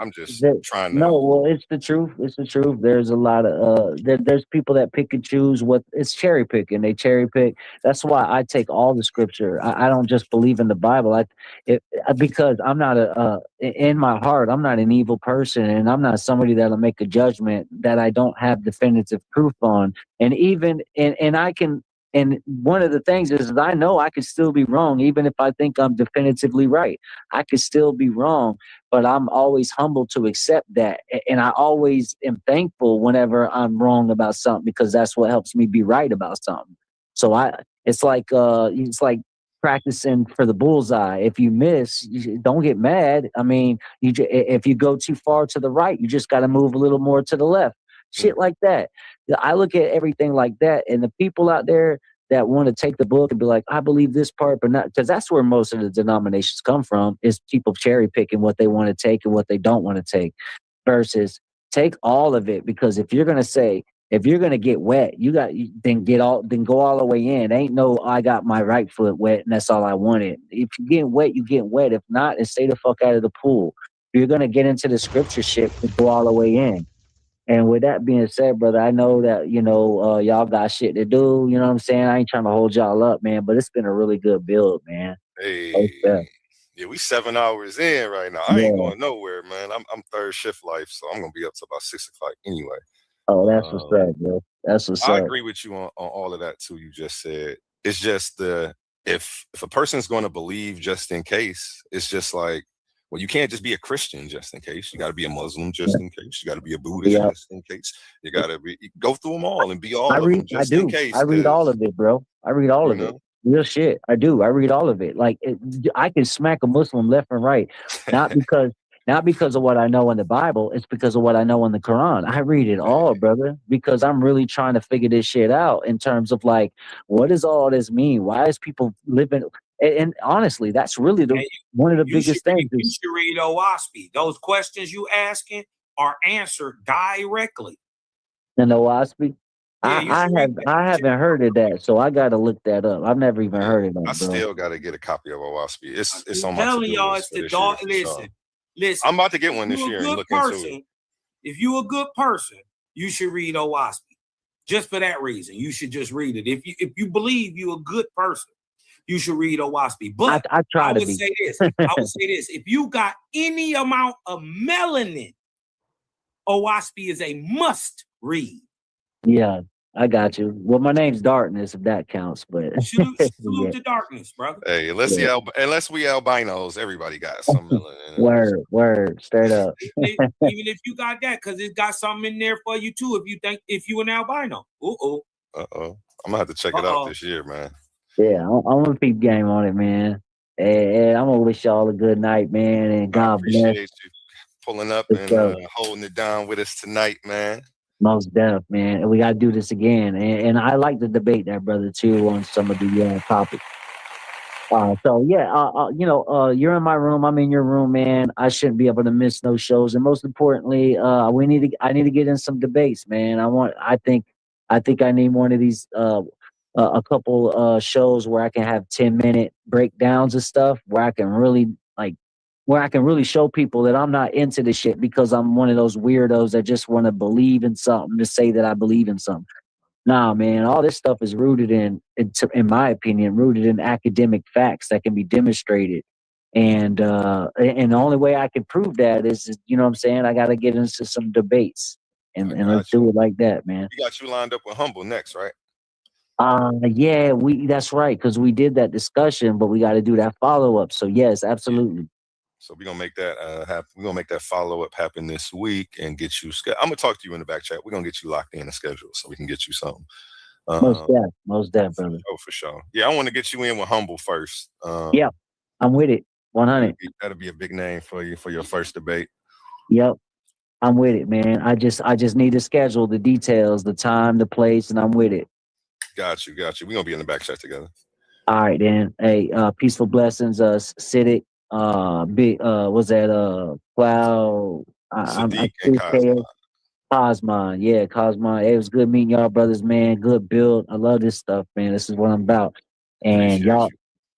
I'm just trying to. No, well, it's the truth. It's the truth. There's a lot of there's people that pick and choose what it's cherry picking. They cherry pick. That's why I take all the scripture. I don't just believe in the Bible. Because I'm not in my heart, I'm not an evil person, and I'm not somebody that'll make a judgment that I don't have definitive proof on. And even and I can. And one of the things is I know I could still be wrong, even if I think I'm definitively right. I could still be wrong, but I'm always humble to accept that. And I always am thankful whenever I'm wrong about something, because that's what helps me be right about something. So it's like practicing for the bullseye. If you miss, don't get mad. I mean, if you go too far to the right, you just got to move a little more to the left. Shit like that. I look at everything like that, and the people out there that want to take the book and be like, I believe this part, but not, because that's where most of the denominations come from, is people cherry picking what they want to take and what they don't want to take, versus take all of it. Because if you're going to get wet, then go all the way in. Ain't no, I got my right foot wet and that's all I wanted. If you get wet, you get wet. If not, then stay the fuck out of the pool. If you're going to get into the scripture shit, then go all the way in. And with that being said, brother, I know that, y'all got shit to do. You know what I'm saying? I ain't trying to hold y'all up, man, but it's been a really good build, man. Hey, yeah, we 7 hours in right now. I ain't going nowhere, man. I'm third shift life, so I'm going to be up to about 6 o'clock anyway. Oh, that's what's up, bro. That's what's up. I agree with you on all of that, too, you just said. It's just if a person's going to believe just in case, it's just like, well, you can't just be a Christian just in case. You got to be a Muslim just in case. You got to be a Buddhist just in case. You got to go through them all and be all of them just in case. I read all of it, bro. I read all of it. Real shit. I do. I read all of it. Like I can smack a Muslim left and right, not because of what I know in the Bible. It's because of what I know in the Quran. I read it all, brother, because I'm really trying to figure this shit out in terms of like, what does all this mean? Why is people living? And honestly, that's really one of the biggest things. You should read OWASP. Those questions you asking are answered directly. And OWASP? I haven't heard of that, so I gotta look that up. I've never even heard of that. I still gotta get a copy of OWASP. It's on my telling y'all, list it's the dog. Listen. I'm about to get one this year and look into it. If you're a good person, you should read OWASP. Just for that reason, you should just read it. If you believe you're a good person, you should read OWASP. But I would say this. If you got any amount of melanin, OWASP is a must read. Yeah, I got you. Well, my name's Darkness, if that counts. But salute to Darkness, brother. Hey, unless we albinos, everybody got some melanin. Word, straight up. Even if you got that, because it's got something in there for you too. If you an albino. I'm gonna have to check it out this year, man. Yeah, I'm gonna keep game on it, man. And I'm gonna wish y'all a good night, man. And God bless. Appreciate you pulling up and holding it down with us tonight, man. Most def, man. And we gotta do this again. And I like to debate that, brother, too, on some of the topics. You're in my room. I'm in your room, man. I shouldn't be able to miss no shows. And most importantly, I need to get in some debates, man. I think I need one of these a couple shows where I can have 10-minute breakdowns of stuff where I can really show people that I'm not into the shit because I'm one of those weirdos that just want to believe in something to say that I believe in something. Nah, man, all this stuff is rooted in my opinion, rooted in academic facts that can be demonstrated. And the only way I can prove that is, you know what I'm saying? I got to get into some debates and let's do it like that, man. We got you lined up with Humble next, right? Yeah, that's right, because we did that discussion, but we got to do that follow-up. So yes, absolutely. So we're gonna make that happen. We're gonna make that follow-up happen this week and get you. I'm gonna talk to you in the back chat. We're gonna get you locked in a schedule so we can get you something. Most deaf, brother. Oh, for sure. Yeah, I want to get you in with Humble first. Yep, I'm with it. 100. That'll be a big name for you for your first debate. Yep, I'm with it, man. I just need to schedule the details, the time, the place, and I'm with it. Got you. We're gonna be in the back chat together. All right, then. Hey, peaceful blessings, Siddiq. Big was that Cloud? Sadiq and Cosmo. Cosmon, yeah, Cosmon. It was good meeting y'all, brothers, man. Good build. I love this stuff, man. This is what I'm about. And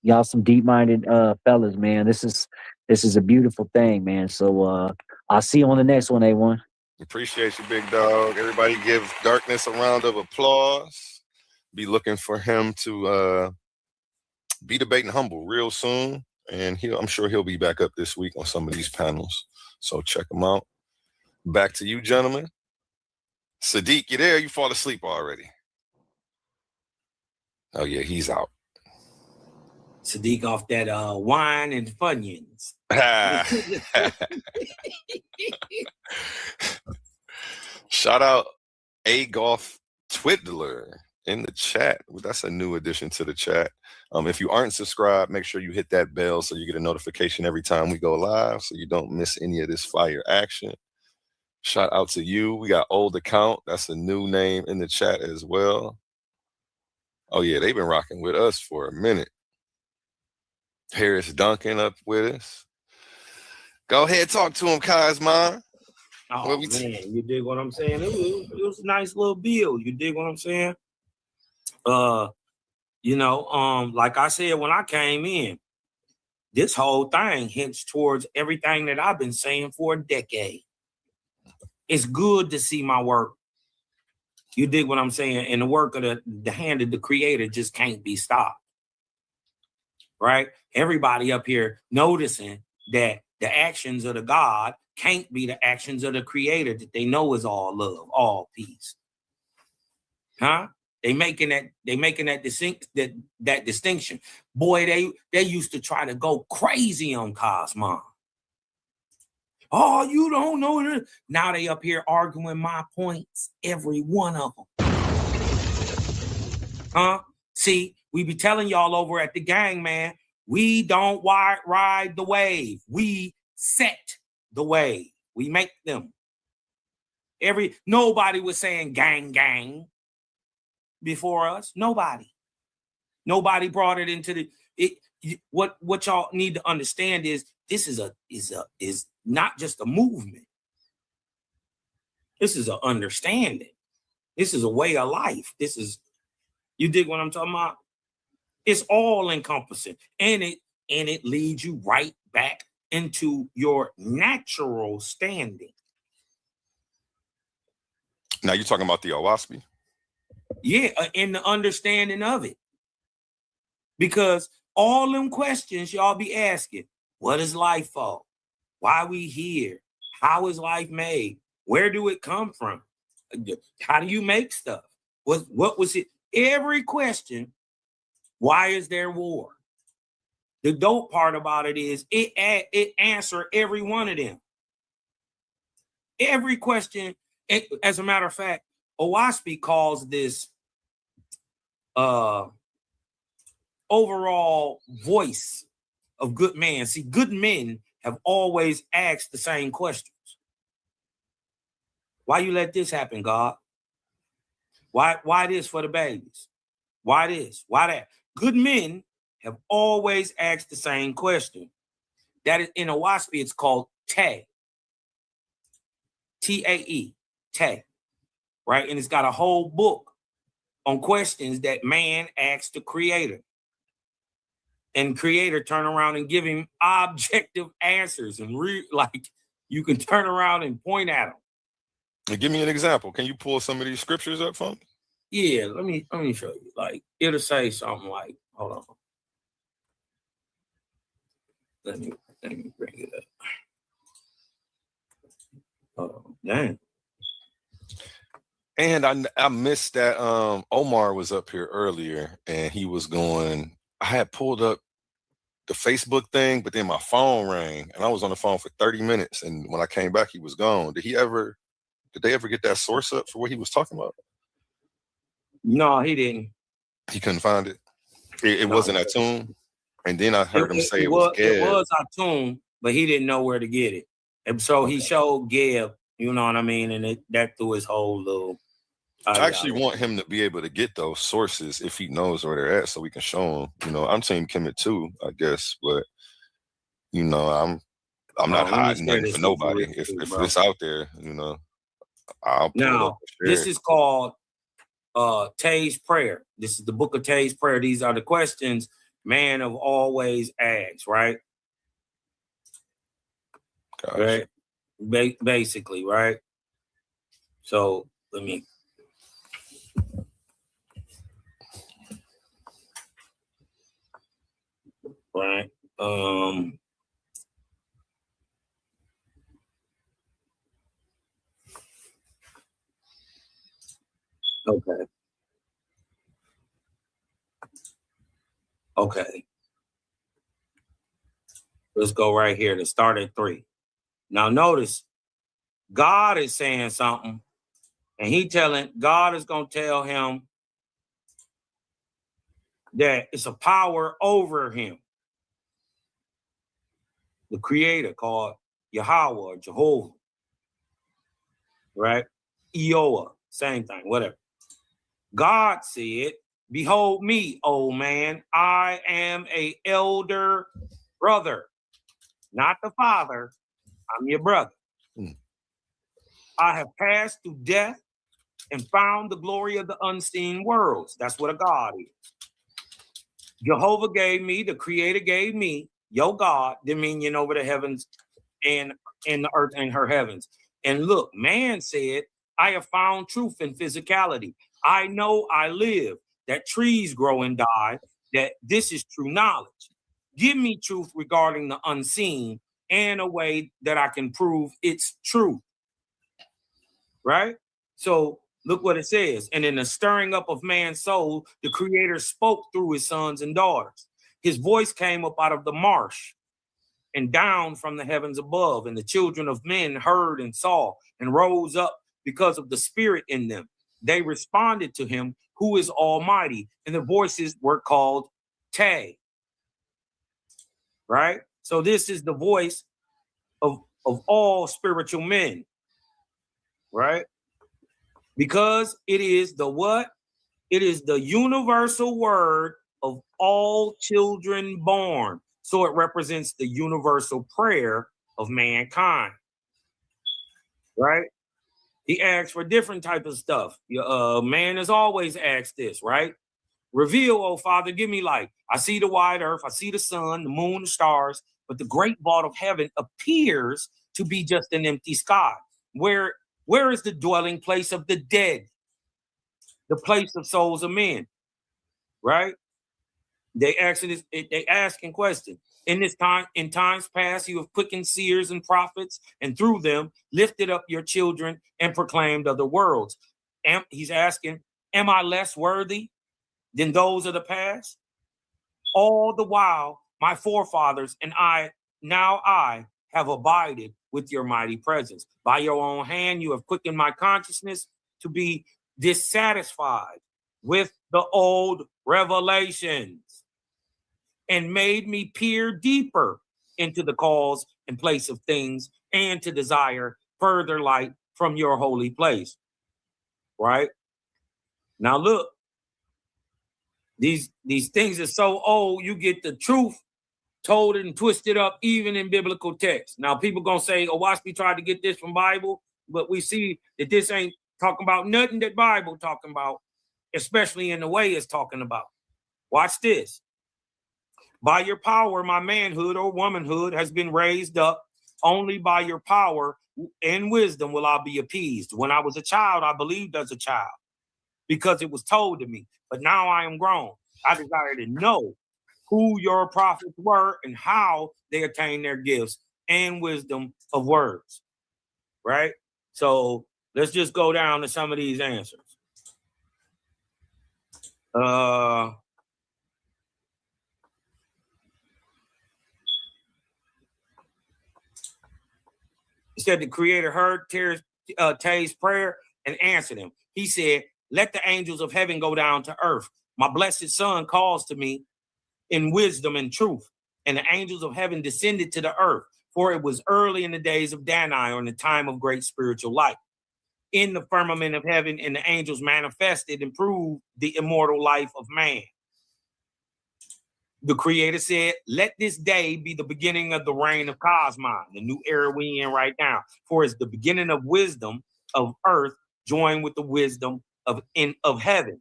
y'all some deep-minded fellas, man. This is a beautiful thing, man. So I'll see you on the next one, A1. Appreciate you, big dog. Everybody give Darkness a round of applause. Be looking for him to be debating Humble real soon. And I'm sure he'll be back up this week on some of these panels. So check him out. Back to you, gentlemen. Sadiq, you there? You fall asleep already? Oh, yeah, he's out. Sadiq off that wine and Funyuns. Shout out A Golf Twiddler in the chat. That's a new addition to the chat. If you aren't subscribed, make sure you hit that bell so you get a notification every time we go live so you don't miss any of this fire action. Shout out to you. We got Old Account. That's a new name in the chat as well. Oh, yeah, they've been rocking with us for a minute. Harris Duncan up with us. Go ahead, talk to him, Cosmo. Oh, man, you dig what I'm saying? It was a nice little bill. You dig what I'm saying? Like I said when I came in, this whole thing hints towards everything that I've been saying for a decade. It's good to see my work. You dig what I'm saying? And the work of the hand of the creator just can't be stopped. Right? Everybody up here noticing that the actions of the God can't be the actions of the creator that they know is all love, all peace. Huh? They making that distinction. Boy, they used to try to go crazy on Cosmo. Oh, you don't know it. Now they up here arguing my points, every one of them. Huh? See, we be telling y'all over at the gang, man, we don't ride the wave. We set the wave. We make them. Nobody was saying gang, gang before us. Nobody brought it into what y'all need to understand is this is not just a movement. This is an understanding. This is a way of life. You dig what I'm talking about? It's all encompassing, and it leads you right back into your natural standing. Now you're talking about the OWASP? Yeah, in the understanding of it. Because all them questions y'all be asking, what is life for? Why we here? How is life made? Where do it come from? How do you make stuff? What was it? Every question, why is there war? The dope part about it is it answer every one of them. Every question, as a matter of fact, OWASP calls this overall voice of good men. See, good men have always asked the same questions. Why you let this happen, God? Why this for the babies? Why this? Why that? Good men have always asked the same question. That is in OWASP, it's called TAE. T-A-E, TAE. Right? And it's got a whole book on questions that man asks the creator. And creator turn around and give him objective answers. And you can turn around and point at them. Give me an example. Can you pull some of these scriptures up for me? Yeah, let me show you. Like, it'll say something like, hold on. Let me bring it up. Oh, dang. And I missed that Omar was up here earlier and he was going, I had pulled up the Facebook thing, but then my phone rang and I was on the phone for 30 minutes. And when I came back, he was gone. Did they ever get that source up for what he was talking about? No, he didn't. He couldn't find it. It wasn't a tomb. And then I heard him say it was Geb. It was a tomb, but he didn't know where to get it. And so he showed Geb, you know what I mean? And that threw his whole little. I actually want him to be able to get those sources if he knows where they're at so we can show him. You know, I'm Team Kemet too, I guess. But, you know, I'm not hiding nothing for nobody. If it's out there, you know, I'll pull it up. Now, this is called Tay's Prayer. This is the book of Tay's Prayer. These are the questions man have always asked, right? Gotcha. Right? Basically, right? So let me. Right. Okay. Okay. Let's go right here to start at 3. Now notice God is saying something, and God is going to tell him that it's a power over him. The creator called Yahweh or Jehovah. Right? Eoah, same thing, whatever. God said, behold me, old man, I am an elder brother, not the father. I'm your brother. I have passed through death and found the glory of the unseen worlds. That's what a God is. Jehovah gave me, the creator gave me, your God, dominion over the heavens and the earth and her heavens. And look, man said, I have found truth in physicality. I know I live, that trees grow and die, that this is true knowledge. Give me truth regarding the unseen and a way that I can prove it's true. Right? So look what it says. And in the stirring up of man's soul, the creator spoke through his sons and daughters. His voice came up out of the marsh and down from the heavens above. And the children of men heard and saw and rose up because of the spirit in them. They responded to him who is almighty. And the voices were called Tay. Right? So this is the voice of all spiritual men. Right? Because it is the what? It is the universal word of all children born. So it represents the universal prayer of mankind. Right? He asks for different type of stuff. Man has always asked this, right? Reveal, oh Father, give me light. I see the wide earth, I see the sun, the moon, the stars, but the great vault of heaven appears to be just an empty sky. Where is the dwelling place of the dead? The place of souls of men, right? They asking question. In times past, you have quickened seers and prophets, and through them lifted up your children and proclaimed other worlds. He's asking, am I less worthy than those of the past? All the while, my forefathers and I have abided with your mighty presence. By your own hand, you have quickened my consciousness to be dissatisfied with the old revelations and made me peer deeper into the cause and place of things and to desire further light from your holy place. Right? Now look, these things are so old, you get the truth told and twisted up even in biblical text. Now people gonna say, oh, Washby tried to get this from Bible, but we see that this ain't talking about nothing that Bible talking about, especially in the way it's talking about. Watch this. By your power, my manhood or womanhood has been raised up. Only by your power and wisdom will I be appeased. When I was a child, I believed as a child because it was told to me. But now I am grown. I desire to know who your prophets were and how they attained their gifts and wisdom of words. Right? So let's just go down to some of these answers. He said the creator heard Tay's prayer and answered him. He said, let the angels of heaven go down to earth. My blessed son calls to me in wisdom and truth. And the angels of heaven descended to the earth, for it was early in the days of Dani, or in the time of great spiritual light. In the firmament of heaven, and the angels manifested and proved the immortal life of man. The Creator said, let this day be the beginning of the reign of Cosmon, the new era we in right now. For it's the beginning of wisdom of earth joined with the wisdom of heaven.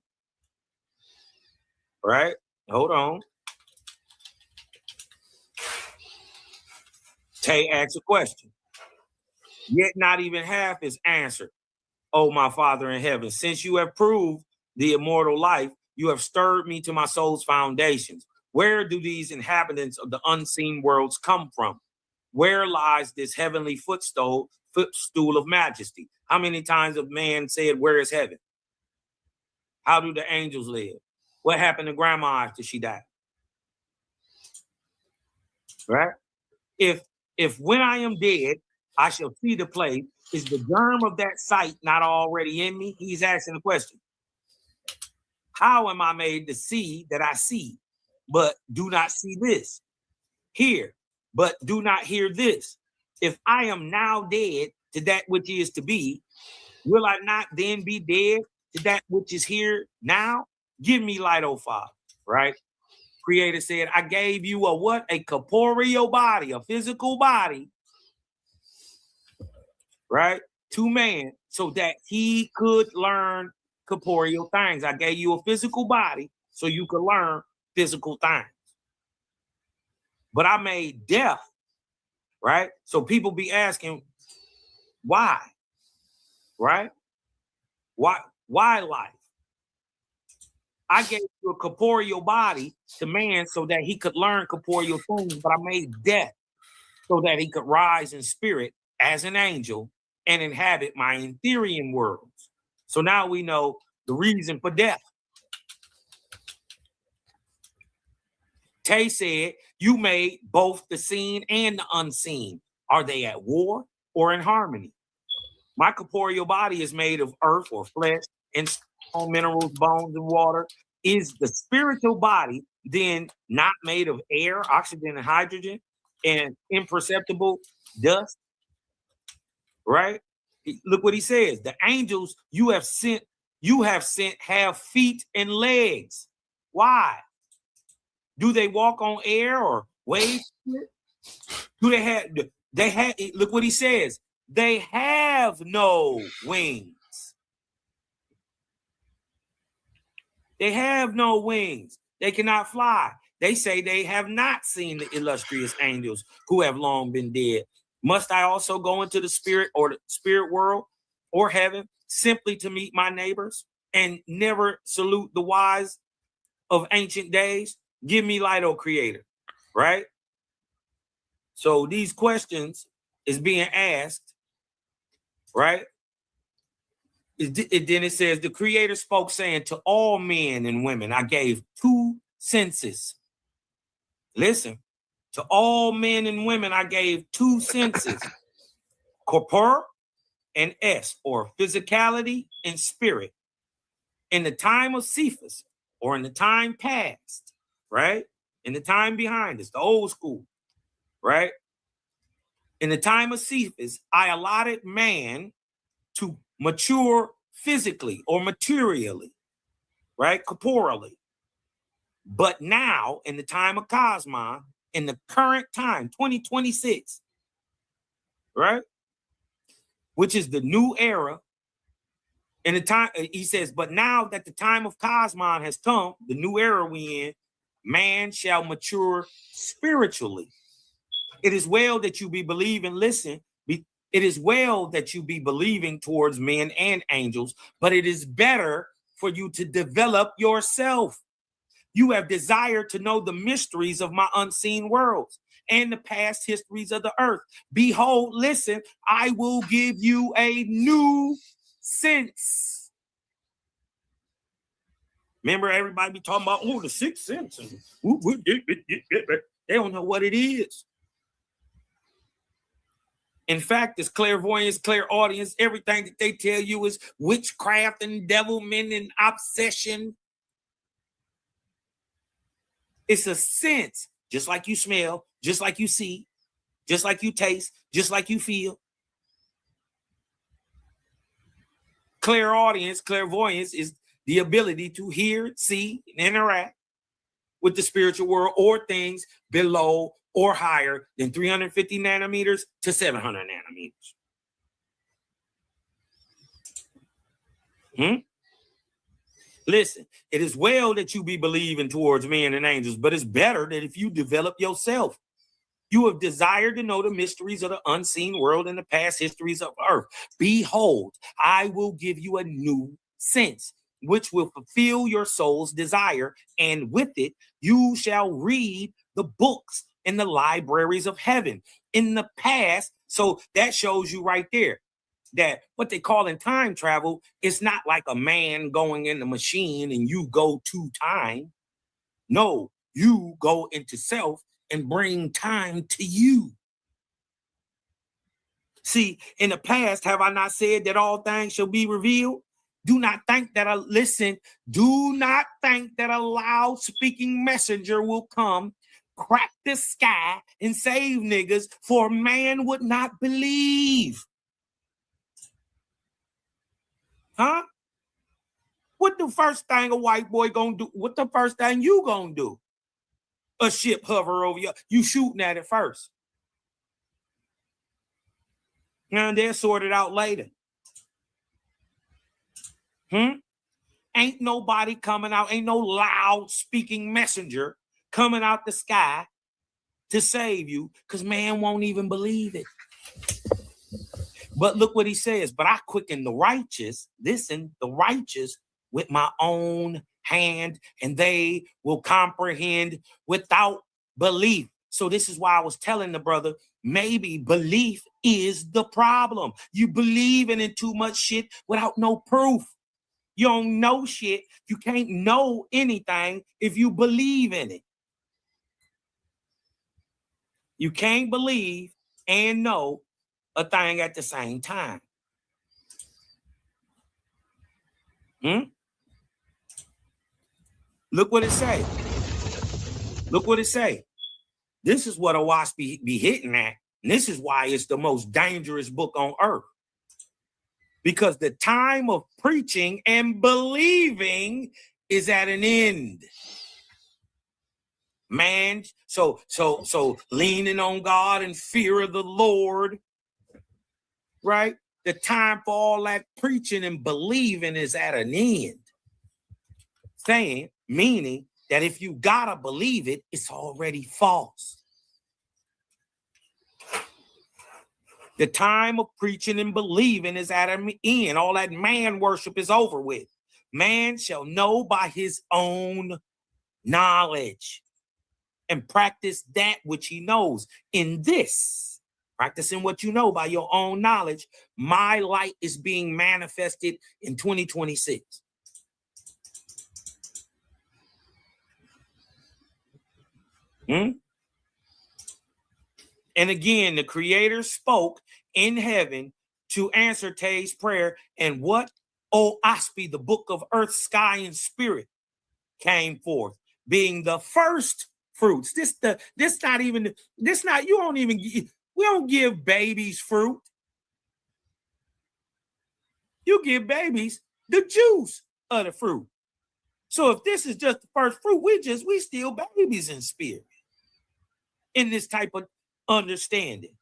Right? Hold on. Tay asks a question. Yet not even half is answered. O my Father in heaven, since you have proved the immortal life, you have stirred me to my soul's foundations. Where do these inhabitants of the unseen worlds come from? Where lies this heavenly footstool of majesty? How many times have man said, where is heaven? How do the angels live? What happened to grandma after she died? Right? If when I am dead, I shall see the place, is the germ of that sight not already in me? He's asking the question. How am I made to see that I see, but do not see this? Hear, but do not hear this. If I am now dead to that which is to be, will I not then be dead to that which is here now? Give me light, O Father, right? Creator said, I gave you a what? A corporeal body, a physical body, right? To man, so that he could learn corporeal things. I gave you a physical body so you could learn physical things. But I made death, right? So people be asking, why? Right? Why life? I gave you a corporeal body to man so that he could learn corporeal things, but I made death so that he could rise in spirit as an angel and inhabit my ethereal worlds. So now we know the reason for death. Tay said, you made both the seen and the unseen. Are they at war or in harmony? My corporeal body is made of earth or flesh and minerals, bones, and water. Is the spiritual body then not made of air, oxygen, and hydrogen, and imperceptible dust? Right? Look what he says. The angels you have sent have feet and legs. Why? Do they walk on air or wave? Do they have, look what he says. They have no wings. They have no wings. They cannot fly. They say they have not seen the illustrious angels who have long been dead. Must I also go into the spirit or the spirit world or heaven simply to meet my neighbors and never salute the wise of ancient days? Give me light, O Creator, right? So these questions is being asked, right? Then it says, the Creator spoke, saying, to all men and women, I gave 2 senses. Listen, to all men and women, I gave 2 senses, corpore and es, or physicality and spirit. In the time of Cephas, or in the time past, right? In the time behind us, the old school, right? In the time of Cephas, I allotted man to mature physically or materially, right? Corporally. But now, in the time of Cosmon, in the current time, 2026, right? Which is the new era. In the time, he says, but now that the time of Cosmon has come, the new era we in, man shall mature spiritually. It is well that you be believing, listen, it is well that you be believing towards men and angels, but it is better for you to develop yourself. You have desired to know the mysteries of my unseen worlds and the past histories of the earth. Behold, listen, I will give you a new sense. Remember, everybody be talking about, oh, the 6th sense. They don't know what it is. In fact, it's clairvoyance, clairaudience, everything that they tell you is witchcraft and devilment and obsession. It's a sense, just like you smell, just like you see, just like you taste, just like you feel. Clairaudience, clairvoyance is the ability to hear, see, and interact with the spiritual world or things below or higher than 350 nanometers to 700 nanometers. Listen, it is well that you be believing towards men and angels, but it's better that if you develop yourself. You have desired to know the mysteries of the unseen world and the past histories of earth. Behold, I will give you a new sense, which will fulfill your soul's desire, and with it, you shall read the books in the libraries of heaven. In the past, so that shows you right there that what they call in time travel is not like a man going in the machine and you go to time. No, you go into self and bring time to you. See, in the past, have I not said that all things shall be revealed? Do not think that do not think that a loud speaking messenger will come, crack the sky, and save niggas, for man would not believe. Huh? What the first thing a white boy gonna do? What the first thing you gonna do? A ship hover over you. You shooting at it first. And they'll sort it out later. Ain't nobody coming out. Ain't no loud speaking messenger coming out the sky to save you, because man won't even believe it. But look what he says. But I quicken the righteous, listen, the righteous with my own hand, and they will comprehend without belief. So this is why I was telling the brother, maybe belief is the problem. You believing in too much shit without no proof. You don't know shit. You can't know anything if you believe in it. You can't believe and know a thing at the same time. Look what it say. Look what it say. This is what a wasp be hitting at. And this is why it's the most dangerous book on earth. Because the time of preaching and believing is at an end. Man, so leaning on God and fear of the Lord, right? The time for all that preaching and believing is at an end. Meaning that if you gotta believe it, it's already false. The time of preaching and believing is at an end. All that man worship is over with. Man shall know by his own knowledge and practice that which he knows. In this, practicing what you know by your own knowledge, my light is being manifested in 2026. And again, the Creator spoke in heaven to answer Tay's prayer. And what? O Ospi, the book of earth, sky, and spirit, came forth, being the first fruits. We don't give babies fruit. You give babies the juice of the fruit. So if this is just the first fruit, we still babies in spirit. In this type of understanding.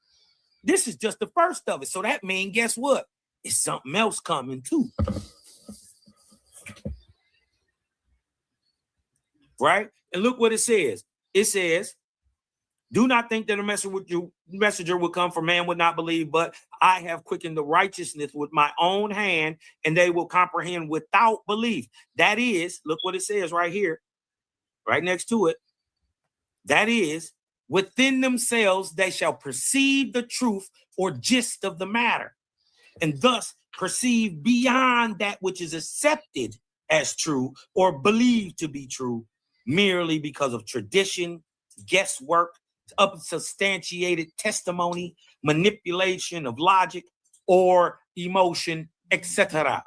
This is just the first of it. So that means, guess what? It's something else coming too. Right? And look what it says. It says, do not think that a messenger will come, for man would not believe, but I have quickened the righteousness with my own hand, and they will comprehend without belief. That is, look what it says right here, right next to it. That is, within themselves, they shall perceive the truth or gist of the matter, and thus perceive beyond that which is accepted as true or believed to be true, merely because of tradition, guesswork, unsubstantiated testimony, manipulation of logic or emotion, etc.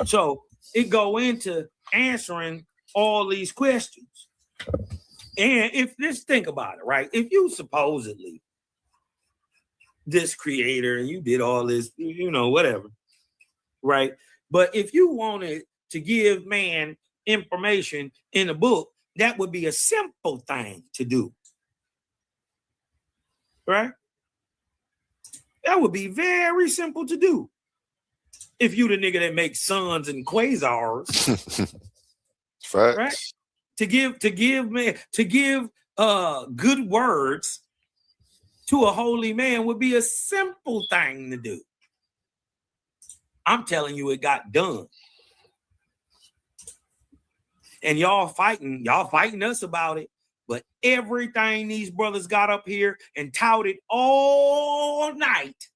So it go into answering all these questions. And if just think about it, right? If you supposedly this creator and you did all this, you know, whatever, right? But if you wanted to give man information in a book, that would be a simple thing to do, right? That would be very simple to do. If you the nigga that makes suns and quasars, right? To give good words to a holy man would be a simple thing to do. I'm telling you, it got done. And y'all fighting us about it. But everything these brothers got up here and touted all night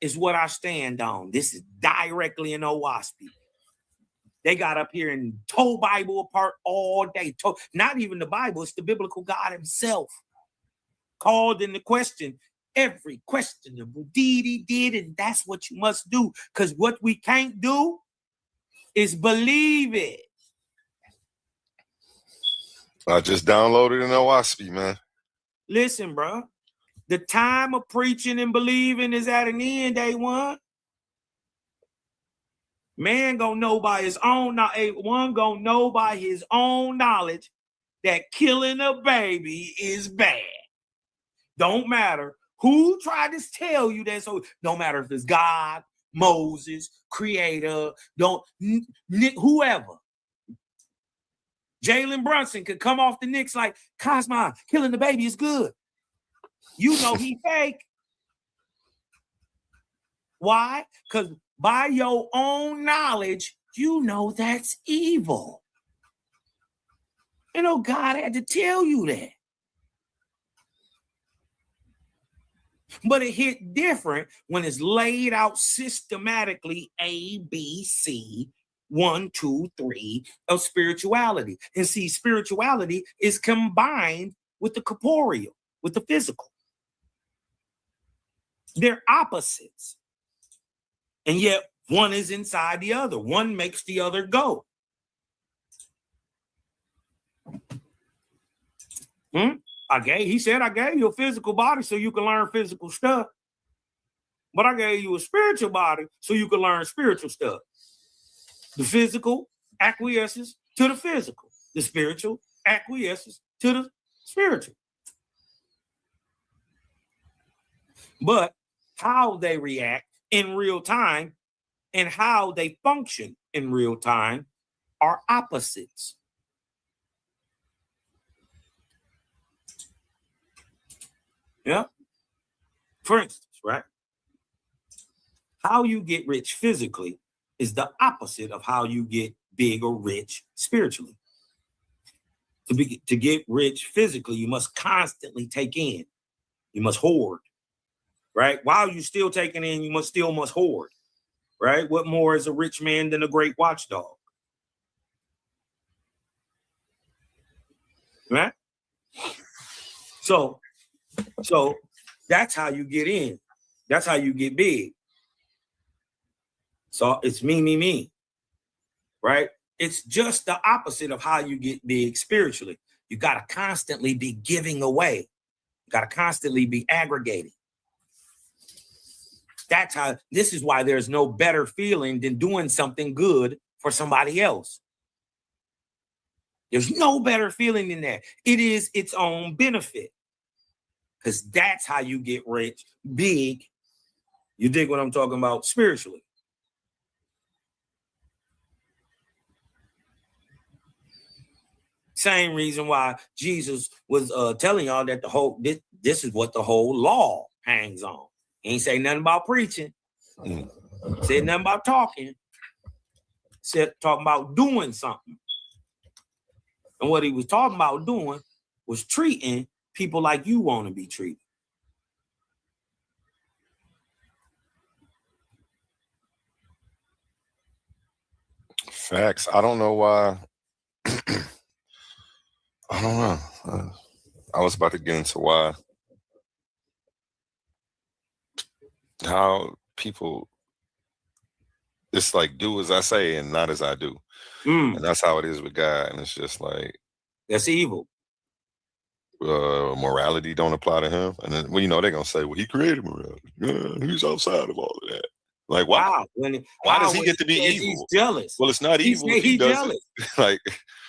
is what I stand on. This is directly in OWASP. They got up here and tore Bible apart all day. Not even the Bible, it's the biblical God himself. Called into question every questionable deed he did, and that's what you must do. Because what we can't do is believe it. I just downloaded an OWASP, man. Listen, bro. The time of preaching and believing is at an end, A1. Man gonna know by his own, A1 gonna know by his own knowledge that killing a baby is bad. Don't matter who tried to tell you that. So don't matter if it's God, Moses, Creator, whoever. Jalen Brunson could come off the Knicks like, Cosma, killing the baby is good. You know he fake. Why? Because by your own knowledge, you know that's evil. You know, God had to tell you that. But it hit different when it's laid out systematically, A, B, C, 1, 2, 3 of spirituality. And see, spirituality is combined with the corporeal, with the physical. They're opposites. And yet one is inside the other. One makes the other go. He said, I gave you a physical body so you can learn physical stuff. But I gave you a spiritual body so you can learn spiritual stuff. The physical acquiesces to the physical. The spiritual acquiesces to the spiritual. But how they react in real time and how they function in real time are opposites. Yeah. For instance, right? How you get rich physically is the opposite of how you get big or rich spiritually. To get rich physically, you must constantly take in. You must hoard, right? While you're still taking in, you must hoard, right? What more is a rich man than a great watchdog? Right? So that's how you get in. That's how you get big. So it's me, right? It's just the opposite of how you get big spiritually. You got to constantly be giving away. You got to constantly be aggregating. This is why there's no better feeling than doing something good for somebody else. There's no better feeling than that. It is its own benefit. Because that's how you get rich, big. You dig what I'm talking about spiritually. Same reason why Jesus was telling y'all that this is what the whole law hangs on. He ain't say nothing about preaching. Said nothing about talking. Said talking about doing something. And what he was talking about doing was treating people like you want to be treated. Facts. I don't know why. I don't know. I was about to get into why, how people, it's like do as I say and not as I do. And that's how it is with God. And it's just like, that's evil. Morality don't apply to him. And then, well, you know, they're going to say, well, he created morality. He's outside of all of that. Like, why? Why does he get to be evil? He's jealous. Well, it's not evil if he does jealous. it. Like,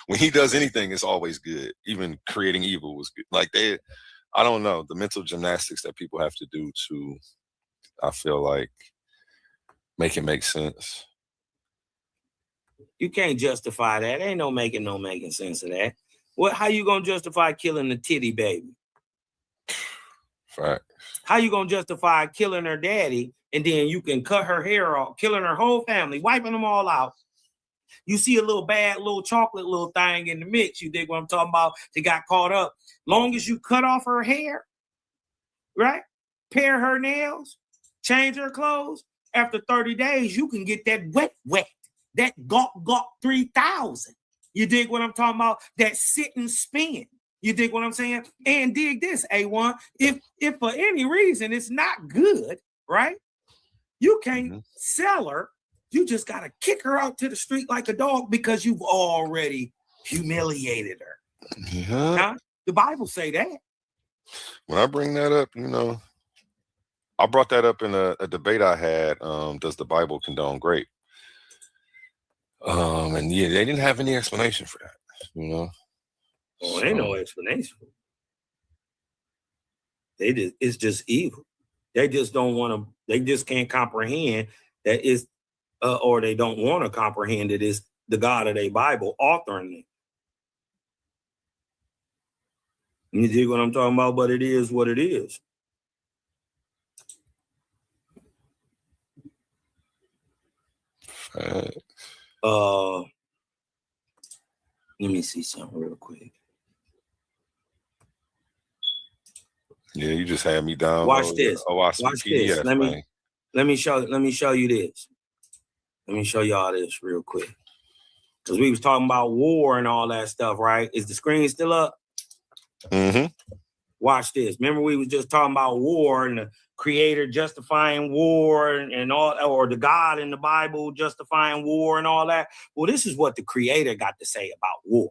when he does anything, it's always good. Even creating evil was good. Like, I don't know, the mental gymnastics that people have to do to, I feel like, make it make sense. You can't justify that. Ain't no making sense of that. How you gonna justify killing the titty baby? Right. How you gonna justify killing her daddy and then you can cut her hair off, killing her whole family, wiping them all out? You see a little bad little chocolate little thing in the mix, you dig what I'm talking about? They got caught up. Long as you cut off her hair, right? Pare her nails, change her clothes. After 30 days, you can get that wet, that gawk 3000. You dig what I'm talking about? That sit and spin. You dig what I'm saying? And dig this, A1. If for any reason it's not good, right? You can't sell her. You just got to kick her out to the street like a dog because you've already humiliated her. Yeah. Huh? The Bible say that. When I bring that up, you know, I brought that up in a debate I had. Does the Bible condone rape? And yeah, they didn't have any explanation for that, you know. Oh, ain't no explanation. It's just evil. They just don't want to, they just can't comprehend that it's, or they don't want to comprehend that it's the God of their Bible authoring it. You see what I'm talking about? But it is what it is. Let me see something real quick. Yeah, you just had me down. Watch this. Watch this. Let me show you this. Let me show y'all this real quick. Because we was talking about war and all that stuff, right? Is the screen still up? Mm-hmm. Watch this. Remember we was just talking about war and the creator justifying war and all, or the God in the Bible justifying war and all that. Well, this is what the creator got to say about war,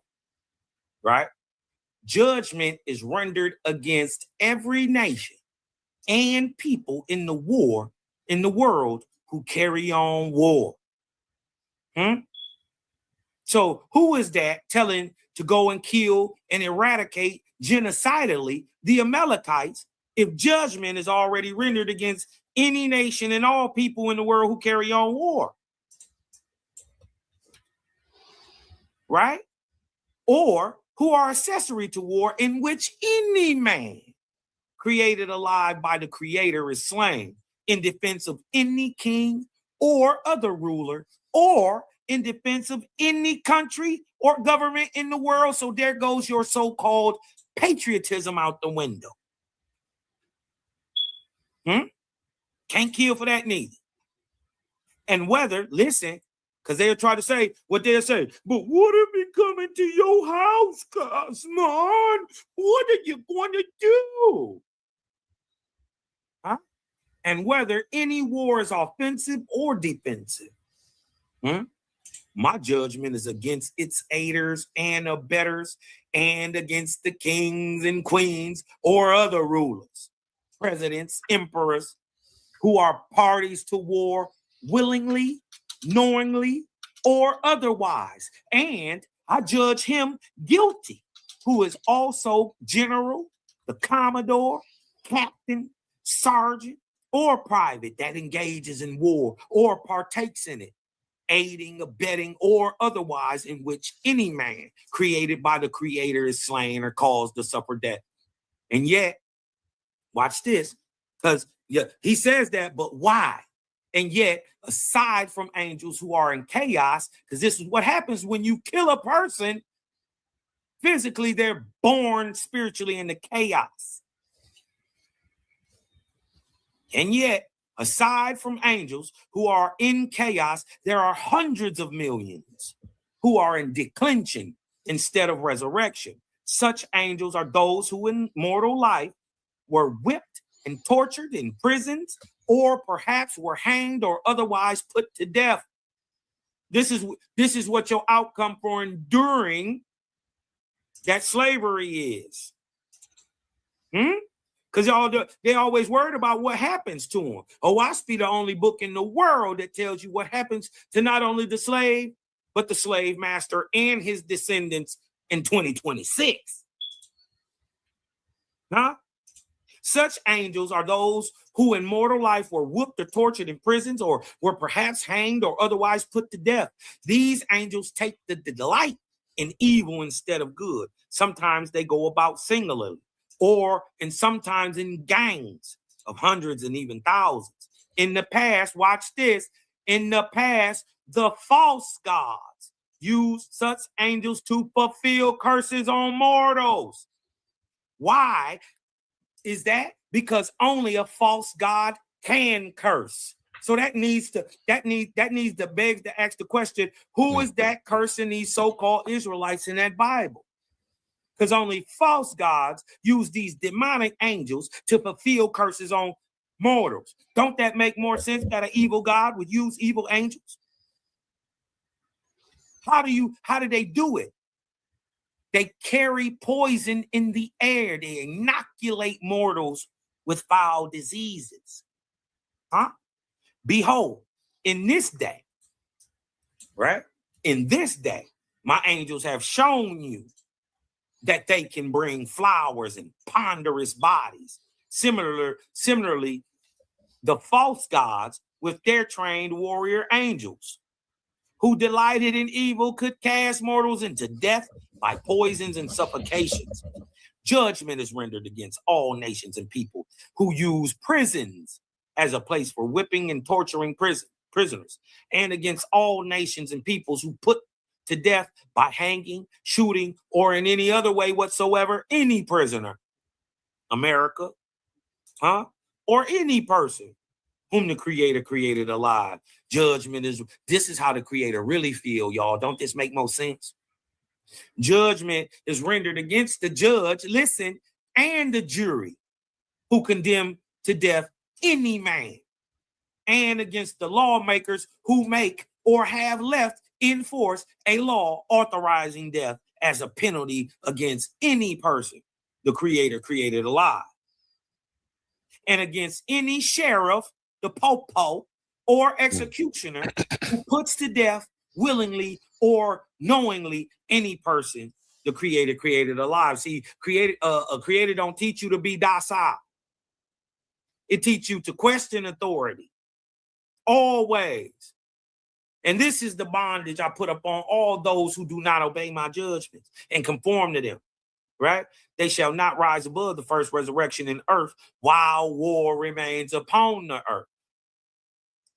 right? Judgment is rendered against every nation and people in the world who carry on war. So who is that telling to go and kill and eradicate genocidally the Amalekites if judgment is already rendered against any nation and all people in the world who carry on war? Right? Or who are accessory to war in which any man created alive by the creator is slain in defense of any king or other ruler or in defense of any country or government in the world. So there goes your so-called patriotism out the window. Can't kill for that neither. And whether, listen, because they'll try to say what they'll say, but what if he come into your house, Cosmon? What are you going to do? Huh? And whether any war is offensive or defensive, my judgment is against its aiders and abettors and against the kings and queens or other rulers, presidents, emperors who are parties to war willingly, knowingly, or otherwise. And I judge him guilty, who is also general, the commodore, captain, sergeant, or private that engages in war or partakes in it, aiding, abetting, or otherwise in which any man created by the creator is slain or caused to suffer death. And yet, watch this, because he says that, but why? And yet, aside from angels who are in chaos, because this is what happens when you kill a person, physically, they're born spiritually into chaos. And yet, Aside from angels who are in chaos, there are hundreds of millions who are in declension instead of resurrection. Such angels are those who in mortal life were whipped and tortured in prisons, or perhaps were hanged or otherwise put to death. This is what your outcome for enduring that slavery is. Because they always worried about what happens to them. OWASP, the only book in the world that tells you what happens to not only the slave, but the slave master and his descendants in 2026. Huh? Such angels are those who in mortal life were whooped or tortured in prisons, or were perhaps hanged or otherwise put to death. These angels take the delight in evil instead of good. Sometimes they go about singularly, and sometimes in gangs of hundreds and even thousands. In the past, watch this, in the past, the false gods used such angels to fulfill curses on mortals. Why is that? Because only a false god can curse. So that needs to beg to ask the question, who is that cursing these so-called Israelites in that Bible? Because only false gods use these demonic angels to fulfill curses on mortals. Don't that make more sense that an evil God would use evil angels? How do they do it? They carry poison in the air. They inoculate mortals with foul diseases. Huh? Behold, in this day, right? In this day, my angels have shown you that they can bring flowers and ponderous bodies. Similarly, the false gods with their trained warrior angels who delighted in evil could cast mortals into death by poisons and suffocations. Judgment is rendered against all nations and people who use prisons as a place for whipping and torturing prisoners, and against all nations and peoples who put to death by hanging, shooting, or in any other way whatsoever any prisoner. America, huh? Or any person whom the Creator created alive. This is how the Creator really feel, y'all. Don't this make more sense? Judgment is rendered against the judge, listen, and the jury who condemn to death any man, and against the lawmakers who make or have left in force a law authorizing death as a penalty against any person the Creator created alive, and against any sheriff, the popo, or executioner who puts to death willingly or knowingly any person the Creator created alive. See, a Creator don't teach you to be docile. It teaches you to question authority always. And this is the bondage I put upon all those who do not obey my judgments and conform to them, right? They shall not rise above the first resurrection in earth while war remains upon the earth.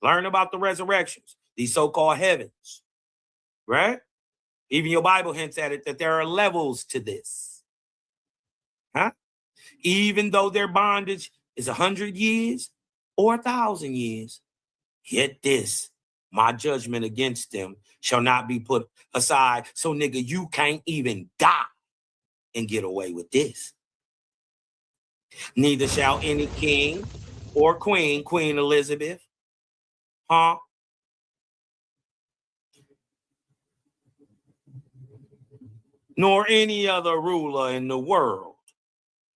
Learn about the resurrections, these so-called heavens, right? Even your Bible hints at it that there are levels to this. Huh? Even though their bondage is 100 years or 1,000 years, yet this, my judgment against them shall not be put aside. So, nigga, you can't even die and get away with this. Neither shall any king or queen, Queen Elizabeth, huh? Nor any other ruler in the world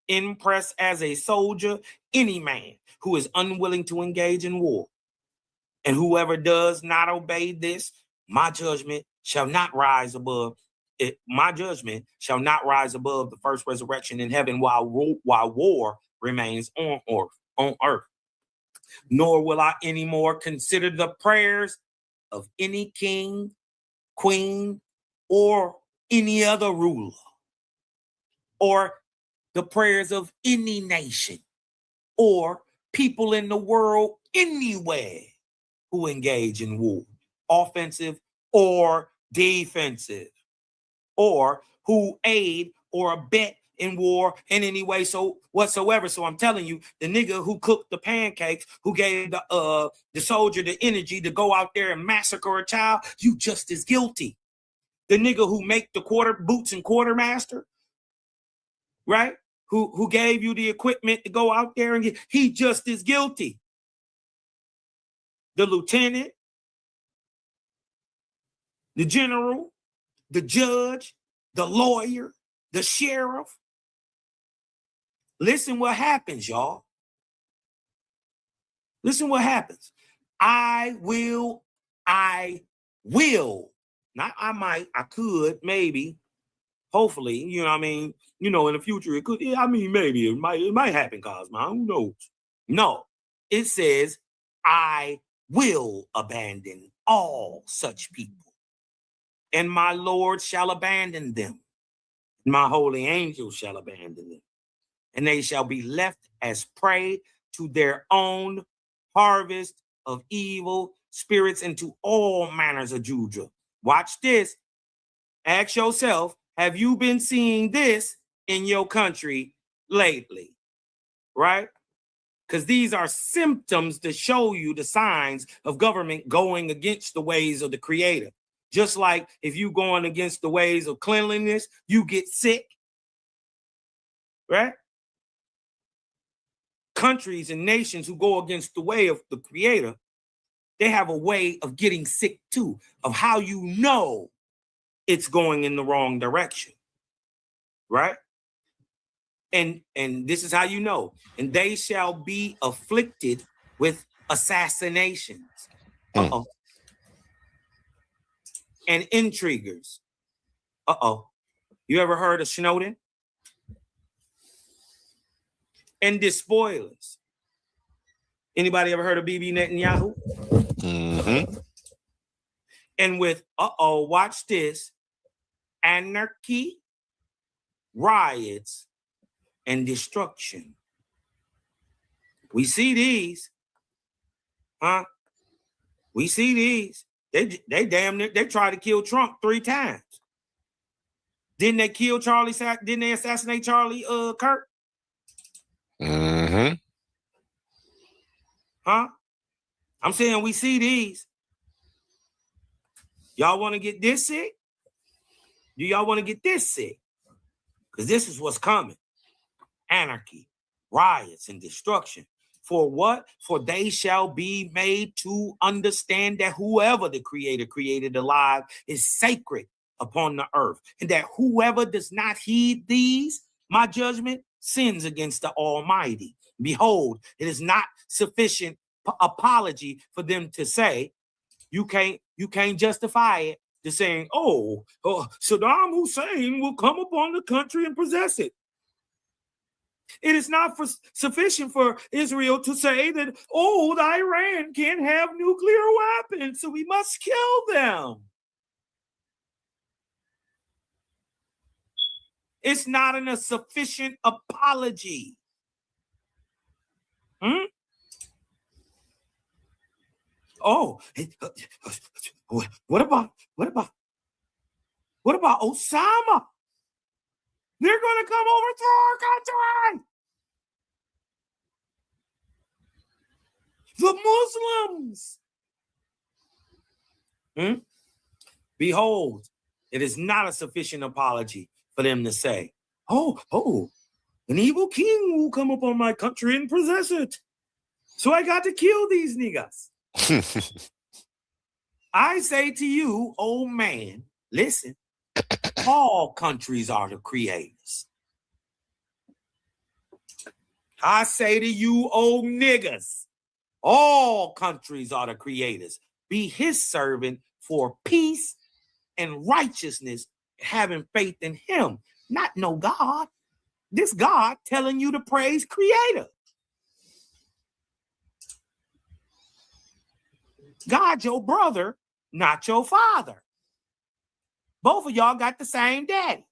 impress as a soldier any man who is unwilling to engage in war. And whoever does not obey this, my judgment shall not rise above it. My judgment shall not rise above the first resurrection in heaven while war remains on earth. Nor will I anymore consider the prayers of any king, queen, or any other ruler, or the prayers of any nation or people in the world anywhere who engage in war, offensive or defensive, or who aid or abet in war in any way so whatsoever. So I'm telling you, the nigga who cooked the pancakes, who gave the soldier the energy to go out there and massacre a child, you just as guilty. The nigga who make the boots and quartermaster, right? Who gave you the equipment to go out there and get, he just as guilty. The lieutenant, the general, the judge, the lawyer, the sheriff. Listen what happens, y'all. Listen what happens. I will, not I might, I could, maybe, hopefully, you know what I mean? You know, in the future, it could, I mean, maybe it might happen, Cosmo, who knows? No, it says, I will abandon all such people, and my Lord shall abandon them. My holy angels shall abandon them, and they shall be left as prey to their own harvest of evil spirits and to all manners of juju. Watch this. Ask yourself, have you been seeing this in your country lately? Right? Because these are symptoms to show you the signs of government going against the ways of the Creator. Just like if you going against the ways of cleanliness, you get sick. Right? Countries and nations who go against the way of the Creator, they have a way of getting sick too, of how you know it's going in the wrong direction, right? And this is how you know. And they shall be afflicted with assassinations. Uh-oh. And intriguers. Uh-oh. You ever heard of Snowden? And despoilers. Anybody ever heard of Bibi Netanyahu? Mm-hmm. And with, watch this, anarchy, riots, and destruction. We see these, huh? We see these. They damn near, they tried to kill Trump 3 times. Didn't they kill Charlie? Didn't they assassinate Charlie Kirk? Mm-hmm. Huh? I'm saying we see these. Y'all want to get this sick? Do y'all want to get this sick? Because this is what's coming. Anarchy, riots, and destruction. For what? For they shall be made to understand that whoever the Creator created alive is sacred upon the earth, and that whoever does not heed these, my judgment, sins against the Almighty. Behold, it is not sufficient apology for them to say, you can't justify it, to saying, Saddam Hussein will come upon the country and possess it. It is not sufficient for Israel to say that, Iran can't have nuclear weapons, so we must kill them. It's not a sufficient apology. What about Osama? They're going to come overthrow our country. The Muslims. Behold, it is not a sufficient apology for them to say, an evil king will come upon my country and possess it. So I got to kill these niggas. I say to you, old man, listen, all countries are the creators. I say to you, old niggas, all countries are the creators. Be his servant for peace and righteousness, having faith in him, not no God. This God telling you to praise Creator. God, your brother, not your father. Both of y'all got the same daddy.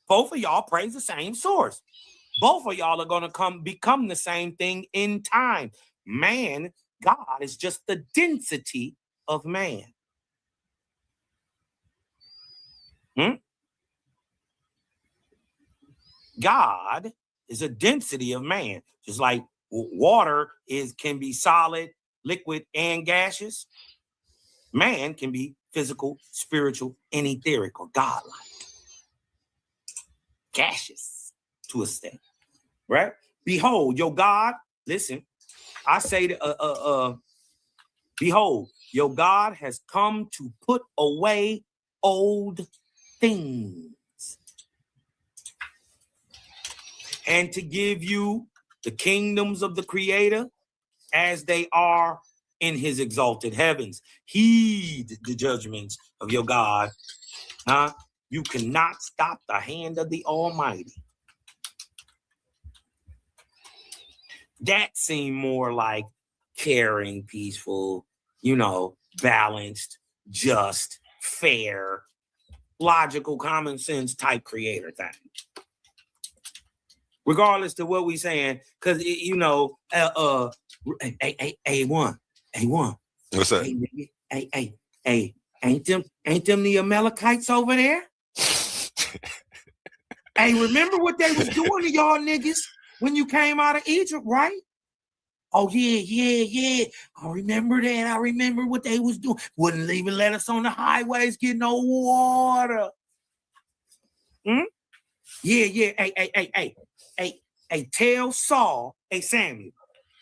Both of y'all praise the same source. Both of y'all are going to become the same thing in time. Man, God is just the density of man. God is a density of man, just like water can be solid, liquid, and gaseous. Man can be physical, spiritual, and etheric, or godlike, gaseous to a extent, right? Behold, your God. Listen, I say behold, your God has come to put away old things and to give you the kingdoms of the Creator as they are in his exalted heavens. Heed the judgments of your God. You cannot stop the hand of the Almighty. That seemed more like caring, peaceful, balanced, just, fair, logical, common sense type creator thing. Regardless to what we saying, because A1. What's that? Hey, ain't them the Amalekites over there? Hey, remember what they was doing to y'all niggas when you came out of Egypt, right? Oh, yeah. I remember that. I remember what they was doing. Wouldn't even let us on the highways get no water. Yeah. Hey, tell Saul, Samuel,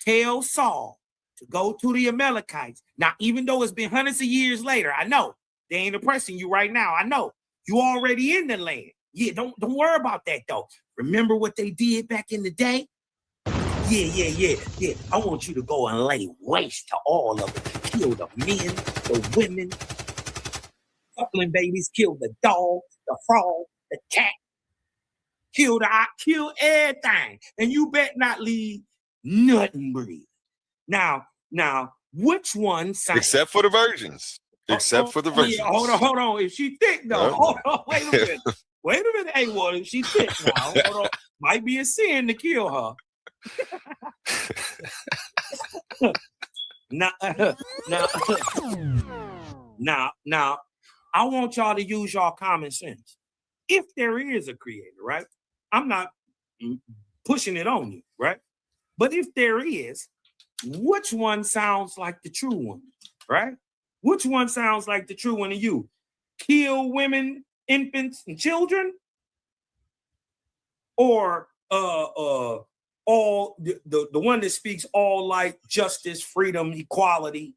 tell Saul to go to the Amalekites. Now, even though it's been hundreds of years later, I know they ain't oppressing you right now. I know you already in the land. Yeah, don't worry about that though. Remember what they did back in the day? Yeah. I want you to go and lay waste to all of it. Kill the men, the women, suckling babies, kill the dog, the frog, the cat, kill everything. And you bet not leave nothing breathe. Now, which one sounds? Except for the virgins. Except for the virgins. Yeah, hold on. If she thick though, hold on. Wait a minute. Hey, well, if she thick now, hold on. Might be a sin to kill her. Now, I want y'all to use y'all common sense. If there is a creator, right? I'm not pushing it on you, right? But if there is, which one sounds like the true one, right? Which one sounds like the true one to you? Kill women, infants, and children? Or all the one that speaks all like justice, freedom, equality?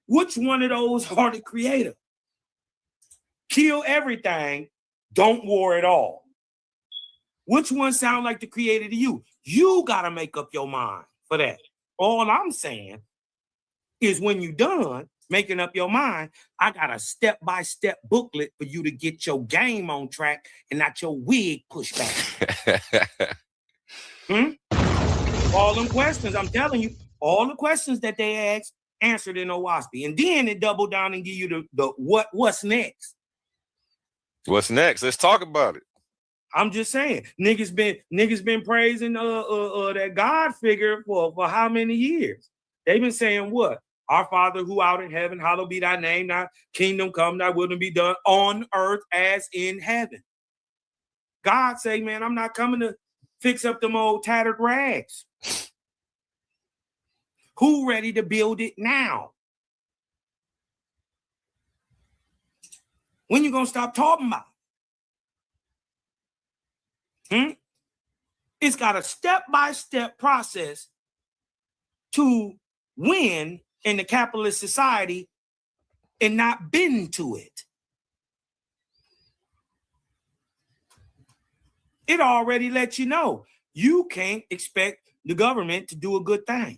Which one of those are the creator? Kill everything, don't war at all. Which one sound like the creator to you? You got to make up your mind for that. All I'm saying is when you're done making up your mind, I got a step-by-step booklet for you to get your game on track and not your wig pushed back. All them questions, I'm telling you, all the questions that they asked, answered in OWASP. And then it doubled down and give you the what's next. What's next? Let's talk about it. I'm just saying, niggas been praising that God figure for how many years? They've been saying what? Our Father who art in heaven, hallowed be thy name, thy kingdom come, thy will be done on earth as in heaven. God say, man, I'm not coming to fix up them old tattered rags. Who ready to build it now? When you gonna stop talking about it? It's got a step-by-step process to win in the capitalist society and not bend to it. It already lets you know you can't expect the government to do a good thing.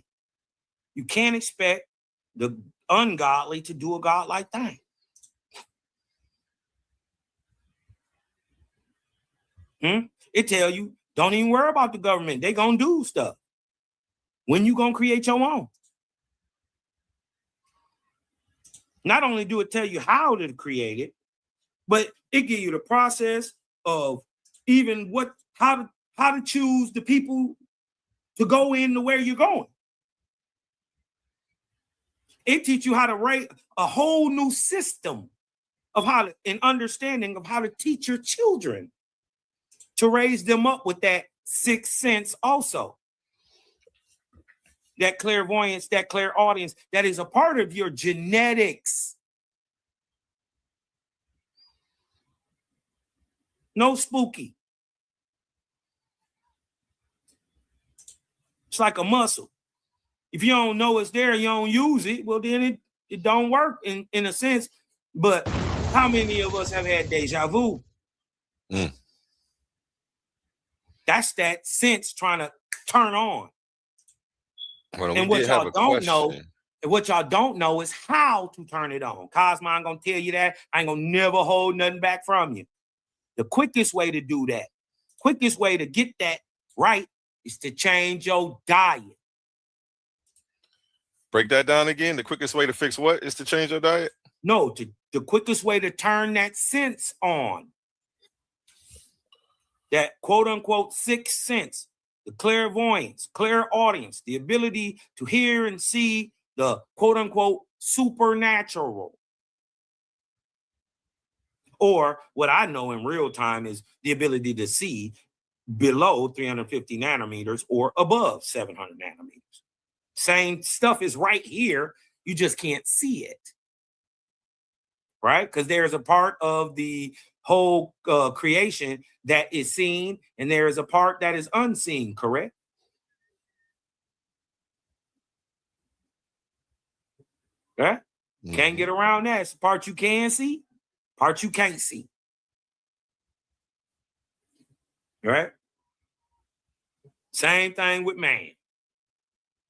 You can't expect the ungodly to do a godlike thing. It tell you, don't even worry about the government. They gonna do stuff. When you gonna create your own? Not only do it tell you how to create it, but it give you the process of even how to choose the people to go in to where you're going. It teach you how to write a whole new system of an understanding of how to teach your children. to raise them up with that sixth sense also. That clairvoyance, that clairaudience, that is a part of your genetics. No spooky. It's like a muscle. If you don't know it's there, you don't use it, well, then it don't work in a sense. But how many of us have had deja vu? That's that sense trying to turn on. Well, and what y'all don't know, and what y'all don't know is how to turn it on. Cosmo, I'm gonna tell you that. I ain't gonna never hold nothing back from you. The quickest way to do that, quickest way to get that right is to change your diet. Break that down again. The quickest way to fix what is to change your diet? No, the quickest way to turn that sense on. That quote unquote sixth sense, the clairvoyance, clairaudience, the ability to hear and see the quote unquote supernatural. Or what I know in real time is the ability to see below 350 nanometers or above 700 nanometers. Same stuff is right here. You just can't see it. Right? Because there's a part of the whole creation that is seen, and there is a part that is unseen, correct? Right? Can't get around that. It's the part you can see, part you can't see. Right? Same thing with man.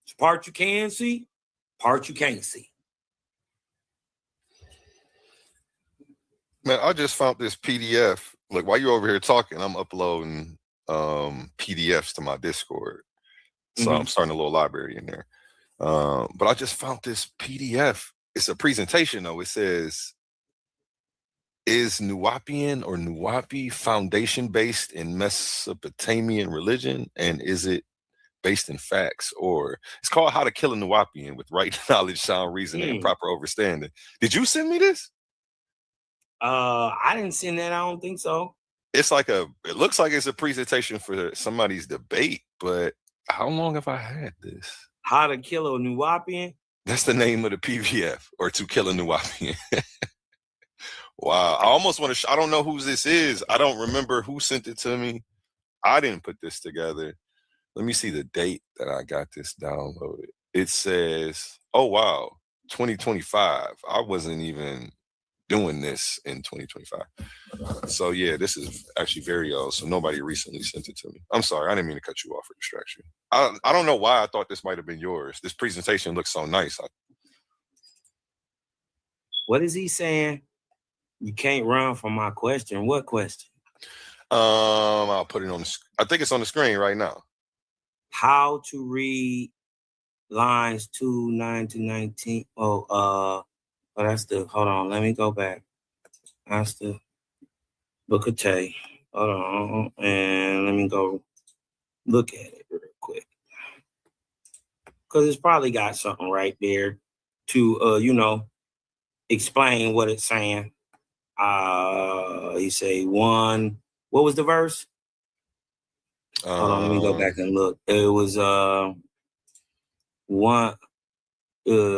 It's part you can see, part you can't see. Man, I just found this PDF. Like, while you're over here talking, I'm uploading PDFs to my Discord. So I'm starting a little library in there. But I just found this PDF. It's a presentation, though. It says, is Nuwapian or Nuwapi foundation based in Mesopotamian religion? And is it based in facts? Or it's called How to Kill a Nuwapian with Right Knowledge, Sound Reasoning, and Proper Understanding. Did you send me this? I didn't send that. I don't think so. It's like it looks like it's a presentation for somebody's debate, but how long have I had this? How to Kill a Nuwapian? That's the name of the PDF, or To Kill a Nuwapian. Wow. I almost want to, I don't know who this is. I don't remember who sent it to me. I didn't put this together. Let me see the date that I got this downloaded. It says, oh, wow, 2025. I wasn't even doing this in 2025. So yeah, this is actually very old. So nobody recently sent it to me. I'm sorry, I didn't mean to cut you off or distract you. I don't know why I thought this might have been yours. This presentation looks so nice. What is he saying? You can't run from my question. What question? I'll put it on the, I think it's on the screen right now. How to read lines 2, 9 to 19. Oh, that's the, hold on, let me go back. That's the Book of Tay. Hold on, and let me go look at it real quick. Because it's probably got something right there to, explain what it's saying. He say 1, what was the verse? Hold on, let me go back and look. It was 1,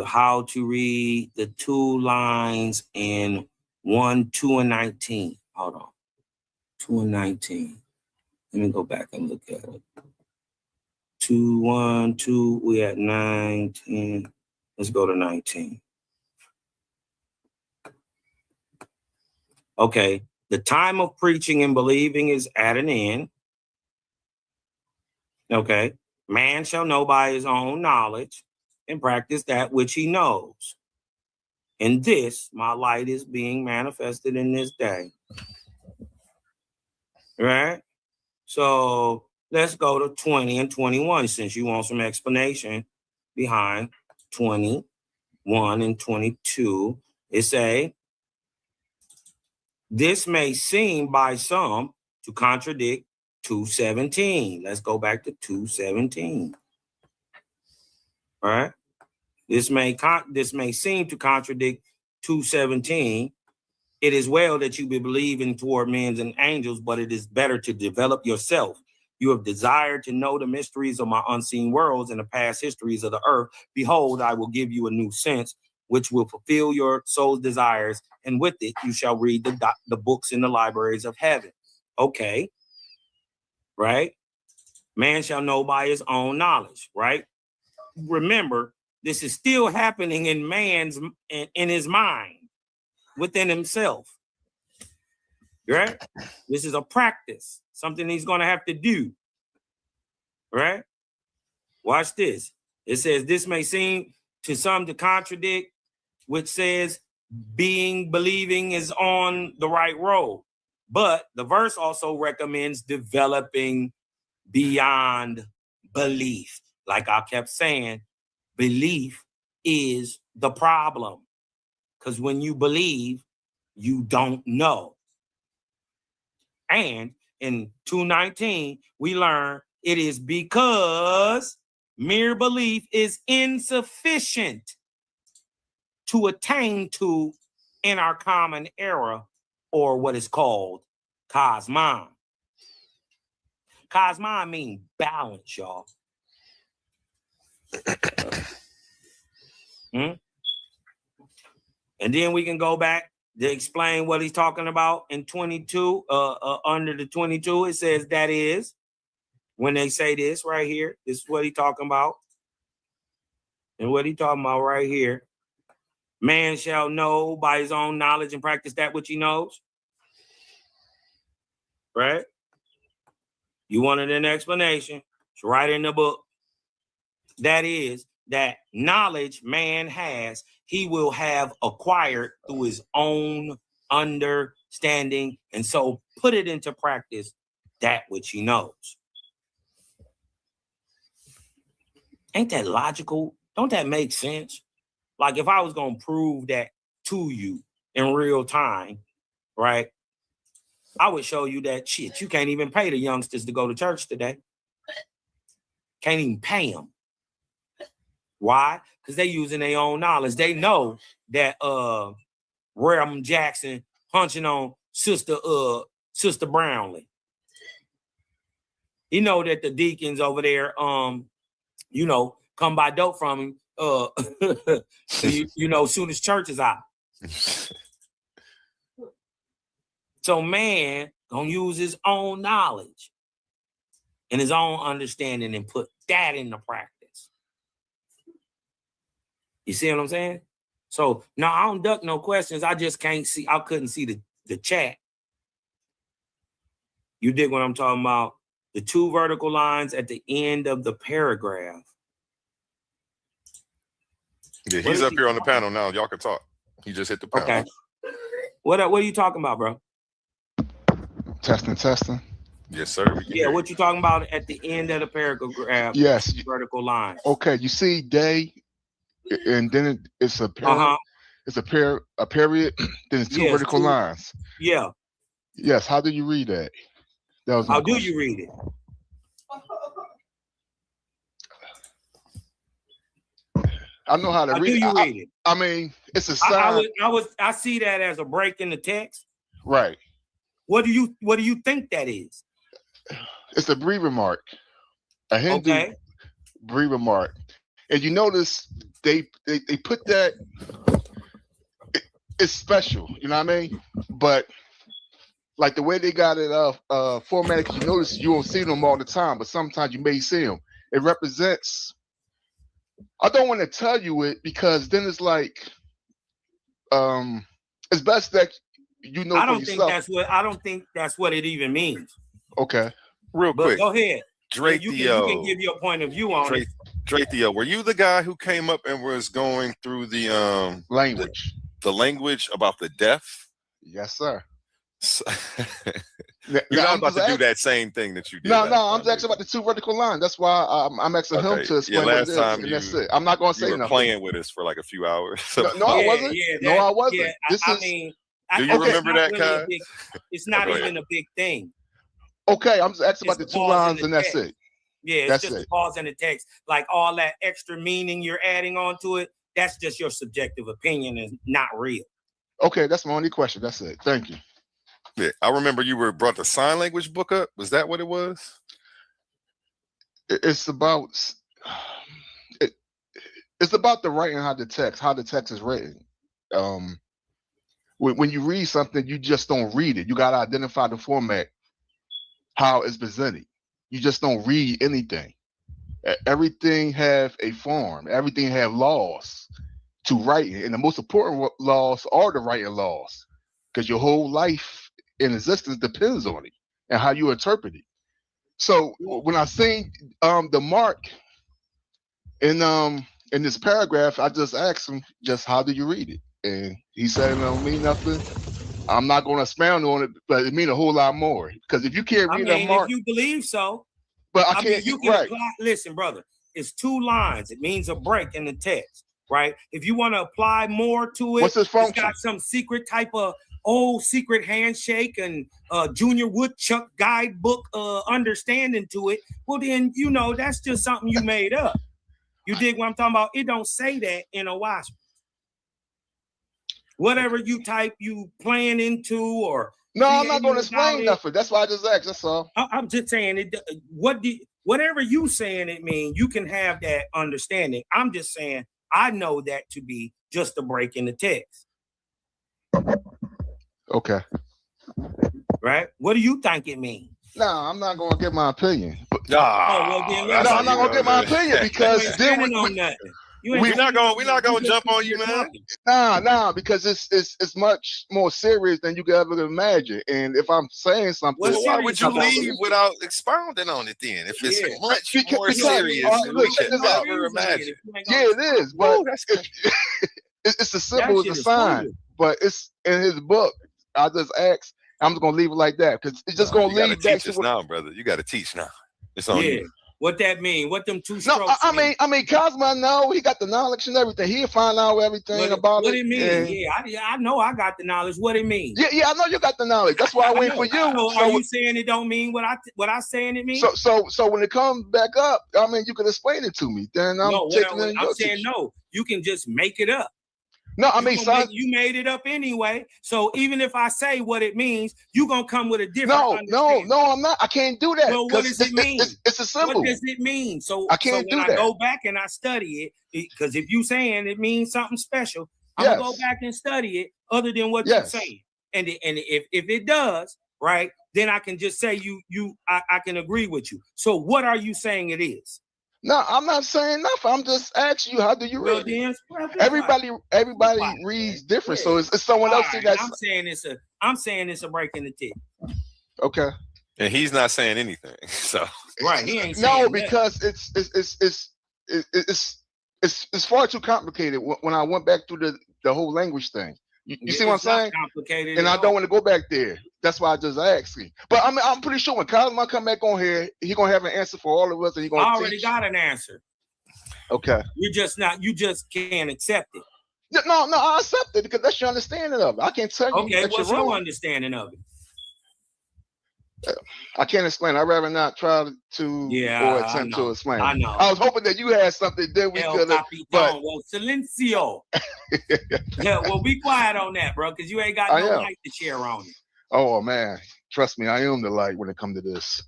how to read the 2 lines in 1, 2, and 19. Hold on. 2 and 19. Let me go back and look at it. 2, 1, 2, we at 9, 10. Let's go to 19. Okay, the time of preaching and believing is at an end. Okay, man shall know by his own knowledge and practice that which he knows. In this, my light is being manifested in this day. Right? So let's go to 20 and 21 since you want some explanation behind 21 and 22. It say, this may seem by some to contradict 2:17. Let's go back to 2:17. All right. This may seem to contradict 2:17, It is well that you be believing toward men and angels, but it is better to develop yourself. You have desired to know the mysteries of my unseen worlds and the past histories of the earth. Behold, I will give you a new sense, which will fulfill your soul's desires, and with it you shall read the books in the libraries of heaven. Okay, right? Man shall know by his own knowledge, right? Remember, this is still happening in in his mind, within himself, right? This is a practice, something he's going to have to do, right? Watch this. It says, this may seem to some to contradict, which says believing is on the right road. But the verse also recommends developing beyond belief. Like I kept saying, belief is the problem. Because when you believe, you don't know. And in 2:19, we learn it is because mere belief is insufficient to attain to in our common era, or what is called cosmon. Cosmon means balance, y'all. And then we can go back to explain what he's talking about in 22, under the 22, it says that is, when they say this right here, this is what he's talking about. And what he's talking about right here, man shall know by his own knowledge and practice that which he knows. Right? You wanted an explanation, it's right in the book. That is, that knowledge man has, he will have acquired through his own understanding, and so put it into practice, that which he knows. Ain't that logical? Don't that make sense? Like if I was going to prove that to you in real time, right? I would show you that shit. You can't even pay the youngsters to go to church today. Can't even pay them. Why? Because they using their own knowledge. They know that Reverend Jackson punching on Sister Brownlee. You know that the deacons over there, come buy dope from him, soon as church is out. So man gonna use his own knowledge and his own understanding and put that into practice. You see what I'm saying? So no, I don't duck no questions. I just can't see. I couldn't see the chat. You dig what I'm talking about? The two vertical lines at the end of the paragraph. Yeah, he's up here on the panel now. Y'all can talk. He just hit the panel. Okay. What are you talking about, bro? Testing. Yes, sir. Yeah, what you talking about at the end of the paragraph? Yes. Vertical line. Okay, you see day, and then it's a it's a period, then it's two vertical lines. Yeah. Yes. How do you read that? That was how do you read it? I know how to read it. How do you read it? I mean, it's a sign. I see that as a break in the text. Right. What do you think that is? It's a breathing mark. A Hindu breathing mark. And you notice they put that, it's special, you know what I mean? But like the way they got it formatted, because you notice you don't see them all the time, but sometimes you may see them. It represents, I don't want to tell you it because then it's like, it's best that you know. I don't think that's what it even means. Okay. Real quick. Go ahead. Drake you can give your point of view on it. Drake Theo, were you the guy who came up and was going through the language? The language about the deaf? Yes, sir. You're not about to do that same thing that you did. No, I'm asking about the two vertical lines. That's why I'm asking him to explain what it is, and that's it. I'm not going to say nothing. You were playing with us for like a few hours. No, I wasn't. I wasn't. Do you remember that, Kai? It's not even a big thing. Okay, I'm just asking about the two lines, and that's it. Yeah, it's just a pause in the text. Like all that extra meaning you're adding on to it, that's just your subjective opinion and not real. Okay, that's my only question. That's it. Thank you. Yeah, I remember you brought the sign language book up. Was that what it was? It's about it's about the writing, how the text is written. When you read something, you just don't read it. You got to identify the format, how it's presented. You just don't read anything. Everything have a form. Everything have laws to writing, and the most important laws are the writing laws, because your whole life in existence depends on it and how you interpret it. So when I seen the mark in this paragraph, I just asked him, just how do you read it? And he said it don't mean nothing. I'm not going to expound on it, but it means a whole lot more. Because if you can't read that mark, if you believe so, but I mean, can't. you can Right. apply. Listen, brother, it's 2 lines. It means a break in the text, right? If you want to apply more to it, What's its function? It's got some secret type of old secret handshake and Junior Woodchuck guidebook understanding to it. Well, then that's just something you made up. You dig what I'm talking about? It don't say that in a WASP. Whatever you type, you playing into or no, I'm not going to explain nothing. That's why I just asked. That's all. I'm just saying it. Whatever you saying it mean, you can have that understanding. I'm just saying I know that to be just a break in the text. Okay. Right? What do you think it means? No, I'm not going to give my opinion. I'm not going to give my opinion because then we're not going to jump on you, man. Nah, because it's much more serious than you could ever imagine. And if I'm saying something, well, why would you leave without expounding on it then? If it's much more serious than we could ever imagine. Yeah, it is. But it's a symbol, it's a sign. But it's in his book. I just asked. I'm just gonna leave it like that because it's just gonna lead back to now, brother. You got to teach now. It's on you. What that mean? What them 2 strokes? No, I mean, Cosmo, no, he got the knowledge and everything. He'll find out everything about what it. What it mean? Yeah, I know I got the knowledge. What it mean? Yeah, I know you got the knowledge. That's why I wait for you. So are you saying it don't mean what I saying it means? So when it comes back up, I mean, you can explain it to me. Then I'm saying no. You can just make it up. No, I mean, you made it up anyway. So even if I say what it means, you're gonna come with a different understanding. No, I'm not. I can't do that. Well, what does it mean? It's a symbol. What does it mean? So I can't when do that. I go back and I study it, because if you saying it means something special, I'm gonna go back and study it other than what you're saying. And if it does, right, then I can just say I can agree with you. So what are you saying it is? No, I'm not saying nothing. I'm just asking you, how do you read it? Everybody reads different, so it's someone else. I'm saying it's a break in the text. Okay. And he's not saying anything. So right, he ain't saying because it's far too complicated. When I went back through the whole language thing, you see what I'm saying? Complicated, and I don't want to go back there. That's why I just asked you. But I mean, I'm pretty sure when Cosmo come back on here, he's gonna have an answer for all of us, and he's gonna. I already got an answer. Okay. You just can't accept it. No, I accept it because that's your understanding of it. I can't tell you. Okay, what's your understanding of it? I can't explain. I'd rather not try to or attempt to explain. I know. I was hoping that you had something that we could have. But well, silencio. Yeah, well, be quiet on that, bro, because you ain't got no light to share on it. Oh man, trust me, I am the light when it comes to this.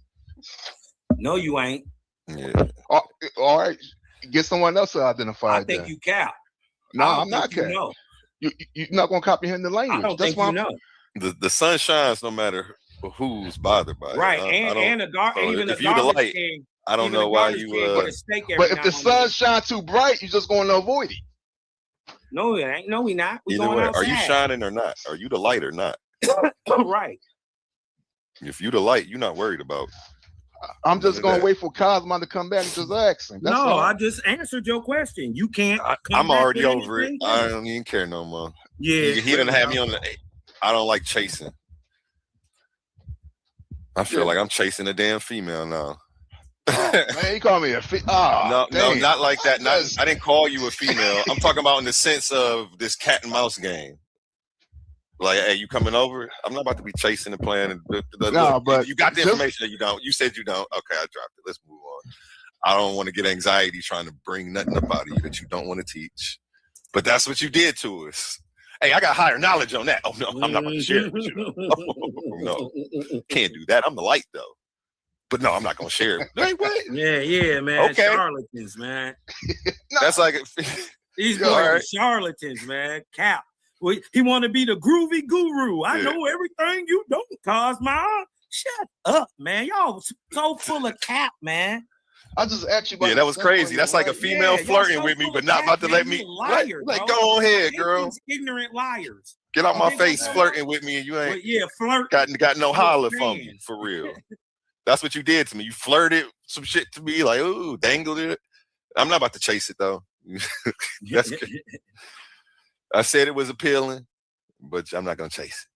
No, you ain't. Yeah. All right, get someone else to identify. I think you cap. No, I'm not cap. You're not gonna comprehend the language. I don't think you know. The sun shines no matter who's bothered by it. Right, and even if you the light, I don't know why you. But if the sun shines too bright, you're just going to avoid it. No, it ain't. No, we not. We Either going way, outside. are you shining or not? Are you the light or not? Right. If you the light, you're not worried about. I'm just gonna wait for Cosmo to come back and just ask him. That's all. I just answered your question. You can't. I'm already over it. I don't even care no more. Yeah, he didn't have me on the. I don't like chasing. I feel like I'm chasing a damn female now. Man, you call me a female? No, not like that. I didn't call you a female. I'm talking about in the sense of this cat and mouse game. Like, hey, you coming over? I'm not about to be chasing and playing. But you got the information that you don't. You said you don't. Okay, I dropped it. Let's move on. I don't want to get anxiety trying to bring nothing up out of you that you don't want to teach. But that's what you did to us. Hey, I got higher knowledge on that. Oh no, I'm not going to share it with you. No, can't do that. I'm the light though. But no, I'm not going to share it. Hey, what? Yeah, man. Okay. Charlatans, man. That's like These boys are charlatans, man. Cap. He want to be the groovy guru. I know everything you don't, Cosmo. Shut up, man. Y'all so full of cap, man. I just asked you about that was crazy. That's like a female flirting with me, but not about to let me. Like, go on ahead, girl. Ignorant liars. Get out my face flirting with me, and you ain't flirt. Got no holler from me, for real. That's what you did to me. You flirted some shit to me, like, ooh, dangled it. I'm not about to chase it, though. That's good. I said it was appealing, but I'm not going to chase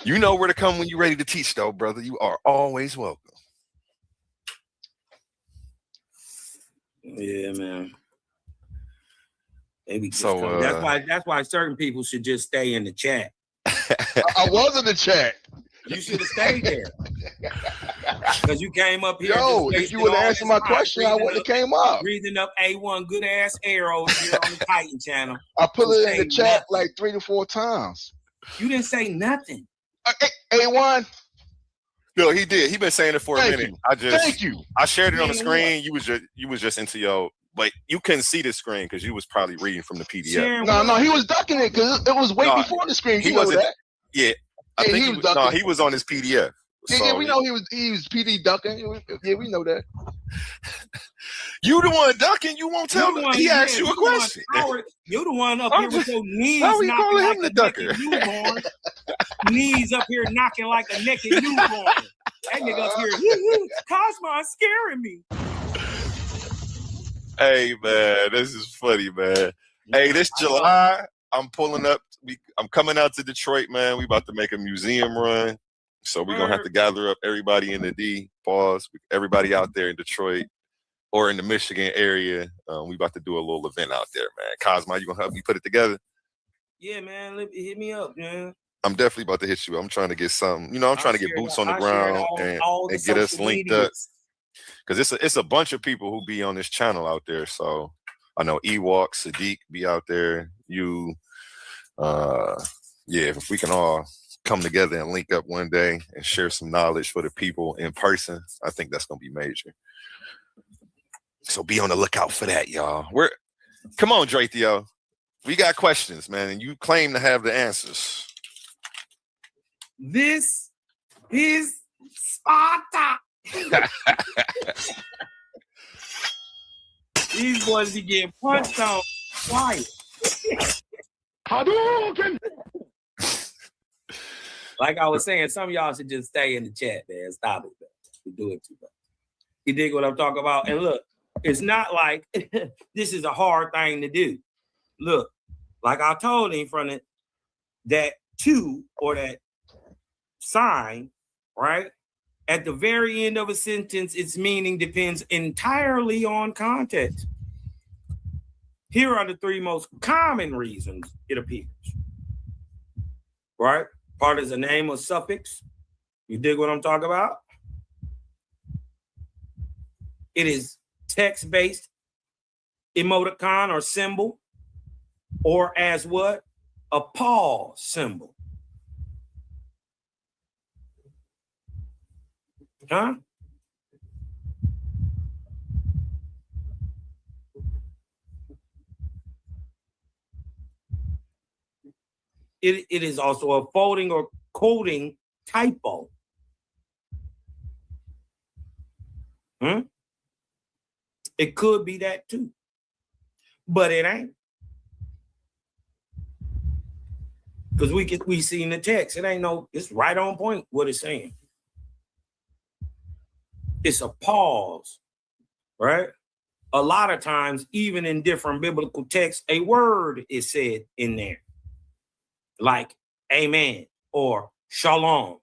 it. You know where to come when you're ready to teach, though, brother. You are always welcome. Yeah, man. Maybe so. That's why certain people should just stay in the chat. I was in the chat. You should have stayed there. Because you came up here. Yo, if you would have answered my question, I wouldn't have came up. Breathing up A1 good ass air over here on the Titan channel. I put it in the chat like 3 to 4 times. You didn't say nothing. A1. No, he did. He been saying it for a minute. Thank you. I shared it on the screen. You was just into your, but you couldn't see the screen because you was probably reading from the PDF. No, he was ducking it because it was way before the screen. You know that? Yeah. I think he was on his PDF. Yeah, we know he was PD ducking. Yeah, we know that. You the one ducking. You won't tell him. He asked you a question. You're the one up here with your knees. How are you calling him the ducker? Knees up here knocking like a naked newborn. That nigga up here, Cosmo is scaring me. Hey man, this is funny, man. Hey, this July, I'm pulling up. I'm coming out to Detroit, man. We about to make a museum run. So we're going to have to gather up everybody in the D, everybody out there in Detroit or in the Michigan area. We about to do a little event out there, man. Cosmo, you going to help me put it together? Yeah, man. Hit me up, man. I'm definitely about to hit you. I'm trying to get some, I'm trying to get boots on the ground and get us linked up. Because it's a bunch of people who be on this channel out there. So I know Ewok, Sadiq be out there. If we can all come together and link up one day and share some knowledge for the people in person, I think that's gonna be major. So be on the lookout for that, y'all. Come on, Draythio. We got questions, man, and you claim to have the answers. This is Sparta. These boys be getting punched on quiet. Hadouken! Like I was saying, some of y'all should just stay in the chat, man. Stop it, man. You do it too much. You dig what I'm talking about? And look, it's not like this is a hard thing to do. Look, like I told him from it, that 2 or that sign, right? At the very end of a sentence, its meaning depends entirely on context. Here are the 3 most common reasons it appears. Right? Part is a name or suffix. You dig what I'm talking about? It is text-based emoticon or symbol, or as what? A pause symbol. Huh? It is also a folding or coding typo. It could be that too, but it ain't. Because we see in the text, it's right on point what it's saying. It's a pause, right? A lot of times, even in different biblical texts, a word is said in there. Like amen or shalom.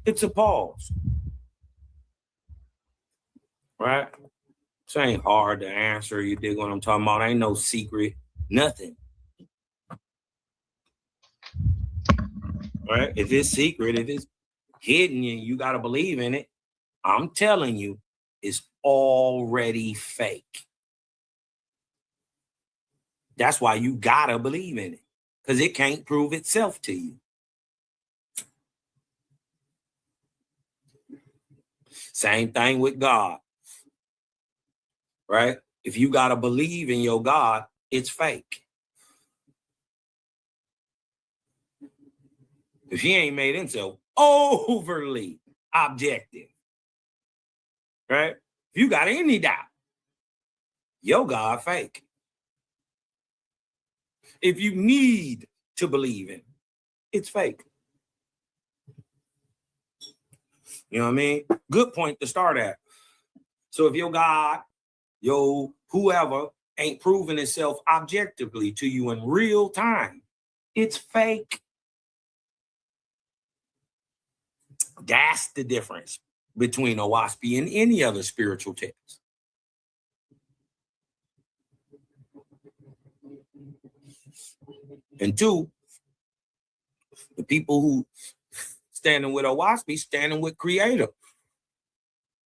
It's a pause. Right? This ain't hard to answer. You dig what I'm talking about? Ain't no secret, nothing. Right? If it's secret, if it's hidden, you got to believe in it. I'm telling you, is already fake. That's why you gotta believe in it, because it can't prove itself to you. Same thing with God, right? If you gotta believe in your God, it's fake. If he ain't made himself overly objective, right? If you got any doubt, your God fake. If you need to believe in, it's fake. You know what I mean? Good point to start at. So if your God, your whoever ain't proving itself objectively to you in real time, it's fake. That's the difference between OWASP and any other spiritual text. And two, the people who standing with OWASP, standing with Creator.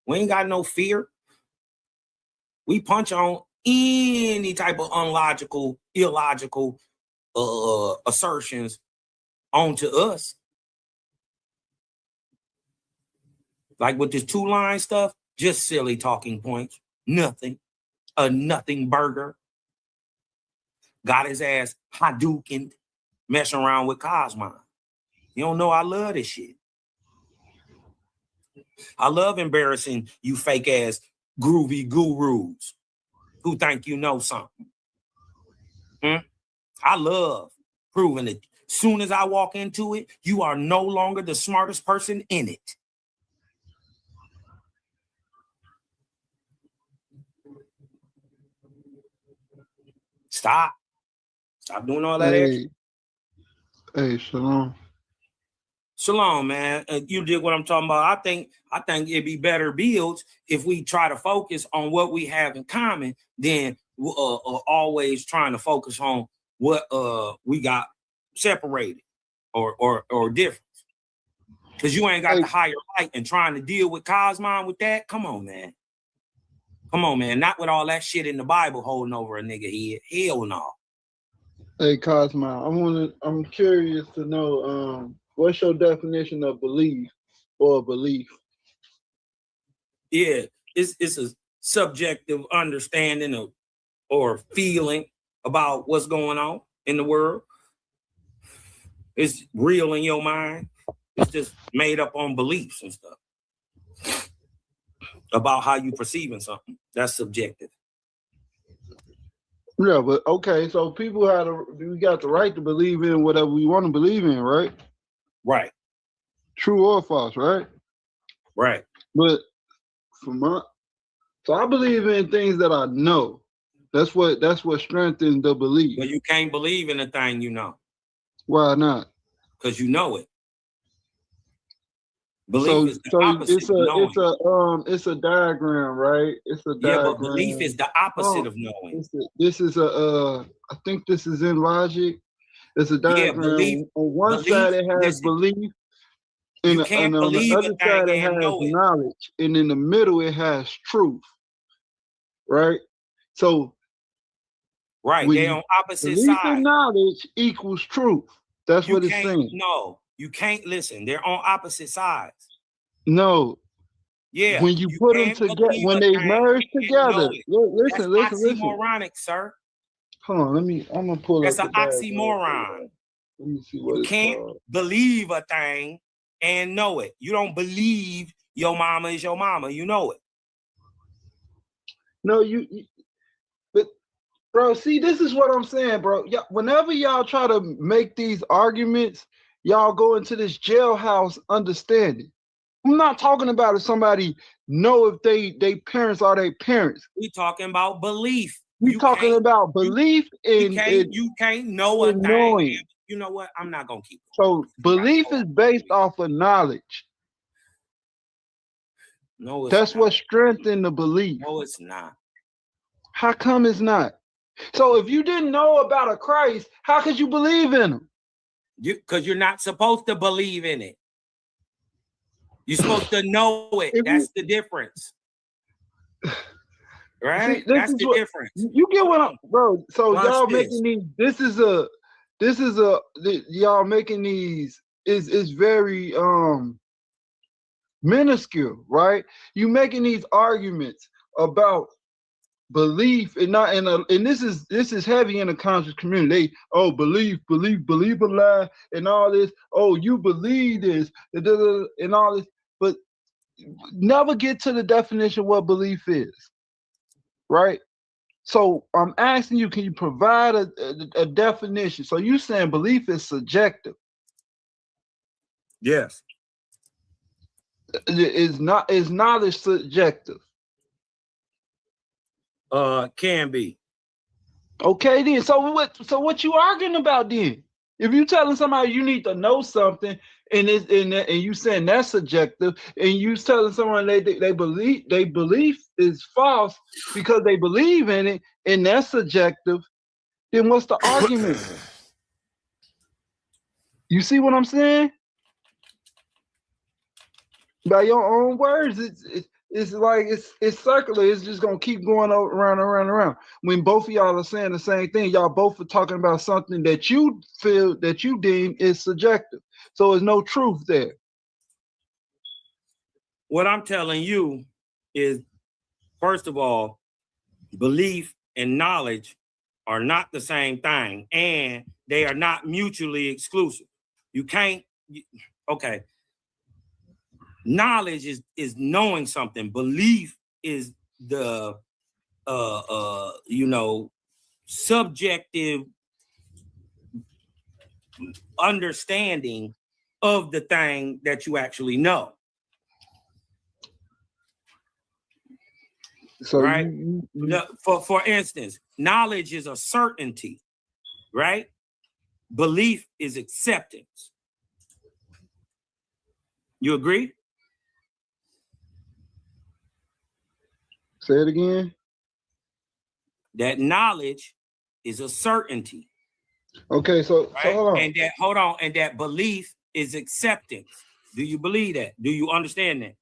We ain't got no fear. We punch on any type of unlogical, illogical assertions onto us. Like with this 2-line stuff, just silly talking points. Nothing. A nothing burger. Got his ass Hadouken, messing around with Cosmon. You don't know I love this shit. I love embarrassing you fake ass groovy gurus who think you know something. I love proving it. Soon as I walk into it, you are no longer the smartest person in it. Stop doing all that extra. Hey, shalom. Shalom, man. You did what I'm talking about. I think it'd be better builds if we try to focus on what we have in common than always trying to focus on what we got separated or different. Because you ain't got the higher light and trying to deal with Cosmon with that. Come on, man. Not with all that shit in the Bible holding over a nigga head. Hell no. Hey, Cosmo, I'm curious to know what's your definition of belief or belief? Yeah, it's a subjective understanding of or feeling about what's going on in the world. It's real in your mind. It's just made up on beliefs and stuff about how you perceiving something. That's subjective. Yeah, but okay, so people we got the right to believe in whatever we want to believe in, right? Right. True or false, right? Right. But so I believe in things that I know. That's what strengthens the belief. But you can't believe in a thing you know. Why not? Because you know it. Belief is the opposite of knowing. It's a diagram, right? It's a diagram. Yeah, but belief is the opposite of knowing. I think this is in logic. It's a diagram. Belief, on one side it has belief, and on the other side it has knowledge, and in the middle it has truth. Right? So they on opposite sides. Belief and knowledge equals truth. That's what it's saying. No, you can't listen. They're on opposite sides. No. Yeah. When you put them together, when they merge together. Listen. Oxymoronic, sir. Hold on, I'm gonna pull That's up. That's an oxymoron. Let me see what you it's can't called. Believe a thing and know it. You don't believe your mama is your mama. You know it. No, but bro, see, this is what I'm saying, bro. Whenever y'all try to make these arguments, y'all go into this jailhouse understanding. I'm not talking about if somebody know if they parents are their parents. We talking about belief. We talking about belief you can't know a thing. Knowing. You know what? I'm not gonna keep it. So belief is based off of knowledge. No, that's what strengthens the belief. No, it's not. How come it's not? So if you didn't know about a Christ, how could you believe in him? Because you're not supposed to believe in it. You're supposed to know it. That's the difference. Right? See, That's the difference. You get what I'm, bro. So Watch y'all this. making these. Y'all making these is very minuscule, right? You making these arguments about belief and not and this is heavy in the conscious community. They believe a lie and all this. Oh, you believe this and all this, but never get to the definition of what belief is, right? So I'm asking you, can you provide a definition? So you saying belief is subjective? Yes. Is knowledge subjective? Can be. Okay then. So what you arguing about then? If you telling somebody you need to know something and you saying that's subjective, and you telling someone they belief is false because they believe in it and that's subjective, then what's the argument? You see what I'm saying? By your own words, it's like it's circular. It's just gonna keep going around and around and around. When both of y'all are saying the same thing, y'all both are talking about something that you feel that you deem is subjective. So there's no truth there. What I'm telling you is, first of all, belief and knowledge are not the same thing, and they are not mutually exclusive. You can't. Okay. Knowledge is knowing something. Belief is the subjective understanding of the thing that you actually know. So right? For instance, knowledge is a certainty, right? Belief is acceptance. You agree? Say it again. That knowledge is a certainty. Okay, so right? hold on. And that belief is acceptance. Do you believe that? Do you understand that?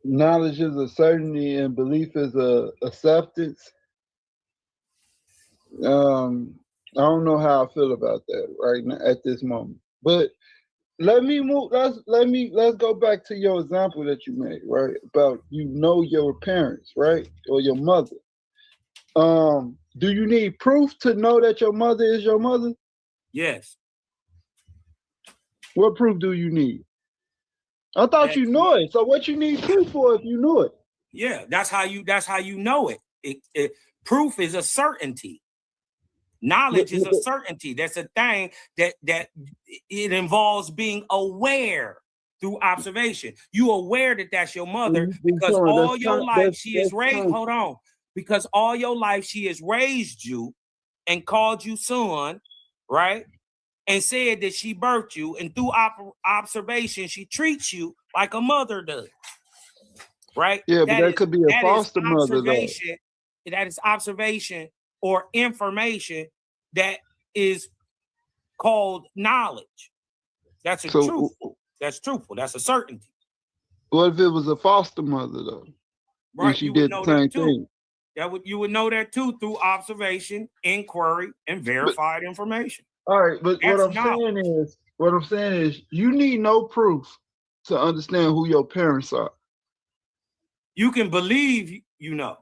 Knowledge is a certainty and belief is a acceptance. I don't know how I feel about that right now at this moment. But let me move. Let's go back to your example that you made, right? About your parents, right? Or your mother. Do you need proof to know that your mother is your mother? Yes. What proof do you need? I thought you know it. So what you need proof for if you knew it? Yeah, that's how you know it. Proof is a certainty. Knowledge is a certainty. That's a thing that it involves being aware through observation. You aware that that's your mother because all your life she has raised. Hold on, because all your life she has raised you and called you son, right? And said that she birthed you, and through observation she treats you like a mother does, right? Yeah, but that could be a foster mother, though. That is observation or information that is called knowledge. That's truthful. That's truthful. That's a certainty. What if it was a foster mother, though? Right, and she did the same thing. You would know that too through observation, inquiry, and verified information. All right, but what I'm saying is you need no proof to understand who your parents are. You can believe you know.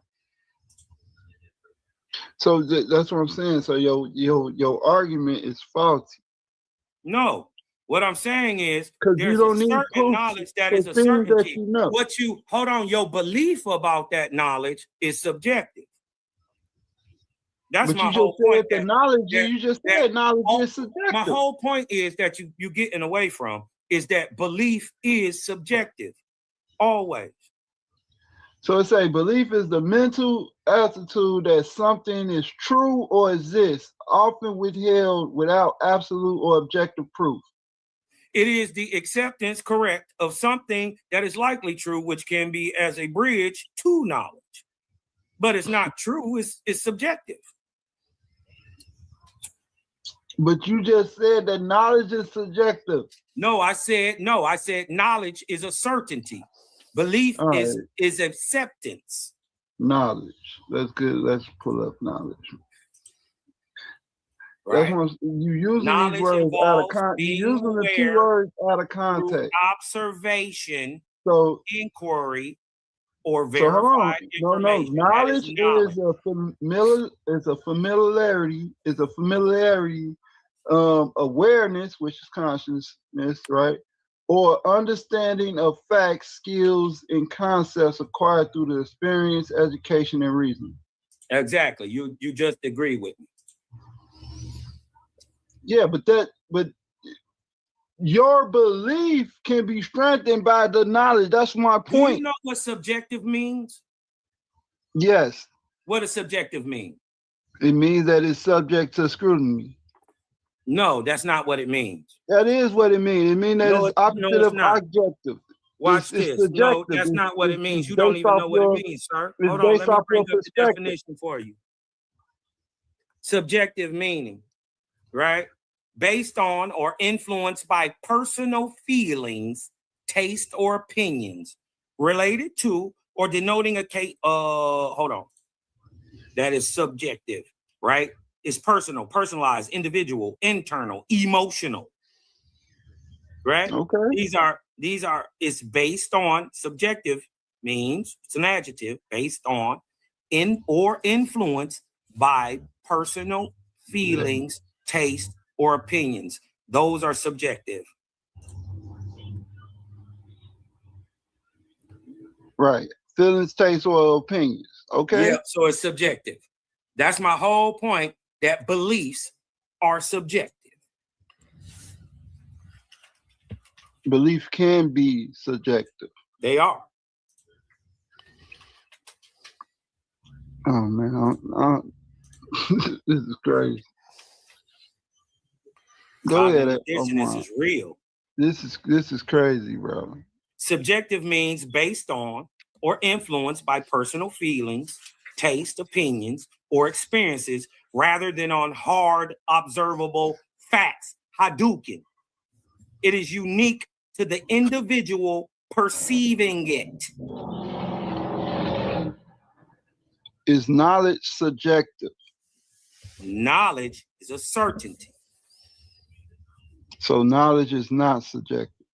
So that's what I'm saying. So your argument is faulty. No, what I'm saying is there's a certain knowledge that is a certainty. Hold on, your belief about that knowledge is subjective. That's my whole point. You just said knowledge is subjective. My whole point is that you're getting away from is that belief is subjective, always. So it's a belief is the mental attitude that something is true or exists, often withheld without absolute or objective proof. It is the acceptance, correct, of something that is likely true, which can be as a bridge to knowledge. But it's not true, it's subjective. But you just said that knowledge is subjective. No, I said knowledge is a certainty. Belief All is acceptance. Knowledge. That's good. Let's pull up knowledge. Right. That's when you using Knowledge these words out of involves being you're using the two aware words out of through context. observation, So inquiry, or so hold on. verified No, information. knowledge That is a familiarity, awareness, which is consciousness, right? Or understanding of facts, skills, and concepts acquired through the experience, education, and reasoning. Exactly. You just agree with me. Yeah, but your belief can be strengthened by the knowledge. That's my point. Do you know what subjective means? Yes. What does subjective mean? It means that it's subject to scrutiny. No, that's not what it means. That is what it means. It means that it's opposite of not. objective. Watch It's this. No, that's not what it means. You don't even know what it means, sir. Hold on, let me bring up the definition for you. Subjective meaning, right? Based on or influenced by personal feelings, taste, or opinions related to or denoting a case. Hold on. That is subjective, right? It's personal, personalized, individual, internal, emotional. Right? Okay. These are, it's based on, subjective means it's an adjective based on, in or influenced by personal feelings, taste, or opinions. Those are subjective. Right. Feelings, taste, or opinions. Okay. Yeah, so it's subjective. That's my whole point, that beliefs are subjective. Belief can be subjective. They are. Oh man, this is crazy. Go ahead. This is real. This is crazy, bro. Subjective means based on or influenced by personal feelings, taste, opinions, or experiences, rather than on hard, observable facts. Hadouken. It is unique to the individual perceiving it. Is knowledge subjective? Knowledge is a certainty. So knowledge is not subjective.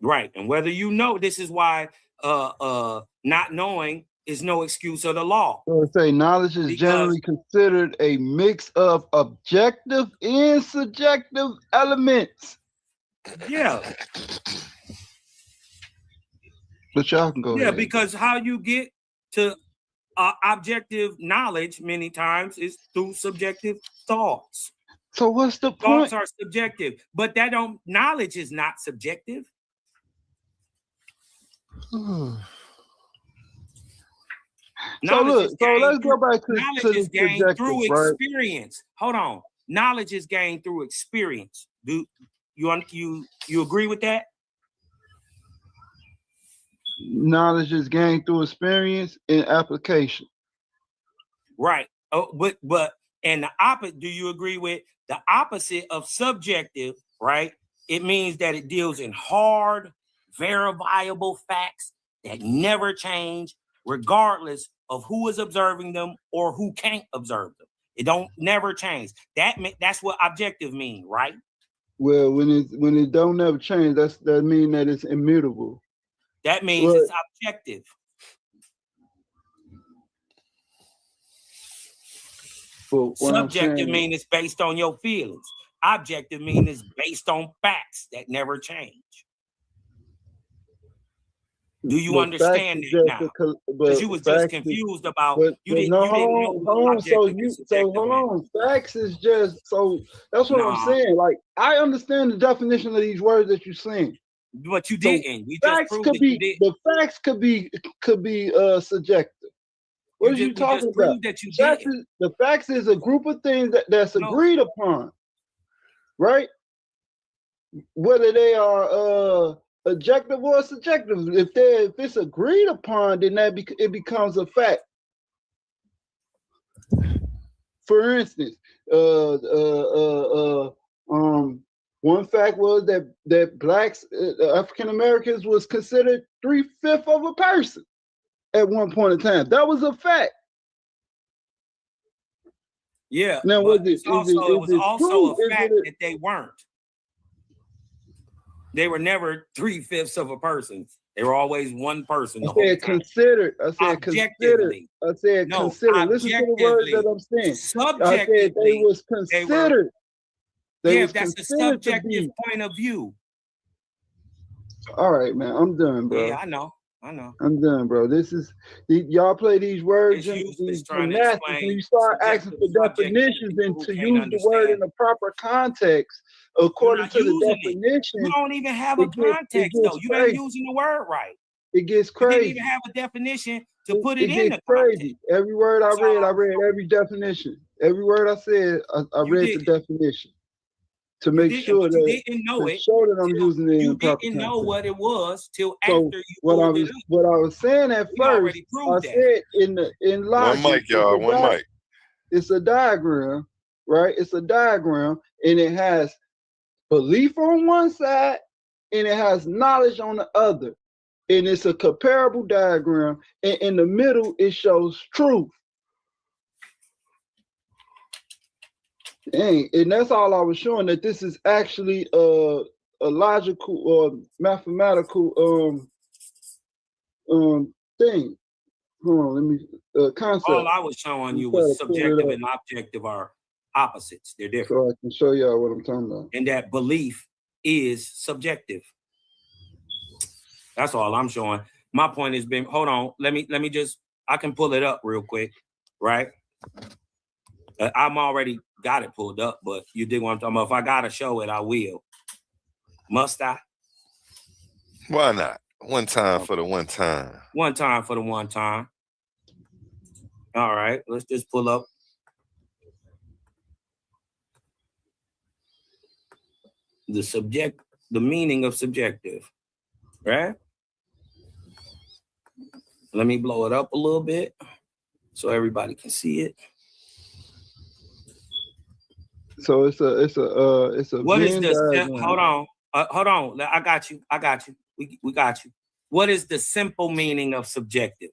Right. And whether you know, this is why not knowing is no excuse of the law. So say knowledge is generally considered a mix of objective and subjective elements. Yeah. But y'all can go ahead. Because how you get to objective knowledge many times is through subjective thoughts. So what's the point? Thoughts are subjective, but knowledge is not subjective. So look, let's go back to knowledge is gained through experience. Hold on. Knowledge is gained through experience. Do you agree with that? Knowledge is gained through experience and application. Right. Oh, but and the opposite, do you agree with the opposite of subjective, right? It means that it deals in hard, verifiable facts that never change, regardless of who is observing them or who can't observe them. It don't never change. That's what objective mean, right? Well, when it don't never change, that mean that it's immutable. That means it's objective. Subjective mean it's based on your feelings. Objective mean it's based on facts that never change. Do you understand that now? Because you was just confused about you didn't know. Hold on. Facts is just that's what I'm saying. Like I understand the definition of these words that you're saying. But you didn't. We facts just could be the facts could be subjective. What are you talking about? The facts is a group of things that's agreed upon, right? Whether they are objective or subjective. If it's agreed upon, then it becomes a fact. For instance, One fact was that blacks, African Americans, was considered 3/5 of a person at one point in time. That was a fact. Yeah, now, but was it, it was also true? a fact that they weren't. They were never 3/5 of a person. They were always one person the whole time. Considered. I said considered. I said No, considered. Listen to the words that I'm saying. I said they was considered. They was that's a considered to subjective be. point of view. All right, man. I'm done, bro. Yeah, I know. I'm done, bro. This is y'all play these words and these gymnastics, and you start asking for definitions and to use the word in the proper context according to the definition. You don't even have a context, though. You ain't using the word right. It gets crazy. You didn't even have a definition to put it in gets the crazy. Every word I read every definition. Every word I said, I read the definition to make sure that you didn't know it. Show that I'm using it in the proper didn't know context. what it was till after you what I pulled was it up. what I was saying at first, I said in logic. One mic, y'all. One mic. It's a diagram, right? It's a diagram, and it has belief on one side, and it has knowledge on the other. And it's a comparable diagram, and in the middle it shows truth. And that's all I was showing, that this is actually a logical or mathematical thing. Hold on, let me concept. All I was showing you was subjective and objective are opposites. They're different. So I can show y'all what I'm talking about. And that belief is subjective. That's all I'm showing. My point has been, hold on, let me just, I can pull it up real quick, right? I'm already got it pulled up, but you dig what I'm talking about. If I gotta show it, I will. Must I? Why not? One time for the one time. One time for the one time. All right, let's just pull up. The meaning of subjective, right? Let me blow it up a little bit so everybody can see it. So it's a what is the hold on. I got you. We got you. What is the simple meaning of subjective?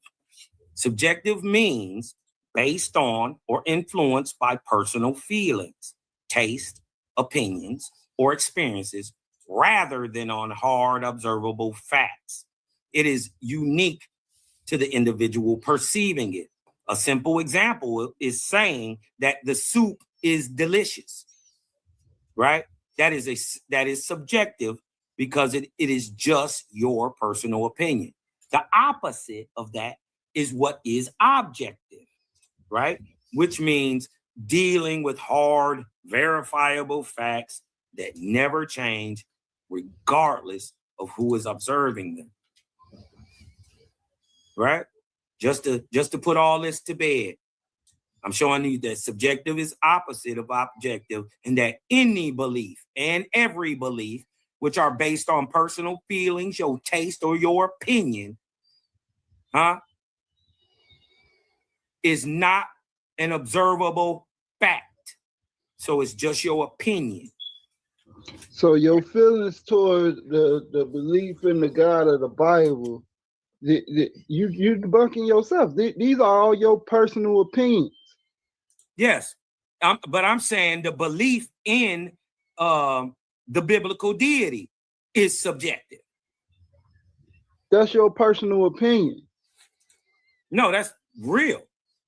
Subjective means based on or influenced by personal feelings, taste, opinions, or experiences, rather than on hard observable facts. It is unique to the individual perceiving it. A simple example is saying that the soup is delicious, right? That is subjective because it is just your personal opinion. The opposite of that is what is objective, right? Which means dealing with hard, verifiable facts that never change regardless of who is observing them, right? Just to put all this to bed, I'm showing you that subjective is opposite of objective, and that any belief and every belief, which are based on personal feelings, your taste, or your opinion, is not an observable fact. So it's just your opinion. So your feelings toward the belief in the God of the Bible, you debunking yourself. These are all your personal opinions. Yes, but I'm saying the belief in the biblical deity is subjective. That's your personal opinion. No, that's real.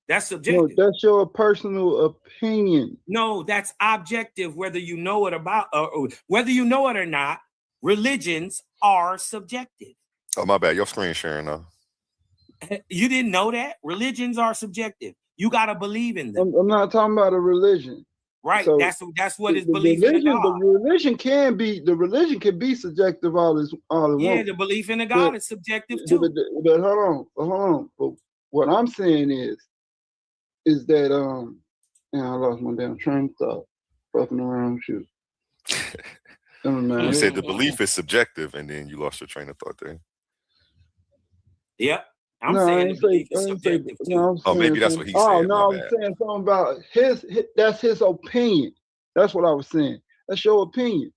That's subjective. No, that's your personal opinion. No, that's objective, whether you know it or whether you know it or not. Religions are subjective. Oh, my bad. Your screen sharing though. You didn't know that? Religions are subjective. You got to believe in them. I'm not talking about a religion. Right. So that's what is belief religion, in God. The religion can be subjective all it wants. The belief in the God is subjective too. But hold on. But what I'm saying is that I lost my damn train of thought. Fucking around with you. You said the belief is subjective, and then you lost your train of thought there. Yep. I'm saying the belief is subjective too. Maybe that's what he said. Oh, no, I'm saying something about that's his opinion. That's what I was saying. That's your opinion.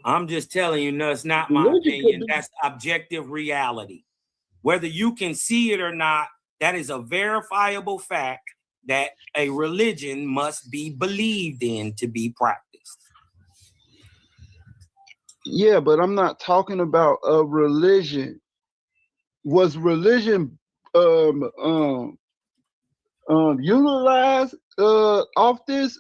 I'm just telling you, no, it's not my opinion. That's objective reality. Whether you can see it or not, that is a verifiable fact that a religion must be believed in to be practiced. Yeah, but I'm not talking about a religion. Was religion utilized off this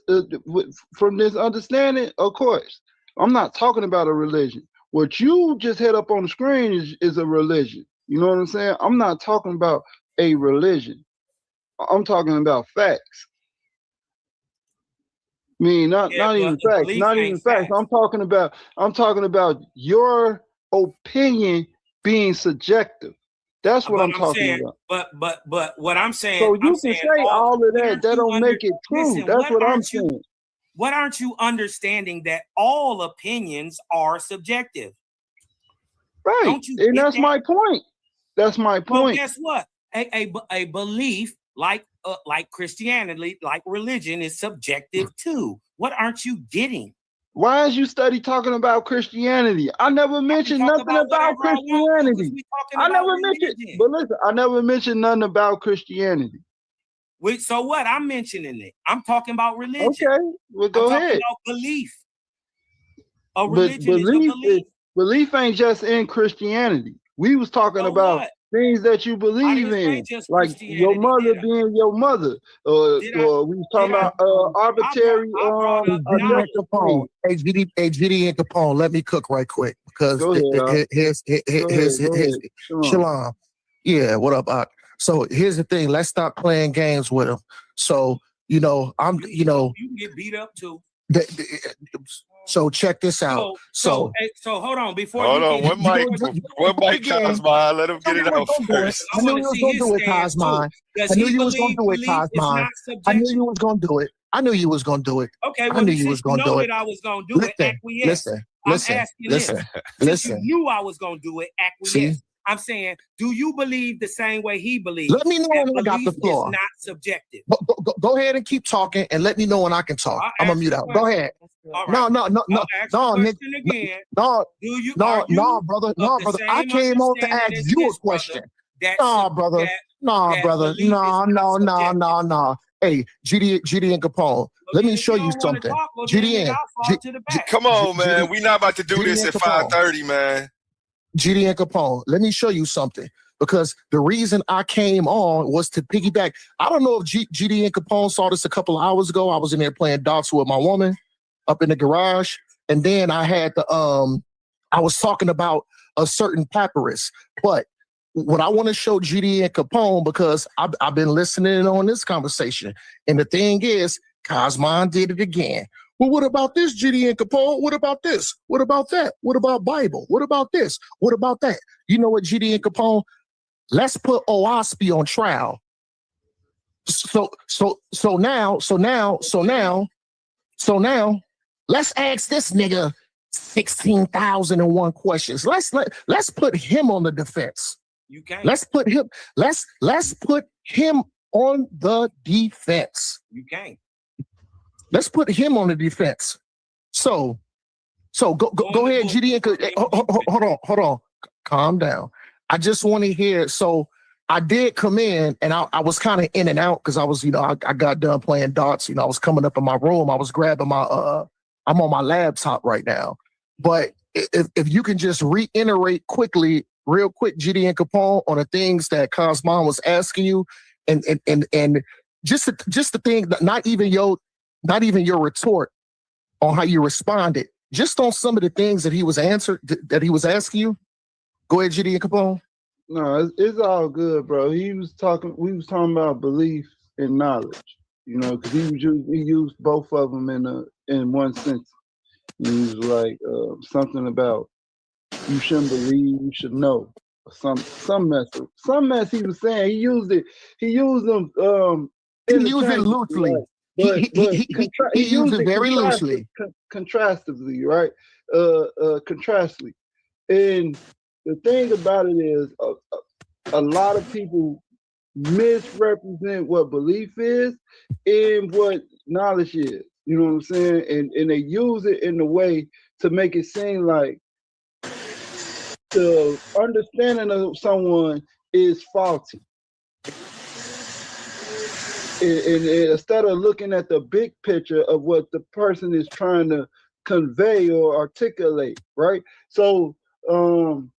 from this understanding? Of course. I'm not talking about a religion. What you just had up on the screen is a religion. You know what I'm saying? I'm not talking about a religion. I'm talking about facts. I mean, not even facts. Not even facts. I'm talking about your opinion being subjective. That's what I'm talking about. But what I'm saying, so you can say all of that. That don't make it true. That's what I'm saying. What aren't you understanding that all opinions are subjective? Right, and that's my point. That's my point. Well, guess what? A belief like Christianity, like religion, is subjective too. What aren't you getting? Why is you study talking about Christianity? I never mentioned nothing about Christianity. I never mentioned, but listen, I never mentioned nothing about Christianity. Wait, so what? I'm mentioning it. I'm talking about religion. Okay, well, go ahead. About belief. A religion is a belief. Belief ain't just in Christianity. We was talking about things that you believe in, like your mother being your mother, or we was talking about arbitrary. Hey, GDN Capone, let me cook right quick because here's Shalom. Yeah, what up? So here's the thing. Let's stop playing games with him. So you can get beat up too. So check this out. So hold on. One mic, Cosmo. Let him get it out first. I knew you was gonna do it, Cosmo. I knew you was gonna do it, Cosmo. I knew you was gonna do it. I knew you was gonna do it. Okay, well, you was gonna do it. I was gonna do it. Acquiesce. Listen. You knew I was gonna do it. Acquiesce. I'm saying, do you believe the same way he believes? Let me know when I got the floor. It's not subjective. Go ahead and keep talking, and let me know when I can talk. I'm gonna mute out. Go ahead. Right. No, Again. No, brother. I came on to ask you a question. No, brother. No. Hey, GDN Capone, let me show you something. GDN. Come on, man. We not about to do this at 5:30, man. GDN Capone, let me show you something. Because the reason I came on was to piggyback. I don't know if GDN Capone saw this a couple of hours ago. I was in there playing darts with my woman up in the garage. And then I had I was talking about a certain papyrus. But what I want to show GDN Capone, because I've been listening on this conversation. And the thing is, Cosmon did it again. Well, what about this, GDN Capone? What about this? What about that? What about Bible? What about this? What about that? You know what, GDN Capone? Let's put OASP on trial. So now, let's ask this nigga 16,001 questions. Let's put him on the defense. You can't. Let's put him on the defense. You can't. Let's put him on the defense. So go ahead, GDN. Hold on. Calm down. I just want to hear. So I did come in, and I was kind of in and out because I was, I got done playing darts. I was coming up in my room. I was grabbing my. I'm on my laptop right now. But if you can just reiterate real quick, GDN Capone, on the things that Cosmon was asking you, and just the thing that not even your retort on how you responded, just on some of the things that he was asking you. Go ahead, GDN Capone. No, it's all good, bro. We was talking about belief and knowledge, because he used both of them in one sentence. He was like something about you shouldn't believe, you should know. Some mess he was saying. He used them. He used it loosely. Right? He used it very loosely. Contrastively, right? Contrastly. And the thing about it is, a lot of people misrepresent what belief is and what knowledge is. You know what I'm saying? And they use it in a way to make it seem like the understanding of someone is faulty. And instead of looking at the big picture of what the person is trying to convey or articulate, right? So, and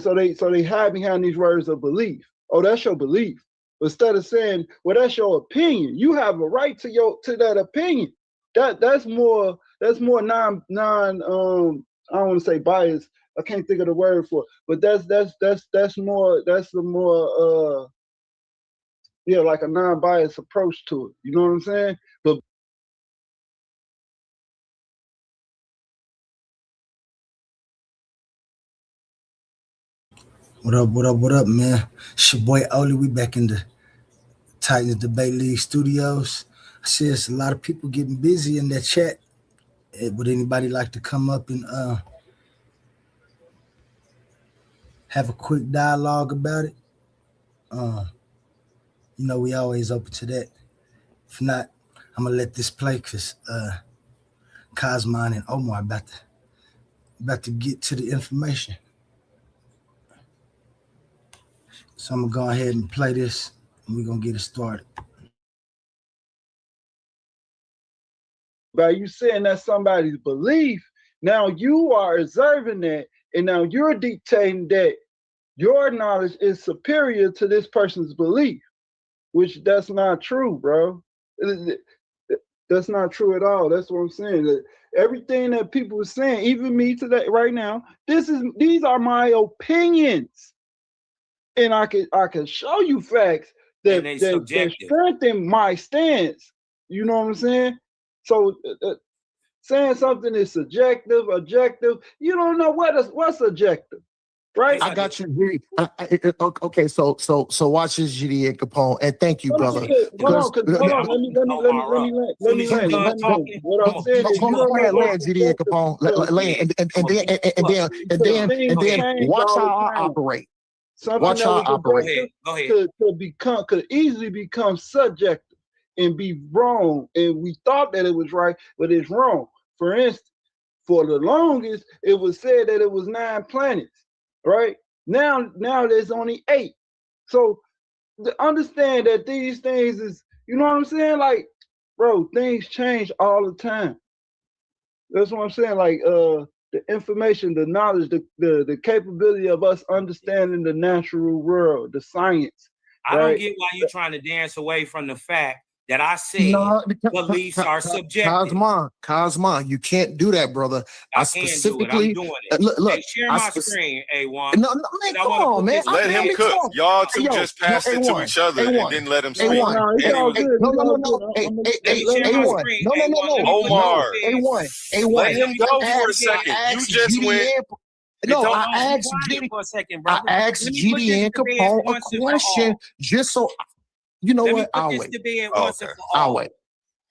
so they hide behind these words of belief. Oh, that's your belief. Instead of saying, well, that's your opinion. You have a right to that opinion. That's more non I don't want to say biased. I can't think of the word for it, but that's the more yeah, like a non-biased approach to it. You know what I'm saying? But What up, what up, what up, man? It's your boy Oli. We back in the Titans Debate League studios. I see there's a lot of people getting busy in that chat. Would anybody like to come up and have a quick dialogue about it? You know, we always open to that. If not, I'm gonna let this play because Cosmon and Omar about to get to the information. So I'm gonna go ahead and play this and we're gonna get it started. by you saying that's somebody's belief, now you are observing that, and now you're dictating that your knowledge is superior to this person's belief, which that's not true, bro. That's not true at all. That's what I'm saying. That everything that people are saying, even me today, right now, these are my opinions, and I can show you facts that strengthen my stance. You know what I'm saying? So saying something is subjective, objective, you don't know what's subjective, right? I got you. Okay, so watch this, GDN Capone, and thank you, brother. Hold on. Let me land. What I'm saying is, land, GDN Capone, and then watch how I operate. Watch how I operate. Go ahead. Could easily become subjective and be wrong, and we thought that it was right, but it's wrong. For instance, for the longest, it was said that it was 9 planets, right? Now there's only 8. So to understand that these things is, you know what I'm saying? Like, bro, things change all the time. That's what I'm saying. Like, the information, the knowledge, the capability of us understanding the natural world, the science. I don't get why you're trying to dance away from the fact that I said beliefs are subjective. Cosmon, you can't do that, brother. I specifically do it. I'm doing it. Look, hey, share my screen, A1. No, man, come on, man. Let him cook. Y'all two just passed it to each other and didn't let him speak. No. Omar, A1. Let him go for a second. You just went. No, I asked GDN Capone a question just so. You know what? I'll wait. I'll wait.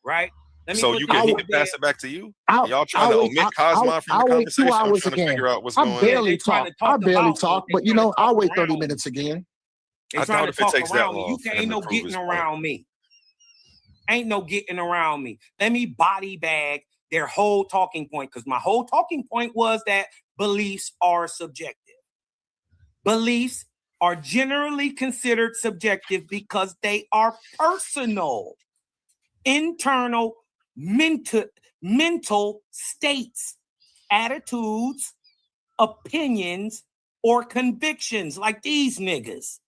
Right? So he can pass it back to you? Y'all trying to omit Cosmon from the conversation? I'm trying to figure out what's going on. I barely talk, but you know, I'll wait 30 minutes again. I doubt if it takes that long. Ain't no getting around me. Ain't no getting around me. Let me body bag their whole talking point, because my whole talking point was that beliefs are subjective. Beliefs are generally considered subjective because they are personal, internal, mental states, attitudes, opinions, or convictions, like these niggas.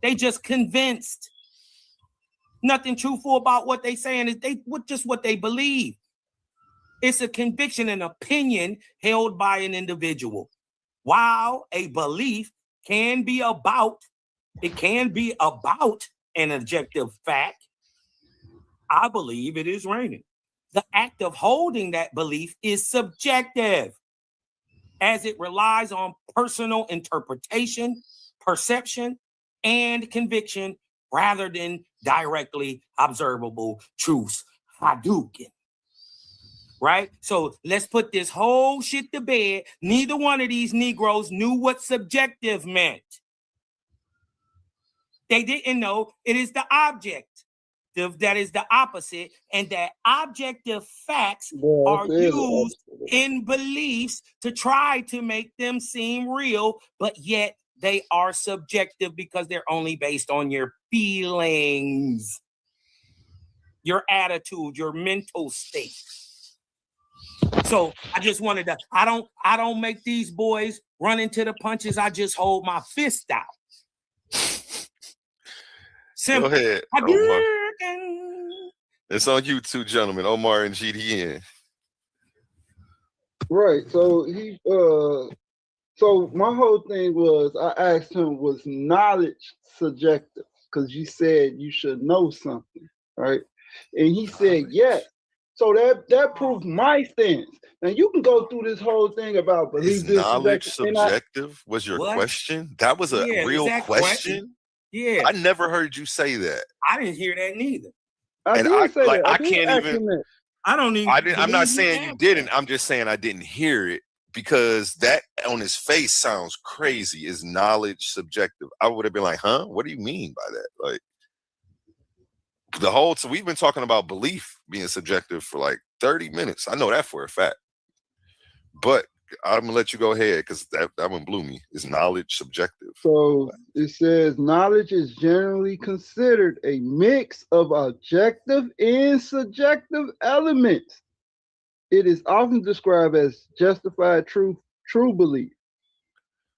They just convinced. Nothing truthful about what they saying, is just what they believe. It's a conviction, an opinion held by an individual. While a belief can be about an objective fact, I believe it is raining. The act of holding that belief is subjective, as it relies on personal interpretation, perception, and conviction, rather than directly observable truths. Hadouken. Right? So let's put this whole shit to bed. Neither one of these Negroes knew what subjective meant. They didn't know it is the object that is the opposite, and that objective facts are used in beliefs to try to make them seem real, but yet they are subjective because they're only based on your feelings, your attitude, your mental state. So I just wanted to, I don't make these boys run into the punches. I just hold my fist out. Simple. Go ahead, Omar. It's on you two gentlemen, Omar and GDN. Right. So so my whole thing was, I asked him, was knowledge subjective? Because you said you should know something, right? And he said yes. So that proves my stance. Now you can go through this whole thing about Is belief is knowledge subjective. subjective? Was your question? That was a real question? Yeah. I never heard you say that. I didn't hear that neither. I did say that. I can't even. I don't even. I'm not saying you didn't. I'm just saying I didn't hear it because that on his face sounds crazy. Is knowledge subjective? I would have been like, huh? What do you mean by that? Like so we've been talking about belief being subjective for like 30 minutes. I know that for a fact. But I'm gonna let you go ahead because that one blew me. Is knowledge subjective? So it says knowledge is generally considered a mix of objective and subjective elements. It is often described as justified true belief,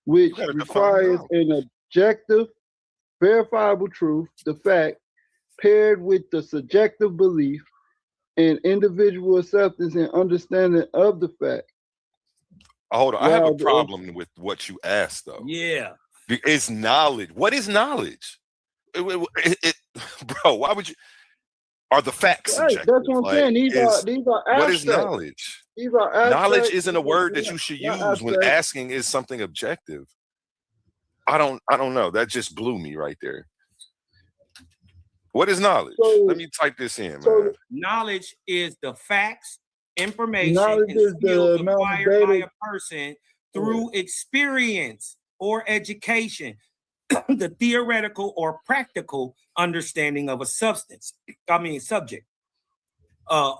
which requires an objective, verifiable truth, the fact, paired with the subjective belief and individual acceptance and understanding of the fact. Hold on, I have a problem with what you asked though. Yeah. It's knowledge. What is knowledge? Bro, why would you? Are the facts subjective? That's what I'm saying. These are abstract. What is knowledge? These are abstract. Knowledge isn't a word that you should use when asking is something objective. I don't know. That just blew me right there. What is knowledge? Let me type this in, man. Knowledge is the facts, information, knowledge and skills is the acquired by a person through experience or education, the theoretical or practical understanding of a subject.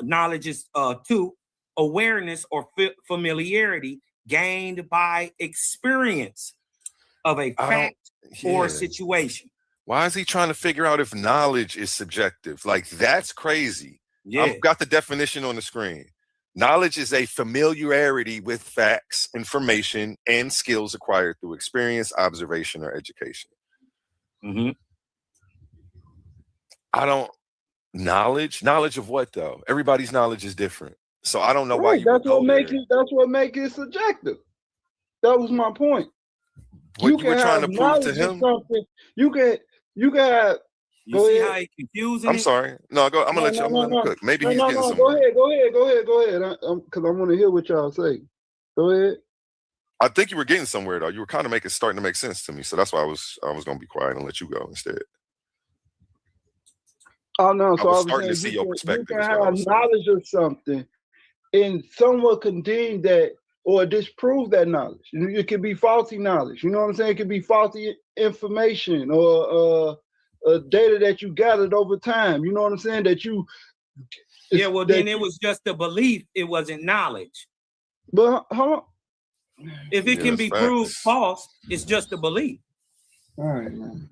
Knowledge is awareness or familiarity gained by experience of a fact or situation. Why is he trying to figure out if knowledge is subjective? Like, that's crazy. Yeah. I've got the definition on the screen. Knowledge is a familiarity with facts, information, and skills acquired through experience, observation, or education. Mm-hmm. Knowledge of what though? Everybody's knowledge is different. So I don't know why you that's what make it subjective. That was my point. What you were trying to prove to him? You can have. You see how he confusing? I'm sorry. No, go. I'm gonna let you cook. Maybe he's getting somewhere. Go ahead. Because I want to hear what y'all say. Go ahead. I think you were getting somewhere though. You were kind of starting to make sense to me. So that's why I was gonna be quiet and let you go instead. Oh no! So I was starting to see your perspective. You can have knowledge of something, and someone can deem that or disprove that knowledge. It could be faulty knowledge. You know what I'm saying? It could be faulty information or data that you gathered over time. You know what I'm saying? Yeah. Well, then it was just a belief. It wasn't knowledge. But how? If it can be proved false, it's just a belief. All right, man.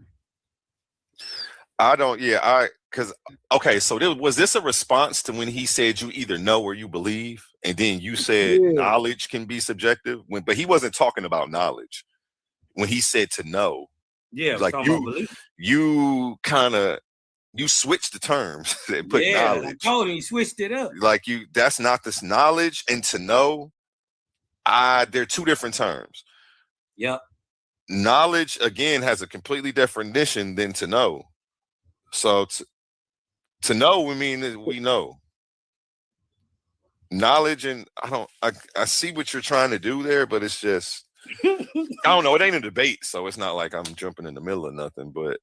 I don't. Yeah. So was this a response to when he said you either know or you believe, and then you said knowledge can be subjective? But he wasn't talking about knowledge when he said to know. Yeah, like you switched the terms and put knowledge. I told him he switched it up. Like that's not this knowledge and to know. They're two different terms. Yep. Knowledge again has a completely different definition than to know. So to know, we mean that we know. Knowledge and I see what you're trying to do there, but it's just I don't know. It ain't a debate, so it's not like I'm jumping in the middle of nothing. But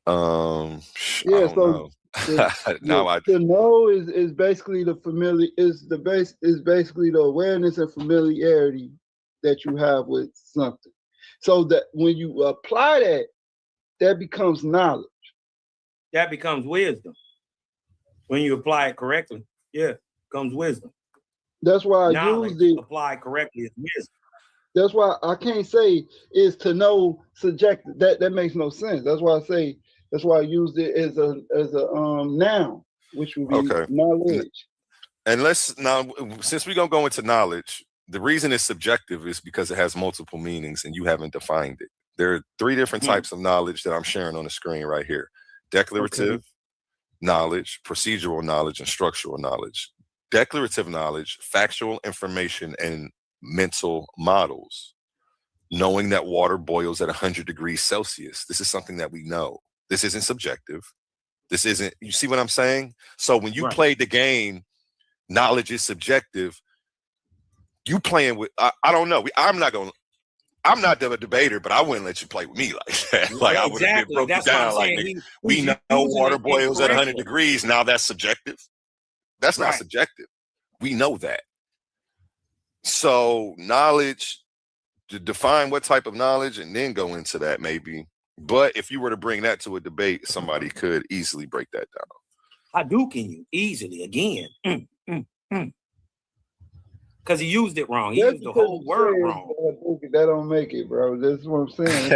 I don't know. To know is basically the basically the awareness and familiarity that you have with something. So that when you apply that becomes knowledge. That becomes wisdom. When you apply it correctly, comes wisdom. That's why I knowledge used it. applied correctly is wisdom. That's why I can't say is to know subjective. That makes no sense. That's why I say. That's why I used it as a noun, which would be knowledge. And let's now, since we're gonna go into knowledge, the reason it's subjective is because it has multiple meanings and you haven't defined it. There are 3 different types of knowledge that I'm sharing on the screen right here: declarative knowledge, procedural knowledge, and structural knowledge. Declarative knowledge, factual information, and mental models. Knowing that water boils at 100 degrees Celsius. This is something that we know. This isn't subjective. This isn't, you see what I'm saying? So when you played the game, knowledge is subjective. You playing with, I don't know. I'm not the debater, but I wouldn't let you play with me like that. Like I would have been broken down like, we know water boils at 100 degrees. Now that's subjective. That's not subjective. We know that. So knowledge, to define what type of knowledge and then go into that maybe. But if you were to bring that to a debate, somebody could easily break that down. Hadouken you easily again. Because he used it wrong. He used the whole word wrong. That don't make it, bro. That's what I'm saying.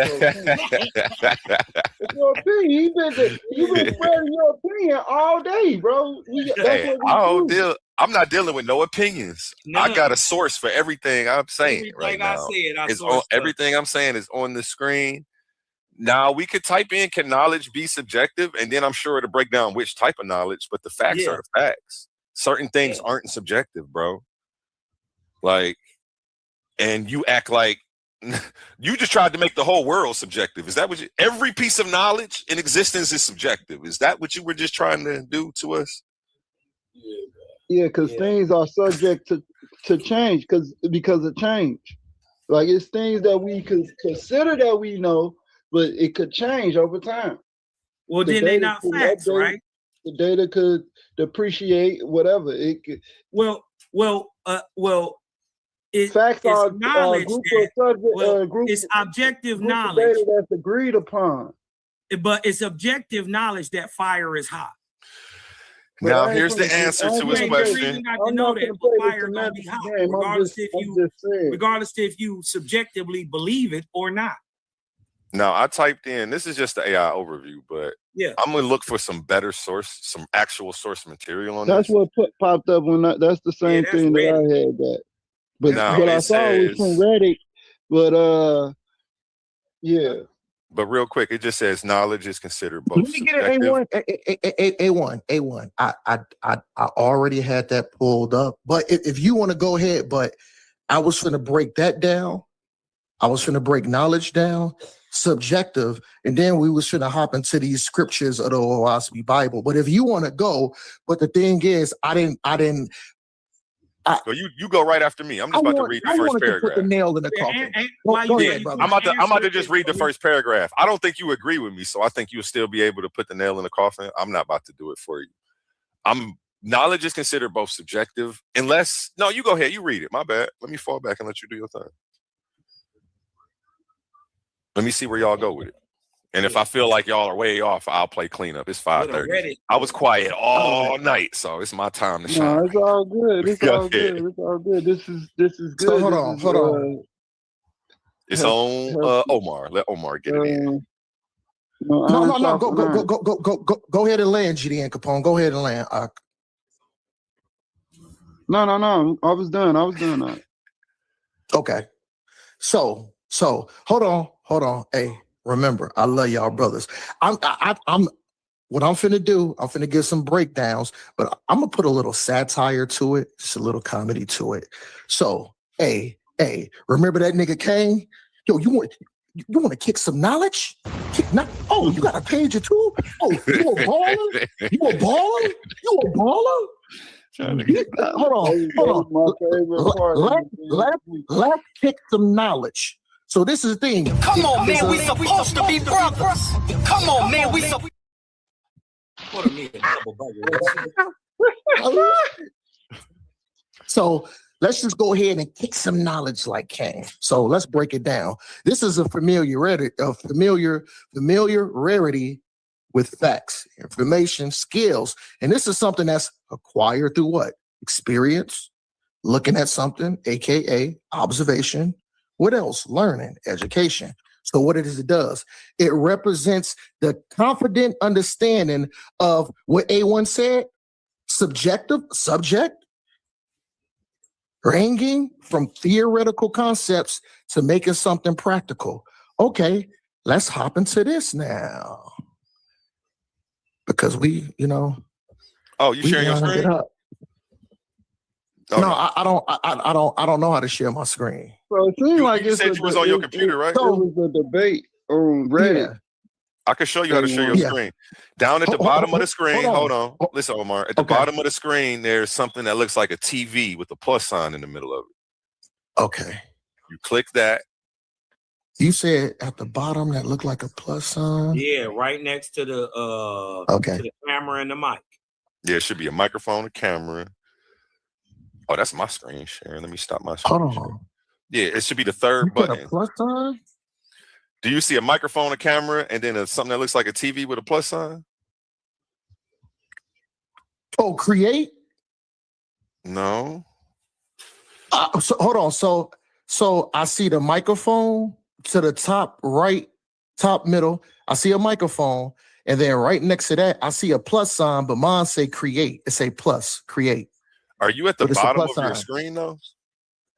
It's your opinion. You've been spreading your opinion all day, bro. Hey, I'm not dealing with no opinions. I got a source for everything I'm saying now. Everything I'm saying is on the screen. Now we could type in, can knowledge be subjective? And then I'm sure it'll break down which type of knowledge, but the facts are the facts. Certain things aren't subjective, bro. Like, and you act like you just tried to make the whole world subjective. Is that what every piece of knowledge in existence is subjective? Is that what you were just trying to do to us? Yeah, because things are subject to change because of change. Like it's things that we could consider that we know, but it could change over time. Well, then they're not facts, right? The data could depreciate, whatever. It could. Facts are knowledge. It's objective knowledge that's agreed upon. But it's objective knowledge that fire is hot. Now here's the answer to his question. Not to know that fire is gonna be hot, regardless if you subjectively believe it or not. Now I typed in. This is just the AI overview, but I'm gonna look for some better source, some actual source material on that's this. That's what popped up when that's the same thing that I had that. But I saw it was from Reddit. But But real quick, it just says knowledge is considered both. Let me get an A1. I already had that pulled up. But if you want to go ahead, but I was going to break that down. I was going to break knowledge down, subjective, and then we was going to hop into these scriptures of the OASB Bible. But if you want to go, but the thing is, I didn't. So you go right after me. I'm just about to read the first paragraph. Put the nail in the coffin. Go ahead, brother. I'm about to just read the first paragraph. I don't think you agree with me, so I think you'll still be able to put the nail in the coffin. I'm not about to do it for you. Knowledge is considered both subjective, unless you go ahead. You read it. My bad. Let me fall back and let you do your thing. Let me see where y'all go with it. And if I feel like y'all are way off, I'll play cleanup. It's 5:30. I was quiet all night, so it's my time to shine. No, it's all good. It's all good. It's all good. This is good. So hold on. It's on Omar. Let Omar get it in. No. Go ahead and land, GDN Capone. Go ahead and land. No. I was done. Okay. So hold on. Hey. Remember, I love y'all brothers. I'm what I'm finna do, I'm finna give some breakdowns, but I'm gonna put a little satire to it, just a little comedy to it. So, hey, remember that nigga Kane? Yo, you want to kick some knowledge? Oh, you got a pager too? Oh, you a baller? Hold on. Let's kick some knowledge. So this is the thing. Come on, man, we supposed to be brothers. Come on, man, we supposed. What a mean double So let's just go ahead and kick some knowledge like Kane. So let's break it down. This is a familiar rarity with facts, information, skills, and this is something that's acquired through what? Experience, looking at something, aka observation. What else? Learning, education. So what it is it does, it represents the confident understanding of what A1 said, subjective, subject, ranging from theoretical concepts to making something practical. Okay, let's hop into this now. Because we, you know. Oh, you sharing your screen? Oh, no, I don't know how to share my screen. So it seems like you said you was on your computer, right? It was a debate on Reddit. Yeah. I can show you how to share your screen. Down at the bottom of the screen, hold on. Listen, Omar. At the bottom of the screen, there's something that looks like a TV with a plus sign in the middle of it. Okay. You click that. You said at the bottom that looked like a plus sign? Yeah, right next to the to the camera and the mic. Yeah, it should be a microphone, a camera. Oh, that's my screen sharing. Let me stop my screen. Hold on. Yeah, it should be the third button. A plus sign? Do you see a microphone, a camera, and then something that looks like a TV with a plus sign? Oh, create? No. So hold on. So I see the microphone to the top right, top middle. I see a microphone, and then right next to that, I see a plus sign, but mine say create. It say plus, create. Are you at the bottom of your screen, though?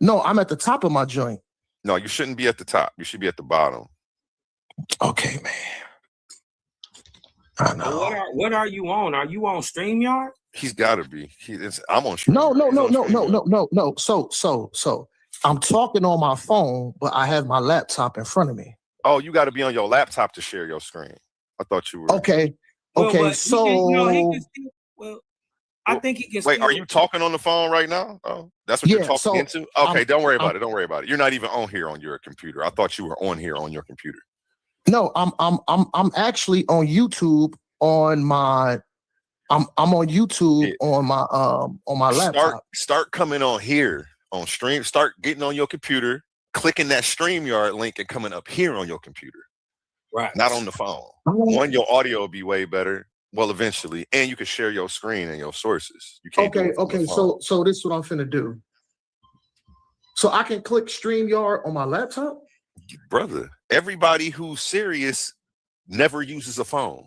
No, I'm at the top of my joint. No, you shouldn't be at the top. You should be at the bottom. Okay, man. I know. What are you on? Are you on StreamYard? He's got to be. I'm on StreamYard. No. So I'm talking on my phone, but I have my laptop in front of me. Oh, you got to be on your laptop to share your screen. I thought you were. Okay. I think he can. Wait, are you talking on the phone right now? Oh, that's what you're talking into? Okay, don't worry about it. Don't worry about it. You're not even on here on your computer. I thought you were on here on your computer. No, I'm actually on YouTube on my. I'm on YouTube on my laptop. Start coming on here on stream. Start getting on your computer, clicking that StreamYard link, and coming up here on your computer. Right. Not on the phone. One, your audio will be way better. Well, eventually, and you can share your screen and your sources. You can't. Okay. So this is what I'm finna do. So I can click StreamYard on my laptop, brother. Everybody who's serious never uses a phone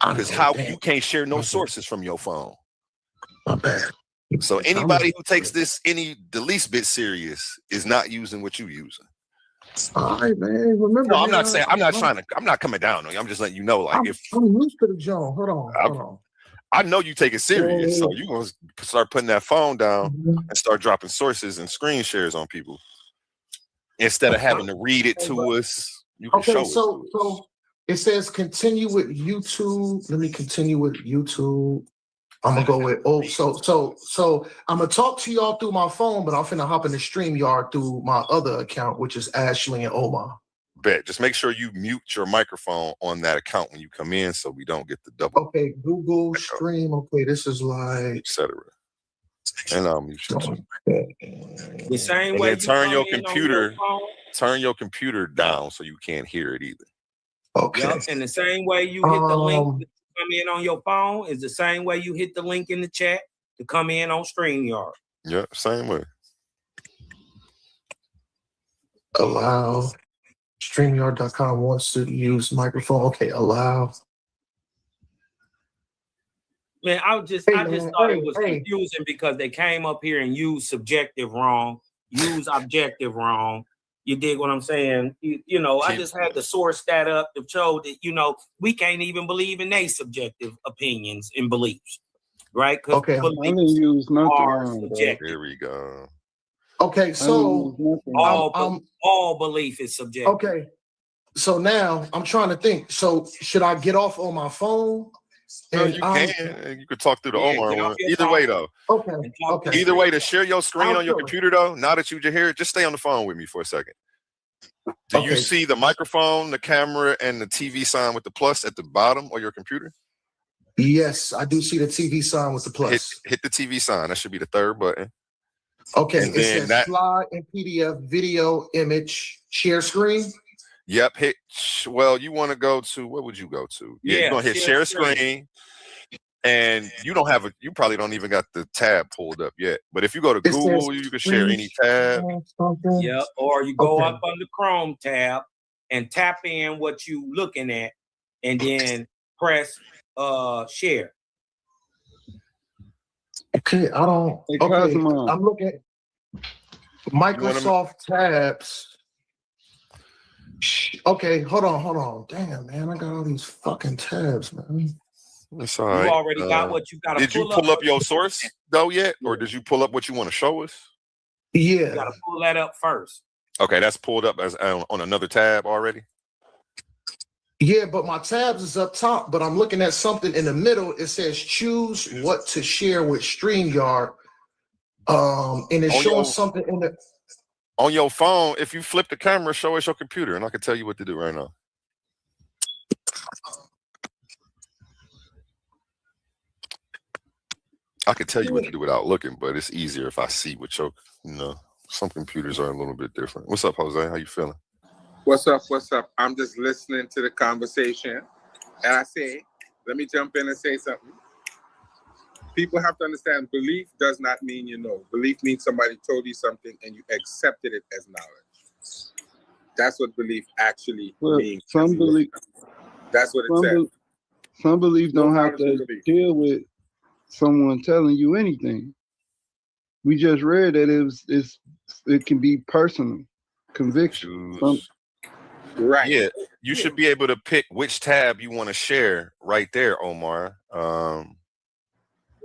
because you can't share no sources from your phone. My bad. So anybody who takes this the least bit serious is not using what you're using. All right, man. Remember, no, I'm not saying. I'm not coming down on you. I'm just letting you know, like, I'm used to the Joe. Hold on. I know you take it serious, so you're gonna start putting that phone down and start dropping sources and screen shares on people instead of having to read it to us. You can show it. So it says continue with YouTube. Let me continue with YouTube. I'm gonna go with so I'm gonna talk to y'all through my phone, but I'm finna hop in the StreamYard through my other account, which is Ashley and Omar. Bet. Just make sure you mute your microphone on that account when you come in, so we don't get the double. Okay, Google Stream. Okay, this is like etc. And I'll mute you too. The same way. Turn your computer down so you can't hear it either. Okay. Yep. And the same way you hit the link to come in on your phone is the same way you hit the link in the chat to come in on StreamYard. Yeah, same way. Allow. StreamYard.com wants to use microphone. Okay, allow. Man, I just thought it was confusing because they came up here and used subjective wrong, used objective wrong. You dig what I'm saying? You know, I just had to source that up to show that, you know, we can't even believe in their subjective opinions and beliefs, right? Okay, I didn't use nothing. Here we go. Okay, so all belief is subjective. Okay, so now I'm trying to think. So should I get off on my phone? No, you can. You could talk through the Omar one. Either way, though. Okay. Either way, to share your screen on your computer, though, now that you just hear it, just stay on the phone with me for a second. Do you see the microphone, the camera, and the TV sign with the plus at the bottom of your computer? Yes, I do see the TV sign with the plus. Hit the TV sign. That should be the third button. Okay, it says slide and PDF, video, image, share screen. Yep. Well, you want to go to, what would you go to? Yeah, you're going to hit share screen. And you probably don't even got the tab pulled up yet. But if you go to Google, you can share any tab. Yeah, or you go up on the Chrome tab and tap in what you looking at, and then press share. Okay, I don't. Okay, I'm looking at Microsoft tabs. Okay, hold on. Damn, man, I got all these fucking tabs, man. That's all right. You already got what you got to Did you pull up your source though yet, or did you pull up what you want to show us? Yeah, you got to pull that up first. Okay, that's pulled up as on another tab already. Yeah, but my tabs is up top, but I'm looking at something in the middle. It says choose what to share with StreamYard. And it's showing something in the on your phone. If you flip the camera, show us your computer, and I can tell you what to do right now. I could tell you what to do without looking, but it's easier if I see what your, some computers are a little bit different. What's up, Jose? How you feeling? What's up? I'm just listening to the conversation. And I say, let me jump in and say something. People have to understand belief does not mean you know. Belief means somebody told you something and you accepted it as knowledge. That's what belief actually means. Some belief. That's what it says. Some belief don't have to deal with someone telling you anything. We just read that it can be personal conviction. Right. Yeah, you should be able to pick which tab you want to share right there, Omar.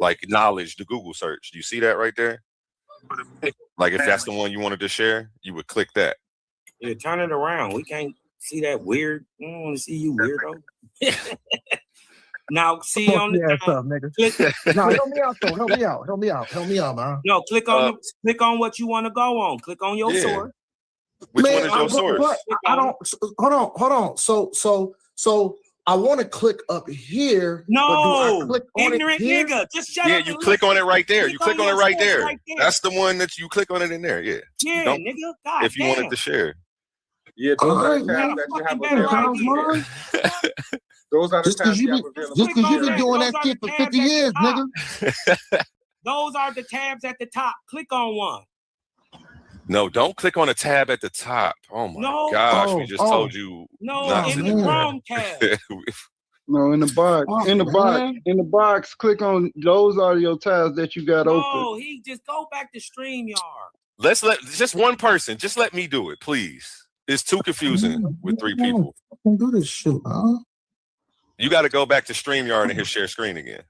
Like knowledge, the Google search. Do you see that right there? Like if that's the one you wanted to share, you would click that. Yeah, turn it around. We can't see that weird. We don't want to see you, weirdo. Now, see on the up, nigga. No, help me out though. Help me out, man. No, click on what you want to go on. Click on your source. Which one is your source? I don't. Hold on. So I want to click up here. No, click on ignorant nigga. Just shut up. You click on it right there. You click on it right there. That's the one that you click on it in there. Yeah. Yeah, nigga. God if you wanted to share. Yeah, those are the tabs that you have available. Those are the tabs you have available. Just because you've been doing that shit for 50 years, nigga. Those are the tabs at the top. Click on one. No, don't click on a tab at the top. Oh my gosh, we just told you. No, in the Chrome tab. No, in the box. In the box, click on those are your tabs that you got open. No, he just go back to StreamYard. Let's let just one person. Just let me do it, please. It's too confusing with 3 people. I can do this shit, huh? You got to go back to StreamYard and hit share screen again.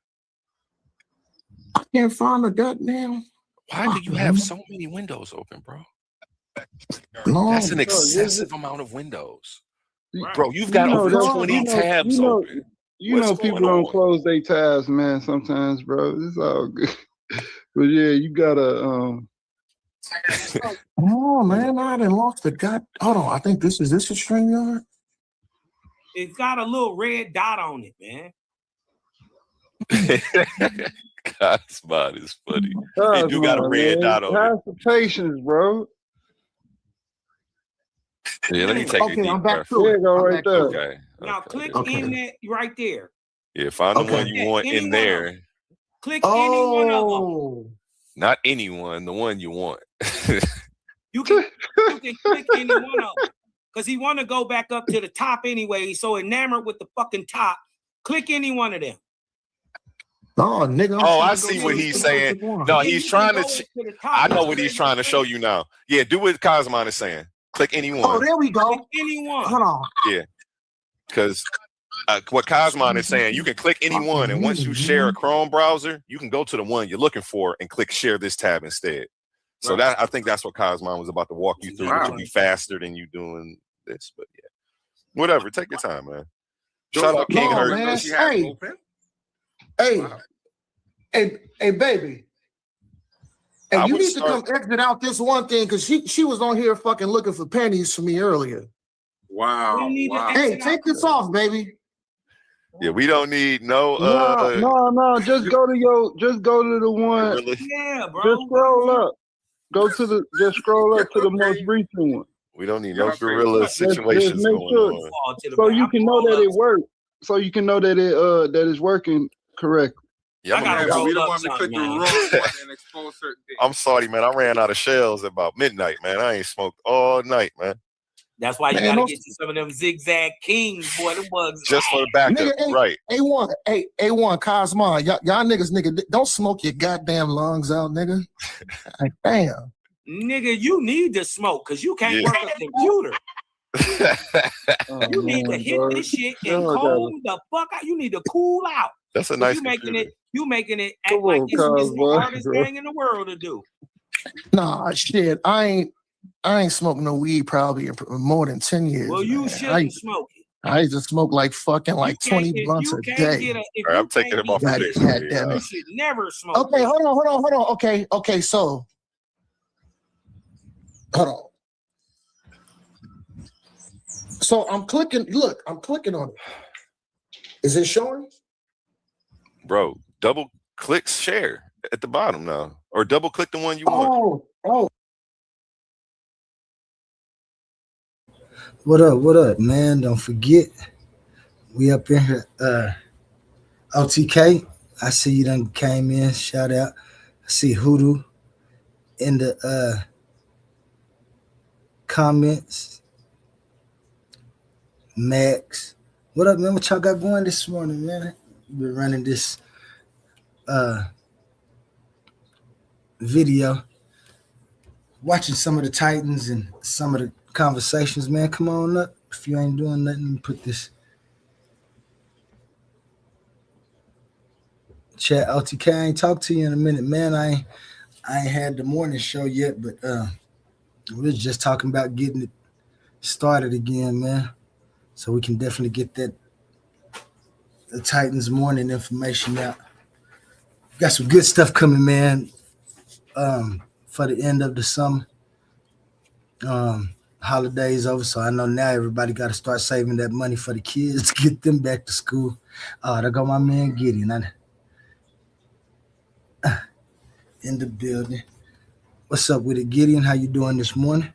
I can't find the goddamn. Why do you have so many windows open, bro? No, that's an excessive amount of windows. Bro, you've got over 20 tabs open. You know people don't close their tabs, man, sometimes, bro. It's all good. But yeah, you gotta Oh man, I done lost the god. Hold on, I think this is a StreamYard. It's got a little red dot on it, man. God's mod is funny. You do got a red dot on it. Have some patience, bro. Yeah, let me take a deep I'm back breath. to it. Go right there. Okay. Now click in that right there. Yeah, find the one you want in there. Click any one of them. Not anyone, the one you want. You can click any one of them. Because he want to go back up to the top anyway. He's so enamored with the fucking top. Click any one of them. Oh, nigga. I see what he's saying. No, he's trying to. I know what he's trying to show you now. Yeah, do what Cosmon is saying. Click any one. Oh, there we go. Click any one. Hold on. Yeah, because what Cosmon is saying, you can click any one, and once you share a Chrome browser, you can go to the one you're looking for and click share this tab instead. So I think that's what Cosmon was about to walk you through, which will be faster than you doing this. But yeah, whatever. Take your time, man. Shout out King Hurt. Hey, baby. Hey, you need to come exit out this one thing because she was on here fucking looking for pennies for me earlier. Wow. Hey, take this off, baby. Yeah, we don't need no. No. Just go to the one. Really? Yeah, bro. Just scroll up. Just scroll up to the most recent one. We don't need no gorilla situations just make going on. So you can know that it works. So you can know that that is working correctly. Yeah, I'm I gotta gonna Yeah, be we roll don't up want to something, click the man. wrong one and expose certain things. I'm sorry, man. I ran out of shells about midnight, man. I ain't smoked all night, man. That's why you Man, gotta those- get you some of them zigzag kings, boy. Them bugs. Just for the backup, Nigga, hey, right? A1, A1, Cosmo, y'all niggas, nigga, don't smoke your goddamn lungs out, nigga. Like, damn. Nigga, you need to smoke because you can't Yeah. work a computer. You need to man, hit dog. this shit and Y'all gotta- cold the fuck out. You need to cool out. That's a 'Cause nice you making computer. it act Come like on, it's the Cosmo, hardest bro. thing in the world to do. Nah, shit, I ain't smoked no weed probably in more than 10 years. Well, you man. shouldn't smoke it. I used to smoke like fucking like You can't 20 if blunts you a can't day. get a if All right, you I'm taking can't him off get of God, this. this, one, damn yeah. you should never smoke. Okay, this. hold on. Okay, so hold on. So I'm clicking. Look, I'm clicking on it. Is it showing? Bro, double click share at the bottom now, or double click the one you want. Oh. What up, man? Don't forget, we up in here. OTK, I see you done came in. Shout out. I see Hoodoo in the comments. Max, what up, man? What y'all got going this morning, man? Been running this video, watching some of the Titans and some of the conversations, man. Come on up. If you ain't doing nothing, put this chat. OTK, I ain't talked to you in a minute, man. I ain't had the morning show yet, but we was just talking about getting it started again, man. So we can definitely get the Titans morning information out. Got some good stuff coming, man. For the end of the summer. Holidays over, so I know now everybody got to start saving that money for the kids to get them back to school. There go my man Gideon in the building. What's up with it, Gideon? How you doing this morning?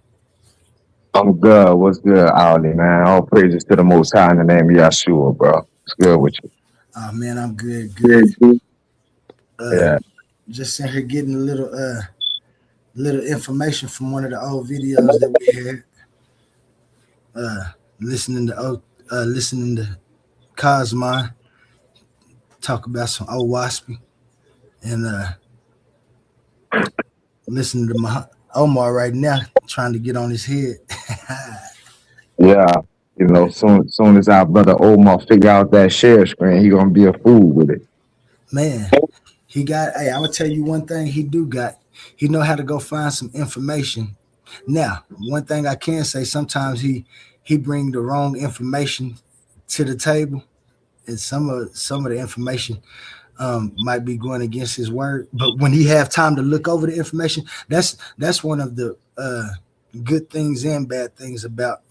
I'm good. What's good, AONE, man? All praises to the Most High in the name of Yahshua, bro. It's good with you. Oh man, I'm good. Yeah. Just in here getting a little information from one of the old videos that we had. Listening to Cosmo talk about some old waspy, and listening to Omar right now trying to get on his head. Yeah. You know, soon as our brother Omar figure out that share screen, he gonna be a fool with it. Man, he got. Hey, I'm gonna tell you one thing. He know how to go find some information. Now, one thing I can say, sometimes he bring the wrong information to the table, and some of the information might be going against his word. But when he have time to look over the information, that's one of the good things and bad things about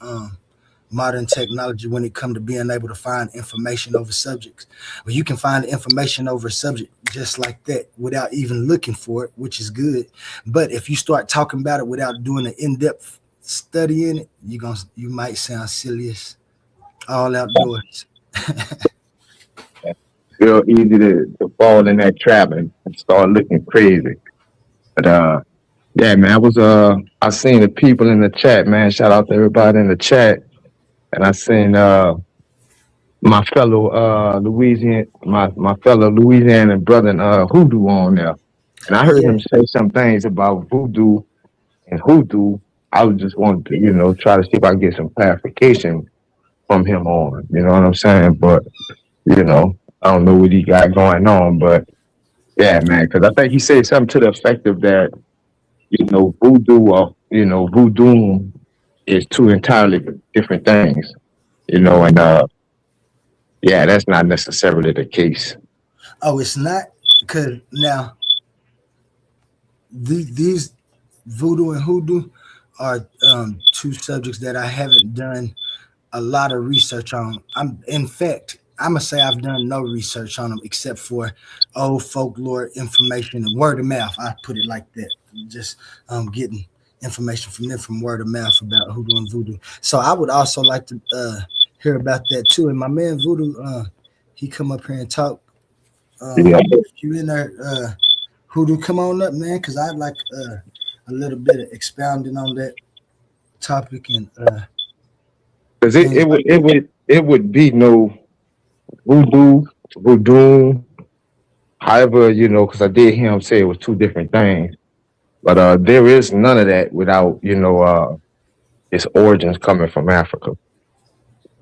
modern technology when it comes to being able to find information over subjects. Well, you can find information over a subject just like that without even looking for it, which is good. But if you start talking about it without doing an in-depth study in it, you might sound silly as all outdoors. Real easy to fall in that trap and start looking crazy. But yeah, man, I seen the people in the chat, man. Shout out to everybody in the chat. And I seen my fellow Louisiana brother Hoodoo on there. And I heard him say some things about voodoo and hoodoo. I was just wanting to, try to see if I can get some clarification from him on. You know what I'm saying? But, I don't know what he got going on. But yeah, man, because I think he said something to the effect of that, voodoo or, voodoo is two entirely different things, and yeah, that's not necessarily the case. Oh, it's not? Because now these voodoo and hoodoo are two subjects that I haven't done a lot of research on. In fact, I'm gonna say I've done no research on them except for old folklore information and word of mouth. I put it like that, just getting information from them from word of mouth about hoodoo and voodoo. So I would also like to hear about that too. And my man Voodoo, he come up here and talk If you in there, Hoodoo, come on up, man, because I'd like a little bit of expounding on that topic and Because it would be no voodoo, however, because I did hear him say it was two different things. But there is none of that without, its origins coming from Africa.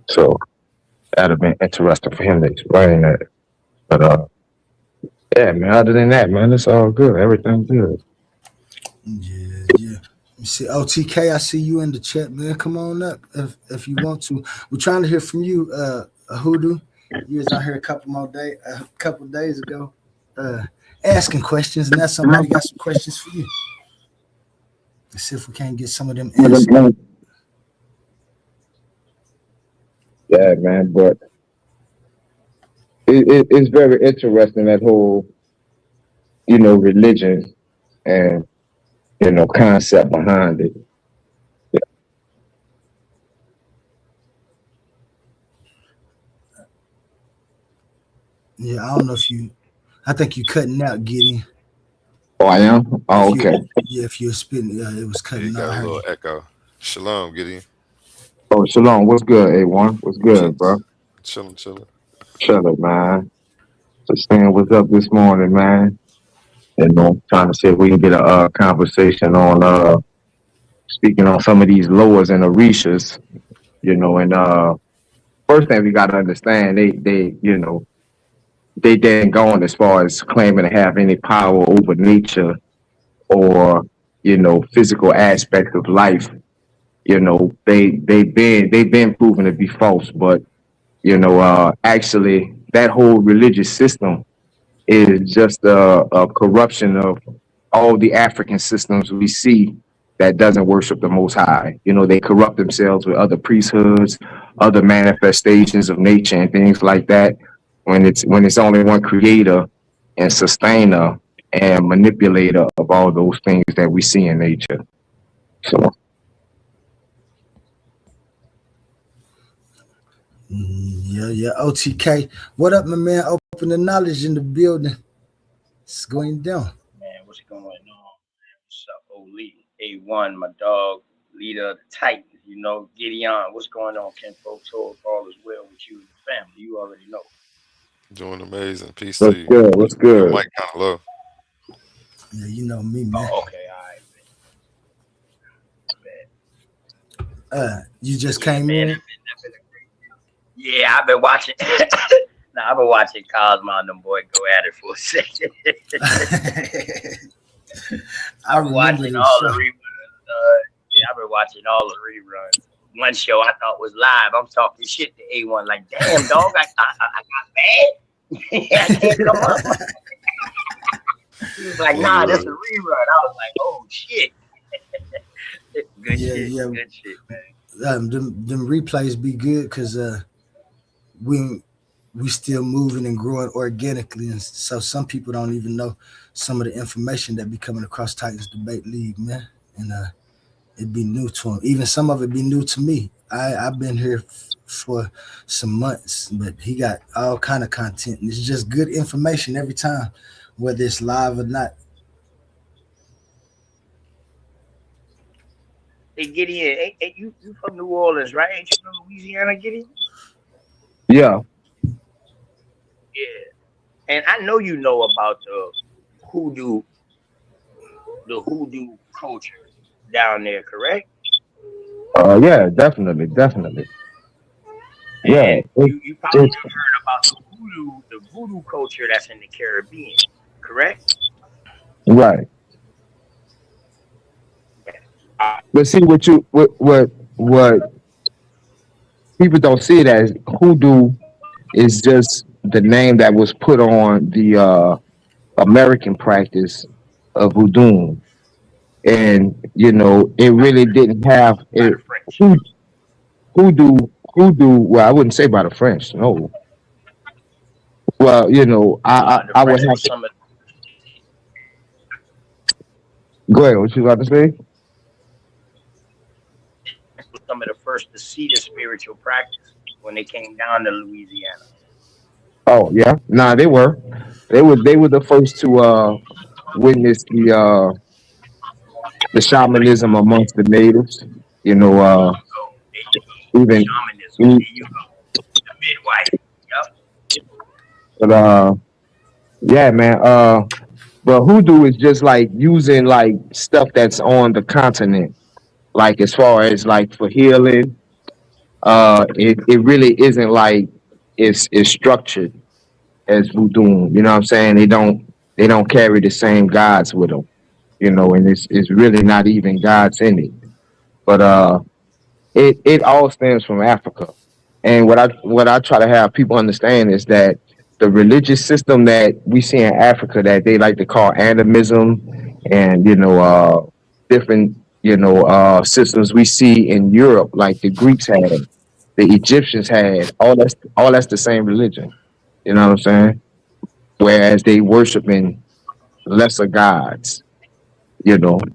So that'd have been interesting for him to explain that. But yeah, man, other than that, man, it's all good. Everything's good. yeah. You see, OTK, I see you in the chat, man. Come on up if you want to. We're trying to hear from you, Hoodoo. You was on here a couple days ago, asking questions, and now somebody got some questions for you. Let's see if we can't get some of them answered. Yeah, man, but it's very interesting, that whole, religion and, concept behind it. Yeah, I don't know if you. I think you cutting out, Gideon. Oh, I am? Oh, okay. If you're spitting, it was cutting out. Got a little echo. Shalom, Gideon. Oh, Shalom. What's good, A1? What's good, bro? Chilling. Chilling, man. Just saying what's up this morning, man. Trying to see if we can get a conversation on speaking on some of these lowers and orishas, and first thing we got to understand, they didn't go on as far as claiming to have any power over nature or, physical aspects of life. They've been proven to be false, but actually that whole religious system is just a corruption of all the African systems we see that doesn't worship the Most High. They corrupt themselves with other priesthoods, other manifestations of nature, and things like that. When it's only one creator and sustainer and manipulator of all those things that we see in nature. So. Yeah. OTK, what up, my man? Open the knowledge in the building. It's going down. Man, what's going on, man? What's up, Oli? A1, my dog, leader of the Titans, Gideon. What's going on, Ken Folks? Hope all is well with you and the family. You already know. Doing amazing. Peace What's to you. good? What's good? Your mic kind of low. Yeah, you know me, man. Oh, okay, all right. You just came in? Yeah, I've been watching. I've been watching Cosmo and them boys go at it for a second. I've been watching all the reruns. I've been watching all the reruns. One show I thought was live. I'm talking shit to A1 like, damn, dog, I got bad. I can't come up. He was like, nah, this is a rerun. I was like, oh, shit. Good shit, man. Them replays be good because we still moving and growing organically, and so some people don't even know some of the information that be coming across Titans Debate League, man, and it'd be new to them. Even some of it be new to me. I've been here for some months, but he got all kind of content, and it's just good information every time, whether it's live or not. Hey, Gideon, hey, you from New Orleans, right? Ain't you from Louisiana, Gideon? Yeah. Yeah. And I know you know about the hoodoo culture down there, correct? Yeah, definitely. Yeah. You probably have heard about the voodoo culture that's in the Caribbean, correct? Right. But see what people don't see it as, hoodoo is just the name that was put on the American practice of voodoo. And it really didn't have it. Hoodoo, well, I wouldn't say by the French, no. Well, I would have to go ahead. What you about to say? Some of the first to see the spiritual practice when they came down to Louisiana. Oh yeah, nah, they were They were the first to witness the shamanism amongst the natives. You know, even Shamanism. There you go. The midwife. Yep. but yeah, man. But hoodoo is just like using like stuff that's on the continent, like as far as like for healing. It really isn't like it's structured as voodoo. You know what I'm saying? They don't carry the same gods with them. You know, and it's really not even gods in it. But it all stems from Africa. And what I try to have people understand is that the religious system that we see in Africa that they like to call animism, and different systems we see in Europe, like the Greeks had, the Egyptians had, all that's the same religion. You know what I'm saying? Whereas they worshiping lesser gods,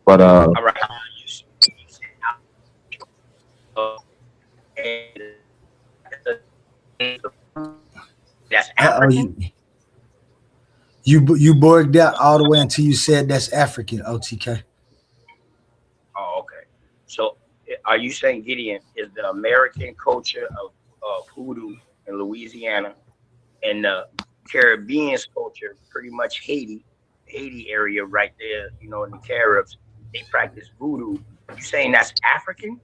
but All right. That's African. You borged out all the way until you said that's African, OTK. Oh, okay. So, are you saying, Gideon, is the American culture of hoodoo in Louisiana and the Caribbean culture pretty much Haiti area right there, in the Caribs, they practice voodoo. You saying that's African?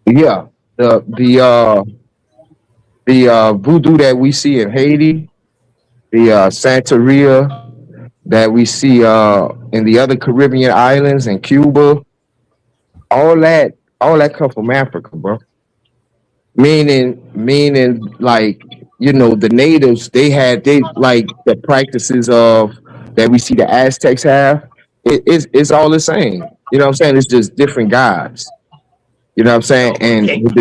yeah, the voodoo that we see in Haiti, the Santeria that we see in the other Caribbean islands and Cuba, all that come from Africa, bro. Meaning like the natives they like the practices of that we see the Aztecs have. It's all the same. You know what I'm saying? It's just different gods. You know what I'm saying? And Okay. with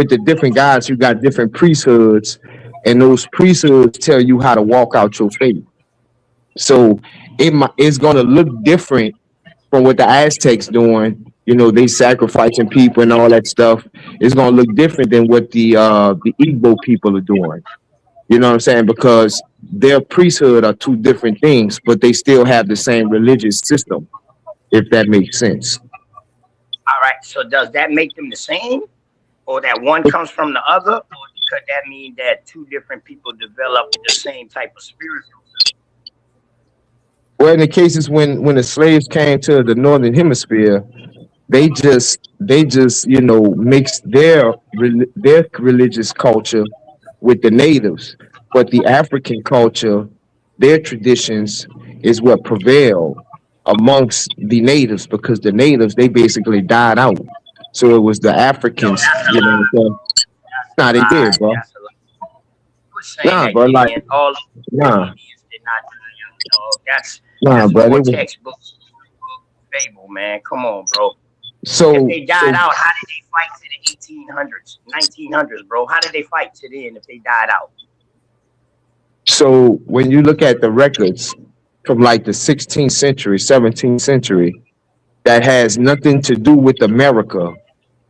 the different gods, you got different priesthoods, and those priesthoods tell you how to walk out your faith. So it's gonna look different from what the Aztecs doing. They sacrificing people and all that stuff. It's gonna look different than what the Igbo people are doing. You know what I'm saying? Because their priesthood are two different things, but they still have the same religious system, if that makes sense. All right. So does that make them the same, or that one comes from the other, or could that mean that two different people develop the same type of spiritual? Well, in the cases when the slaves came to the northern hemisphere, they just mixed their religious culture with the natives, but the African culture, their traditions is what prevailed amongst the natives because the natives they basically died out. So it was the No, Africans, that's a lie. That's nah, a they did, lie. bro. That's a lie. Quit saying Nah, that, bro, like Gideon. All of the nah, Indians did not die out, dog. nah, That's bro. more They was textbook fable, man. Come on, bro. If so they died so out, how did they fight to the 1800s, 1900s, bro? How did they fight to the end if they died out? so when you look at the records from like the 16th century, 17th century, that has nothing to do with America,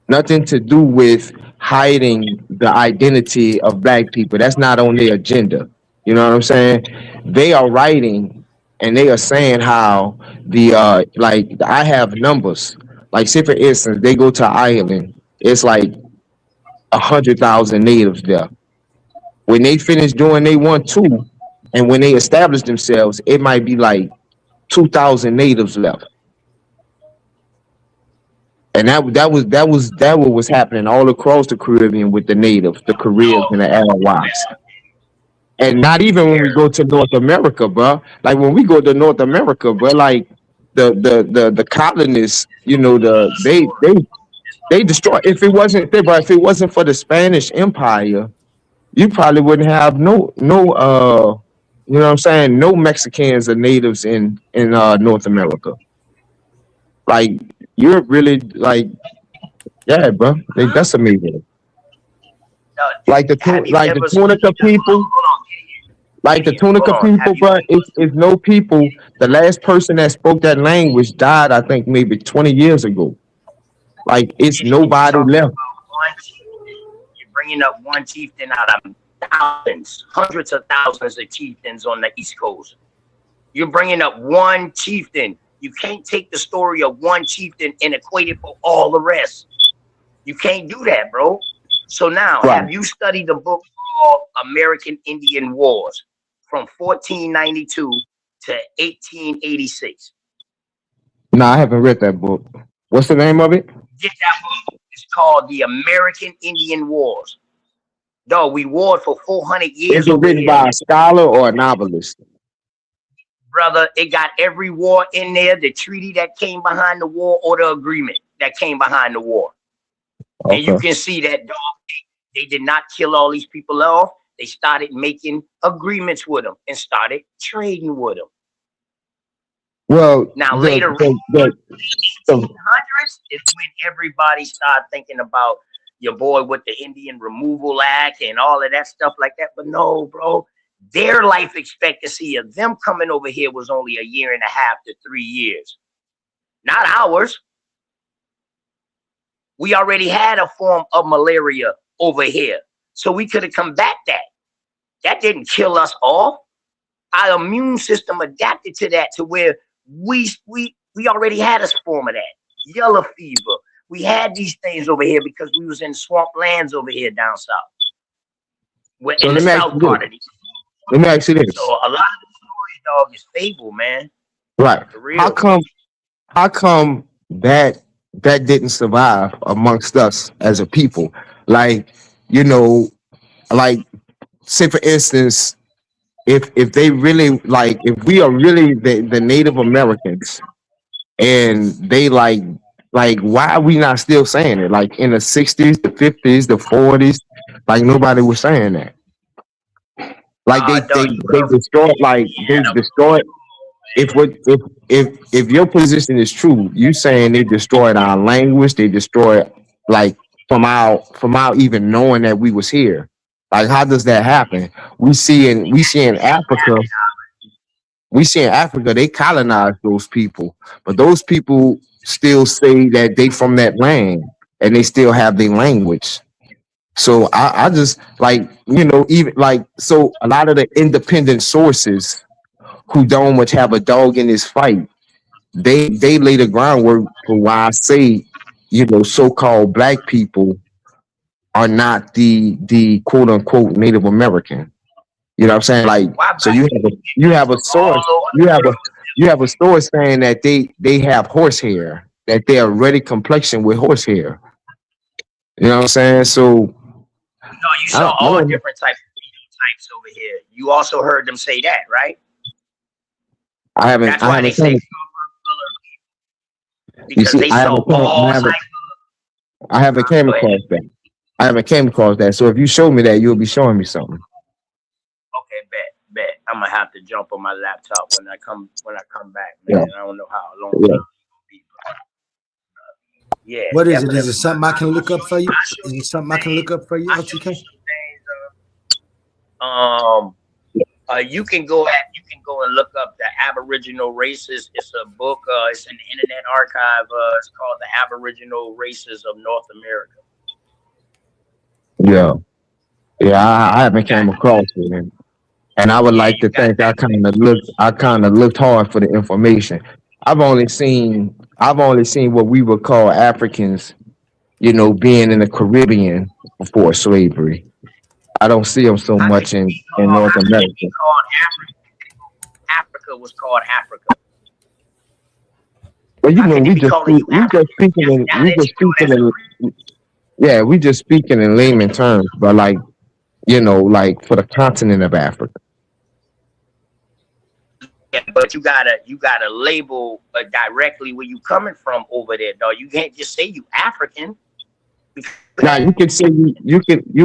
nothing to do with hiding the identity of black people. That's not on their agenda. You know what I'm saying? They are writing and they are saying how the like I have numbers. Like say for instance, they go to Ireland, it's like 100,000 natives there. When they finish doing they want to, and when they establish themselves, it might be like 2,000 natives left. And that what was happening all across the Caribbean with the natives, the Caribs and the Arawaks. And not even when we go to North America, bro. Like when we go to North America, bro, like the colonists, they destroy. If it wasn't if it wasn't for the Spanish Empire, you probably wouldn't have you know what I'm saying, no Mexicans or natives in North America. Like you're really like yeah, bro. They decimated it. No, Like have you like the ever Tunica studied the? people, like the Gideon, hold Tunica on. Have people, you? bro. It's no people. The last person that spoke that language died, I think, maybe 20 years ago. Like it's Gideon, you're nobody talking left. about one chieftain. You're bringing up one chieftain out of thousands, hundreds of thousands of chieftains on the East Coast. You're bringing up one chieftain. You can't take the story of one chieftain and equate it for all the rest. You can't do that, bro. So now, have you studied the book called American Indian Wars from 1492 to 1886? No, I haven't read that book. What's the name of it? Get that book. It's called The American Indian Wars. Dog, we warred for 400 years Is it over written here. by a scholar or a novelist? Brother, it got every war in there, the treaty that came behind the war or the agreement that came behind the war. And you can see that, dog, they did not kill all these people off. They started making agreements with them and started trading with them. Well, Now, later on, in the 1800s is when everybody started thinking about your boy with the Indian Removal Act and all of that stuff like that. But no, bro, their life expectancy of them coming over here was only 1.5 years to 3 years. Not ours. We already had a form of malaria over here, so we could have combated that. That didn't kill us off. Our immune system adapted to that, to where we already had a form of that. Yellow fever. We had these things over here because we was in swamp lands over here down south. We're in the south part of it. Let me ask you this. So a lot of the stories, dog, is fable, man. Right. For real. How come that didn't survive amongst us as a people? Like, you know, like, say for instance, if they really, like, if we are really the Native Americans and they like why are we not still saying it? Like in the 60s, the 50s, the 40s, like nobody was saying that. Like they destroyed, like they destroyed. If your position is true, you saying they destroyed our language, they destroyed, like, from our even knowing that we was here. Like, how does that happen? We see in Africa, they colonized those people, but those people still say that they from that land and they still have their language. So I just, like, even like, so a lot of the independent sources who don't much have a dog in this fight, they lay the groundwork for why I say, so-called black people are not the quote unquote Native American. You know what I'm saying? Like, so you have a source, you have a source saying that they have horsehair, that they are ready complexion with horsehair. You know what I'm saying? So No, you saw all different types of phenotypes over here. You also heard them say that, right? I haven't That's why they say because they saw all types. I haven't came across that. I haven't came across that. So if you show me that, you'll be showing me something. Okay, bet. I'm gonna have to jump on my laptop when I come back, man. Yeah. I don't know how long it's gonna be. Yeah. What is it? Is it something I can look up for you? Is it something I can look up for you, LTK? You can go and look up the Aboriginal Races. It's a book. It's in the Internet Archive. It's called The Aboriginal Races of North America. Yeah. I haven't came across it, and I would like to think I kind of looked hard for the information. I've only seen what we would call Africans, being in the Caribbean before slavery. I don't see them so much in North America. Africa was called Africa. Well, we just speaking in layman terms, but like for the continent of Africa. Yeah, but you gotta label directly where you coming from over there, dog. You can't just say you African. Now you can say you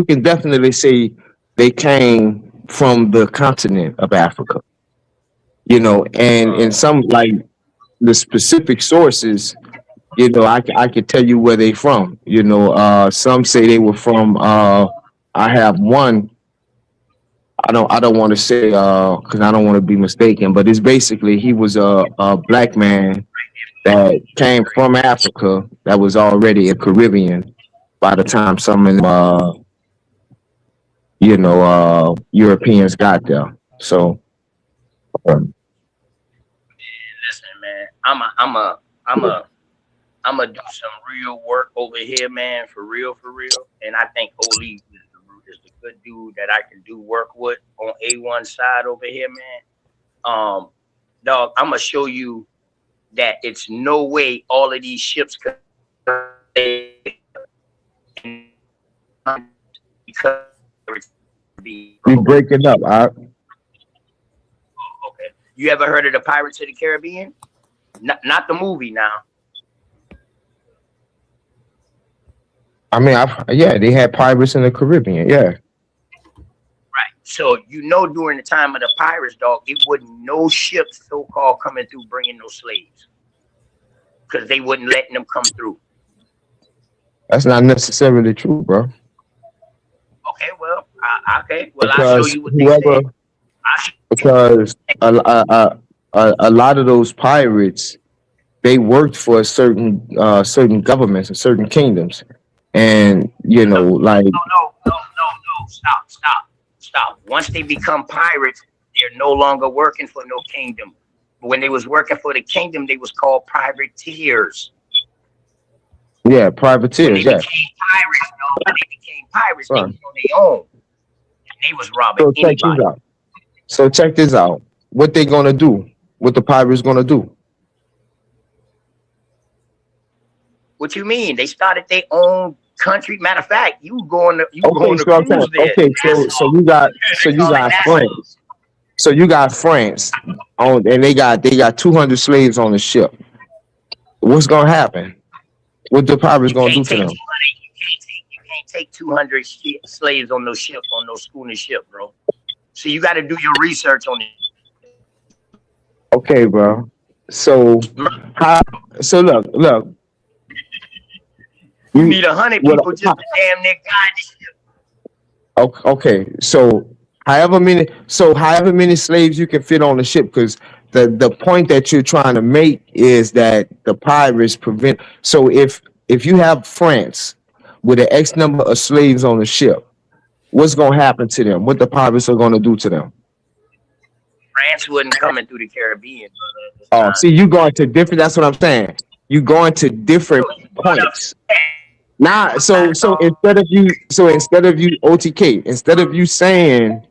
can definitely say they came from the continent of Africa. And in some, like, the specific sources, I could tell you where they from. Some say they were from. I have one. I don't want to say because I don't want to be mistaken, but it's basically he was a black man that came from Africa that was already a Caribbean by the time some of them, Europeans got there. So Listen, man, I'm a do some real work over here, man, for real, and I think Oli is the good dude that I can do work with on A1 side over here, man. Dog, I'm gonna show you that it's no way all of these ships could because you breaking up. okay. You ever heard of the Pirates of the Caribbean? Not the movie now. I mean, they had pirates in the Caribbean. Yeah. Right. So during the time of the pirates, dog, it wasn't no ships so-called coming through bringing no slaves because they wouldn't letting them come through. That's not necessarily true, bro. Okay, well, I'll show you what they say. Because a lot of those pirates, they worked for certain governments and certain kingdoms, and like no, stop. Once they become pirates, they're no longer working for no kingdom. When they was working for the kingdom, they was called privateers. Yeah, privateers. When they became pirates, they was on their own. And they was robbing anybody. So check this out. What they gonna do? What the pirates gonna do? What you mean? They started their own country. Matter of fact, you going to cruise there. Okay, so you got France. So you got France on, and they got 200 slaves on the ship. What's gonna happen? What the pirates gonna do to them? You can't take 200 slaves on no ship, on no schooner ship, bro. So you got to do your research on it. Okay, bro. So look. You need 100 people just to damn near guide the ship. Okay, so however many slaves you can fit on the ship, because the point that you're trying to make is that the pirates prevent. So if you have France with an X number of slaves on the ship, what's gonna happen to them? What the pirates are gonna do to them? France wasn't coming through the Caribbean. Oh, see, you going to different. That's what I'm saying. You going to different points. Now, so instead of you OTK, instead of you saying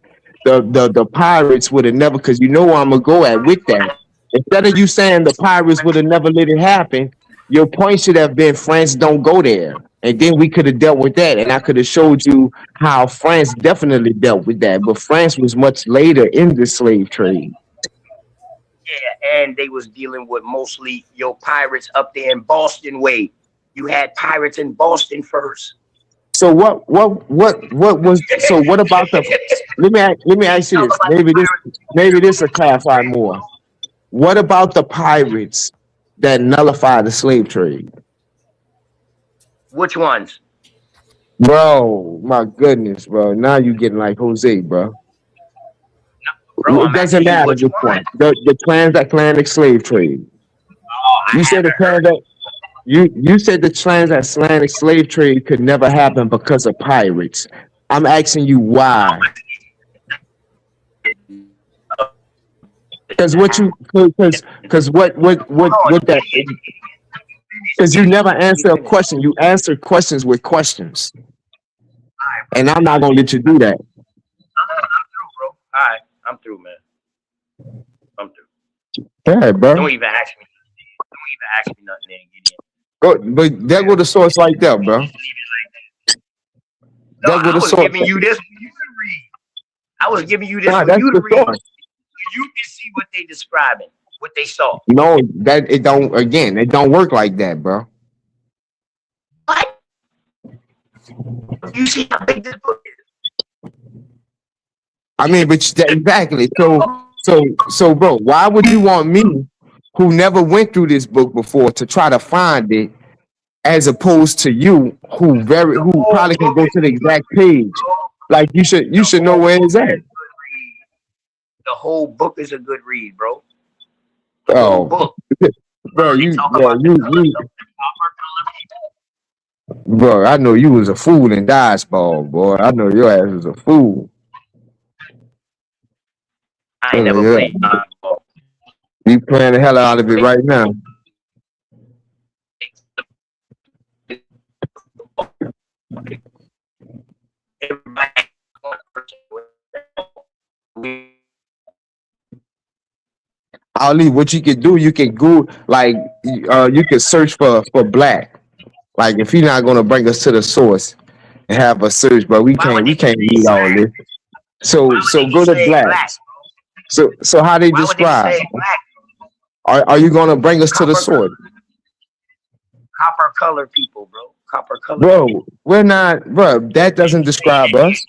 the pirates would have never, because you know where I'm gonna go at with that. Instead of you saying the pirates would have never let it happen, your point should have been France don't go there, and then we could have dealt with that, and I could have showed you how France definitely dealt with that. But France was much later in the slave trade. Yeah, and they was dealing with mostly your pirates up there in Boston way. You had pirates in Boston first. So what was, so what about the, let me ask you this, maybe this will clarify more. What about the pirates that nullified the slave trade? Which ones? Bro, my goodness, bro. Now you getting like Jose, bro. Bro, it doesn't matter which one. The transatlantic slave trade. You said the transatlantic. You said the transatlantic slave trade could never happen because of pirates. I'm asking you why. Because what that, because you never answer a question. You answer questions with questions. And I'm not gonna let you do that. I'm through, bro. All right, I'm through, man. I'm through. Yeah, bro. Don't even ask me nothing, then get in. But that go the source like that, bro. No, I was giving you this for you to read. I was giving you this for you to read. So you can see what they describing, what they saw. No, it don't work like that, bro. What? You see how big this book is? I mean, but exactly. So, bro, why would you want me, who never went through this book before, to try to find it, as opposed to you, who probably can go to the exact page? Like you should know where it's at. The whole book is a good read, bro. Oh, bro, Bro, I know you was a fool in dodgeball, boy. I know your ass was a fool. I ain't never played dodgeball. You playing the hell out of it right now. Ali, what you could do, you can go like you could search for black. Like if you're not gonna bring us to the source and have a search, but we can't read all this. So go to black. So how they Why would they describe? say black? Are you gonna bring us to the source? Copper color people, bro. Copper color. Bro, we're not, bro. That doesn't describe us.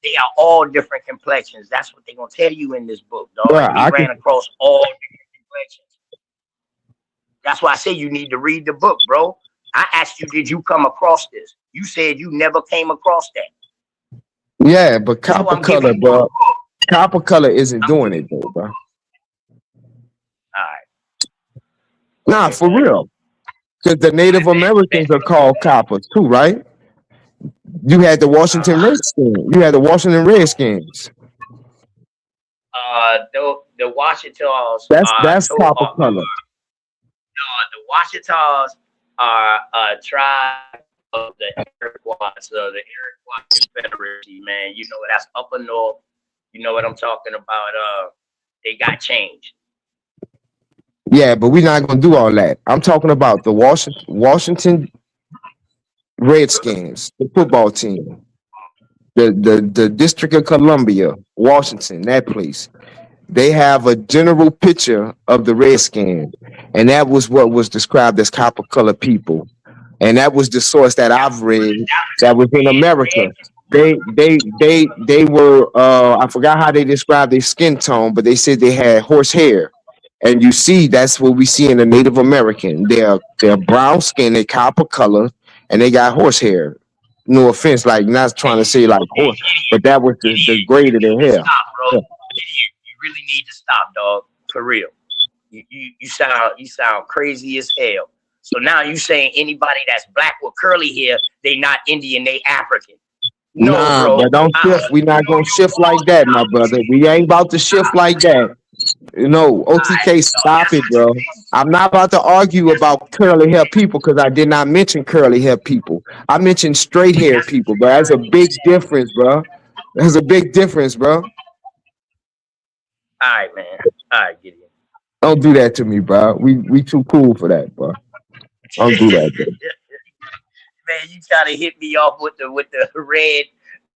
They are all different complexions. That's what they're gonna tell you in this book, dog. Bruh, We I ran can- across all different complexions. That's why I say you need to read the book, bro. I asked you, did you come across this? You said you never came across that. Yeah, but copper I'm color, giving you bro. Copper color isn't doing it though, bro. All right. Nah, for real. Because the Native Americans are called coppers too, right? You had the Washington Redskins. You had the Washington Redskins. The Washingtons That's copper color. the Washingtons are a tribe of the Iroquois, so the Iroquois Confederacy, man. You know that's upper north. You know what I'm talking about. They got changed. Yeah, but we're not gonna do all that. I'm talking about the Washington Redskins, the football team, the District of Columbia, Washington, that place. They have a general picture of the Redskins, and that was what was described as copper color people. And that was the source that I've read that was in America. They were I forgot how they described their skin tone, but they said they had horse hair. And you see, that's what we see in the Native American. They're brown skin, they copper color, and they got horse hair. No offense, like not trying to say like horse, but that was the grade of their hair. Stop, bro. You really need to stop, dog. For real. You sound crazy as hell. So now you saying anybody that's black with curly hair, they not Indian, they African. No, Nah, bro. but don't shift. We not gonna shift like that, my brother. We ain't about to shift like that. You know, OTK, stop it, bro. I'm not about to argue about curly hair people because I did not mention curly hair people. I mentioned straight hair people, bro. That's a big difference, bro. There's a big difference, bro. All right, man. All right, Gideon. Don't do that to me, bro. We too cool for that, bro. Don't do that, bro. Man, you try to hit me off with the red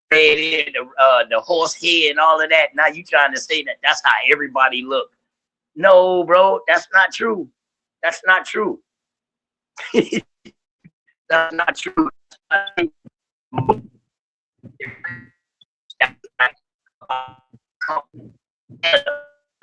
hair, the horse hair and all of that. Now you trying to say that that's how everybody look. No, bro, that's not true. That's not true. That's not true.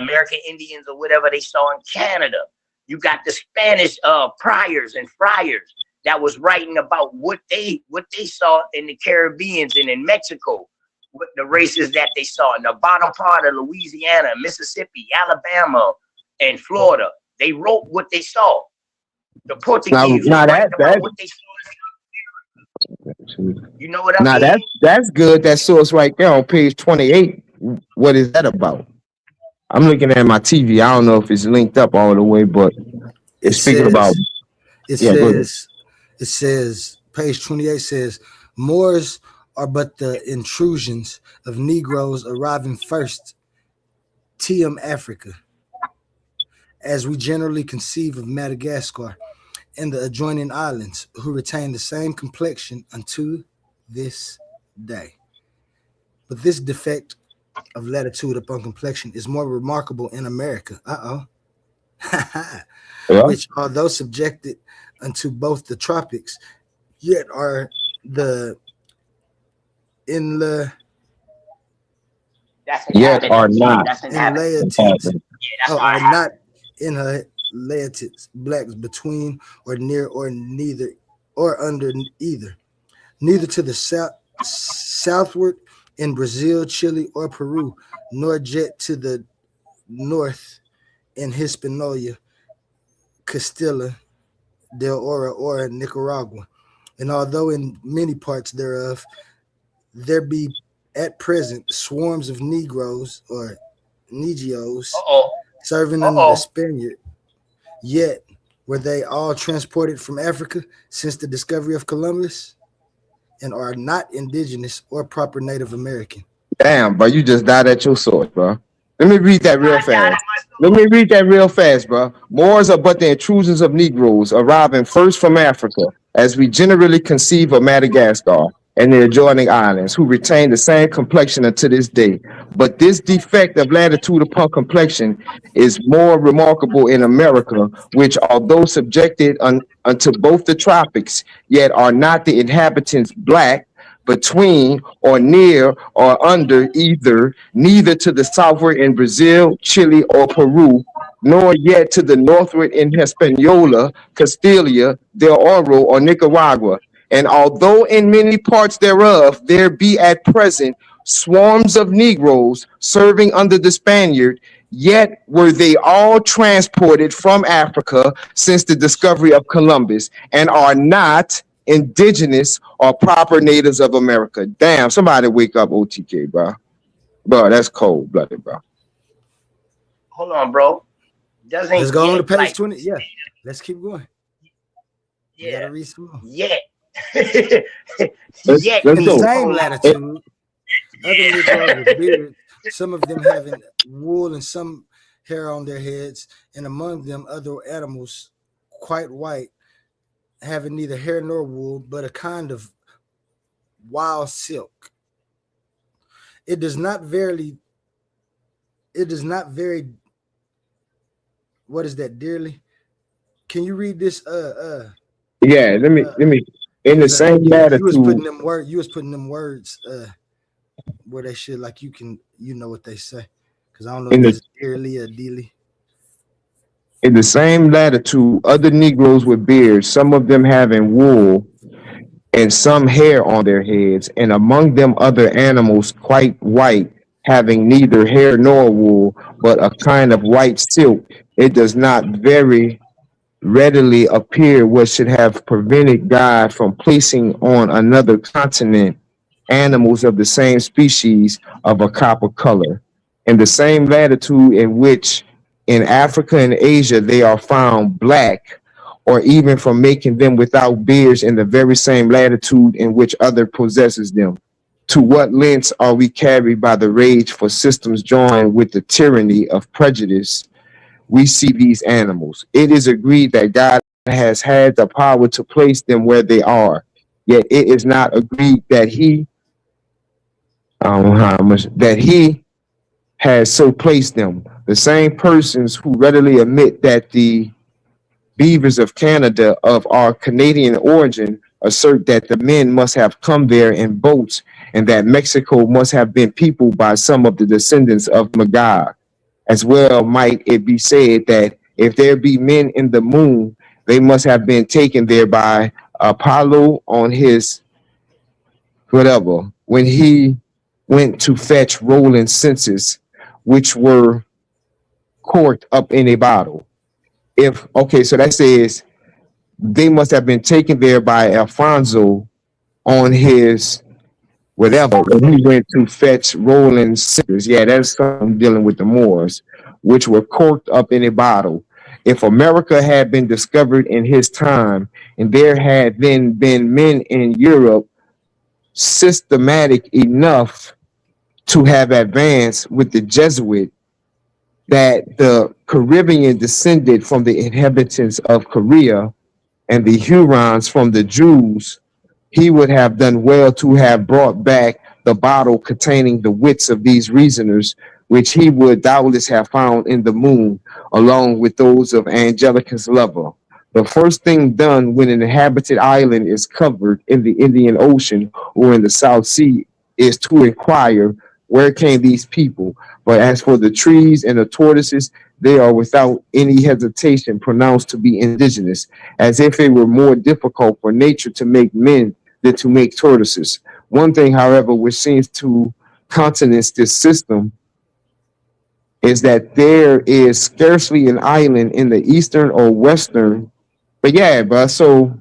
American Indians or whatever they saw in Canada. You got the Spanish priors and friars that was writing about what they saw in the Caribbeans and in Mexico, what the races that they saw in the bottom part of Louisiana, Mississippi, Alabama, and Florida. They wrote what they saw. The Portuguese Now was writing that about what they saw. You know what I now mean? that's good. That source right there on page 28. What is that about? I'm looking at my TV. I don't know if it's linked up all the way, but it's speaking about. It Yeah, go ahead. says, page 28 says, Moors are but the intrusions of Negroes arriving first, Africa, as we generally conceive of Madagascar and the adjoining islands, who retain the same complexion unto this day. But this defect of latitude upon complexion is more remarkable in America. Which, although subjected unto both the tropics, yet are the inla Yet are not. inlayetids, are not inlayetids, blacks between or near or neither or under either, neither to the southward in Brazil, Chile, or Peru, nor jet to the north in Hispaniola, Castilla del Oro, or Nicaragua. And although in many parts thereof there be at present swarms of Negroes or Negios Uh-oh. serving under the Uh-oh. Spaniard, yet were they all transported from Africa since the discovery of Columbus and are not indigenous or proper Native American. Damn, bro, you just died at your source, bro. Let me read that real fast. Let me read that real fast, bro. Moors are but the intrusions of Negroes arriving first from Africa, as we generally conceive of Madagascar and the adjoining islands, who retain the same complexion unto this day. But this defect of latitude upon complexion is more remarkable in America, which, although subjected unto both the tropics, yet are not the inhabitants black, between or near or under either, neither to the southward in Brazil, Chile, or Peru, nor yet to the northward in Hispaniola, Castilla, del Oro, or Nicaragua. And although in many parts thereof there be at present swarms of Negroes serving under the Spaniard, yet were they all transported from Africa since the discovery of Columbus, and are not indigenous or proper natives of America. Damn, somebody wake up OTK, bro. Bro, that's cold blooded, bro. Hold on, bro. Doesn't Let's go on to yet page like 20. Yeah, let's keep going. You yeah gotta read some more. yet Let's yet In the go. same latitude, other Negroes with beards, some of them having wool and some hair on their heads, and among them other animals quite white, having neither hair nor wool, but a kind of wild silk. It does not vary. What is that, dearly? Can you read this? Yeah, let me in the Because same you was putting latitude. them words where they should, like, you know what they say. Because I don't know In if the that's dearly or dearly. in the same latitude, other Negroes with beards, some of them having wool and some hair on their heads, and among them other animals quite white, having neither hair nor wool, but a kind of white silk. It does not very readily appear what should have prevented God from placing on another continent animals of the same species of a copper color, in the same latitude in which in Africa and Asia they are found black, or even from making them without beards in the very same latitude in which other possesses them. To what lengths are we carried by the rage for systems joined with the tyranny of prejudice? We see these animals. It is agreed that God has had the power to place them where they are, yet it is not agreed that he has so placed them. The same persons who readily admit that the beavers of Canada of our Canadian origin assert that the men must have come there in boats, and that Mexico must have been peopled by some of the descendants of Magog. As well might it be said that if there be men in the moon, they must have been taken there by Apollo on his whatever, when he went to fetch rolling censers, which were corked up in a bottle. If okay, so that says they must have been taken there by Alfonso on his whatever when he went to fetch rolling censers. Yeah, that's something dealing with the Moors, which were corked up in a bottle. If America had been discovered in his time, and there had then been men in Europe systematic enough to have advanced with the Jesuit, that the Caribbean descended from the inhabitants of Korea and the Hurons from the Jews, he would have done well to have brought back the bottle containing the wits of these reasoners, which he would doubtless have found in the moon, along with those of Angelica's lover. The first thing done when an inhabited island is covered in the Indian Ocean or in the South Sea is to inquire where came these people. But as for the trees and the tortoises, they are without any hesitation pronounced to be indigenous, as if it were more difficult for nature to make men than to make tortoises. One thing, however, which seems to countenance this system is that there is scarcely an island in the eastern or western. But yeah, bro. So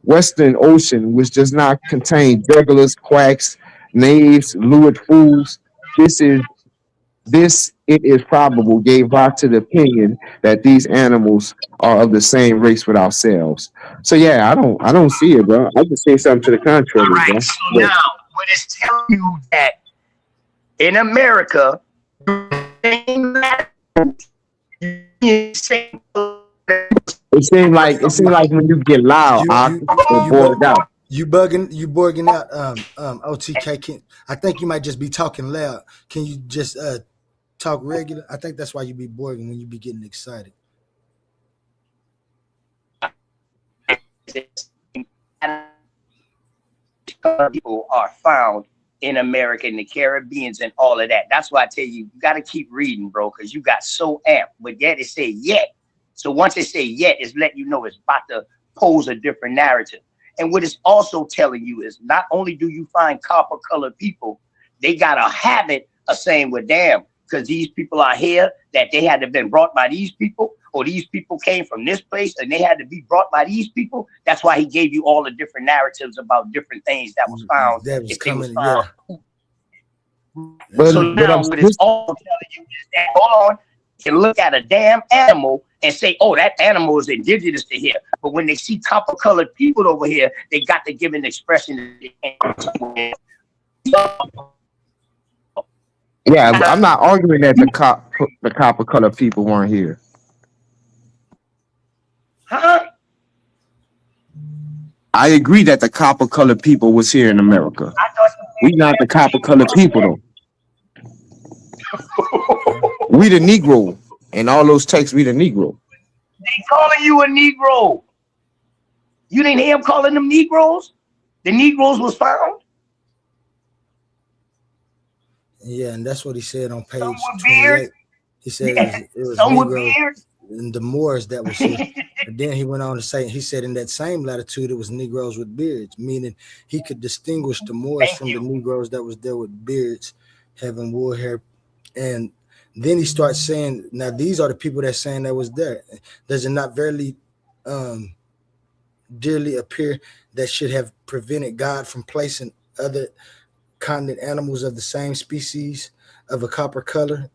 Western Ocean, which does not contain jugglers, quacks, knaves, lured fools. This is this, it is probable, gave rise to the opinion that these animals are of the same race with ourselves. So yeah, I don't see it, bro. I just say something to the All contrary, right. bro. So But now, what it's telling you that in America, same it seems like when you get loud, You I you it you boils bu- out. you bugging out. OTK, can I think you might just be talking loud. Can you just talk regular? I think that's why you be bugging when you be getting excited. people are found in America and the Caribbeans and all of that. That's why I tell you, you got to keep reading, bro, because you got so amped. But yet it say yet. So once it say yet, it's letting you know it's about to pose a different narrative. And what it's also telling you is not only do you find copper colored people, they got a habit of saying, well, damn, because these people are here, that they had to have been brought by these people, or these people came from this place and they had to be brought by these people. That's why he gave you all the different narratives about different things that was found. That was If they was coming, found. yeah. So But now what it's also telling you is that, hold on, you can look at a damn animal and say, oh, that animal is indigenous to here. But when they see copper colored people over here, they got to give an expression. yeah, I'm not arguing that the copper color people weren't here. Huh? I agree that the copper colored people was here in America. We not the copper colored people though. We the Negro. In all those texts, we the Negro. They calling you a Negro. You didn't hear him calling them Negroes? The Negroes was found? Yeah, and that's what he said on page with 28. beards. He said it was Some with Negroes beards. and the Moors that was here. But then he went on to say, he said in that same latitude, it was Negroes with beards, meaning he could distinguish the Moors from the Negroes that was there with beards, having wool hair. And then he starts saying, now these are the people that's saying that was there. Does it not verily dearly appear that should have prevented God from placing other continent animals of the same species of a copper color,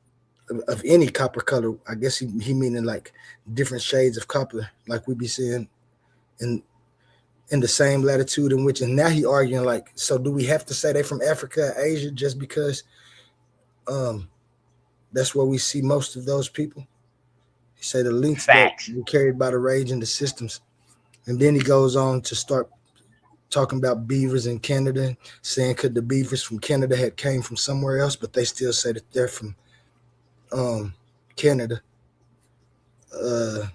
of any copper color? I guess he meaning like different shades of copper, like we be seeing in the same latitude in which. And now he arguing like, so do we have to say they from Africa or Asia just because that's where we see most of those people? He say the links that were carried by the rage in the systems. And then he goes on to start talking about beavers in Canada, saying could the beavers from Canada had came from somewhere else, but they still say that they're from Canada. And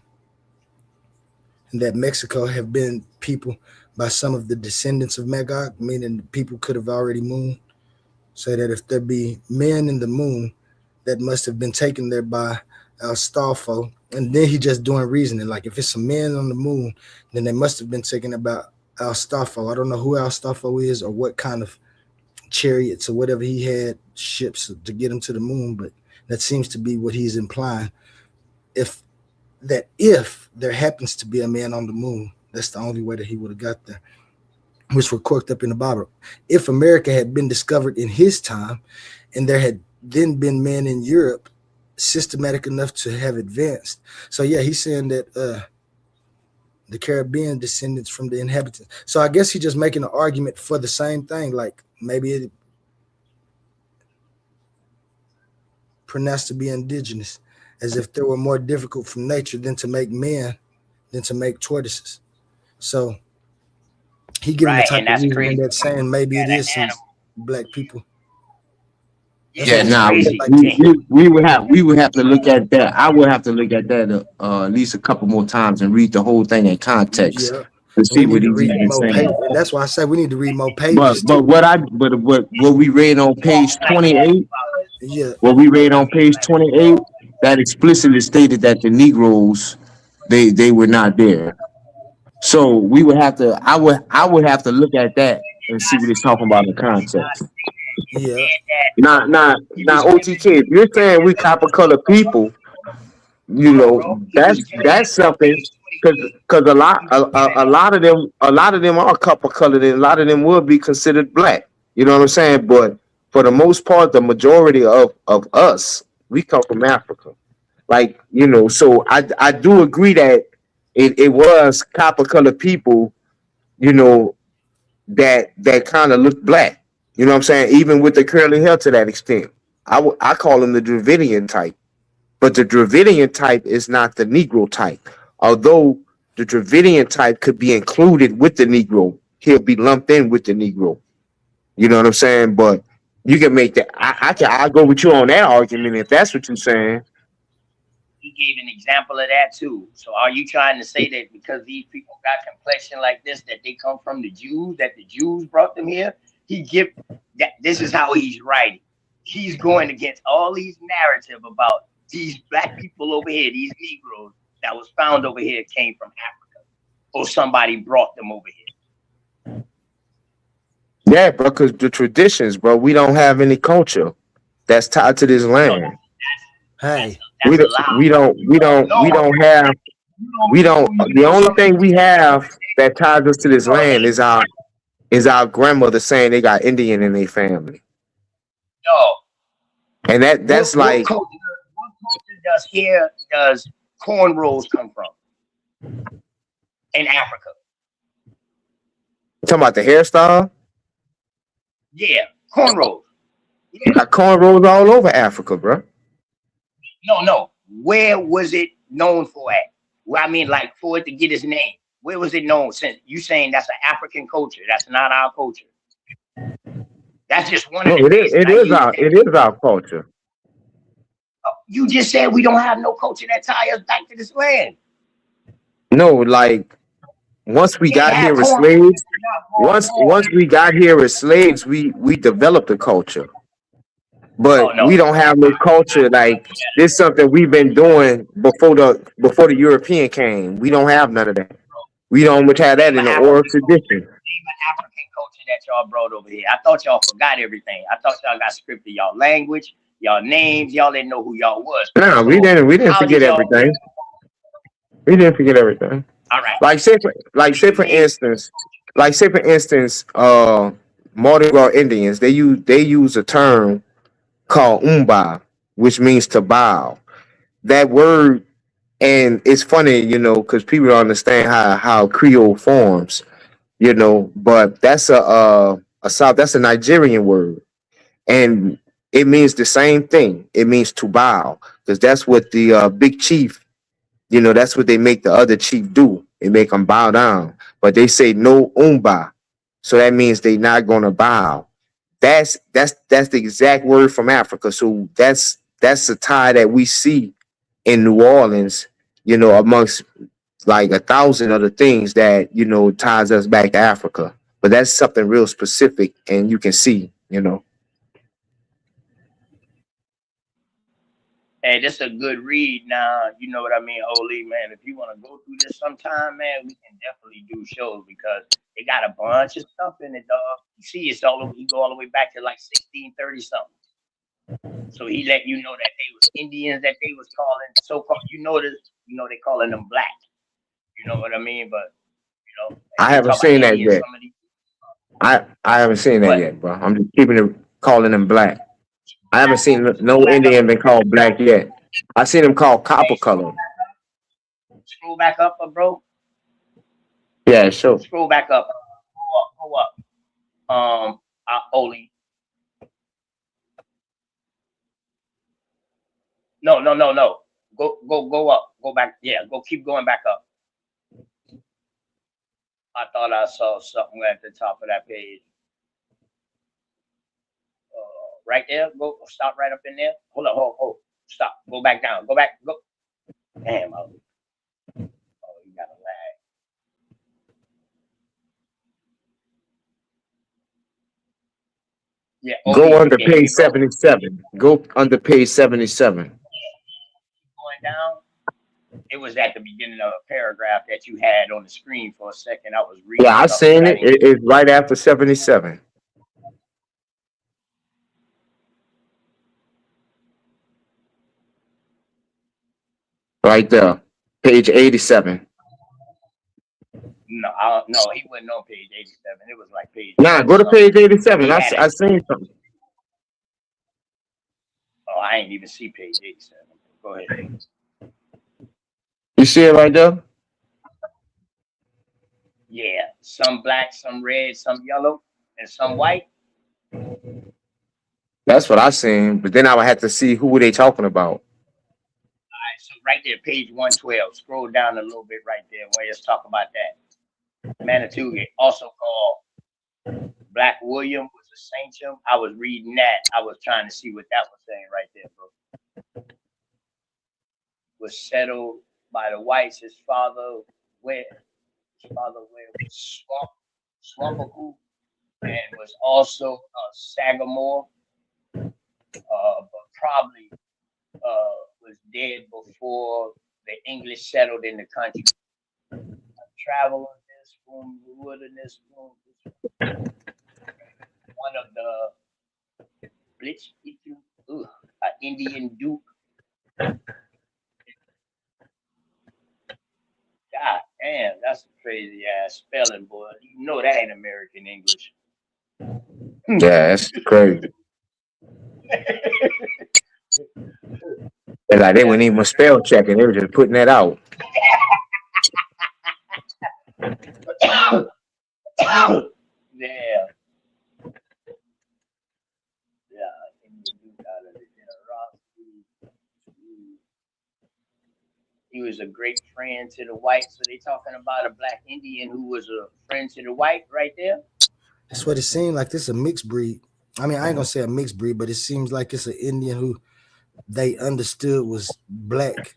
that Mexico have been people by some of the descendants of Magog, meaning the people could have already mooned. Say that if there be men in the moon, that must have been taken there by Astolfo. And then he just doing reasoning. Like if it's some men on the moon, then they must have been taken about Astolfo. I don't know who Astolfo is or what kind of chariots or whatever he had, ships to get him to the moon, but that seems to be what he's implying. If there happens to be a man on the moon, that's the only way that he would have got there, which were corked up in the Bible. If America had been discovered in his time and there had then been men in Europe systematic enough to have advanced. So yeah, he's saying that the Caribbean descendants from the inhabitants. So I guess he's just making an argument for the same thing, like maybe it pronounced to be indigenous, as if they were more difficult from nature than to make men, than to make tortoises. So he giving the type of reason that saying maybe it is some black people. Yeah, now we would have to look at that. I would have to look at that at least a couple more times and read the whole thing in context to see what he's even saying. And that's why I say we need to read more pages. But what we read on page 28, yeah, what we read on page 28, that explicitly stated that the Negroes they were not there. So we would have to I would have to look at that and see what he's talking about in context. Yeah. Now, OTK, if you're saying we copper color people, you know, that's something because a lot of them are copper colored, and a lot of them will be considered black. You know what I'm saying? But for the most part, the majority of us, we come from Africa. Like, so I do agree that it was copper colored people, you know, that kind of look black. You know what I'm saying? Even with the curly hair to that extent. I call them the Dravidian type. But the Dravidian type is not the Negro type. Although the Dravidian type could be included with the Negro, he'll be lumped in with the Negro. You know what I'm saying? But you can make that. I'll go with you on that argument if that's what you're saying. He gave an example of that too. So are you trying to say that because these people got complexion like this, that they come from the Jews, that the Jews brought them here? He give that. This is how he's writing. He's going against all these narrative about these black people over here, these Negroes that was found over here came from Africa, or somebody brought them over here. Yeah, bro, because the traditions, bro, we don't have any culture that's tied to this land. No, Hey, We don't, we don't, we don't, we don't have, we don't. The only thing we have that ties us to this land is our grandmother saying they got Indian in their family, No. and that's like. What culture does cornrows come from? In Africa. Talking about the hairstyle? Yeah, cornrows. You got cornrows all over Africa, bro. No. Where was it known for at? Well, I mean, like for it to get its name. Where was it known? Since you saying that's an African culture, that's not our culture. That's just one of the things. It is our culture. You just said we don't have no culture that ties us back to this land. No, like once we got here as slaves, once we got here as slaves, we developed a culture. But we don't have no culture. Like this is something we've been doing before the European came. We don't have none of that. We don't much have that in the oral tradition. Name an African culture that y'all brought over here. I thought y'all forgot everything. I thought y'all got scripted y'all language, y'all names. Y'all didn't know who y'all was. No, so we didn't forget everything. We didn't forget everything. All right. Like say for instance, Mardi Gras Indians, they use a term called umba, which means to bow. That word, and it's funny, because people don't understand how Creole forms, but that's that's a Nigerian word, and it means the same thing. It means to bow, because that's what the big chief, that's what they make the other chief do. They make them bow down, but they say no umba, so that means they not gonna bow. That's the exact word from Africa. So that's a tie that we see in New Orleans, amongst like 1,000 other things that ties us back to Africa. But that's something real specific, and you can see. Hey, this is a good read now. You know what I mean, Holy man. If you want to go through this sometime, man, we can definitely do shows because they got a bunch of stuff in it, dog. You see, you go all the way back to like 1630 something. So he let you know that they was Indians that they was calling so-called. They calling them black. You know what I mean? But I haven't seen that yet. I haven't seen that yet, bro. I'm just calling them black. I haven't seen no Indian been called black yet. I seen them called copper color. Scroll back up, bro. Yeah, sure. Scroll back up. Go up. Oli. No. Go up. Go back. Yeah, keep going back up. I thought I saw something at the top of that page. Right there. Go stop right up in there. Hold on. Hold. Stop. Go back down. Go back. Go. Damn. Oh, you got a lag. Yeah. Go under page 77. Go under page 77. Going down. It was at the beginning of a paragraph that you had on the screen for a second. I was reading. Yeah, I seen it. It's right after 77. Right there, page 87. No, he wasn't on page 87. It was like page. Nah, go to page 87. He I had I it. seen something. Oh, I ain't even see page 87. Go ahead. You see it right there? Yeah, some black, some red, some yellow, and some white. That's what I seen. But then I would have to see who were they talking about. All right, so right there, page 112. Scroll down a little bit right there. Let's talk about that. Manitoulin, also called Black William, was a saint. I was reading that. I was trying to see what that was saying right there, bro. Was settled by the whites. His father was Swampagoo, and was also a Sagamore, but probably was dead before the English settled in the country. Travel in this room, wood in this room. One of the Blitz, Indian Duke. God damn, that's a crazy ass spelling, boy. You know that ain't American English. Yeah, that's crazy. And like they weren't even spell checking; they were just putting that out. Yeah. He was a great friend to the whites. So they talking about a black Indian who was a friend to the white right there. That's what it seemed like. This is a mixed breed. I mean, I ain't gonna say a mixed breed, but it seems like it's an Indian who they understood was black,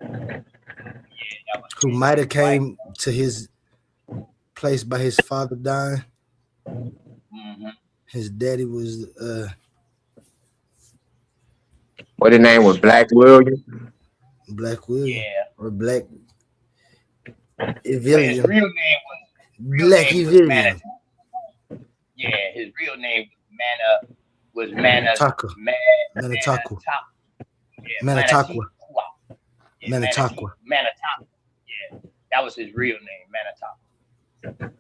who might have came to his place by his father dying. Mm-hmm. His daddy was What his name was? Black William. Black William, or Black His Evilliam. real name Black Evilliam. Yeah, his real name was Manitaka. Manitaqua. Manitaqua. Yeah, Manitaqua. Manitaqua. Yeah, that was his real name, Manitaqua.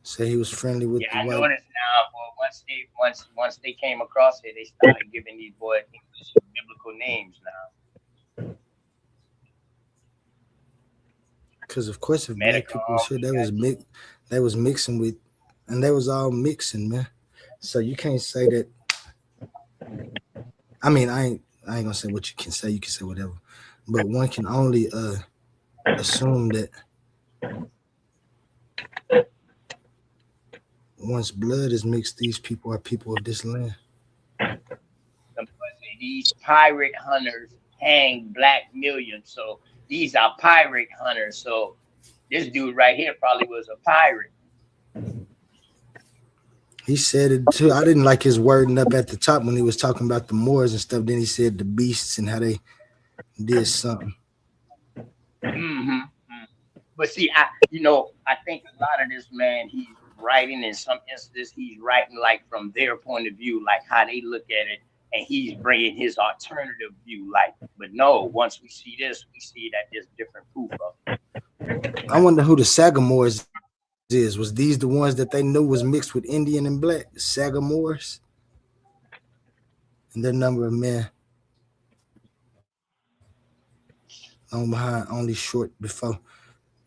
Say he was friendly with the I white. noticed now. But once they came across it, they started giving these boys English biblical names now. Because of course, if black people was here, they was mixing with, and they was all mixing, man. So you can't say that. I mean, I ain't gonna say what you can say. You can say whatever, but one can only assume that once blood is mixed, these people are people of this land. These pirate hunters hang black millions, so these are pirate hunters. So this dude right here probably was a pirate. He said it too. I didn't like his wording up at the top when he was talking about the Moors and stuff. Then he said the beasts and how they did something. Mm-hmm. But see, I think a lot of this, man, he's writing in some instances, he's writing like from their point of view, like how they look at it, and he's bringing his alternative view. Like, but no, once we see this, we see that there's different proof of it. I wonder who the Sagamores is. Was these the ones that they knew was mixed with Indian and black? Sagamores? And their number of men on behind, only short before,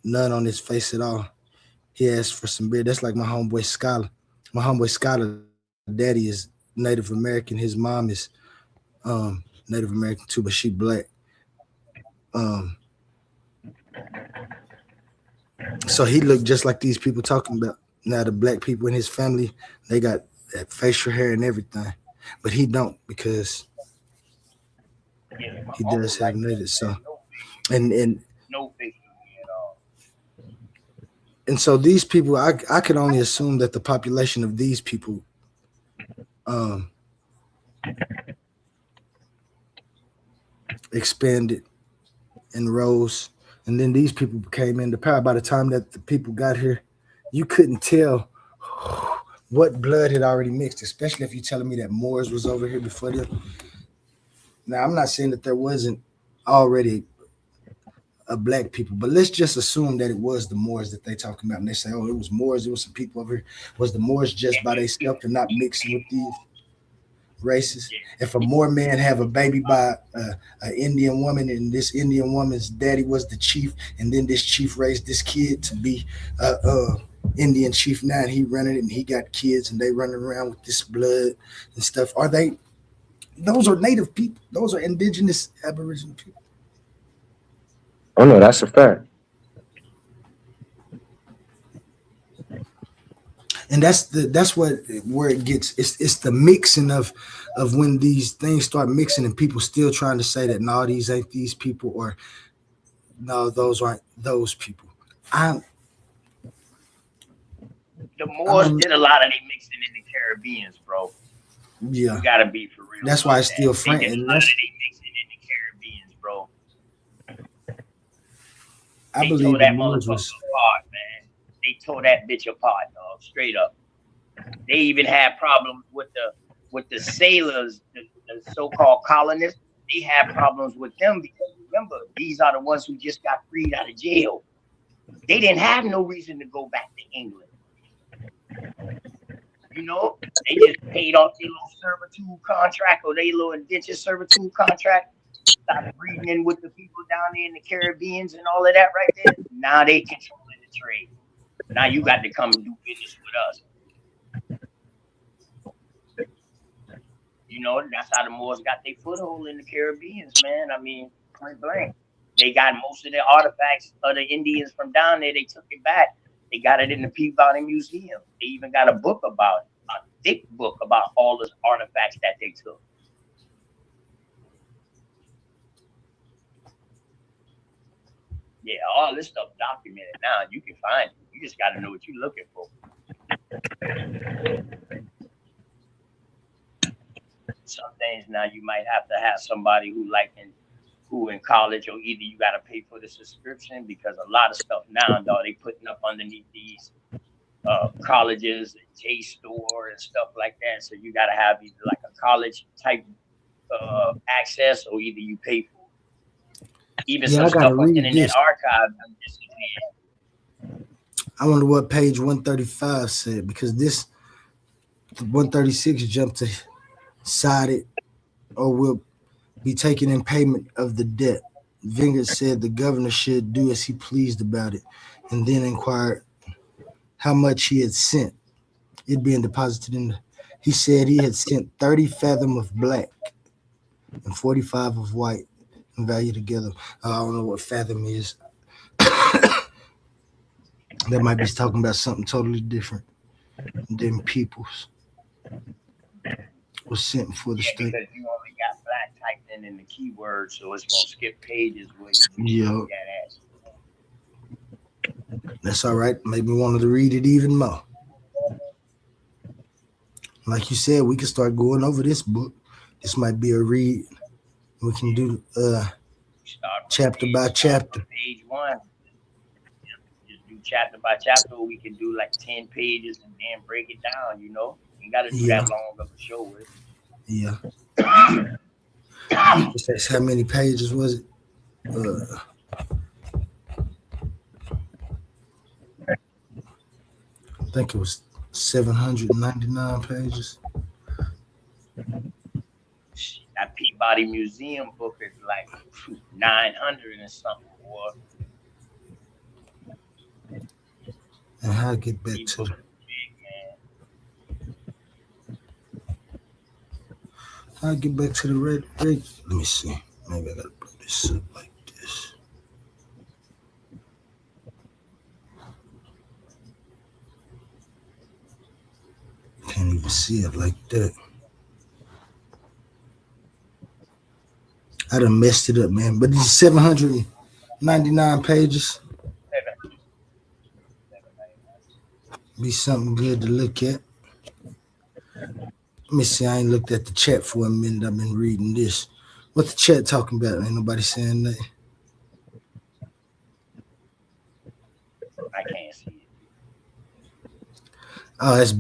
none on his face at all. He asked for some beer. That's like my homeboy Scholar. My homeboy Scholar, daddy is Native American. His mom is Native American too, but she black. So he looked just like these people talking about. Now the black people in his family, they got that facial hair and everything, but he don't because he does have native. So and no facial hair at all. And so these people, I could only assume that the population of these people expanded and rose. And then these people came into power. By the time that the people got here, you couldn't tell what blood had already mixed, especially if you're telling me that Moors was over here before them. Now, I'm not saying that there wasn't already black people. But let's just assume that it was the Moors that they talking about. And they say, oh, it was Moors. It was some people over here. Was the Moors just by themselves and not mixing with these races? If a Moor man have a baby by an Indian woman, and this Indian woman's daddy was the chief, and then this chief raised this kid to be Indian chief now, and he running it, and he got kids, and they running around with this blood and stuff. Are they? Those are native people. Those are indigenous Aboriginal people. Oh no, that's a fact. And that's where it gets. It's the mixing of when these things start mixing, and people still trying to say that no, these ain't these people, or no, those aren't those people. The Moors did a lot of they mixing in the Caribbeans, bro. Yeah, you gotta be for real. That's why it's still They did a friend. lot of they mixing in the Caribbeans, bro. I They believe tore the that Moors motherfucker was. apart, man. They tore that bitch apart, dog. Straight up. They even had problems with the sailors, the so-called colonists. They had problems with them because remember, these are the ones who just got freed out of jail. They didn't have no reason to go back to England. You know, they just paid off their little servitude contract or their little indentured servitude contract. Started breeding in with the people down there in the Caribbeans and all of that right there. Now they controlling the trade. Now you got to come do business with us. You know, that's how the Moors got their foothold in the Caribbeans, man. I mean, point blank. They got most of the artifacts of the Indians from down there. They took it back. They got it in the Peabody Museum. They even got a book about it, a thick book about all the artifacts that they took. Yeah, all this stuff documented now. You can find it. You just got to know what you're looking for. Some things now you might have to have somebody who in college, or either you got to pay for the subscription, because a lot of stuff now, dog, they putting up underneath these colleges and JSTOR and stuff like that. So you got to have either like a college type access, or either you pay for it. Even some stuff on Internet Archive disappeared. I wonder what page 135 said, because this 136 jumped to sided or will be taken in payment of the debt. Vingard said the governor should do as he pleased about it, and then inquired how much he had sent. It being deposited in he said he had sent 30 fathom of black and 45 of white in value together. I don't know what fathom is. That might be talking about something totally different than peoples was sent for the state. Because you only got black typed in the keyword, so it's gonna skip pages where you look at it. That's all right. Made me wanted to read it even more. Like you said, we can start going over this book. This might be a read. We can do chapter by chapter. Page 1. Just do chapter by chapter, or we can do like 10 pages and then break it down, you know? You gotta do that long of a show with. Yeah. That's how many pages was it? I think it was 799 pages. That Peabody Museum book is like 900 and something, boy. And how to get back to the red. Let me see. Maybe I gotta put this up like this. Can't even see it like that. I done messed it up, man. But these 799 pages. Be something good to look at. Let me see. I ain't looked at the chat for a minute. I've been reading this. What the chat talking about? Ain't nobody saying that. I can't see it. Oh, that's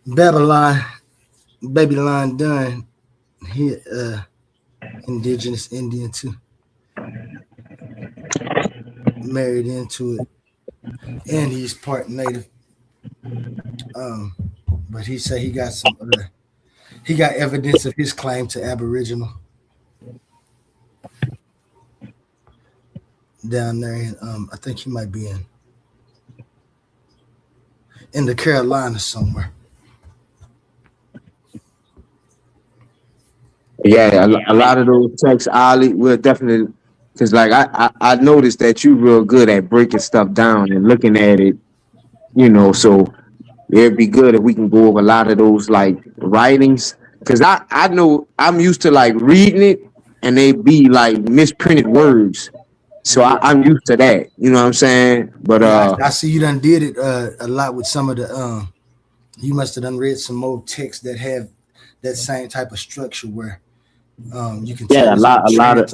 Babylon. Babylon done. He indigenous Indian too. married into it, and he's part native. But he said he got some he got evidence of his claim to Aboriginal down there, and I think he might be in the Carolinas somewhere. Yeah, a lot of those texts, Ali, will definitely, because like I noticed that you real good at breaking stuff down and looking at it, so it'd be good if we can go over a lot of those like writings, because I know I'm used to like reading it and they be like misprinted words, so I'm used to that. You know what I'm saying? But I see you done did it a lot with some of the. You must have done read some more texts that have that same type of structure where you can tell yeah, a lot of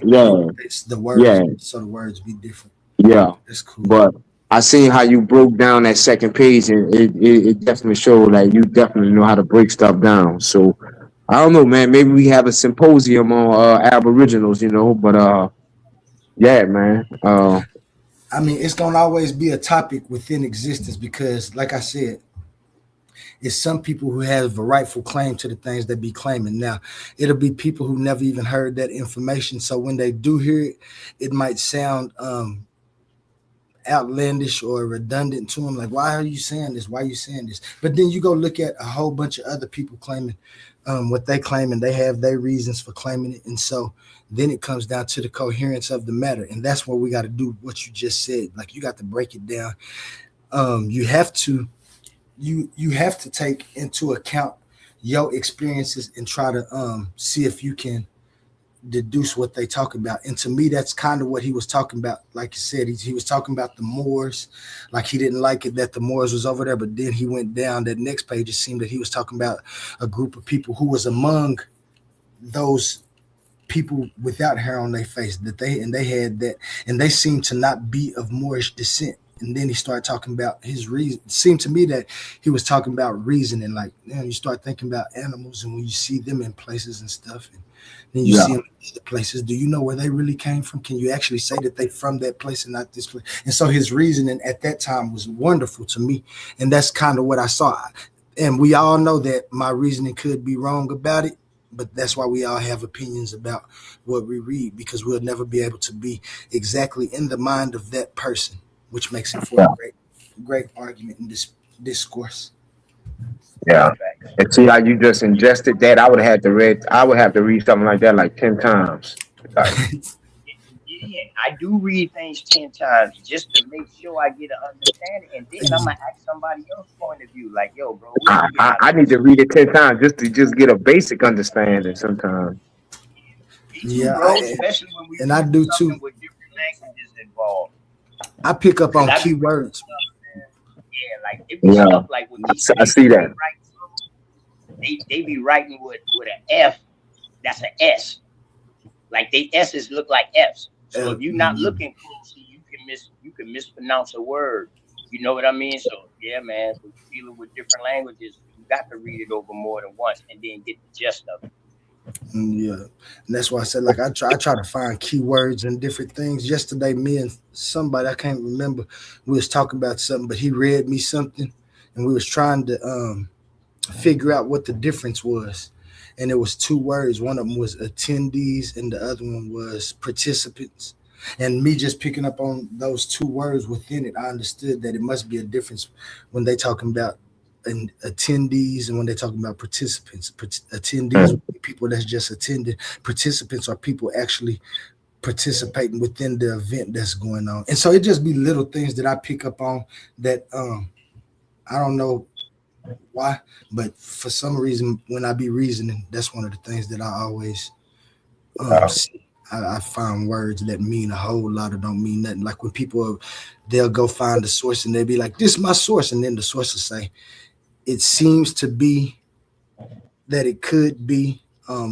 it's the words, yeah. so the words be different. Yeah, That's cool. but I seen how you broke down that second page, and it definitely showed that you definitely know how to break stuff down. So I don't know, man. Maybe we have a symposium on Aboriginals, But yeah, man. I mean, it's gonna always be a topic within existence because, like I said, it's some people who have a rightful claim to the things they be claiming. Now, it'll be people who never even heard that information. So when they do hear it, it might sound outlandish or redundant to them. Like, why are you saying this? Why are you saying this? But then you go look at a whole bunch of other people claiming what they claim, and they have their reasons for claiming it. And so then it comes down to the coherence of the matter. And that's where we got to do what you just said. Like, you got to break it down. You have to take into account your experiences and try to see if you can deduce what they talk about. And to me, that's kind of what he was talking about. Like you said, he was talking about the Moors, like he didn't like it that the Moors was over there, but then he went down that next page. It seemed that he was talking about a group of people who was among those people without hair on their face, that they had that, and they seemed to not be of Moorish descent. And then he started talking about his reason. It seemed to me that he was talking about reasoning, like, you start thinking about animals, and when you see them in places and stuff, and then you see them in other places, do you know where they really came from? Can you actually say that they from that place and not this place? And so his reasoning at that time was wonderful to me, and that's kind of what I saw. And we all know that my reasoning could be wrong about it, but that's why we all have opinions about what we read, because we'll never be able to be exactly in the mind of that person, which makes it for a great argument in this discourse. Yeah. And see how you just ingested that. I would have to read something like that like 10 times. Yeah, I do read things 10 times just to make sure I get an understanding, and then I'm gonna ask somebody else's point of view. Like, yo, bro, I need to read it 10 times just get a basic understanding sometimes. Yeah, bro, especially when we and I do too. With different languages involved. I pick up on keywords. Yeah, like it be stuff like when I see that. They be writing with an F, that's an S. Like they S's look like F's. So if you're not looking closely, you can mispronounce a word. You know what I mean? So yeah, man. So dealing with different languages, you got to read it over more than once and then get the gist of it. Yeah, and that's why I said, like, I try to find keywords and different things. Yesterday, me and somebody, I can't remember, we was talking about something, but he read me something, and we was trying to figure out what the difference was. And it was two words. One of them was attendees, and the other one was participants. And me just picking up on those two words within it, I understood that it must be a difference when they talking about and attendees and when they're talking about participants. Attendees are people that's just attending. Participants are people actually participating within the event that's going on. And so it just be little things that I pick up on that I don't know why, but for some reason when I be reasoning, that's one of the things that I always see. I find words that mean a whole lot or don't mean nothing. Like when people they'll go find the source and they'll be like, this is my source, and then the source will say, it seems to be that it could be.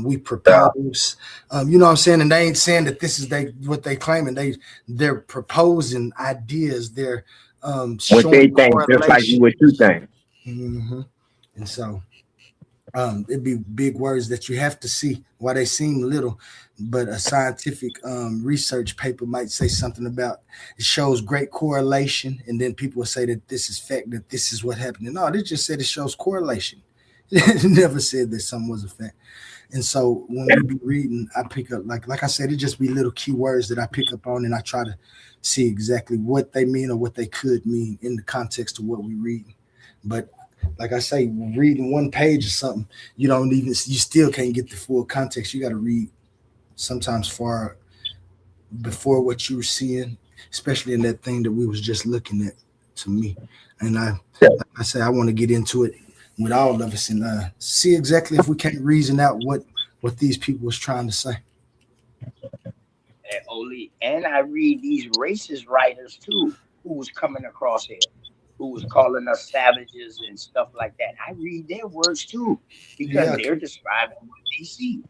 We propose, you know what I'm saying? And they ain't saying that this is what they claiming. They're proposing ideas. They're what they think, just like what you think. Mm-hmm. And so It'd be big words that you have to see why they seem little, but a scientific research paper might say something about it shows great correlation, and then people will say that this is fact, that this is what happened. No, they just said it shows correlation. It never said that something was a fact. And so when we be reading, I pick up like I said, it just be little key words that I pick up on, and I try to see exactly what they mean or what they could mean in the context of what we read. But like I say, reading one page or something, you still can't get the full context. You got to read sometimes far before what you were seeing, especially in that thing that we was just looking at. To me, and like I say, I want to get into it with all of us and see exactly if we can't reason out what these people was trying to say. And Oli, and I read these racist writers too, who was coming across here, who was calling us savages and stuff like that. I read their words too, because Yeah, they're describing what they see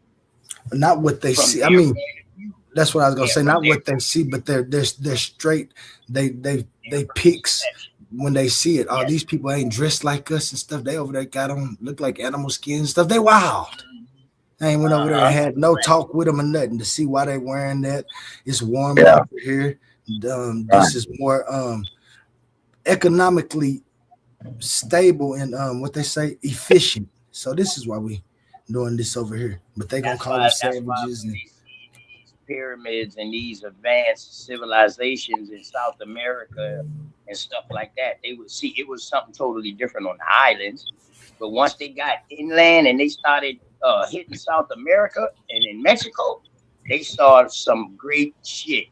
not what they from see. their I mean, point of view. that's what I was gonna Yeah, say. from Not their what they see, but they're straight. They picks when they see it. Oh, these people ain't dressed like us and stuff. They over there got on look like animal skin and stuff. They wild. I ain't went over there and had no talk with them or nothing to see why they wearing that. It's warmer over here. This is more economically stable and what they say efficient. So this is why we doing this over here. But they gonna call us That's why savages when and they see these pyramids and these advanced civilizations in South America and stuff like that, they would see it was something totally different on the islands. But once they got inland and they started hitting South America and in Mexico, they saw some great shit.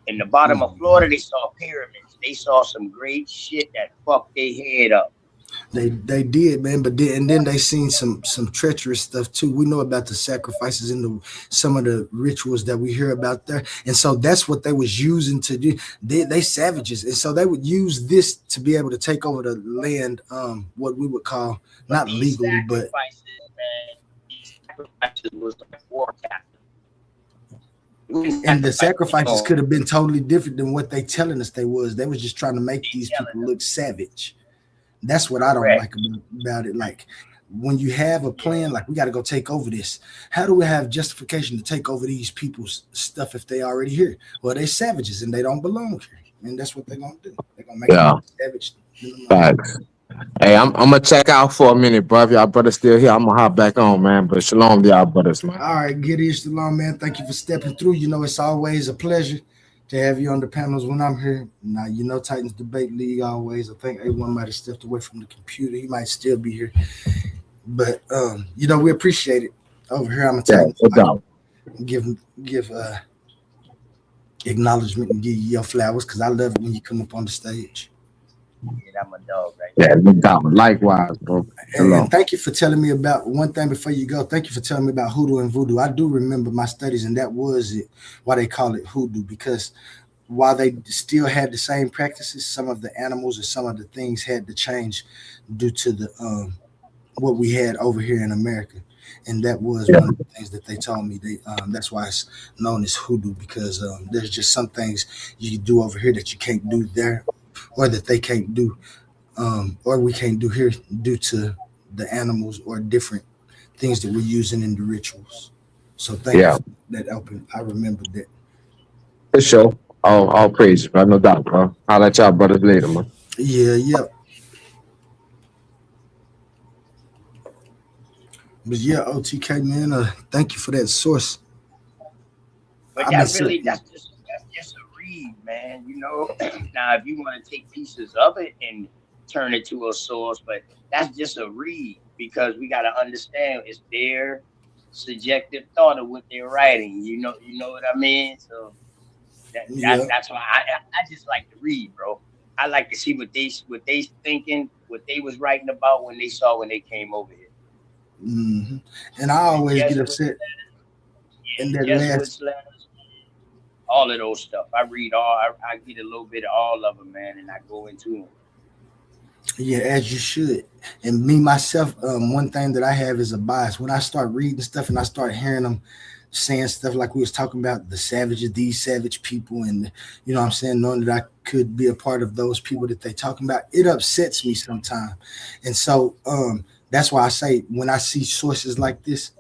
In the bottom of Florida, they saw pyramids. They saw some great shit that fucked their head up. they did, man. But then they seen some treacherous stuff too. We know about the sacrifices and some of the rituals that we hear about there, and so that's what they was using to do. They savages, and so they would use this to be able to take over the land. What we would call not These legally, but sacrifices, man, these sacrifices was like war captive. and the sacrifices could have been totally different than what they telling us they was. They was just trying to make these people look savage. That's what I don't like about it. Like when you have a plan, like we got to go take over this. How do we have justification to take over these people's stuff if they already here? Well, they savages and they don't belong here, and that's what they're gonna do. They're gonna make them savage. Facts. Hey, I'm gonna check out for a minute, bro. If y'all brothers still here, I'm gonna hop back on, man. But shalom to y'all brothers, man. All right, get it along, man. Thank you for stepping through. You know, it's always a pleasure to have you on the panels when I'm here. Now, you know, Titans Debate League always. I think everyone might have stepped away from the computer. He might still be here. But you know, we appreciate it. Over here, I'm a Titans. Give acknowledgement and give you your flowers because I love it when you come up on the stage. Yeah, I'm a dog, right? Yeah, no doubt. Likewise, bro. And thank you for telling me about one thing before you go. Thank you for telling me about hoodoo and voodoo. I do remember my studies, and that was it. Why they call it hoodoo, because while they still had the same practices, some of the animals or some of the things had to change due to the what we had over here in America. And that was one of the things that they told me. That's why it's known as hoodoo, because there's just some things you do over here that you can't do there, or that they can't do, or we can't do here due to the animals or different things that we're using in the rituals. So thank you for that open. I remembered that. For sure. All praise, bro. No doubt, bro. I'll let y'all brothers later, man. Yeah. But yeah, OTK, man, thank you for that source. But that's just a read, man. You know, now if you want to take pieces of it and turn it to a source, but that's just a read because we got to understand it's their subjective thought of what they're writing. You know what I mean? So that's why I just like to read, bro. I like to see what they thinking, what they was writing about when they came over here. Mm-hmm. And I always get upset. And that Jesuits letters, all of those stuff. I read all. I get a little bit of all of them, man, and I go into them. Yeah, as you should. And me myself, one thing that I have is a bias. When I start reading stuff and I start hearing them saying stuff like we was talking about the savages, these savage people, and you know what I'm saying, knowing that I could be a part of those people that they talking about, it upsets me sometimes. And so That's why I say when I see sources like this,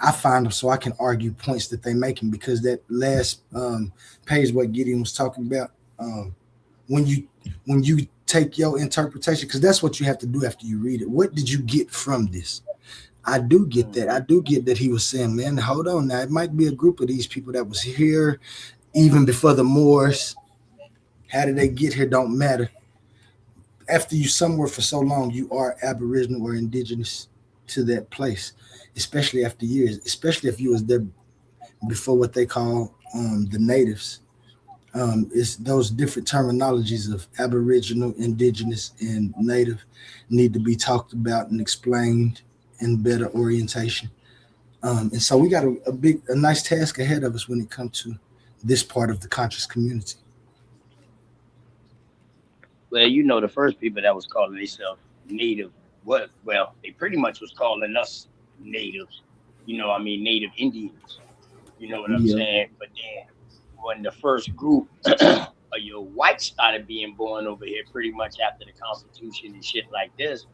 I find them so I can argue points that they're making, because that last page what Gideon was talking about, when you take your interpretation, because that's what you have to do after you read it. What did you get from this? I do get that. I do get that he was saying, man, hold on now. It might be a group of these people that was here even before the Moors. How did they get here? Don't matter. After you somewhere for so long, you are Aboriginal or indigenous to that place, especially after years, especially if you was there before what they call the natives. It's those different terminologies of Aboriginal, indigenous, and native need to be talked about and explained in better orientation. And so we got a nice task ahead of us when it comes to this part of the conscious community. Well, you know, the first people that was calling themselves native, well, they pretty much was calling us natives. You know, I mean, native Indians. You know what I'm Yeah. saying? But then when the first group of your whites started being born over here, pretty much after the Constitution and shit like this,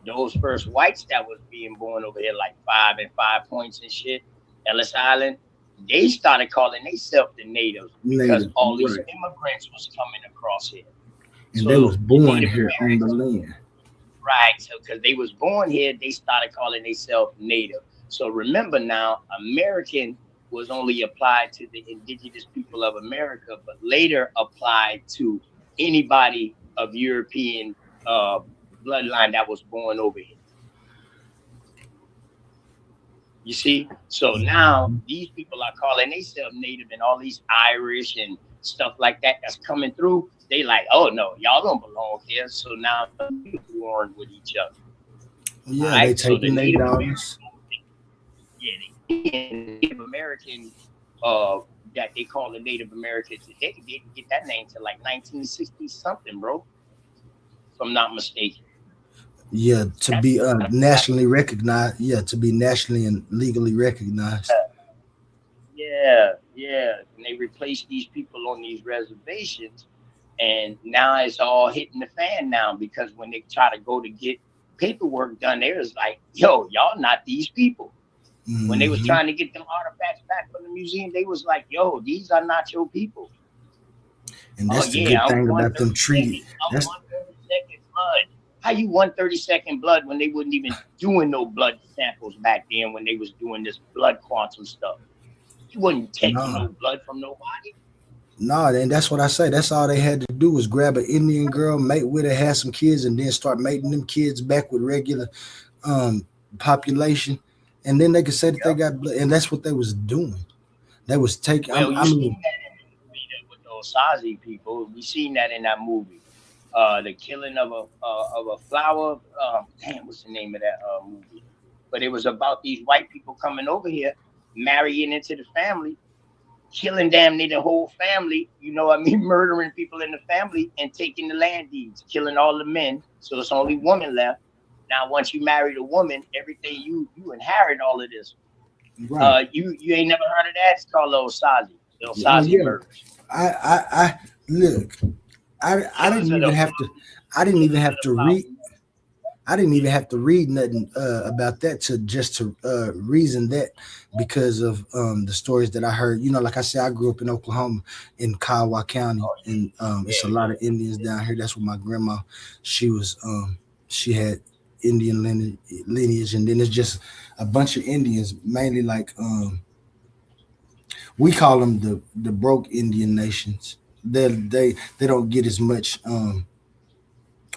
those first whites that was being born over here, like 5 Points and shit, Ellis Island, they started calling themselves the natives because Native, all these right. immigrants was coming across here. And they So was the born Native here on the Americans, land. right? So because they was born here, they started calling themselves native. So remember now, American was only applied to the indigenous people of America, but later applied to anybody of European uh, bloodline that was born over here. You see? So now these people are calling themselves native, and all these Irish and stuff like that that's coming through. They like, oh no, y'all don't belong here. So now you warn with each other. All Yeah, they right. So the taking their Native American, daughters. yeah, the Native American that they call the Native American today, they didn't get that name till like 1960 something, bro. If I'm not mistaken. Yeah, to That's be nationally recognized. Yeah, to be nationally and legally recognized. yeah. And they replaced these people on these reservations, and now it's all hitting the fan now because when they try to go to get paperwork done, they was like, "Yo, y'all not these people." When they was Mm-hmm. trying to get them artifacts back from the museum, they was like, "Yo, these are not your people." And Oh that's the yeah, good I'm thing about them 132nd. treaties. I'm That's 132nd blood. How you 132nd blood when they wasn't even doing no blood samples back then when they was doing this blood quantum stuff? You wasn't taking nah, no blood from nobody. nah. And that's what I say. That's all they had to do was grab an Indian girl, mate with her, have some kids, and then start mating them kids back with regular um population, and then they could say that they Yep. got blood. And that's what they was doing. They was taking. Well, I you mean, seen that in the movie with those Sazi people. We seen that in that movie. The killing of a flower. Damn, what's the name of that movie? But it was about these white people coming over here, marrying into the family, killing damn near the whole family. You know what I mean? Murdering people in the family and taking the land deeds, killing all the men. So it's only women left. Now, once you marry the woman, everything you inherit all of this. right. You ain't never heard of that? It's called the Osazi. The Oh Osazi yeah. murders. I look. I Killers didn't of the even have to. I didn't even killers of have the to flower. read. I didn't even have to read nothing about that to just to reason that, because of the stories that I heard. You know, like I said, I grew up in Oklahoma in Kiowa County, and it's a lot of Indians down here. That's where my grandma, she was, she had Indian lineage, and then it's just a bunch of Indians, mainly like we call them the broke Indian nations. They don't get as much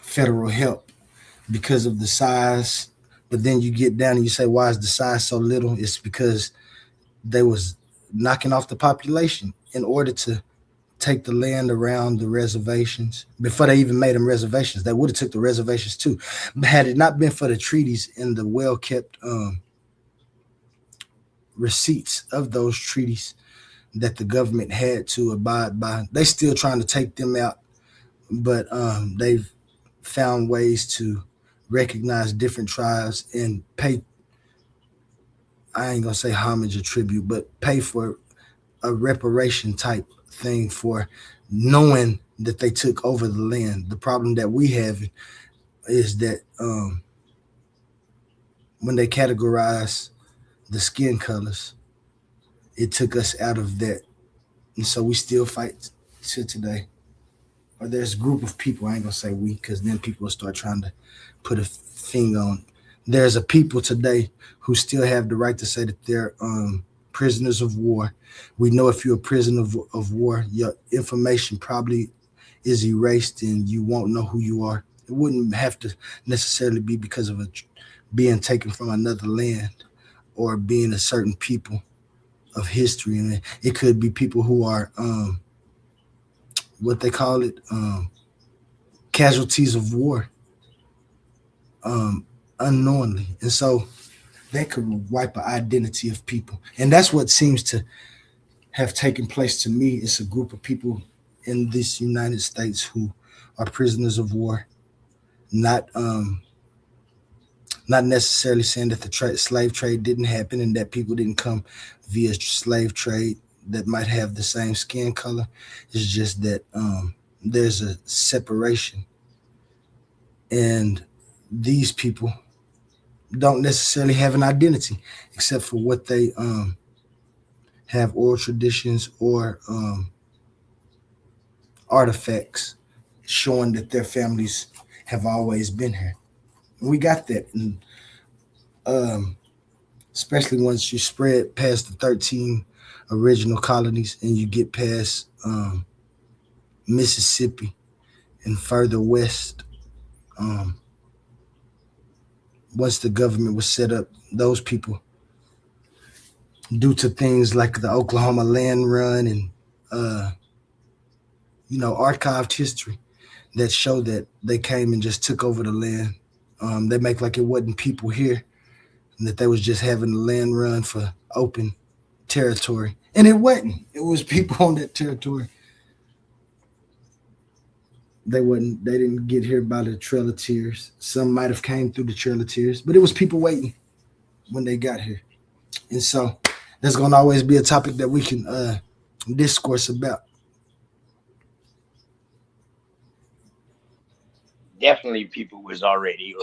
federal help because of the size. But then you get down and you say, why is the size so little? It's because they was knocking off the population in order to take the land around the reservations. Before they even made them reservations, they would have took the reservations too. But had it not been for the treaties and the well-kept receipts of those treaties that the government had to abide by, they still trying to take them out. But they've found ways to recognize different tribes and pay, I ain't gonna say homage or tribute, but pay for a reparation type thing for knowing that they took over the land. The problem that we have is that when they categorize the skin colors, it took us out of that. And so we still fight to today. Or there's a group of people, I ain't gonna say we, because then people will start trying to put a finger on. There's a people today who still have the right to say that they're prisoners of war. We know if you're a prisoner of war, your information probably is erased and you won't know who you are. It wouldn't have to necessarily be because of being taken from another land or being a certain people of history. And it could be people who are what they call it, casualties of war, unknowingly. And so that could wipe an identity of people. And that's what seems to have taken place to me. It's a group of people in this United States who are prisoners of war, not necessarily saying that the slave trade didn't happen and that people didn't come via slave trade that might have the same skin color. It's just that there's a separation, and these people don't necessarily have an identity except for what they have oral traditions or artifacts showing that their families have always been here. We got that, and especially once you spread past the 13 original colonies and you get past Mississippi and further west. Once the government was set up, those people, due to things like the Oklahoma land run and archived history that show that they came and just took over the land. They make like it wasn't people here and that they was just having the land run for open territory. And it wasn't. It was people on that territory. They didn't get here by the Trail of Tears. Some might have came through the Trail of Tears, but it was people waiting when they got here. And so there's going to always be a topic that we can discourse about. Definitely people was already.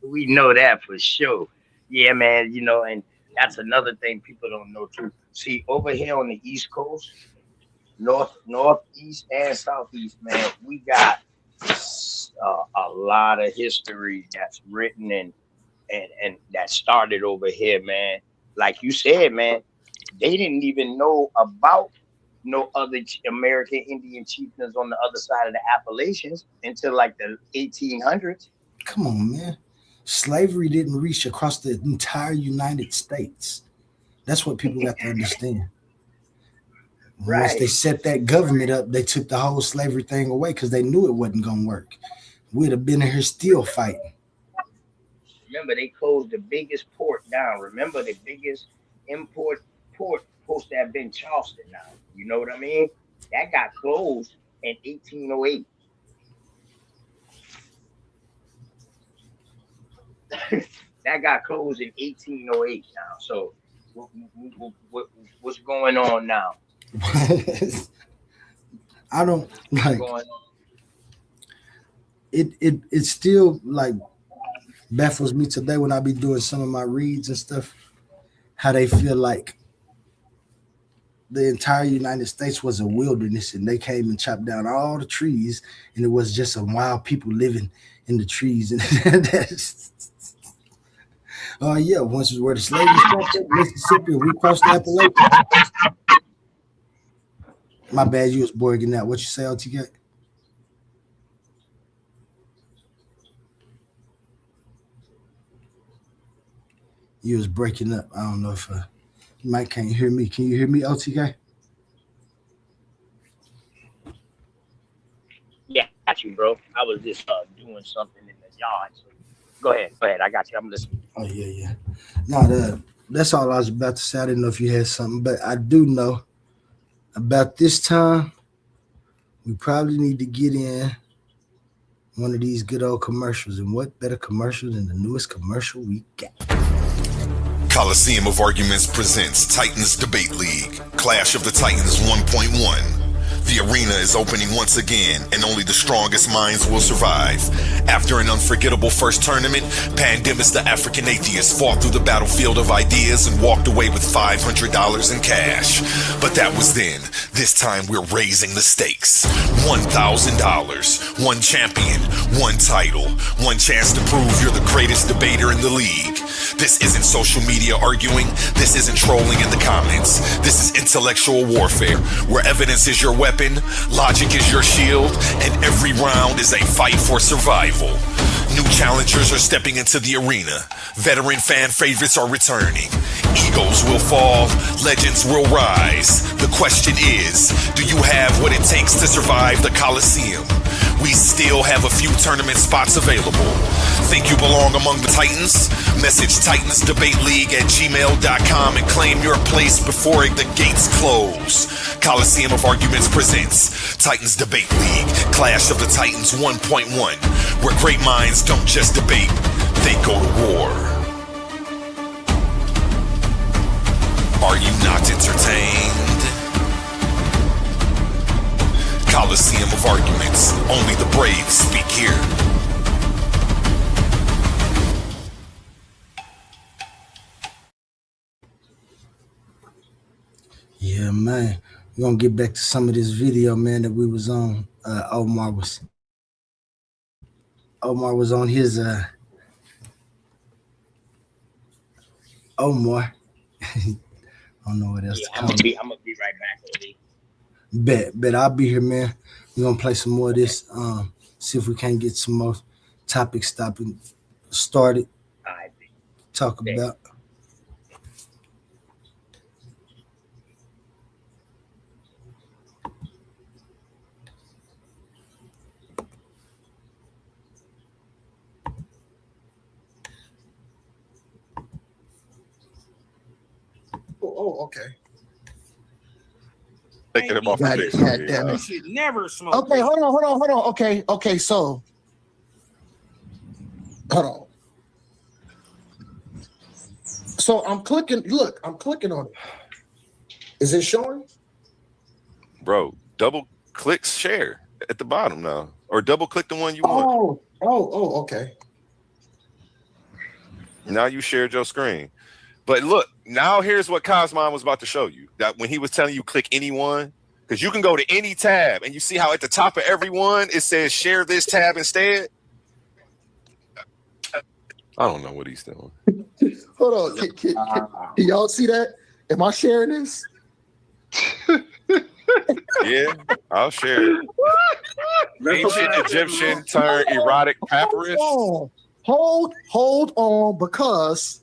We know that for sure. Yeah, man, and that's another thing people don't know too. See, over here on the East Coast, northeast and southeast, man, we got a lot of history that's written and that started over here, man. Like you said, man, they didn't even know about no other American Indian chieftains on the other side of the Appalachians until like the 1800s. Come on, man. Slavery didn't reach across the entire United States. That's what people got to understand. Right. Once they set that government up, they took the whole slavery thing away because they knew it wasn't going to work. We'd have been here still fighting. Remember, they closed the biggest port down. Remember, the biggest import port supposed to have been Charleston now. You know what I mean? That got closed in 1808. That got closed in 1808 now. So what's going on now? I don't like it still like baffles me today when I be doing some of my reads and stuff, how they feel like the entire United States was a wilderness and they came and chopped down all the trees and it was just some wild people living in the trees. And yeah, once was where the slavery started, Mississippi, we crossed the Appalachians. My bad, you was borging out. What you say, LTK? You was breaking up. I don't know if Mike can't hear me. Can you hear me, LTK? Yeah, got you, bro. I was just doing something in the yard. So go ahead. I got you. I'm listening. Oh, yeah. No, that's all I was about to say. I didn't know if you had something, but I do know about this time, we probably need to get in one of these good old commercials. And what better commercial than the newest commercial we got? Coliseum of Arguments presents Titans Debate League, Clash of the Titans 1.1. The arena is opening once again, and only the strongest minds will survive. After an unforgettable first tournament, Pandemis the African atheist fought through the battlefield of ideas and walked away with $500 in cash. But that was then. This time we're raising the stakes. $1,000, one champion, one title, one chance to prove you're the greatest debater in the league. This isn't social media arguing. This isn't trolling in the comments. This is intellectual warfare, where evidence is your weapon, logic is your shield, and every round is a fight for survival. New challengers are stepping into the arena. Veteran fan favorites are returning. Egos will fall, legends will rise. The question is, do you have what it takes to survive the Coliseum? We still have a few tournament spots available. Think you belong among the Titans? Message Titans Debate League at gmail.com and claim your place before the gates close. Coliseum of Arguments presents Titans Debate League, Clash of the Titans 1.1, where great minds don't just debate, they go to war. Are you not entertained? Coliseum of Arguments, only the brave speak here. Yeah, man. We're gonna get back to some of this video, man, that we was on. Omar was on his Omar. I don't know what else to I'm call gonna it. be right back, Lee. Bet I'll be here, man. We're gonna play some more of this. See if we can get some more topics started. Talk about. Oh, okay. Taking him off the God big damn screen. it. You should never smoke. Okay, hold on. Okay, so hold on. So I'm clicking. Look, I'm clicking on it. Is it showing? Bro, double click share at the bottom now. Or double click the one you want. Okay. Now you shared your screen. But look, now here's what Cosmon was about to show you. That when he was telling you click any one, because you can go to any tab and you see how at the top of every one it says share this tab instead. I don't know what he's doing. Hold on. Can y'all see that? Am I sharing this? Yeah, I'll share it. Ancient Egyptian turned erotic papyrus. Hold on, because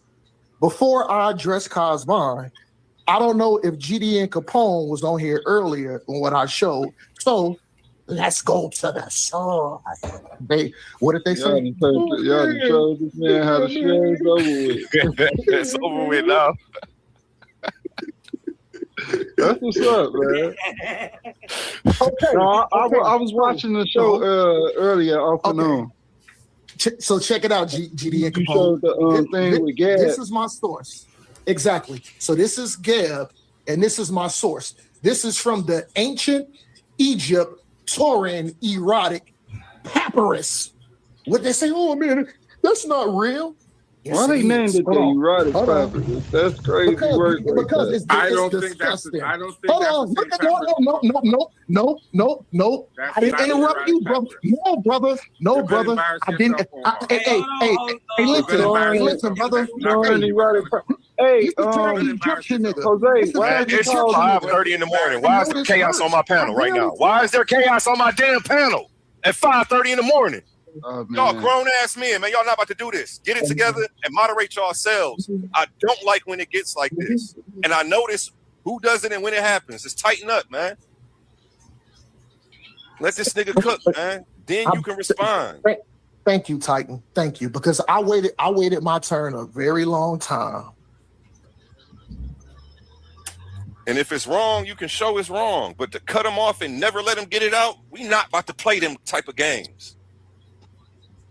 before I address Cosmon, I don't know if GDN Capone was on here earlier on what I showed. So let's go to the source. What did they say? Y'all showed this man how to share. It's over with. It's over with now. That's what's up, man. Okay. No, I was watching the show earlier afternoon. So check it out, GDN Capone. You showed the thing with Gab. This is my source. Exactly. So this is Gab, and this is my source. This is from the ancient Egypt Turin erotic papyrus. What they say? Oh man, that's not real. Yes, Why they named it the erotic Hold on. papyrus? That's crazy work. Because it's disgusting. Hold on. No. I didn't interrupt you, bro. No, brother. I didn't. Hey, listen, brother. Hey, Egyptian nigga. Jose, Man, it's 5:30 in the morning. Why is there chaos on my panel right now? Why is there chaos on my damn panel at 5:30 in the morning? Y'all grown ass men, man. Y'all not about to do this. Get it together and moderate yourselves. I don't like when it gets like this. And I notice who does it and when it happens. Just tighten up, man. Let this nigga cook, man. Then you can respond. Thank you, Titan. Thank you. Because I waited my turn a very long time. And if it's wrong, you can show it's wrong. But to cut him off and never let him get it out, we not about to play them type of games.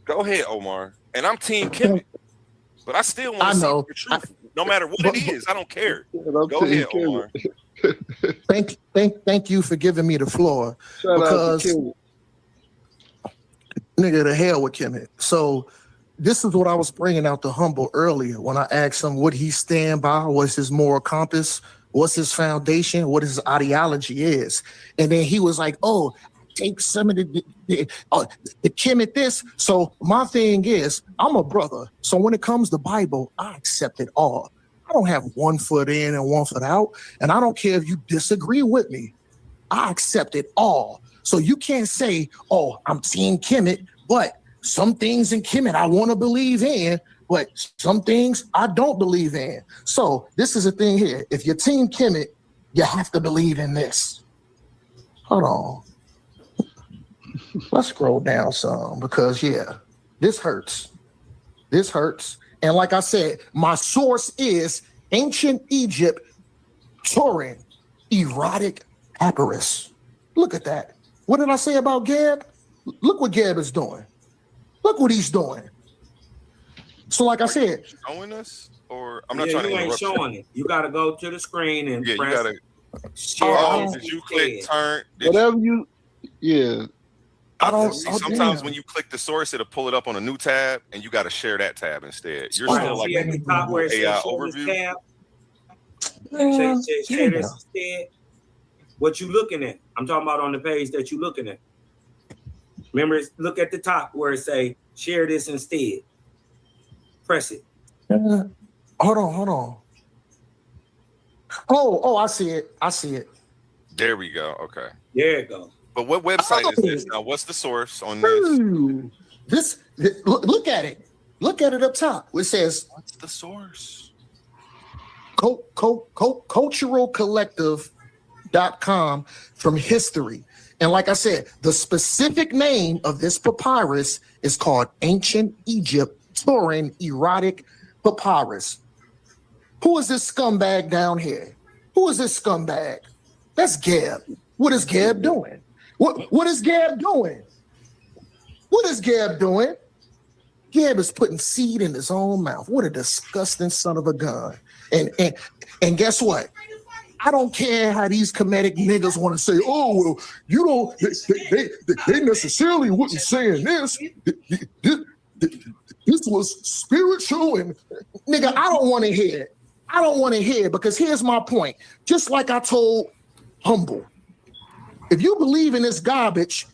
Go ahead, Omar. And I'm Team Kemet. But I still want to see the truth. No matter what it is, I don't care. Go ahead, Omar. Thank you for giving me the floor. Shout because out to nigga, the hell with Kemet. So this is what I was bringing out to Humble earlier when I asked him what he stand by, what's his moral compass, what's his foundation, what his ideology is. And then he was like, oh, take some of the Kemet this. So my thing is, I'm a brother. So when it comes to Bible, I accept it all. I don't have one foot in and one foot out. And I don't care if you disagree with me. I accept it all. So you can't say, oh, I'm Team Kemet, but some things in Kemet I want to believe in, but some things I don't believe in. So this is the thing here. If you're Team Kemet, you have to believe in this. Hold on. Let's scroll down some because, yeah, this hurts. This hurts. And like I said, my source is ancient Egypt, Turin, erotic papyrus. Look at that. What did I say about Gab? Look what Gab is doing. Look what he's doing. So like I said. Showing us? Or I'm not trying to you interrupt ain't showing it. You got to go to the screen and yeah, press. you got to. Share Did you click turn? Whatever you, yeah. I don't see. Sometimes when you click the source, it'll pull it up on a new tab, and you got to share that tab instead. You're still like at the top where it says AI show this overview. tab. Share this instead. What you looking at? I'm talking about on the page that you looking at. Remember, look at the top where it say share this instead. Press it. Hold on. Oh, I see it. There we go. Okay. There you go. But what website is this now? What's the source on this? Look at it. Look at it up top. It says, what's the source? culturalcollective.com from history. And like I said, the specific name of this papyrus is called Ancient Egypt Turin Erotic Papyrus. Who is this scumbag down here? Who is this scumbag? That's Gab. What is Gab doing? What is Gab doing? What is Gab doing? Gab is putting seed in his own mouth. What a disgusting son of a gun. And guess what? I don't care how these Kemetic niggas want to say, oh, well, you don't, they necessarily wasn't saying this. This was spiritual and nigga, I don't want to hear it. I don't want to hear it because here's my point. Just like I told Humble, if you believe in this garbage,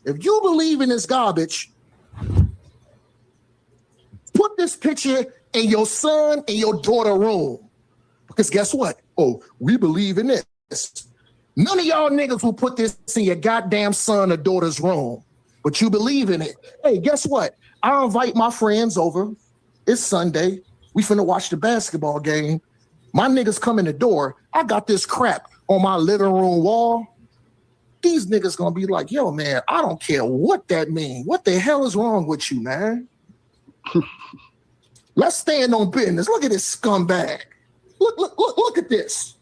put this picture in your son and your daughter room. Because guess what? Oh, we believe in this. None of y'all niggas will put this in your goddamn son or daughter's room, but you believe in it. Hey, guess what? I invite my friends over. It's Sunday. We finna watch the basketball game. My niggas come in the door. I got this crap on my living room wall. These niggas gonna be like, yo, man, I don't care what that means. What the hell is wrong with you, man? Let's stand on business. Look at this scumbag. Look at this.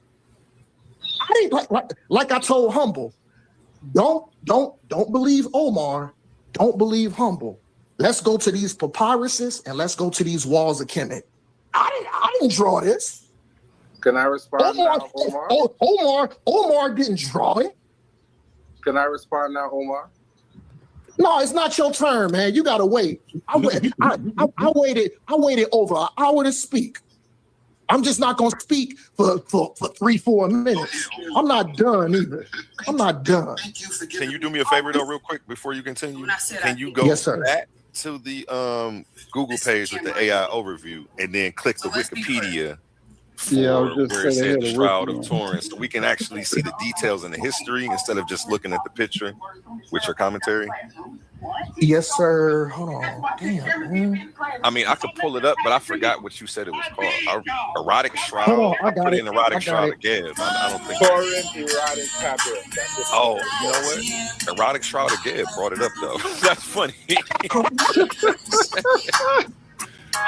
I didn't like I told Humble. Don't believe Omar. Don't believe Humble. Let's go to these papyruses and let's go to these walls of Kemet. I didn't draw this. Can I respond now, Omar? Omar didn't draw it. Can I respond now, Omar? No, it's not your turn, man. You gotta wait. I waited over an hour to speak. I'm just not gonna speak for 3-4 minutes. I'm not done either. I'm not done. Can you do me a favor though, real quick, before you continue? Can you go back to the Google page with the AI overview and then click the Wikipedia for where it says the Shroud of Turin, so we can actually see the details and the history instead of just looking at the picture with your commentary? Yes, sir. Hold on. Damn, man. I mean, I could pull it up, but I forgot what you said it was called. Erotic Shroud. Hold on, I got put it. in Erotic I got Shroud it. again. I don't think. Turin Erotic Papyrus. Oh, you know what? Erotic Shroud again brought it up though. That's funny.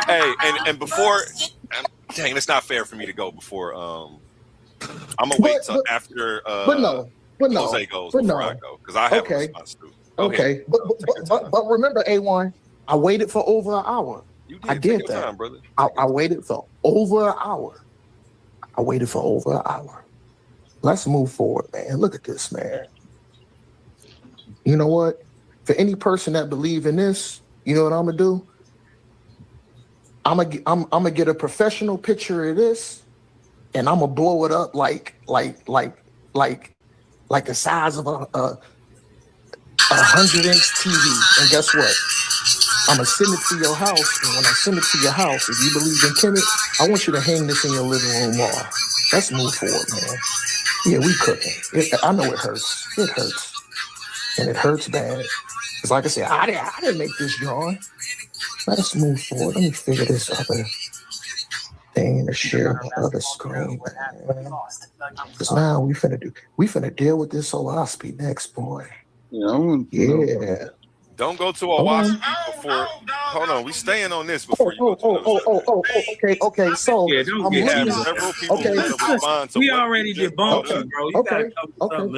Hey, and before, dang, it's not fair for me to go before. I'm gonna wait till after. But no. Jose goes before I go because I have a response too. Okay, but remember, A1, I waited for over an hour. You did. I did Take your that. time, brother. I waited for over an hour. Let's move forward, man. Look at this, man. You know what? For any person that believe in this, you know what I'm gonna do? I'm gonna get a professional picture of this, and I'm gonna blow it up like the size of a 100-inch TV. And guess what? I'm gonna send it to your house, and when I send it to your house, if you believe in Kemet, I want you to hang this in your living room wall. Let's move forward, man. Yeah, we cooking. I know it hurts. It hurts, and it hurts bad. Because, like I said, I didn't make this drawing. Let's move forward. Let me figure this other thing to share on the other screen, man. Because now we finna deal with this Owaspy next, boy. Yeah. Don't go to Owaspy before. Hold on, we staying on this before you go to another. Okay. So Yeah, don't I'm get have looking. several people Okay. that respond to We what already you just debunked brought up. you, bro. You gotta come with something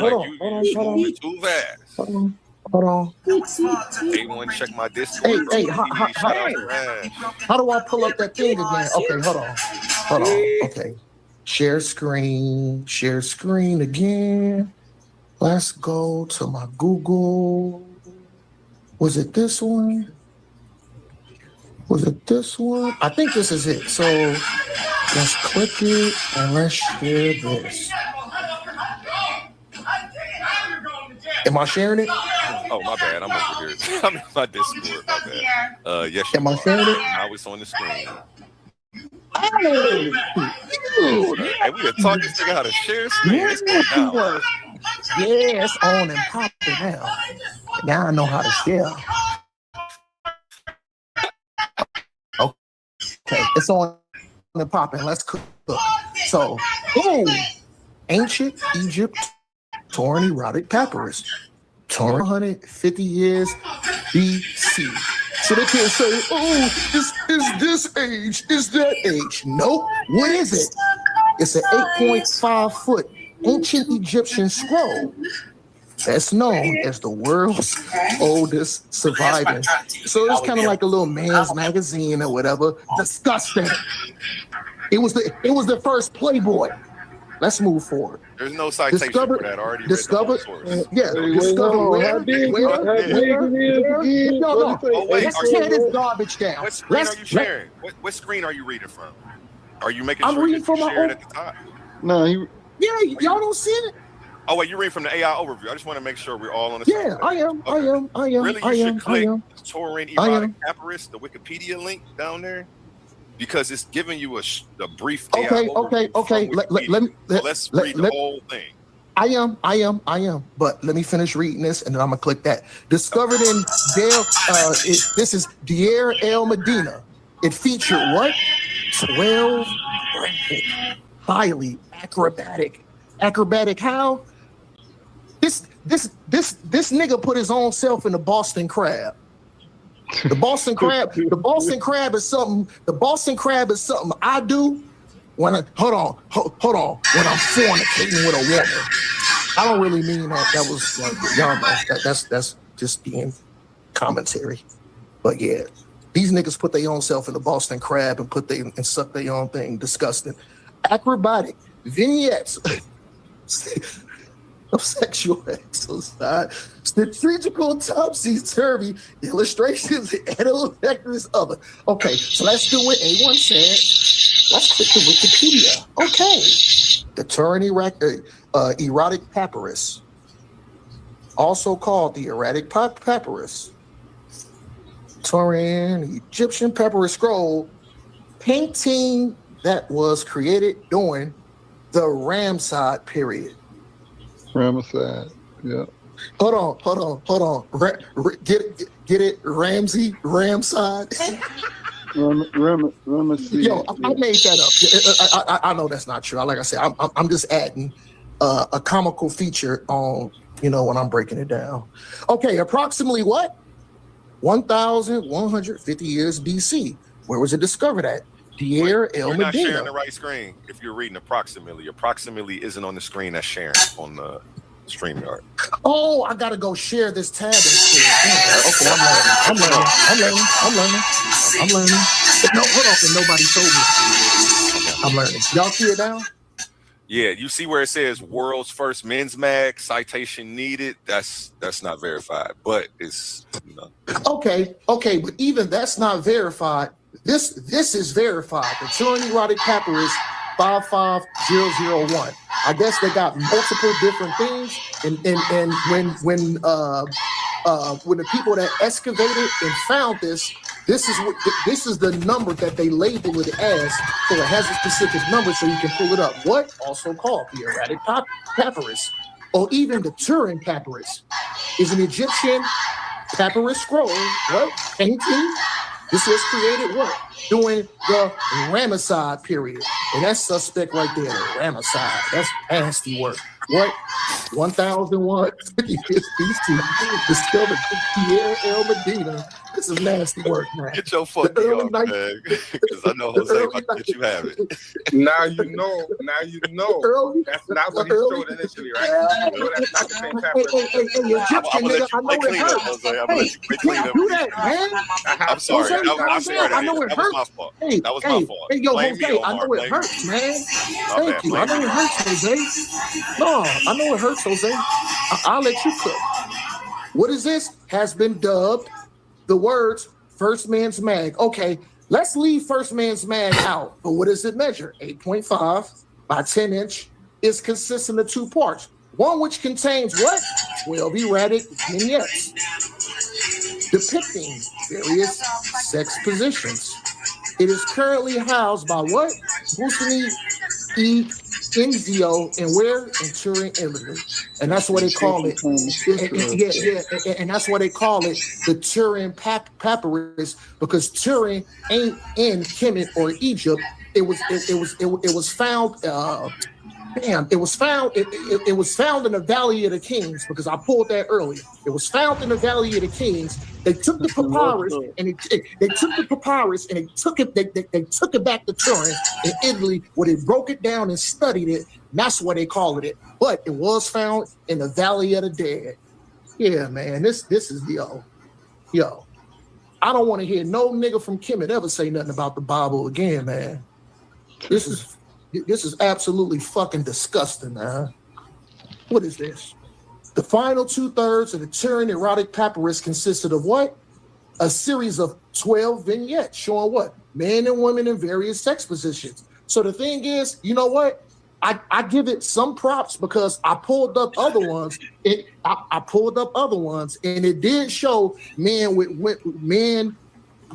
Hold You too fast. Hold on. A1, check my Discord, bro. Hey, Shout out Crash. how do I pull up that thing again? Okay, hold on. Okay. Share screen again. Let's go to my Google. Was it this one? I think this is it. So let's click it and let's share this. Am I sharing it? Oh, my bad. I'm over here. I'm in my Discord. My bad. Yes, you Am I are. sharing it? Now it's on the screen. Oh, Hey, we done taught this nigga how to share screen. It's going down. yeah, it's on and popping now. Now I know how to share. Okay, it's on and popping. Let's cook. So, ancient Egypt torn erotic papyrus. Torn 150 years BC. So they can't say, is this age? Is that age? Nope. What is it? It's an 8.5 foot ancient Egyptian scroll that's known as the world's oldest surviving. So it's kind of like a little man's magazine or whatever. Disgusting. It was the first Playboy. Let's move forward. There's no citation for that. I already read the whole source. Yeah, discovered where? Let's tear this garbage down. What screen are you sharing? What screen are you reading from? Are you making I'm sure reading that from you my share it own. at the top? No, Y'all don't see it? Oh, wait, you're reading from the AI overview. I just want to make sure we're all on the same page. I am. Really, you should click Torrent Erotic Papyrus, the Wikipedia link down there, because it's giving you a brief AI overview. Okay. Let's read the whole thing. I am. But let me finish reading this, and then I'm gonna click that. Discovered in this is Deir El Medina. It featured what? 12 graphic, highly acrobatic. Acrobatic how? This nigga put his own self in the Boston Crab. The Boston Crab is something. The Boston Crab is something I do when I hold on. When I'm fornicating with a woman. I don't really mean that. That was like, y'all know that's just being commentary. But yeah, these niggas put their own self in the Boston Crab and suck their own thing. Disgusting. Acrobatic vignettes of sexual exercise, strategical topsy-turvy illustrations, and little vectors other. Okay, so let's do what A1 said. Let's click the Wikipedia. Okay. The Turin erotic papyrus, also called the erotic papyrus. Turin Egyptian papyrus scroll, painting that was created during the Ramesside period. Ramesside, yeah. Hold on. Get it, Ramsey, Ramside. Ramesside. Yo, I made that up. I know that's not true. Like I said, I'm just adding a comical feature on, when I'm breaking it down. Okay, approximately what? 1,150 years BC. Where was it discovered at? Deir El Medina. You're not sharing the right screen. If you're reading approximately isn't on the screen that's sharing on the StreamYard. Oh, I gotta go share this tab instead. Okay, I'm learning. No, hold on, nobody told me. I'm learning. Y'all see it now? Yeah, you see where it says world's first men's mag, citation needed. That's not verified, but it's Okay, but even that's not verified. This is verified. The Turin Erotic Papyrus 55001. I guess they got multiple different things, and when the people that excavated and found this is the number that they label it as, so it has a specific number, so you can pull it up. What also called the Erratic Papyrus, or even the Turin Papyrus, is an Egyptian papyrus scroll, what? Painting. This was created what? During the Ramesside period. And that's suspect right there, the Ramesside. That's nasty work. What? 1001 BC. Discovered Pierre El Medina. This is nasty work, man. Get your fucking off, man. Because I know Jose about to let you have it. Now you know. That's not what he showed initially, right? You know that's not the same papyrus. Hey, Egyptian nigga, I know it hurts. Hey, do that, man. I'm sorry. Jose, I swear I know it that was my hurts. fault. Hey, That was my fault. Hey, yo, Blame Jose, me, I Omar. know it Blame hurts, me. man. My Thank bad. you. I Blame know me. it hurts, Jose. No, I know it hurts, Jose. I'll let you cook. What is this? Has been dubbed the words First Man's Mag. Okay, let's leave First Man's Mag out. But what does it measure? 8.5 by 10 inch. Is consistent of two parts. One which contains what? 12 erratic vignettes depicting various sex positions. It is currently housed by what? Mussolini E. Enzio, and where? In Turin, Italy. And that's what they call it. And that's why they call it the Turin Papyrus, because Turin ain't in Kemet or Egypt. It was found. It was found in the Valley of the Kings, because I pulled that earlier. It was found in the Valley of the Kings. They took the papyrus and they took it back to Turin in Italy, where they broke it down and studied it. And that's why they called it. But it was found in the Valley of the Dead. Yeah, man. This is yo. I don't want to hear no nigga from Kemet ever say nothing about the Bible again, man. This is absolutely fucking disgusting, man. What is this? The final 2/3 of the Turin Erotic Papyrus consisted of what? A series of 12 vignettes showing what? Men and women in various sex positions. So the thing is, you know what? I give it some props, because I pulled up other ones. I pulled up other ones, and it did show men with men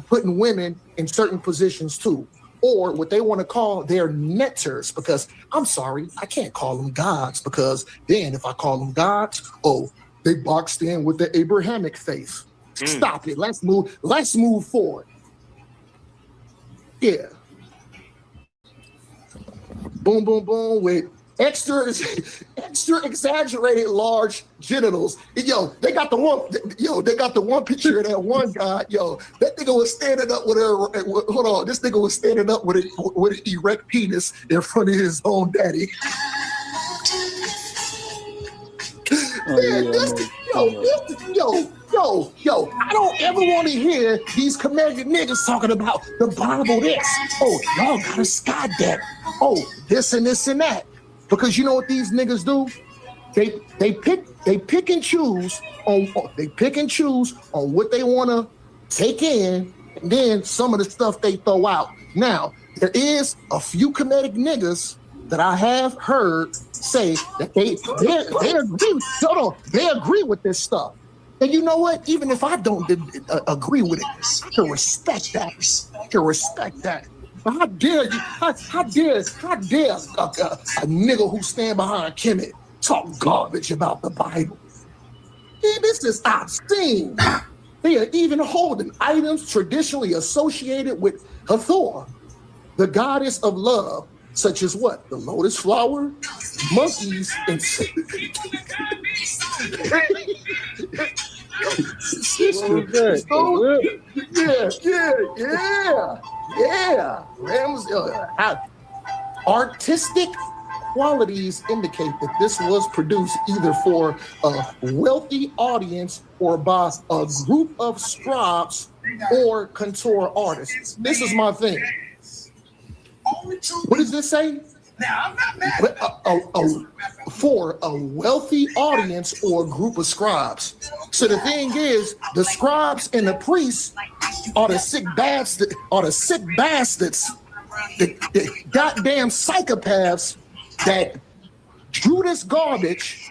putting women in certain positions too, or what they want to call their netters, because I'm sorry, I can't call them gods, because then if I call them gods, they boxed in with the Abrahamic faith. Stop it. Let's move forward. Yeah. Boom, boom, boom, with extra exaggerated large genitals. Yo, they got the one picture of that one guy. Yo, that nigga was standing up with her. Hold on, this nigga was standing up with an erect penis in front of his own daddy. Yo, I don't ever want to hear these commanded niggas talking about the Bible this. Oh, y'all got a sky deck. Oh, this and this and that. Because you know what these niggas do? They pick and choose on what they want to take in, and then some of the stuff they throw out. Now, there is a few comedic niggas that I have heard say that they agree. They agree with this stuff. And you know what? Even if I don't agree with it, I can respect that. But how dare you? How dare a nigga who stand behind Kemet talk garbage about the Bible? Man, this is obscene. They are even holding items traditionally associated with Hathor, the goddess of love, such as what? The lotus flower, monkeys, and artistic qualities indicate that this was produced either for a wealthy audience or by a group of scribes or contour artists. This is my thing. What does this say? for a wealthy audience or a group of scribes. So the thing is, the scribes and the priests are the sick bastards, the goddamn psychopaths that drew this garbage.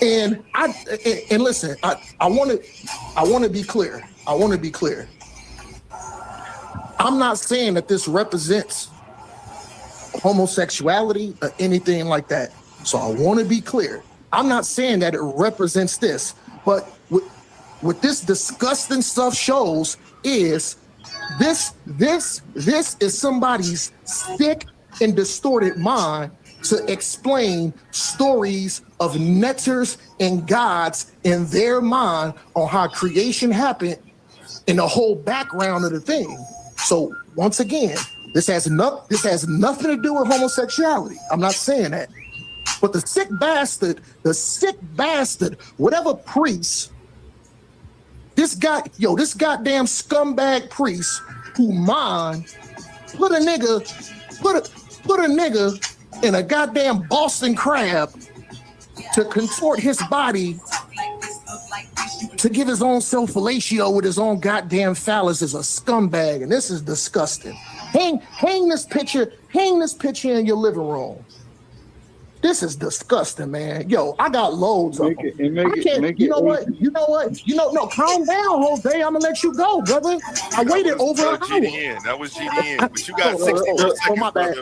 And listen, I want to be clear. I'm not saying that this represents homosexuality or anything like that. So I want to be clear. I'm not saying that it represents this, but what this disgusting stuff shows is this is somebody's sick and distorted mind to explain stories of netters and gods in their mind on how creation happened and the whole background of the thing. So once again, this has nothing to do with homosexuality. I'm not saying that. But the sick bastard, whatever priest, this goddamn scumbag priest who put a nigga in a goddamn Boston crab to contort his body to give his own self fellatio with his own goddamn phallus is a scumbag, and this is disgusting. Hang this picture in your living room. This is disgusting, man. Yo, I got loads of them. No, calm down, Jose. I'm gonna let you go, brother. I waited over an hour. GDN. That was GDN. But you got 60 more seconds. My bad.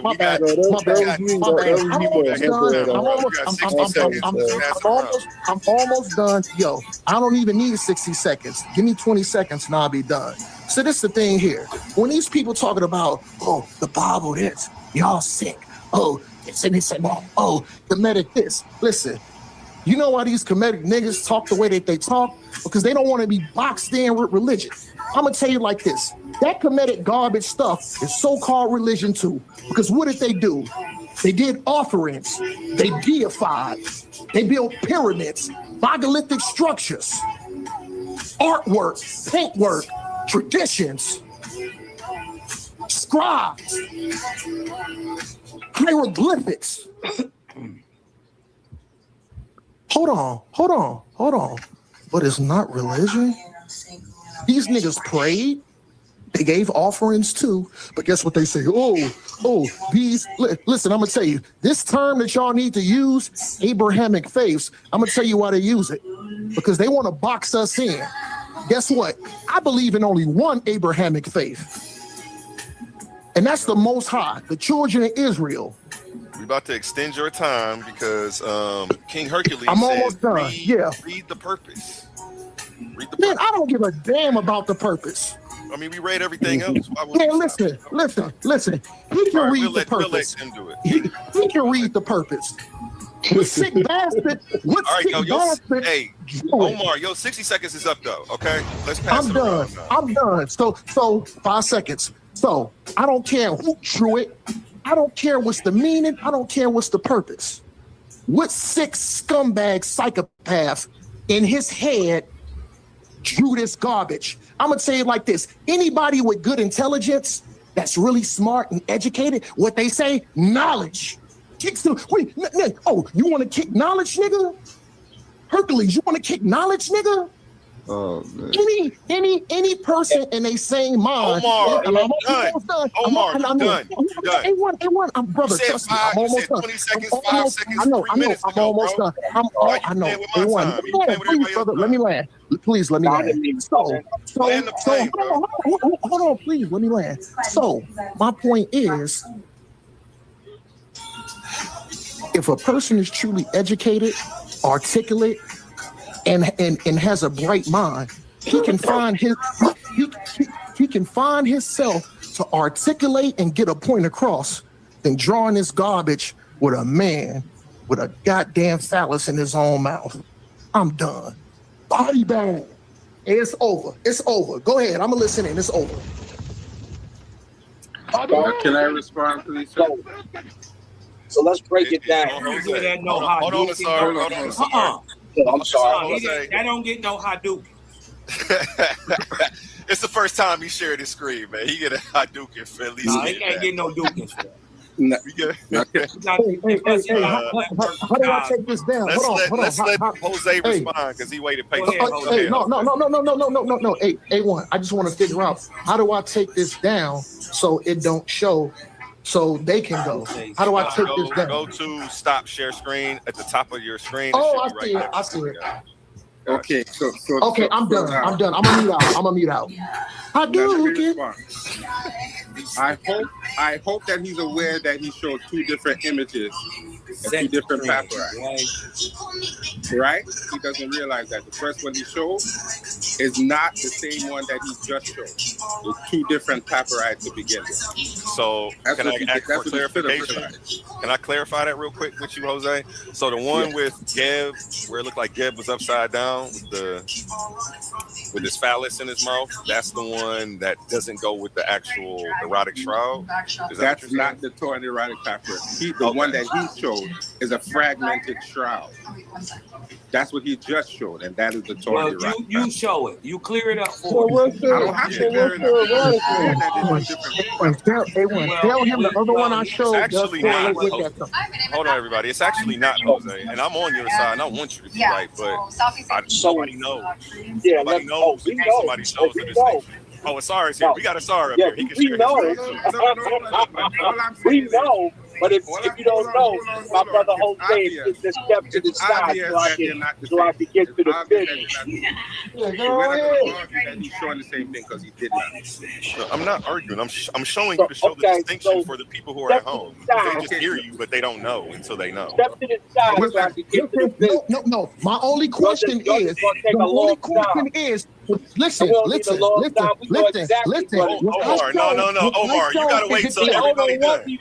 I'm almost done. Yo, I don't even need 60 seconds. Give me 20 seconds and I'll be done. So this is the thing here. When these people talking about, oh, the Bible this, y'all sick. Oh, this and this and that. Oh, Kemetic this. Listen, you know why these Kemetic niggas talk the way that they talk? Because they don't want to be boxed in with religion. I'm going to tell you like this. That Kemetic garbage stuff is so-called religion too. Because what did they do? They did offerings. They deified. They built pyramids, megalithic structures, artwork, paintwork, traditions, scribes, hieroglyphics. Hold on. But it's not religion. These niggas prayed. They gave offerings too. But guess what they say? Listen, I'm going to tell you, this term that y'all need to use, Abrahamic faiths, I'm going to tell you why they use it. Because they want to box us in. Guess what? I believe in only one Abrahamic faith. And that's the Most High, the children of Israel. We're about to extend your time because King Hercules I'm almost done. Read the purpose. Man, I don't give a damn about the purpose. I mean, we read everything else. Listen. He can read the purpose. He can read the purpose. What sick bastard? What all right, sick bastard? Hey, Omar, 60 seconds is up though. Okay, let's pass it around now. I'm done. So 5 seconds. So I don't care who drew it. I don't care what's the meaning. I don't care what's the purpose. What sick scumbag psychopath in his head drew this garbage? I'm going to say it like this. Anybody with good intelligence that's really smart and educated, what they say, knowledge. Wait, you want to kick knowledge, nigga? Hercules, you want to kick knowledge, nigga? Oh, man. Any person in a sane mind. Omar, I'm done. almost done. Omar, I'm done. A1, I'm brother. Trust me, I'm almost done. 20 seconds, 5 seconds, 3 minutes I'm almost done. I know. A1, please, brother, let me land. Please let me land. Hold on, please, let me land. So my point is, if a person is truly educated, articulate, and has a bright mind, he can find himself to articulate and get a point across than drawing this garbage with a man with a goddamn phallus in his own mouth. I'm done. Body bag. It's over. Go ahead. I'm gonna listen in. It's over. Can I respond, please? So let's break it down. Hold on, sorry. I'm sorry. That don't get no Hadouken. It's the first time he shared his screen, man. He get a Hadouken for at least. No, he can't get no Dukins for that. No, Hey, how do I take this down? Let's let Hold on. Jose respond because he waited Hey, patiently. no. Hey, A1, I just want to figure out how do I take this down so it don't show, so they can go. How do I take this down? Go to stop share screen at the top of your screen. Oh, I see it. I see it. Okay, Okay, I'm done. I'm done. I'm gonna mute out. I do. I hope that he's aware that he showed two different images and two different papyri. Right? He doesn't realize that the first one he showed is not the same one that he just showed. It's two different papyri to begin with. So can I ask for clarification? Can I clarify that real quick with you, Jose? So the one with Geb, where it looked like Geb was upside down with his phallus in his mouth, that's the one that doesn't go with the actual erotic shroud? That's not the torn erotic papyri. The one that he showed is a fragmented shroud. That's what he just showed, and that is the torn erotic. You show it. You clear it up for me. I don't have to clear it up. Tell him the other one I showed. Actually not. Hold on, everybody. It's actually not Jose, and I'm on your side, and I want you to be right, but nobody knows. Nobody knows. Somebody shows it. Oh, Asara's here. We got Asara up here. He can share his. We know. But if you don't know, my brother Jose is just step to the side so I can get to the finish. He's showing the same thing because he did not. No, I'm not arguing. I'm showing you to show the distinction for the people who are at home. They just hear you, but they don't know until they know. Step to the side so I can get to the finish. No. My only question is, listen. Omar, no. Omar, you gotta wait till everybody done.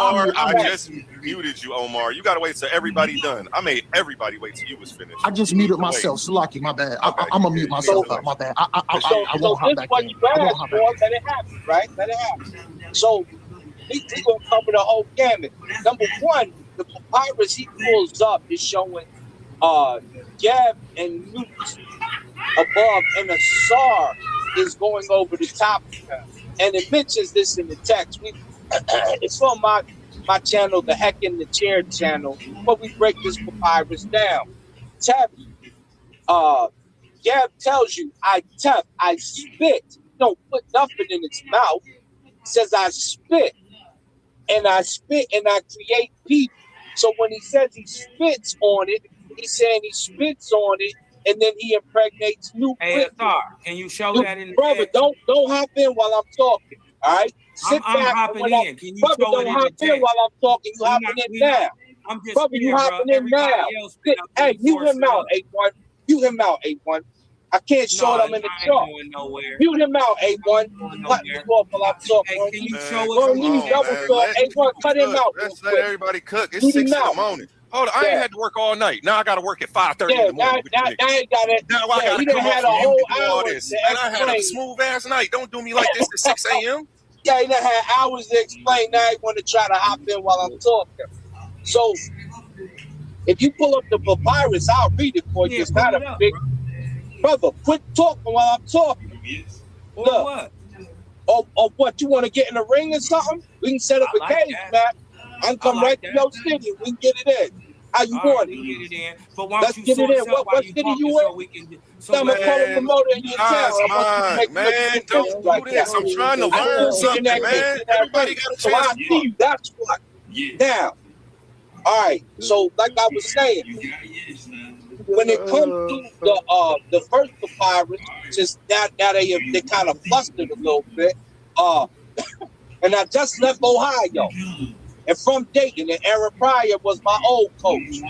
Omar, I just muted you, Omar. You gotta wait till everybody done. I made everybody wait till you was finished. I just muted myself. Salaki, my bad. I'm gonna mute myself up. My bad. I won't hop back in. Let it happen, right? Let it happen. So he's gonna cover the whole gamut. Number one, the papyrus he pulls up is showing Geb and Newt above, and a Sar is going over the top of him. And it mentions this in the text. It's on my channel, the Heck in the Chair channel, where we break this papyrus down. Gab tells you, I spit. Don't put nothing in its mouth. It says I spit and I create people. So when he says he spits on it, he's saying he spits on it, and then he impregnates new. Hey, can you show that in the brother? Don't hop in while I'm talking. All right, sit I'm back. Hopping in. Can you brother, show don't it hop in while I'm talking. You hopping in now. I'm just brother, you hopping in now. Hey, mute him out, A1. Mute him out, A1. I can't show them in the chart. Mute him out, A1. Cut me off while I'm talking. Hey, can you show us? A1, cut him out. Let's let everybody cook. It's 6 in the morning. Hold on, I ain't had to work all night. Now I got to work at 5:30 in the morning. Now I got it. Now I got to come up and do all this. And I had a smooth ass night. Don't do me like this at 6 a.m. Yeah, he done had hours to explain. Now he want to try to hop in while I'm talking. So if you pull up the papyrus, I'll read it for you. It's not a big brother. Quit talking while I'm talking. Look. What? Or what? You want to get in the ring or something? We can set up a cage, man. I can come right to your city. We can get it in. How you want it? Get it in. But let's get it in. What city you in? I'm gonna call a promoter in your town. Man, don't do this. I'm trying to learn something, man. Everybody got a chance. So I see you. That's what. Now, all right. So, like I was saying, when it comes to the first papyrus, just now they kind of flustered a little bit. And I just left Ohio. And from Dayton, and Aaron Pryor was my old coach.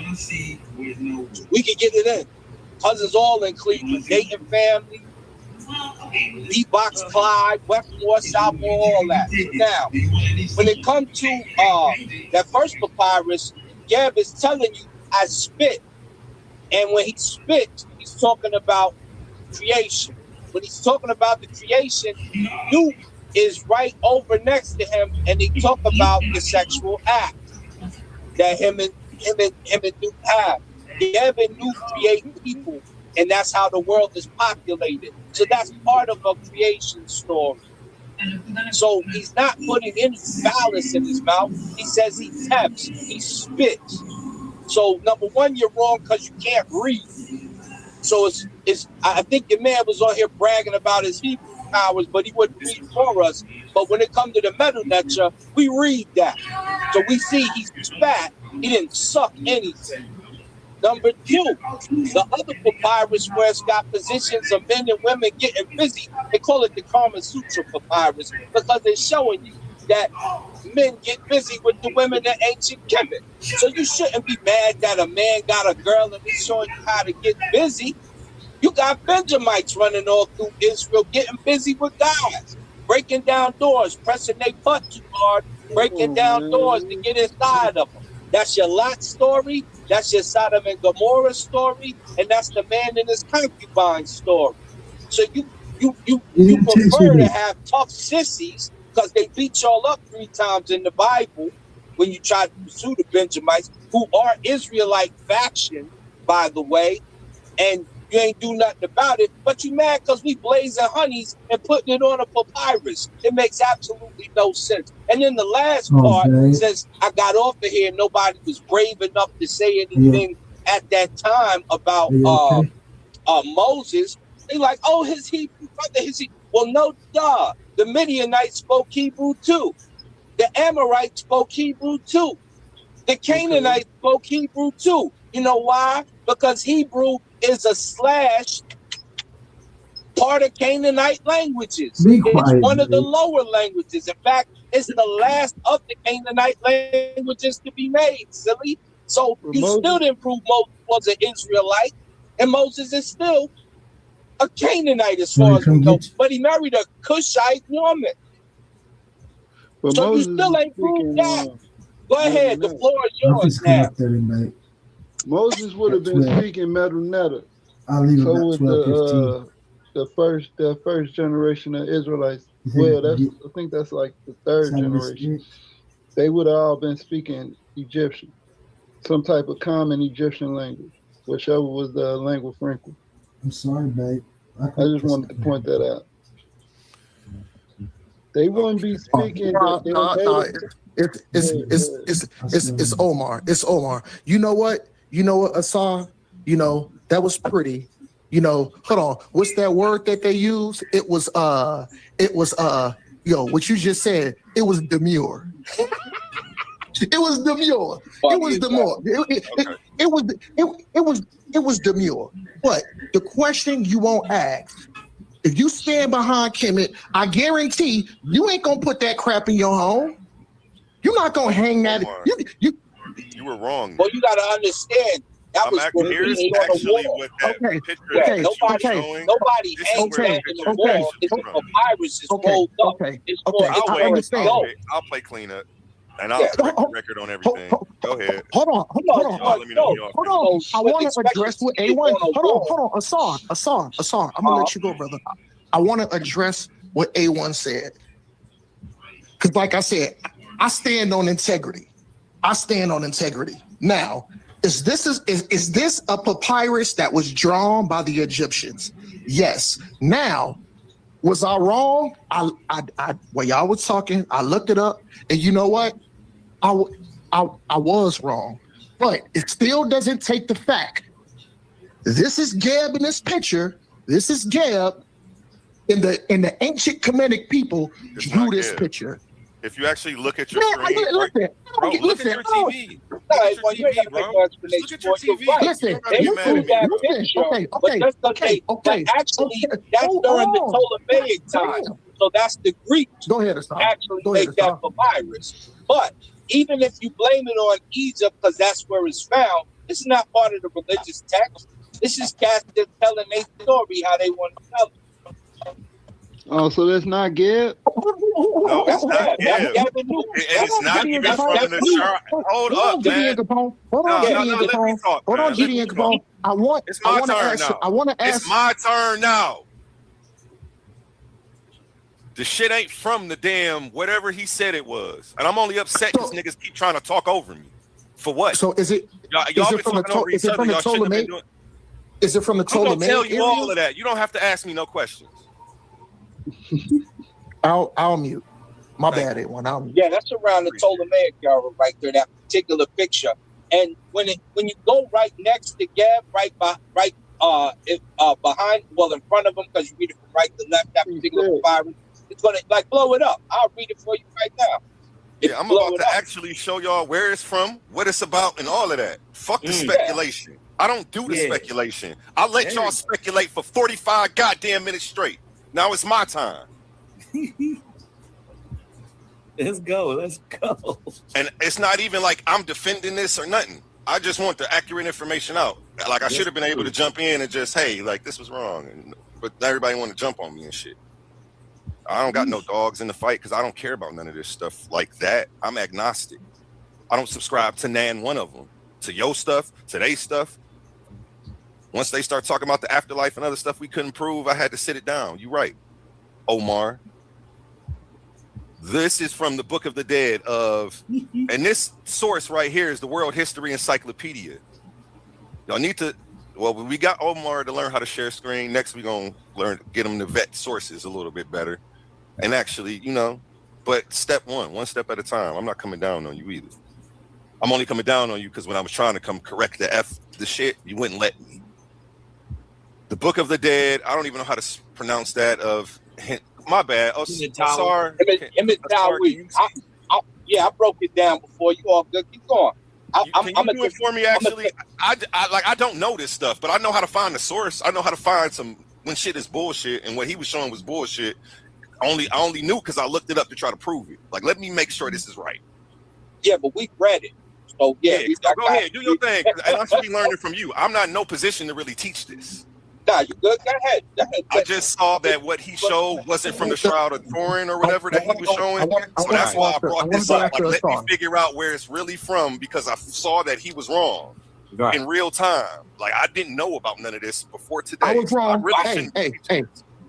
We could get it in. Cousins all in Cleveland, Dayton family, Beatbox Clyde, Westmore, Southmore, all that. Now, when it comes to that first papyrus, Gab is telling you, I spit. And when he spits, he's talking about creation. When he's talking about the creation, Luke is right over next to him, and they talk about the sexual act that him and Luke have. Gab and Luke create people, and that's how the world is populated. So that's part of a creation story. So he's not putting any phallus in his mouth. He says he taps, he spits. So number one, you're wrong because you can't read. So it's I think your man was on here bragging about his Hebrew powers, but he wouldn't read for us. But when it comes to the metal nature, we read that. So we see he spat, he didn't suck anything. Number two, the other papyrus where it's got positions of men and women getting busy, they call it the Kama Sutra papyrus because they're showing you that men get busy with the women in ancient Kemet. So you shouldn't be mad that a man got a girl and he's showing you how to get busy. You got Benjamites running all through Israel getting busy with guys, breaking down doors, pressing their butt too hard, breaking down doors to get inside of them. That's your Lot story. That's your Sodom and Gomorrah story, and that's the man and his concubine story. So you prefer to have tough sissies because they beat y'all up 3 times in the Bible when you try to pursue the Benjamites, who are Israelite faction, by the way, and you ain't do nothing about it, but you mad because we blazing honeys and putting it on a papyrus. It makes absolutely no sense. And then the last part, since I got off of here, nobody was brave enough to say anything at that time about Moses. They like, oh, his Hebrew brother, well, no, duh. The Midianites spoke Hebrew too. The Amorites spoke Hebrew too. The Canaanites spoke Hebrew too. You know why? Because Hebrew is a slash part of Canaanite languages. It's one of the lower languages. In fact, it's the last of the Canaanite languages to be made, silly. So you still didn't prove Moses was an Israelite, and Moses is still a Canaanite as far as we know. But he married a Cushite woman. But so Moses you still ain't proved that. Go ahead, the floor is yours now. Moses would have been speaking Metal Netta. I'll leave So about with 12, 15. the first generation of Israelites, well, I think that's like the 3rd generation. They would have all been speaking Egyptian, some type of common Egyptian language, whichever was the lingua franca. I'm sorry, babe. I just wanted to point that out. They wouldn't be speaking. It's Omar. It's Omar. You know what? Asar? That was pretty. Hold on. What's that word that they use? It was what you just said. It was demure. It was demure. It was demure. It was demure. But the question you won't ask, if you stand behind Kemet, I guarantee you ain't gonna put that crap in your home. You're not gonna hang that. You were wrong. Well, you gotta understand. That was here's actually what that picture that you were showing. Nobody hangs that in the wall. It's the papyrus is rolled up. It's I'll play cleanup, and I'll correct the record on everything. Go ahead. Hold on. Let me know when y'all hold on. I want to address what A1. Hold on. Asar. I'm gonna let you go, brother. I want to address what A1 said. Because like I said, I stand on integrity. Now, is this a papyrus that was drawn by the Egyptians? Yes. Now, was I wrong? While y'all was talking, I looked it up, and you know what? I was wrong, but it still doesn't take the fact. This is Geb in this picture. This is Geb in the ancient Kemetic people drew this picture. If you actually look at your screen, look at your TV. Look at your TV, bro. Look at your TV. Listen, they proved that picture, but actually, that's during the Ptolemaic time. So that's the Greeks actually make that papyrus. But even if you blame it on Egypt because that's where it's found, it's not part of the religious text. This is cats just telling their story how they want to tell it. Oh, so that's not Geb? No, it's not Geb. It's not even from the chart. Hold up, man. Hold on, GDN Capone. It's my turn now. It's my turn now. The shit ain't from the damn whatever he said it was. And I'm only upset because niggas keep trying to talk over me. For what? So is it from the Ptolemaic? Is it from the Ptolemaic? I'm gonna tell you all of that. You don't have to ask me no questions. I'll mute. My Thank bad, A1. I'll mute. Yeah, that's around the Ptolemaic era right there, that particular picture. And when you go right next to Gab, behind, well, in front of him, because you read it from right to left, that particular papyrus, it's gonna like blow it up. I'll read it for you right now. Yeah, I'm about to actually show y'all where it's from, what it's about, and all of that. Fuck the speculation. I don't do the speculation. I let y'all speculate for 45 goddamn minutes straight. Now it's my time. Let's go. And it's not even like I'm defending this or nothing. I just want the accurate information out. Like I should have been able to jump in and just, hey, like this was wrong. But everybody want to jump on me and shit. I don't got no dogs in the fight because I don't care about none of this stuff like that. I'm agnostic. I don't subscribe to nan one of them. To your stuff, to they stuff. Once they start talking about the afterlife and other stuff we couldn't prove, I had to sit it down. You're right, Omar. This is from the Book of the Dead and this source right here is the World History Encyclopedia. Y'all need to, well, we got Omar to learn how to share screen. Next, we're going to get him to vet sources a little bit better. And actually, but step one step at a time. I'm not coming down on you either. I'm only coming down on you because when I was trying to come correct the shit, you wouldn't let me. The Book of the Dead, I don't even know how to pronounce that my bad. Oh, sorry. Yeah, I broke it down before. You all good? Keep going. Can you do it for me? Actually, I don't know this stuff, but I know how to find the source. I know how to find when shit is bullshit, and what he was showing was bullshit. I only knew because I looked it up to try to prove it. Like, let me make sure this is right. Yeah, but we read it. So go ahead, do your thing, and I should be learning from you. I'm not in no position to really teach this. Nah, you good? Go ahead. I just saw that what he showed wasn't from the Shroud of Turin or whatever that he was showing. So that's why I brought this up. Like, let me figure out where it's really from because I saw that he was wrong in real time. Like, I didn't know about none of this before today. I was wrong. Hey.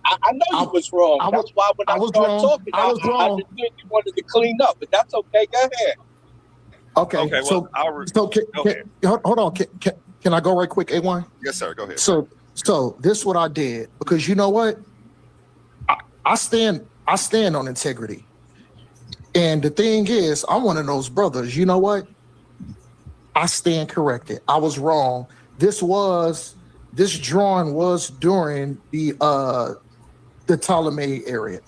I know you was wrong. That's why when I started talking, I just knew you wanted to clean up, but that's okay. Go ahead. Okay. So hold on. Can I go right quick, A1? Yes, sir. Go ahead. So this is what I did because you know what? I stand on integrity. And the thing is, I'm one of those brothers. You know what? I stand corrected. I was wrong. This drawing was during the Ptolemaic era.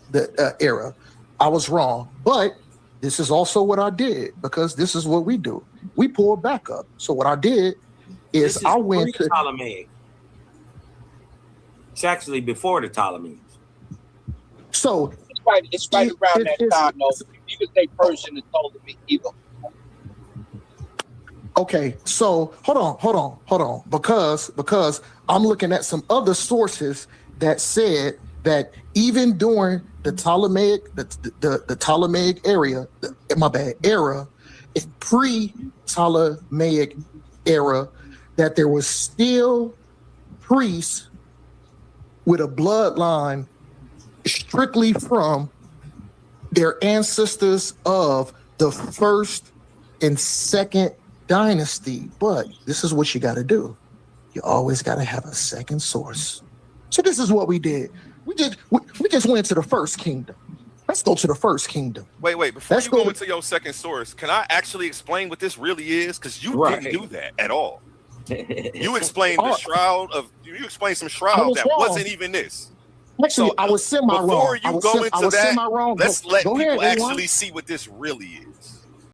I was wrong. But this is also what I did because this is what we do. We pull back up. So what I did is I went to Ptolemaic. It's actually before the Ptolemies. So it's right around that time, though. You could say Persian and Ptolemy either. Okay, so hold on, because I'm looking at some other sources that said that even during the Ptolemaic, the Ptolemaic era, pre-Ptolemaic era, that there was still priests with a bloodline strictly from their ancestors of the first and second dynasty. But this is what you got to do. You always got to have a second source. So this is what we did. We just went to the first kingdom. Let's go to the first kingdom. Wait. Before you go into your second source, can I actually explain what this really is? Because you didn't do that at all. You explained the shroud of. You explained some shroud that wasn't even this. Actually, I was semi-wrong. Before you go into that, let's let people actually see what this really is.